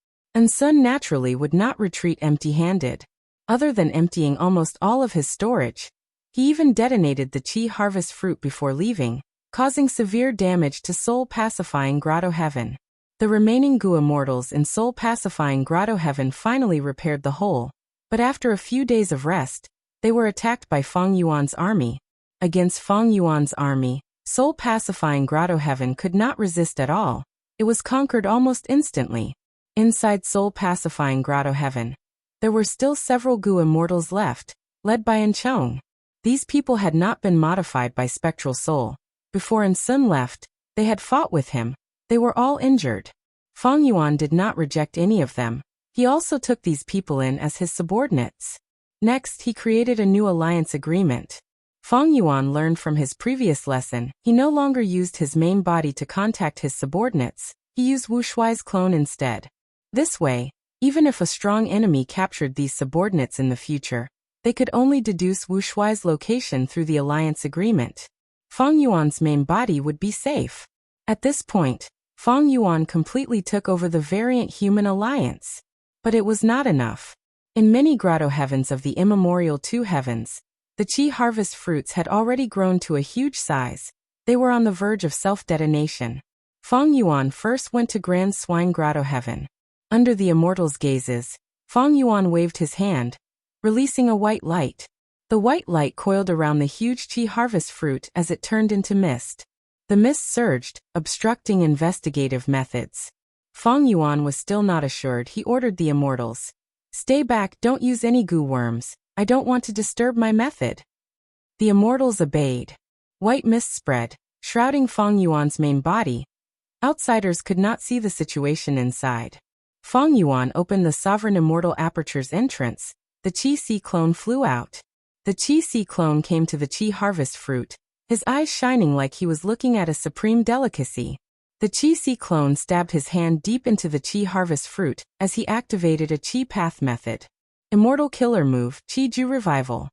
Sun naturally would not retreat empty-handed. Other than emptying almost all of his storage, he even detonated the Chi Harvest fruit before leaving, causing severe damage to soul-pacifying Grotto Heaven. The remaining Gu immortals in soul-pacifying Grotto Heaven finally repaired the hole, but after a few days of rest, they were attacked by Feng Yuan's army. Against Feng Yuan's army, soul-pacifying Grotto Heaven could not resist at all. It was conquered almost instantly. Inside soul-pacifying Grotto Heaven, there were still several Gu immortals left, led by Chong. These people had not been modified by Spectral Soul. Before Sun left, they had fought with him. They were all injured. Feng Yuan did not reject any of them. He also took these people in as his subordinates. Next, he created a new alliance agreement. Feng Yuan learned from his previous lesson. He no longer used his main body to contact his subordinates. He used Wu Shuai's clone instead. This way, even if a strong enemy captured these subordinates in the future, they could only deduce Wu Shuai's location through the alliance agreement. Feng Yuan's main body would be safe. At this point, Feng Yuan completely took over the variant human alliance. But it was not enough. In many Grotto Heavens of the immemorial Two Heavens, the Chi Harvest fruits had already grown to a huge size. They were on the verge of self-detonation. Feng Yuan first went to Grand Swine Grotto Heaven. Under the immortals' gazes, Feng Yuan waved his hand, releasing a white light. The white light coiled around the huge Chi Harvest fruit as it turned into mist. The mist surged, obstructing investigative methods. Feng Yuan was still not assured. He ordered the immortals, "Stay back, don't use any goo worms. I don't want to disturb my method." The immortals obeyed. White mist spread, shrouding Feng Yuan's main body. Outsiders could not see the situation inside. Feng Yuan opened the Sovereign Immortal Aperture's entrance. The Qi-Si clone flew out. The Qi-Si clone came to the Chi Harvest fruit, his eyes shining like he was looking at a supreme delicacy. The Qi-Si clone stabbed his hand deep into the Chi Harvest fruit as he activated a Chi Path method. Immortal Killer Move, Chi Ju Revival.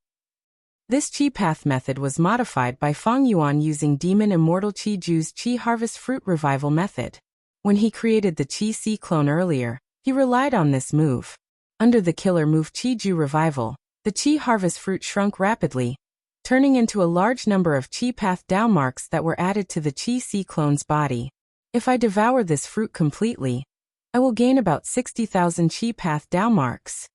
This Chi Path method was modified by Feng Yuan using Demon Immortal Chi Ju's Chi Harvest Fruit Revival method. When he created the Qi-Si clone earlier, he relied on this move. Under the killer move Chi Ju Revival, the Chi Harvest fruit shrunk rapidly, turning into a large number of Chi Path Dao marks that were added to the Qi-Si clone's body. If I devour this fruit completely, I will gain about 60,000 Chi Path Dao marks.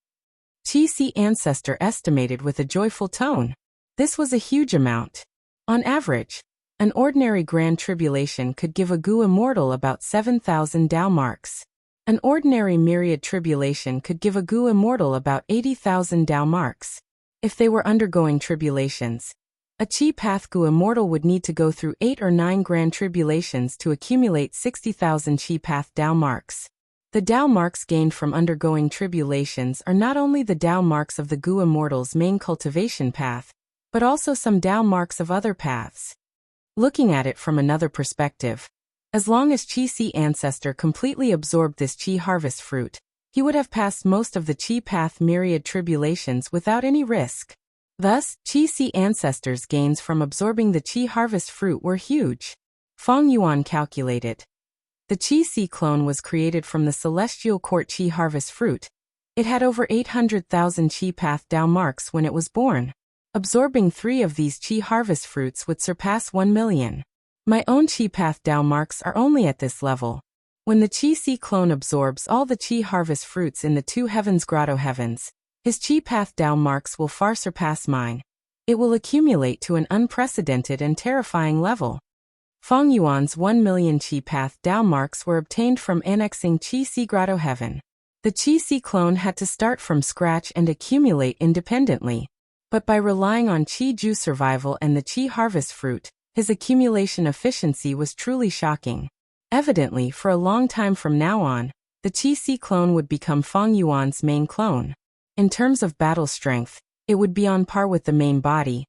Qi-Si Ancestor estimated with a joyful tone. This was a huge amount. On average, an ordinary Grand Tribulation could give a Gu Immortal about 7,000 Dao marks. An ordinary Myriad Tribulation could give a Gu Immortal about 80,000 Dao marks. If they were undergoing tribulations, a Chi Path Gu Immortal would need to go through 8 or 9 Grand Tribulations to accumulate 60,000 Chi Path Dao marks. The Dao marks gained from undergoing tribulations are not only the Dao marks of the Gu Immortal's main cultivation path, but also some Dao marks of other paths. Looking at it from another perspective, as long as Qi-Si Ancestor completely absorbed this Chi Harvest fruit, he would have passed most of the Chi Path Myriad Tribulations without any risk. Thus, Qi-Si Ancestor's gains from absorbing the Chi Harvest fruit were huge. Feng Yuan calculated. The Qi-Si clone was created from the Celestial Court Chi Harvest fruit. It had over 800,000 Chi Path Dao marks when it was born. Absorbing 3 of these Chi Harvest fruits would surpass 1 million. My own Chi Path Dao marks are only at this level. When the Qi-Si clone absorbs all the Chi Harvest fruits in the Two Heavens Grotto Heavens, His Chi Path Dao marks will far surpass mine. It will accumulate to an unprecedented and terrifying level. Feng Yuan's 1 million Chi Path Dao marks were obtained from annexing Qi Si Grotto Heaven. The Qi Si clone had to start from scratch and accumulate independently. But by relying on Qi Ju survival and the Qi harvest fruit, his accumulation efficiency was truly shocking. Evidently, for a long time from now on, the Qi Si clone would become Feng Yuan's main clone. In terms of battle strength, it would be on par with the main body.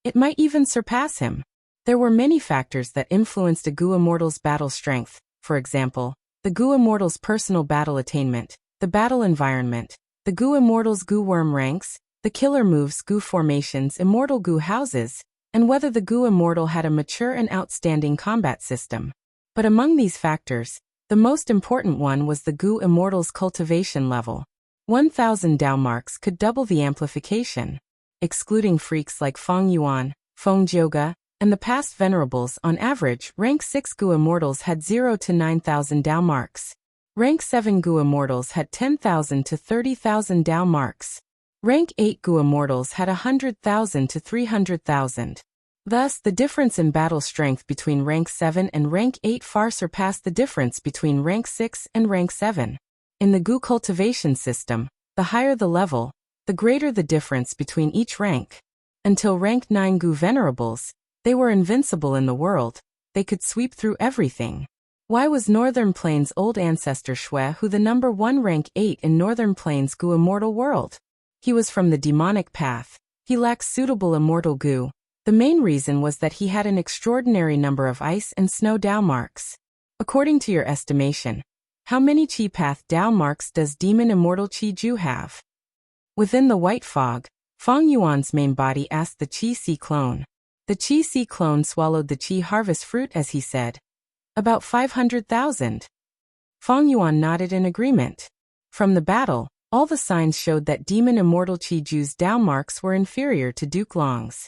It might even surpass him. There were many factors that influenced a Gu Immortal's battle strength, for example, the Gu Immortal's personal battle attainment, the battle environment, the Gu Immortal's Gu Worm ranks, the killer moves Gu formations Immortal Gu houses, and whether the Gu Immortal had a mature and outstanding combat system. But among these factors, the most important one was the Gu Immortal's cultivation level. 1,000 Dao marks could double the amplification. Excluding freaks like Feng Yuan, Feng Jioge, and the past venerables, on average, rank 6 Gu Immortals had 0 to 9,000 Dao marks. Rank 7 Gu Immortals had 10,000 to 30,000 Dao marks. Rank 8 Gu Immortals had 100,000 to 300,000. Thus, the difference in battle strength between rank 7 and rank 8 far surpassed the difference between rank 6 and rank 7. In the Gu cultivation system, the higher the level, the greater the difference between each rank. Until rank 9 Gu venerables, they were invincible in the world. They could sweep through everything. Why was Northern Plains' old ancestor Shui Hu the number 1 rank 8 in Northern Plains' Gu immortal world? He was from the demonic path. He lacked suitable immortal Gu. The main reason was that he had an extraordinary number of ice and snow Dao marks. According to your estimation, how many Chi Path Dao marks does Demon Immortal Qi Ju have? Within the white fog, Feng Yuan's main body asked the Qi Si clone. The Qi Si clone swallowed the Qi harvest fruit as he said. About 500,000. Feng Yuan nodded in agreement. From the battle, all the signs showed that Demon Immortal Qi Ju's Dao marks were inferior to Duke Long's.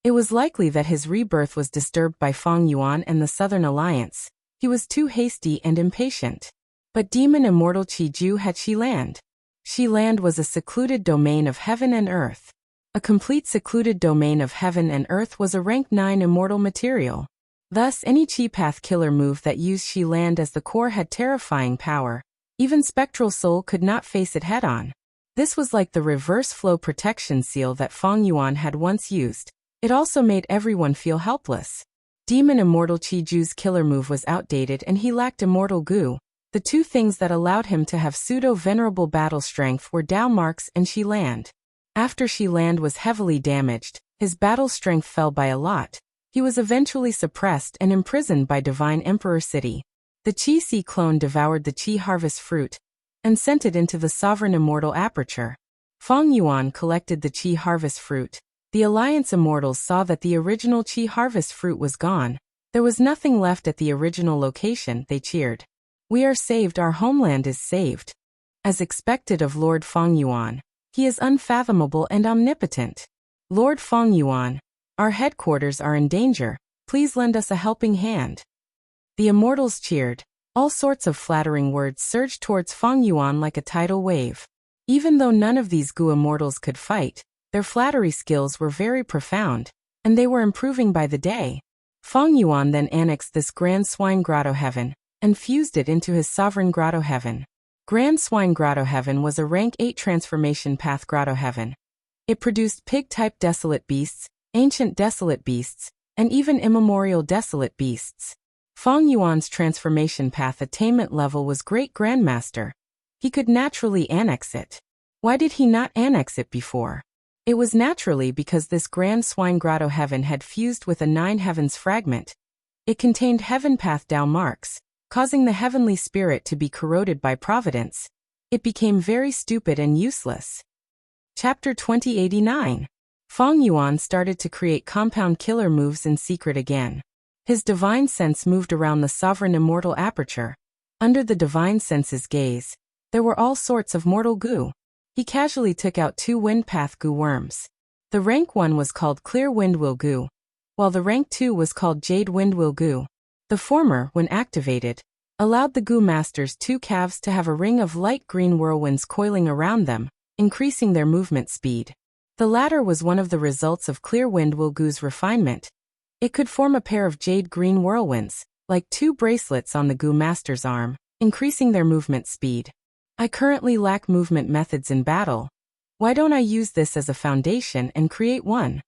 It was likely that his rebirth was disturbed by Feng Yuan and the Southern Alliance. He was too hasty and impatient. But Demon Immortal Qi Ju had Shi Land. Shi Land was a secluded domain of heaven and earth. A complete secluded domain of heaven and earth was a rank 9 immortal material. Thus, any Chi Path killer move that used Shi Land as the core had terrifying power. Even Spectral Soul could not face it head-on. This was like the reverse flow protection seal that Feng Yuan had once used. It also made everyone feel helpless. Demon Immortal Qi Ju's killer move was outdated and he lacked Immortal Gu. The two things that allowed him to have pseudo-venerable battle strength were Dao marks and Shi Land. After Shi Land was heavily damaged, his battle strength fell by a lot. He was eventually suppressed and imprisoned by Divine Emperor City. The Qi Si clone devoured the Qi harvest fruit and sent it into the Sovereign Immortal Aperture. Feng Yuan collected the Qi harvest fruit. The Alliance Immortals saw that the original Qi harvest fruit was gone. There was nothing left at the original location. They cheered. We are saved, our homeland is saved. As expected of Lord Feng Yuan, he is unfathomable and omnipotent. Lord Feng Yuan, our headquarters are in danger. Please lend us a helping hand. The immortals cheered. All sorts of flattering words surged towards Feng Yuan like a tidal wave. Even though none of these Gu immortals could fight, their flattery skills were very profound, and they were improving by the day. Feng Yuan then annexed this Grand Swine Grotto Heaven and fused it into his Sovereign Grotto Heaven. Grand Swine Grotto Heaven was a rank 8 transformation path Grotto Heaven. It produced pig-type desolate beasts, ancient desolate beasts, and even immemorial desolate beasts. Feng Yuan's transformation path attainment level was Great Grandmaster. He could naturally annex it. Why did he not annex it before? It was naturally because this Grand Swine Grotto Heaven had fused with a 9 Heavens fragment. It contained Heaven Path Dao marks, causing the heavenly spirit to be corroded by providence. It became very stupid and useless. Chapter 2089. Feng Yuan started to create compound killer moves in secret again. His divine sense moved around the Sovereign Immortal Aperture. Under the divine sense's gaze, there were all sorts of mortal Gu. He casually took out 2 Wind Path Gu worms. The rank 1 was called Clear Windwheel Gu, while the rank 2 was called Jade Windwheel Gu. The former, when activated, allowed the Gu Master's 2 calves to have a ring of light green whirlwinds coiling around them. increasing their movement speed. The latter was one of the results of Clear Wind Will Gu's refinement. It could form a pair of jade-green whirlwinds, like two bracelets on the Gu Master's arm, increasing their movement speed. I currently lack movement methods in battle. Why don't I use this as a foundation and create one?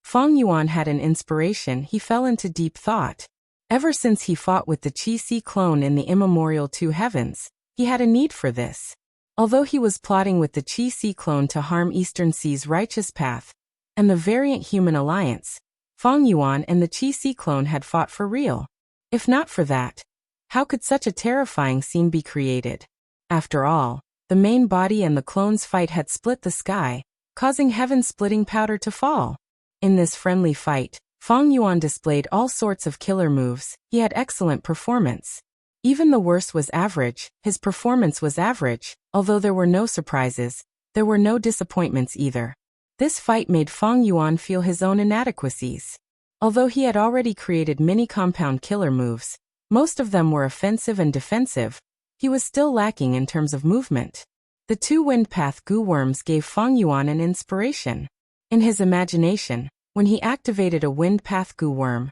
Feng Yuan had an inspiration. He fell into deep thought. Ever since he fought with the Qi-Si clone in the immemorial Two Heavens, he had a need for this. Although he was plotting with the Qi-Si clone to harm Eastern Sea's righteous path and the variant human alliance, Feng Yuan and the Qi-Si clone had fought for real. If not for that, how could such a terrifying scene be created? After all, the main body and the clone's fight had split the sky, causing heaven-splitting powder to fall. In this friendly fight, Feng Yuan displayed all sorts of killer moves. He had excellent performance. Even the worst was average. His performance was average. Although there were no surprises, there were no disappointments either. This fight made Feng Yuan feel his own inadequacies. Although he had already created many compound killer moves, most of them were offensive and defensive, he was still lacking in terms of movement. The two wind path Gu worms gave Feng Yuan an inspiration. In his imagination, when he activated a wind path Gu worm,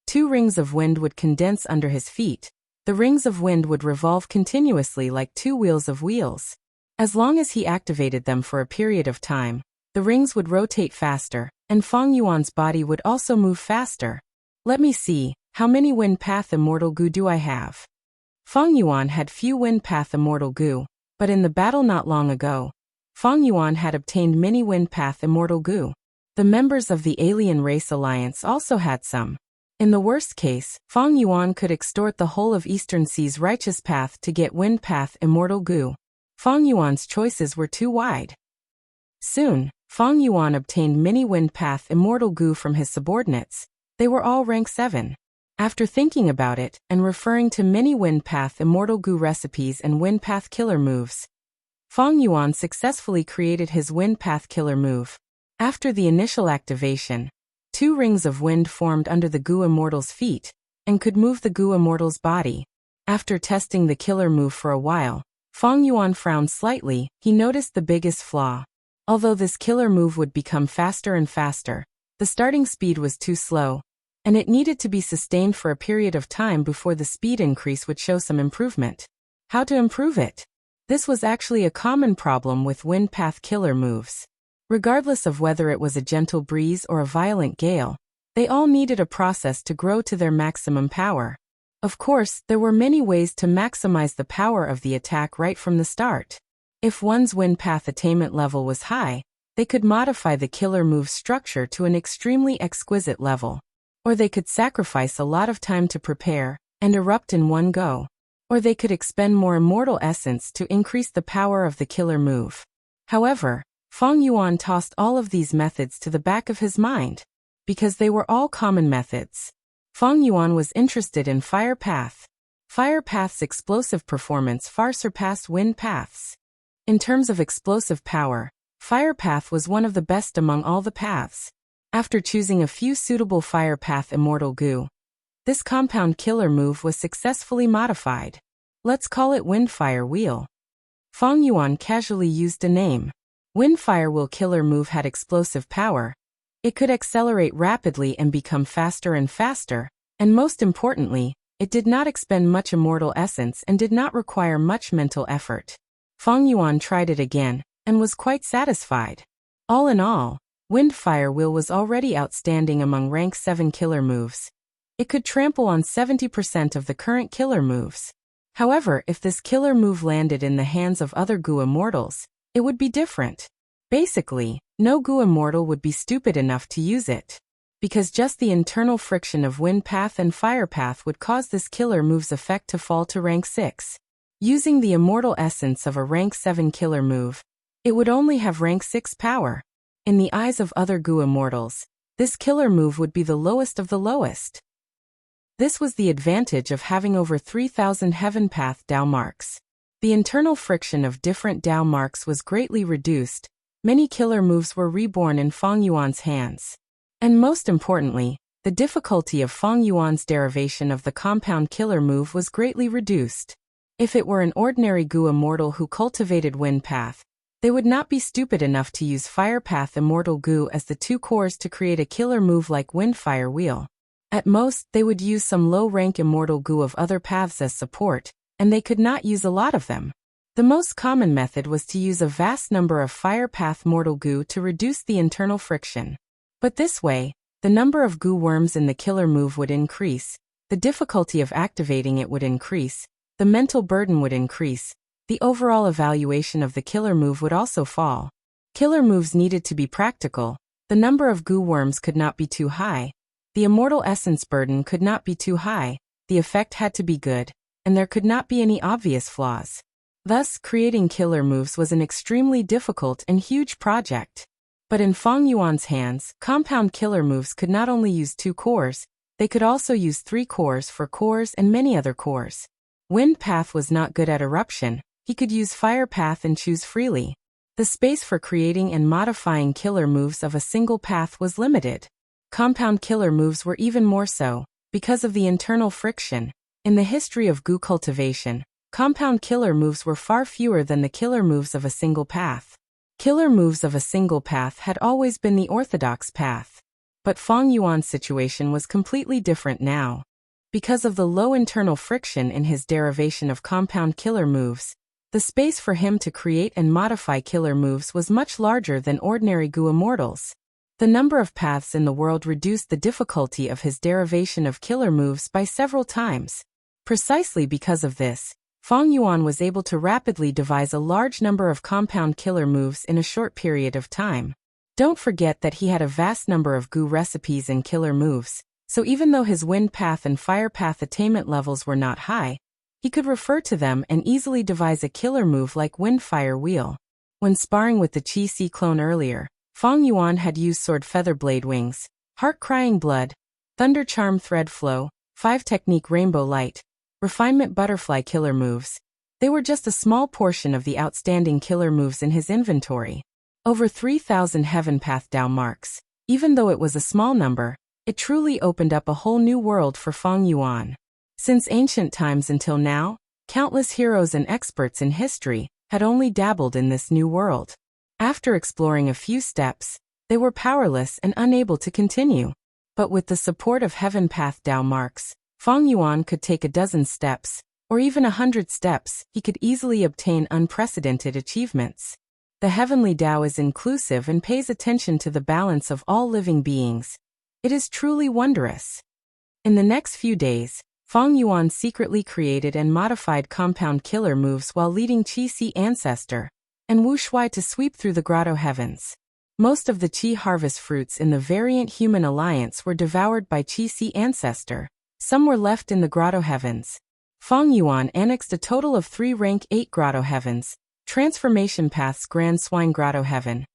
two rings of wind would condense under his feet. The rings of wind would revolve continuously like two wheels of wheels. As long as he activated them for a period of time, the rings would rotate faster, and Feng Yuan's body would also move faster. Let me see, how many wind path immortal Gu do I have? Feng Yuan had few wind path immortal Gu, but in the battle not long ago, Feng Yuan had obtained many wind path immortal Gu. The members of the Alien Race Alliance also had some. In the worst case, Feng Yuan could extort the whole of Eastern Sea's righteous path to get wind path immortal Gu. Feng Yuan's choices were too wide. Soon, Feng Yuan obtained many wind path immortal Gu from his subordinates. They were all rank 7. After thinking about it, and referring to many wind path immortal Gu recipes and wind path killer moves, Feng Yuan successfully created his wind path killer move. After the initial activation, two rings of wind formed under the Gu Immortal's feet, and could move the Gu Immortal's body. After testing the killer move for a while, Feng Yuan frowned slightly. He noticed the biggest flaw. Although this killer move would become faster and faster, the starting speed was too slow, and it needed to be sustained for a period of time before the speed increase would show some improvement. How to improve it? This was actually a common problem with wind path killer moves. Regardless of whether it was a gentle breeze or a violent gale, they all needed a process to grow to their maximum power. Of course, there were many ways to maximize the power of the attack right from the start. If one's wind path attainment level was high, they could modify the killer move's structure to an extremely exquisite level. Or they could sacrifice a lot of time to prepare and erupt in one go. Or they could expend more immortal essence to increase the power of the killer move. However, Feng Yuan tossed all of these methods to the back of his mind, because they were all common methods. Feng Yuan was interested in Fire Path. Fire Path's explosive performance far surpassed Wind Path's. In terms of explosive power, Fire Path was one of the best among all the paths. After choosing a few suitable Fire Path Immortal Gu, this compound killer move was successfully modified. Let's call it Windfire Wheel. Feng Yuan casually used a name. Windfire Wheel killer move had explosive power. It could accelerate rapidly and become faster and faster, and most importantly, it did not expend much immortal essence and did not require much mental effort. Feng Yuan tried it again, and was quite satisfied. All in all, Windfire Wheel was already outstanding among rank 7 killer moves. It could trample on 70% of the current killer moves. However, if this killer move landed in the hands of other Gu Immortals, it would be different. Basically, no Gu Immortal would be stupid enough to use it. Because just the internal friction of Wind Path and Fire Path would cause this killer move's effect to fall to rank 6. Using the immortal essence of a rank 7 killer move, it would only have rank 6 power. In the eyes of other Gu Immortals, this killer move would be the lowest of the lowest. This was the advantage of having over 3,000 Heaven Path Dao marks. The internal friction of different Dao marks was greatly reduced. Many killer moves were reborn in Feng Yuan's hands. And most importantly, the difficulty of Feng Yuan's derivation of the compound killer move was greatly reduced. If it were an ordinary Gu Immortal who cultivated Wind Path, They would not be stupid enough to use Fire Path Immortal Goo as the two cores to create a killer move like Windfire Wheel. At most, they would use some low-rank Immortal Goo of other paths as support, and they could not use a lot of them. The most common method was to use a vast number of Fire Path Mortal Goo to reduce the internal friction. But this way, the number of goo worms in the killer move would increase, the difficulty of activating it would increase, the mental burden would increase, the overall evaluation of the killer move would also fall. Killer moves needed to be practical, the number of goo worms could not be too high, the immortal essence burden could not be too high, the effect had to be good, and there could not be any obvious flaws. Thus, creating killer moves was an extremely difficult and huge project. But in Feng Yuan's hands, compound killer moves could not only use 2 cores, they could also use 3 cores for cores and many other cores. Wind Path was not good at eruption, he could use Fire Path and choose freely. The space for creating and modifying killer moves of a single path was limited. Compound killer moves were even more so, because of the internal friction. In the history of goo cultivation, compound killer moves were far fewer than the killer moves of a single path. Killer moves of a single path had always been the orthodox path. But Feng Yuan's situation was completely different now. Because of the low internal friction in his derivation of compound killer moves, the space for him to create and modify killer moves was much larger than ordinary goo immortals. The number of paths in the world reduced the difficulty of his derivation of killer moves by several times. Precisely because of this, Feng Yuan was able to rapidly devise a large number of compound killer moves in a short period of time. Don't forget that he had a vast number of goo recipes and killer moves, so even though his Wind Path and Fire Path attainment levels were not high, he could refer to them and easily devise a killer move like Windfire Wheel. When sparring with the Qi-Si clone earlier, Feng Yuan had used Sword Feather Blade Wings, Heart Crying Blood, Thunder Charm Thread Flow, 5 Technique Rainbow Light, Refinement Butterfly killer moves. They were just a small portion of the outstanding killer moves in his inventory. Over 3,000 Heaven Path Dao marks. Even though it was a small number, it truly opened up a whole new world for Feng Yuan. Since ancient times until now, countless heroes and experts in history had only dabbled in this new world. After exploring a few steps, they were powerless and unable to continue. But with the support of Heaven Path Dao marks, Feng Yuan could take a dozen steps, or even 100 steps, he could easily obtain unprecedented achievements. The Heavenly Tao is inclusive and pays attention to the balance of all living beings. It is truly wondrous. In the next few days, Feng Yuan secretly created and modified compound killer moves while leading Qi-Si Ancestor and Wu Shuai to sweep through the grotto heavens. Most of the Qi harvest fruits in the Variant Human Alliance were devoured by Qi-Si Ancestor. Some were left in the grotto heavens. Feng Yuan annexed a total of 3 rank 8 grotto heavens, Transformation Paths Grand Swine Grotto Heaven,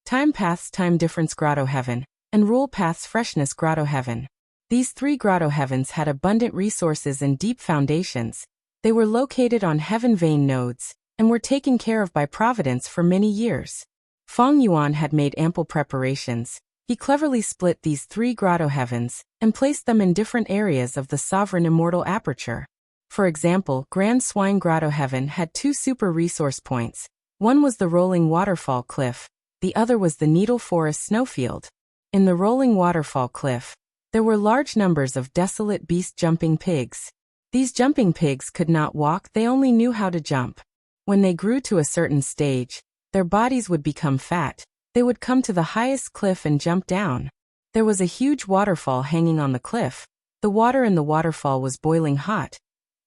Time Paths Time Difference Grotto Heaven, and Rule Paths Freshness Grotto Heaven. These 3 grotto heavens had abundant resources and deep foundations. They were located on heaven vein nodes, and were taken care of by Providence for many years. Feng Yuan had made ample preparations. He cleverly split these 3 grotto heavens, and placed them in different areas of the sovereign immortal aperture. For example, Grand Swine Grotto Heaven had 2 super resource points. One was the Rolling Waterfall Cliff, the other was the Needle Forest Snowfield. In the Rolling Waterfall Cliff, there were large numbers of desolate beast jumping pigs. These jumping pigs could not walk, they only knew how to jump. When they grew to a certain stage, their bodies would become fat. They would come to the highest cliff and jump down. There was a huge waterfall hanging on the cliff. The water in the waterfall was boiling hot.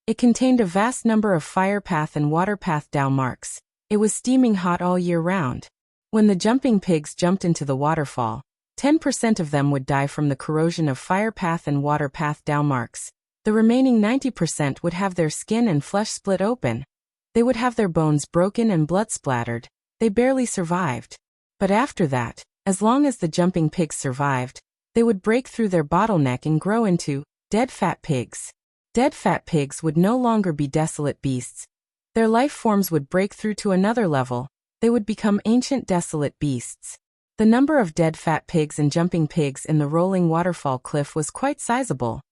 It contained a vast number of Fire Path and Water Path Dao marks. It was steaming hot all year round. When the jumping pigs jumped into the waterfall, 10% of them would die from the corrosion of Fire Path and Water Path Dao marks. The remaining 90% would have their skin and flesh split open. They would have their bones broken and blood splattered. They barely survived. But after that, as long as the jumping pigs survived, they would break through their bottleneck and grow into dead fat pigs. Dead fat pigs would no longer be desolate beasts. Their life forms would break through to another level. They would become ancient desolate beasts. The number of dead fat pigs and jumping pigs in the rolling waterfall cliff was quite sizable.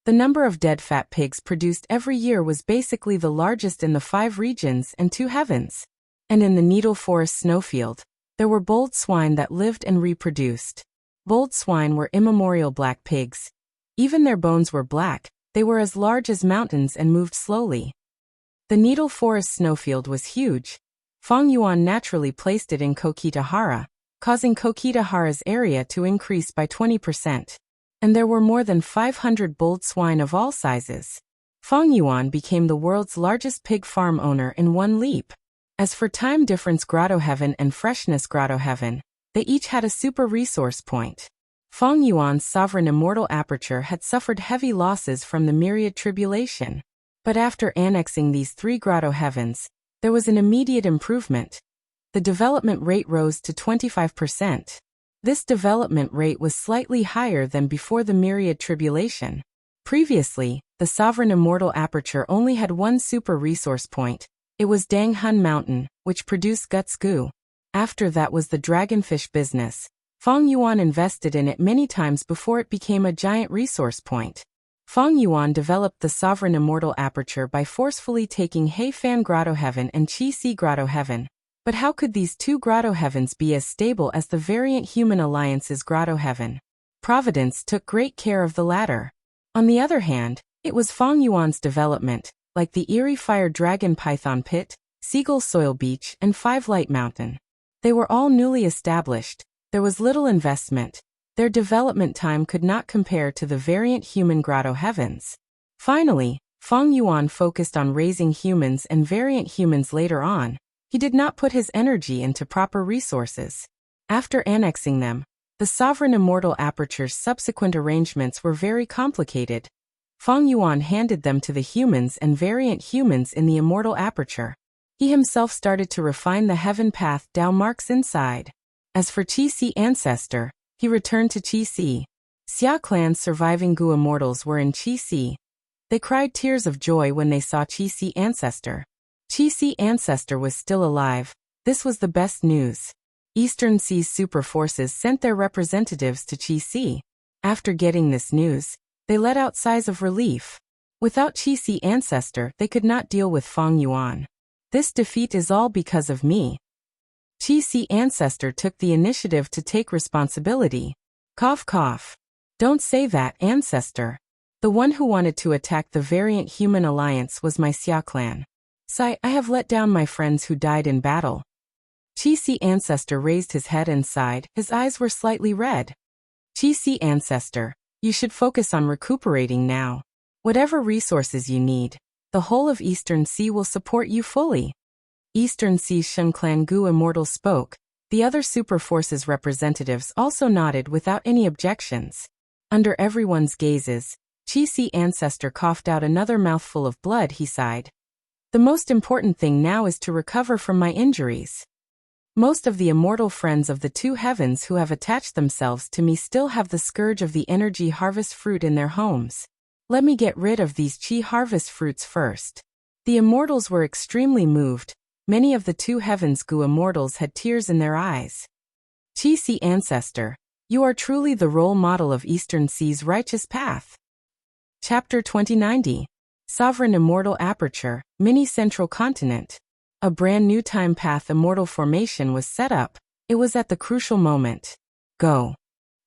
The number of dead fat pigs produced every year was basically the largest in the 5 regions and 2 heavens. And in the Needle Forest snowfield, there were bold swine that lived and reproduced. Bold swine were immemorial black pigs. Even their bones were black, they were as large as mountains and moved slowly. The Needle Forest snowfield was huge. Feng Yuan naturally placed it in Kokitahara, causing Kokitahara's area to increase by 20%. And there were more than 500 bold swine of all sizes. Feng Yuan became the world's largest pig farm owner in one leap. As for Time Difference Grotto Heaven and Freshness Grotto Heaven, they each had a super resource point. Feng Yuan's sovereign immortal aperture had suffered heavy losses from the myriad tribulation. But after annexing these 3 grotto heavens, there was an immediate improvement. The development rate rose to 25%. This development rate was slightly higher than before the myriad tribulation. Previously, the sovereign immortal aperture only had one super resource point. It was Dang Hun Mountain, which produced Guts Goo. After that was the dragonfish business. Feng Yuan invested in it many times before it became a giant resource point. Feng Yuan developed the sovereign immortal aperture by forcefully taking Heifan Grotto Heaven and Qi Grotto Heaven. But how could these 2 grotto heavens be as stable as the variant human alliance's grotto heaven? Providence took great care of the latter. On the other hand, it was Feng Yuan's development, like the Eerie Fire Dragon Python Pit, Seagull Soil Beach, and 5 Light Mountain. They were all newly established. There was little investment. Their development time could not compare to the variant human grotto heavens. Finally, Feng Yuan focused on raising humans and variant humans later on. He did not put his energy into proper resources. After annexing them, the sovereign immortal aperture's subsequent arrangements were very complicated. Feng Yuan handed them to the humans and variant humans in the immortal aperture. He himself started to refine the heaven path Dao marks inside. As for Qi ancestor, he returned to Qi. Xia clan's surviving Gu immortals were in Qi. They cried tears of joy when they saw Qi ancestor. Qi ancestor was still alive. This was the best news. Eastern Sea's super forces sent their representatives to Qi. After getting this news, they let out sighs of relief. Without Qi ancestor, they could not deal with Feng Yuan. This defeat is all because of me. Qi ancestor took the initiative to take responsibility. Cough cough. Don't say that, ancestor. The one who wanted to attack the variant human alliance was my Xia clan. Sigh, I have let down my friends who died in battle. Qi ancestor raised his head and sighed. His eyes were slightly red. Qi ancestor, you should focus on recuperating now. Whatever resources you need, the whole of Eastern Sea will support you fully. Eastern Sea's Shen Clan Gu Immortal spoke. The other super forces representatives also nodded without any objections. Under everyone's gazes, Qi ancestor coughed out another mouthful of blood. He sighed. The most important thing now is to recover from my injuries. Most of the immortal friends of the 2 heavens who have attached themselves to me still have the scourge of the energy harvest fruit in their homes. Let me get rid of these Qi harvest fruits first. The immortals were extremely moved. Many of the 2 heavens Gu immortals had tears in their eyes. Qi ancestor, you are truly the role model of Eastern Sea's righteous path. Chapter 2090. Sovereign Immortal Aperture, Mini Central Continent. A brand new time path immortal formation was set up. It was at the crucial moment. Go.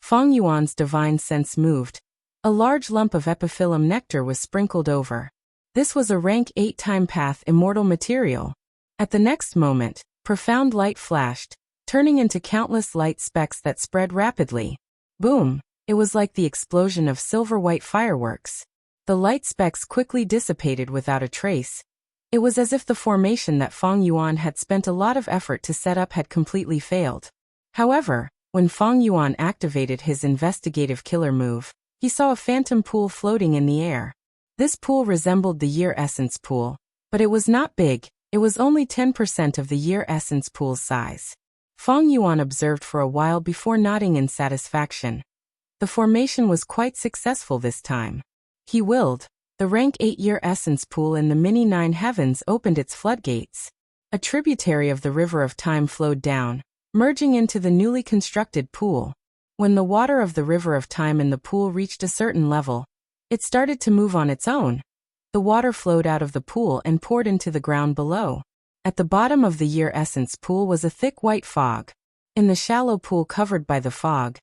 Feng Yuan's divine sense moved. A large lump of epiphyllum nectar was sprinkled over. This was a rank 8 time path immortal material. At the next moment, profound light flashed, turning into countless light specks that spread rapidly. Boom! It was like the explosion of silver-white fireworks. The light specks quickly dissipated without a trace. It was as if the formation that Feng Yuan had spent a lot of effort to set up had completely failed. However, when Feng Yuan activated his investigative killer move, he saw a phantom pool floating in the air. This pool resembled the Year Essence pool, but it was not big. It was only 10% of the Year Essence pool's size. Feng Yuan observed for a while before nodding in satisfaction. The formation was quite successful this time. He willed. The rank 8 Year Essence pool in the mini 9 heavens opened its floodgates. A tributary of the River of Time flowed down, merging into the newly constructed pool. When the water of the River of Time in the pool reached a certain level, it started to move on its own. The water flowed out of the pool and poured into the ground below. At the bottom of the year essence pool was a thick white fog. In the shallow pool covered by the fog,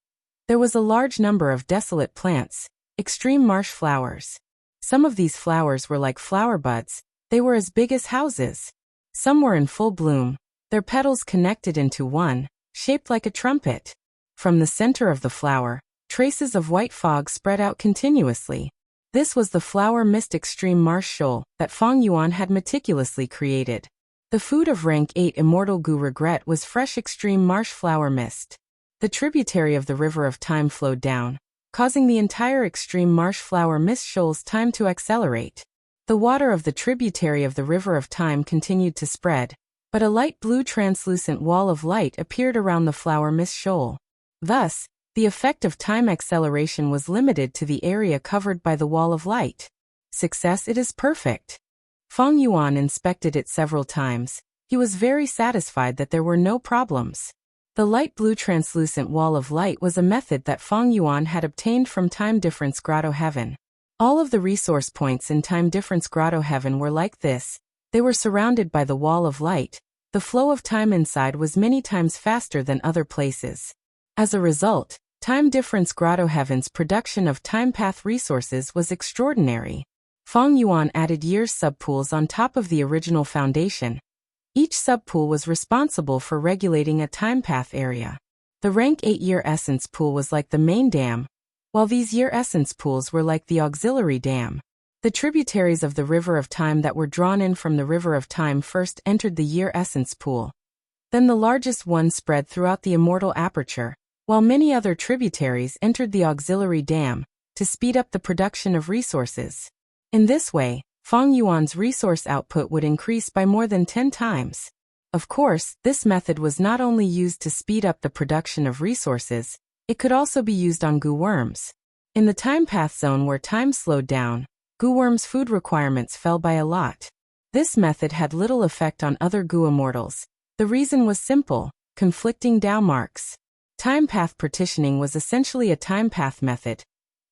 there was a large number of desolate plants, extreme marsh flowers. Some of these flowers were like flower buds. They were as big as houses. Some were in full bloom, their petals connected into one, shaped like a trumpet. From the center of the flower, traces of white fog spread out continuously. This was the flower mist extreme marsh shoal that Feng Yuan had meticulously created. The food of rank 8 immortal Gu regret was fresh extreme marsh flower mist. The tributary of the river of time flowed down, causing the entire extreme marsh flower mist shoal's time to accelerate. The water of the tributary of the river of time continued to spread, but a light blue translucent wall of light appeared around the flower mist shoal. Thus, the effect of time acceleration was limited to the area covered by the wall of light. Success, it is perfect. Feng Yuan inspected it several times. He was very satisfied that there were no problems. The light blue translucent wall of light was a method that Feng Yuan had obtained from Time Difference Grotto Heaven. All of the resource points in Time Difference Grotto Heaven were like this. They were surrounded by the wall of light. The flow of time inside was many times faster than other places. As a result, Time Difference Grotto Heaven's production of time path resources was extraordinary. Feng Yuan added years subpools on top of the original foundation. Each subpool was responsible for regulating a time path area. The rank 8 year essence pool was like the main dam, while these year essence pools were like the auxiliary dam. The tributaries of the river of time that were drawn in from the river of time first entered the year essence pool. Then the largest one spread throughout the immortal aperture, while many other tributaries entered the auxiliary dam to speed up the production of resources. In this way, Feng Yuan's resource output would increase by more than 10 times. Of course, this method was not only used to speed up the production of resources, it could also be used on Gu worms. In the time path zone where time slowed down, Gu worms' food requirements fell by a lot. This method had little effect on other Gu immortals. The reason was simple: conflicting Dao marks. Time path partitioning was essentially a time path method.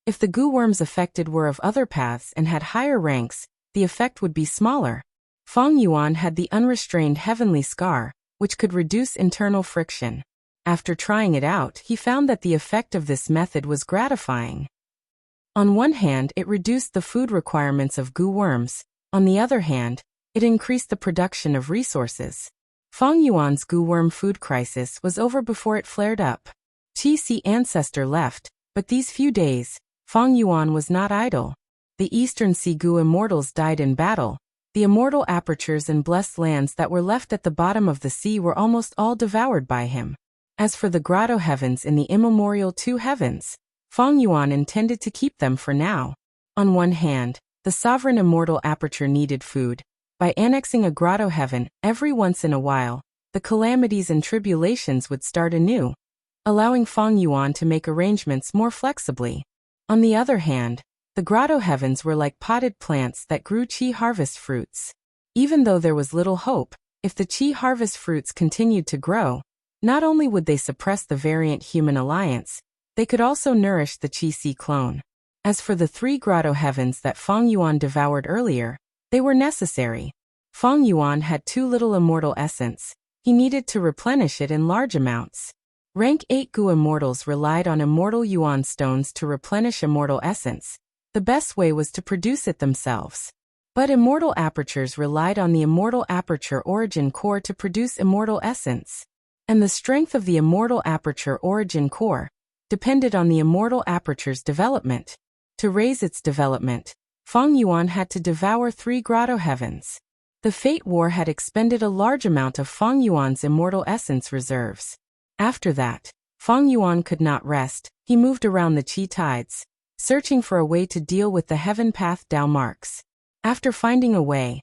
If the Gu worms affected were of other paths and had higher ranks, the effect would be smaller. Feng Yuan had the unrestrained heavenly scar, which could reduce internal friction. After trying it out, he found that the effect of this method was gratifying. On one hand, it reduced the food requirements of Gu worms. On the other hand, it increased the production of resources. Feng Yuan's Gu worm food crisis was over before it flared up. Qi ancestor left, but these few days, Feng Yuan was not idle. The Eastern Sea Gu immortals died in battle. The immortal apertures and blessed lands that were left at the bottom of the sea were almost all devoured by him. As for the grotto heavens in the immemorial 2 heavens, Feng Yuan intended to keep them for now. On one hand, the sovereign immortal aperture needed food. By annexing a grotto heaven every once in a while, the calamities and tribulations would start anew, allowing Feng Yuan to make arrangements more flexibly. On the other hand, the grotto heavens were like potted plants that grew Qi harvest fruits. Even though there was little hope, if the Qi harvest fruits continued to grow, not only would they suppress the variant human alliance, they could also nourish the Qi clone. As for the 3 grotto heavens that Feng Yuan devoured earlier, they were necessary. Feng Yuan had too little immortal essence. He needed to replenish it in large amounts. Rank 8 Gu immortals relied on immortal Yuan stones to replenish immortal essence. The best way was to produce it themselves. But immortal apertures relied on the immortal aperture origin core to produce immortal essence. And the strength of the immortal aperture origin core depended on the immortal aperture's development. To raise its development, Feng Yuan had to devour 3 grotto heavens. The Fate War had expended a large amount of Feng Yuan's immortal essence reserves. After that, Feng Yuan could not rest. He moved around the Qi tides, searching for a way to deal with the heaven path Dao marks. After finding a way,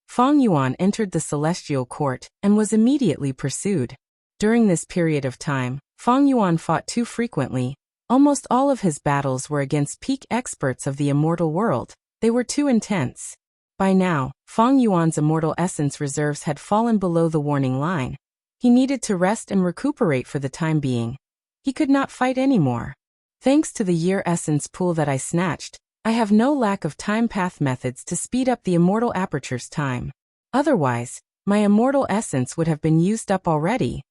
Feng Yuan entered the celestial court and was immediately pursued. During this period of time, Feng Yuan fought too frequently. Almost all of his battles were against peak experts of the immortal world. They were too intense. By now, Feng Yuan's immortal essence reserves had fallen below the warning line. He needed to rest and recuperate for the time being. He could not fight anymore. Thanks to the year essence pool that I snatched, I have no lack of time path methods to speed up the immortal aperture's time. Otherwise, my immortal essence would have been used up already.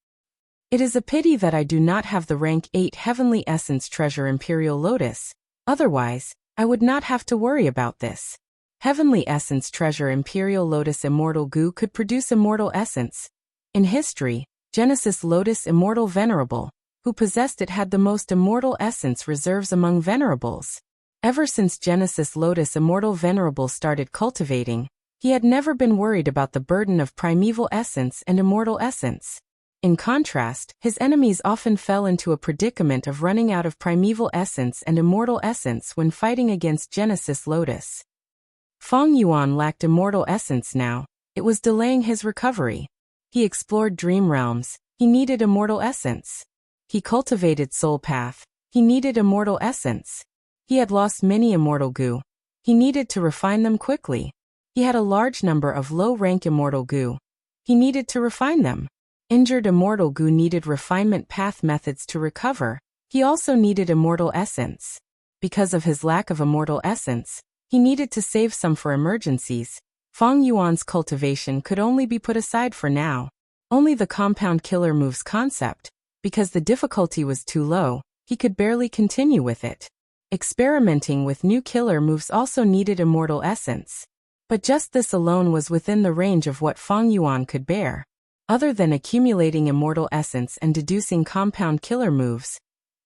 It is a pity that I do not have the rank 8 Heavenly Essence Treasure Imperial Lotus, otherwise, I would not have to worry about this. Heavenly Essence Treasure Imperial Lotus Immortal Goo could produce immortal essence. In history, Genesis Lotus Immortal Venerable, who possessed it, had the most immortal essence reserves among venerables. Ever since Genesis Lotus Immortal Venerable started cultivating, he had never been worried about the burden of primeval essence and immortal essence. In contrast, his enemies often fell into a predicament of running out of primeval essence and immortal essence when fighting against Genesis Lotus. Feng Yuan lacked immortal essence now. It was delaying his recovery. He explored dream realms. He needed immortal essence. He cultivated soul path. He needed immortal essence. He had lost many immortal goo. He needed to refine them quickly. He had a large number of low-rank immortal goo. He needed to refine them. Injured immortal goo needed refinement path methods to recover. He also needed immortal essence. Because of his lack of immortal essence, he needed to save some for emergencies. Feng Yuan's cultivation could only be put aside for now. Only the compound killer moves concept, because the difficulty was too low, he could barely continue with it. Experimenting with new killer moves also needed immortal essence. But just this alone was within the range of what Feng Yuan could bear. Other than accumulating immortal essence and deducing compound killer moves,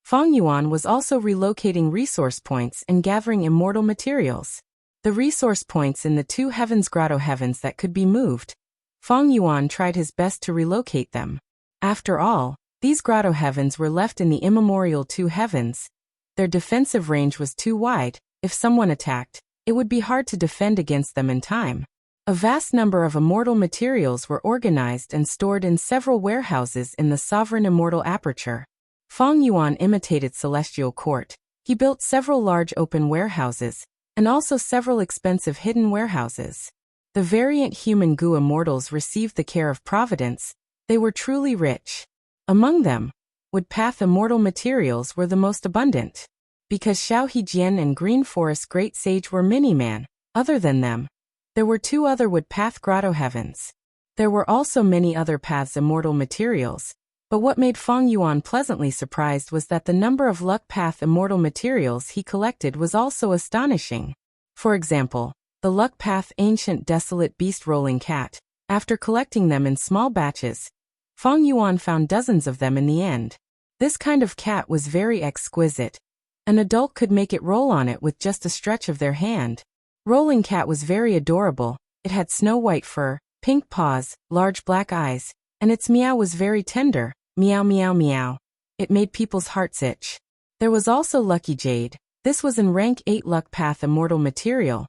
Feng Yuan was also relocating resource points and gathering immortal materials. The resource points in the 2 Heavens Grotto Heavens that could be moved, Feng Yuan tried his best to relocate them. After all, these Grotto Heavens were left in the immemorial 2 Heavens. Their defensive range was too wide. If someone attacked, it would be hard to defend against them in time. A vast number of immortal materials were organized and stored in several warehouses in the sovereign immortal aperture. Feng Yuan imitated Celestial Court. He built several large open warehouses, and also several expensive hidden warehouses. The variant human goo immortals received the care of Providence. They were truly rich. Among them, wood path immortal materials were the most abundant. Because Xiao Hejian and Green Forest Great Sage were mini-man, other than them, there were 2 other wood path grotto heavens. There were also many other paths immortal materials, but what made Feng Yuan pleasantly surprised was that the number of luck path immortal materials he collected was also astonishing. For example, the luck path ancient desolate beast rolling cat. After collecting them in small batches, Feng Yuan found dozens of them in the end. This kind of cat was very exquisite. An adult could make it roll on it with just a stretch of their hand. Rolling cat was very adorable. It had snow-white fur, pink paws, large black eyes, and its meow was very tender. Meow meow meow. It made people's hearts itch. There was also Lucky Jade. This was in rank 8 luck path immortal material.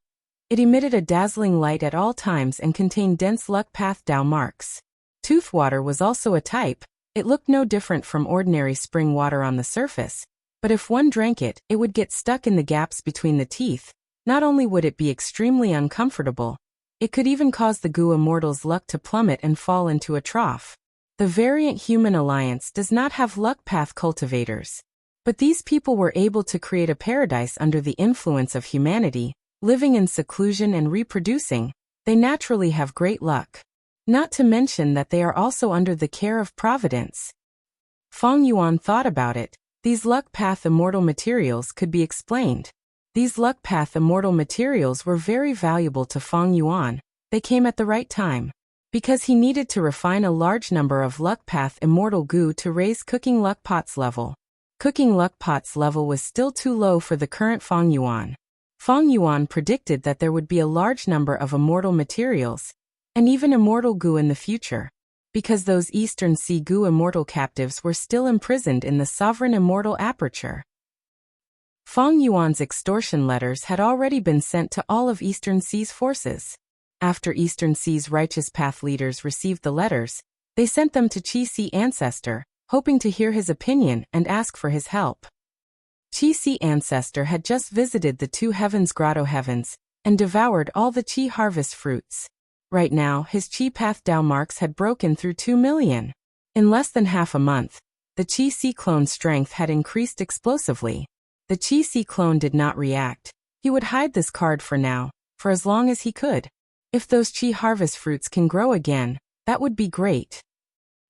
It emitted a dazzling light at all times and contained dense luck path Dao marks. Toothwater was also a type. It looked no different from ordinary spring water on the surface, but if one drank it, it would get stuck in the gaps between the teeth. Not only would it be extremely uncomfortable, it could even cause the goo immortal's luck to plummet and fall into a trough. The variant human alliance does not have luck path cultivators. But these people were able to create a paradise under the influence of humanity, living in seclusion and reproducing. They naturally have great luck. Not to mention that they are also under the care of Providence. Feng Yuan thought about it. These luck path immortal materials could be explained. These luck path immortal materials were very valuable to Feng Yuan. They came at the right time. Because he needed to refine a large number of luck path immortal goo to raise cooking luck pots level. Cooking luck pots level was still too low for the current Feng Yuan. Feng Yuan predicted that there would be a large number of immortal materials, and even immortal goo in the future. Because those Eastern Sea goo immortal captives were still imprisoned in the sovereign immortal aperture. Feng Yuan's extortion letters had already been sent to all of Eastern Sea's forces. After Eastern Sea's righteous path leaders received the letters, they sent them to Qi Si Ancestor, hoping to hear his opinion and ask for his help. Qi Si Ancestor had just visited the 2 Heavens Grotto Heavens, and devoured all the Qi harvest fruits. Right now, his Qi path Dao marks had broken through 2 million. In less than half a month, the Qi Si clone's strength had increased explosively. The Qi Si clone did not react. He would hide this card for now, for as long as he could. If those Qi harvest fruits can grow again, That would be great.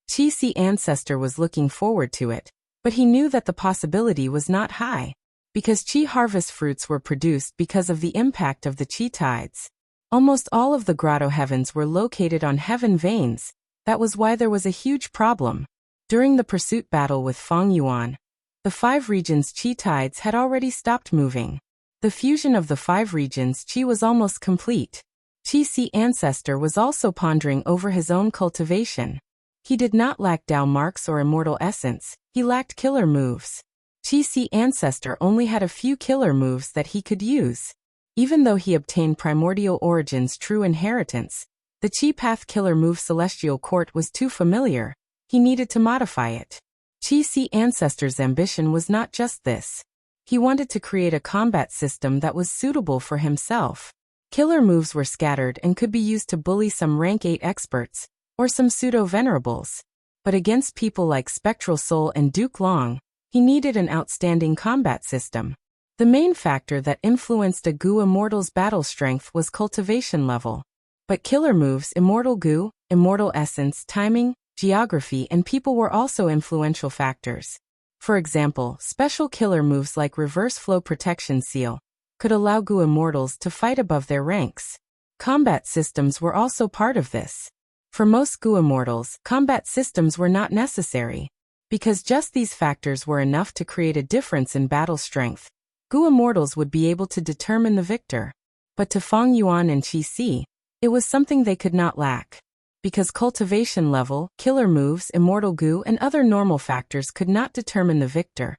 Chi-Si ancestor was looking forward to it, but he knew that the possibility was not high, because Chi harvest fruits were produced because of the impact of the Chi tides. Almost all of the grotto heavens were located on heaven veins. That was why there was a huge problem. During the pursuit battle with Feng Yuan, the 5 regions' Chi tides had already stopped moving. The fusion of the 5 regions' Chi was almost complete. Chi-Si ancestor was also pondering over his own cultivation. He did not lack Dao marks or immortal essence, he lacked killer moves. Chi-Si ancestor only had a few killer moves that he could use. Even though he obtained Primordial Origin's true inheritance, the Chi Path killer move Celestial Court was too familiar. He needed to modify it. Chi-Si ancestor's ambition was not just this. He wanted to create a combat system that was suitable for himself. Killer moves were scattered and could be used to bully some rank 8 experts, or some pseudo-venerables. But against people like Spectral Soul and Duke Long, he needed an outstanding combat system. The main factor that influenced a Gu Immortal's battle strength was cultivation level. But killer moves, Immortal Gu, Immortal Essence, timing, geography, and people were also influential factors. For example, special killer moves like Reverse Flow Protection Seal could allow Gu Immortals to fight above their ranks. Combat systems were also part of this. For most Gu Immortals, combat systems were not necessary, because just these factors were enough to create a difference in battle strength. Gu Immortals would be able to determine the victor. But to Feng Yuan and Chi-Si, it was something they could not lack. Because cultivation level, killer moves, immortal Gu, and other normal factors could not determine the victor.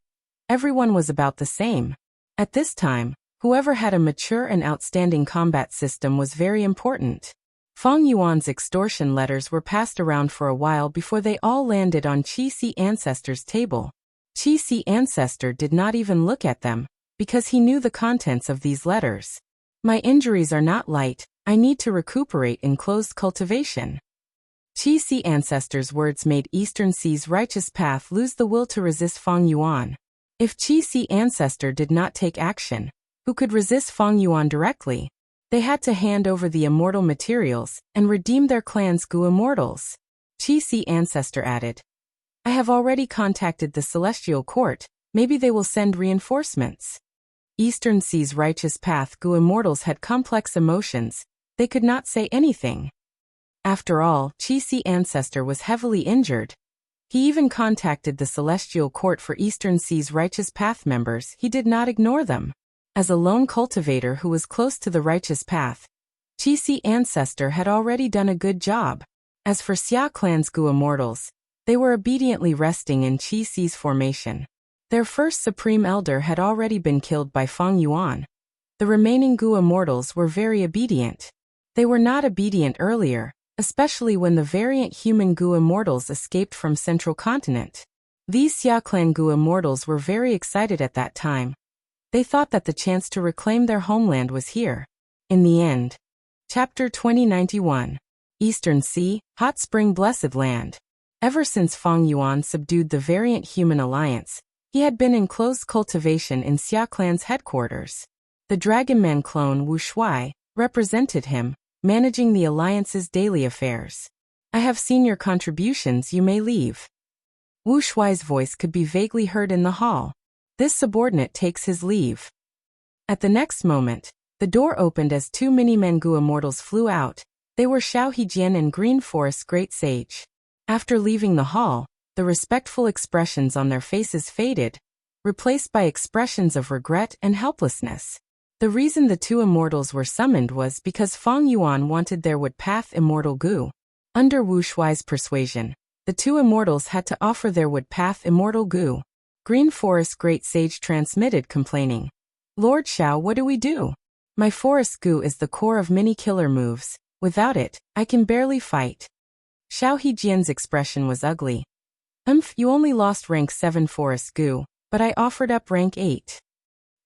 Everyone was about the same. At this time, whoever had a mature and outstanding combat system was very important. Feng Yuan's extortion letters were passed around for a while before they all landed on Chi-Si ancestor's table. Chi-Si ancestor did not even look at them, because he knew the contents of these letters. My injuries are not light, I need to recuperate in closed cultivation. Chi-Si ancestor's words made Eastern Sea's righteous path lose the will to resist Feng Yuan. If Chi-Si ancestor did not take action, who could resist Feng Yuan directly? They had to hand over the immortal materials and redeem their clan's Gu Immortals. Chi-Si ancestor added, I have already contacted the Celestial Court, maybe they will send reinforcements. Eastern Sea's righteous path Gu Immortals had complex emotions, they could not say anything. After all, Chi-Si ancestor was heavily injured. He even contacted the Celestial Court for Eastern Sea's righteous path members, he did not ignore them. As a lone cultivator who was close to the righteous path, Chi-Si ancestor had already done a good job. As for Xia clan's Gu Immortals, they were obediently resting in Chi-Si's formation. Their first Supreme Elder had already been killed by Feng Yuan. The remaining Gu Immortals were very obedient. They were not obedient earlier, especially when the variant human Gu Immortals escaped from Central Continent. These Xia clan Gu Immortals were very excited at that time. They thought that the chance to reclaim their homeland was here. In the end. Chapter 2091. Eastern Sea, Hot Spring Blessed Land. Ever since Feng Yuan subdued the variant human alliance, he had been in close cultivation in Xia clan's headquarters. The Dragonman clone Wu Shuai represented him, managing the alliance's daily affairs. I have seen your contributions, you may leave. Wu Shuai's voice could be vaguely heard in the hall. This subordinate takes his leave. At the next moment, the door opened as 2 mini-men Gu Immortals flew out. They were Xiao Hejian and Green Forest's Great Sage. After leaving the hall, the respectful expressions on their faces faded, replaced by expressions of regret and helplessness. The reason the 2 immortals were summoned was because Feng Yuan wanted their Wood Path Immortal Gu. Under Wu Shuai's persuasion, the 2 immortals had to offer their Wood Path Immortal Gu. Green Forest Great Sage transmitted, complaining. Lord Xiao, what do we do? My Forest Gu is the core of many killer moves. Without it, I can barely fight. Xiao Hejian's expression was ugly. You only lost rank 7 Forest Gu, but I offered up rank 8.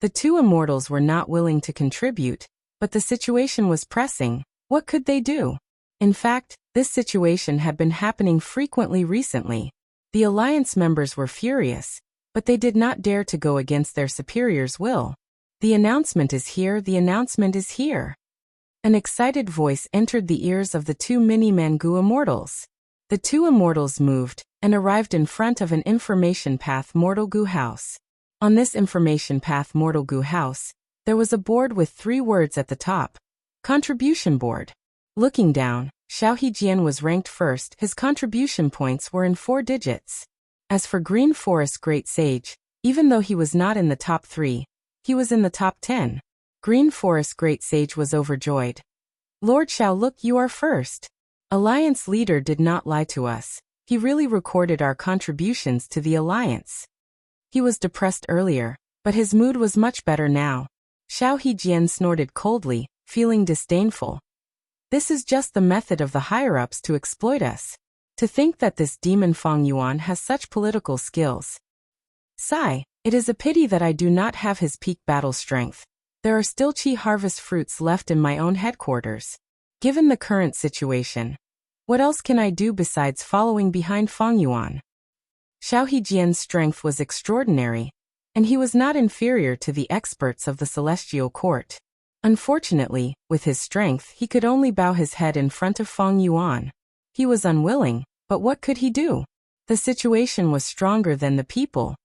The 2 immortals were not willing to contribute, but the situation was pressing. What could they do? In fact, this situation had been happening frequently recently. The alliance members were furious, but they did not dare to go against their superior's will. The announcement is here, the announcement is here. An excited voice entered the ears of the two mini-Mangu immortals. The two immortals moved and arrived in front of an information path Mortal Gu house. On this information path Mortal Gu house, there was a board with 3 words at the top. Contribution board. Looking down, Xiao Hejian was ranked first. His contribution points were in 4 digits. As for Green Forest Great Sage, even though he was not in the top 3, he was in the top 10. Green Forest Great Sage was overjoyed. Lord Xiao, look, you are first. Alliance leader did not lie to us. He really recorded our contributions to the alliance. He was depressed earlier, but his mood was much better now. Xiao Hejian snorted coldly, feeling disdainful. This is just the method of the higher-ups to exploit us. To think that this demon Fang Yuan has such political skills. Sigh, it is a pity that I do not have his peak battle strength. There are still Qi harvest fruits left in my own headquarters. Given the current situation, what else can I do besides following behind Fang Yuan? Xiao Hejian's strength was extraordinary, and he was not inferior to the experts of the Celestial Court. Unfortunately, with his strength, he could only bow his head in front of Fang Yuan. He was unwilling, but what could he do? The situation was stronger than the people.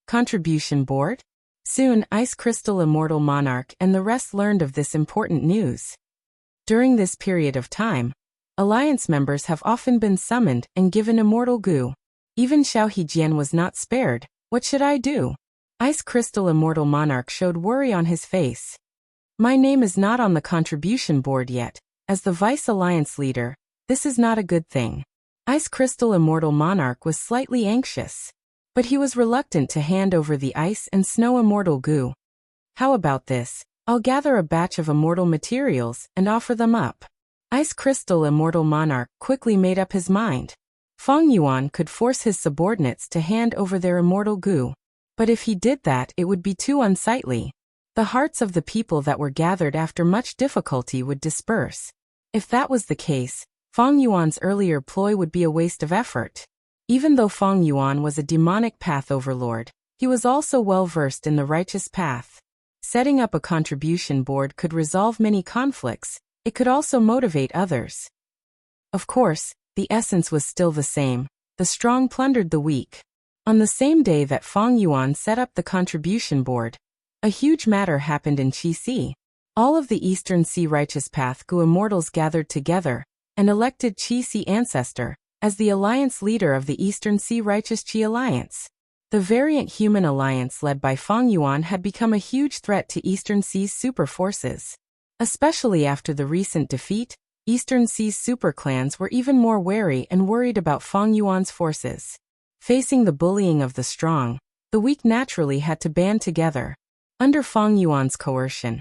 Contribution board? Soon, Ice Crystal Immortal Monarch and the rest learned of this important news. During this period of time, alliance members have often been summoned and given immortal goo. Even Xiao Hejian was not spared. What should I do? Ice Crystal Immortal Monarch showed worry on his face. My name is not on the contribution board yet. As the Vice Alliance leader, this is not a good thing. Ice Crystal Immortal Monarch was slightly anxious. But he was reluctant to hand over the ice and snow immortal goo. How about this? I'll gather a batch of immortal materials and offer them up. Ice Crystal Immortal Monarch quickly made up his mind. Fang Yuan could force his subordinates to hand over their immortal goo. But if he did that, it would be too unsightly. The hearts of the people that were gathered after much difficulty would disperse. If that was the case, Fang Yuan's earlier ploy would be a waste of effort. Even though Fang Yuan was a demonic path overlord, he was also well versed in the righteous path. Setting up a contribution board could resolve many conflicts. It could also motivate others. Of course, the essence was still the same. The strong plundered the weak. On the same day that Fang Yuan set up the contribution board, a huge matter happened in Qi Sea. All of the Eastern Sea Righteous Path Gu immortals gathered together and elected Qi Sea Ancestor as the alliance leader of the Eastern Sea Righteous Qi Alliance. The variant human alliance led by Fang Yuan had become a huge threat to Eastern Sea's super forces. Especially after the recent defeat, Eastern Sea's super clans were even more wary and worried about Fang Yuan's forces. Facing the bullying of the strong, the weak naturally had to band together. Under Fang Yuan's coercion,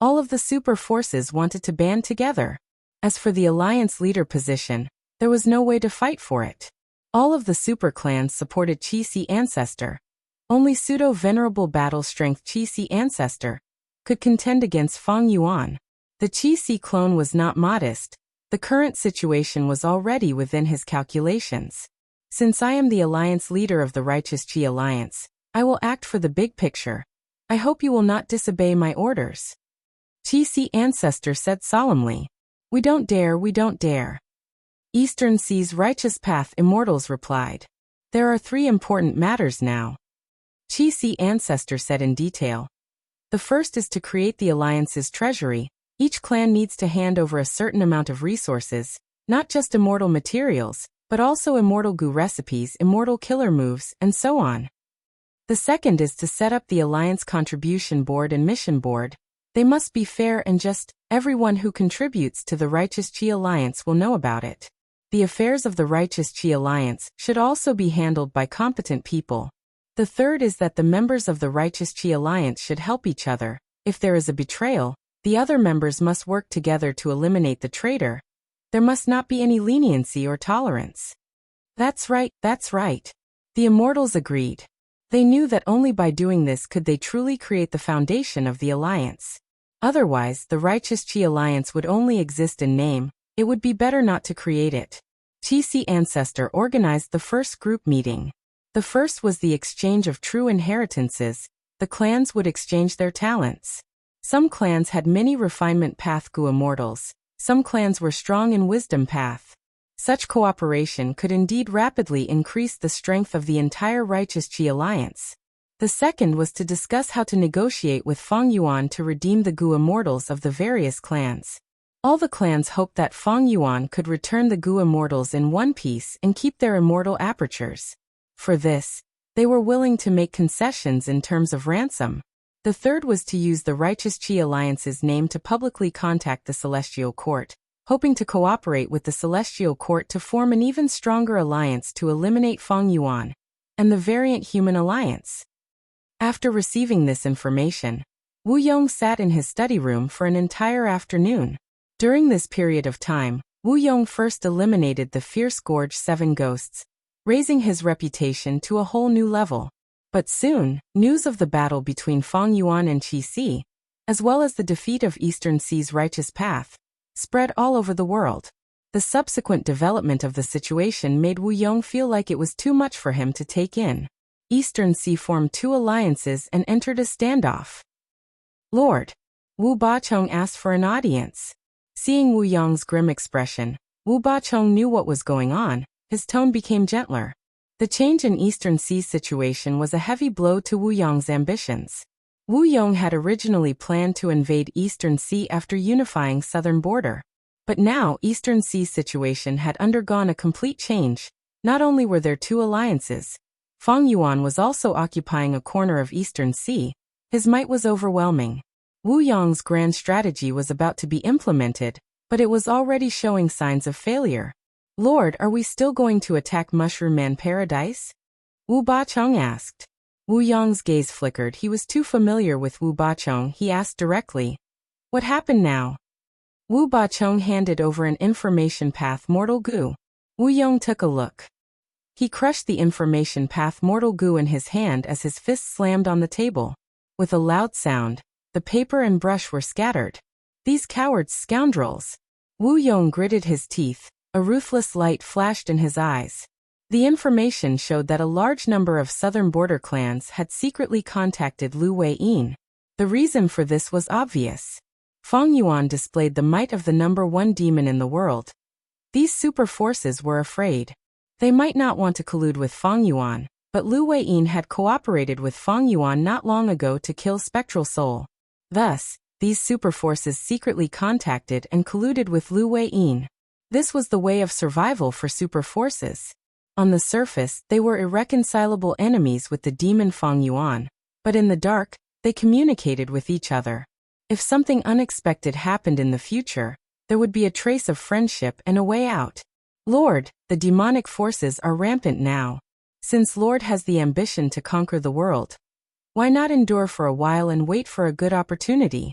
all of the super forces wanted to band together. As for the alliance leader position, there was no way to fight for it. All of the super clans supported Qi Sea Ancestor. Only pseudo-venerable battle-strength Qi Sea Ancestor could contend against Fang Yuan. The Qi Sea clone was not modest. The current situation was already within his calculations. Since I am the alliance leader of the Righteous Qi Alliance, I will act for the big picture. I hope you will not disobey my orders. Qi Sea Ancestor said solemnly. We don't dare, we don't dare. Eastern Sea's Righteous Path Immortals replied. There are 3 important matters now. Qi Sea Ancestor said in detail. The first is to create the alliance's treasury. Each clan needs to hand over a certain amount of resources, not just immortal materials, but also immortal goo recipes, immortal killer moves, and so on. The second is to set up the alliance contribution board and mission board. They must be fair and just. Everyone who contributes to the Righteous Qi Alliance will know about it. The affairs of the Righteous Qi Alliance should also be handled by competent people. The third is that the members of the Righteous Qi Alliance should help each other. If there is a betrayal, the other members must work together to eliminate the traitor. There must not be any leniency or tolerance. That's right, that's right. The immortals agreed. They knew that only by doing this could they truly create the foundation of the alliance. Otherwise, the Righteous Qi Alliance would only exist in name. It would be better not to create it. Qi Sea Ancestor organized the first group meeting. The first was the exchange of true inheritances. The clans would exchange their talents. Some clans had many refinement path Gu immortals, some clans were strong in wisdom path. Such cooperation could indeed rapidly increase the strength of the entire Righteous Qi alliance. The second was to discuss how to negotiate with Feng Yuan to redeem the Gu immortals of the various clans. All the clans hoped that Feng Yuan could return the Gu immortals in one piece and keep their immortal apertures. For this, they were willing to make concessions in terms of ransom. The third was to use the Righteous Qi Alliance's name to publicly contact the Celestial Court, hoping to cooperate with the Celestial Court to form an even stronger alliance to eliminate Feng Yuan and the Variant Human Alliance. After receiving this information, Wu Yong sat in his study room for an entire afternoon. During this period of time, Wu Yong first eliminated the Fierce Gorge 7 ghosts, raising his reputation to a whole new level. But soon, news of the battle between Feng Yuan and Qi Si, as well as the defeat of Eastern Sea's Righteous Path, spread all over the world. The subsequent development of the situation made Wu Yong feel like it was too much for him to take in. Eastern Sea formed 2 alliances and entered a standoff. Lord, Wu Bachong asked for an audience. Seeing Wu Yong's grim expression, Wu Bachong knew what was going on. His tone became gentler. The change in Eastern Sea's situation was a heavy blow to Wu Yong's ambitions. Wu Yong had originally planned to invade Eastern Sea after unifying southern border. But now Eastern Sea's situation had undergone a complete change. Not only were there 2 alliances, Feng Yuan was also occupying a corner of Eastern Sea. His might was overwhelming. Wu Yong's grand strategy was about to be implemented, but it was already showing signs of failure. Lord, are we still going to attack Mushroom Man Paradise? Wu Bachong asked. Wu Yong's gaze flickered. He was too familiar with Wu Bachong. He asked directly, "What happened now?" Wu Bachong handed over an information path Mortal Gu. Wu Yong took a look. He crushed the information path Mortal Gu in his hand as his fist slammed on the table. With a loud sound, the paper and brush were scattered. These cowards, scoundrels! Wu Yong gritted his teeth. A ruthless light flashed in his eyes. The information showed that a large number of southern border clans had secretly contacted Lu Wei-yin. The reason for this was obvious. Feng Yuan displayed the might of the number 1 demon in the world. These super forces were afraid. They might not want to collude with Feng Yuan, but Lu Wei-yin had cooperated with Feng Yuan not long ago to kill Spectral Soul. Thus, these super forces secretly contacted and colluded with Lu Wei-yin. This was the way of survival for super forces. On the surface, they were irreconcilable enemies with the demon Feng Yuan, but in the dark, they communicated with each other. If something unexpected happened in the future, there would be a trace of friendship and a way out. Lord, the demonic forces are rampant now. Since Lord has the ambition to conquer the world, why not endure for a while and wait for a good opportunity?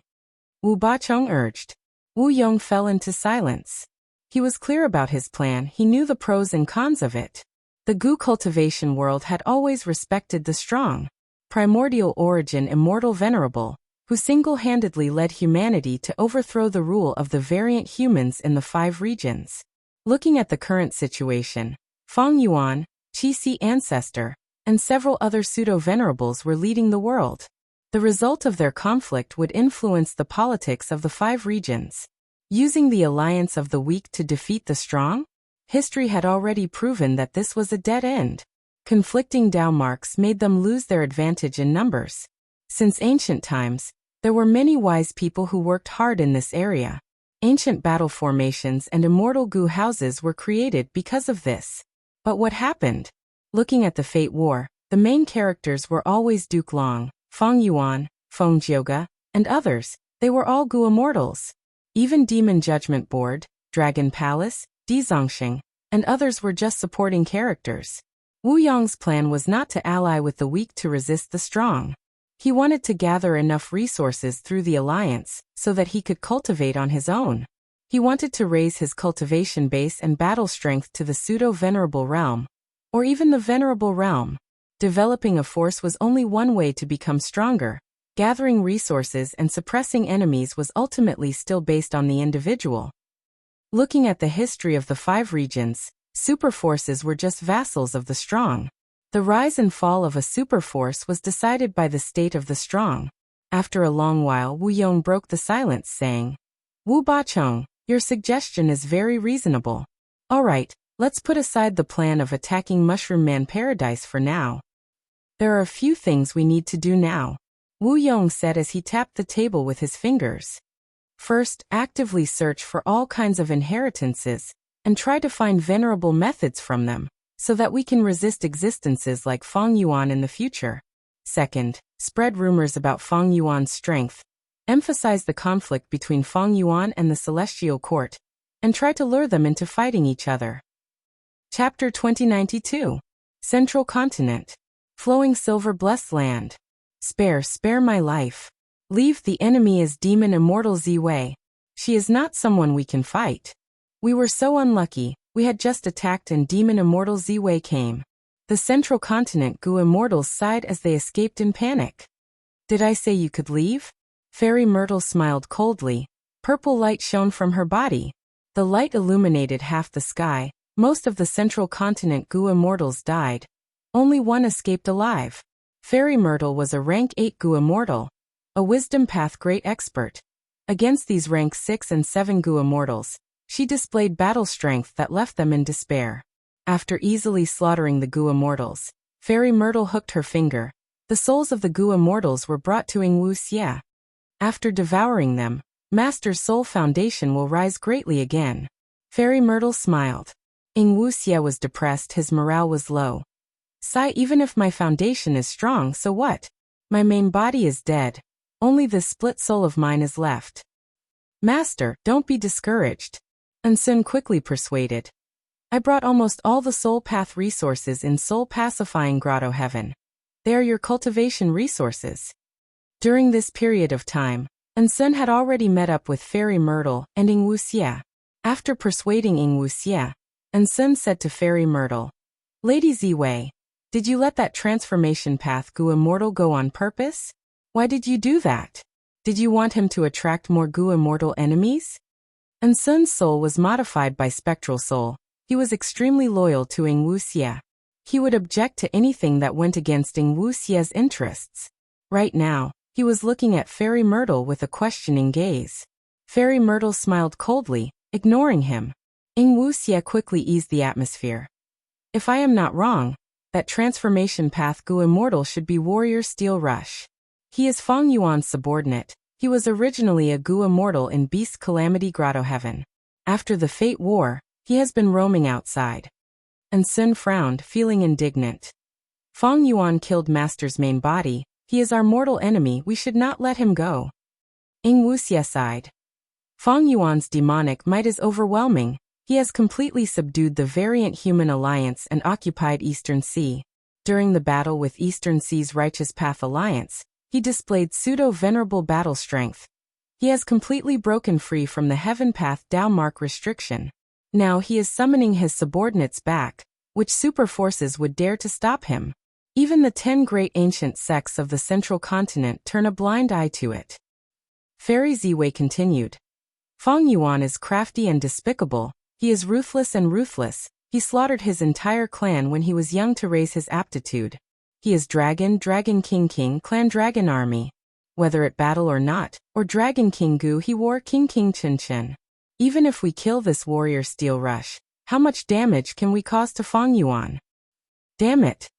Wu Bachong urged. Wu Yong fell into silence. He was clear about his plan. He knew the pros and cons of it. The Gu cultivation world had always respected the strong, primordial origin immortal venerable, who single-handedly led humanity to overthrow the rule of the variant humans in the 5 regions. Looking at the current situation, Feng Yuan, Qi Si ancestor, and several other pseudo-venerables were leading the world. The result of their conflict would influence the politics of the 5 regions. Using the alliance of the weak to defeat the strong? History had already proven that this was a dead end. Conflicting Dao marks made them lose their advantage in numbers. Since ancient times, there were many wise people who worked hard in this area. Ancient battle formations and immortal Gu houses were created because of this. But what happened? Looking at the Fate War, the main characters were always Duke Long, Feng Yuan, Feng Jioga, and others. They were all Gu immortals. Even Demon Judgment Board, Dragon Palace, Dizongxing, and others were just supporting characters. Wu Yong's plan was not to ally with the weak to resist the strong. He wanted to gather enough resources through the alliance so that he could cultivate on his own. He wanted to raise his cultivation base and battle strength to the pseudo-venerable realm, or even the venerable realm. Developing a force was only one way to become stronger. Gathering resources and suppressing enemies was ultimately still based on the individual. Looking at the history of the 5 regions, superforces were just vassals of the strong. The rise and fall of a superforce was decided by the state of the strong. After a long while, Wu Yong broke the silence, saying, Wu Bachong, your suggestion is very reasonable. All right, let's put aside the plan of attacking Mushroom Man Paradise for now. There are a few things we need to do now, Wu Yong said as he tapped the table with his fingers. First, actively search for all kinds of inheritances, and try to find venerable methods from them, so that we can resist existences like Feng Yuan in the future. Second, spread rumors about Feng Yuan's strength, emphasize the conflict between Feng Yuan and the Celestial Court, and try to lure them into fighting each other. Chapter 2092. Central Continent. Flowing silver blessed land. Spare my life. Leave the enemy as Demon Immortal Ziwei. She is not someone we can fight. We were so unlucky, we had just attacked and Demon Immortal Ziwei came. The Central Continent Gu Immortals sighed as they escaped in panic. Did I say you could leave? Fairy Myrtle smiled coldly. Purple light shone from her body. The light illuminated half the sky. Most of the Central Continent Gu Immortals died. Only one escaped alive. Fairy Myrtle was a rank 8 Gu Immortal, a Wisdom Path great expert. Against these rank 6 and 7 Gu Immortals, she displayed battle strength that left them in despair. After easily slaughtering the Gu Immortals, Fairy Myrtle hooked her finger. The souls of the Gu Immortals were brought to Ying Wuxia. After devouring them, Master's Soul Foundation will rise greatly again. Fairy Myrtle smiled. Ying Wuxia was depressed, his morale was low. Sigh, even if my foundation is strong, so what? My main body is dead. Only this split soul of mine is left. Master, don't be discouraged. Sun quickly persuaded. I brought almost all the soul path resources in Soul Pacifying Grotto Heaven. They are your cultivation resources. During this period of time, Sun had already met up with Fairy Myrtle and Ying Wuxia. After persuading Ying Wuxia, Sun said to Fairy Myrtle, Lady Ziwei, did you let that transformation path Gu Immortal go on purpose? Why did you do that? Did you want him to attract more Gu Immortal enemies? Sun's soul was modified by Spectral Soul. He was extremely loyal to Ying Wuxia. He would object to anything that went against Ying Wuxia's interests. Right now, he was looking at Fairy Myrtle with a questioning gaze. Fairy Myrtle smiled coldly, ignoring him. Ying Wuxia quickly eased the atmosphere. If I am not wrong, that transformation path Gu Immortal should be Warrior Steel Rush. He is Feng Yuan's subordinate. He was originally a Gu Immortal in Beast Calamity Grotto Heaven. After the Fate War, he has been roaming outside. Sun frowned, feeling indignant. Feng Yuan killed Master's main body. He is our mortal enemy, we should not let him go. Ying Wuxia sighed. Feng Yuan's demonic might is overwhelming. He has completely subdued the Variant Human Alliance and occupied Eastern Sea. During the battle with Eastern Sea's Righteous Path Alliance, he displayed pseudo-venerable battle strength. He has completely broken free from the Heaven Path Dao Mark restriction. Now he is summoning his subordinates back, which super forces would dare to stop him. Even the 10 great ancient sects of the Central Continent turn a blind eye to it. Fairy Ziwei continued. Feng Yuan is crafty and despicable. He is ruthless and ruthless. He slaughtered his entire clan when he was young to raise his aptitude. He is Dragon King Clan Dragon Army. Whether at battle or not, or Dragon King Gu, he wore King Chen Chen. Even if we kill this Warrior Steel Rush, how much damage can we cause to Feng Yuan? Damn it.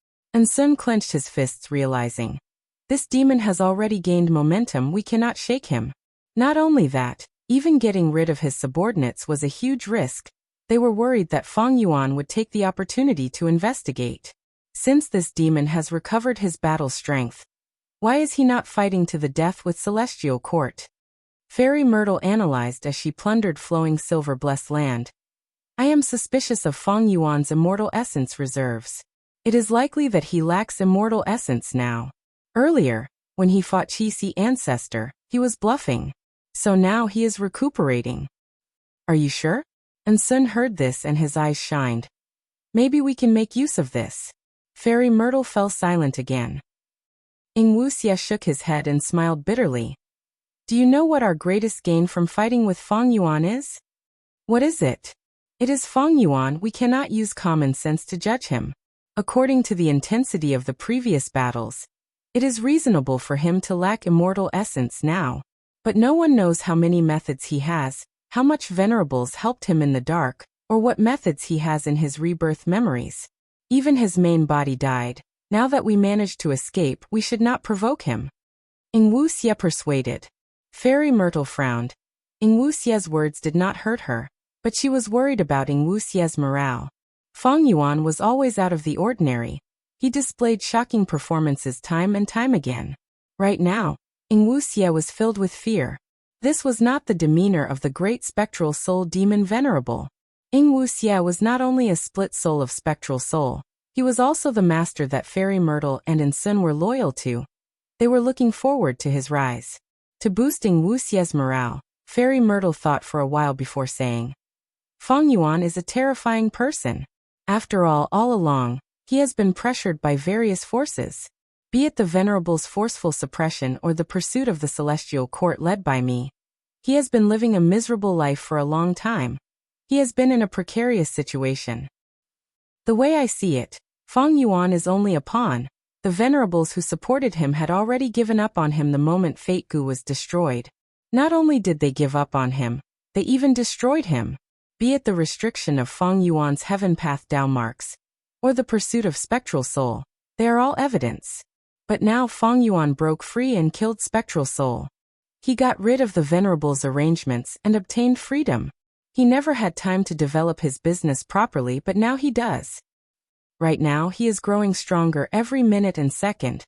Sun clenched his fists, realizing. This demon has already gained momentum, we cannot shake him. Not only that, even getting rid of his subordinates was a huge risk. They were worried that Feng Yuan would take the opportunity to investigate. Since this demon has recovered his battle strength, why is he not fighting to the death with Celestial Court? Fairy Myrtle analyzed as she plundered flowing silver blessed land. I am suspicious of Feng Yuan's immortal essence reserves. It is likely that he lacks immortal essence now. Earlier, when he fought Qixi Ancestor, he was bluffing. So now he is recuperating. Are you sure? Sun heard this and his eyes shined. Maybe we can make use of this. Fairy Myrtle fell silent again. Ying Wuxia shook his head and smiled bitterly. Do you know what our greatest gain from fighting with Feng Yuan is? What is it? It is Feng Yuan. We cannot use common sense to judge him. According to the intensity of the previous battles, It is reasonable for him to lack immortal essence now. But no one knows how many methods he has, how much venerables helped him in the dark, or what methods he has in his rebirth memories. Even his main body died. Now that we managed to escape, we should not provoke him. Ing Wuxie persuaded. Fairy Myrtle frowned. Ing Wuxie's words did not hurt her, but she was worried about Ing Wuxie's morale. Feng Yuan was always out of the ordinary. He displayed shocking performances time and time again. Right now, Ing Wuxie was filled with fear. This was not the demeanor of the great spectral soul demon venerable. Ing Wuxie was not only a split soul of spectral soul, he was also the master that Fairy Myrtle and Ensun were loyal to. They were looking forward to his rise. To boost Ing Wuxie's morale, Fairy Myrtle thought for a while before saying, Feng Yuan is a terrifying person. After all along, he has been pressured by various forces. Be it the Venerable's forceful suppression or the pursuit of the celestial court led by me. He has been living a miserable life for a long time. He has been in a precarious situation. The way I see it, Feng Yuan is only a pawn. The Venerables who supported him had already given up on him the moment Fate Gu was destroyed. Not only did they give up on him, they even destroyed him. Be it the restriction of Feng Yuan's heaven path Dao marks, or the pursuit of spectral soul, they are all evidence. But now Feng Yuan broke free and killed spectral soul. He got rid of the Venerable's arrangements and obtained freedom. He never had time to develop his business properly, but now he does. Right now he is growing stronger every minute and second.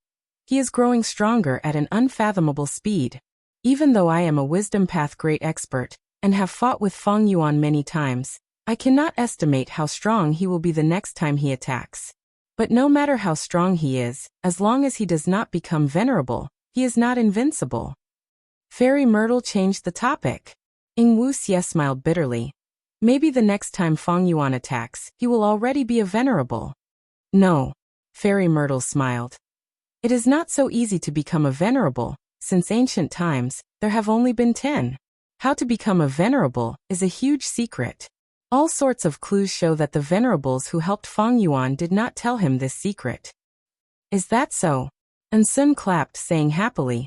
He is growing stronger at an unfathomable speed. Even though I am a wisdom path great expert, and have fought with Feng Yuan many times, I cannot estimate how strong he will be the next time he attacks. But no matter how strong he is, as long as he does not become venerable, he is not invincible. Fairy Myrtle changed the topic. Ing Wuxie smiled bitterly. Maybe the next time Feng Yuan attacks, he will already be a venerable. No. Fairy Myrtle smiled. It is not so easy to become a venerable. Since ancient times, there have only been 10. How to become a venerable is a huge secret. All sorts of clues show that the venerables who helped Feng Yuan did not tell him this secret. Is that so? And Sun clapped, saying happily,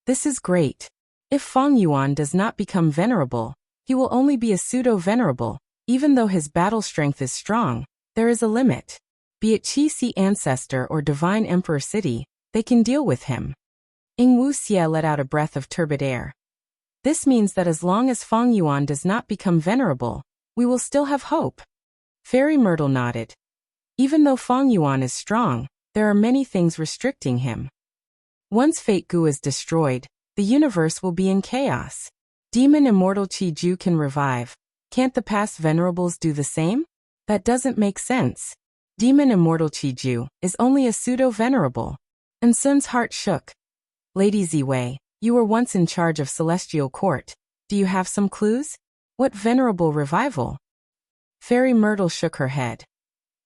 This is great. If Feng Yuan does not become venerable, he will only be a pseudo-venerable. Even though his battle strength is strong, there is a limit. Be it Qi Si Ancestor or Divine Emperor City, they can deal with him. Ing Wuxie let out a breath of turbid air. This means that as long as Feng Yuan does not become venerable, we will still have hope. Fairy Myrtle nodded. Even though Feng Yuan is strong, there are many things restricting him. Once Fate Gu is destroyed, the universe will be in chaos. Demon Immortal Qi Ju can revive. Can't the past venerables do the same? That doesn't make sense. Demon Immortal Qi Ju is only a pseudo-venerable. And Sun's heart shook. Lady Ziwei, you were once in charge of Celestial Court. Do you have some clues? What venerable revival? Fairy Myrtle shook her head.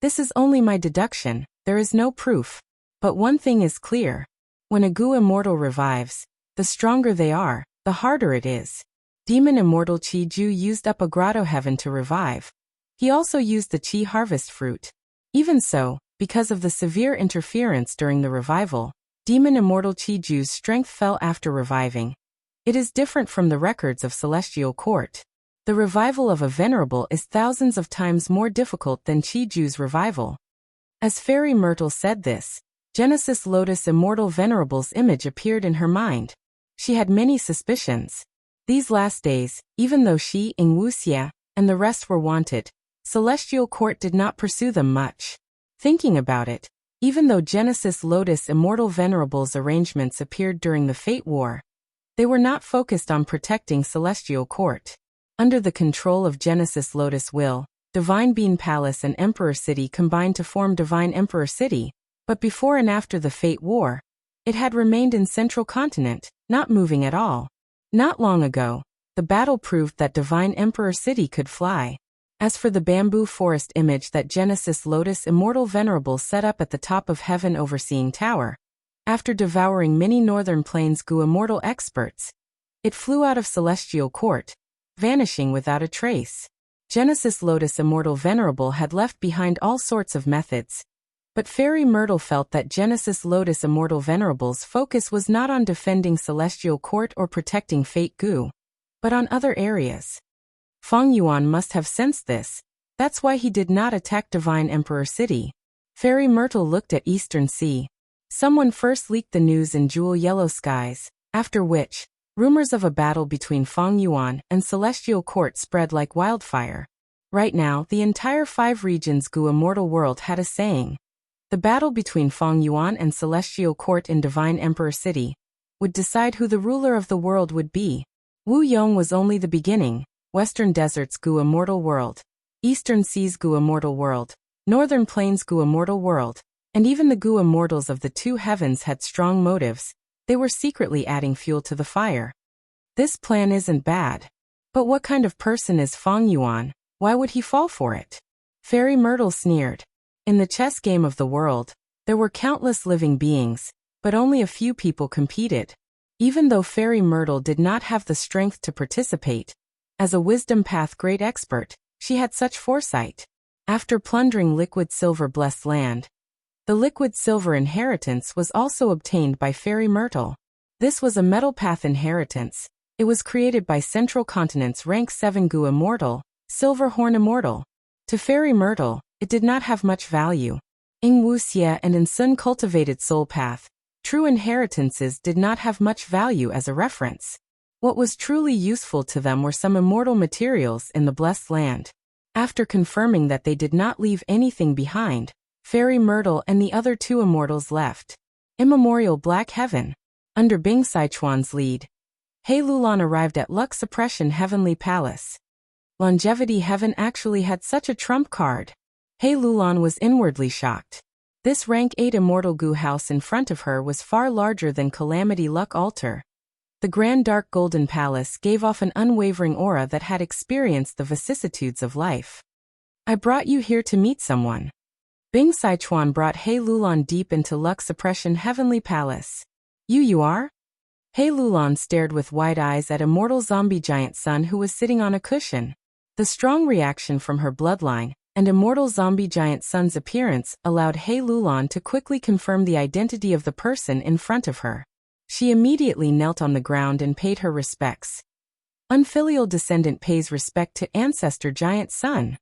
This is only my deduction, there is no proof. But one thing is clear. When a Gu Immortal revives, the stronger they are, the harder it is. Demon Immortal Qi Ju used up a grotto heaven to revive. He also used the Qi harvest fruit. Even so, because of the severe interference during the revival, Demon Immortal Qi Ju's strength fell after reviving. It is different from the records of Celestial Court. The revival of a venerable is thousands of times more difficult than Qi Ju's revival. As Fairy Myrtle said this, Genesis Lotus Immortal Venerable's image appeared in her mind. She had many suspicions. These last days, even though she, Ing Wuxie, and the rest were wanted, Celestial Court did not pursue them much. Thinking about it, even though Genesis Lotus Immortal Venerable's arrangements appeared during the Fate War, they were not focused on protecting Celestial Court. Under the control of Genesis Lotus Will, Divine Bean Palace and Emperor City combined to form Divine Emperor City, but before and after the Fate War, it had remained in Central Continent, not moving at all. Not long ago, the battle proved that Divine Emperor City could fly. As for the bamboo forest image that Genesis Lotus Immortal Venerable set up at the top of Heaven Overseeing Tower, after devouring many Northern Plains Gu Immortal experts, it flew out of Celestial Court, vanishing without a trace. Genesis Lotus Immortal Venerable had left behind all sorts of methods, But Fairy Myrtle felt that Genesis Lotus Immortal Venerable's focus was not on defending Celestial Court or protecting Fate Gu, but on other areas. Feng Yuan must have sensed this. That's why he did not attack Divine Emperor City. Fairy Myrtle looked at Eastern Sea. Someone first leaked the news in Jewel Yellow Skies, after which, rumors of a battle between Feng Yuan and Celestial Court spread like wildfire. Right now, the entire 5 regions Gu Immortal World had a saying. The battle between Feng Yuan and Celestial Court in Divine Emperor City would decide who the ruler of the world would be. Wu Yong was only the beginning. Western Deserts Gu Immortal World, Eastern Seas Gu Immortal World, Northern Plains Gu Immortal World, and even the Gu Immortals of the 2 heavens had strong motives. They were secretly adding fuel to the fire. This plan isn't bad. But what kind of person is Feng Yuan? Why would he fall for it? Fairy Myrtle sneered. In the chess game of the world, there were countless living beings, but only a few people competed. Even though Fairy Myrtle did not have the strength to participate, as a wisdom path great expert, she had such foresight. After plundering Liquid Silver Blessed Land, the Liquid Silver inheritance was also obtained by Fairy Myrtle. This was a metal path inheritance. It was created by Central Continent's rank 7 Gu Immortal, Silver Horn Immortal. To Fairy Myrtle, it did not have much value. In Wuxia and in Sun cultivated Soul Path, true inheritances did not have much value as a reference. What was truly useful to them were some immortal materials in the Blessed Land. After confirming that they did not leave anything behind, Fairy Myrtle and the other 2 immortals left. Immemorial Black Heaven. Under Bing Sichuan's lead, He Lulan arrived at Luck Suppression Heavenly Palace. Longevity Heaven actually had such a trump card. He Lulan was inwardly shocked. This rank 8 Immortal Gu house in front of her was far larger than Calamity Luck Altar. The Grand Dark Golden Palace gave off an unwavering aura that had experienced the vicissitudes of life. I brought you here to meet someone. Bing Sichuan brought He Lulan deep into Luck Suppression Heavenly Palace. You are? He Lulan stared with wide eyes at Immortal Zombie Giant Sun who was sitting on a cushion. The strong reaction from her bloodline and Immortal Zombie Giant Sun's appearance allowed He Lulan to quickly confirm the identity of the person in front of her. She immediately knelt on the ground and paid her respects. Unfilial descendant pays respect to ancestor Giant Sun.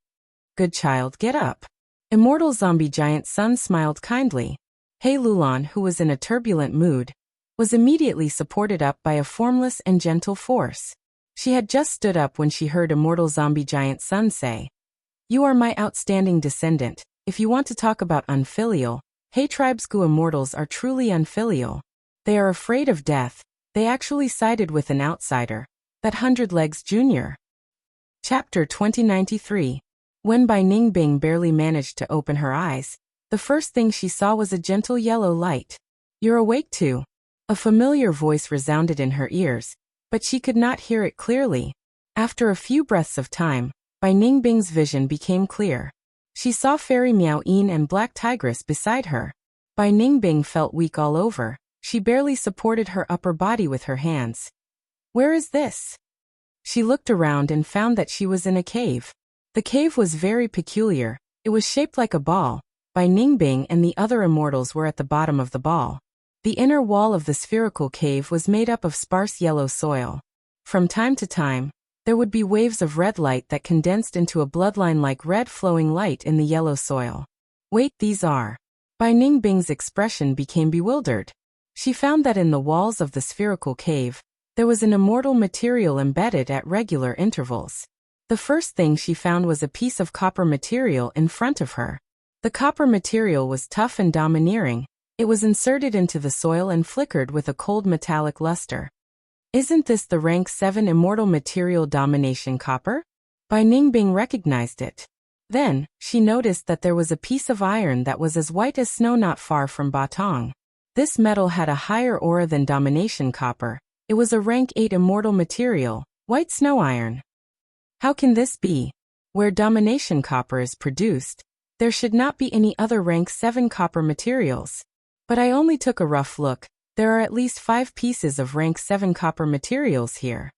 Good child, get up. Immortal Zombie Giant Sun smiled kindly. He Lulan, who was in a turbulent mood, was immediately supported up by a formless and gentle force. She had just stood up when she heard Immortal Zombie Giant Sun say, "You are my outstanding descendant. If you want to talk about unfilial, He Tribe's Gu Immortals are truly unfilial. They are afraid of death. They actually sided with an outsider, that 100 Legs Jr." Chapter 2093. When Bai Ningbing barely managed to open her eyes, the first thing she saw was a gentle yellow light. "You're awake too." A familiar voice resounded in her ears, but she could not hear it clearly. After a few breaths of time, Bai Ningbing's vision became clear. She saw Fairy Miao Yin and Black Tigress beside her. Bai Ningbing felt weak all over. She barely supported her upper body with her hands. Where is this? She looked around and found that she was in a cave. The cave was very peculiar. It was shaped like a ball. Bai Ningbing and the other immortals were at the bottom of the ball. The inner wall of the spherical cave was made up of sparse yellow soil. From time to time, there would be waves of red light that condensed into a bloodline-like red flowing light in the yellow soil. Wait, these are... Bai Ningbing's expression became bewildered. She found that in the walls of the spherical cave, there was an immortal material embedded at regular intervals. The first thing she found was a piece of copper material in front of her. The copper material was tough and domineering. It was inserted into the soil and flickered with a cold metallic luster. Isn't this the rank 7 immortal material domination copper? Bai Ningbing recognized it. Then, she noticed that there was a piece of iron that was as white as snow not far from Batong. This metal had a higher aura than domination copper. It was a rank 8 immortal material, white snow iron. How can this be? Where domination copper is produced, there should not be any other rank 7 copper materials. But I only took a rough look. There are at least 5 pieces of rank 7 copper materials here.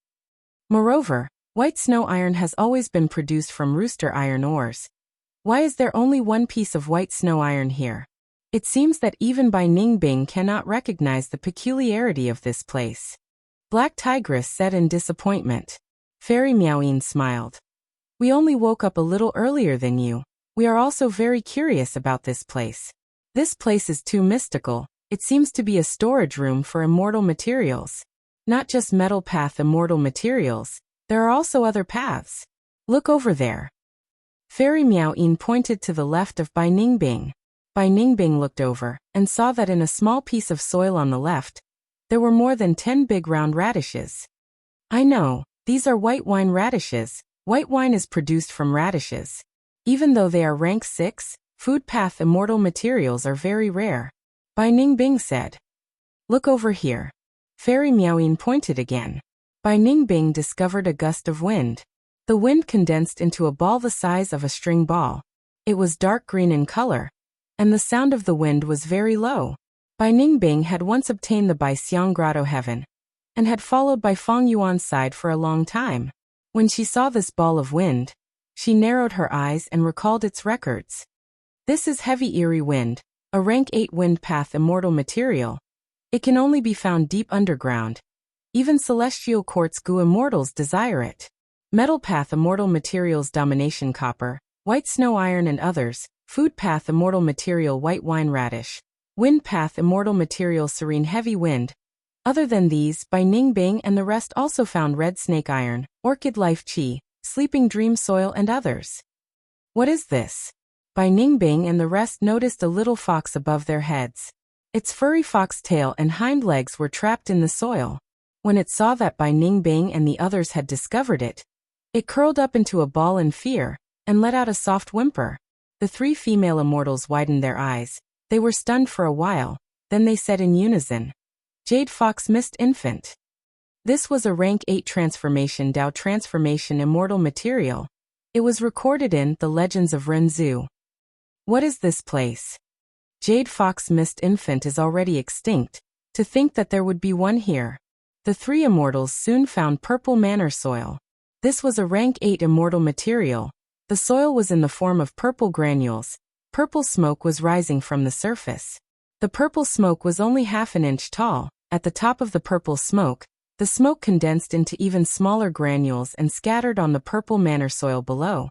Moreover, white snow iron has always been produced from rooster iron ores. Why is there only one piece of white snow iron here? It seems that even Bai Ningbing cannot recognize the peculiarity of this place. Black Tigress said in disappointment. Fairy Miaoyin smiled. We only woke up a little earlier than you. We are also very curious about this place. This place is too mystical. It seems to be a storage room for immortal materials. Not just metal path immortal materials, there are also other paths. Look over there. Fairy Miaoyin pointed to the left of Bai Ningbing. Bai Ningbing looked over and saw that in a small piece of soil on the left, there were more than 10 big round radishes. I know, these are white wine radishes. White wine is produced from radishes. Even though they are rank 6, food path immortal materials are very rare. Bai Ningbing said. Look over here. Fairy Miaoyin pointed again. Bai Ningbing discovered a gust of wind. The wind condensed into a ball the size of a string ball. It was dark green in color, and the sound of the wind was very low. Bai Ningbing had once obtained the Baixiang Grotto heaven, and had followed Bai Feng Yuan's side for a long time. When she saw this ball of wind, she narrowed her eyes and recalled its records. This is heavy eerie wind, a rank 8 wind path immortal material. It can only be found deep underground. Even celestial quartz goo immortals desire it. Metal path immortal materials domination copper, white snow iron and others, food path immortal material white wine radish, wind path immortal material serene heavy wind. Other than these, Bai Ningbing and the rest also found red snake iron, orchid life chi, sleeping dream soil and others. What is this? Bai Ningbing and the rest noticed a little fox above their heads. Its furry fox tail and hind legs were trapped in the soil. When it saw that Bai Ningbing and the others had discovered it, it curled up into a ball in fear, and let out a soft whimper. The 3 female immortals widened their eyes. They were stunned for a while, then they said in unison. Jade Fox Mist Infant. This was a rank 8 transformation Dao transformation immortal material. It was recorded in The Legends of Renzu. What is this place? Jade Fox Mist Infant is already extinct. To think that there would be one here. The 3 immortals soon found purple manor soil. This was a rank 8 immortal material. The soil was in the form of purple granules. Purple smoke was rising from the surface. The purple smoke was only half an inch tall. At the top of the purple smoke, the smoke condensed into even smaller granules and scattered on the purple manor soil below.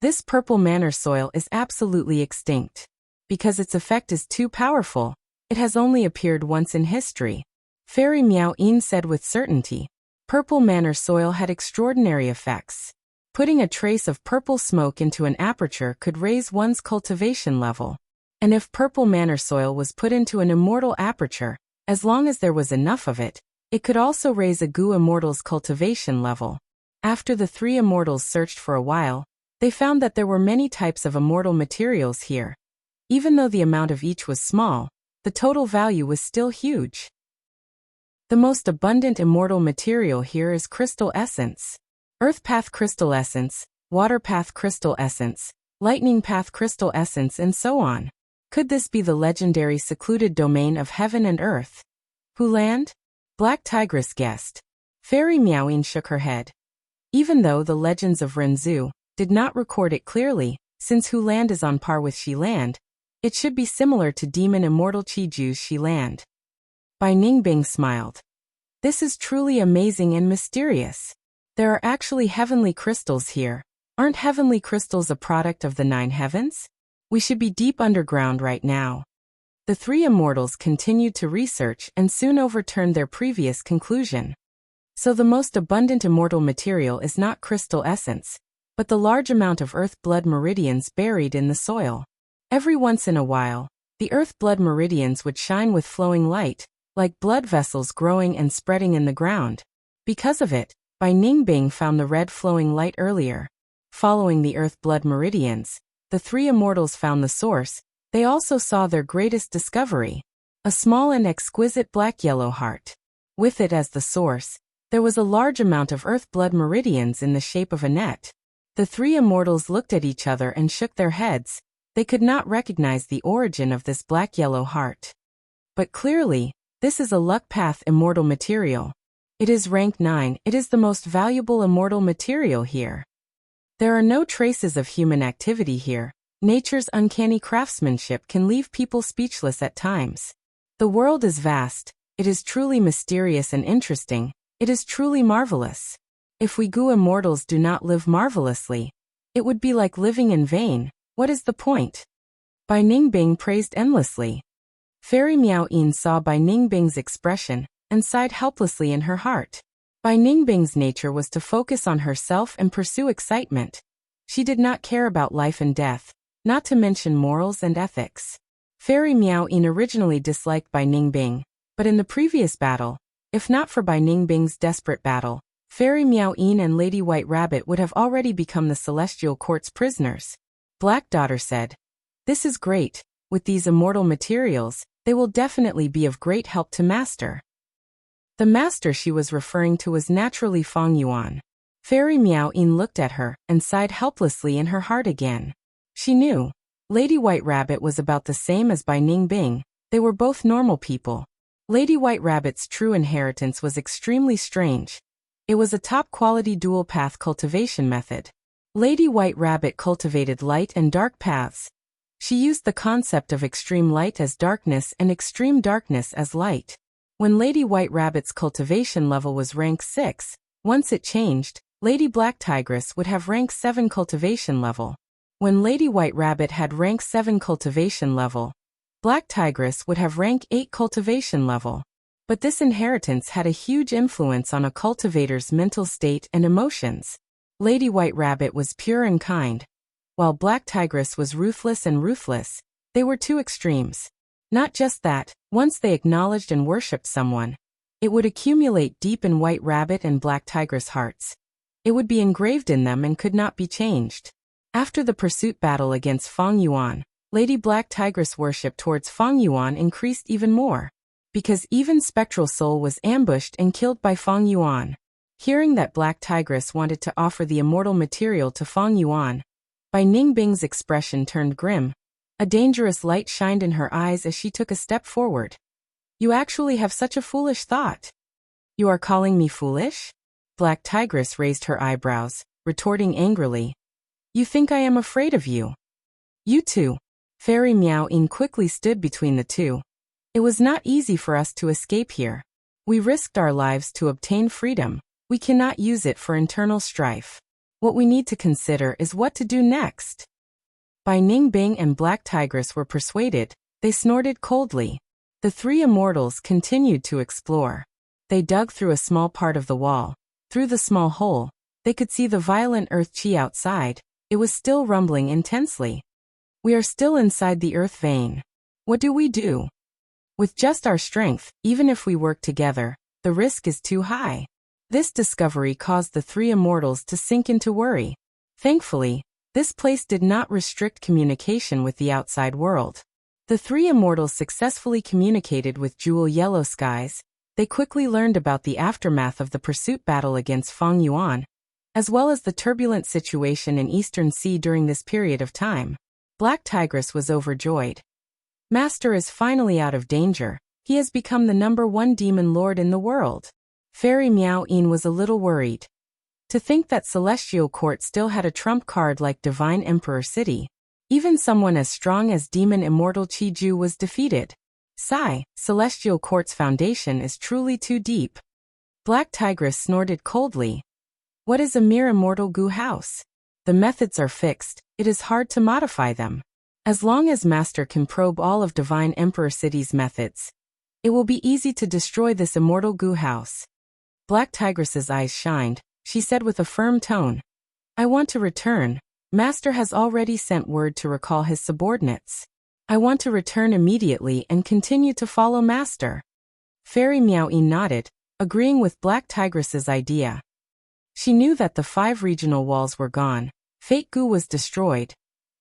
This purple manor soil is absolutely extinct. Because its effect is too powerful, it has only appeared once in history. Fairy Miaoyin said with certainty. Purple manor soil had extraordinary effects. Putting a trace of purple smoke into an aperture could raise one's cultivation level. And if purple manor soil was put into an immortal aperture, as long as there was enough of it, it could also raise a goo immortal's cultivation level. After the 3 immortals searched for a while, they found that there were many types of immortal materials here. Even though the amount of each was small, the total value was still huge. The most abundant immortal material here is crystal essence. Earth path crystal essence, water path crystal essence, lightning path crystal essence and so on. Could this be the legendary secluded domain of heaven and earth? Huland? Black Tigress guessed. Fairy Miaoyin shook her head. Even though the Legends of Renzu did not record it clearly, since Huland is on par with Shiland, it should be similar to demon immortal Chiju's Shiland. Bai Ningbing smiled. This is truly amazing and mysterious. There are actually heavenly crystals here. Aren't heavenly crystals a product of the 9 heavens? We should be deep underground right now. The 3 immortals continued to research and soon overturned their previous conclusion. So the most abundant immortal material is not crystal essence, but the large amount of earth blood meridians buried in the soil. Every once in a while, the earth blood meridians would shine with flowing light, like blood vessels growing and spreading in the ground. Because of it, Bai Ningbing found the red flowing light earlier. Following the earth blood meridians, the 3 immortals found the source. They also saw their greatest discovery, a small and exquisite black-yellow heart. With it as the source, there was a large amount of earth blood meridians in the shape of a net. The 3 immortals looked at each other and shook their heads. They could not recognize the origin of this black-yellow heart. But clearly, this is a luck path immortal material. It is rank 9. It is the most valuable immortal material here. There are no traces of human activity here. Nature's uncanny craftsmanship can leave people speechless at times. The world is vast, it is truly mysterious and interesting, it is truly marvelous. If we Gu immortals do not live marvelously, it would be like living in vain. What is the point? Bai Ningbing praised endlessly. Fairy Miao Yin saw Bai Ningbing's expression and sighed helplessly in her heart. Bai Ningbing's nature was to focus on herself and pursue excitement. She did not care about life and death, not to mention morals and ethics. Fairy Miao Yin originally disliked Bai Ningbing, but in the previous battle, if not for Bai Ningbing's desperate battle, Fairy Miao Yin and Lady White Rabbit would have already become the Celestial Court's prisoners. Black Daughter said, "This is great. With these immortal materials, they will definitely be of great help to Master." The master she was referring to was naturally Fang Yuan. Fairy Miao Yin looked at her and sighed helplessly in her heart again. She knew Lady White Rabbit was about the same as Bai Ningbing. They were both normal people. Lady White Rabbit's true inheritance was extremely strange. It was a top-quality dual-path cultivation method. Lady White Rabbit cultivated light and dark paths. She used the concept of extreme light as darkness and extreme darkness as light. When Lady White Rabbit's cultivation level was rank 6, once it changed, Lady Black Tigress would have rank 7 cultivation level. When Lady White Rabbit had rank 7 cultivation level, Black Tigress would have rank 8 cultivation level. But this inheritance had a huge influence on a cultivator's mental state and emotions. Lady White Rabbit was pure and kind, while Black Tigress was ruthless and ruthless. They were two extremes. Not just that, once they acknowledged and worshipped someone, it would accumulate deep in White Rabbit and Black Tigress hearts. It would be engraved in them and could not be changed. After the pursuit battle against Fang Yuan, Lady Black Tigress worship towards Fang Yuan increased even more, because even Spectral Soul was ambushed and killed by Fang Yuan. Hearing that Black Tigress wanted to offer the immortal material to Fang Yuan, Bai Ningbing's expression turned grim. A dangerous light shined in her eyes as she took a step forward. "You actually have such a foolish thought." "You are calling me foolish?" Black Tigress raised her eyebrows, retorting angrily. "You think I am afraid of you?" "You too." Fairy Miao Yin quickly stood between the two. "It was not easy for us to escape here. We risked our lives to obtain freedom. We cannot use it for internal strife. What we need to consider is what to do next." Bai Ningbing and Black Tigress were persuaded. They snorted coldly. The three immortals continued to explore. They dug through a small part of the wall. Through the small hole, they could see the violent earth chi outside. It was still rumbling intensely. "We are still inside the earth vein. What do we do? With just our strength, even if we work together, the risk is too high." This discovery caused the three immortals to sink into worry. Thankfully, this place did not restrict communication with the outside world. The three immortals successfully communicated with Jewel Yellow Skies. They quickly learned about the aftermath of the pursuit battle against Fang Yuan, as well as the turbulent situation in Eastern Sea during this period of time. Black Tigress was overjoyed. Master is finally out of danger. He has become the #1 demon lord in the world. Fairy Miao Yin was a little worried. To think that Celestial Court still had a trump card like Divine Emperor City. Even someone as strong as Demon Immortal Chi Ju was defeated. Sigh, Celestial Court's foundation is truly too deep. Black Tigress snorted coldly. What is a mere immortal Gu house? The methods are fixed, it is hard to modify them. As long as Master can probe all of Divine Emperor City's methods, it will be easy to destroy this immortal Gu house. Black Tigress's eyes shined. She said with a firm tone, "I want to return. Master has already sent word to recall his subordinates. I want to return immediately and continue to follow Master." Fairy Miao Yin nodded, agreeing with Black Tigress's idea. She knew that the 5 regional walls were gone. Fate Gu was destroyed.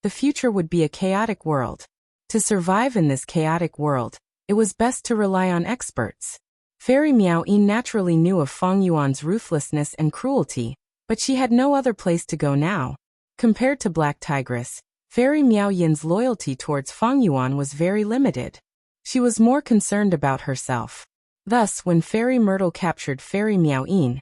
The future would be a chaotic world. To survive in this chaotic world, it was best to rely on experts. Fairy Miao Yin naturally knew of Fang Yuan's ruthlessness and cruelty, but she had no other place to go now. Compared to Black Tigress, Fairy Miao Yin's loyalty towards Fang Yuan was very limited. She was more concerned about herself. Thus, when Fairy Myrtle captured Fairy Miao Yin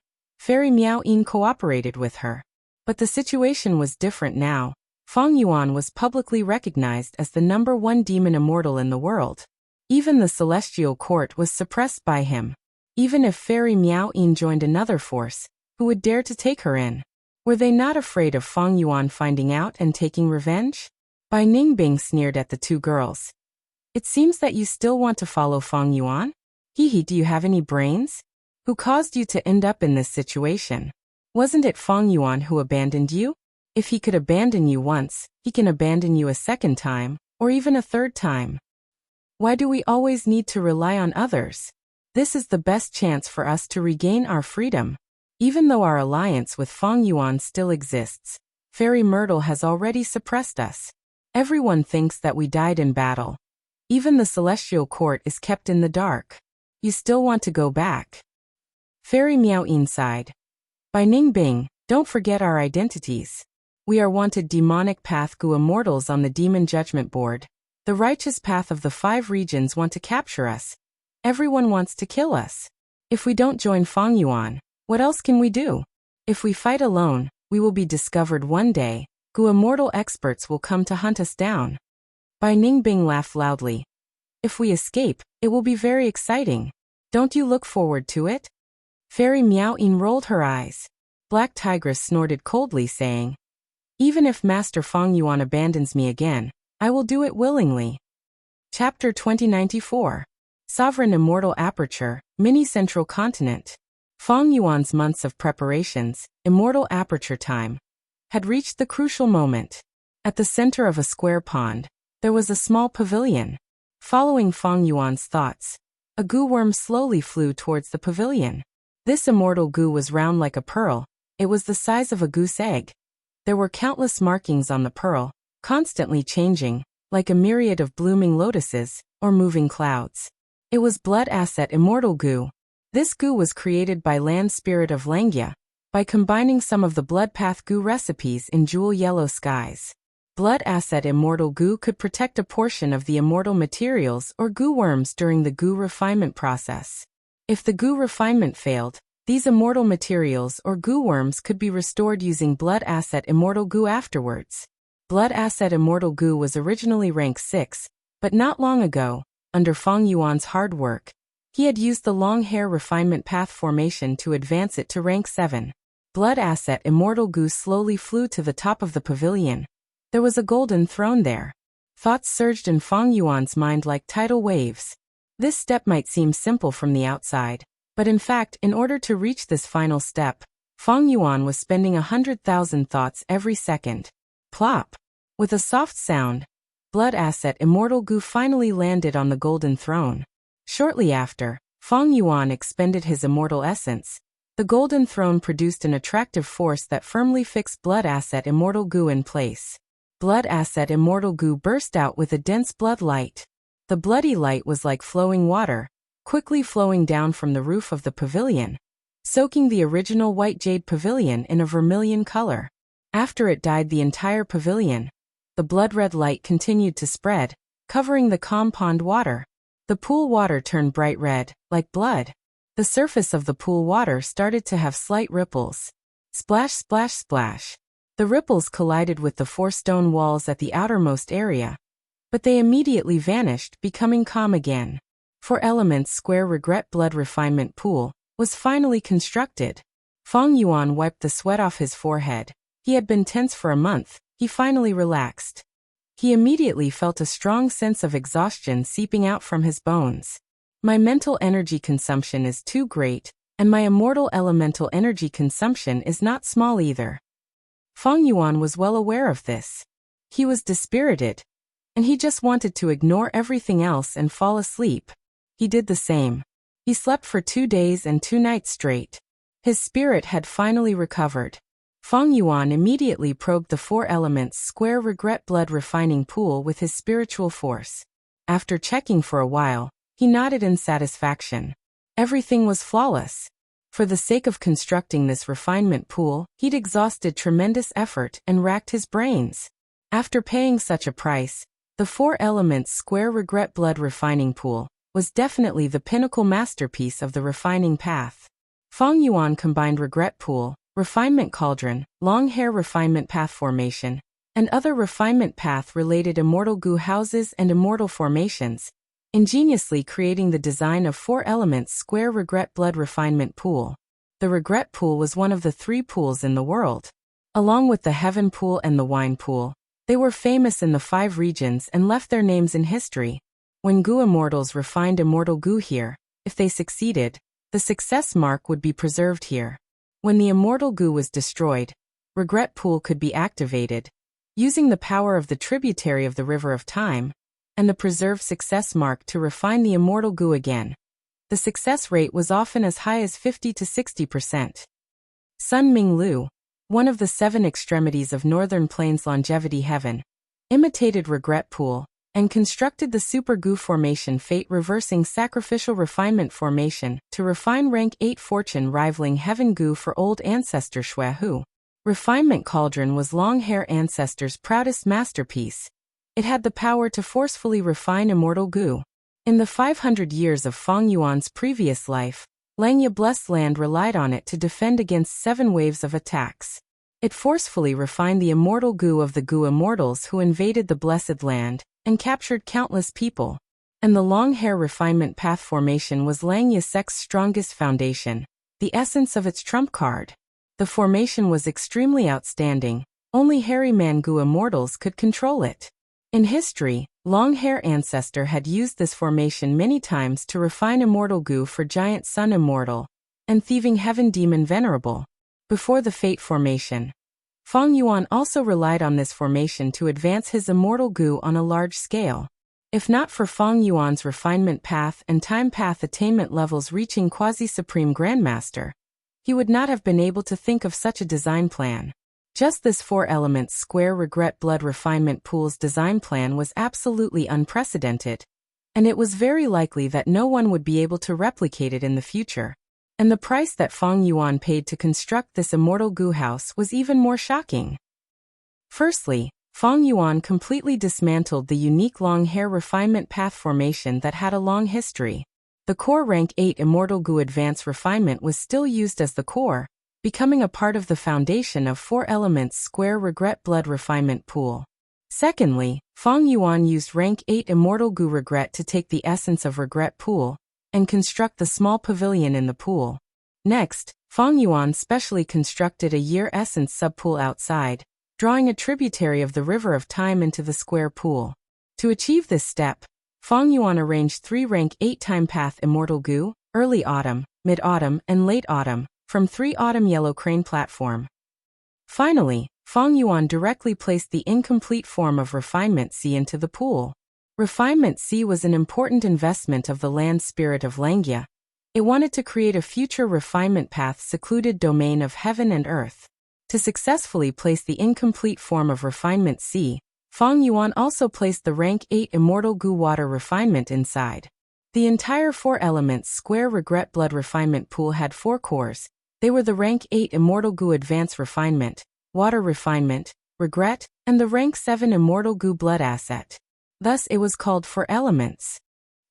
cooperated with her. But the situation was different now. Feng Yuan was publicly recognized as the #1 demon immortal in the world. Even the celestial court was suppressed by him. Even if Fairy Miao Yin joined another force, who would dare to take her in? Were they not afraid of Feng Yuan finding out and taking revenge? Bai Ningbing sneered at the two girls. It seems that you still want to follow Feng Yuan? Hee, do you have any brains? Who caused you to end up in this situation? Wasn't it Feng Yuan who abandoned you? If he could abandon you once, he can abandon you a second time, or even a third time. Why do we always need to rely on others? This is the best chance for us to regain our freedom. Even though our alliance with Feng Yuan still exists, Fairy Myrtle has already suppressed us. Everyone thinks that we died in battle. Even the celestial court is kept in the dark. You still want to go back? Fairy Miao Yin sighed. Bai Ningbing, don't forget our identities. We are wanted demonic path Gu immortals on the demon judgment board. The righteous path of the 5 regions want to capture us. Everyone wants to kill us. If we don't join Feng Yuan, what else can we do? If we fight alone, we will be discovered one day. Gu immortal experts will come to hunt us down. Bai Ningbing laughed loudly. If we escape, it will be very exciting. Don't you look forward to it? Fairy Miao Yin rolled her eyes. Black Tigress snorted coldly, saying, Even if Master Feng Yuan abandons me again, I will do it willingly. Chapter 2094. Sovereign Immortal Aperture, Mini Central Continent. Feng Yuan's months of preparations, Immortal Aperture time, had reached the crucial moment. At the center of a square pond, there was a small pavilion. Following Feng Yuan's thoughts, a goo worm slowly flew towards the pavilion. This immortal goo was round like a pearl. It was the size of a goose egg. There were countless markings on the pearl, constantly changing, like a myriad of blooming lotuses or moving clouds. It was blood asset immortal goo. This goo was created by Land Spirit of Langya, by combining some of the blood path goo recipes in jewel yellow skies. Blood asset immortal goo could protect a portion of the immortal materials or goo worms during the goo refinement process. If the goo refinement failed, these immortal materials or goo worms could be restored using blood asset immortal goo afterwards. Blood asset immortal goo was originally rank 6, but not long ago, under Feng Yuan's hard work, he had used the long hair refinement path formation to advance it to rank 7. Blood asset immortal goo slowly flew to the top of the pavilion. There was a golden throne there. Thoughts surged in Feng Yuan's mind like tidal waves. This step might seem simple from the outside, but in fact, in order to reach this final step, Feng Yuan was spending 100,000 thoughts every second. Plop! With a soft sound, blood asset immortal goo finally landed on the golden throne. Shortly after, Feng Yuan expended his immortal essence. The golden throne produced an attractive force that firmly fixed blood asset immortal goo in place. Blood asset immortal goo burst out with a dense blood light. The bloody light was like flowing water, quickly flowing down from the roof of the pavilion, soaking the original white jade pavilion in a vermilion color. After it dyed the entire pavilion, the blood-red light continued to spread, covering the calm pond water. The pool water turned bright red, like blood. The surface of the pool water started to have slight ripples. Splash, splash, splash. The ripples collided with the 4 stone walls at the outermost area, but they immediately vanished, becoming calm again. 4 elements square regret blood refinement pool was finally constructed. Feng Yuan wiped the sweat off his forehead. He had been tense for a month. He finally relaxed. He immediately felt a strong sense of exhaustion seeping out from his bones. My mental energy consumption is too great, and my immortal elemental energy consumption is not small either. Feng Yuan was well aware of this. He was dispirited, and he just wanted to ignore everything else and fall asleep. He did the same. He slept for 2 days and 2 nights straight. His spirit had finally recovered. Feng Yuan immediately probed the 4 elements square regret blood refining pool with his spiritual force. After checking for a while, he nodded in satisfaction. Everything was flawless. For the sake of constructing this refinement pool, he'd exhausted tremendous effort and racked his brains. After paying such a price, the 4 elements square regret blood refining pool was definitely the pinnacle masterpiece of the refining path. Feng Yuan combined regret pool, refinement cauldron, long hair refinement path formation, and other refinement path-related immortal goo houses and immortal formations, ingeniously creating the design of 4-element square regret blood refinement pool. The regret pool was one of the 3 pools in the world. Along with the heaven pool and the wine pool, they were famous in the 5 regions and left their names in history. When goo immortals refined immortal goo here, if they succeeded, the success mark would be preserved here. When the immortal goo was destroyed, regret pool could be activated, using the power of the tributary of the river of time, and the preserved success mark to refine the immortal goo again. The success rate was often as high as 50 to 60%. Sun Ming Lu, one of the 7 extremities of Northern Plains longevity heaven, imitated regret pool, and constructed the super goo formation fate-reversing sacrificial refinement formation to refine rank 8 fortune rivaling heaven goo for old ancestor Shui Hu. Refinement cauldron was long hair ancestor's proudest masterpiece. It had the power to forcefully refine immortal goo. In the 500 years of Feng Yuan's previous life, Langya Blessed Land relied on it to defend against 7 waves of attacks. It forcefully refined the immortal goo of the goo immortals who invaded the Blessed Land and captured countless people. And the long hair refinement path formation was Langya Sect's strongest foundation, the essence of its trump card. The formation was extremely outstanding, only hairy man goo immortals could control it. In history, long hair ancestor had used this formation many times to refine immortal goo for giant sun immortal and thieving heaven demon venerable. Before the fate formation, Feng Yuan also relied on this formation to advance his immortal goo on a large scale. If not for Feng Yuan's refinement path and time path attainment levels reaching quasi-supreme grandmaster, he would not have been able to think of such a design plan. Just this 4-element square regret blood refinement pool's design plan was absolutely unprecedented, and it was very likely that no one would be able to replicate it in the future. And the price that Feng Yuan paid to construct this immortal goo house was even more shocking. Firstly, Feng Yuan completely dismantled the unique long hair refinement path formation that had a long history. The core rank 8 immortal goo advance refinement was still used as the core, becoming a part of the foundation of 4-element square regret blood refinement pool. Secondly, Feng Yuan used rank 8 immortal goo regret to take the essence of regret pool and construct the small pavilion in the pool. Next, Feng Yuan specially constructed a year essence subpool outside, drawing a tributary of the river of time into the square pool. To achieve this step, Feng Yuan arranged 3 rank 8 time path immortal goo, early autumn, mid-autumn, and late autumn, from 3 autumn yellow crane platform. Finally, Feng Yuan directly placed the incomplete form of refinement C into the pool. Refinement C was an important investment of the land spirit of Langya. It wanted to create a future refinement path secluded domain of heaven and earth. To successfully place the incomplete form of refinement C, Feng Yuan also placed the rank 8 immortal goo water refinement inside. The entire 4-element square regret blood refinement pool had 4 cores. They were the rank 8 immortal goo advance refinement, water refinement, regret, and the rank 7 immortal goo blood asset. Thus it was called 4 elements.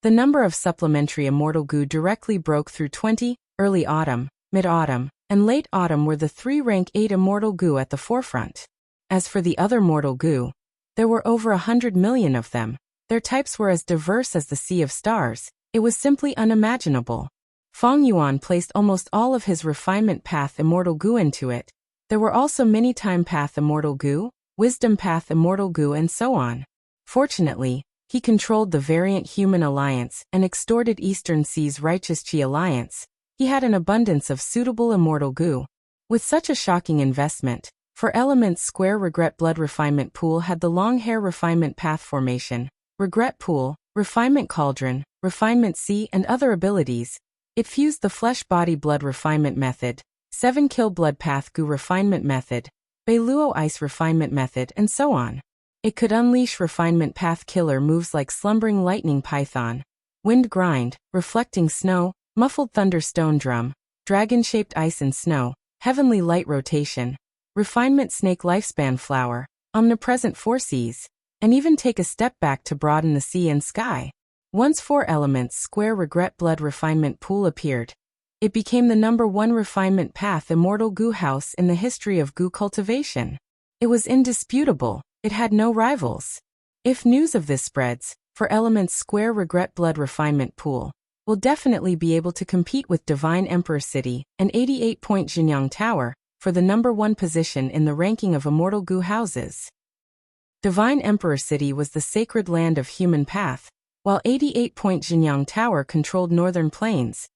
The number of supplementary immortal goo directly broke through 20, early autumn, mid-autumn, and late autumn were the 3 rank 8 immortal goo at the forefront. As for the other mortal goo, there were over 100 million of them. Their types were as diverse as the sea of stars. It was simply unimaginable. Feng Yuan placed almost all of his refinement path immortal goo into it. There were also many time path immortal goo, wisdom path immortal goo, and so on. Fortunately, he controlled the variant human alliance and extorted Eastern Sea's righteous Qi alliance. He had an abundance of suitable immortal goo. With such a shocking investment, 4-element square regret blood refinement pool had the long hair refinement path formation, regret pool, refinement cauldron, refinement C, and other abilities. It fused the flesh body blood refinement method, 7 kill blood path goo refinement method, Beiluo ice refinement method, and so on. It could unleash refinement path killer moves like slumbering lightning python, wind grind, reflecting snow, muffled thunder stone drum, dragon-shaped ice and snow, heavenly light rotation, refinement snake lifespan flower, omnipresent 4 seas, and even take a step back to broaden the sea and sky. Once 4-element square regret blood refinement pool appeared, it became the #1 refinement path immortal goo house in the history of goo cultivation. It was indisputable. It had no rivals. If news of this spreads, 4 Elements Square Regret Blood Refinement Pool will definitely be able to compete with Divine Emperor City and 88-point Jinyang Tower for the #1 position in the ranking of immortal Gu houses. Divine Emperor City was the sacred land of human path, while 88-point Jinyang Tower controlled northern plains,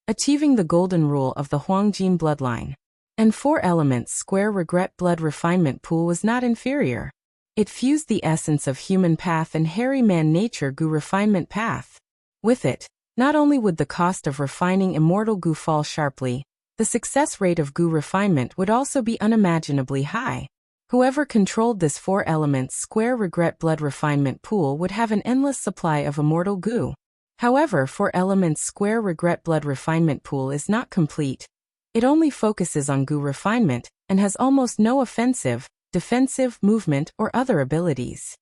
achieving the golden rule of the Huangjin bloodline. And 4 Elements Square Regret Blood Refinement Pool was not inferior. It fused the essence of human path and hairy man nature Gu refinement path. With it, not only would the cost of refining immortal Gu fall sharply, the success rate of Gu refinement would also be unimaginably high. Whoever controlled this 4 Elements Square Regret Blood Refinement Pool would have an endless supply of immortal Gu. However, 4 Elements Square Regret Blood Refinement Pool is not complete. It only focuses on Gu refinement and has almost no offensive, defensive, movement, or other abilities.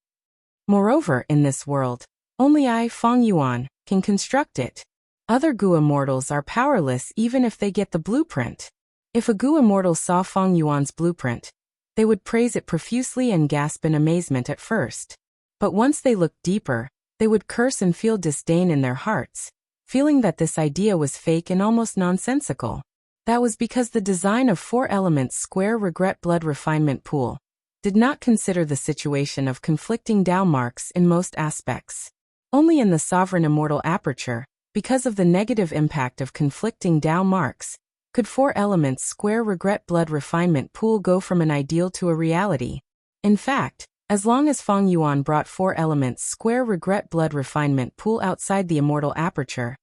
Moreover, in this world, only I, Feng Yuan, can construct it. Other Gu immortals are powerless even if they get the blueprint. If a Gu immortal saw Feng Yuan's blueprint, they would praise it profusely and gasp in amazement at first. But once they looked deeper, they would curse and feel disdain in their hearts, feeling that this idea was fake and almost nonsensical. That was because the design of 4 Elements Square Regret Blood Refinement Pool did not consider the situation of conflicting Dao marks in most aspects. Only in the Sovereign Immortal Aperture, because of the negative impact of conflicting Dao marks, could 4 Elements Square Regret Blood Refinement Pool go from an ideal to a reality. In fact, as long as Feng Yuan brought 4 Elements Square Regret Blood Refinement Pool outside the Immortal Aperture,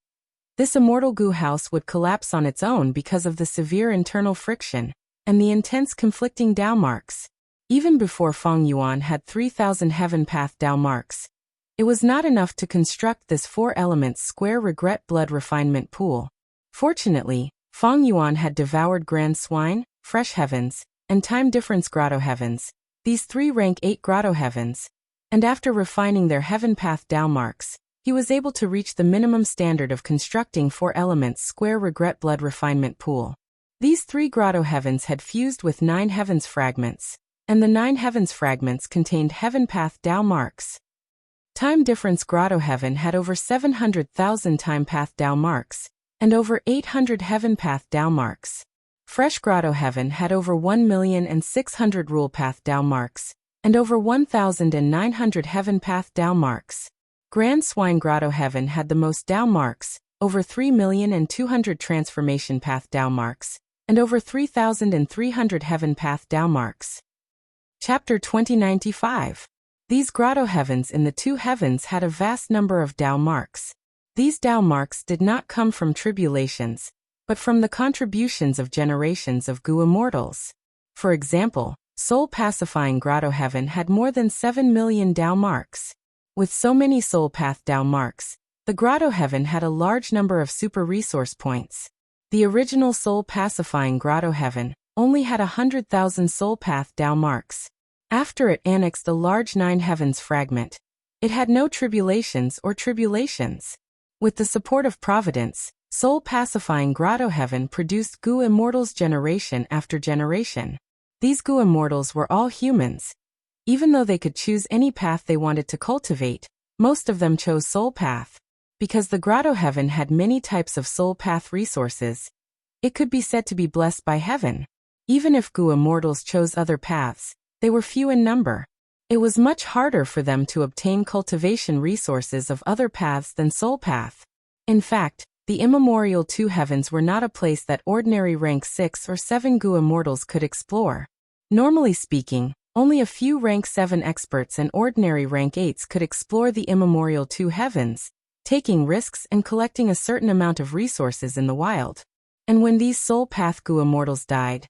this immortal Gu house would collapse on its own because of the severe internal friction and the intense conflicting Dao marks. Even before Feng Yuan had 3,000 Heaven Path Dao marks, it was not enough to construct this 4 Elements Square Regret Blood Refinement Pool. Fortunately, Feng Yuan had devoured Grand Swine, Fresh Heavens, and Time Difference Grotto Heavens, these 3 rank 8 Grotto Heavens, and after refining their Heaven Path Dao marks, he was able to reach the minimum standard of constructing 4 Elements Square Regret Blood Refinement Pool. These 3 Grotto Heavens had fused with 9 Heavens Fragments, and the 9 Heavens Fragments contained Heaven Path Dao marks. Time Difference Grotto Heaven had over 700,000 Time Path Dao marks, and over 800 Heaven Path Dao marks. Fresh Grotto Heaven had over 1,600,000 Rule Path Dao marks, and over 1,900 Heaven Path Dao marks. Grand Swine Grotto Heaven had the most Dao marks, over 3,200,000 Transformation Path Dao marks, and over 3,300 Heaven Path Dao marks. Chapter 2095. These Grotto Heavens in the 2 heavens had a vast number of Dao marks. These Dao marks did not come from tribulations, but from the contributions of generations of Gu immortals. For example, Soul Pacifying Grotto Heaven had more than 7 million Dao marks. With so many Soul Path Dao marks, the Grotto Heaven had a large number of super resource points. The original Soul Pacifying Grotto Heaven only had 100,000 Soul Path Dao marks. After it annexed a large 9 Heavens fragment, it had no tribulations or tribulations. With the support of Providence, Soul Pacifying Grotto Heaven produced Gu immortals generation after generation. These Gu immortals were all humans. Even though they could choose any path they wanted to cultivate, most of them chose Soul Path. Because the Grotto Heaven had many types of Soul Path resources, it could be said to be blessed by heaven. Even if Gu immortals chose other paths, they were few in number. It was much harder for them to obtain cultivation resources of other paths than Soul Path. In fact, the immemorial 2 heavens were not a place that ordinary rank 6 or 7 Gu immortals could explore. Normally speaking, only a few rank 7 experts and ordinary rank 8s could explore the immemorial 2 heavens, taking risks and collecting a certain amount of resources in the wild. And when these Soul Path Gu immortals died,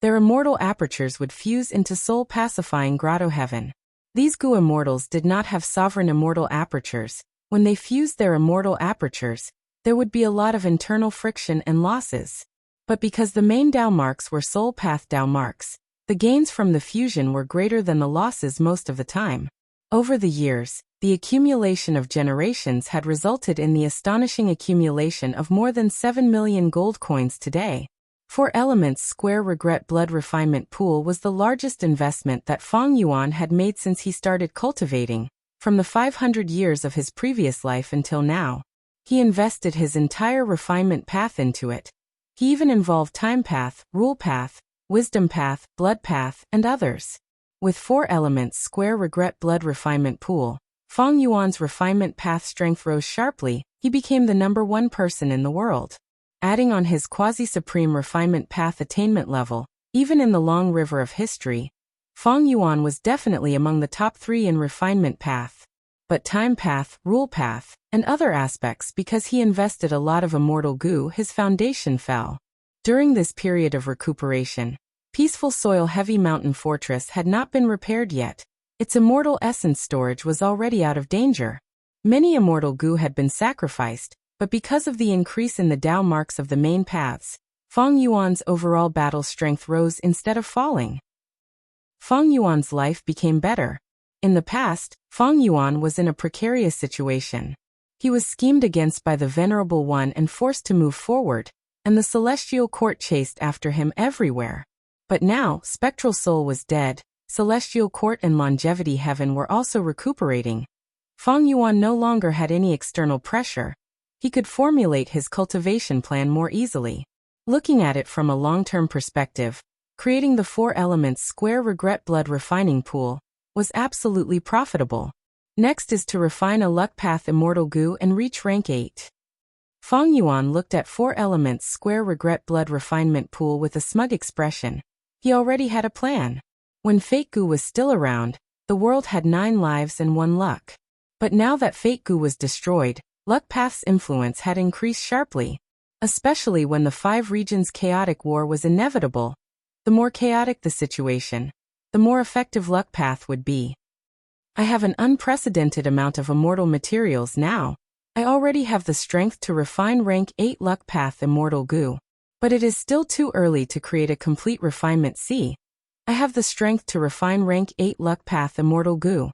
their immortal apertures would fuse into Soul Pacifying Grotto Heaven. These Gu immortals did not have sovereign immortal apertures. When they fused their immortal apertures, there would be a lot of internal friction and losses. But because the main Dao marks were Soul Path Dao marks, the gains from the fusion were greater than the losses most of the time. Over the years, the accumulation of generations had resulted in the astonishing accumulation of more than 7 million gold coins today. 4 Elements Square Regret Blood Refinement Pool was the largest investment that Feng Yuan had made since he started cultivating, from the 500 years of his previous life until now. He invested his entire refinement path into it. He even involved time path, rule path, wisdom path, blood path, and others. With 4 Elements Square Regret Blood Refinement Pool, Feng Yuan's refinement path strength rose sharply. He became the #1 person in the world. Adding on his quasi-supreme refinement path attainment level, even in the long river of history, Feng Yuan was definitely among the top 3 in refinement path. But time path, rule path, and other aspects, because he invested a lot of immortal goo, his foundation fell. During this period of recuperation, Peaceful Soil Heavy Mountain Fortress had not been repaired yet. Its immortal essence storage was already out of danger. Many immortal goo had been sacrificed, but because of the increase in the Dao marks of the main paths, Feng Yuan's overall battle strength rose instead of falling. Feng Yuan's life became better. In the past, Feng Yuan was in a precarious situation. He was schemed against by the Venerable One and forced to move forward, and the Celestial Court chased after him everywhere. But now, Spectral Soul was dead, Celestial Court and Longevity Heaven were also recuperating. Feng Yuan no longer had any external pressure. He could formulate his cultivation plan more easily. Looking at it from a long-term perspective, creating the 4 Elements Square Regret Blood Refining Pool was absolutely profitable. Next is to refine a luck path immortal goo and reach rank 8. Feng Yuan looked at 4 Elements Square Regret Blood Refinement Pool with a smug expression. He already had a plan. When Fate Goo was still around, the world had 9 lives and 1 luck. But now that Fate Goo was destroyed, Luck Path's influence had increased sharply, especially when the 5 regions' chaotic war was inevitable. The more chaotic the situation, the more effective Luck Path would be. I have an unprecedented amount of immortal materials now. I already have the strength to refine rank 8 Luck Path Immortal Goo. But it is still too early to create a complete refinement C. I have the strength to refine rank 8 Luck Path Immortal Goo.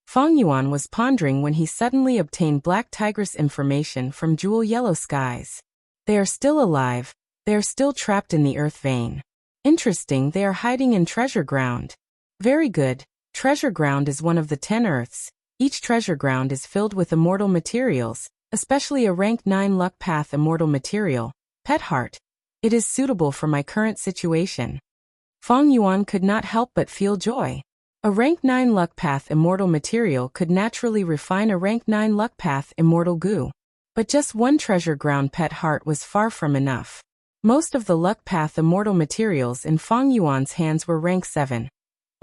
Feng Yuan was pondering when he suddenly obtained Black Tigress information from Jewel Yellow Skies. They are still alive. They are still trapped in the earth vein. Interesting, they are hiding in Treasure Ground. Very good. Treasure Ground is one of the 10 Earths. Each Treasure Ground is filled with immortal materials, especially a rank 9 Luck Path Immortal Material, Pet Heart. It is suitable for my current situation. Feng Yuan could not help but feel joy. A rank 9 Luck Path Immortal Material could naturally refine a rank 9 Luck Path Immortal Goo. But just one Treasure Ground Pet Heart was far from enough. Most of the Luck Path Immortal Materials in Feng Yuan's hands were rank 7.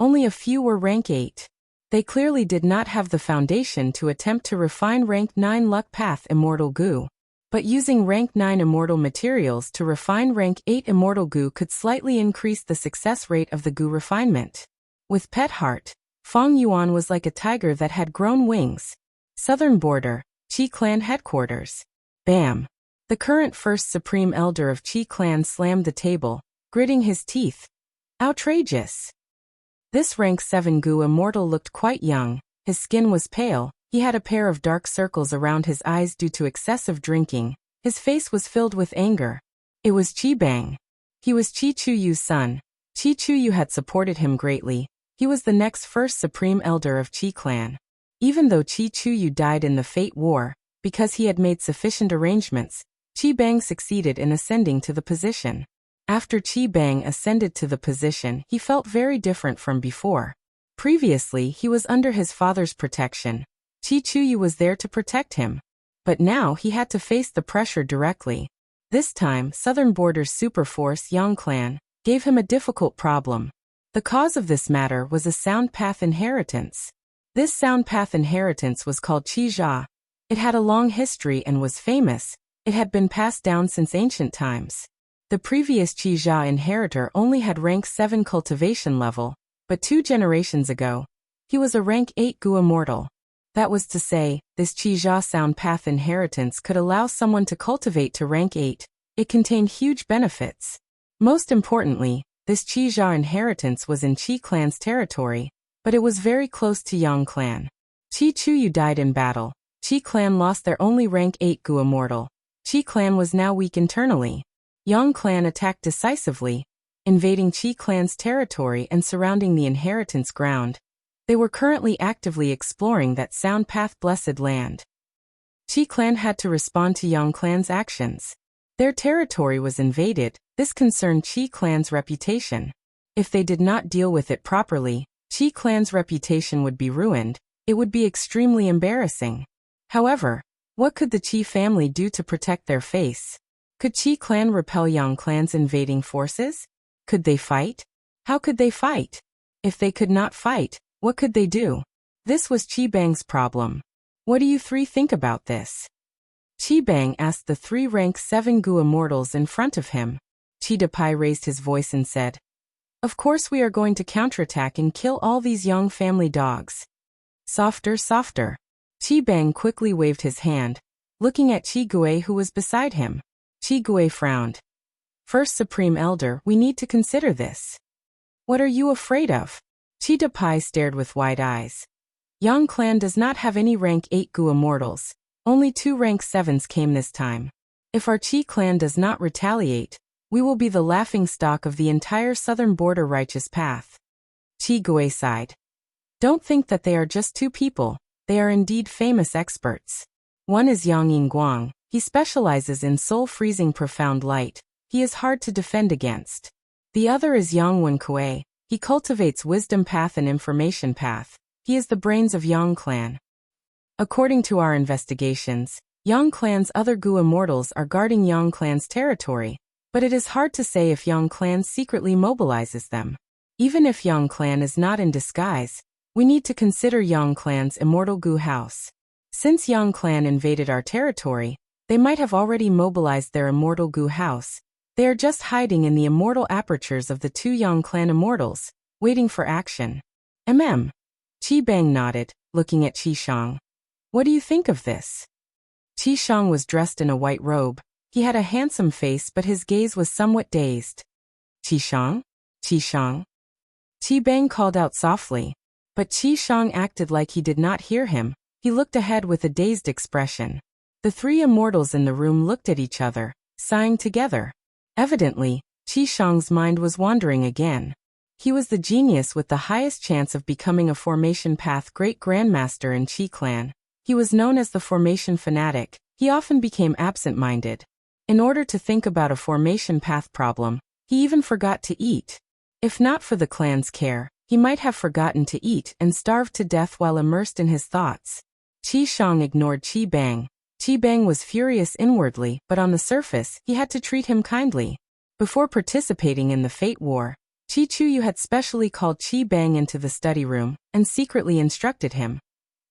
Only a few were rank 8. They clearly did not have the foundation to attempt to refine rank 9 Luck Path Immortal Goo. But using rank 9 Immortal Materials to refine rank 8 Immortal Goo could slightly increase the success rate of the Goo refinement. With Pet Heart, Feng Yuan was like a tiger that had grown wings. Southern Border, Qi Clan Headquarters. Bam! The current First Supreme Elder of Qi Clan slammed the table, gritting his teeth. Outrageous! This rank 7 Goo Immortal looked quite young, his skin was pale, he had a pair of dark circles around his eyes due to excessive drinking, his face was filled with anger. It was Qi Bang. He was Qi Chuyu's son. Qi Chuyu had supported him greatly. He was the next First Supreme Elder of Qi Clan. Even though Qi Chuyu died in the Fate War, because he had made sufficient arrangements, Qi Bang succeeded in ascending to the position. After Qi Bang ascended to the position, he felt very different from before. Previously, he was under his father's protection. Qi Chuyu was there to protect him. But now he had to face the pressure directly. This time, Southern Border's Superforce Yang Clan gave him a difficult problem. The cause of this matter was a Sound Path inheritance. This Sound Path inheritance was called Qi Jia. It had a long history and was famous. It had been passed down since ancient times. The previous Qi Jia inheritor only had rank 7 cultivation level, but 2 generations ago, he was a rank 8 Gu Immortal. That was to say, this Qi Jia Sound Path inheritance could allow someone to cultivate to rank 8. It contained huge benefits. Most importantly, this Qi Jia inheritance was in Qi Clan's territory, but it was very close to Yang Clan. Qi Chuyu died in battle. Qi Clan lost their only rank 8 Gu Immortal. Qi Clan was now weak internally. Yang clan attacked decisively, invading Qi clan's territory and surrounding the inheritance ground. They were currently actively exploring that Sound Path blessed land. Qi clan had to respond to Yang clan's actions. Their territory was invaded. This concerned Qi clan's reputation. If they did not deal with it properly, Qi clan's reputation would be ruined. It would be extremely embarrassing. However, what could the Qi family do to protect their face? Could Qi clan repel Yang clan's invading forces? Could they fight? How could they fight? If they could not fight, what could they do? This was Qi Bang's problem. What do you three think about this? Qi Bang asked the 3 rank 7 Gu immortals in front of him. Qi Depai raised his voice and said, "Of course we are going to counterattack and kill all these young family dogs." Softer, softer. Qi Bang quickly waved his hand, looking at Qi Gui who was beside him. Qi Gui frowned. "First Supreme Elder, we need to consider this." "What are you afraid of?" Qi Depai stared with wide eyes. Yang clan does not have any rank 8 Gu immortals. Only 2 rank 7s came this time. If our Qi clan does not retaliate, we will be the laughingstock of the entire southern border righteous path. Qi Gui sighed. Don't think that they are just 2 people. They are indeed famous experts. One is Yang Yingguang. He specializes in soul-freezing profound light. He is hard to defend against. The other is Yang Wenkui. He cultivates wisdom path and information path. He is the brains of Yang clan. According to our investigations, Yang clan's other Gu immortals are guarding Yang clan's territory, but it is hard to say if Yang clan secretly mobilizes them. Even if Yang clan is not in disguise, we need to consider Yang clan's immortal Gu house. Since Yang clan invaded our territory, they might have already mobilized their immortal Gu house. They are just hiding in the immortal apertures of the 2 Yang clan immortals, waiting for action. Qi Bang nodded, looking at Qi Shang. What do you think of this? Qi Shang was dressed in a white robe. He had a handsome face but his gaze was somewhat dazed. Qi Shang? Qi Shang? Qi Bang called out softly. But Qi Shang acted like he did not hear him. He looked ahead with a dazed expression. The 3 immortals in the room looked at each other, sighing together. Evidently, Qi Shang's mind was wandering again. He was the genius with the highest chance of becoming a formation path great grandmaster in Qi clan. He was known as the formation fanatic. He often became absent-minded. In order to think about a formation path problem, he even forgot to eat. If not for the clan's care, he might have forgotten to eat and starved to death while immersed in his thoughts. Qi Shang ignored Qi Bang. Qi Bang was furious inwardly, but on the surface, he had to treat him kindly. Before participating in the Fate War, Qi Chuyu had specially called Qi Bang into the study room and secretly instructed him.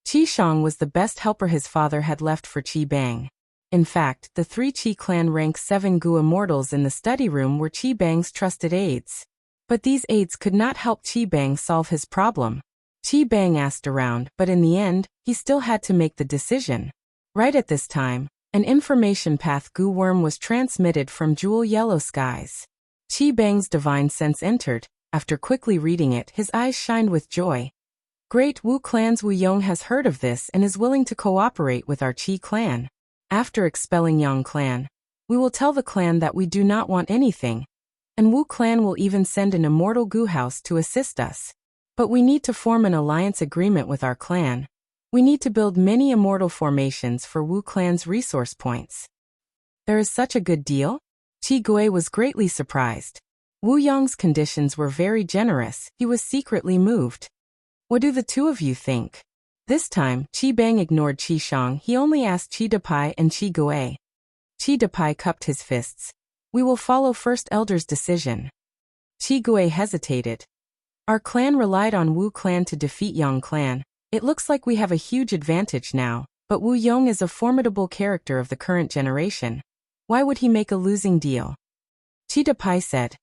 Qi Shang was the best helper his father had left for Qi Bang. In fact, the 3 Qi clan rank 7 Gu immortals in the study room were Qi Bang's trusted aides. But these aides could not help Qi Bang solve his problem. Qi Bang asked around, but in the end, he still had to make the decision. Right at this time, an information path Gu worm was transmitted from Jewel Yellow Skies. Qi Bang's divine sense entered. After quickly reading it, his eyes shined with joy. Great Wu clan's Wu Yong has heard of this and is willing to cooperate with our Qi clan. After expelling Yang clan, we will tell the clan that we do not want anything, and Wu clan will even send an immortal Gu house to assist us. But we need to form an alliance agreement with our clan. We need to build many immortal formations for Wu clan's resource points. There is such a good deal? Qi Gui was greatly surprised. Wu Yong's conditions were very generous. He was secretly moved. What do the 2 of you think? This time, Qi Bang ignored Qi Shang. He only asked Qi Depai and Qi Gui. Qi Depai cupped his fists. We will follow First Elder's decision. Qi Gui hesitated. Our clan relied on Wu clan to defeat Yang clan. It looks like we have a huge advantage now, but Wu Yong is a formidable character of the current generation. Why would he make a losing deal? Qi Depai said.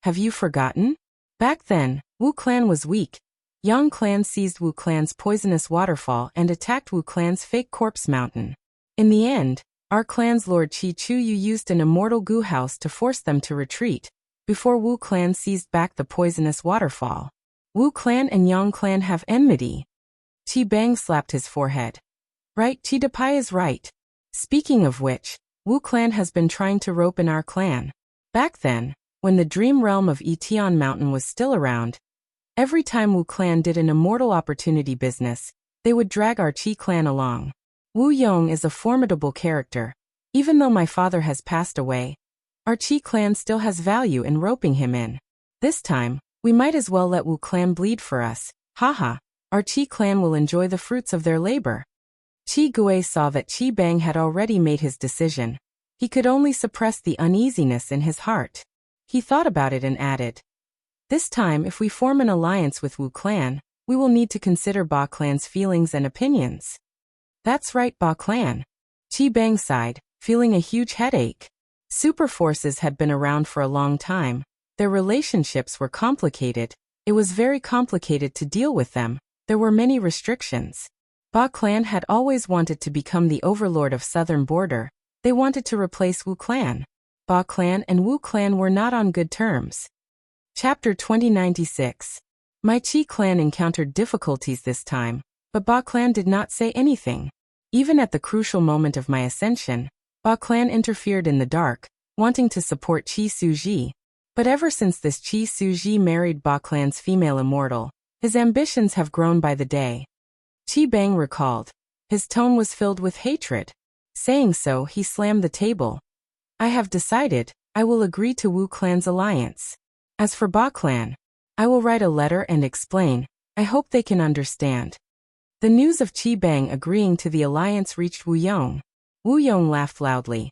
Have you forgotten? Back then, Wu clan was weak. Yang clan seized Wu clan's poisonous waterfall and attacked Wu clan's fake corpse mountain. In the end, our clan's Lord Qi Chuyu used an immortal Gu house to force them to retreat, before Wu clan seized back the poisonous waterfall. Wu clan and Yang clan have enmity. Qi Bang slapped his forehead. Right, Qi Depai is right. Speaking of which, Wu clan has been trying to rope in our clan. Back then, when the dream realm of Etion Mountain was still around, every time Wu clan did an immortal opportunity business, they would drag our Qi clan along. Wu Yong is a formidable character. Even though my father has passed away, our Qi clan still has value in roping him in. This time, we might as well let Wu clan bleed for us. Haha, our Qi clan will enjoy the fruits of their labor. Qi Gui saw that Qi Bang had already made his decision. He could only suppress the uneasiness in his heart. He thought about it and added, "This time if we form an alliance with Wu clan, we will need to consider Ba clan's feelings and opinions." "That's right, Ba clan." Qi Bang sighed, feeling a huge headache. Super forces had been around for a long time. Their relationships were complicated. It was very complicated to deal with them. There were many restrictions. Ba clan had always wanted to become the overlord of southern border. They wanted to replace Wu clan. Ba clan and Wu clan were not on good terms. Chapter 2096. My Qi clan encountered difficulties this time, but Ba clan did not say anything. Even at the crucial moment of my ascension, Ba clan interfered in the dark, wanting to support Qi Suji. But ever since this Qi Suji married Ba clan's female immortal, his ambitions have grown by the day. Qi Bang recalled. His tone was filled with hatred. Saying so, he slammed the table. "I have decided, I will agree to Wu clan's alliance. As for Ba clan, I will write a letter and explain. I hope they can understand." The news of Qi Bang agreeing to the alliance reached Wu Yong. Wu Yong laughed loudly.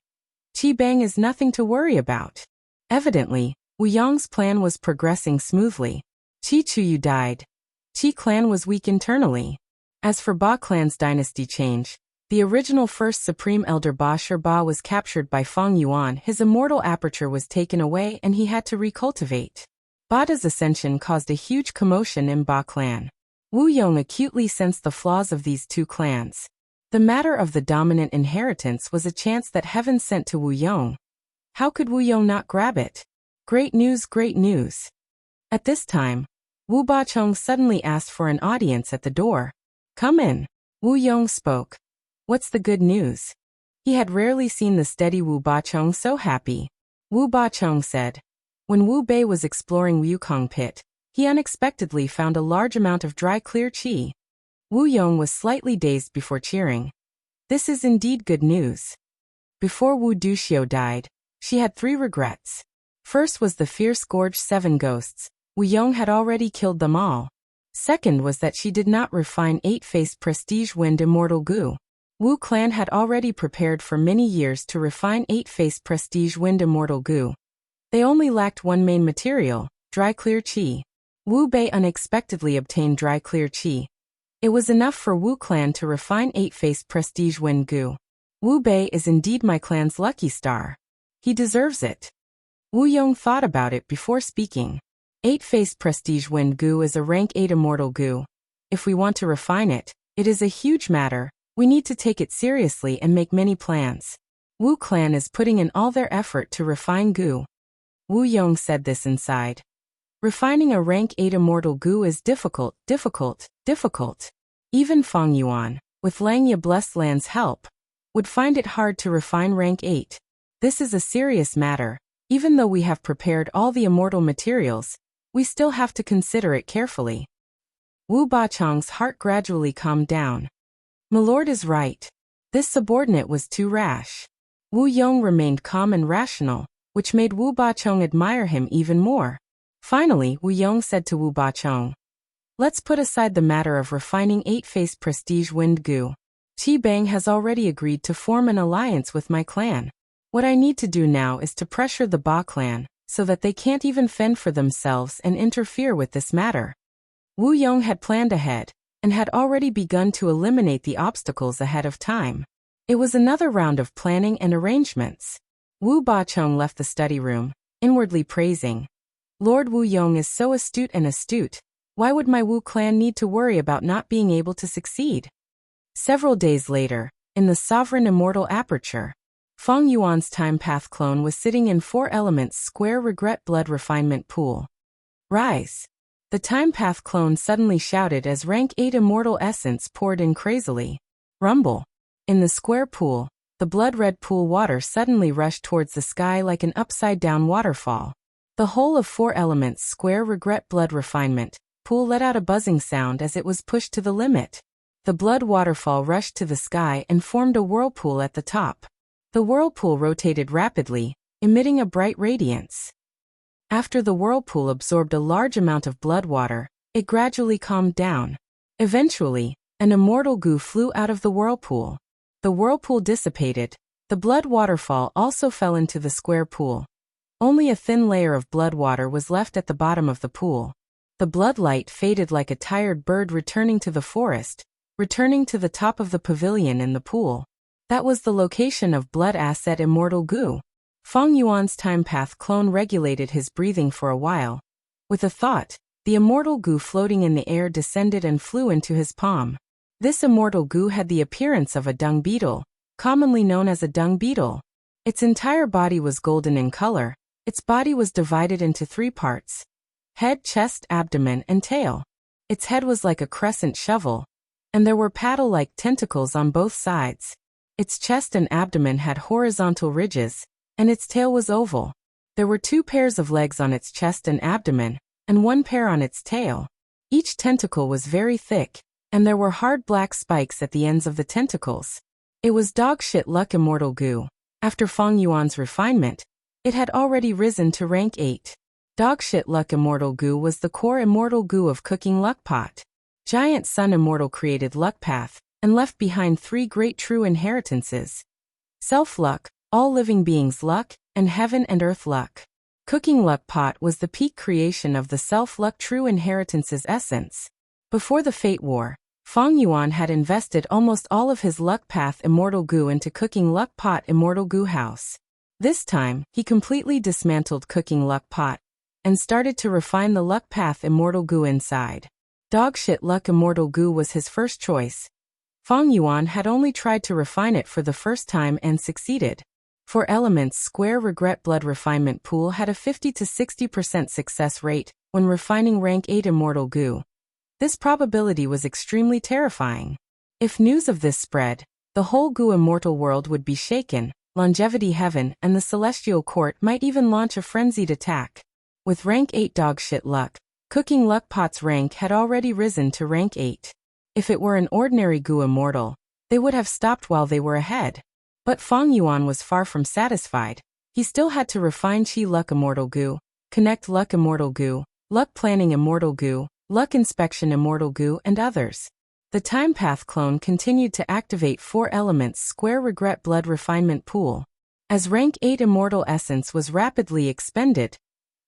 Qi Bang is nothing to worry about. Evidently, Wu Yong's plan was progressing smoothly. Qi Chuyu died. Qi clan was weak internally. As for Ba clan's dynasty change, the original first supreme elder Ba Shirba was captured by Feng Yuan. His immortal aperture was taken away and he had to recultivate. Bada's ascension caused a huge commotion in Ba clan. Wu Yong acutely sensed the flaws of these two clans. The matter of the dominant inheritance was a chance that heaven sent to Wu Yong. How could Wu Yong not grab it? Great news, great news. At this time, Wu Bachong suddenly asked for an audience at the door. "Come in." Wu Yong spoke. "What's the good news?" He had rarely seen the steady Wu Bachong so happy. Wu Bachong said, "When Wu Bei was exploring Wukong Pit, he unexpectedly found a large amount of dry clear qi." Wu Yong was slightly dazed before cheering. "This is indeed good news." Before Wu Duxiu died, she had 3 regrets. First was the fierce gorged 7 ghosts. Wu Yong had already killed them all. Second was that she did not refine 8-faced prestige wind immortal gu. Wu clan had already prepared for many years to refine 8-faced prestige wind immortal gu. They only lacked one main material, dry clear qi. Wu Bei unexpectedly obtained dry clear qi. It was enough for Wu clan to refine 8-faced prestige wind gu. Wu Bei is indeed my clan's lucky star. He deserves it. Wu Yong thought about it before speaking. 8-faced prestige wind gu is a rank 8 immortal gu. If we want to refine it, it is a huge matter. We need to take it seriously and make many plans. Wu clan is putting in all their effort to refine gu. Wu Yong said this inside. Refining a rank 8 immortal gu is difficult. Even Feng Yuan, with Langya Blessed Land's help, would find it hard to refine rank 8. This is a serious matter. Even though we have prepared all the immortal materials, we still have to consider it carefully. Wu Bachong's heart gradually calmed down. "Milord is right. This subordinate was too rash." Wu Yong remained calm and rational, which made Wu Bachong admire him even more. Finally, Wu Yong said to Wu Bachong, "Let's put aside the matter of refining 8-faced prestige wind gu. Qi Bang has already agreed to form an alliance with my clan. What I need to do now is to pressure the Ba clan, so that they can't even fend for themselves and interfere with this matter." Wu Yong had planned ahead, and had already begun to eliminate the obstacles ahead of time. It was another round of planning and arrangements. Wu Bachong left the study room, inwardly praising. "Lord Wu Yong is so astute and astute. Why would my Wu clan need to worry about not being able to succeed?" Several days later, in the sovereign immortal aperture, Feng Yuan's time path clone was sitting in 4 elements square regret blood refinement pool. "Rise!" The time path clone suddenly shouted as rank 8 immortal essence poured in crazily. Rumble. In the square pool, the blood-red pool water suddenly rushed towards the sky like an upside-down waterfall. The whole of 4 elements square regret blood refinement pool let out a buzzing sound as it was pushed to the limit. The blood waterfall rushed to the sky and formed a whirlpool at the top. The whirlpool rotated rapidly, emitting a bright radiance. After the whirlpool absorbed a large amount of blood water, it gradually calmed down. Eventually, an immortal goo flew out of the whirlpool. The whirlpool dissipated. The blood waterfall also fell into the square pool. Only a thin layer of blood water was left at the bottom of the pool. The blood light faded like a tired bird returning to the forest, returning to the top of the pavilion in the pool. That was the location of blood asset immortal goo. Feng Yuan's time path clone regulated his breathing for a while. With a thought, the immortal goo floating in the air descended and flew into his palm. This immortal goo had the appearance of a dung beetle, commonly known as a dung beetle. Its entire body was golden in color. Its body was divided into 3 parts: head, chest, abdomen, and tail. Its head was like a crescent shovel, and there were paddle-like tentacles on both sides. Its chest and abdomen had horizontal ridges, and its tail was oval. There were 2 pairs of legs on its chest and abdomen, and 1 pair on its tail. Each tentacle was very thick, and there were hard black spikes at the ends of the tentacles. It was dogshit luck immortal goo. After Feng Yuan's refinement, it had already risen to rank 8. Dogshit luck immortal goo was the core immortal goo of cooking luck pot. Giant sun immortal created luck path, and left behind 3 great true inheritances: self-luck, all living beings' luck, and heaven and earth luck. Cooking luck pot was the peak creation of the self-luck true inheritance's essence. Before the Fate War, Feng Yuan had invested almost all of his luck path immortal goo into cooking luck pot immortal goo house. This time, he completely dismantled cooking luck pot and started to refine the luck path immortal goo inside. Dogshit luck immortal goo was his first choice. Feng Yuan had only tried to refine it for the first time and succeeded. 4 elements square regret blood refinement pool had a 50 to 60% success rate when refining rank 8 immortal goo. This probability was extremely terrifying. If news of this spread, the whole goo immortal world would be shaken. Longevity Heaven and the Celestial Court might even launch a frenzied attack. With rank 8 dogshit luck, cooking luck pot's rank had already risen to rank 8. If it were an ordinary goo immortal, they would have stopped while they were ahead. But Feng Yuan was far from satisfied. He still had to refine Qi luck immortal goo, connect luck immortal goo, luck planning immortal goo, luck inspection immortal goo, and others. The time path clone continued to activate 4 elements square regret blood refinement pool. As rank 8 immortal essence was rapidly expended,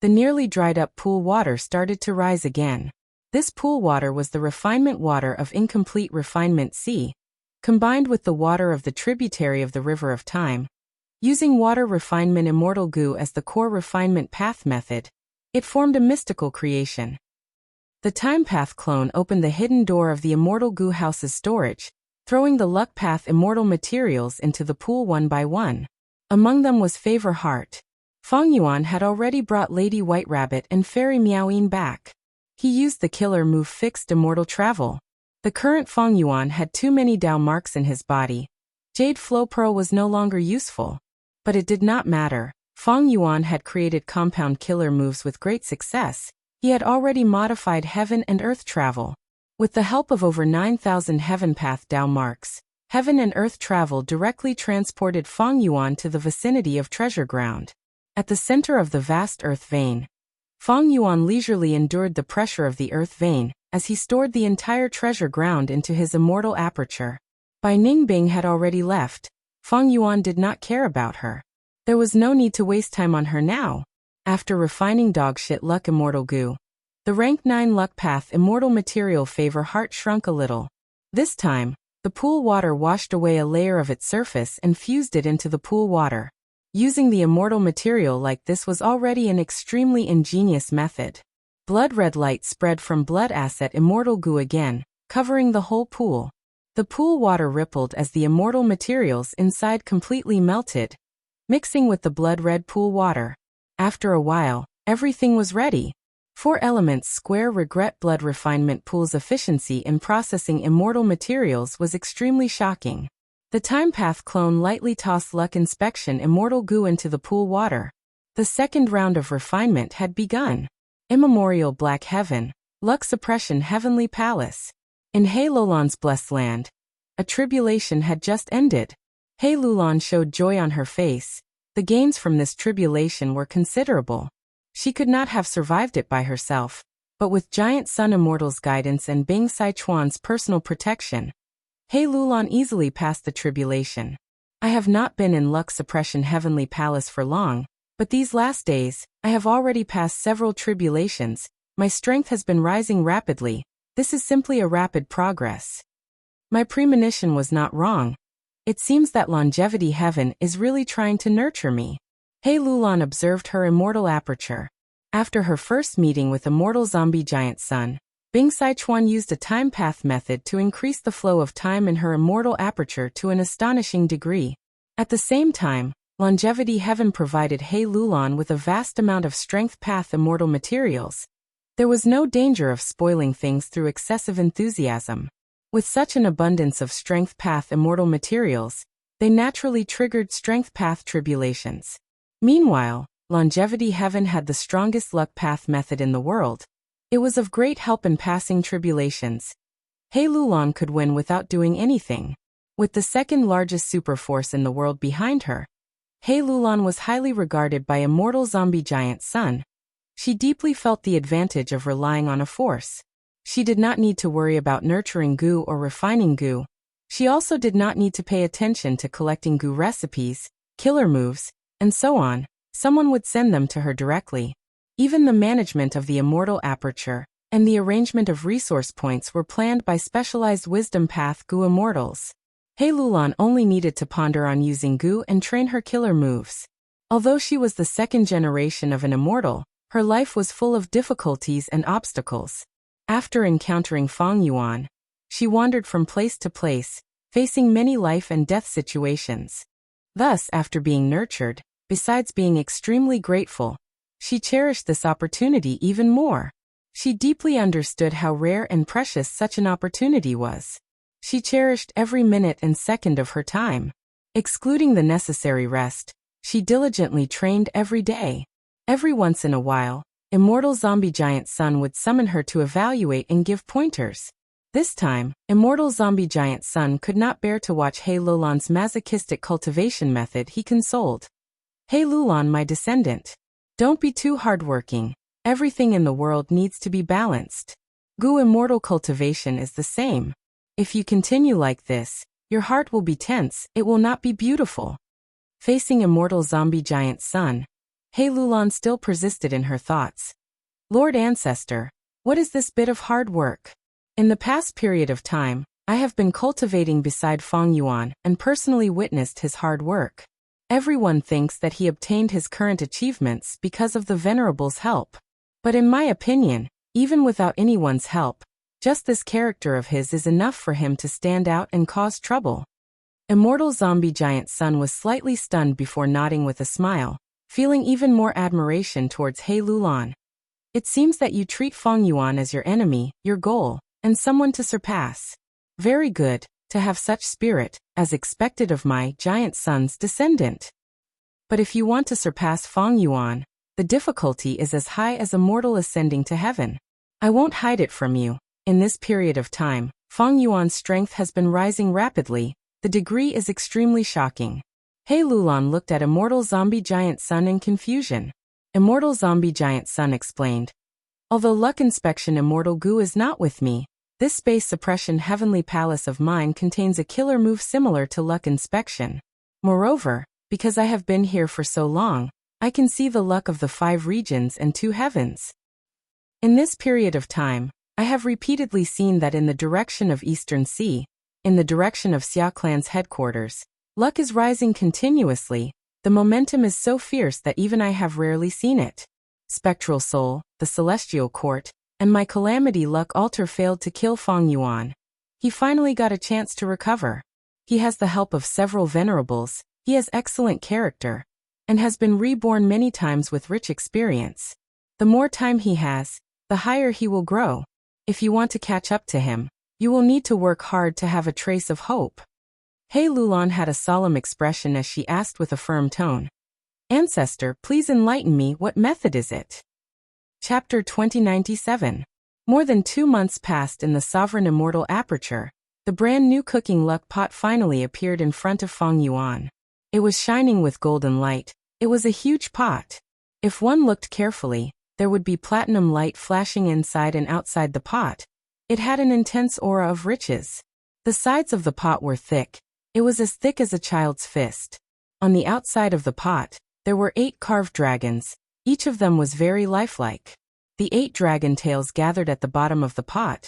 the nearly dried up pool water started to rise again. This pool water was the refinement water of incomplete refinement C, combined with the water of the tributary of the river of time. Using water refinement immortal goo as the core refinement path method, it formed a mystical creation. The time path clone opened the hidden door of the immortal goo house's storage, throwing the luck path immortal materials into the pool one by one. Among them was Favor Heart. Feng Yuan had already brought Lady White Rabbit and Fairy Meoween back. He used the killer move Fixed Immortal Travel. The current Feng Yuan had too many Dao marks in his body. Jade Flow Pearl was no longer useful. But it did not matter. Feng Yuan had created compound killer moves with great success. He had already modified Heaven and Earth Travel. With the help of over 9,000 Heaven Path Dao marks, Heaven and Earth Travel directly transported Feng Yuan to the vicinity of Treasure Ground. At the center of the vast Earth Vein, Feng Yuan leisurely endured the pressure of the Earth Vein as he stored the entire Treasure Ground into his immortal aperture. Bai Ningbing had already left. Feng Yuan did not care about her. There was no need to waste time on her now. After refining dogshit luck immortal goo, the rank 9 luck path immortal material Favor Heart shrunk a little. This time, the pool water washed away a layer of its surface and fused it into the pool water. Using the immortal material like this was already an extremely ingenious method. Blood red light spread from blood asset immortal goo again, covering the whole pool. The pool water rippled as the immortal materials inside completely melted, mixing with the blood red pool water. After a while, everything was ready. 4 elements square regret blood refinement pool's efficiency in processing immortal materials was extremely shocking. The Time Path clone lightly tossed Luck Inspection Immortal Goo into the pool water. The second round of refinement had begun. Immemorial Black Heaven, Luck Suppression Heavenly Palace. In Hei Lulan's blessed land, a tribulation had just ended. Hei Lulan showed joy on her face. The gains from this tribulation were considerable. She could not have survived it by herself, but with Giant Sun Immortal's guidance and Bing Sichuan's personal protection, Hei Lulan easily passed the tribulation. I have not been in Luck Suppression Heavenly Palace for long, but these last days, I have already passed several tribulations. My strength has been rising rapidly. This is simply a rapid progress. My premonition was not wrong. It seems that Longevity Heaven is really trying to nurture me. Hei Lulan observed her immortal aperture. After her first meeting with Immortal Zombie Giant Sun, Bing Sichuan used a time path method to increase the flow of time in her immortal aperture to an astonishing degree. At the same time, Longevity Heaven provided Hei Lulan with a vast amount of strength path immortal materials. There was no danger of spoiling things through excessive enthusiasm. With such an abundance of strength path immortal materials, they naturally triggered strength path tribulations. Meanwhile, Longevity Heaven had the strongest luck path method in the world. It was of great help in passing tribulations. Hei Lulan could win without doing anything. With the second largest superforce in the world behind her, Hei Lulan was highly regarded by Immortal Zombie Giant Sun. She deeply felt the advantage of relying on a force. She did not need to worry about nurturing goo or refining goo. She also did not need to pay attention to collecting goo recipes, killer moves, and so on. Someone would send them to her directly. Even the management of the immortal aperture and the arrangement of resource points were planned by specialized wisdom path goo immortals. Hei Lulan only needed to ponder on using goo and train her killer moves. Although she was the second generation of an immortal, her life was full of difficulties and obstacles. After encountering Feng Yuan, she wandered from place to place, facing many life and death situations. Thus, after being nurtured, besides being extremely grateful, she cherished this opportunity even more. She deeply understood how rare and precious such an opportunity was. She cherished every minute and second of her time. Excluding the necessary rest, she diligently trained every day. Every once in a while, Immortal Zombie Giant Sun would summon her to evaluate and give pointers. This time, Immortal Zombie Giant Sun could not bear to watch Hei Lulan's masochistic cultivation method. He consoled. Hei Lulan, my descendant. Don't be too hardworking. Everything in the world needs to be balanced. Goo immortal cultivation is the same. If you continue like this, your heart will be tense, it will not be beautiful. Facing Immortal Zombie Giant Sun, Hei Lulan still persisted in her thoughts. Lord Ancestor, what is this bit of hard work? In the past period of time, I have been cultivating beside Feng Yuan and personally witnessed his hard work. Everyone thinks that he obtained his current achievements because of the Venerable's help. But in my opinion, even without anyone's help, just this character of his is enough for him to stand out and cause trouble. Immortal Zombie Giant Sun was slightly stunned before nodding with a smile, feeling even more admiration towards Hei Lulan. It seems that you treat Feng Yuan as your enemy, your goal, and someone to surpass. Very good, to have such spirit, as expected of my giant son's descendant. But if you want to surpass Feng Yuan, the difficulty is as high as a mortal ascending to heaven. I won't hide it from you. In this period of time, Feng Yuan's strength has been rising rapidly. The degree is extremely shocking. Hei Lulan looked at Immortal Zombie Giant Sun in confusion. Immortal Zombie Giant Sun explained. Although Luck Inspection Immortal Goo is not with me, this space suppression heavenly palace of mine contains a killer move similar to Luck Inspection. Moreover, because I have been here for so long, I can see the luck of the 5 regions and 2 heavens. In this period of time, I have repeatedly seen that in the direction of Eastern Sea, in the direction of Xia Clan's headquarters, luck is rising continuously. The momentum is so fierce that even I have rarely seen it. Spectral Soul, the Celestial Court, and my Calamity Luck Altar failed to kill Feng Yuan. He finally got a chance to recover. He has the help of several venerables, he has excellent character, and has been reborn many times with rich experience. The more time he has, the higher he will grow. If you want to catch up to him, you will need to work hard to have a trace of hope. He Lulan had a solemn expression as she asked with a firm tone. Ancestor, please enlighten me, what method is it? Chapter 2097. More than 2 months passed in the sovereign immortal aperture. The brand new cooking luck pot finally appeared in front of Feng Yuan. It was shining with golden light. It was a huge pot. If one looked carefully, there would be platinum light flashing inside and outside the pot. It had an intense aura of riches. The sides of the pot were thick. It was as thick as a child's fist. On the outside of the pot, there were 8 carved dragons. Each of them was very lifelike. The 8 dragon tails gathered at the bottom of the pot.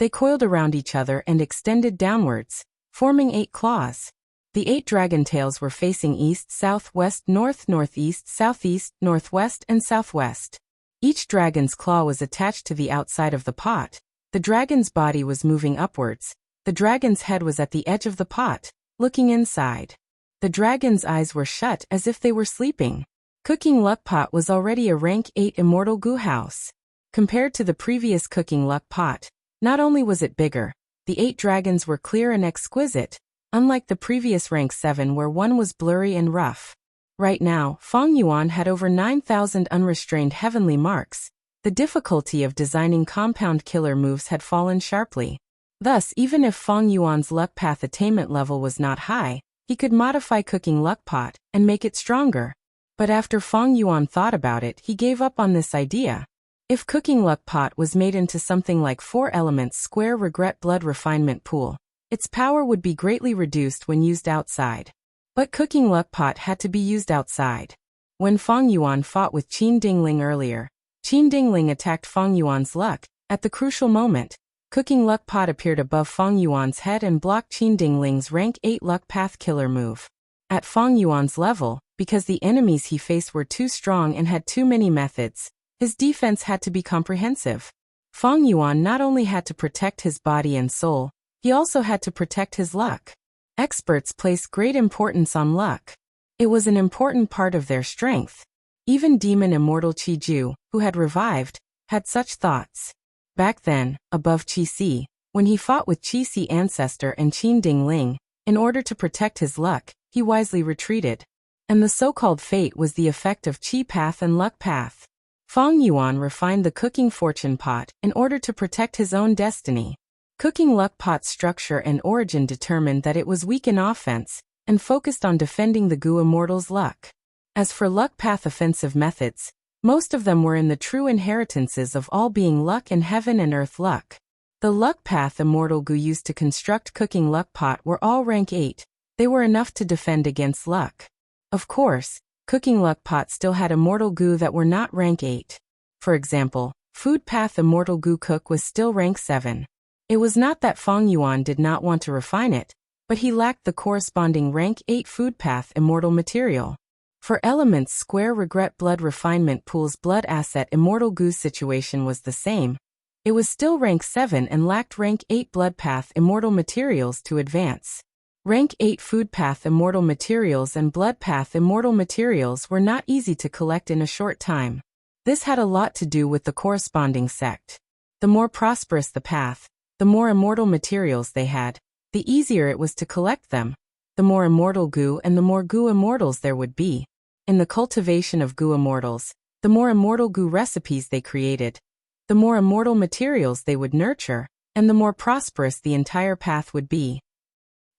They coiled around each other and extended downwards, forming 8 claws. The 8 dragon tails were facing east, south, west, north, northeast, southeast, northwest, and southwest. Each dragon's claw was attached to the outside of the pot. The dragon's body was moving upwards. The dragon's head was at the edge of the pot, looking inside. The dragon's eyes were shut as if they were sleeping. Cooking luck pot was already a rank 8 immortal goo house. Compared to the previous cooking luck pot, not only was it bigger, the 8 dragons were clear and exquisite, unlike the previous rank 7 where one was blurry and rough. Right now, Feng Yuan had over 9,000 unrestrained heavenly marks. The difficulty of designing compound killer moves had fallen sharply. Thus, even if Feng Yuan's luck path attainment level was not high, he could modify cooking luck pot and make it stronger. But after Feng Yuan thought about it, he gave up on this idea. If cooking luck pot was made into something like 4 elements square regret blood refinement pool, its power would be greatly reduced when used outside. But cooking luck pot had to be used outside. When Feng Yuan fought with Qin Dingling earlier, Qin Dingling attacked Feng Yuan's luck. At the crucial moment, cooking luck pot appeared above Feng Yuan's head and blocked Qin Dingling's rank 8 luck path killer move. At Feng Yuan's level, because the enemies he faced were too strong and had too many methods, his defense had to be comprehensive. Feng Yuan not only had to protect his body and soul, he also had to protect his luck. Experts place great importance on luck. It was an important part of their strength. Even demon immortal Qi Ju, who had revived, had such thoughts. Back then, above Qi Si, when he fought with Qi Si ancestor and Qin Dingling, in order to protect his luck, he wisely retreated. And the so-called fate was the effect of Qi path and luck path. Feng Yuan refined the cooking fortune pot in order to protect his own destiny. Cooking luck pot's structure and origin determined that it was weak in offense, and focused on defending the Gu Immortal's luck. As for luck path offensive methods, most of them were in the true inheritances of all being luck and heaven and earth luck. The luck path Immortal Gu used to construct cooking luck pot were all rank 8. They were enough to defend against luck. Of course, cooking luck pot still had Immortal Gu that were not rank 8. For example, food path Immortal Gu cook was still rank 7. It was not that Feng Yuan did not want to refine it, but he lacked the corresponding rank 8 food path immortal material. For elements square regret blood refinement pool's blood asset Immortal Gu's situation was the same. It was still rank 7 and lacked rank 8 blood path immortal materials to advance. Rank 8 food path immortal materials and blood path immortal materials were not easy to collect in a short time. This had a lot to do with the corresponding sect. The more prosperous the path, the more immortal materials they had, the easier it was to collect them. The more immortal Gu and the more Gu immortals there would be. In the cultivation of Gu immortals, the more immortal Gu recipes they created, the more immortal materials they would nurture, and the more prosperous the entire path would be.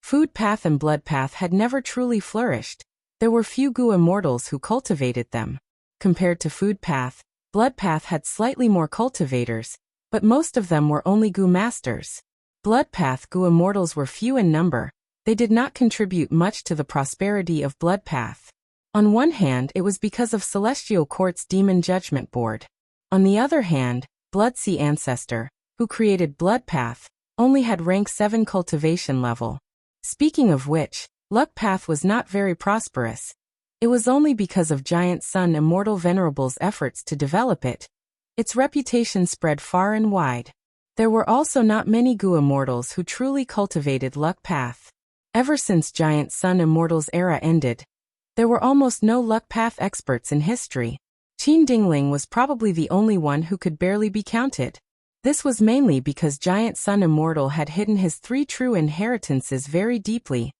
Food path and blood path had never truly flourished. There were few Gu immortals who cultivated them. Compared to food path, blood path had slightly more cultivators, but most of them were only Gu masters. Blood path Gu immortals were few in number. They did not contribute much to the prosperity of blood path. On one hand, it was because of Celestial Court's Demon Judgment Board. On the other hand, Blood Sea Ancestor, who created blood path, only had rank 7 cultivation level. Speaking of which, luck path was not very prosperous. It was only because of Giant Sun Immortal Venerable's efforts to develop it. Its reputation spread far and wide. There were also not many Gu immortals who truly cultivated luck path. Ever since Giant Sun Immortal's era ended, there were almost no luck path experts in history. Qin Dingling was probably the only one who could barely be counted. This was mainly because Giant Sun Immortal had hidden his 3 true inheritances very deeply.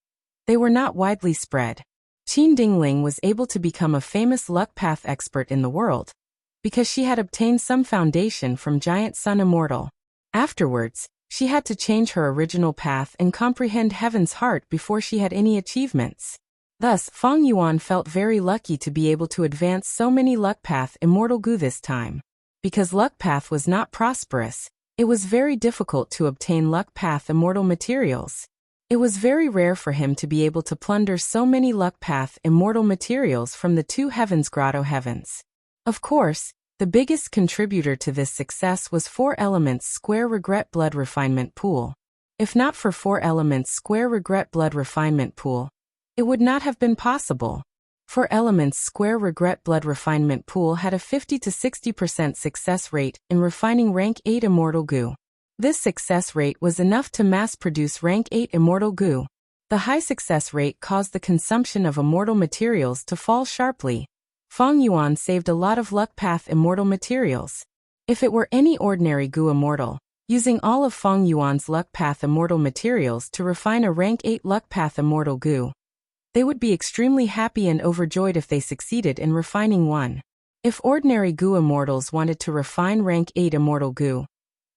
they were not widely spread. Qin Dingling was able to become a famous luck path expert in the world because she had obtained some foundation from Giant Sun Immortal. Afterwards, she had to change her original path and comprehend heaven's heart before she had any achievements. Thus, Feng Yuan felt very lucky to be able to advance so many luck path immortal gu this time. Because luck path was not prosperous, it was very difficult to obtain luck path immortal materials. It was very rare for him to be able to plunder so many luck path immortal materials from the two heavens grotto heavens. Of course, the biggest contributor to this success was 4 Elements Square Regret Blood Refinement Pool. If not for 4 Elements Square Regret Blood Refinement Pool, it would not have been possible. 4 Elements Square Regret Blood Refinement Pool had a 50 to 60% success rate in refining rank 8 immortal gu. This success rate was enough to mass-produce rank 8 immortal gu. The high success rate caused the consumption of immortal materials to fall sharply. Feng Yuan saved a lot of luck path immortal materials. If it were any ordinary gu immortal, using all of Feng Yuan's luck path immortal materials to refine a rank 8 luck path immortal gu, they would be extremely happy and overjoyed if they succeeded in refining one. If ordinary gu immortals wanted to refine rank 8 immortal gu,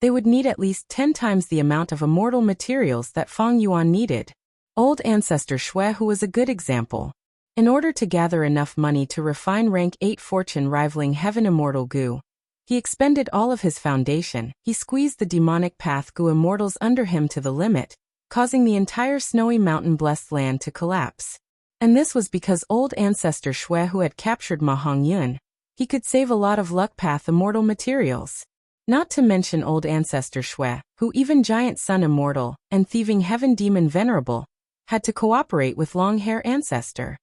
they would need at least 10 times the amount of immortal materials that Feng Yuan needed. Old ancestor Shui, who was a good example. In order to gather enough money to refine rank 8 fortune rivaling heaven immortal gu, he expended all of his foundation. He squeezed the demonic path gu immortals under him to the limit, causing the entire snowy mountain blessed land to collapse. And this was because old ancestor Shui, who had captured Ma Hongyun, he could save a lot of luck path immortal materials. Not to mention old ancestor Shui, who even Giant Sun Immortal and thieving heaven demon Venerable had to cooperate with long hair ancestor.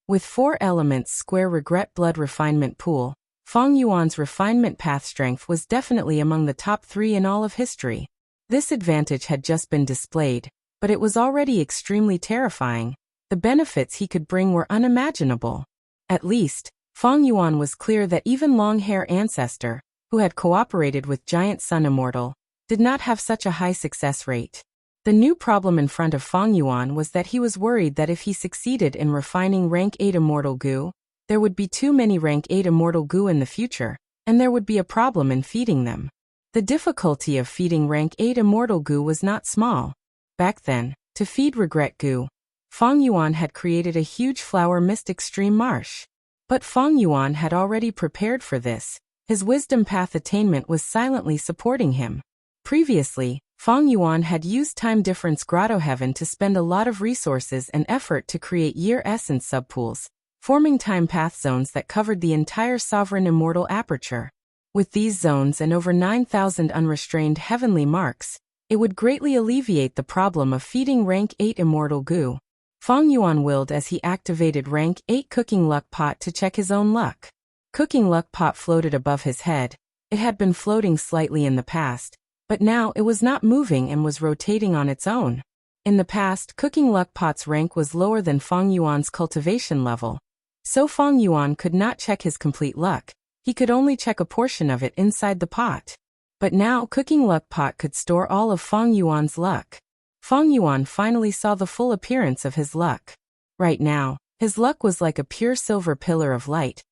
With 4 Elements Square Regret Blood Refinement Pool, Feng Yuan's refinement path strength was definitely among the top 3 in all of history. This advantage had just been displayed, but it was already extremely terrifying. The benefits he could bring were unimaginable. At least, Feng Yuan was clear that even long hair ancestor, who had cooperated with Giant Sun Immortal, did not have such a high success rate. The new problem in front of Feng Yuan was that he was worried that if he succeeded in refining rank 8 immortal gu, there would be too many rank 8 immortal gu in the future, and there would be a problem in feeding them. The difficulty of feeding rank 8 immortal gu was not small. Back then, to feed regret gu, Feng Yuan had created a huge flower mist extreme marsh. But Feng Yuan had already prepared for this. His wisdom path attainment was silently supporting him. Previously, Feng Yuan had used time difference grotto heaven to spend a lot of resources and effort to create year essence subpools, forming time path zones that covered the entire sovereign immortal aperture. With these zones and over 9,000 unrestrained heavenly marks, it would greatly alleviate the problem of feeding rank 8 immortal gu. Feng Yuan willed as he activated rank 8 cooking luck pot to check his own luck. Cooking luck pot floated above his head. It had been floating slightly in the past, but now it was not moving and was rotating on its own. In the past, cooking luck pot's rank was lower than Feng Yuan's cultivation level, so Feng Yuan could not check his complete luck. He could only check a portion of it inside the pot. But now cooking luck pot could store all of Feng Yuan's luck. Feng Yuan finally saw the full appearance of his luck. Right now, his luck was like a pure silver pillar of light.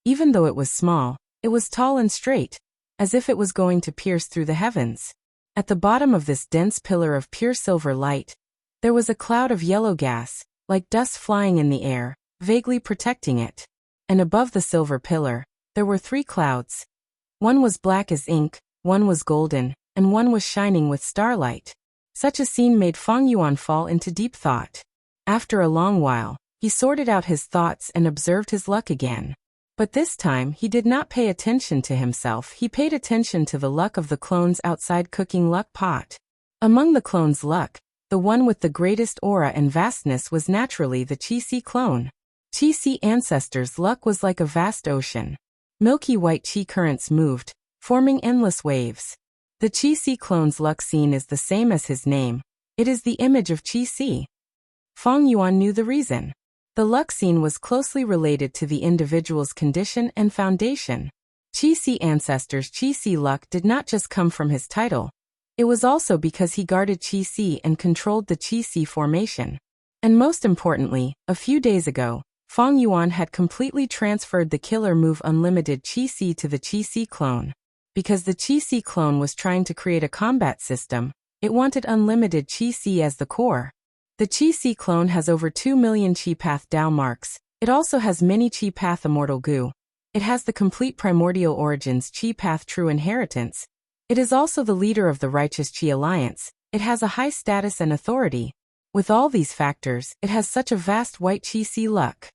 Even though it was small, it was tall and straight, as if it was going to pierce through the heavens. At the bottom of this dense pillar of pure silver light, there was a cloud of yellow gas, like dust flying in the air, vaguely protecting it. And above the silver pillar, there were 3 clouds. One was black as ink, one was golden, and one was shining with starlight. Such a scene made Feng Yuan fall into deep thought. After a long while, he sorted out his thoughts and observed his luck again. But this time he did not pay attention to himself, he paid attention to the luck of the clones outside cooking luck pot. Among the clones' luck, the one with the greatest aura and vastness was naturally the Qi-Si clone. Qi-Si ancestors' luck was like a vast ocean. Milky white Qi currents moved, forming endless waves. The Qi-Si clone's luck scene is the same as his name. It is the image of Qi-Si. Feng Yuan knew the reason. The luck scene was closely related to the individual's condition and foundation. Qi-Si ancestors' Qi-Si luck did not just come from his title. It was also because he guarded Qi-Si and controlled the Qi-Si formation. And most importantly, a few days ago, Fang Yuan had completely transferred the killer move Unlimited Qi-Si to the Qi-Si clone. Because the Qi-Si clone was trying to create a combat system, it wanted Unlimited Qi-Si as the core. The Qi-Si clone has over 2 million Qi Path Dao marks. It also has many Qi Path Immortal Gu. It has the complete Primordial Origins Qi Path True Inheritance. It is also the leader of the Righteous Qi Alliance. It has a high status and authority. With all these factors, it has such a vast white Qi-Si luck.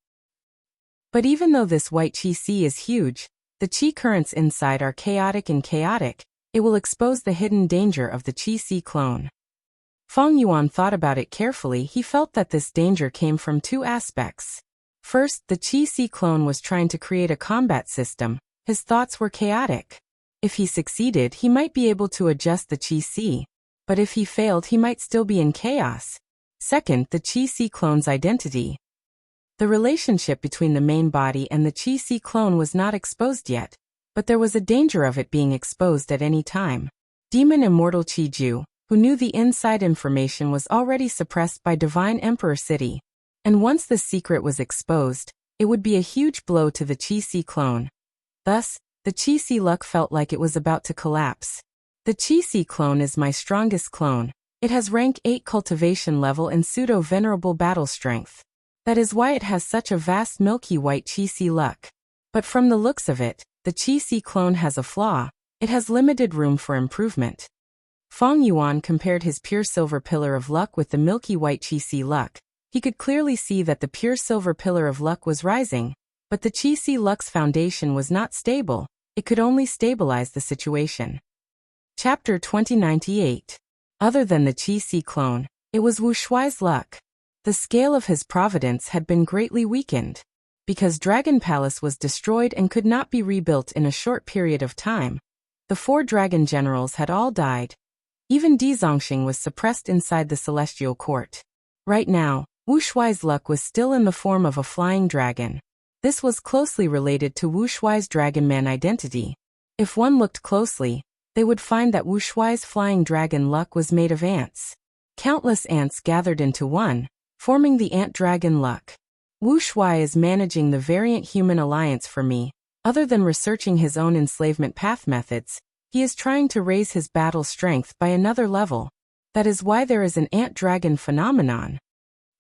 But even though this white Qi-Si is huge, the Qi currents inside are chaotic and chaotic. It will expose the hidden danger of the Qi-Si clone. Fang Yuan thought about it carefully. He felt that this danger came from two aspects. First, the Qi-Si clone was trying to create a combat system. His thoughts were chaotic. If he succeeded, he might be able to adjust the Qi-Si. But if he failed, he might still be in chaos. Second, the Qi-Si clone's identity. The relationship between the main body and the Qi-Si clone was not exposed yet, but there was a danger of it being exposed at any time. Demon Immortal Qi-Ju, who knew the inside information, was already suppressed by Divine Emperor City. And once the secret was exposed, it would be a huge blow to the Qi-Si clone. Thus, the Qi-Si luck felt like it was about to collapse. The Qi-Si clone is my strongest clone. It has rank 8 cultivation level and pseudo-venerable battle strength. That is why it has such a vast milky white Qi-Si luck. But from the looks of it, the Qi-Si clone has a flaw. It has limited room for improvement. Fang Yuan compared his pure silver pillar of luck with the milky white Qi-Si luck. He could clearly see that the pure silver pillar of luck was rising, but the Qi-Si luck's foundation was not stable. It could only stabilize the situation. Chapter 2098. Other than the Qi-Si clone, it was Wu Shuai's luck. The scale of his providence had been greatly weakened. Because Dragon Palace was destroyed and could not be rebuilt in a short period of time, the 4 dragon generals had all died. Even Di Zongxing was suppressed inside the Celestial Court. Right now, Wu Shuai's luck was still in the form of a flying dragon. This was closely related to Wu Shuai's Dragon Man identity. If one looked closely, they would find that Wu Shuai's flying dragon luck was made of ants. Countless ants gathered into one, forming the ant dragon luck. Wu Shuai is managing the variant human alliance for me. Other than researching his own enslavement path methods, he is trying to raise his battle strength by another level. That is why there is an ant dragon phenomenon.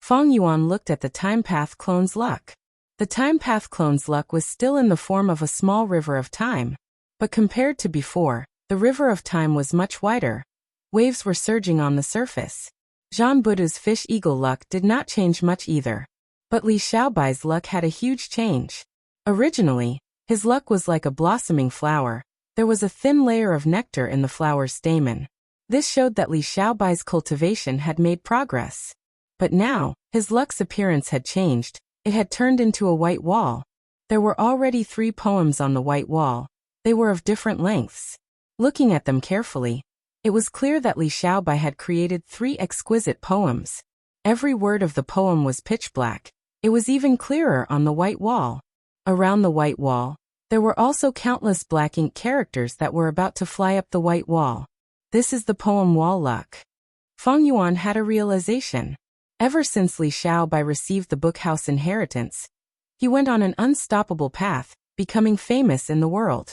Fang Yuan looked at the Time Path clone's luck. The Time Path clone's luck was still in the form of a small river of time. But compared to before, the river of time was much wider. Waves were surging on the surface. Zhan Budu's fish eagle luck did not change much either. But Li Xiaobai's luck had a huge change. Originally, his luck was like a blossoming flower. There was a thin layer of nectar in the flower's stamen. This showed that Li Xiaobai's cultivation had made progress. But now, his luck's appearance had changed. It had turned into a white wall. There were already 3 poems on the white wall. They were of different lengths. Looking at them carefully, it was clear that Li Xiaobai had created 3 exquisite poems. Every word of the poem was pitch black. It was even clearer on the white wall. Around the white wall, there were also countless black ink characters that were about to fly up the white wall. This is the poem Wall Luck. Fang Yuan had a realization. Ever since Li Xiaobai received the Bookhouse inheritance, he went on an unstoppable path, becoming famous in the world.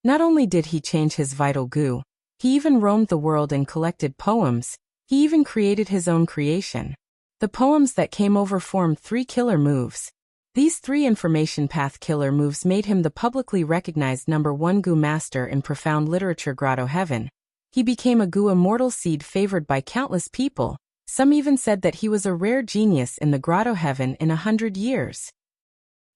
Not only did he change his vital gu, he even roamed the world and collected poems. He even created his own creation. The poems that came over formed 3 killer moves. These 3 information path killer moves made him the publicly recognized #1 gu master in profound literature Grotto Heaven. He became a gu immortal seed favored by countless people. Some even said that he was a rare genius in the Grotto Heaven in 100 years.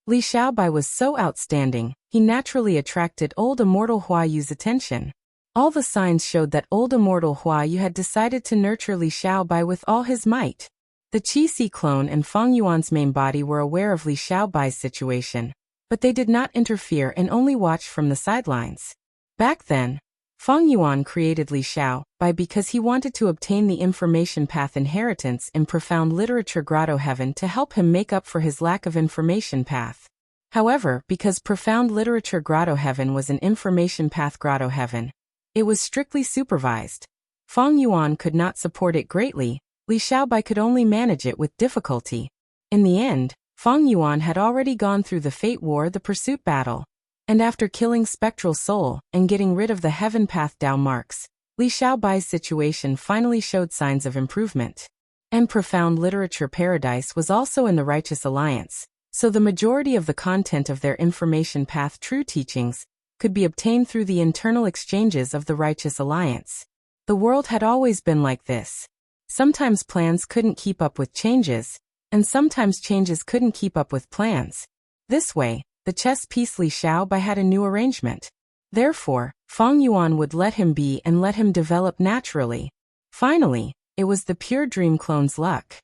Li Xiaobai was so outstanding, he naturally attracted old immortal Hua Yu's attention. All the signs showed that old immortal Hua Yu had decided to nurture Li Xiaobai with all his might. The Qi-Si clone and Fang Yuan's main body were aware of Li Xiaobai's situation, but they did not interfere and only watched from the sidelines. Back then, Fang Yuan created Li Xiaobai because he wanted to obtain the information path inheritance in profound literature Grotto Heaven to help him make up for his lack of information path. However, because profound literature Grotto Heaven was an information path Grotto Heaven, it was strictly supervised. Fang Yuan could not support it greatly. Li Xiaobai could only manage it with difficulty. In the end, Feng Yuan had already gone through the Fate War, the Pursuit Battle, and after killing Spectral Soul and getting rid of the Heaven Path Dao marks, Li Xiaobai's situation finally showed signs of improvement. And Profound Literature Paradise was also in the Righteous Alliance, so the majority of the content of their Information Path True Teachings could be obtained through the internal exchanges of the Righteous Alliance. The world had always been like this. Sometimes plans couldn't keep up with changes, and sometimes changes couldn't keep up with plans. This way, the chess piece Li Xiaobai had a new arrangement. Therefore, Feng Yuan would let him be and let him develop naturally. Finally, it was the Pure Dream Clone's luck.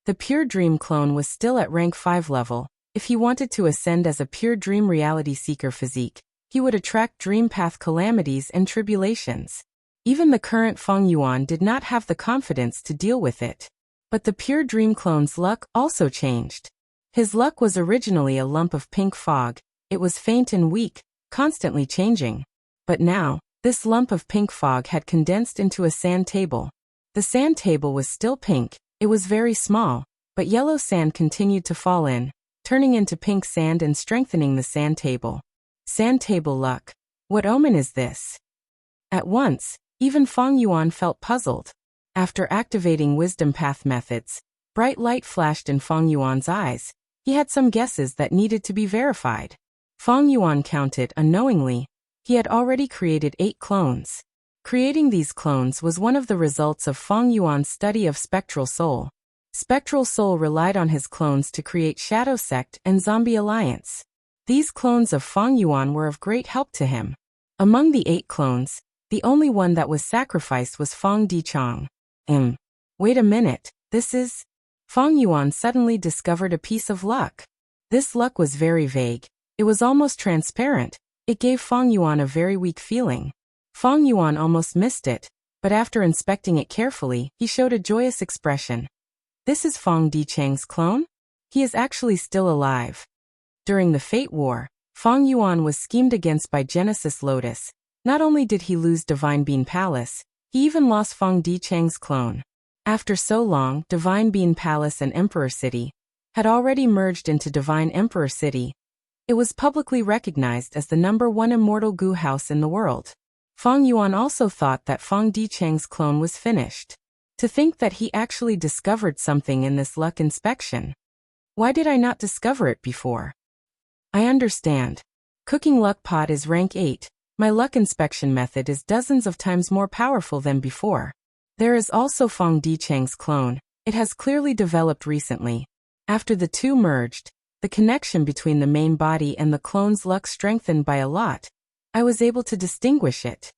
The Pure Dream Clone was still at rank 5 level. If he wanted to ascend as a Pure Dream Reality Seeker physique, he would attract dream path calamities and tribulations. Even the current Feng Yuan did not have the confidence to deal with it. But the Pure Dream Clone's luck also changed. His luck was originally a lump of pink fog. It was faint and weak, constantly changing. But now, this lump of pink fog had condensed into a sand table. The sand table was still pink. It was very small, but yellow sand continued to fall in, turning into pink sand and strengthening the sand table. Sand table luck. What omen is this? At once, even Feng Yuan felt puzzled. After activating wisdom path methods, bright light flashed in Feng Yuan's eyes. He had some guesses that needed to be verified. Feng Yuan counted unknowingly. He had already created 8 clones. Creating these clones was one of the results of Feng Yuan's study of Spectral Soul. Spectral Soul relied on his clones to create Shadow Sect and Zombie Alliance. These clones of Feng Yuan were of great help to him. Among the 8 clones, the only one that was sacrificed was Feng Dichang. Wait a minute, this is... Feng Yuan suddenly discovered a piece of luck. This luck was very vague. It was almost transparent. It gave Feng Yuan a very weak feeling. Feng Yuan almost missed it, but after inspecting it carefully, he showed a joyous expression. This is Feng Dichang's clone? He is actually still alive. During the Fate War, Feng Yuan was schemed against by Genesis Lotus. Not only did he lose Divine Bean Palace, he even lost Feng Dichang's clone. After so long, Divine Bean Palace and Emperor City had already merged into Divine Emperor City. It was publicly recognized as the #1 immortal Gu house in the world. Feng Yuan also thought that Feng Dichang's clone was finished. To think that he actually discovered something in this luck inspection. Why did I not discover it before? I understand. Cooking luck pot is rank 8. My luck inspection method is dozens of times more powerful than before. There is also Feng Dichang's clone. It has clearly developed recently. After the two merged, the connection between the main body and the clone's luck strengthened by a lot. I was able to distinguish it.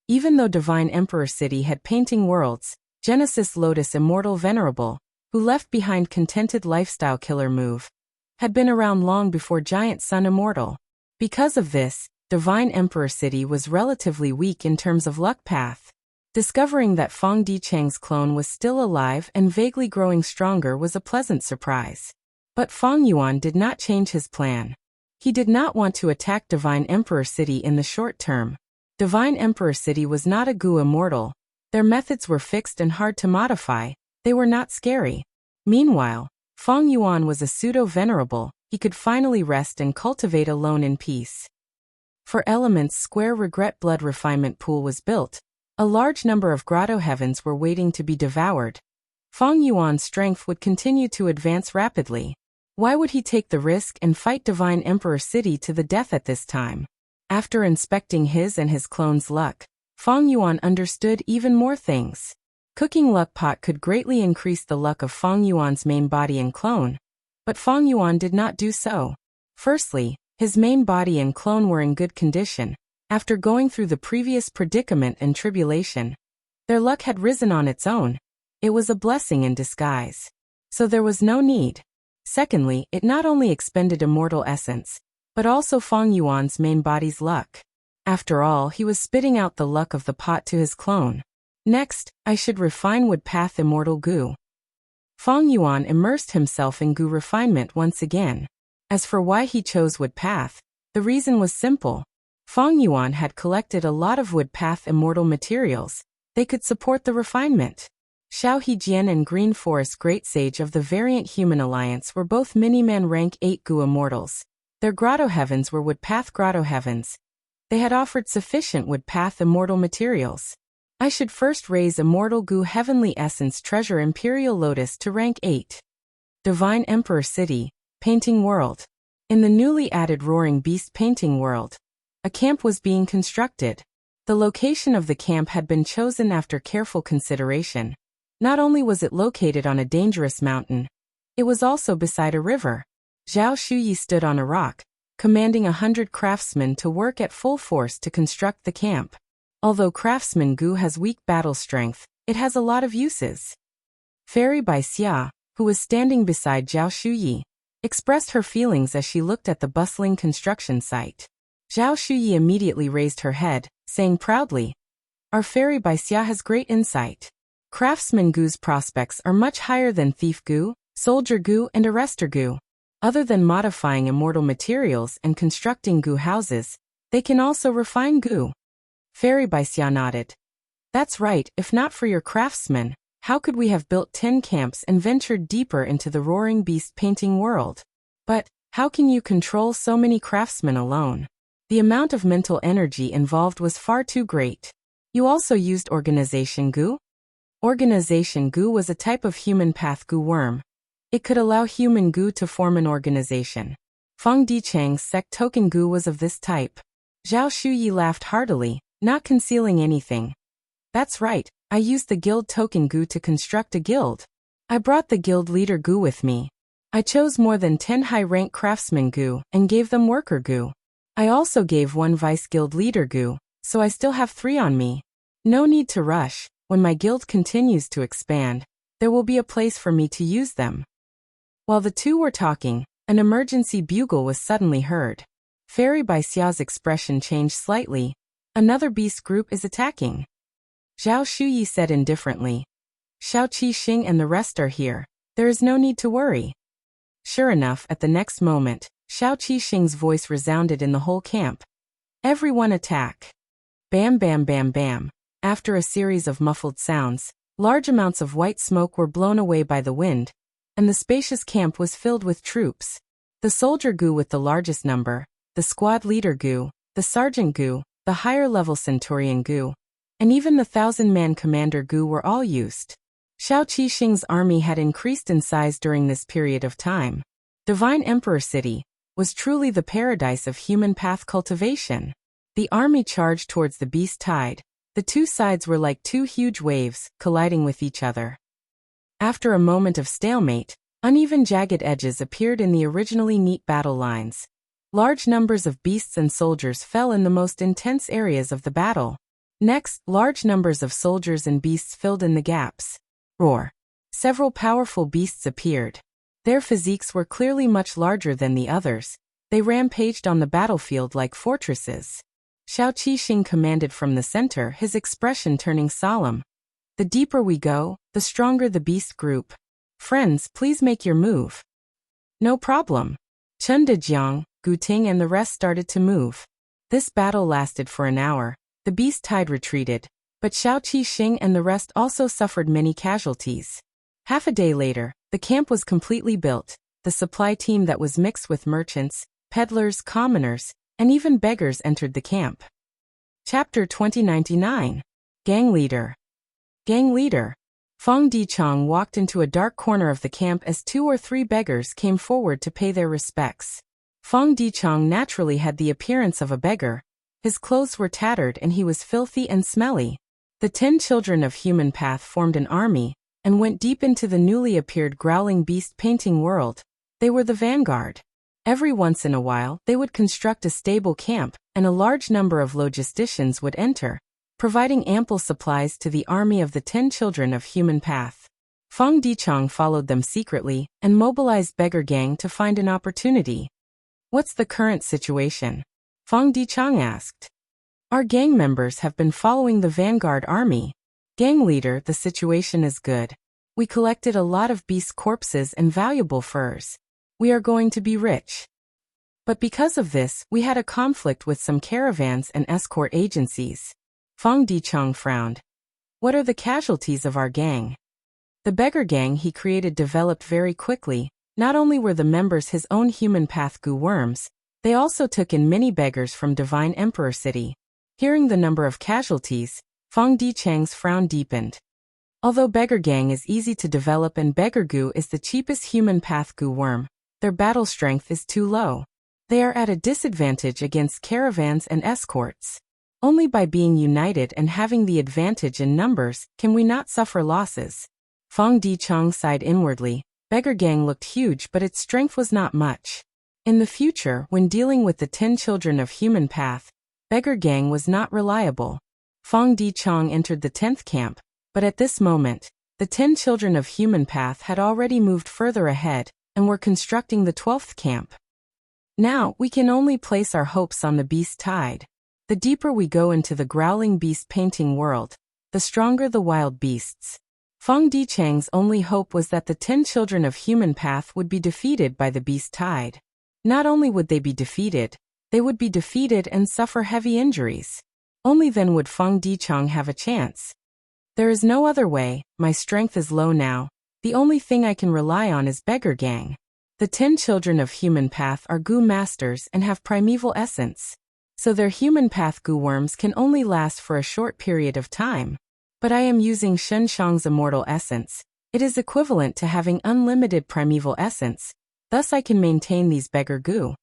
Even though Divine Emperor City had painting worlds, Genesis Lotus Immortal Venerable, who left behind Contented Lifestyle Killer Move, had been around long before Giant Sun Immortal. Because of this, Divine Emperor City was relatively weak in terms of luck path. Discovering that Feng Dichang's clone was still alive and vaguely growing stronger was a pleasant surprise. But Feng Yuan did not change his plan. He did not want to attack Divine Emperor City in the short term. Divine Emperor City was not a Gu immortal. Their methods were fixed and hard to modify. They were not scary. Meanwhile, Feng Yuan was a pseudo-venerable. He could finally rest and cultivate alone in peace. For Elements Square Regret Blood Refinement Pool was built. A large number of grotto heavens were waiting to be devoured. Feng Yuan's strength would continue to advance rapidly. Why would he take the risk and fight Divine Emperor City to the death at this time? After inspecting his and his clone's luck, Feng Yuan understood even more things. Cooking luck pot could greatly increase the luck of Feng Yuan's main body and clone. But Feng Yuan did not do so. Firstly, his main body and clone were in good condition. After going through the previous predicament and tribulation, their luck had risen on its own. It was a blessing in disguise. So there was no need. Secondly, it not only expended immortal essence, but also Feng Yuan's main body's luck. After all, he was spitting out the luck of the pot to his clone. Next, I should refine Wood Path Immortal Gu. Feng Yuan immersed himself in Gu refinement once again. As for why he chose Wood Path, the reason was simple. Feng Yuan had collected a lot of Wood Path immortal materials. They could support the refinement. Xiao Hejian and Green Forest Great Sage of the Variant Human Alliance were both Miniman rank 8 Gu immortals. Their grotto heavens were wood path grotto heavens. They had offered sufficient wood path immortal materials. I should first raise Immortal Gu Heavenly Essence Treasure Imperial Lotus to rank 8. Divine Emperor City, Painting World. In the newly added Roaring Beast Painting World, a camp was being constructed. The location of the camp had been chosen after careful consideration. Not only was it located on a dangerous mountain, it was also beside a river. Zhao Shuyi stood on a rock, commanding 100 craftsmen to work at full force to construct the camp. Although craftsman Gu has weak battle strength, it has a lot of uses. Fairy Bai Xia, who was standing beside Zhao Shuyi, expressed her feelings as she looked at the bustling construction site. Zhao Shuyi immediately raised her head, saying proudly, "Our Fairy Bai Xia has great insight. Craftsman Gu's prospects are much higher than Thief Gu, Soldier Gu and Arrestor Gu. Other than modifying immortal materials and constructing Gu houses, they can also refine Gu." Fairy Bai Xia nodded. "That's right, if not for your craftsmen, how could we have built 10 camps and ventured deeper into the Roaring Beast Painting World? But, how can you control so many craftsmen alone? The amount of mental energy involved was far too great. You also used Organization Gu?" Organization Gu was a type of human path Gu worm. It could allow human Gu to form an organization. Feng Dichang's sect token Gu was of this type. Zhao Shuyi laughed heartily, not concealing anything. "That's right, I used the guild token Gu to construct a guild. I brought the guild leader Gu with me. I chose more than 10 high-rank craftsmen Gu and gave them worker Gu. I also gave 1 vice guild leader Gu, so I still have 3 on me. No need to rush. When my guild continues to expand, there will be a place for me to use them." While the two were talking, an emergency bugle was suddenly heard. Fairy Bai Xia's expression changed slightly. "Another beast group is attacking." Zhao Shuyi said indifferently, "Xiao Qi Xing and the rest are here. There is no need to worry." Sure enough, at the next moment, Xiao Qi Xing's voice resounded in the whole camp. "Everyone attack." Bam bam bam bam. After a series of muffled sounds, large amounts of white smoke were blown away by the wind, and the spacious camp was filled with troops. The soldier Gu with the largest number, the squad leader Gu, the sergeant Gu, the higher-level centurion Gu, and even the 1,000-man commander Gu were all used. Xiao Qixing's army had increased in size during this period of time. Divine Emperor City was truly the paradise of human path cultivation. The army charged towards the beast tide. The two sides were like 2 huge waves, colliding with each other. After a moment of stalemate, uneven jagged edges appeared in the originally neat battle lines. Large numbers of beasts and soldiers fell in the most intense areas of the battle. Next, large numbers of soldiers and beasts filled in the gaps. Roar! Several powerful beasts appeared. Their physiques were clearly much larger than the others. They rampaged on the battlefield like fortresses. Xiao Qixing commanded from the center, his expression turning solemn. "The deeper we go, the stronger the beast group. Friends, please make your move." "No problem." Chen Dejiang, Gu Ting and the rest started to move. This battle lasted for an hour. The beast tide retreated, but Xiao Qixing and the rest also suffered many casualties. Half a day later, the camp was completely built. The supply team that was mixed with merchants, peddlers, commoners, and even beggars entered the camp. Chapter 2099. Gang Leader. Gang Leader. Feng Dichang walked into a dark corner of the camp as 2 or 3 beggars came forward to pay their respects. Feng Dichang naturally had the appearance of a beggar. His clothes were tattered and he was filthy and smelly. The 10 children of Human Path formed an army and went deep into the newly appeared Growling Beast Painting World. They were the vanguard. Every once in a while, they would construct a stable camp, and a large number of logisticians would enter, providing ample supplies to the army of the 10 children of Human Path. Feng Dichang followed them secretly and mobilized Beggar Gang to find an opportunity. "What's the current situation?" Feng Dichang asked. "Our gang members have been following the vanguard army. Gang leader, the situation is good. We collected a lot of beast corpses and valuable furs. We are going to be rich. But because of this, we had a conflict with some caravans and escort agencies." Feng Dichang frowned. "What are the casualties of our gang?" The beggar gang he created developed very quickly. Not only were the members his own human path goo worms, they also took in many beggars from Divine Emperor City. Hearing the number of casualties, Fong Dichang's frown deepened. Although beggar gang is easy to develop and beggar goo is the cheapest human path goo worm, their battle strength is too low. They are at a disadvantage against caravans and escorts. Only by being united and having the advantage in numbers can we not suffer losses. Fong Dichang sighed inwardly. Beggar gang looked huge, but its strength was not much. In the future, when dealing with the 10 children of human path, beggar gang was not reliable. Fong Dichang entered the 10th camp, but at this moment, the 10 children of human path had already moved further ahead and were constructing the 12th camp. Now, we can only place our hopes on the beast tide. The deeper we go into the growling beast painting world, the stronger the wild beasts. Fong Dichang's only hope was that the 10 children of human path would be defeated by the beast tide. Not only would they be defeated, they would be defeated and suffer heavy injuries. Only then would Fong Dichang have a chance. There is no other way, my strength is low now. The only thing I can rely on is beggar gang. The 10 children of human path are goo masters and have primeval essence. So their human path goo worms can only last for a short period of time. But I am using Shen Shang's immortal essence. It is equivalent to having unlimited primeval essence. Thus I can maintain these beggar goo.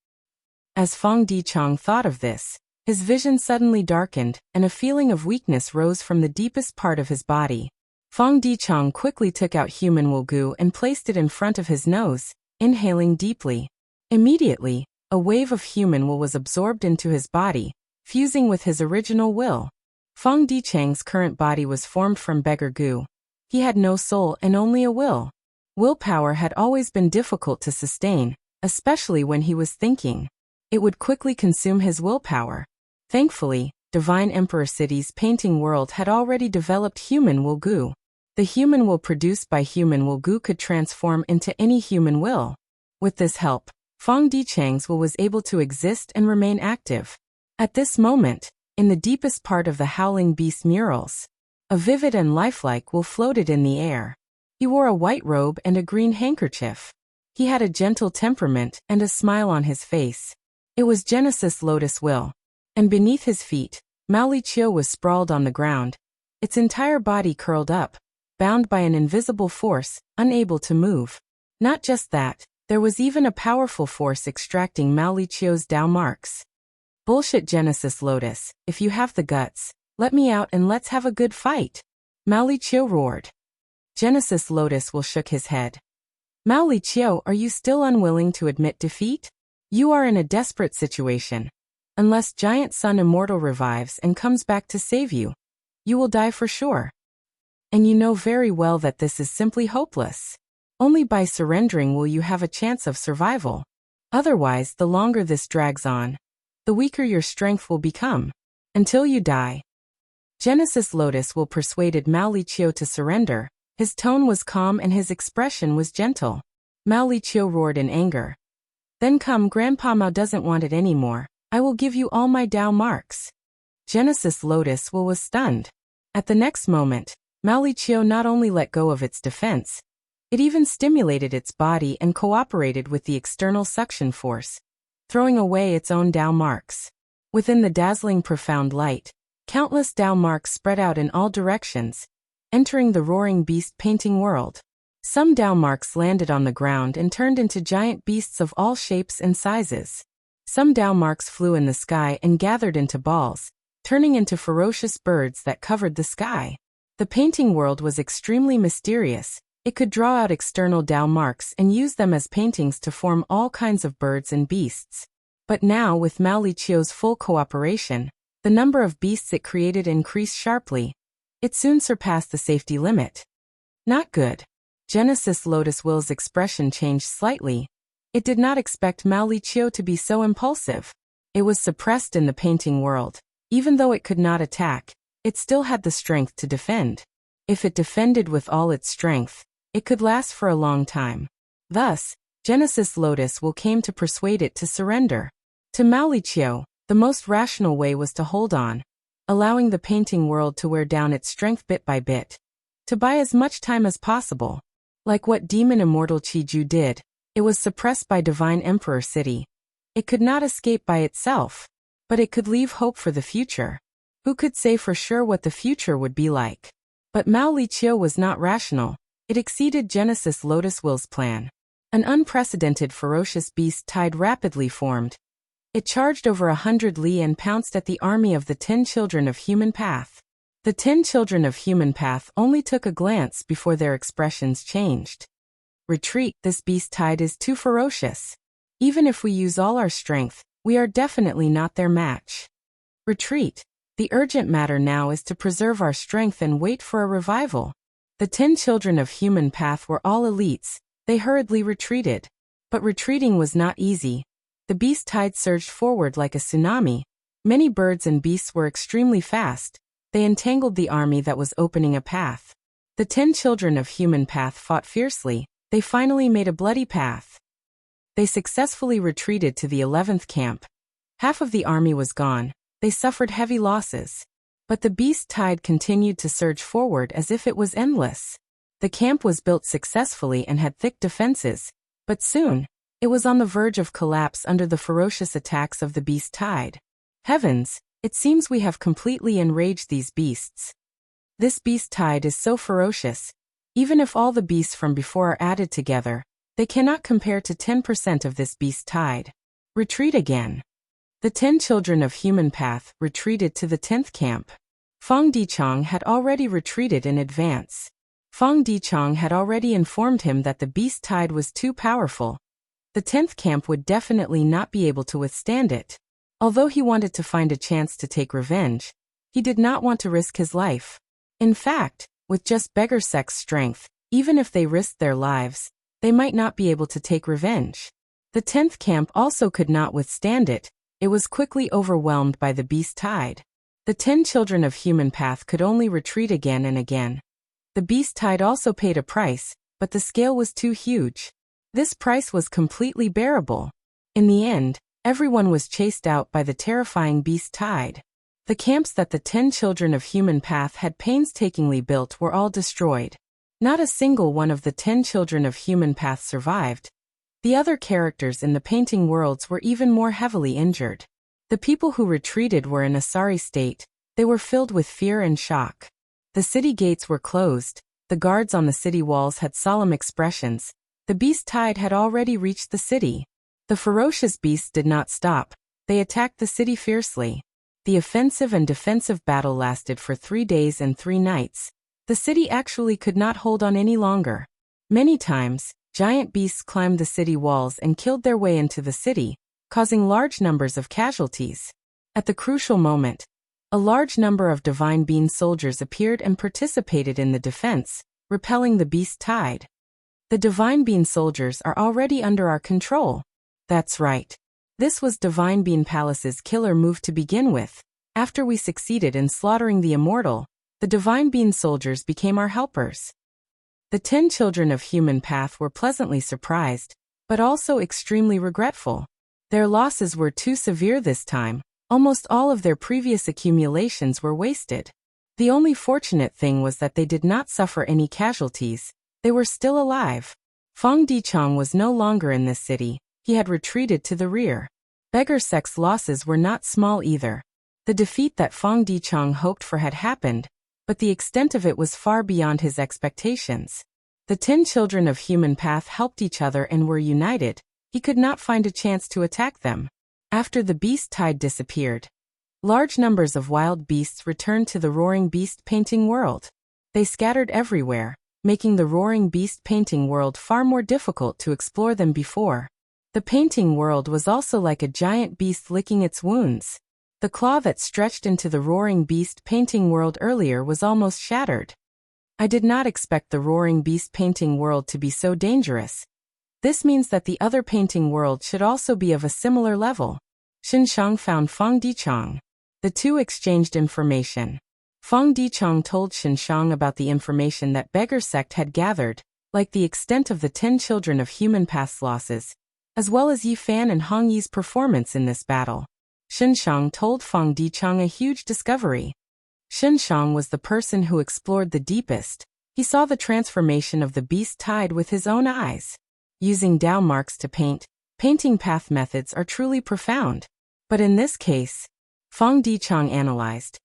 As Fong Dichang thought of this, his vision suddenly darkened, and a feeling of weakness rose from the deepest part of his body. Fong Dichang quickly took out human will goo and placed it in front of his nose, inhaling deeply. Immediately, a wave of human will was absorbed into his body, fusing with his original will. Fong Dichang's current body was formed from beggar goo. He had no soul and only a will. Willpower had always been difficult to sustain, especially when he was thinking. It would quickly consume his willpower. Thankfully, Divine Emperor City's painting world had already developed human will goo. The human will produced by human will goo could transform into any human will. With this help, Fong Dichang's will was able to exist and remain active. At this moment, in the deepest part of the Howling Beast murals, a vivid and lifelike will floated in the air. He wore a white robe and a green handkerchief. He had a gentle temperament and a smile on his face. It was Genesis Lotus Will. And beneath his feet, Mao Li Chiu was sprawled on the ground, its entire body curled up, bound by an invisible force, unable to move. Not just that, there was even a powerful force extracting Mao Li Chiu's Dao marks. Bullshit Genesis Lotus, if you have the guts, let me out and let's have a good fight. Mao Li Chiu roared. Genesis Lotus will shook his head. Mao Li Chiu, are you still unwilling to admit defeat? You are in a desperate situation. Unless Giant Sun Immortal revives and comes back to save you, you will die for sure. And you know very well that this is simply hopeless. Only by surrendering will you have a chance of survival. Otherwise, the longer this drags on, the weaker your strength will become. Until you die. Genesis Lotus will persuaded Mao Li Chiu to surrender. His tone was calm and his expression was gentle. Mao Li Chiu roared in anger. Then come, Grandpa Mao doesn't want it anymore. I will give you all my Dao marks. Genesis Lotus will was stunned. At the next moment, Mao Li Chiu not only let go of its defense, it even stimulated its body and cooperated with the external suction force, throwing away its own Dao marks. Within the dazzling profound light, countless Dao marks spread out in all directions, entering the roaring beast painting world. Some Dao marks landed on the ground and turned into giant beasts of all shapes and sizes. Some Dao marks flew in the sky and gathered into balls, turning into ferocious birds that covered the sky. The painting world was extremely mysterious. It could draw out external Dao marks and use them as paintings to form all kinds of birds and beasts. But now, with Mao Li Chiu's full cooperation, the number of beasts it created increased sharply. It soon surpassed the safety limit. Not good. Genesis Lotus Will's expression changed slightly. It did not expect Mao Li Chiu to be so impulsive. It was suppressed in the painting world. Even though it could not attack, it still had the strength to defend. If it defended with all its strength, it could last for a long time. Thus, Genesis Lotus Will came to persuade it to surrender. To Mao Li Chiu, the most rational way was to hold on, allowing the painting world to wear down its strength bit by bit. to buy as much time as possible. Like what demon immortal Qiju did, it was suppressed by Divine Emperor City. It could not escape by itself, but it could leave hope for the future. Who could say for sure what the future would be like? But Mao Liqiu was not rational. It exceeded Genesis Lotus Will's plan. An unprecedented ferocious beast tide rapidly formed. It charged over 100 li and pounced at the army of the 10 children of Human Path. The 10 children of Human Path only took a glance before their expressions changed. Retreat, this beast tide is too ferocious. Even if we use all our strength, we are definitely not their match. Retreat. The urgent matter now is to preserve our strength and wait for a revival. The 10 children of Human Path were all elites. They hurriedly retreated. But retreating was not easy. The beast tide surged forward like a tsunami. Many birds and beasts were extremely fast. They entangled the army that was opening a path. The 10 children of Human Path fought fiercely. They finally made a bloody path. They successfully retreated to the 11th camp. Half of the army was gone. They suffered heavy losses. But the beast tide continued to surge forward as if it was endless. The camp was built successfully and had thick defenses, but soon, it was on the verge of collapse under the ferocious attacks of the beast tide. Heavens, it seems we have completely enraged these beasts. This beast tide is so ferocious. Even if all the beasts from before are added together, they cannot compare to 10% of this beast tide. Retreat again. The 10 children of Human Path retreated to the 10th camp. Fang Dichang had already retreated in advance. Fang Dichang had already informed him that the beast tide was too powerful. The 10th camp would definitely not be able to withstand it. Although he wanted to find a chance to take revenge, he did not want to risk his life. In fact, with just beggar sex strength, even if they risked their lives, they might not be able to take revenge. The 10th camp also could not withstand it. It was quickly overwhelmed by the beast tide. The 10 children of Human Path could only retreat again and again. The beast tide also paid a price, but the scale was too huge. This price was completely bearable. In the end, everyone was chased out by the terrifying beast tide. The camps that the 10 children of Human Path had painstakingly built were all destroyed. Not a single one of the 10 children of Human Path survived. The other characters in the painting worlds were even more heavily injured. The people who retreated were in a sorry state. They were filled with fear and shock. The city gates were closed. The guards on the city walls had solemn expressions. The beast tide had already reached the city. The ferocious beasts did not stop. They attacked the city fiercely. The offensive and defensive battle lasted for 3 days and 3 nights. The city actually could not hold on any longer. Many times, giant beasts climbed the city walls and killed their way into the city, causing large numbers of casualties. At the crucial moment, a large number of Divine Being soldiers appeared and participated in the defense, repelling the beast tide. The Divine Being soldiers are already under our control. That's right. This was Divine Being Palace's killer move to begin with. After we succeeded in slaughtering the immortal, the Divine Being soldiers became our helpers. The 10 children of Human Path were pleasantly surprised, but also extremely regretful. Their losses were too severe this time. Almost all of their previous accumulations were wasted. The only fortunate thing was that they did not suffer any casualties. They were still alive. Fang Dichang was no longer in this city. He had retreated to the rear. Beggar Sect's losses were not small either. The defeat that Fang Dichang hoped for had happened, but the extent of it was far beyond his expectations. The 10 children of Human Path helped each other and were united. He could not find a chance to attack them. After the beast tide disappeared, large numbers of wild beasts returned to the Roaring Beast painting world. They scattered everywhere, making the Roaring Beast painting world far more difficult to explore than before. The painting world was also like a giant beast licking its wounds. The claw that stretched into the Roaring Beast painting world earlier was almost shattered. I did not expect the Roaring Beast painting world to be so dangerous. This means that the other painting world should also be of a similar level. Xinshang found Fang Dichang. The two exchanged information. Fang Dichang told Xinshang about the information that Beggar Sect had gathered, like the extent of the 10 children of Human Path's losses, as well as Yi Fan and Hong Yi's performance in this battle. Xinshang told Fang Dichang a huge discovery. Xinshang was the person who explored the deepest. He saw the transformation of the beast tide with his own eyes. Using Dao marks to paint, painting path methods are truly profound. But in this case, Fang Dichang analyzed,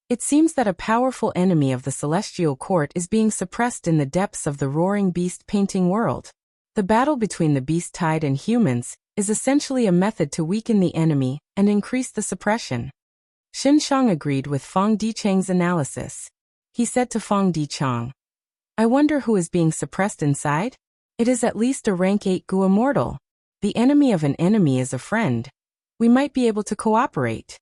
it seems that a powerful enemy of the celestial court is being suppressed in the depths of the roaring beast painting world. The battle between the beast tide and humans is essentially a method to weaken the enemy and increase the suppression. Xin Shang agreed with Fang Dichang's analysis. He said to Fang Dichang, I wonder who is being suppressed inside? It is at least a rank 8 Gu immortal. The enemy of an enemy is a friend. We might be able to cooperate.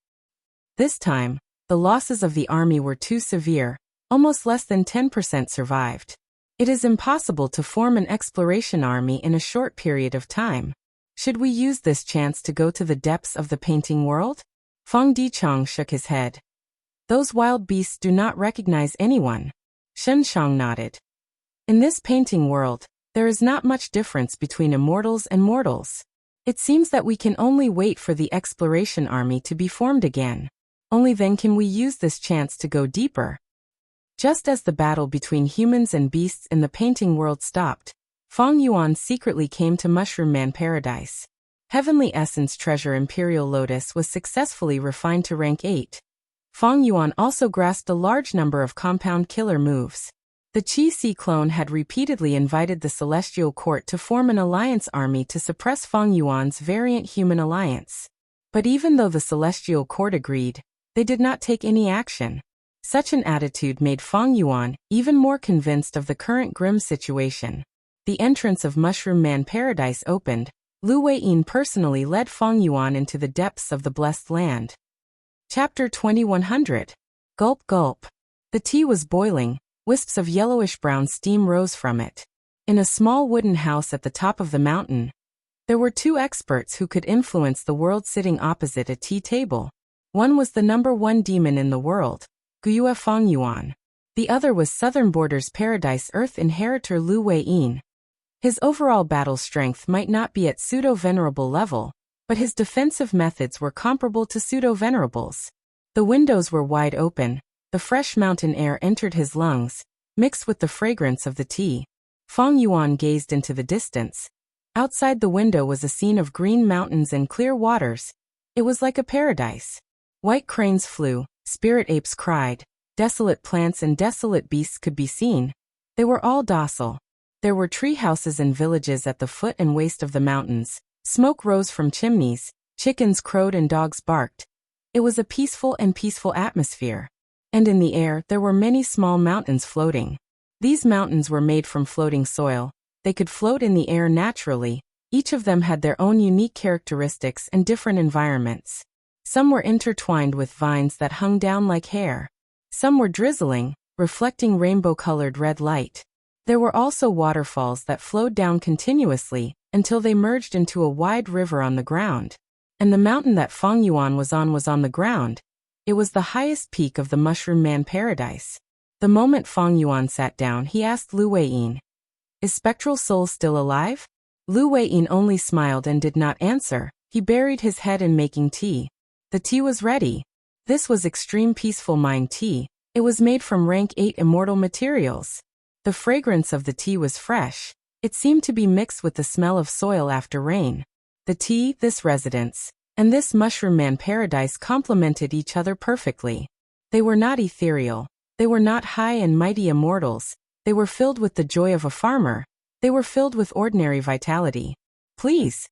This time, the losses of the army were too severe, almost less than 10% survived. It is impossible to form an exploration army in a short period of time. Should we use this chance to go to the depths of the painting world? Fang Dichang shook his head. Those wild beasts do not recognize anyone. Shen Shang nodded. In this painting world, there is not much difference between immortals and mortals. It seems that we can only wait for the exploration army to be formed again. Only then can we use this chance to go deeper. Just as the battle between humans and beasts in the painting world stopped, Fang Yuan secretly came to Mushroom Man Paradise. Heavenly Essence Treasure Imperial Lotus was successfully refined to rank 8. Fang Yuan also grasped a large number of compound killer moves. The Qi-Si clone had repeatedly invited the Celestial Court to form an alliance army to suppress Fang Yuan's variant human alliance. But even though the Celestial Court agreed, they did not take any action. Such an attitude made Fang Yuan even more convinced of the current grim situation. The entrance of Mushroom Man Paradise opened. Lu Weiyin personally led Fang Yuan into the depths of the Blessed Land. Chapter 2100. Gulp Gulp. The tea was boiling. Wisps of yellowish-brown steam rose from it. In a small wooden house at the top of the mountain, there were 2 experts who could influence the world sitting opposite a tea table. One was the #1 demon in the world, Guyue Fang Yuan. The other was Southern Borders Paradise Earth inheritor Lu Weiyin. His overall battle strength might not be at pseudo-venerable level, but his defensive methods were comparable to pseudo-venerables. The windows were wide open. The fresh mountain air entered his lungs, mixed with the fragrance of the tea. Fang Yuan gazed into the distance. Outside the window was a scene of green mountains and clear waters. It was like a paradise. White cranes flew, spirit apes cried, desolate plants and desolate beasts could be seen. They were all docile. There were tree houses and villages at the foot and waist of the mountains. Smoke rose from chimneys, chickens crowed and dogs barked. It was a peaceful atmosphere. And in the air there were many small mountains floating. These mountains were made from floating soil. They could float in the air naturally. Each of them had their own unique characteristics and different environments. Some were intertwined with vines that hung down like hair. Some were drizzling, reflecting rainbow-colored red light. There were also waterfalls that flowed down continuously until they merged into a wide river on the ground. And the mountain that Fang Yuan was on the ground. It was the highest peak of the Mushroom Man Paradise. The moment Fang Yuan sat down, he asked Lu Weiyin, "Is Spectral Soul still alive?" Lu Weiyin only smiled and did not answer. He buried his head in making tea. The tea was ready. This was extreme peaceful mind tea. It was made from rank 8 immortal materials. The fragrance of the tea was fresh. It seemed to be mixed with the smell of soil after rain. The tea, this residence, and this Mushroom Man Paradise complemented each other perfectly. They were not ethereal. They were not high and mighty immortals. They were filled with the joy of a farmer. They were filled with ordinary vitality. "Please."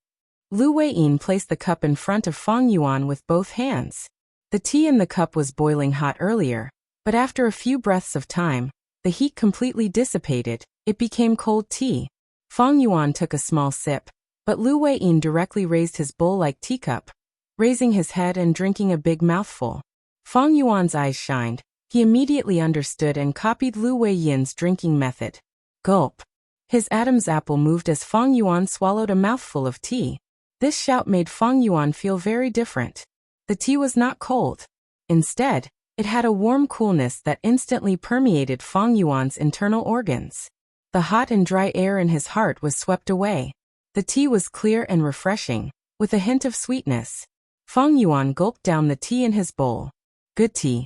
Lu Weiyin placed the cup in front of Fang Yuan with both hands. The tea in the cup was boiling hot earlier, but after a few breaths of time, the heat completely dissipated. It became cold tea. Fang Yuan took a small sip, but Lu Weiyin directly raised his bowl-like teacup, raising his head and drinking a big mouthful. Fang Yuan's eyes shined. He immediately understood and copied Lu Weiyin's drinking method. Gulp. His Adam's apple moved as Fang Yuan swallowed a mouthful of tea. This shout made Fang Yuan feel very different. The tea was not cold. Instead, it had a warm coolness that instantly permeated Fang Yuan's internal organs. The hot and dry air in his heart was swept away. The tea was clear and refreshing, with a hint of sweetness. Fang Yuan gulped down the tea in his bowl. Good tea.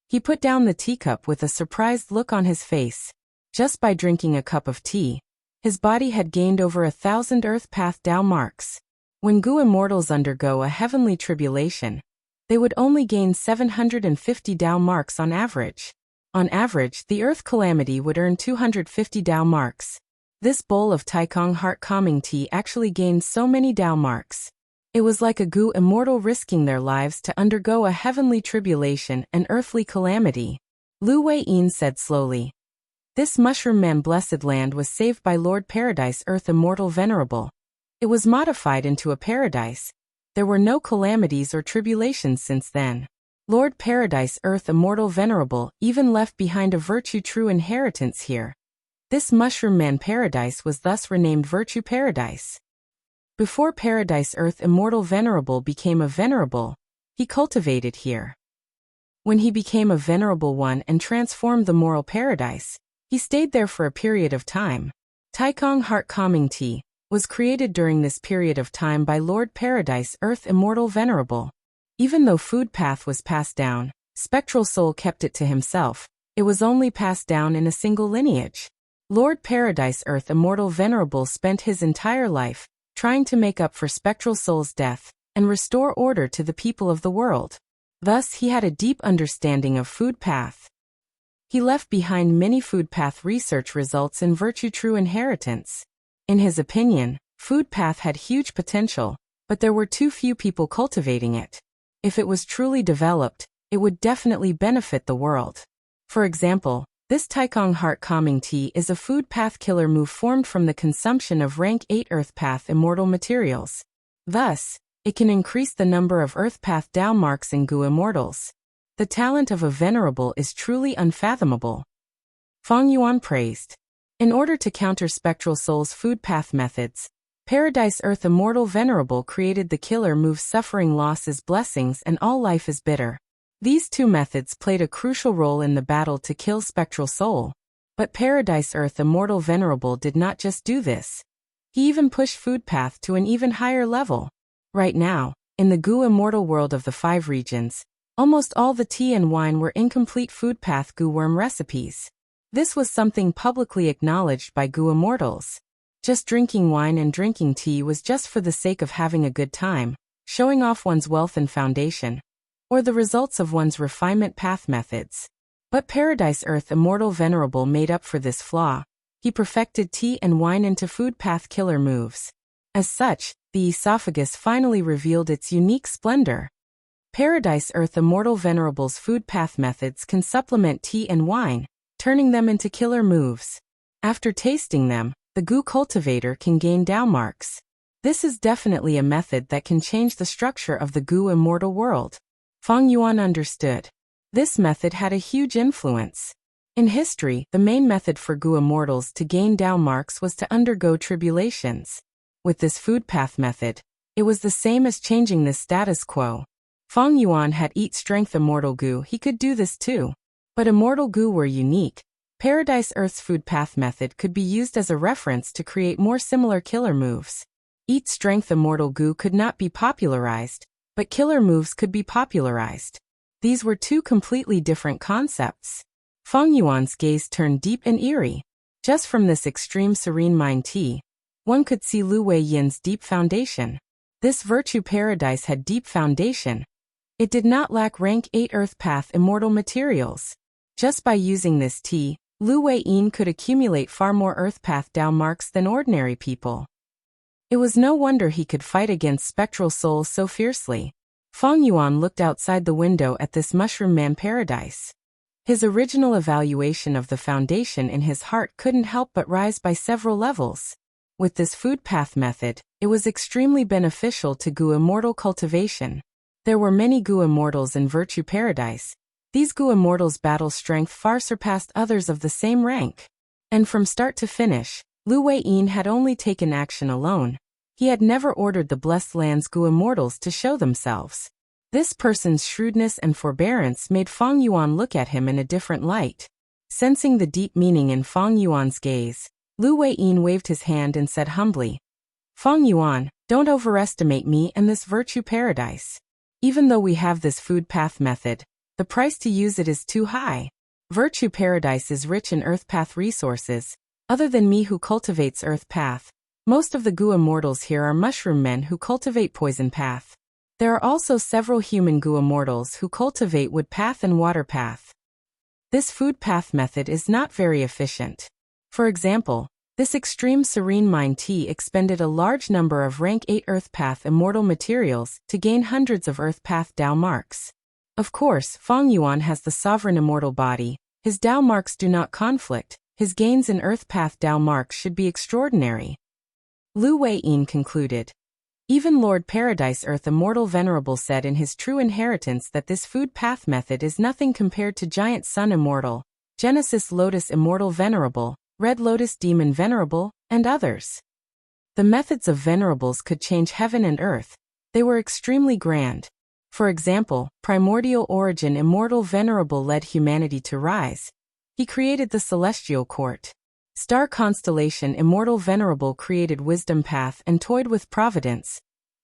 He put down the teacup with a surprised look on his face. Just by drinking a cup of tea, his body had gained over 1,000 Earth Path Tao marks. When Gu immortals undergo a heavenly tribulation, they would only gain 750 Tao marks on average. On average, the Earth calamity would earn 250 Tao marks. This bowl of Taikong heart calming tea actually gained so many Tao marks. It was like a Gu immortal risking their lives to undergo a heavenly tribulation and earthly calamity. Lu Wei-yin said slowly. This mushroom man blessed land was saved by Lord Paradise Earth Immortal Venerable. It was modified into a paradise. There were no calamities or tribulations since then. Lord Paradise Earth Immortal Venerable even left behind a virtue true inheritance here. This mushroom man paradise was thus renamed Virtue Paradise. Before Paradise Earth Immortal Venerable became a venerable, he cultivated here. When he became a venerable one and transformed the moral paradise, he stayed there for a period of time. Taikong Heart Calming Tea was created during this period of time by Lord Paradise Earth Immortal Venerable. Even though food path was passed down, Spectral Soul kept it to himself. It was only passed down in a single lineage. Lord Paradise Earth Immortal Venerable spent his entire life trying to make up for Spectral Soul's death and restore order to the people of the world. Thus, he had a deep understanding of food path. He left behind many food path research results in Virtue True Inheritance. In his opinion, food path had huge potential, but there were too few people cultivating it. If it was truly developed, it would definitely benefit the world. For example, this Taikong Heart Calming Tea is a food path killer move formed from the consumption of rank 8 Earth Path immortal materials. Thus, it can increase the number of Earth Path Tao marks in Gu immortals. The talent of a venerable is truly unfathomable. Feng Yuan praised. In order to counter Spectral Soul's food path methods, Paradise Earth Immortal Venerable created the killer move Suffering Loss is Blessings and All Life is Bitter. These two methods played a crucial role in the battle to kill Spectral Soul. But Paradise Earth Immortal Venerable did not just do this. He even pushed food path to an even higher level. Right now, in the Gu immortal world of the 5 regions, almost all the tea and wine were incomplete food path Gu worm recipes. This was something publicly acknowledged by Gu immortals. Just drinking wine and drinking tea was just for the sake of having a good time, showing off one's wealth and foundation, or the results of one's refinement path methods. But Paradise Earth Immortal Venerable made up for this flaw. He perfected tea and wine into food path killer moves. As such, the esophagus finally revealed its unique splendor. Paradise Earth Immortal Venerable's food path methods can supplement tea and wine, turning them into killer moves. After tasting them, the Gu cultivator can gain Tao marks. This is definitely a method that can change the structure of the Gu immortal world. Feng Yuan understood. This method had a huge influence. In history, the main method for Gu immortals to gain Tao marks was to undergo tribulations. With this food path method, it was the same as changing the status quo. Feng Yuan had eat strength immortal Gu, he could do this too. But immortal Gu were unique. Paradise Earth's food path method could be used as a reference to create more similar killer moves. Eat strength immortal Gu could not be popularized, but killer moves could be popularized. These were two completely different concepts. Feng Yuan's gaze turned deep and eerie. Just from this extreme serene mind tea, one could see Lu Wei-yin's deep foundation. This virtue paradise had deep foundation. It did not lack rank 8 Earth Path immortal materials. Just by using this tea, Lu Wei-yin could accumulate far more Earth Path Tao marks than ordinary people. It was no wonder he could fight against Spectral Soul so fiercely. Feng Yuan looked outside the window at this mushroom man paradise. His original evaluation of the foundation in his heart couldn't help but rise by several levels. With this food path method, it was extremely beneficial to Gu immortal cultivation. There were many Gu immortals in Virtue Paradise. These Gu immortals' battle strength far surpassed others of the same rank. And from start to finish, Lu Wei-yin had only taken action alone. He had never ordered the Blessed Land's Gu immortals to show themselves. This person's shrewdness and forbearance made Feng Yuan look at him in a different light. Sensing the deep meaning in Feng Yuan's gaze, Lu Wei-yin waved his hand and said humbly, "Feng Yuan, don't overestimate me and this Virtue Paradise. Even though we have this food path method, the price to use it is too high. Virtue Paradise is rich in Earth Path resources. Other than me who cultivates Earth Path, most of the Gu immortals here are mushroom men who cultivate Poison Path. There are also several human Gu immortals who cultivate Wood Path and Water Path. This food path method is not very efficient. For example, this extreme serene mind tea expended a large number of rank 8 Earth Path immortal materials to gain hundreds of Earth Path Dao marks. Of course, Feng Yuan has the sovereign immortal body. His Dao marks do not conflict. His gains in Earth Path Dao marks should be extraordinary. Lu Weiyin concluded. Even Lord Paradise Earth Immortal Venerable said in his True Inheritance that this food path method is nothing compared to Giant Sun Immortal, Genesis Lotus Immortal Venerable, Red Lotus Demon Venerable, and others. The methods of venerables could change heaven and earth. They were extremely grand. For example, Primordial Origin Immortal Venerable led humanity to rise. He created the Celestial Court. Star Constellation Immortal Venerable created Wisdom Path and toyed with Providence.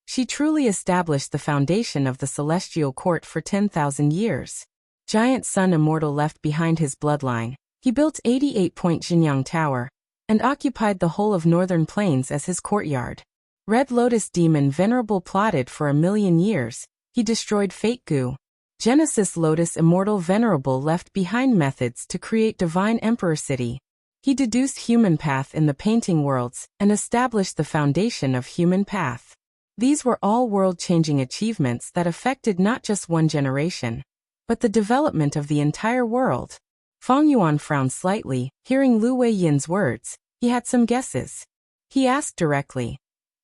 She truly established the foundation of the Celestial Court for 10,000 years. Giant Sun Immortal left behind his bloodline. He built 88-point Jinyang Tower and occupied the whole of Northern Plains as his courtyard. Red Lotus Demon Venerable plotted for 1,000,000 years. He destroyed Fate Gu. Genesis Lotus Immortal Venerable left behind methods to create Divine Emperor City. He deduced Human Path in the painting worlds and established the foundation of Human Path. These were all world-changing achievements that affected not just one generation, but the development of the entire world. Feng Yuan frowned slightly, hearing Lu Weiyin's words. He had some guesses. He asked directly.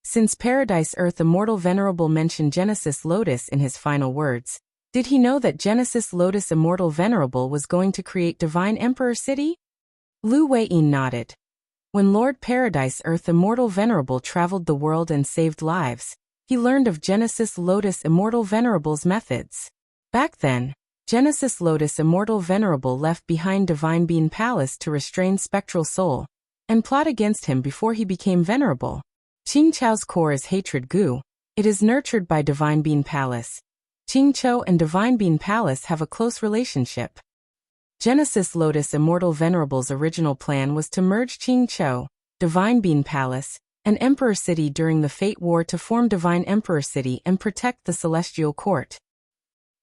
Since Paradise Earth Immortal Venerable mentioned Genesis Lotus in his final words, did he know that Genesis Lotus Immortal Venerable was going to create Divine Emperor City? Lu Weiyin nodded. When Lord Paradise Earth Immortal Venerable traveled the world and saved lives, he learned of Genesis Lotus Immortal Venerable's methods. Back then, Genesis Lotus Immortal Venerable left behind Divine Being Palace to restrain Spectral Soul and plot against him before he became venerable. Qing Chao's core is Hatred Gu. It is nurtured by Divine Being Palace. Qing Chou and Divine Being Palace have a close relationship. Genesis Lotus Immortal Venerable's original plan was to merge Qing Chou, Divine Being Palace, and Emperor City during the Fate War to form Divine Emperor City and protect the Celestial Court.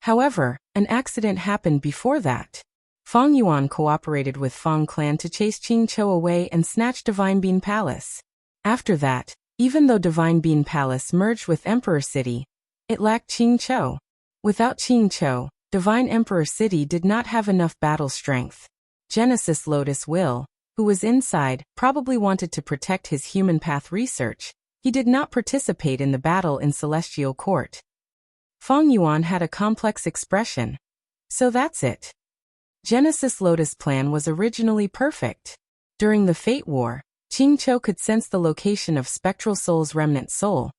However, an accident happened before that. Feng Yuan cooperated with Feng Clan to chase Qing Chou away and snatch Divine Being Palace. After that, even though Divine Being Palace merged with Emperor City, it lacked Qing Chou. Without Qing Chou, Divine Emperor City did not have enough battle strength. Genesis Lotus Will, who was inside, probably wanted to protect his Human Path research. He did not participate in the battle in Celestial Court. Feng Yuan had a complex expression. So that's it. Genesis Lotus plan was originally perfect. During the Fate War, Qing Chou could sense the location of Spectral Soul's remnant soul.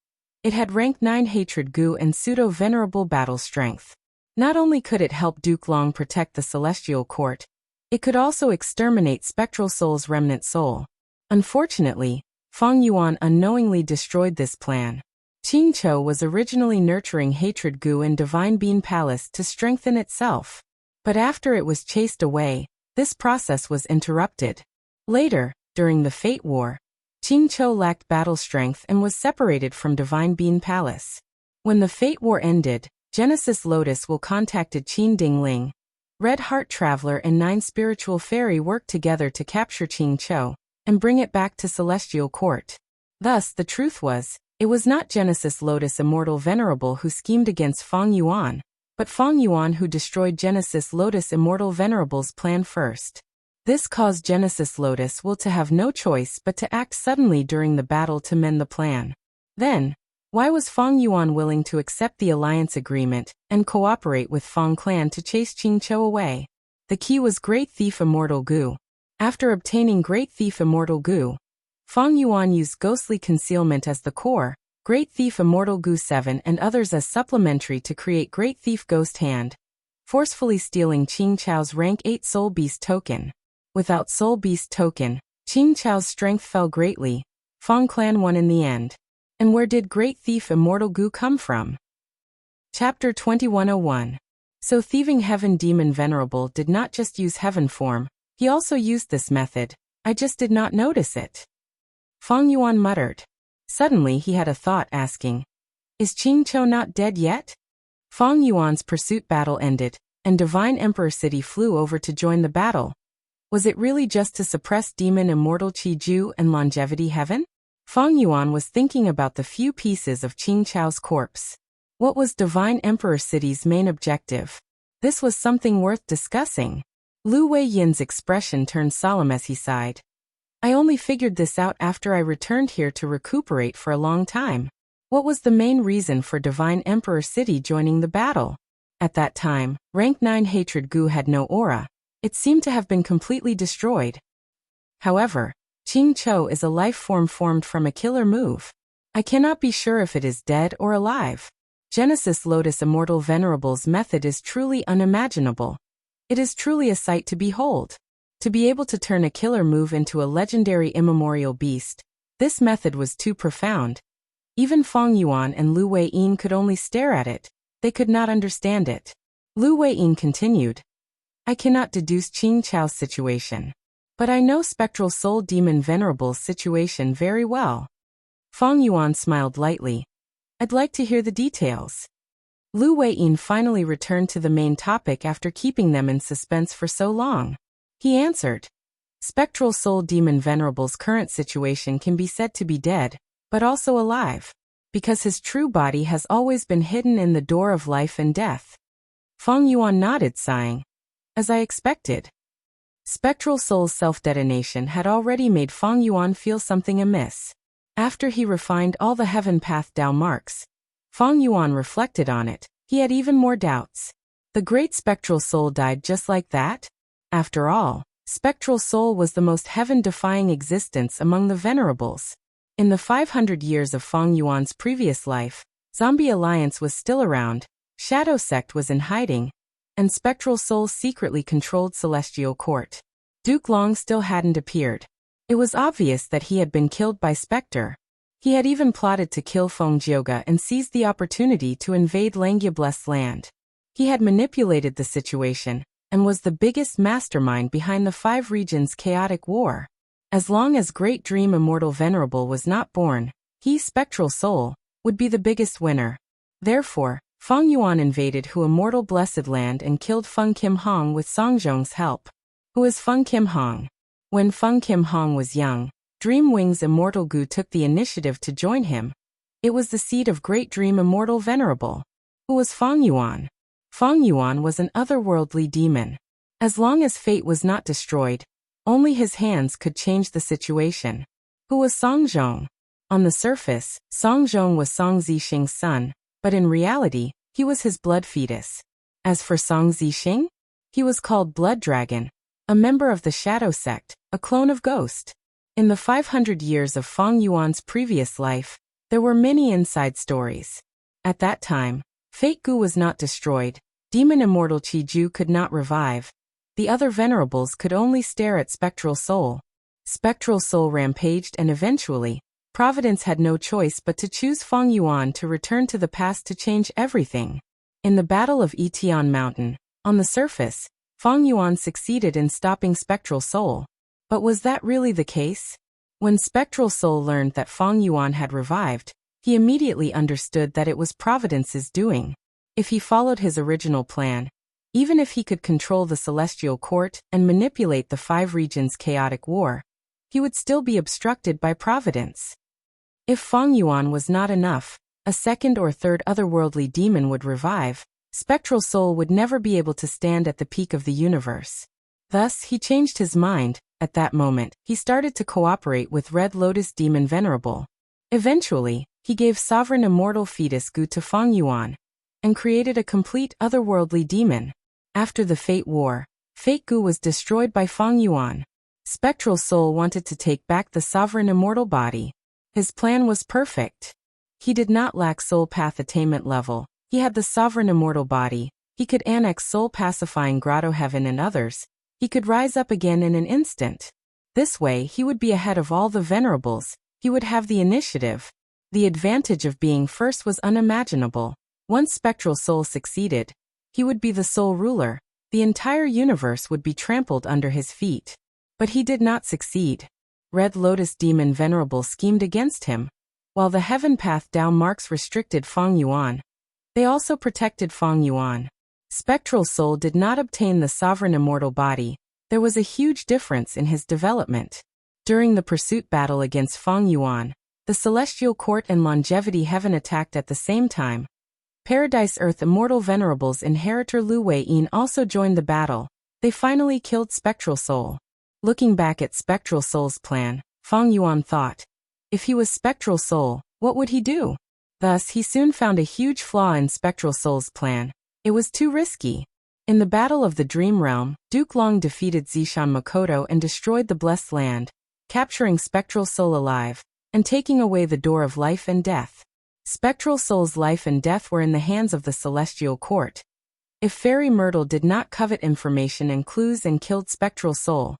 It had rank 9 Hatred Gu and pseudo-venerable battle strength. Not only could it help Duke Long protect the Celestial Court, it could also exterminate Spectral Soul's remnant soul. Unfortunately, Feng Yuan unknowingly destroyed this plan. Qing Chou was originally nurturing Hatred Gu in Divine Being Palace to strengthen itself. But after it was chased away, this process was interrupted. Later, during the Fate War, Qing Chou lacked battle strength and was separated from Divine Being Palace. When the Fate War ended, Genesis Lotus will contacted Qin Dingling. Red Heart Traveler and 9 Spiritual Fairy worked together to capture Qing Chou and bring it back to Celestial Court. Thus, the truth was, it was not Genesis Lotus Immortal Venerable who schemed against Feng Yuan, but Feng Yuan who destroyed Genesis Lotus Immortal Venerable's plan first. This caused Genesis Lotus Will to have no choice but to act suddenly during the battle to mend the plan. Then, why was Feng Yuan willing to accept the alliance agreement and cooperate with Feng Clan to chase Qing Chou away? The key was Great Thief Immortal Gu. After obtaining Great Thief Immortal Gu, Feng Yuan used Ghostly Concealment as the core, Great Thief Immortal Gu 7 and others as supplementary to create Great Thief Ghost Hand, forcefully stealing Qing Chou's rank 8 Soul Beast token. Without Soul Beast token, Qing Chou's strength fell greatly. Feng Clan won in the end. And where did Great Thief Immortal Gu come from? Chapter 2101. So thieving heaven demon venerable did not just use heaven form, he also used this method. I just did not notice it. Feng Yuan muttered. Suddenly he had a thought, asking, is Qingqiu not dead yet? Feng Yuan's pursuit battle ended, and Divine Emperor City flew over to join the battle. Was it really just to suppress demon immortal Qiju and longevity heaven? Feng Yuan was thinking about the few pieces of Qingqiu's corpse. What was Divine Emperor City's main objective? This was something worth discussing. Lu Weiyin's expression turned solemn as he sighed. I only figured this out after I returned here to recuperate for a long time. What was the main reason for Divine Emperor City joining the battle? At that time, Rank 9 Hatred Gu had no aura. It seemed to have been completely destroyed. However, Qingqiu is a life form formed from a killer move. I cannot be sure if it is dead or alive. Genesis Lotus Immortal Venerable's method is truly unimaginable. It is truly a sight to behold. To be able to turn a killer move into a legendary immemorial beast, this method was too profound. Even Feng Yuan and Lu Weiyin could only stare at it. They could not understand it. Lu Weiyin continued. I cannot deduce Qingqiu's situation. But I know Spectral Soul Demon Venerable's situation very well. Feng Yuan smiled lightly. I'd like to hear the details. Lu Weiyin finally returned to the main topic after keeping them in suspense for so long. He answered. Spectral Soul Demon Venerable's current situation can be said to be dead, but also alive, because his true body has always been hidden in the door of life and death. Feng Yuan nodded, sighing. As I expected. Spectral Soul's self-detonation had already made Feng Yuan feel something amiss. After he refined all the Heaven Path Dao marks, Feng Yuan reflected on it. He had even more doubts. The great Spectral Soul died just like that? After all, Spectral Soul was the most heaven-defying existence among the Venerables. In the 500 years of Feng Yuan's previous life, Zombie Alliance was still around, Shadow Sect was in hiding, and Spectral Soul secretly controlled Celestial Court. Duke Long still hadn't appeared. It was obvious that he had been killed by Spectre. He had even plotted to kill Feng Jioge and seized the opportunity to invade Langyabless land. He had manipulated the situation, and was the biggest mastermind behind the 5 regions' chaotic war. As long as Great Dream Immortal Venerable was not born, he, Spectral Soul, would be the biggest winner. Therefore, Feng Yuan invaded Hu Immortal Blessed Land and killed Feng Kim Hong with Song Zhong's help. Who is Feng Kim Hong? When Feng Kim Hong was young, Dreamwing's Immortal Gu took the initiative to join him. It was the seed of Great Dream Immortal Venerable. Who was Feng Yuan? Feng Yuan was an otherworldly demon. As long as fate was not destroyed, only his hands could change the situation. Who was Song Zhong? On the surface, Song Zhong was Song Zixing's son, but in reality, he was his blood fetus. As for Song Zixing, he was called Blood Dragon, a member of the Shadow Sect, a clone of Ghost. In the 500 years of Feng Yuan's previous life, there were many inside stories. At that time, Fate Gu was not destroyed, Demon Immortal Qiju could not revive. The other Venerables could only stare at Spectral Soul. Spectral Soul rampaged and eventually, Providence had no choice but to choose Feng Yuan to return to the past to change everything. In the Battle of Etian Mountain, on the surface, Feng Yuan succeeded in stopping Spectral Soul. But was that really the case? When Spectral Soul learned that Feng Yuan had revived, he immediately understood that it was Providence's doing. If he followed his original plan, even if he could control the Celestial Court and manipulate the 5 regions' chaotic war, he would still be obstructed by Providence. If Feng Yuan was not enough, a second or third otherworldly demon would revive. Spectral Soul would never be able to stand at the peak of the universe. Thus, he changed his mind. At that moment, he started to cooperate with Red Lotus Demon Venerable. Eventually, he gave Sovereign Immortal Fetus Gu to Feng Yuan, and created a complete otherworldly demon. After the Fate War, Fate Gu was destroyed by Feng Yuan. Spectral Soul wanted to take back the Sovereign Immortal Body. His plan was perfect. He did not lack Soul Path attainment level. He had the Sovereign Immortal Body. He could annex Soul Pacifying Grotto Heaven and others. He could rise up again in an instant. This way, he would be ahead of all the Venerables. He would have the initiative. The advantage of being first was unimaginable. Once Spectral Soul succeeded, He would be the sole ruler. The entire universe would be trampled under his feet. But he did not succeed. Red Lotus Demon Venerable schemed against him. While the Heaven Path Dao marks restricted Feng Yuan, they also protected Feng Yuan. Spectral Soul did not obtain the sovereign immortal body. There was a huge difference in his development. During the pursuit battle against Feng Yuan, the Celestial Court and Longevity Heaven attacked at the same time. Paradise Earth Immortal Venerable's inheritor Lu Wei-yin also joined the battle. They finally killed Spectral Soul. Looking back at Spectral Soul's plan, Feng Yuan thought, if he was Spectral Soul, what would he do? Thus, he soon found a huge flaw in Spectral Soul's plan. It was too risky. In the Battle of the Dream Realm, Duke Long defeated Zishan Makoto and destroyed the Blessed Land, capturing Spectral Soul alive, and taking away the door of life and death. Spectral Soul's life and death were in the hands of the Celestial Court. If Fairy Myrtle did not covet information and clues and killed Spectral Soul,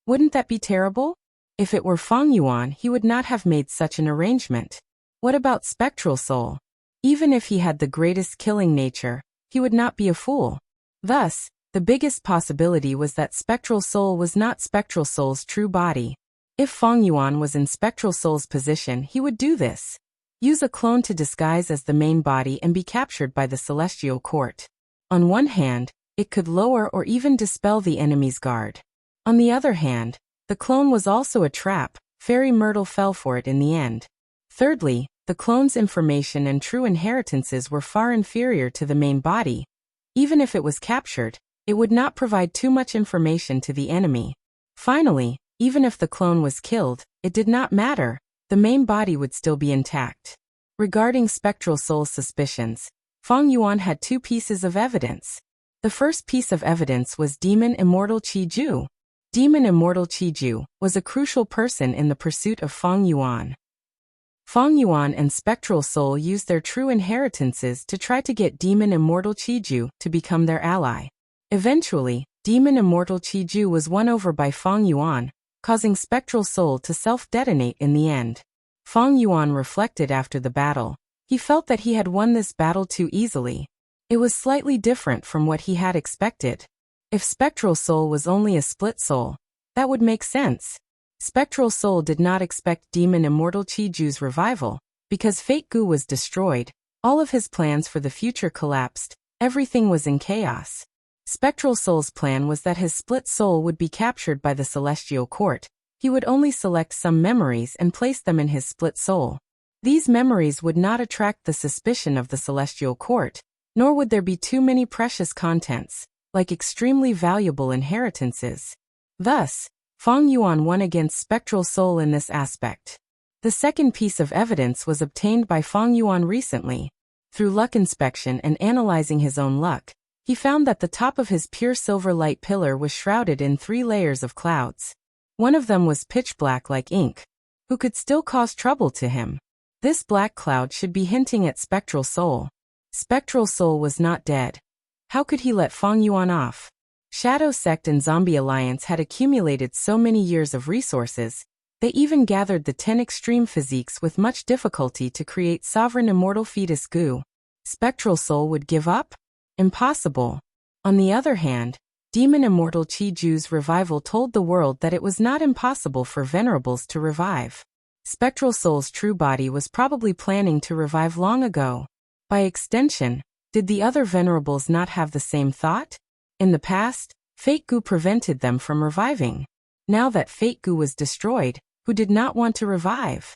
wouldn't that be terrible? If it were Feng Yuan, he would not have made such an arrangement. What about Spectral Soul? Even if he had the greatest killing nature, he would not be a fool. Thus, the biggest possibility was that Spectral Soul was not Spectral Soul's true body. If Feng Yuan was in Spectral Soul's position, he would do this. Use a clone to disguise as the main body and be captured by the Celestial Court. On one hand, it could lower or even dispel the enemy's guard. On the other hand, the clone was also a trap. Fairy Myrtle fell for it in the end. Thirdly, the clone's information and true inheritances were far inferior to the main body. Even if it was captured, it would not provide too much information to the enemy. Finally, even if the clone was killed, it did not matter. The main body would still be intact. Regarding Spectral Soul's suspicions, Feng Yuan had two pieces of evidence. The first piece of evidence was Demon Immortal Qi Ju. Demon Immortal Qi Ju was a crucial person in the pursuit of Feng Yuan. Feng Yuan and Spectral Soul used their true inheritances to try to get Demon Immortal Qi Ju to become their ally. Eventually, Demon Immortal Qi Ju was won over by Feng Yuan, causing Spectral Soul to self-detonate in the end. Feng Yuan reflected after the battle. He felt that he had won this battle too easily. It was slightly different from what he had expected. If Spectral Soul was only a split soul, that would make sense. Spectral Soul did not expect Demon Immortal Qi Ju's revival. Because Fate Gu was destroyed, all of his plans for the future collapsed. Everything was in chaos. Spectral Soul's plan was that his split soul would be captured by the Celestial Court. He would only select some memories and place them in his split soul. These memories would not attract the suspicion of the Celestial Court, nor would there be too many precious contents, like extremely valuable inheritances. Thus, Feng Yuan won against Spectral Soul in this aspect. The second piece of evidence was obtained by Feng Yuan recently. Through luck inspection and analyzing his own luck, he found that the top of his pure silver light pillar was shrouded in 3 layers of clouds. One of them was pitch black like ink, who could still cause trouble to him. This black cloud should be hinting at Spectral Soul. Spectral Soul was not dead. How could he let Feng Yuan off? Shadow Sect and Zombie Alliance had accumulated so many years of resources, they even gathered the 10 extreme physiques with much difficulty to create sovereign immortal fetus goo. Spectral Soul would give up? Impossible. On the other hand, Demon Immortal Qi Ju's revival told the world that it was not impossible for venerables to revive. Spectral Soul's true body was probably planning to revive long ago. By extension, did the other venerables not have the same thought? In the past, Fate Gu prevented them from reviving. Now that Fate Gu was destroyed, who did not want to revive?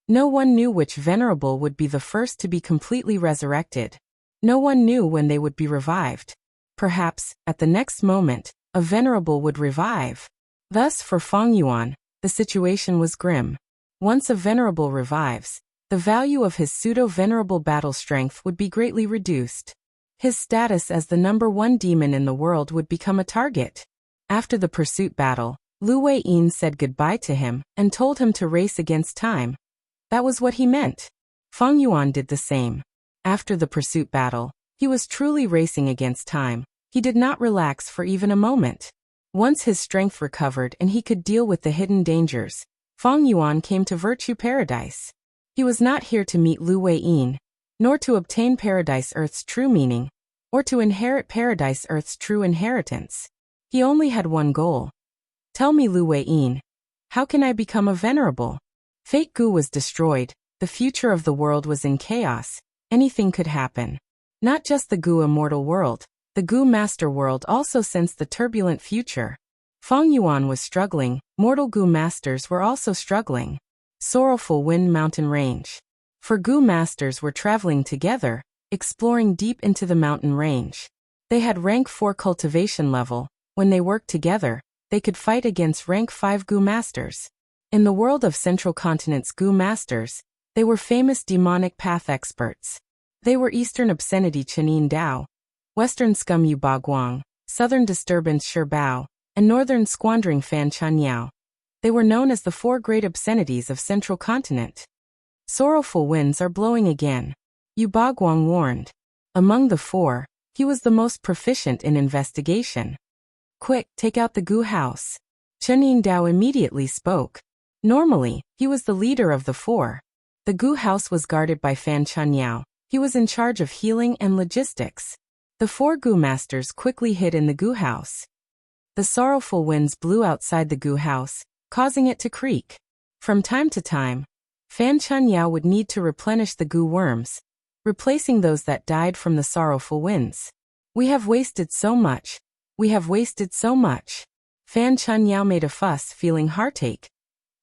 No one knew which venerable would be the first to be completely resurrected. No one knew when they would be revived. Perhaps, at the next moment, a venerable would revive. Thus, for Feng Yuan, the situation was grim. Once a venerable revives, the value of his pseudo-venerable battle strength would be greatly reduced. His status as the #1 demon in the world would become a target. After the pursuit battle, Lu Wei-yin said goodbye to him and told him to race against time. That was what he meant. Feng Yuan did the same. After the pursuit battle, he was truly racing against time. He did not relax for even a moment. Once his strength recovered and he could deal with the hidden dangers, Feng Yuan came to Virtue Paradise. He was not here to meet Lu Wei-yin, nor to obtain Paradise Earth's true meaning. or to inherit paradise, Earth's true inheritance. He only had one goal. Tell me, Lu Weiyin, how can I become a venerable? Fate Gu was destroyed, the future of the world was in chaos, anything could happen. Not just the Gu immortal world, the Gu master world also sensed the turbulent future. Feng Yuan was struggling, mortal Gu masters were also struggling. Sorrowful Wind Mountain Range. For Gu masters were traveling together, exploring deep into the mountain range. They had rank 4 cultivation level. When they worked together, they could fight against rank 5 Gu masters. In the world of Central Continent's Gu masters, they were famous demonic path experts. They were Eastern Obscenity Chenin Dao, Western Scum Yu Ba Guang, Southern Disturbance Shi Bao, and Northern Squandering Fan Chan Yao. They were known as the 4 great obscenities of Central Continent. Sorrowful winds are blowing again, Yu Ba Guang warned. Among the 4, he was the most proficient in investigation. Quick, take out the Gu house. Chenin Dao immediately spoke. Normally, he was the leader of the 4. The Gu house was guarded by Fan Chan Yao. He was in charge of healing and logistics. The 4 Gu masters quickly hid in the Gu house. The sorrowful winds blew outside the Gu house, causing it to creak. From time to time, Fan Chan Yao would need to replenish the Gu worms, replacing those that died from the sorrowful winds. We have wasted so much. We have wasted so much. Fan Chan Yao made a fuss, feeling heartache.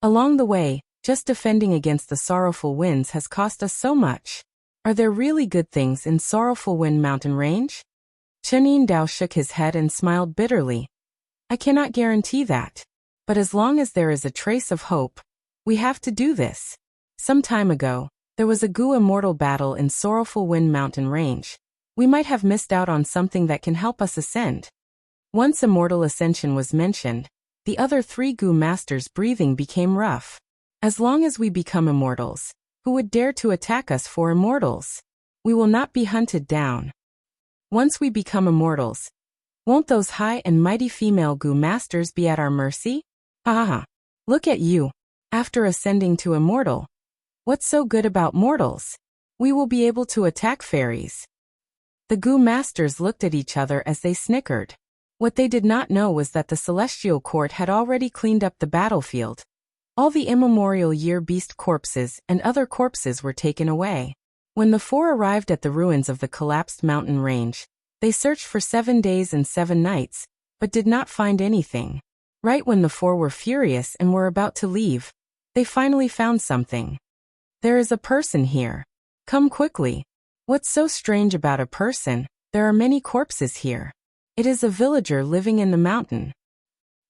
Along the way, just defending against the sorrowful winds has cost us so much. Are there really good things in Sorrowful Wind Mountain Range? Chenin Dao shook his head and smiled bitterly. I cannot guarantee that. But as long as there is a trace of hope, we have to do this. Some time ago, there was a Gu immortal battle in Sorrowful Wind Mountain Range. We might have missed out on something that can help us ascend. Once immortal ascension was mentioned, the other 3 Gu masters' breathing became rough. As long as we become immortals, who would dare to attack us for immortals? We will not be hunted down. Once we become immortals, won't those high and mighty female Gu masters be at our mercy? Ah, look at you. After ascending to immortal, what's so good about mortals? We will be able to attack fairies. The Gu masters looked at each other as they snickered. What they did not know was that the Celestial Court had already cleaned up the battlefield. All the immemorial year beast corpses and other corpses were taken away. When the 4 arrived at the ruins of the collapsed mountain range, they searched for 7 days and 7 nights, but did not find anything. Right when the 4 were furious and were about to leave, they finally found something. There is a person here. Come quickly. What's so strange about a person? There are many corpses here. It is a villager living in the mountain.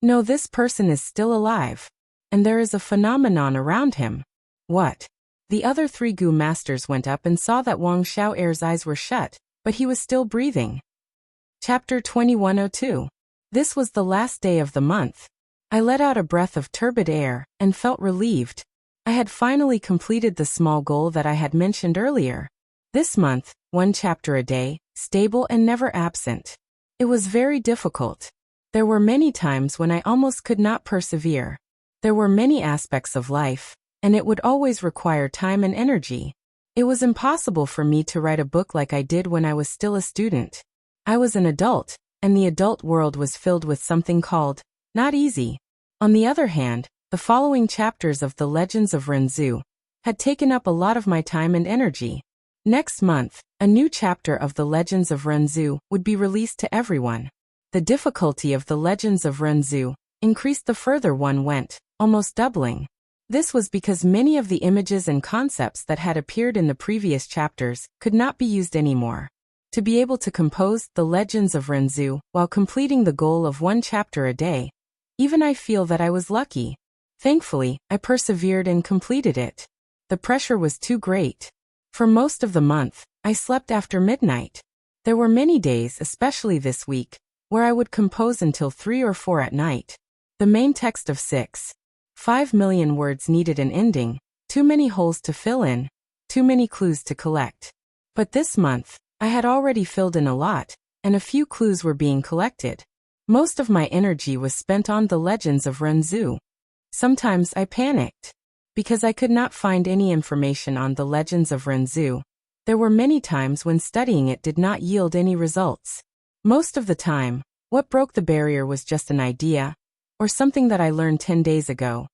No, this person is still alive. And there is a phenomenon around him. What? The other 3 Gu masters went up and saw that Wang Xiao'er's eyes were shut, but he was still breathing. Chapter 2102. This was the last day of the month. I let out a breath of turbid air and felt relieved. I had finally completed the small goal that I had mentioned earlier. This month, 1 chapter a day, stable and never absent. It was very difficult. There were many times when I almost could not persevere. There were many aspects of life, and it would always require time and energy. It was impossible for me to write a book like I did when I was still a student. I was an adult, and the adult world was filled with something called, not easy. On the other hand, the following chapters of The Legends of Renzu had taken up a lot of my time and energy. Next month, a new chapter of The Legends of Renzu would be released to everyone. The difficulty of The Legends of Renzu increased the further one went, almost doubling. This was because many of the images and concepts that had appeared in the previous chapters could not be used anymore. To be able to compose The Legends of Renzu while completing the goal of 1 chapter a day, even I feel that I was lucky. Thankfully, I persevered and completed it. The pressure was too great. For most of the month, I slept after midnight. There were many days, especially this week, where I would compose until 3 or 4 at night. The main text of 5 million words needed an ending, too many holes to fill in, too many clues to collect. But this month, I had already filled in a lot, and a few clues were being collected. Most of my energy was spent on The Legends of Renzu. Sometimes I panicked. Because I could not find any information on The Legends of Renzu, There were many times when studying it did not yield any results. Most of the time, what broke the barrier was just an idea, or something that I learned 10 days ago,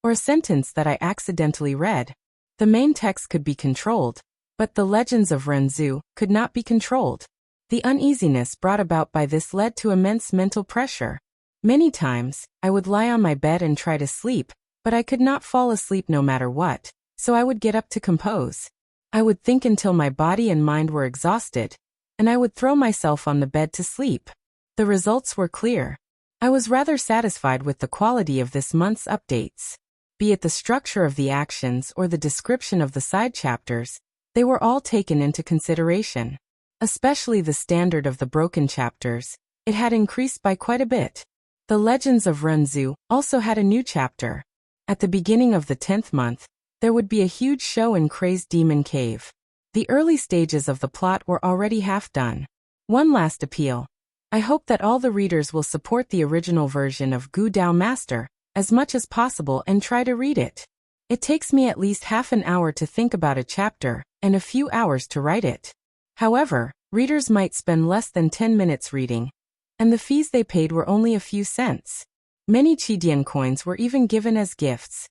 or a sentence that I accidentally read. The main text could be controlled, but the legends of Renzu could not be controlled. The uneasiness brought about by this led to immense mental pressure. Many times, I would lie on my bed and try to sleep, but I could not fall asleep no matter what, so I would get up to compose. I would think until my body and mind were exhausted, and I would throw myself on the bed to sleep. The results were clear. I was rather satisfied with the quality of this month's updates. Be it the structure of the actions or the description of the side chapters, they were all taken into consideration. Especially the standard of the broken chapters, it had increased by quite a bit. The Legends of Renzu also had a new chapter. At the beginning of the 10th month, there would be a huge show in Crazed Demon Cave. The early stages of the plot were already half done. One last appeal. I hope that all the readers will support the original version of Gu Dao Master as much as possible and try to read it. It takes me at least half an hour to think about a chapter and a few hours to write it. However, readers might spend less than 10 minutes reading, and the fees they paid were only a few cents. Many Chidian coins were even given as gifts.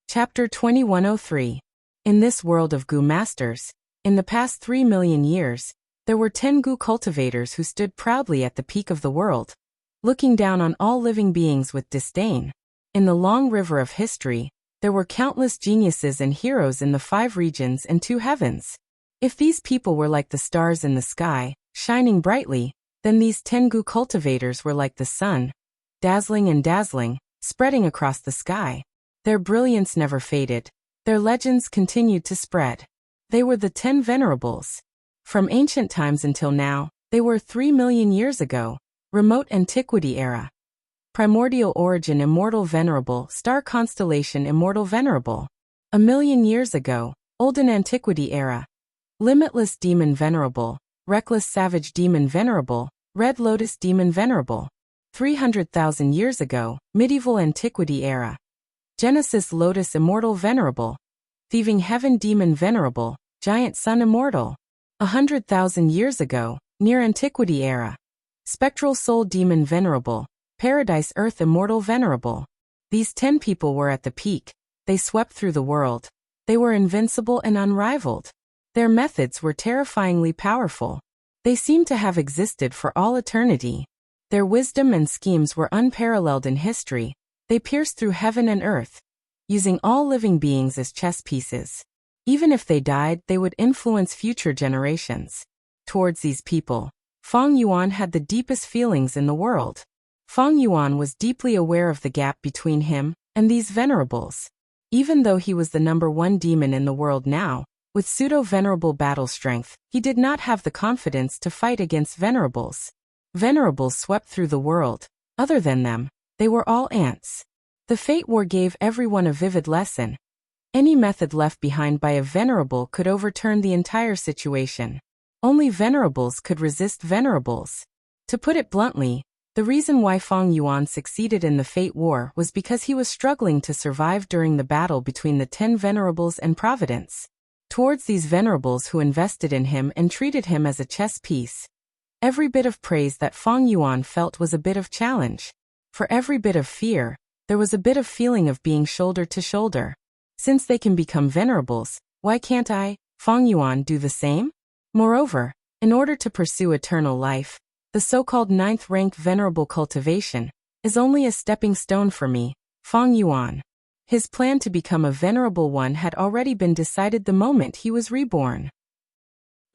Chapter 2103. In this world of Gu Masters, in the past 3 million years, there were 10 Gu cultivators who stood proudly at the peak of the world, looking down on all living beings with disdain. In the long river of history, there were countless geniuses and heroes in the 5 regions and 2 heavens. If these people were like the stars in the sky, shining brightly, then these 10 Gu cultivators were like the sun, dazzling and dazzling, spreading across the sky. Their brilliance never faded. Their legends continued to spread. They were the 10 Venerables. From ancient times until now, they were 3 million years ago, remote antiquity era. Primordial origin immortal venerable star constellation immortal venerable. 1 million years ago, olden antiquity era. Limitless demon venerable, reckless savage demon venerable, red lotus demon venerable. 300,000 years ago, medieval antiquity era. Genesis lotus immortal venerable. Thieving heaven demon venerable, giant sun immortal. 100,000 years ago, near antiquity era. Spectral soul demon venerable, paradise earth immortal venerable. These 10 people were at the peak. They swept through the world. They were invincible and unrivaled. Their methods were terrifyingly powerful. They seemed to have existed for all eternity. Their wisdom and schemes were unparalleled in history. They pierced through heaven and earth, using all living beings as chess pieces. Even if they died, they would influence future generations. Towards these people, Feng Yuan had the deepest feelings in the world. Feng Yuan was deeply aware of the gap between him and these venerables. Even though he was the #1 demon in the world now, with pseudo-venerable battle strength, he did not have the confidence to fight against venerables. Venerables swept through the world. Other than them, they were all ants. The Fate War gave everyone a vivid lesson. Any method left behind by a venerable could overturn the entire situation. Only venerables could resist venerables. To put it bluntly, the reason why Feng Yuan succeeded in the Fate War was because he was struggling to survive during the battle between the 10 venerables and Providence. Towards these venerables who invested in him and treated him as a chess piece. Every bit of praise that Feng Yuan felt was a bit of challenge. For every bit of fear, there was a bit of feeling of being shoulder to shoulder. Since they can become venerables, why can't I, Feng Yuan, do the same? Moreover, in order to pursue eternal life, the so-called 9th rank venerable cultivation is only a stepping stone for me, Feng Yuan. His plan to become a venerable one had already been decided the moment he was reborn.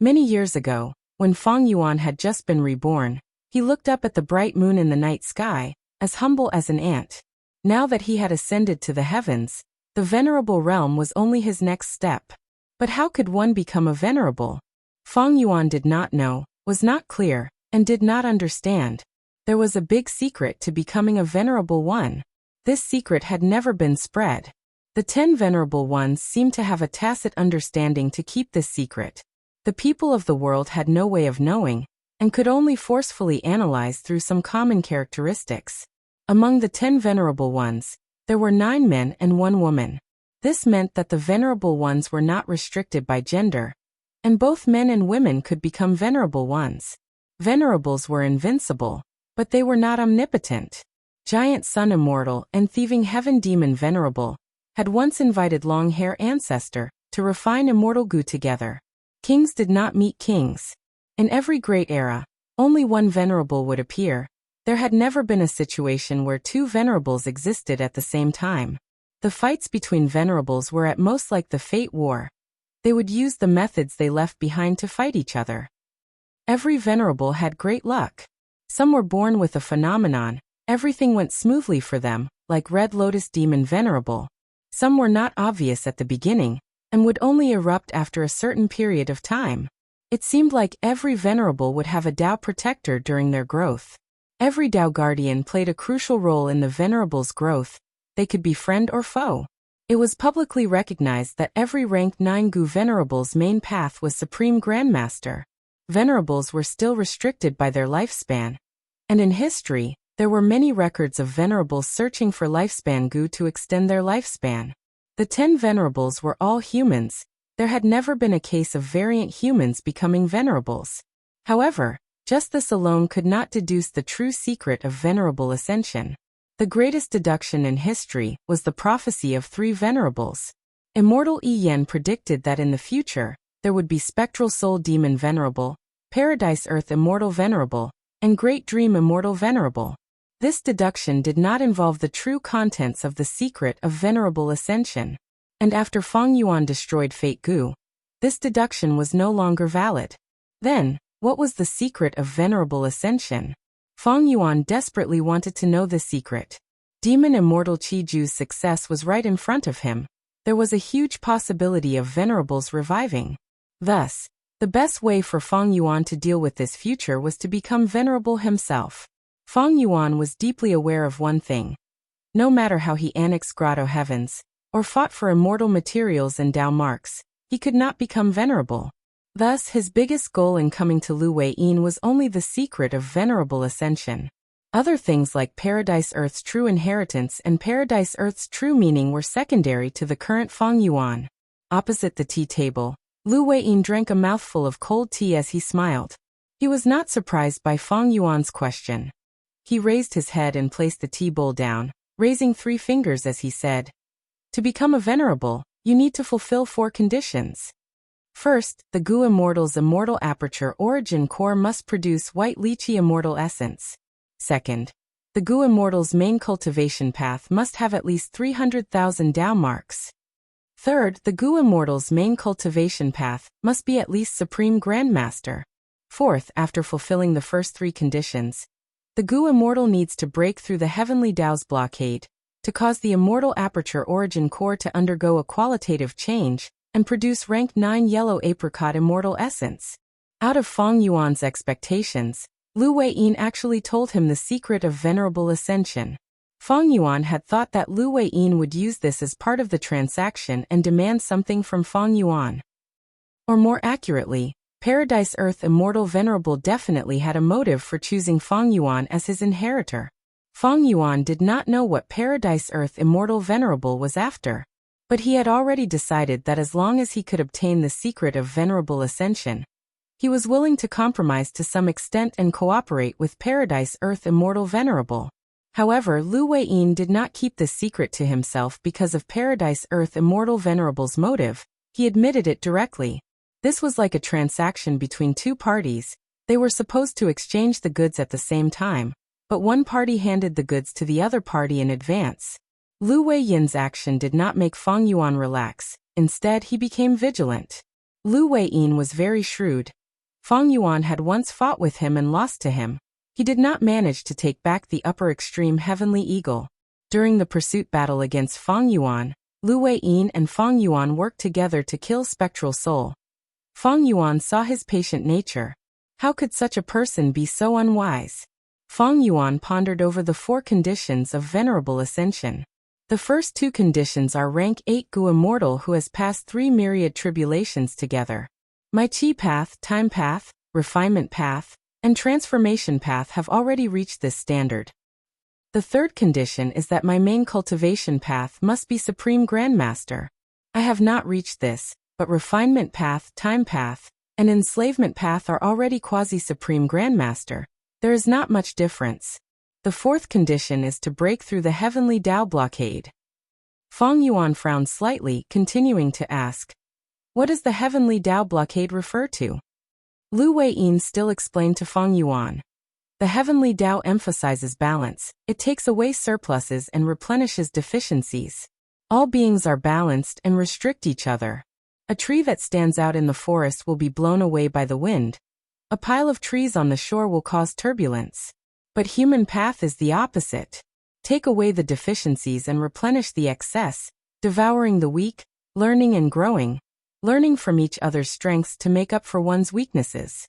Many years ago, when Feng Yuan had just been reborn, he looked up at the bright moon in the night sky, as humble as an ant. Now that he had ascended to the heavens, the venerable realm was only his next step. But how could one become a venerable? Feng Yuan did not know, was not clear, and did not understand. There was a big secret to becoming a venerable one. This secret had never been spread. The 10 venerable ones seemed to have a tacit understanding to keep this secret. The people of the world had no way of knowing, and could only forcefully analyze through some common characteristics. Among the 10 venerable ones, there were 9 men and 1 woman. This meant that the venerable ones were not restricted by gender, and both men and women could become venerable ones. Venerables were invincible, but they were not omnipotent. Giant Sun Immortal and thieving heaven demon Venerable had once invited long-hair ancestor to refine immortal goo together. Kings did not meet kings. In every great era, only one venerable would appear. There had never been a situation where two venerables existed at the same time. The fights between venerables were at most like the Fate War. They would use the methods they left behind to fight each other. Every venerable had great luck. Some were born with a phenomenon. Everything went smoothly for them, like Red Lotus Demon Venerable. Some were not obvious at the beginning, and would only erupt after a certain period of time. It seemed like every venerable would have a Tao protector during their growth. Every Tao guardian played a crucial role in the venerable's growth. They could be friend or foe. It was publicly recognized that every rank 9 Gu venerable's main path was Supreme Grandmaster. Venerables were still restricted by their lifespan. And in history, there were many records of venerables searching for lifespan Gu to extend their lifespan. The 10 venerables were all humans. There had never been a case of variant humans becoming venerables. However, just this alone could not deduce the true secret of venerable ascension. The greatest deduction in history was the prophecy of 3 venerables. Immortal Yi Yen predicted that in the future, there would be Spectral Soul Demon Venerable, Paradise Earth Immortal Venerable, and Great Dream Immortal Venerable. This deduction did not involve the true contents of the secret of venerable ascension. And after Feng Yuan destroyed Fate Gu, this deduction was no longer valid. Then, what was the secret of venerable ascension? Feng Yuan desperately wanted to know the secret. Demon Immortal Qi Ju's success was right in front of him. There was a huge possibility of venerables reviving. Thus, the best way for Feng Yuan to deal with this future was to become venerable himself. Feng Yuan was deeply aware of one thing. No matter how he annexed Grotto Heavens, or fought for immortal materials and Tao marks, he could not become venerable. Thus, his biggest goal in coming to Lu Wei Yin was only the secret of venerable ascension. Other things like Paradise Earth's true inheritance and Paradise Earth's true meaning were secondary to the current Feng Yuan. Opposite the tea table, Lu Wei Yin drank a mouthful of cold tea as he smiled. He was not surprised by Feng Yuan's question. He raised his head and placed the tea bowl down, raising 3 fingers as he said, "To become a venerable, you need to fulfill 4 conditions. First, the Gu Immortal's immortal aperture origin core must produce white lychee immortal essence. Second, the Gu Immortal's main cultivation path must have at least 300,000 Tao marks. Third, the Gu Immortal's main cultivation path must be at least Supreme Grandmaster. Fourth, after fulfilling the first 3 conditions, the Gu Immortal needs to break through the Heavenly Tao's blockade to cause the immortal aperture origin core to undergo a qualitative change and produce rank 9 yellow apricot immortal essence." Out of Feng Yuan's expectations, Lu Wei Yin actually told him the secret of venerable ascension. Feng Yuan had thought that Lu Wei Yin would use this as part of the transaction and demand something from Feng Yuan. Or more accurately, Paradise Earth Immortal Venerable definitely had a motive for choosing Feng Yuan as his inheritor. Feng Yuan did not know what Paradise Earth Immortal Venerable was after, but he had already decided that as long as he could obtain the secret of venerable ascension, he was willing to compromise to some extent and cooperate with Paradise Earth Immortal Venerable. However, Lu Wei Yin did not keep this secret to himself because of Paradise Earth Immortal Venerable's motive. He admitted it directly. This was like a transaction between 2 parties. They were supposed to exchange the goods at the same time, but one party handed the goods to the other party in advance. Lu Wei Yin's action did not make Feng Yuan relax. Instead, he became vigilant. Lu Wei Yin was very shrewd. Feng Yuan had once fought with him and lost to him. He did not manage to take back the upper extreme Heavenly Eagle. During the pursuit battle against Feng Yuan, Lu Wei Yin and Feng Yuan worked together to kill Spectral Soul. Feng Yuan saw his patient nature. How could such a person be so unwise? Feng Yuan pondered over the 4 conditions of venerable ascension. The first 2 conditions are rank 8 Gu Immortal who has passed 3 myriad tribulations together. My Qi path, time path, refinement path, and transformation path have already reached this standard. The third condition is that my main cultivation path must be Supreme Grandmaster. I have not reached this, but refinement path, time path, and enslavement path are already quasi-supreme grandmaster. There is not much difference. The fourth condition is to break through the heavenly Tao blockade. Feng Yuan frowned slightly, continuing to ask, what does the heavenly Tao blockade refer to? Lu Weiyin still explained to Feng Yuan. The heavenly Tao emphasizes balance. It takes away surpluses and replenishes deficiencies. All beings are balanced and restrict each other. A tree that stands out in the forest will be blown away by the wind. A pile of trees on the shore will cause turbulence. But human path is the opposite. Take away the deficiencies and replenish the excess, devouring the weak, learning and growing, learning from each other's strengths to make up for one's weaknesses.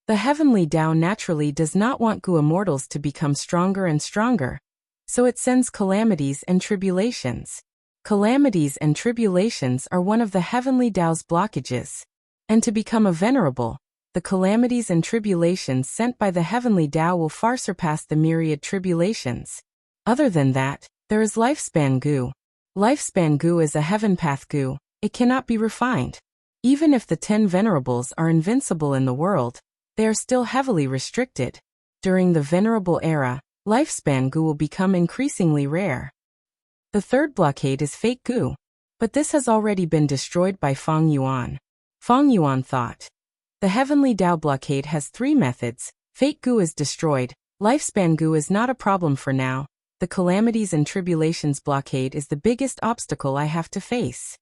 The heavenly Tao naturally does not want Gu immortals to become stronger and stronger, so it sends calamities and tribulations. Calamities and tribulations are one of the heavenly Tao's blockages. And to become a venerable, the calamities and tribulations sent by the heavenly Tao will far surpass the myriad tribulations. Other than that, there is lifespan Gu. Lifespan Gu is a heaven path Gu. It cannot be refined. Even if the 10 venerables are invincible in the world, they are still heavily restricted. During the venerable era, lifespan Gu will become increasingly rare. The third blockade is fake Gu, but this has already been destroyed by Feng Yuan. Feng Yuan thought. The heavenly Tao blockade has 3 methods. Fake Gu is destroyed. Lifespan Gu is not a problem for now. The calamities and tribulations blockade is the biggest obstacle I have to face.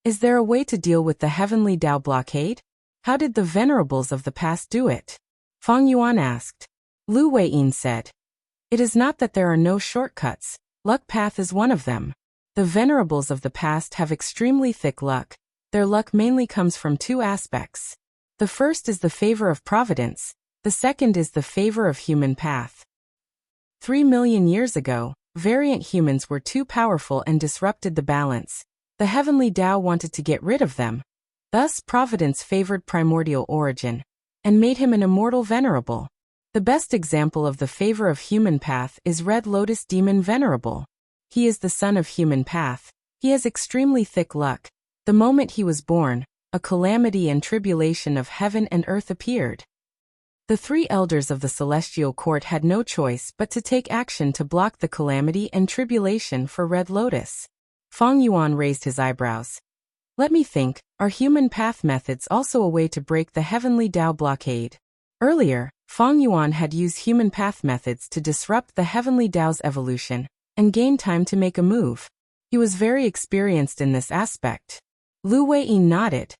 Is there a way to deal with the heavenly Tao blockade? How did the venerables of the past do it? Feng Yuan asked. Lu Weiyin said. It is not that there are no shortcuts. Luck path is one of them. The venerables of the past have extremely thick luck. Their luck mainly comes from 2 aspects. The first is the favor of providence. The second is the favor of human path. 3 million years ago, variant humans were too powerful and disrupted the balance. The heavenly Tao wanted to get rid of them. Thus, providence favored primordial origin and made him an immortal venerable. The best example of the favor of human path is Red Lotus Demon Venerable. He is the son of human path. He has extremely thick luck. The moment he was born, a calamity and tribulation of heaven and earth appeared. The 3 elders of the celestial court had no choice but to take action to block the calamity and tribulation for Red Lotus. Feng Yuan raised his eyebrows. Let me think, are human path methods also a way to break the heavenly Tao blockade? Earlier, Feng Yuan had used human path methods to disrupt the heavenly Tao's evolution and gain time to make a move. He was very experienced in this aspect. Lu Weiyin nodded.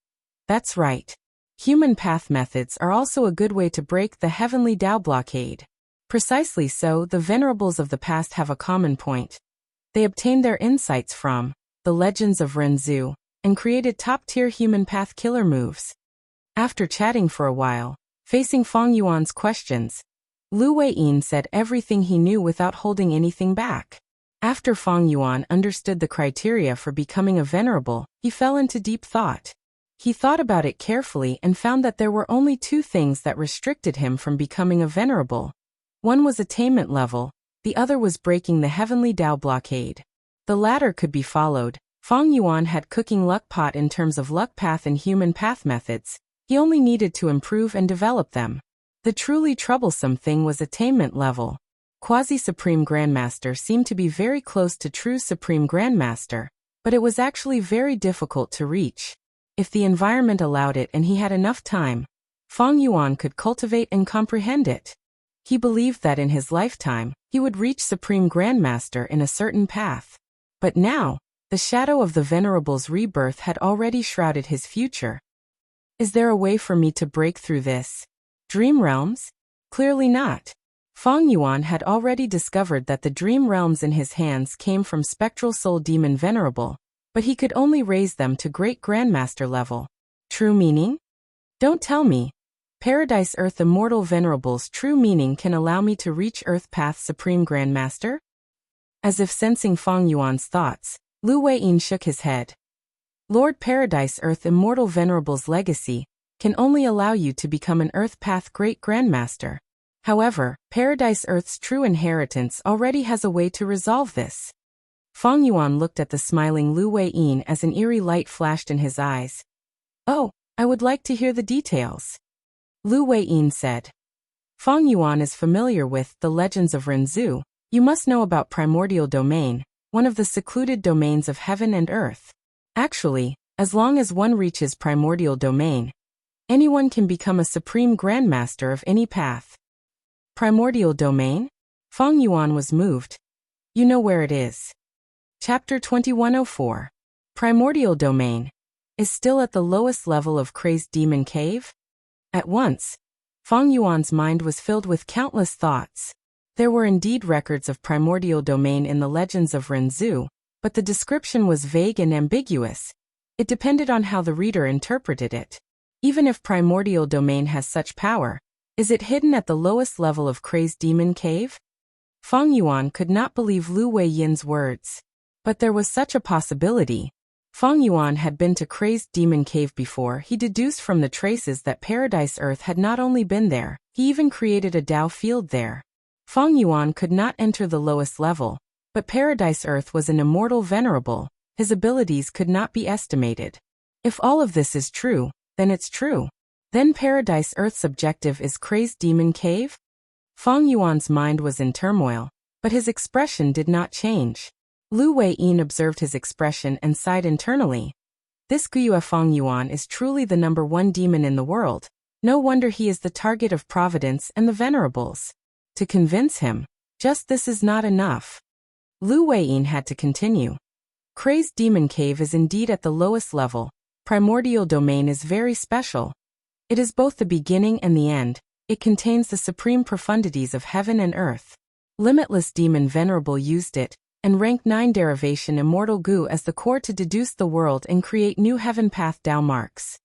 That's right. Human path methods are also a good way to break the heavenly Tao blockade. Precisely so, the venerables of the past have a common point. They obtained their insights from the legends of Renzu and created top-tier human path killer moves. After chatting for a while, facing Feng Yuan's questions, Lu Weiyin said everything he knew without holding anything back. After Feng Yuan understood the criteria for becoming a venerable, he fell into deep thought. He thought about it carefully and found that there were only 2 things that restricted him from becoming a venerable. One was attainment level, the other was breaking the heavenly Tao blockade. The latter could be followed. Feng Yuan had cooking luck pot in terms of luck path and human path methods. He only needed to improve and develop them. The truly troublesome thing was attainment level. Quasi-Supreme Grandmaster seemed to be very close to true Supreme Grandmaster, but it was actually very difficult to reach. If the environment allowed it and he had enough time, Feng Yuan could cultivate and comprehend it. He believed that in his lifetime, he would reach Supreme Grandmaster in a certain path. But now, the shadow of the Venerable's rebirth had already shrouded his future. Is there a way for me to break through this? Dream realms? Clearly not. Feng Yuan had already discovered that the dream realms in his hands came from Spectral Soul Demon Venerable, but he could only raise them to Great Grandmaster level. True meaning? Don't tell me. Paradise Earth Immortal Venerable's true meaning can allow me to reach Earth Path Supreme Grandmaster? As if sensing Feng Yuan's thoughts, Lu Weiyin shook his head. Lord Paradise Earth Immortal Venerable's legacy can only allow you to become an Earth Path Great Grandmaster. However, Paradise Earth's true inheritance already has a way to resolve this. Feng Yuan looked at the smiling Lu Weiyin as an eerie light flashed in his eyes. Oh, I would like to hear the details. Lu Weiyin said. Fang Yuan is familiar with the legends of Renzu. You must know about Primordial Domain, one of the secluded domains of heaven and earth. Actually, as long as one reaches Primordial Domain, anyone can become a supreme grandmaster of any path. Primordial Domain? Fang Yuan was moved. You know where it is. Chapter 2104. Primordial Domain is still at the lowest level of Crazed Demon Cave? At once, Fang Yuan's mind was filled with countless thoughts. There were indeed records of Primordial Domain in the legends of Renzu, but the description was vague and ambiguous. It depended on how the reader interpreted it. Even if Primordial Domain has such power, is it hidden at the lowest level of Crazed Demon Cave? Fang Yuan could not believe Lu Weiyin's words. But there was such a possibility. Fang Yuan had been to Crazed Demon Cave before. He deduced from the traces that Paradise Earth had not only been there, he even created a Dao field there. Fang Yuan could not enter the lowest level, but Paradise Earth was an immortal venerable. His abilities could not be estimated. If all of this is true, then it's true. Then Paradise Earth's objective is Crazed Demon Cave? Fang Yuan's mind was in turmoil, but his expression did not change. Lu Weiyin observed his expression and sighed internally. This Guiyue Fang Yuan is truly the #1 demon in the world. No wonder he is the target of Providence and the Venerables. To convince him, just this is not enough. Lu Weiyin had to continue. Crazed Demon Cave is indeed at the lowest level. Primordial Domain is very special. It is both the beginning and the end. It contains the supreme profundities of heaven and earth. Limitless Demon Venerable used it, and rank 9 derivation Immortal Gu as the core to deduce the world and create new heaven path Dao marks.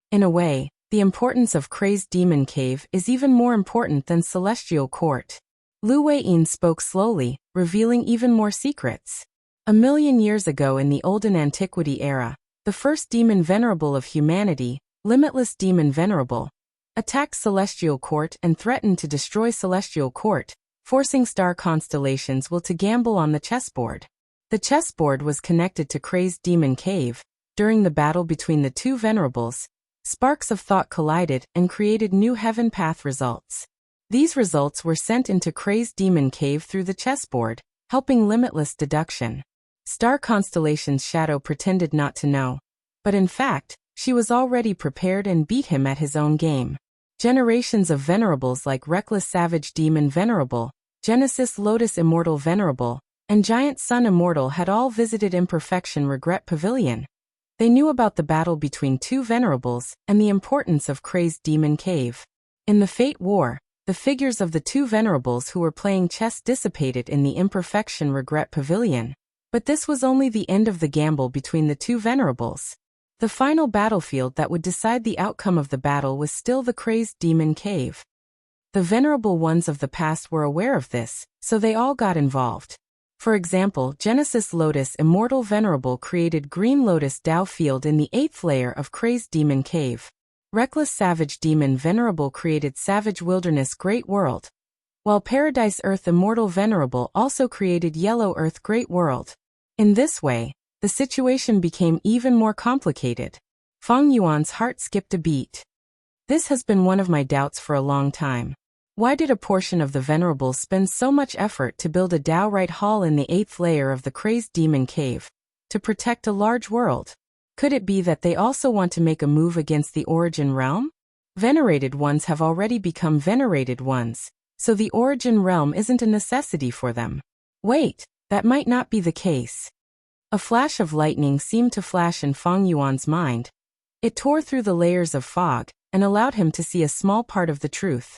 In a way, the importance of Crazed Demon Cave is even more important than Celestial Court. Lu Weiyin spoke slowly, revealing even more secrets. 1,000,000 years ago in the Olden Antiquity era, the first demon venerable of humanity, Limitless Demon Venerable, attacked Celestial Court and threatened to destroy Celestial Court, forcing star constellations will to gamble on the chessboard. The chessboard was connected to Crazed Demon Cave. During the battle between the two venerables, sparks of thought collided and created new heaven path results. These results were sent into Crazed Demon Cave through the chessboard, helping limitless deduction. Star Constellation's shadow pretended not to know, but in fact, she was already prepared and beat him at his own game. Generations of venerables like Reckless Savage Demon Venerable, Genesis Lotus Immortal Venerable, and Giant Sun Immortal had all visited Imperfection Regret Pavilion. They knew about the battle between two venerables and the importance of Crazed Demon Cave. In the Fate War, the figures of the two venerables who were playing chess dissipated in the Imperfection Regret Pavilion. But this was only the end of the gamble between the two venerables. The final battlefield that would decide the outcome of the battle was still the Crazed Demon Cave. The venerable ones of the past were aware of this, so they all got involved. For example, Genesis Lotus Immortal Venerable created Green Lotus Dao Field in the 8th layer of Crazed Demon Cave. Reckless Savage Demon Venerable created Savage Wilderness Great World, while Paradise Earth Immortal Venerable also created Yellow Earth Great World. In this way, the situation became even more complicated. Fang Yuan's heart skipped a beat. This has been one of my doubts for a long time. Why did a portion of the Venerables spend so much effort to build a Dao Right Hall in the 8th layer of the Crazed Demon Cave, to protect a large world? Could it be that they also want to make a move against the Origin Realm? Venerated ones have already become venerated ones, so the Origin Realm isn't a necessity for them. Wait, that might not be the case. A flash of lightning seemed to flash in Fang Yuan's mind. It tore through the layers of fog and allowed him to see a small part of the truth.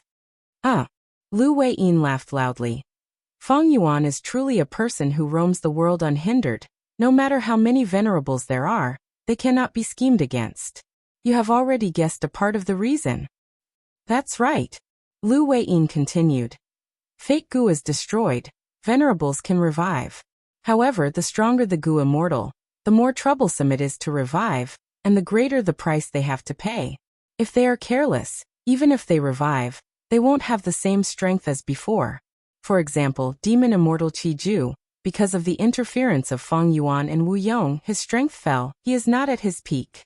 Ah! Lu Weiyin laughed loudly. Fang Yuan is truly a person who roams the world unhindered. No matter how many venerables there are, they cannot be schemed against. You have already guessed a part of the reason. That's right. Lu Weiyin continued. Fate Gu is destroyed. Venerables can revive. However, the stronger the Gu Immortal, the more troublesome it is to revive, and the greater the price they have to pay. If they are careless, even if they revive, they won't have the same strength as before. For example, Demon Immortal Qi Ju, because of the interference of Fang Yuan and Wu Yong, his strength fell. He is not at his peak.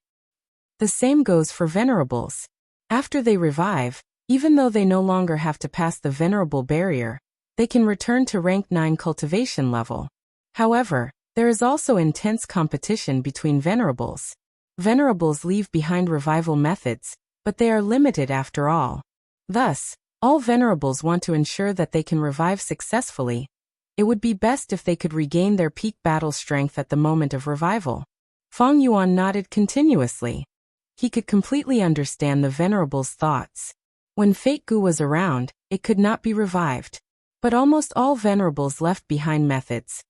The same goes for venerables. After they revive, even though they no longer have to pass the venerable barrier, they can return to rank 9 cultivation level. However, there is also intense competition between venerables. Venerables leave behind revival methods, but they are limited after all. Thus, all venerables want to ensure that they can revive successfully. It would be best if they could regain their peak battle strength at the moment of revival. Feng Yuan nodded continuously. He could completely understand the venerable's thoughts. When Fate Gu was around, it could not be revived. But almost all venerables left behind methods.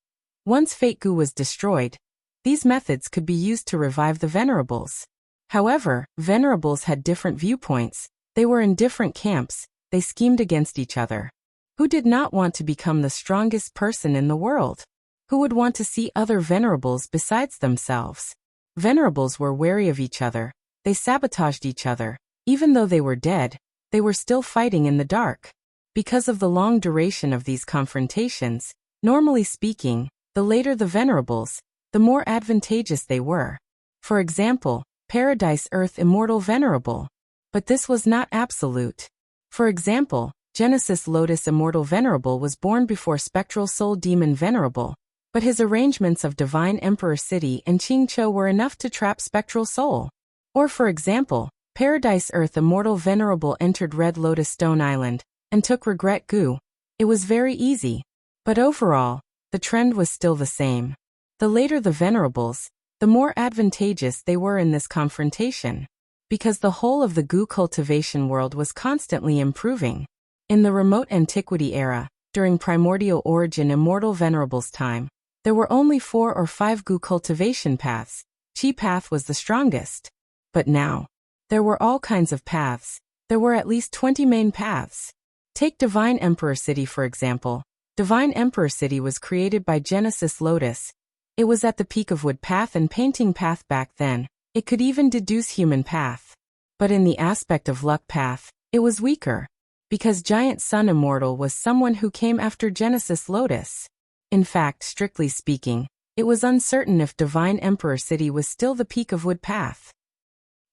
Once Fate Gu was destroyed, these methods could be used to revive the venerables. However, venerables had different viewpoints, they were in different camps, they schemed against each other. Who did not want to become the strongest person in the world? Who would want to see other venerables besides themselves? Venerables were wary of each other, they sabotaged each other. Even though they were dead, they were still fighting in the dark. Because of the long duration of these confrontations, normally speaking, the later the venerables, the more advantageous they were. For example, Paradise Earth Immortal Venerable. But this was not absolute. For example, Genesis Lotus Immortal Venerable was born before Spectral Soul Demon Venerable, but his arrangements of Divine Emperor City and Qingqiu were enough to trap Spectral Soul. Or for example, Paradise Earth Immortal Venerable entered Red Lotus Stone Island, and took Regret Gu. It was very easy. But overall, the trend was still the same. The later the venerables, the more advantageous they were in this confrontation. Because the whole of the Gu cultivation world was constantly improving. In the remote antiquity era, during primordial origin Immortal Venerables time, there were only 4 or 5 Gu cultivation paths. Qi path was the strongest. But now, there were all kinds of paths. There were at least 20 main paths. Take Divine Emperor City for example. Divine Emperor City was created by Genesis Lotus. It was at the peak of Wood Path and Painting Path back then. It could even deduce Human Path. But in the aspect of Luck Path, it was weaker. Because Giant Sun Immortal was someone who came after Genesis Lotus. In fact, strictly speaking, it was uncertain if Divine Emperor City was still the peak of Wood Path.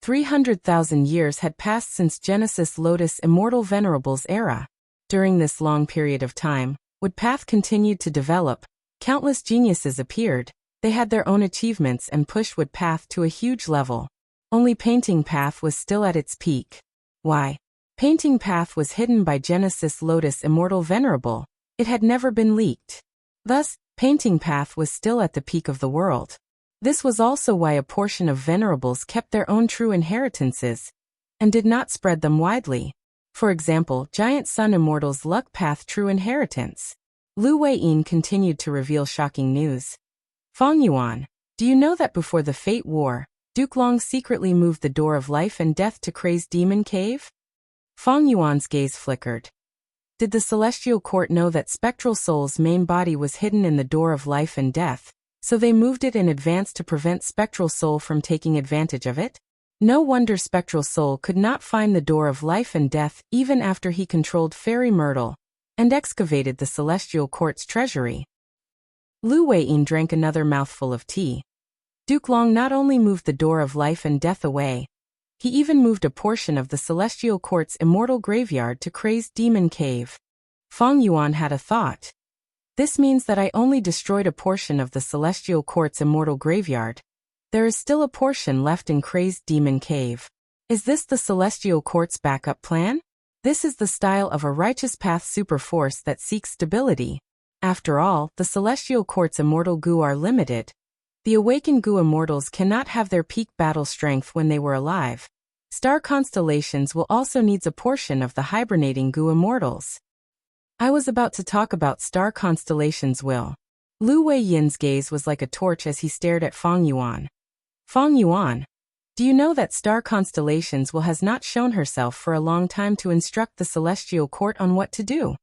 300,000 years had passed since Genesis Lotus Immortal Venerables era. During this long period of time, Wood Path continued to develop, countless geniuses appeared, they had their own achievements and pushed Wood Path to a huge level. Only Painting Path was still at its peak. Why? Painting Path was hidden by Genesis Lotus Immortal Venerable, it had never been leaked. Thus, Painting Path was still at the peak of the world. This was also why a portion of venerables kept their own true inheritances, and did not spread them widely. For example, Giant Sun Immortal's Luck Path true inheritance. Lu Weiyin continued to reveal shocking news. Feng Yuan, do you know that before the Fate War, Duke Long secretly moved the Door of Life and Death to Crazed Demon Cave? Feng Yuan's gaze flickered. Did the Celestial Court know that Spectral Soul's main body was hidden in the Door of Life and Death, so they moved it in advance to prevent Spectral Soul from taking advantage of it? No wonder Spectral Soul could not find the Door of Life and Death even after he controlled Fairy Myrtle and excavated the Celestial Court's treasury. Lu Weiyin drank another mouthful of tea. Duke Long not only moved the Door of Life and Death away, he even moved a portion of the Celestial Court's immortal graveyard to Crazed Demon Cave. Feng Yuan had a thought. This means that I only destroyed a portion of the Celestial Court's immortal graveyard. There is still a portion left in Crazed Demon Cave. Is this the Celestial Court's backup plan? This is the style of a righteous path superforce that seeks stability. After all, the Celestial Court's immortal Gu are limited. The awakened Gu immortals cannot have their peak battle strength when they were alive. Star constellations will also need a portion of the hibernating Gu immortals. I was about to talk about star constellations will. Lu Weiyin's gaze was like a torch as he stared at Feng Yuan. Feng Yuan, do you know that Star Constellations will has not shown herself for a long time to instruct the Celestial Court on what to do?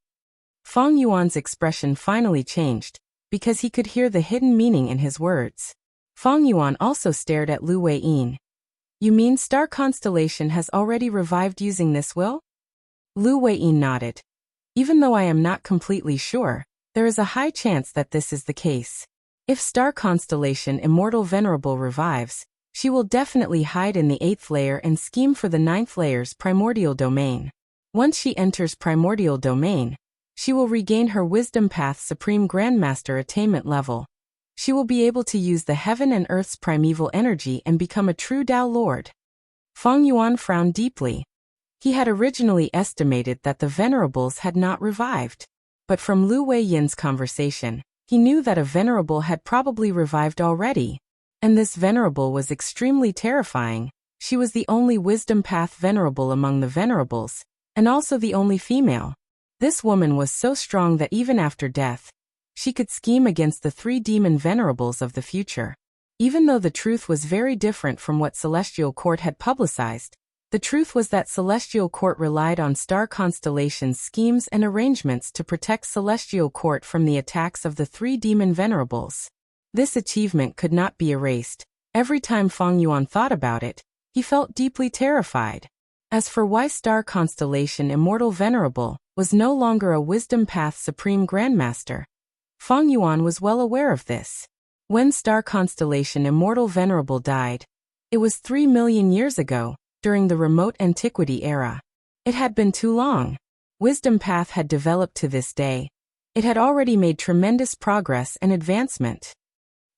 Feng Yuan's expression finally changed, because he could hear the hidden meaning in his words. Feng Yuan also stared at Lu Weiyin. You mean Star Constellation has already revived using this will? Lu Weiyin nodded. Even though I am not completely sure, there is a high chance that this is the case. If Star Constellation Immortal Venerable revives, She will definitely hide in the 8th layer and scheme for the 9th layer's primordial domain. Once she enters primordial domain, she will regain her Wisdom Path Supreme Grandmaster attainment level. She will be able to use the heaven and earth's primeval energy and become a true Tao Lord. Feng Yuan frowned deeply. He had originally estimated that the venerables had not revived. But from Lu Weiyin's conversation, he knew that a venerable had probably revived already. And this venerable was extremely terrifying. She was the only Wisdom Path venerable among the venerables, and also the only female. This woman was so strong that even after death, she could scheme against the 3 demon venerables of the future. Even though the truth was very different from what Celestial Court had publicized, the truth was that Celestial Court relied on star constellations' schemes and arrangements to protect Celestial Court from the attacks of the 3 demon venerables. This achievement could not be erased. Every time Feng Yuan thought about it, he felt deeply terrified. As for why Star Constellation Immortal Venerable was no longer a Wisdom Path Supreme Grandmaster, Feng Yuan was well aware of this. When Star Constellation Immortal Venerable died, it was 3 million years ago, during the remote antiquity era. It had been too long. Wisdom Path had developed to this day. It had already made tremendous progress and advancement.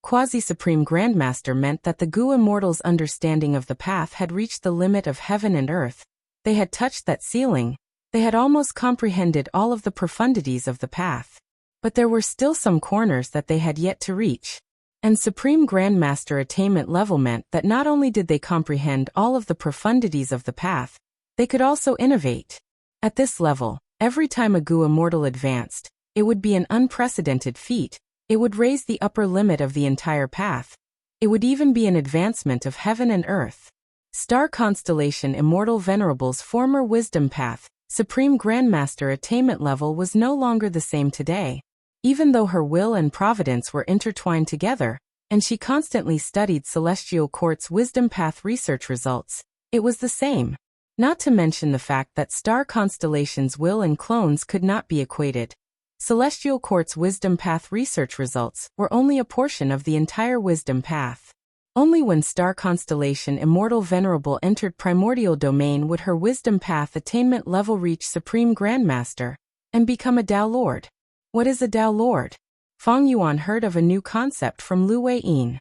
Quasi-Supreme Grandmaster meant that the Gu Immortals' understanding of the path had reached the limit of heaven and earth. They had touched that ceiling. They had almost comprehended all of the profundities of the path. But there were still some corners that they had yet to reach. And Supreme Grandmaster attainment level meant that not only did they comprehend all of the profundities of the path, they could also innovate. At this level, every time a Gu Immortal advanced, it would be an unprecedented feat. It would raise the upper limit of the entire path. It would even be an advancement of heaven and earth. Star Constellation Immortal Venerable's former Wisdom Path, Supreme Grandmaster attainment level was no longer the same today. Even though her will and providence were intertwined together, and she constantly studied Celestial Court's Wisdom Path research results, it was the same. Not to mention the fact that Star Constellation's will and clones could not be equated. Celestial Court's Wisdom Path research results were only a portion of the entire Wisdom Path. Only when Star Constellation Immortal Venerable entered Primordial Domain would her Wisdom Path attainment level reach Supreme Grandmaster and become a Tao Lord. What is a Tao Lord? Feng Yuan heard of a new concept from Lu Weiyin.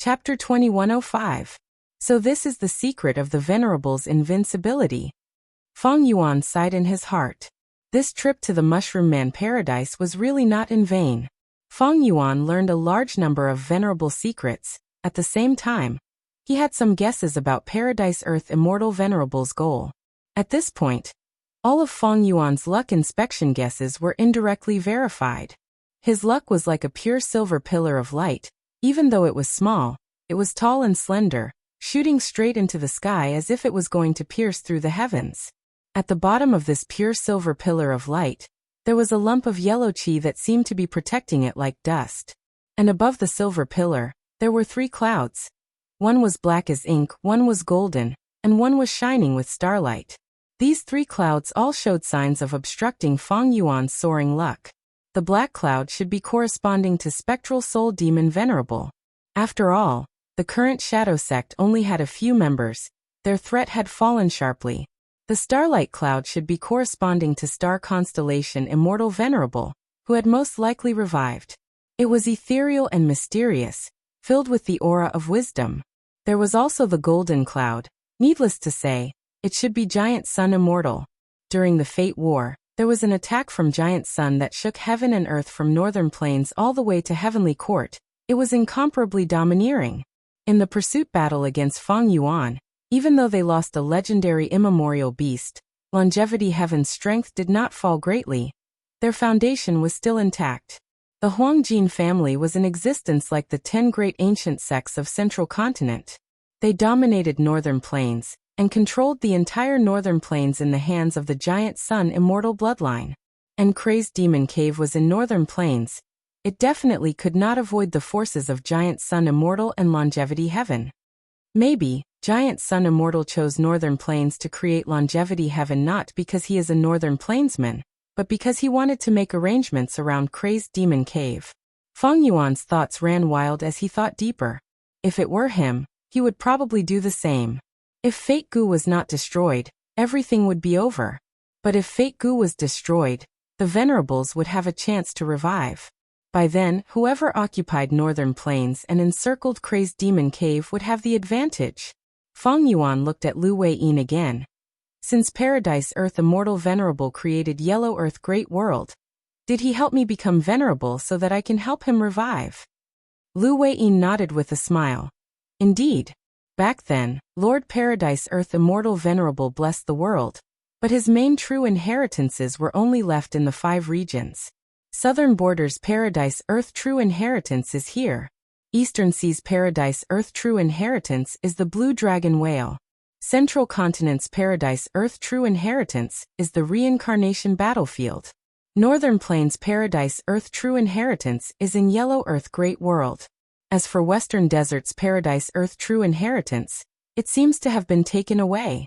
Chapter 2105. So this is the secret of the Venerable's invincibility. Feng Yuan sighed in his heart. This trip to the Mushroom Man Paradise was really not in vain. Feng Yuan learned a large number of venerable secrets. At the same time, he had some guesses about Paradise Earth Immortal Venerable's goal. At this point, all of Feng Yuan's luck inspection guesses were indirectly verified. His luck was like a pure silver pillar of light. Even though it was small, it was tall and slender, shooting straight into the sky as if it was going to pierce through the heavens. At the bottom of this pure silver pillar of light, there was a lump of yellow qi that seemed to be protecting it like dust. And above the silver pillar, there were 3 clouds. One was black as ink, one was golden, and one was shining with starlight. These 3 clouds all showed signs of obstructing Feng Yuan's soaring luck. The black cloud should be corresponding to Spectral Soul Demon Venerable. After all, the current Shadow Sect only had a few members. Their threat had fallen sharply. The starlight cloud should be corresponding to Star Constellation Immortal Venerable, who had most likely revived. It was ethereal and mysterious, filled with the aura of wisdom. There was also the golden cloud. Needless to say, it should be Giant Sun Immortal. During the Fate War, there was an attack from Giant Sun that shook heaven and earth from northern plains all the way to Heavenly Court. It was incomparably domineering. In the pursuit battle against Feng Yuan, even though they lost a legendary immemorial beast, Longevity Heaven's strength did not fall greatly. Their foundation was still intact. The Huangjin family was in existence like the 10 great ancient sects of Central Continent. They dominated northern plains, and controlled the entire northern plains in the hands of the Giant Sun Immortal bloodline. And Crazed Demon Cave was in northern plains. It definitely could not avoid the forces of Giant Sun Immortal and Longevity Heaven. Maybe, Giant Sun Immortal chose Northern Plains to create Longevity Heaven not because he is a Northern Plainsman, but because he wanted to make arrangements around Crazed Demon Cave. Feng Yuan's thoughts ran wild as he thought deeper. If it were him, he would probably do the same. If Fate Gu was not destroyed, everything would be over. But if Fate Gu was destroyed, the Venerables would have a chance to revive. By then, whoever occupied Northern Plains and encircled Crazed Demon Cave would have the advantage. Feng Yuan looked at Lu Wei-yin again. Since Paradise Earth Immortal Venerable created Yellow Earth Great World, did he help me become venerable so that I can help him revive? Lu Wei-yin nodded with a smile. Indeed. Back then, Lord Paradise Earth Immortal Venerable blessed the world, but his main true inheritances were only left in the 5 regions. Southern Borders Paradise Earth True Inheritance is here. Eastern Seas Paradise Earth True Inheritance is the Blue Dragon Whale. Central Continent's Paradise Earth True Inheritance is the Reincarnation Battlefield. Northern Plains Paradise Earth True Inheritance is in Yellow Earth Great World. As for Western Deserts Paradise Earth True Inheritance, it seems to have been taken away.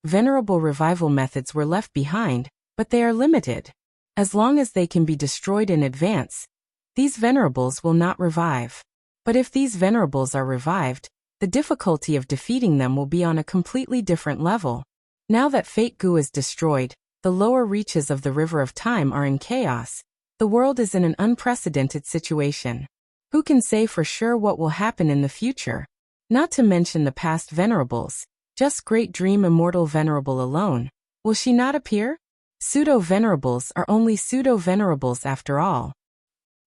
Venerable revival methods were left behind, but they are limited. As long as they can be destroyed in advance, these venerables will not revive. But if these venerables are revived, the difficulty of defeating them will be on a completely different level. Now that Fate Gu is destroyed, the lower reaches of the River of Time are in chaos. The world is in an unprecedented situation. Who can say for sure what will happen in the future? Not to mention the past venerables. Just Great Dream Immortal Venerable alone. Will she not appear? Pseudo-venerables are only pseudo-venerables after all.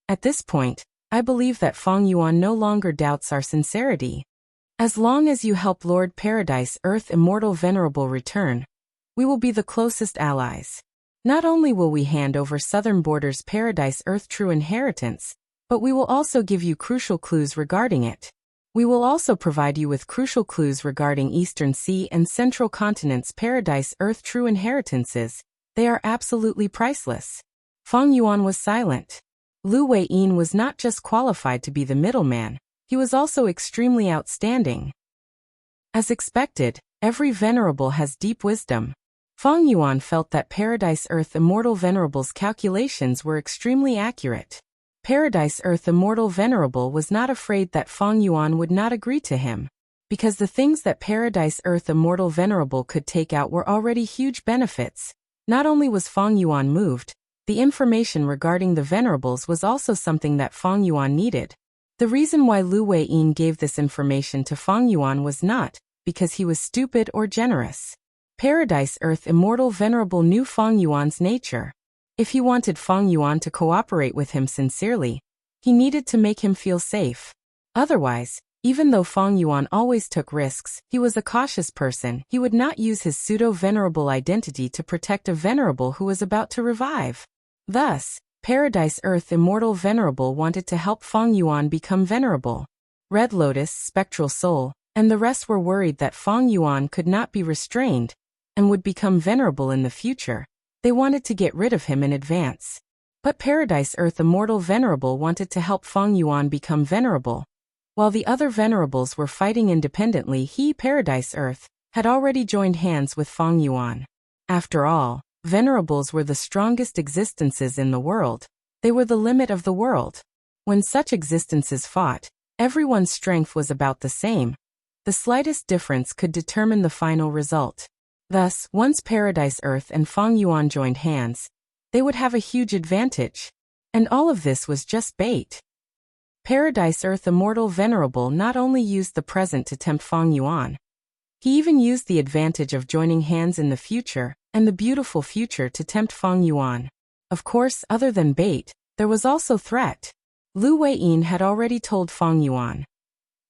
At this point, I believe that Feng Yuan no longer doubts our sincerity. As long as you help Lord Paradise Earth Immortal Venerable return, we will be the closest allies. Not only will we hand over Southern Borders Paradise Earth True Inheritance, but we will also give you crucial clues regarding it. We will also provide you with crucial clues regarding Eastern Sea and Central Continent's Paradise Earth True Inheritances. They are absolutely priceless. Feng Yuan was silent. Lu Wei-yin was not just qualified to be the middleman, he was also extremely outstanding. As expected, every venerable has deep wisdom. Feng Yuan felt that Paradise Earth Immortal Venerable's calculations were extremely accurate. Paradise Earth Immortal Venerable was not afraid that Feng Yuan would not agree to him, because the things that Paradise Earth Immortal Venerable could take out were already huge benefits. Not only was Feng Yuan moved, the information regarding the venerables was also something that Feng Yuan needed. The reason why Lu Wei-yin gave this information to Feng Yuan was not because he was stupid or generous. Paradise Earth Immortal Venerable knew Feng Yuan's nature. If he wanted Feng Yuan to cooperate with him sincerely, he needed to make him feel safe. Otherwise, even though Feng Yuan always took risks, he was a cautious person. He would not use his pseudo-venerable identity to protect a venerable who was about to revive. Thus, Paradise Earth Immortal Venerable wanted to help Feng Yuan become venerable. Red Lotus, Spectral Soul, and the rest were worried that Feng Yuan could not be restrained and would become venerable in the future. They wanted to get rid of him in advance. But Paradise Earth Immortal Venerable wanted to help Feng Yuan become venerable. While the other venerables were fighting independently, he, Paradise Earth, had already joined hands with Feng Yuan. After all, venerables were the strongest existences in the world. They were the limit of the world. When such existences fought, everyone's strength was about the same. The slightest difference could determine the final result. Thus, once Paradise Earth and Feng Yuan joined hands, they would have a huge advantage. And all of this was just bait. Paradise Earth Immortal Venerable not only used the present to tempt Feng Yuan, he even used the advantage of joining hands in the future and the beautiful future to tempt Feng Yuan. Of course, other than bait, there was also threat. Lu Wei-yin had already told Feng Yuan.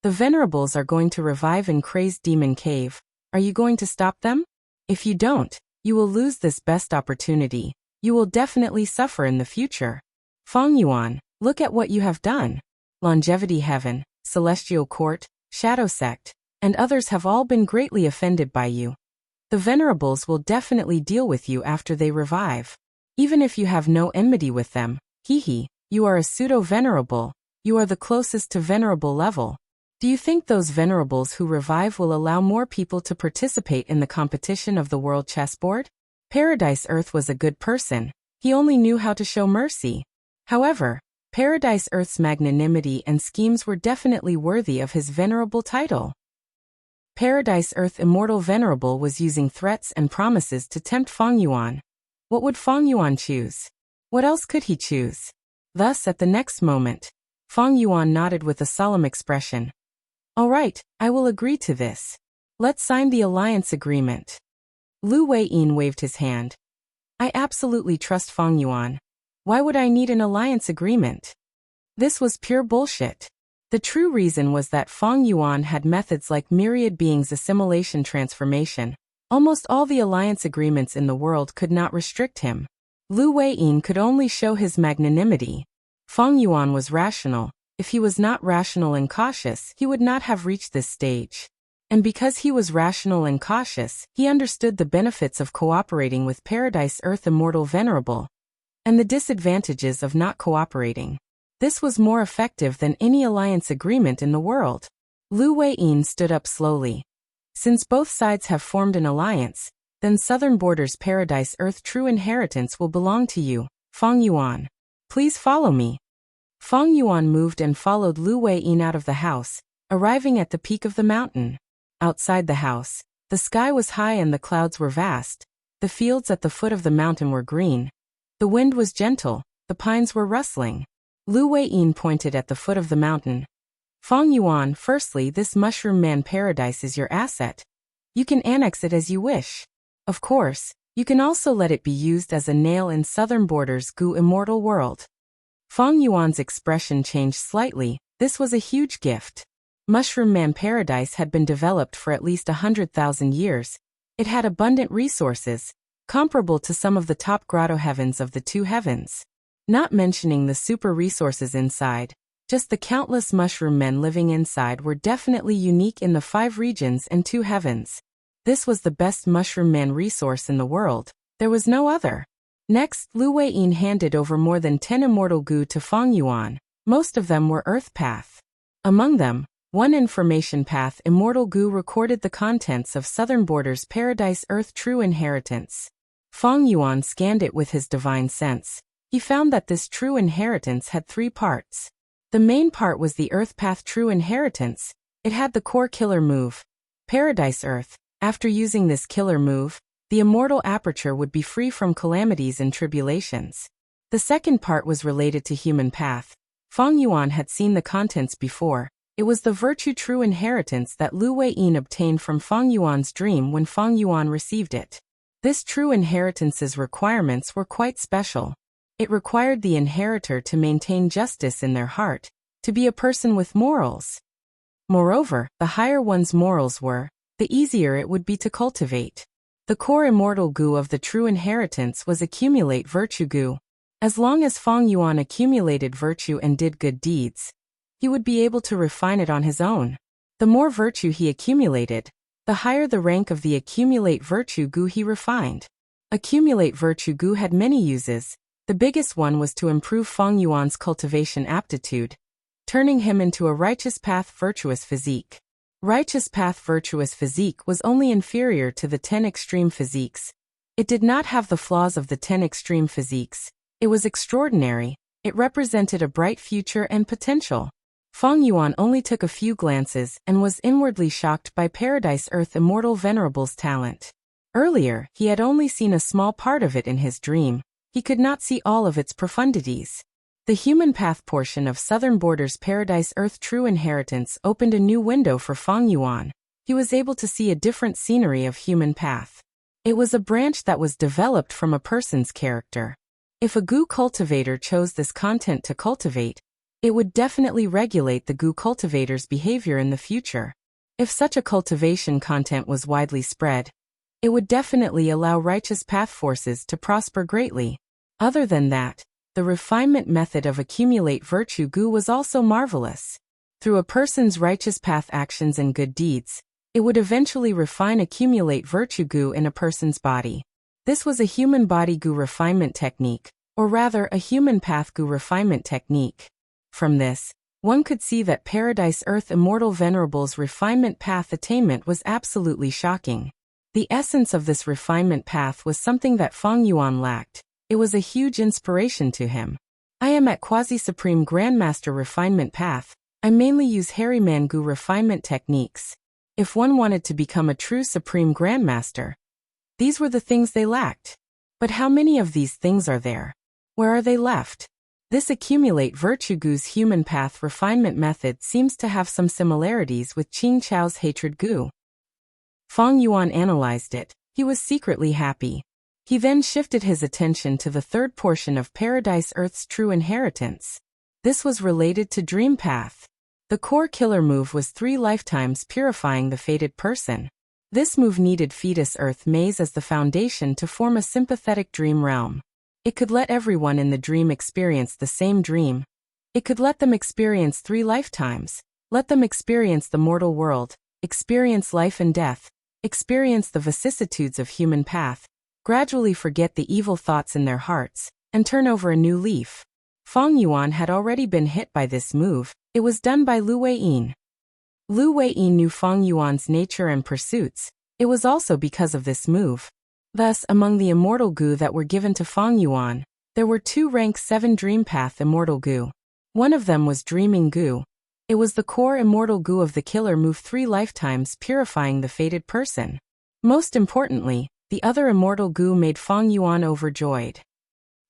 The venerables are going to revive in Crazed Demon Cave. Are you going to stop them? If you don't, you will lose this best opportunity. You will definitely suffer in the future. Feng Yuan, look at what you have done. Longevity Heaven, Celestial Court, Shadow Sect, and others have all been greatly offended by you. The venerables will definitely deal with you after they revive. Even if you have no enmity with them, you are a pseudo-venerable. You are the closest to venerable level. Do you think those venerables who revive will allow more people to participate in the competition of the world chessboard? Paradise Earth was a good person. He only knew how to show mercy. However, Paradise Earth's magnanimity and schemes were definitely worthy of his venerable title. Paradise Earth Immortal Venerable was using threats and promises to tempt Feng Yuan. What would Feng Yuan choose? What else could he choose? Thus, at the next moment, Feng Yuan nodded with a solemn expression. All right, I will agree to this. Let's sign the alliance agreement. Lu Weiyin waved his hand. I absolutely trust Feng Yuan. Why would I need an alliance agreement? This was pure bullshit. The true reason was that Feng Yuan had methods like myriad beings assimilation transformation. Almost all the alliance agreements in the world could not restrict him. Lu Weiyin could only show his magnanimity. Feng Yuan was rational. If he was not rational and cautious, he would not have reached this stage. And because he was rational and cautious, he understood the benefits of cooperating with Paradise Earth Immortal Venerable, and the disadvantages of not cooperating. This was more effective than any alliance agreement in the world. Lu Weiyin stood up slowly. Since both sides have formed an alliance, then Southern Border's Paradise Earth true inheritance will belong to you, Feng Yuan. Please follow me. Feng Yuan moved and followed Lu Weiyin out of the house, arriving at the peak of the mountain. Outside the house, the sky was high and the clouds were vast. The fields at the foot of the mountain were green. The wind was gentle, the pines were rustling. Lu Weiyin pointed at the foot of the mountain. Feng Yuan, firstly, this mushroom man paradise is your asset. You can annex it as you wish. Of course, you can also let it be used as a nail in Southern Border's Gu immortal world. Feng Yuan's expression changed slightly. This was a huge gift. Mushroom Man Paradise had been developed for at least 100,000 years. It had abundant resources, comparable to some of the top grotto heavens of the two heavens. Not mentioning the super resources inside, just the countless mushroom men living inside were definitely unique in the 5 regions and 2 heavens. This was the best mushroom man resource in the world. There was no other. Next, Lu Weiyin handed over more than 10 immortal Gu to Feng Yuan. Most of them were Earth Path. Among them, one Information Path Immortal Gu recorded the contents of Southern Border's Paradise Earth True Inheritance. Feng Yuan scanned it with his divine sense. He found that this true inheritance had 3 parts. The main part was the Earth Path True Inheritance. It had the core killer move, Paradise Earth. After using this killer move, the immortal aperture would be free from calamities and tribulations. The second part was related to Human Path. Feng Yuan had seen the contents before. It was the Virtue True Inheritance that Lu Weiyin obtained from Feng Yuan's dream when Feng Yuan received it. This True Inheritance's requirements were quite special. It required the inheritor to maintain justice in their heart, to be a person with morals. Moreover, the higher one's morals were, the easier it would be to cultivate. The core immortal Gu of the True Inheritance was accumulate virtue Gu. As long as Feng Yuan accumulated virtue and did good deeds, he would be able to refine it on his own. The more virtue he accumulated, the higher the rank of the accumulate virtue Gu he refined. Accumulate virtue Gu had many uses. The biggest one was to improve Feng Yuan's cultivation aptitude, turning him into a righteous path virtuous physique. Righteous path virtuous physique was only inferior to the 10 extreme physiques. It did not have the flaws of the 10 extreme physiques. It was extraordinary. It represented a bright future and potential. Feng Yuan only took a few glances and was inwardly shocked by Paradise Earth Immortal Venerable's talent. Earlier, he had only seen a small part of it in his dream. He could not see all of its profundities. The Human Path portion of Southern Border's Paradise Earth True Inheritance opened a new window for Feng Yuan. He was able to see a different scenery of Human Path. It was a branch that was developed from a person's character. If a Gu cultivator chose this content to cultivate, it would definitely regulate the Gu cultivator's behavior in the future. If such a cultivation content was widely spread, it would definitely allow righteous path forces to prosper greatly. Other than that, the refinement method of accumulate virtue Gu was also marvelous. Through a person's righteous path actions and good deeds, it would eventually refine accumulate virtue Gu in a person's body. This was a human body Gu refinement technique, or rather a human path Gu refinement technique. From this, one could see that Paradise Earth Immortal Venerable's refinement path attainment was absolutely shocking. The essence of this refinement path was something that Feng Yuan lacked. It was a huge inspiration to him. I am at Quasi-Supreme Grandmaster Refinement Path. I mainly use Harryman Gu refinement techniques. If one wanted to become a true supreme grandmaster, these were the things they lacked. But how many of these things are there? Where are they left? This accumulate virtue gu's human path refinement method seems to have some similarities with Qing Chao's hatred gu. Feng Yuan analyzed it. He was secretly happy. He then shifted his attention to the third portion of Paradise Earth's true inheritance. This was related to Dream Path. The core killer move was 3 lifetimes purifying the fated person. This move needed Fetus Earth Maze as the foundation to form a sympathetic dream realm. It could let everyone in the dream experience the same dream. It could let them experience 3 lifetimes. Let them experience the mortal world, experience life and death, experience the vicissitudes of human path, gradually forget the evil thoughts in their hearts, and turn over a new leaf. Feng Yuan had already been hit by this move. It was done by Lu Weiyin. Lu Weiyin knew Feng Yuan's nature and pursuits. It was also because of this move. Thus, among the immortal gu that were given to Feng Yuan, there were 2 rank 7 Dream Path immortal gu. One of them was Dreaming gu. It was the core immortal gu of the killer move 3 lifetimes purifying the fated person. Most importantly, the other immortal gu made Feng Yuan overjoyed.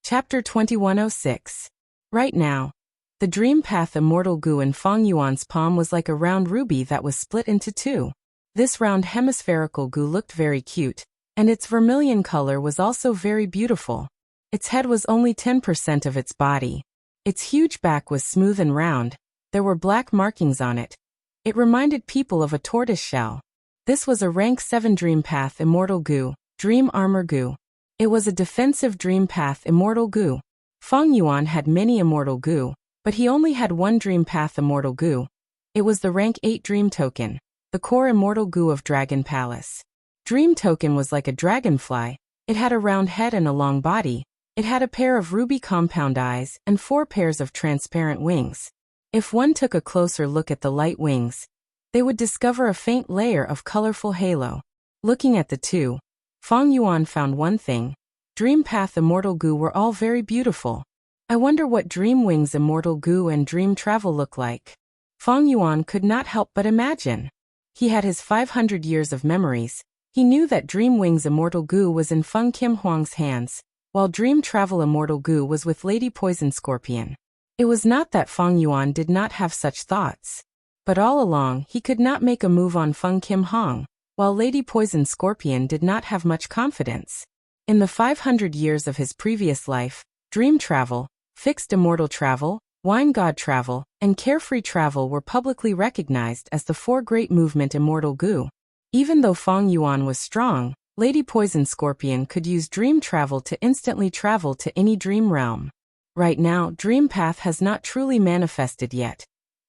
Chapter 2106. Right now, the Dream Path immortal gu in Feng Yuan's palm was like a round ruby that was split into 2. This round hemispherical gu looked very cute, and its vermilion color was also very beautiful. Its head was only 10% of its body. Its huge back was smooth and round. There were black markings on it. It reminded people of a tortoise shell. This was a rank 7 Dream Path immortal gu, Dream Armor gu. It was a defensive Dream Path immortal gu. Feng Yuan had many immortal gu, but he only had 1 Dream Path immortal gu. It was the rank 8 Dream Token, the core immortal gu of Dragon Palace. Dream Token was like a dragonfly. It had a round head and a long body. It had a pair of ruby compound eyes and 4 pairs of transparent wings. If one took a closer look at the light wings, they would discover a faint layer of colorful halo. Looking at the 2, Feng Yuan found one thing. Dream Path immortal gu were all very beautiful. I wonder what Dream Wings immortal gu and Dream Travel look like. Feng Yuan could not help but imagine. He had his 500 years of memories. He knew that Dream Wings immortal gu was in Feng Kim Huang's hands, while Dream Travel immortal gu was with Lady Poison Scorpion. It was not that Feng Yuan did not have such thoughts. But all along he could not make a move on Feng Kim Huang, while Lady Poison Scorpion did not have much confidence. In the 500 years of his previous life, Dream Travel, Fixed Immortal Travel, Wine God Travel, and Carefree Travel were publicly recognized as the 4 great movement immortal gu. Even though Feng Yuan was strong, Lady Poison Scorpion could use Dream Travel to instantly travel to any dream realm. Right now, Dream Path has not truly manifested yet.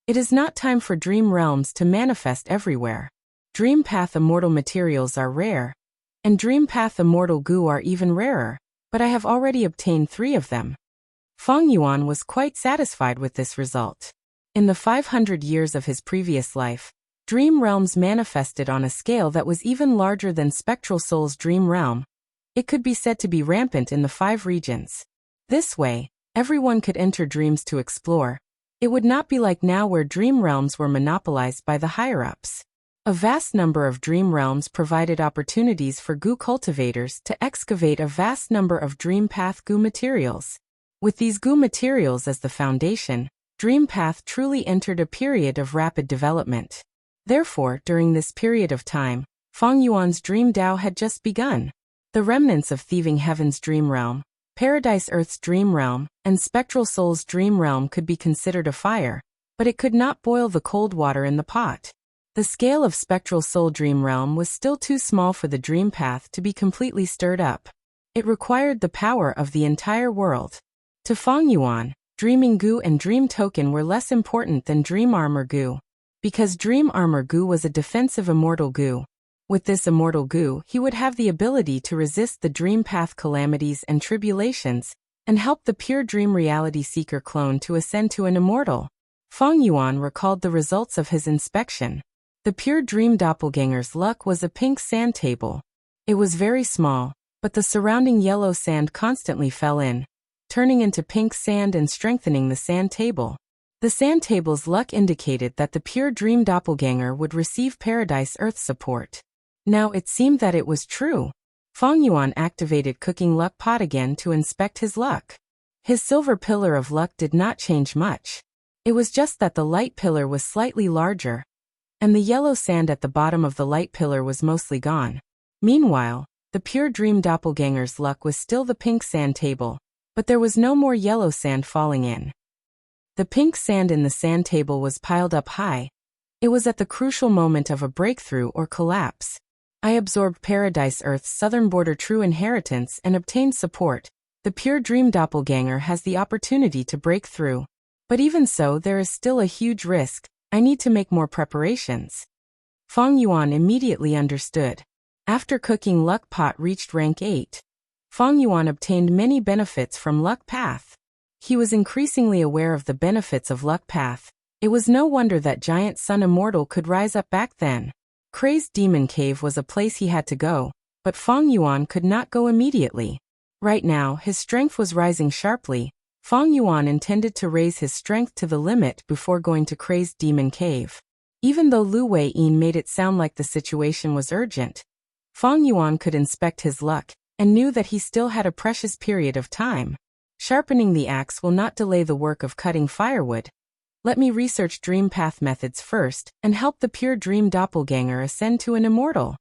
It is not time for dream realms to manifest everywhere. Dream Path immortal materials are rare, and Dream Path immortal gu are even rarer, but I have already obtained 3 of them. Feng Yuan was quite satisfied with this result. In the 500 years of his previous life, dream realms manifested on a scale that was even larger than Spectral Soul's dream realm. It could be said to be rampant in the 5 regions. This way, everyone could enter dreams to explore. It would not be like now where dream realms were monopolized by the higher-ups. A vast number of dream realms provided opportunities for gu cultivators to excavate a vast number of Dream Path gu materials. With these gu materials as the foundation, Dream Path truly entered a period of rapid development. Therefore, during this period of time, Feng Yuan's Dream Dao had just begun. The remnants of Thieving Heaven's Dream Realm, Paradise Earth's Dream Realm, and Spectral Soul's Dream Realm could be considered a fire, but it could not boil the cold water in the pot. The scale of Spectral Soul Dream Realm was still too small for the Dream Path to be completely stirred up. It required the power of the entire world. To Feng Yuan, Dreaming gu and Dream Token were less important than Dream Armor gu. Because Dream Armor gu was a defensive immortal gu. With this immortal gu, he would have the ability to resist the Dream Path calamities and tribulations, and help the pure Dream Reality Seeker clone to ascend to an immortal. Feng Yuan recalled the results of his inspection. The pure Dream Doppelganger's luck was a pink sand table. It was very small, but the surrounding yellow sand constantly fell in, turning into pink sand and strengthening the sand table. The sand table's luck indicated that the pure dream doppelganger would receive Paradise Earth support. Now it seemed that it was true. Feng Yuan activated Cooking Luck Pot again to inspect his luck. His silver pillar of luck did not change much. It was just that the light pillar was slightly larger, and the yellow sand at the bottom of the light pillar was mostly gone. Meanwhile, the pure dream doppelganger's luck was still the pink sand table, but there was no more yellow sand falling in. The pink sand in the sand table was piled up high. It was at the crucial moment of a breakthrough or collapse. I absorbed Paradise Earth's southern border true inheritance and obtained support. The pure dream doppelganger has the opportunity to break through. But even so, there is still a huge risk. I need to make more preparations. Feng Yuan immediately understood. After Cooking Luck Pot reached rank 8, Feng Yuan obtained many benefits from Luck Path. He was increasingly aware of the benefits of Luck Path. It was no wonder that Giant Sun Immortal could rise up back then. Crazed Demon Cave was a place he had to go, but Feng Yuan could not go immediately. Right now, his strength was rising sharply. Feng Yuan intended to raise his strength to the limit before going to Crazed Demon Cave. Even though Lu Wei-yin made it sound like the situation was urgent, Feng Yuan could inspect his luck, and knew that he still had a precious period of time. Sharpening the axe will not delay the work of cutting firewood. Let me research dream path methods first, and help the pure dream doppelganger ascend to an immortal.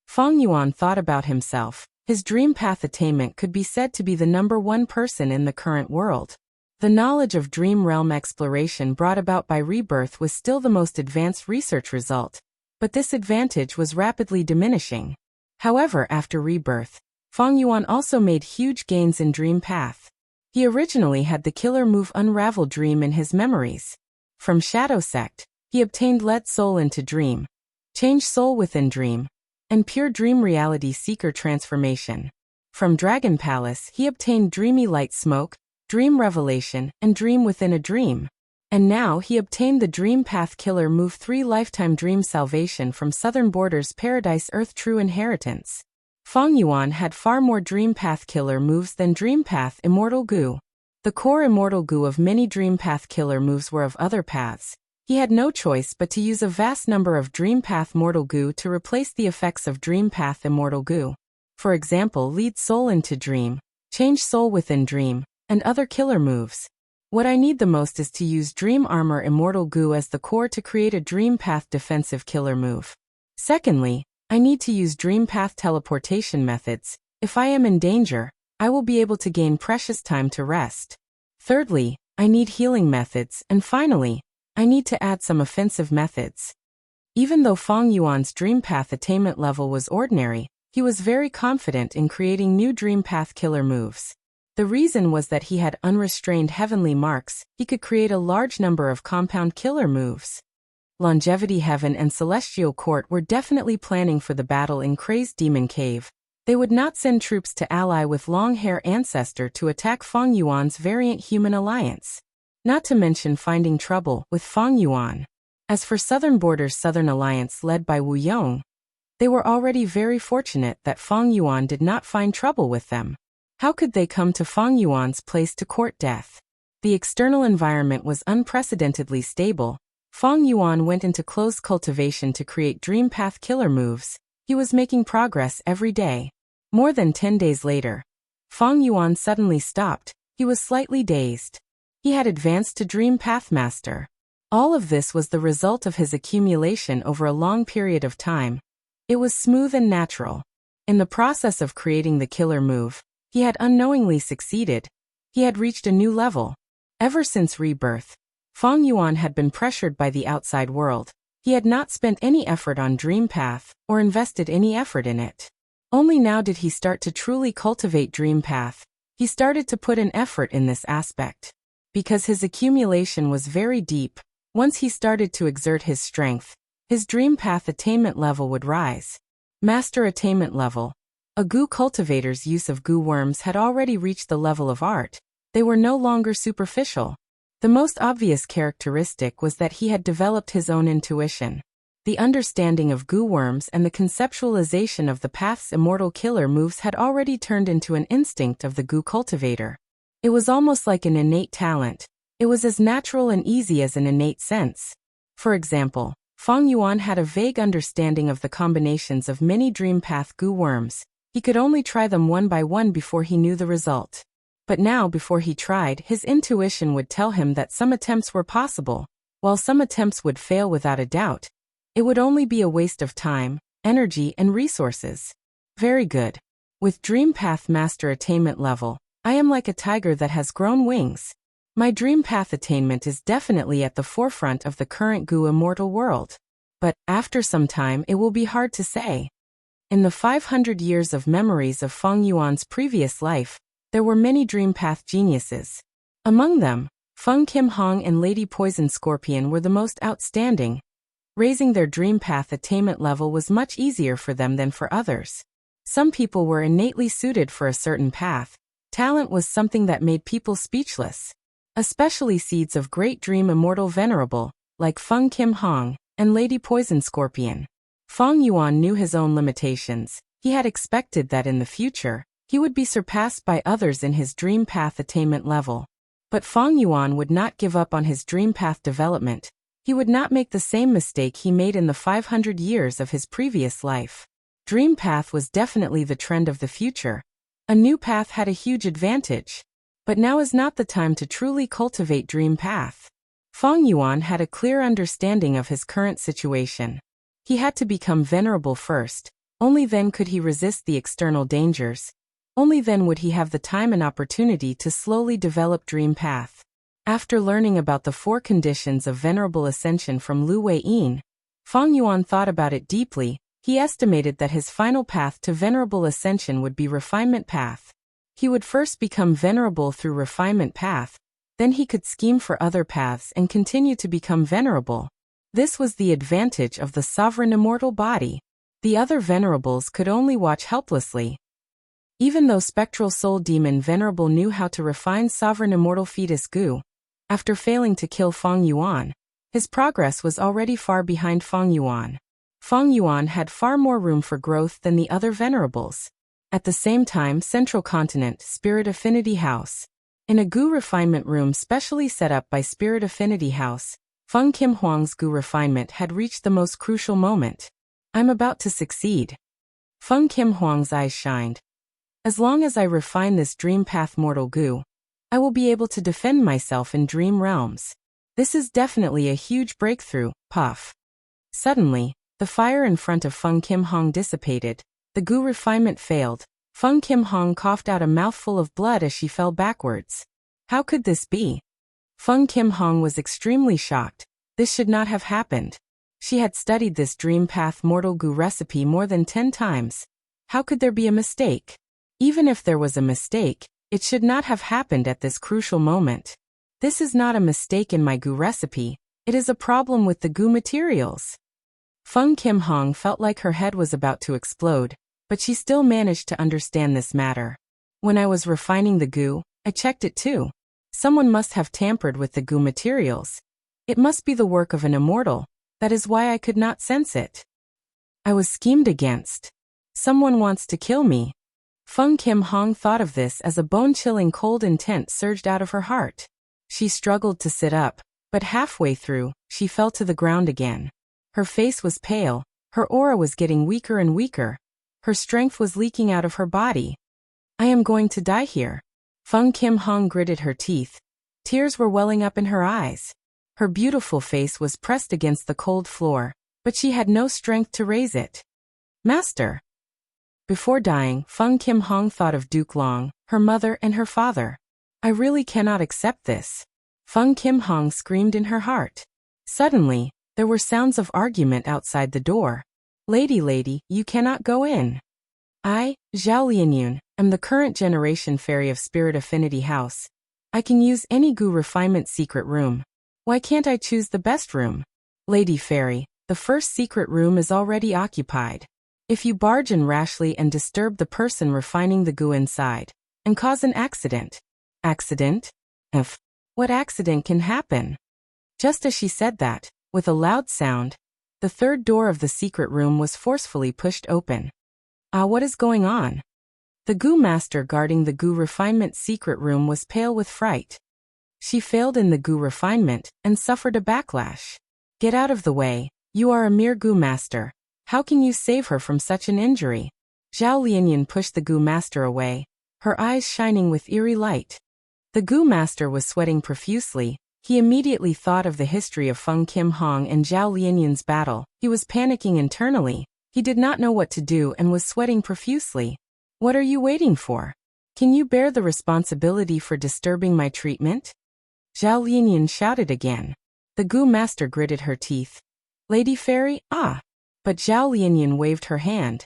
Feng Yuan thought about himself. His dream path attainment could be said to be the #1 person in the current world. The knowledge of dream realm exploration brought about by rebirth was still the most advanced research result, but this advantage was rapidly diminishing. However, after rebirth, Feng Yuan also made huge gains in dream path. He originally had the killer move Unravel Dream in his memories. From Shadow Sect, he obtained Let Soul into Dream, Change Soul Within Dream, and Pure Dream Reality Seeker Transformation. From Dragon Palace, he obtained Dreamy Light Smoke, Dream Revelation, and Dream Within a Dream. And now he obtained the Dream Path Killer Move 3 Lifetime Dream Salvation from Southern Border's Paradise Earth True Inheritance. Feng Yuan had far more Dream Path Killer moves than Dream Path Immortal Goo. The core Immortal Goo of many Dream Path Killer moves were of other paths. He had no choice but to use a vast number of Dream Path Mortal Goo to replace the effects of Dream Path Immortal Goo. For example, Lead Soul into Dream, Change Soul Within Dream, and other killer moves. What I need the most is to use Dream Armor Immortal Goo as the core to create a Dream Path defensive killer move. Secondly, I need to use Dream Path teleportation methods. If I am in danger, I will be able to gain precious time to rest. Thirdly, I need healing methods, and finally, I need to add some offensive methods. Even though Feng Yuan's Dream Path attainment level was ordinary, he was very confident in creating new Dream Path killer moves. The reason was that he had unrestrained heavenly marks. He could create a large number of compound killer moves. Longevity Heaven and Celestial Court were definitely planning for the battle in Crazed Demon Cave. They would not send troops to ally with Long Hair Ancestor to attack Feng Yuan's variant human alliance. Not to mention finding trouble with Feng Yuan. As for Southern Border's Southern Alliance led by Wu Yong, they were already very fortunate that Feng Yuan did not find trouble with them. How could they come to Feng Yuan's place to court death? The external environment was unprecedentedly stable. Feng Yuan went into close cultivation to create Dream Path killer moves. He was making progress every day. More than 10 days later, Feng Yuan suddenly stopped. He was slightly dazed. He had advanced to Dream Path Master. All of this was the result of his accumulation over a long period of time. It was smooth and natural. In the process of creating the killer move, he had unknowingly succeeded. He had reached a new level. Ever since rebirth, Feng Yuan had been pressured by the outside world. He had not spent any effort on Dream Path, or invested any effort in it. Only now did he start to truly cultivate Dream Path. He started to put an effort in this aspect. Because his accumulation was very deep, once he started to exert his strength, his Dream Path attainment level would rise. Master attainment level. A goo cultivator's use of goo worms had already reached the level of art. They were no longer superficial. The most obvious characteristic was that he had developed his own intuition. The understanding of goo worms and the conceptualization of the path's immortal killer moves had already turned into an instinct of the goo cultivator. It was almost like an innate talent. It was as natural and easy as an innate sense. For example, Feng Yuan had a vague understanding of the combinations of many dream path goo worms. He could only try them one by one before he knew the result. But now, before he tried, his intuition would tell him that some attempts were possible, while some attempts would fail without a doubt. It would only be a waste of time, energy, and resources. Very good. With Dream Path Master Attainment level, I am like a tiger that has grown wings. My Dream Path attainment is definitely at the forefront of the current goo immortal world. But, after some time, it will be hard to say. In the 500 years of memories of Feng Yuan's previous life, there were many Dream Path geniuses. Among them, Feng Kim Hong and Lady Poison Scorpion were the most outstanding. Raising their Dream Path attainment level was much easier for them than for others. Some people were innately suited for a certain path. Talent was something that made people speechless. Especially seeds of great dream immortal venerable, like Feng Kim Hong and Lady Poison Scorpion. Feng Yuan knew his own limitations. He had expected that in the future, he would be surpassed by others in his Dream Path attainment level. But Feng Yuan would not give up on his Dream Path development. He would not make the same mistake he made in the 500 years of his previous life. Dream Path was definitely the trend of the future. A new path had a huge advantage. But now is not the time to truly cultivate Dream Path. Feng Yuan had a clear understanding of his current situation. He had to become venerable first. Only then could he resist the external dangers. Only then would he have the time and opportunity to slowly develop Dream Path. After learning about the 4 conditions of venerable ascension from Lu Wei-yin, Feng Yuan thought about it deeply. He estimated that his final path to venerable ascension would be refinement path. He would first become venerable through refinement path, then he could scheme for other paths and continue to become venerable. This was the advantage of the sovereign immortal body. The other venerables could only watch helplessly. Even though Spectral Soul Demon Venerable knew how to refine sovereign immortal fetus goo, after failing to kill Feng Yuan, his progress was already far behind Feng Yuan. Feng Yuan had far more room for growth than the other venerables. At the same time, Central Continent Spirit Affinity House. In a goo refinement room specially set up by Spirit Affinity House, Feng Kim Huang's goo refinement had reached the most crucial moment. I'm about to succeed. Feng Kim Huang's eyes shined. As long as I refine this Dream Path mortal goo, I will be able to defend myself in dream realms. This is definitely a huge breakthrough. Puff. Suddenly, the fire in front of Feng Kim Hong dissipated. The goo refinement failed. Feng Kim Hong coughed out a mouthful of blood as she fell backwards. How could this be? Feng Kim Hong was extremely shocked. This should not have happened. She had studied this Dream Path mortal goo recipe more than 10 times. How could there be a mistake? Even if there was a mistake, it should not have happened at this crucial moment. This is not a mistake in my goo recipe. It is a problem with the goo materials. Feng Kim Hong felt like her head was about to explode, but she still managed to understand this matter. When I was refining the goo, I checked it too. Someone must have tampered with the goo materials. It must be the work of an immortal. That is why I could not sense it. I was schemed against. Someone wants to kill me. Feng Kim Hong thought of this as a bone-chilling cold intent surged out of her heart. She struggled to sit up, but halfway through, she fell to the ground again. Her face was pale, her aura was getting weaker and weaker. Her strength was leaking out of her body. I am going to die here. Feng Kim Hong gritted her teeth. Tears were welling up in her eyes. Her beautiful face was pressed against the cold floor, but she had no strength to raise it. Master. Before dying, Feng Kim Hong thought of Duke Long, her mother and her father. I really cannot accept this. Feng Kim Hong screamed in her heart. Suddenly, there were sounds of argument outside the door. Lady, you cannot go in. I, Zhao Lianyun, am the current generation fairy of Spirit Affinity House. I can use any goo refinement secret room. Why can't I choose the best room? Lady Fairy, the first secret room is already occupied. If you barge in rashly and disturb the person refining the goo inside, and cause an accident. Accident? What accident can happen? Just as she said that, with a loud sound, the third door of the secret room was forcefully pushed open. What is going on? The goo master guarding the goo refinement secret room was pale with fright. She failed in the Gu refinement and suffered a backlash. Get out of the way, you are a mere Gu master. How can you save her from such an injury? Zhao Lianyan pushed the Gu master away, her eyes shining with eerie light. The Gu master was sweating profusely. He immediately thought of the history of Feng Kim Hong and Zhao Lianyan's battle. He was panicking internally. He did not know what to do and was sweating profusely. What are you waiting for? Can you bear the responsibility for disturbing my treatment? Zhao Lianyan shouted again. The Gu master gritted her teeth. Lady Fairy, ah! But Zhao Lianyan waved her hand.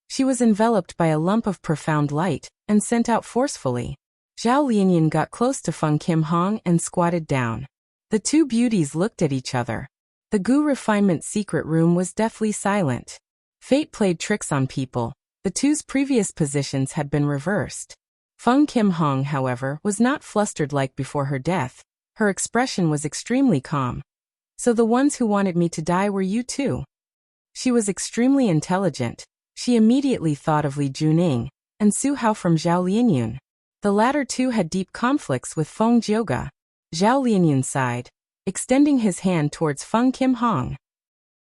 She was enveloped by a lump of profound light and sent out forcefully. Zhao Lianyan got close to Feng Kim Hong and squatted down. The two beauties looked at each other. The Gu refinement secret room was deathly silent. Fate played tricks on people. The two's previous positions had been reversed. Feng Kim Hong, however, was not flustered like before her death. Her expression was extremely calm. So the ones who wanted me to die were you too? She was extremely intelligent. She immediately thought of Li Juning and Su Hao from Zhao Lianyun. The latter two had deep conflicts with Feng Jioga. Zhao Lianyun sighed, extending his hand towards Feng Kim Hong.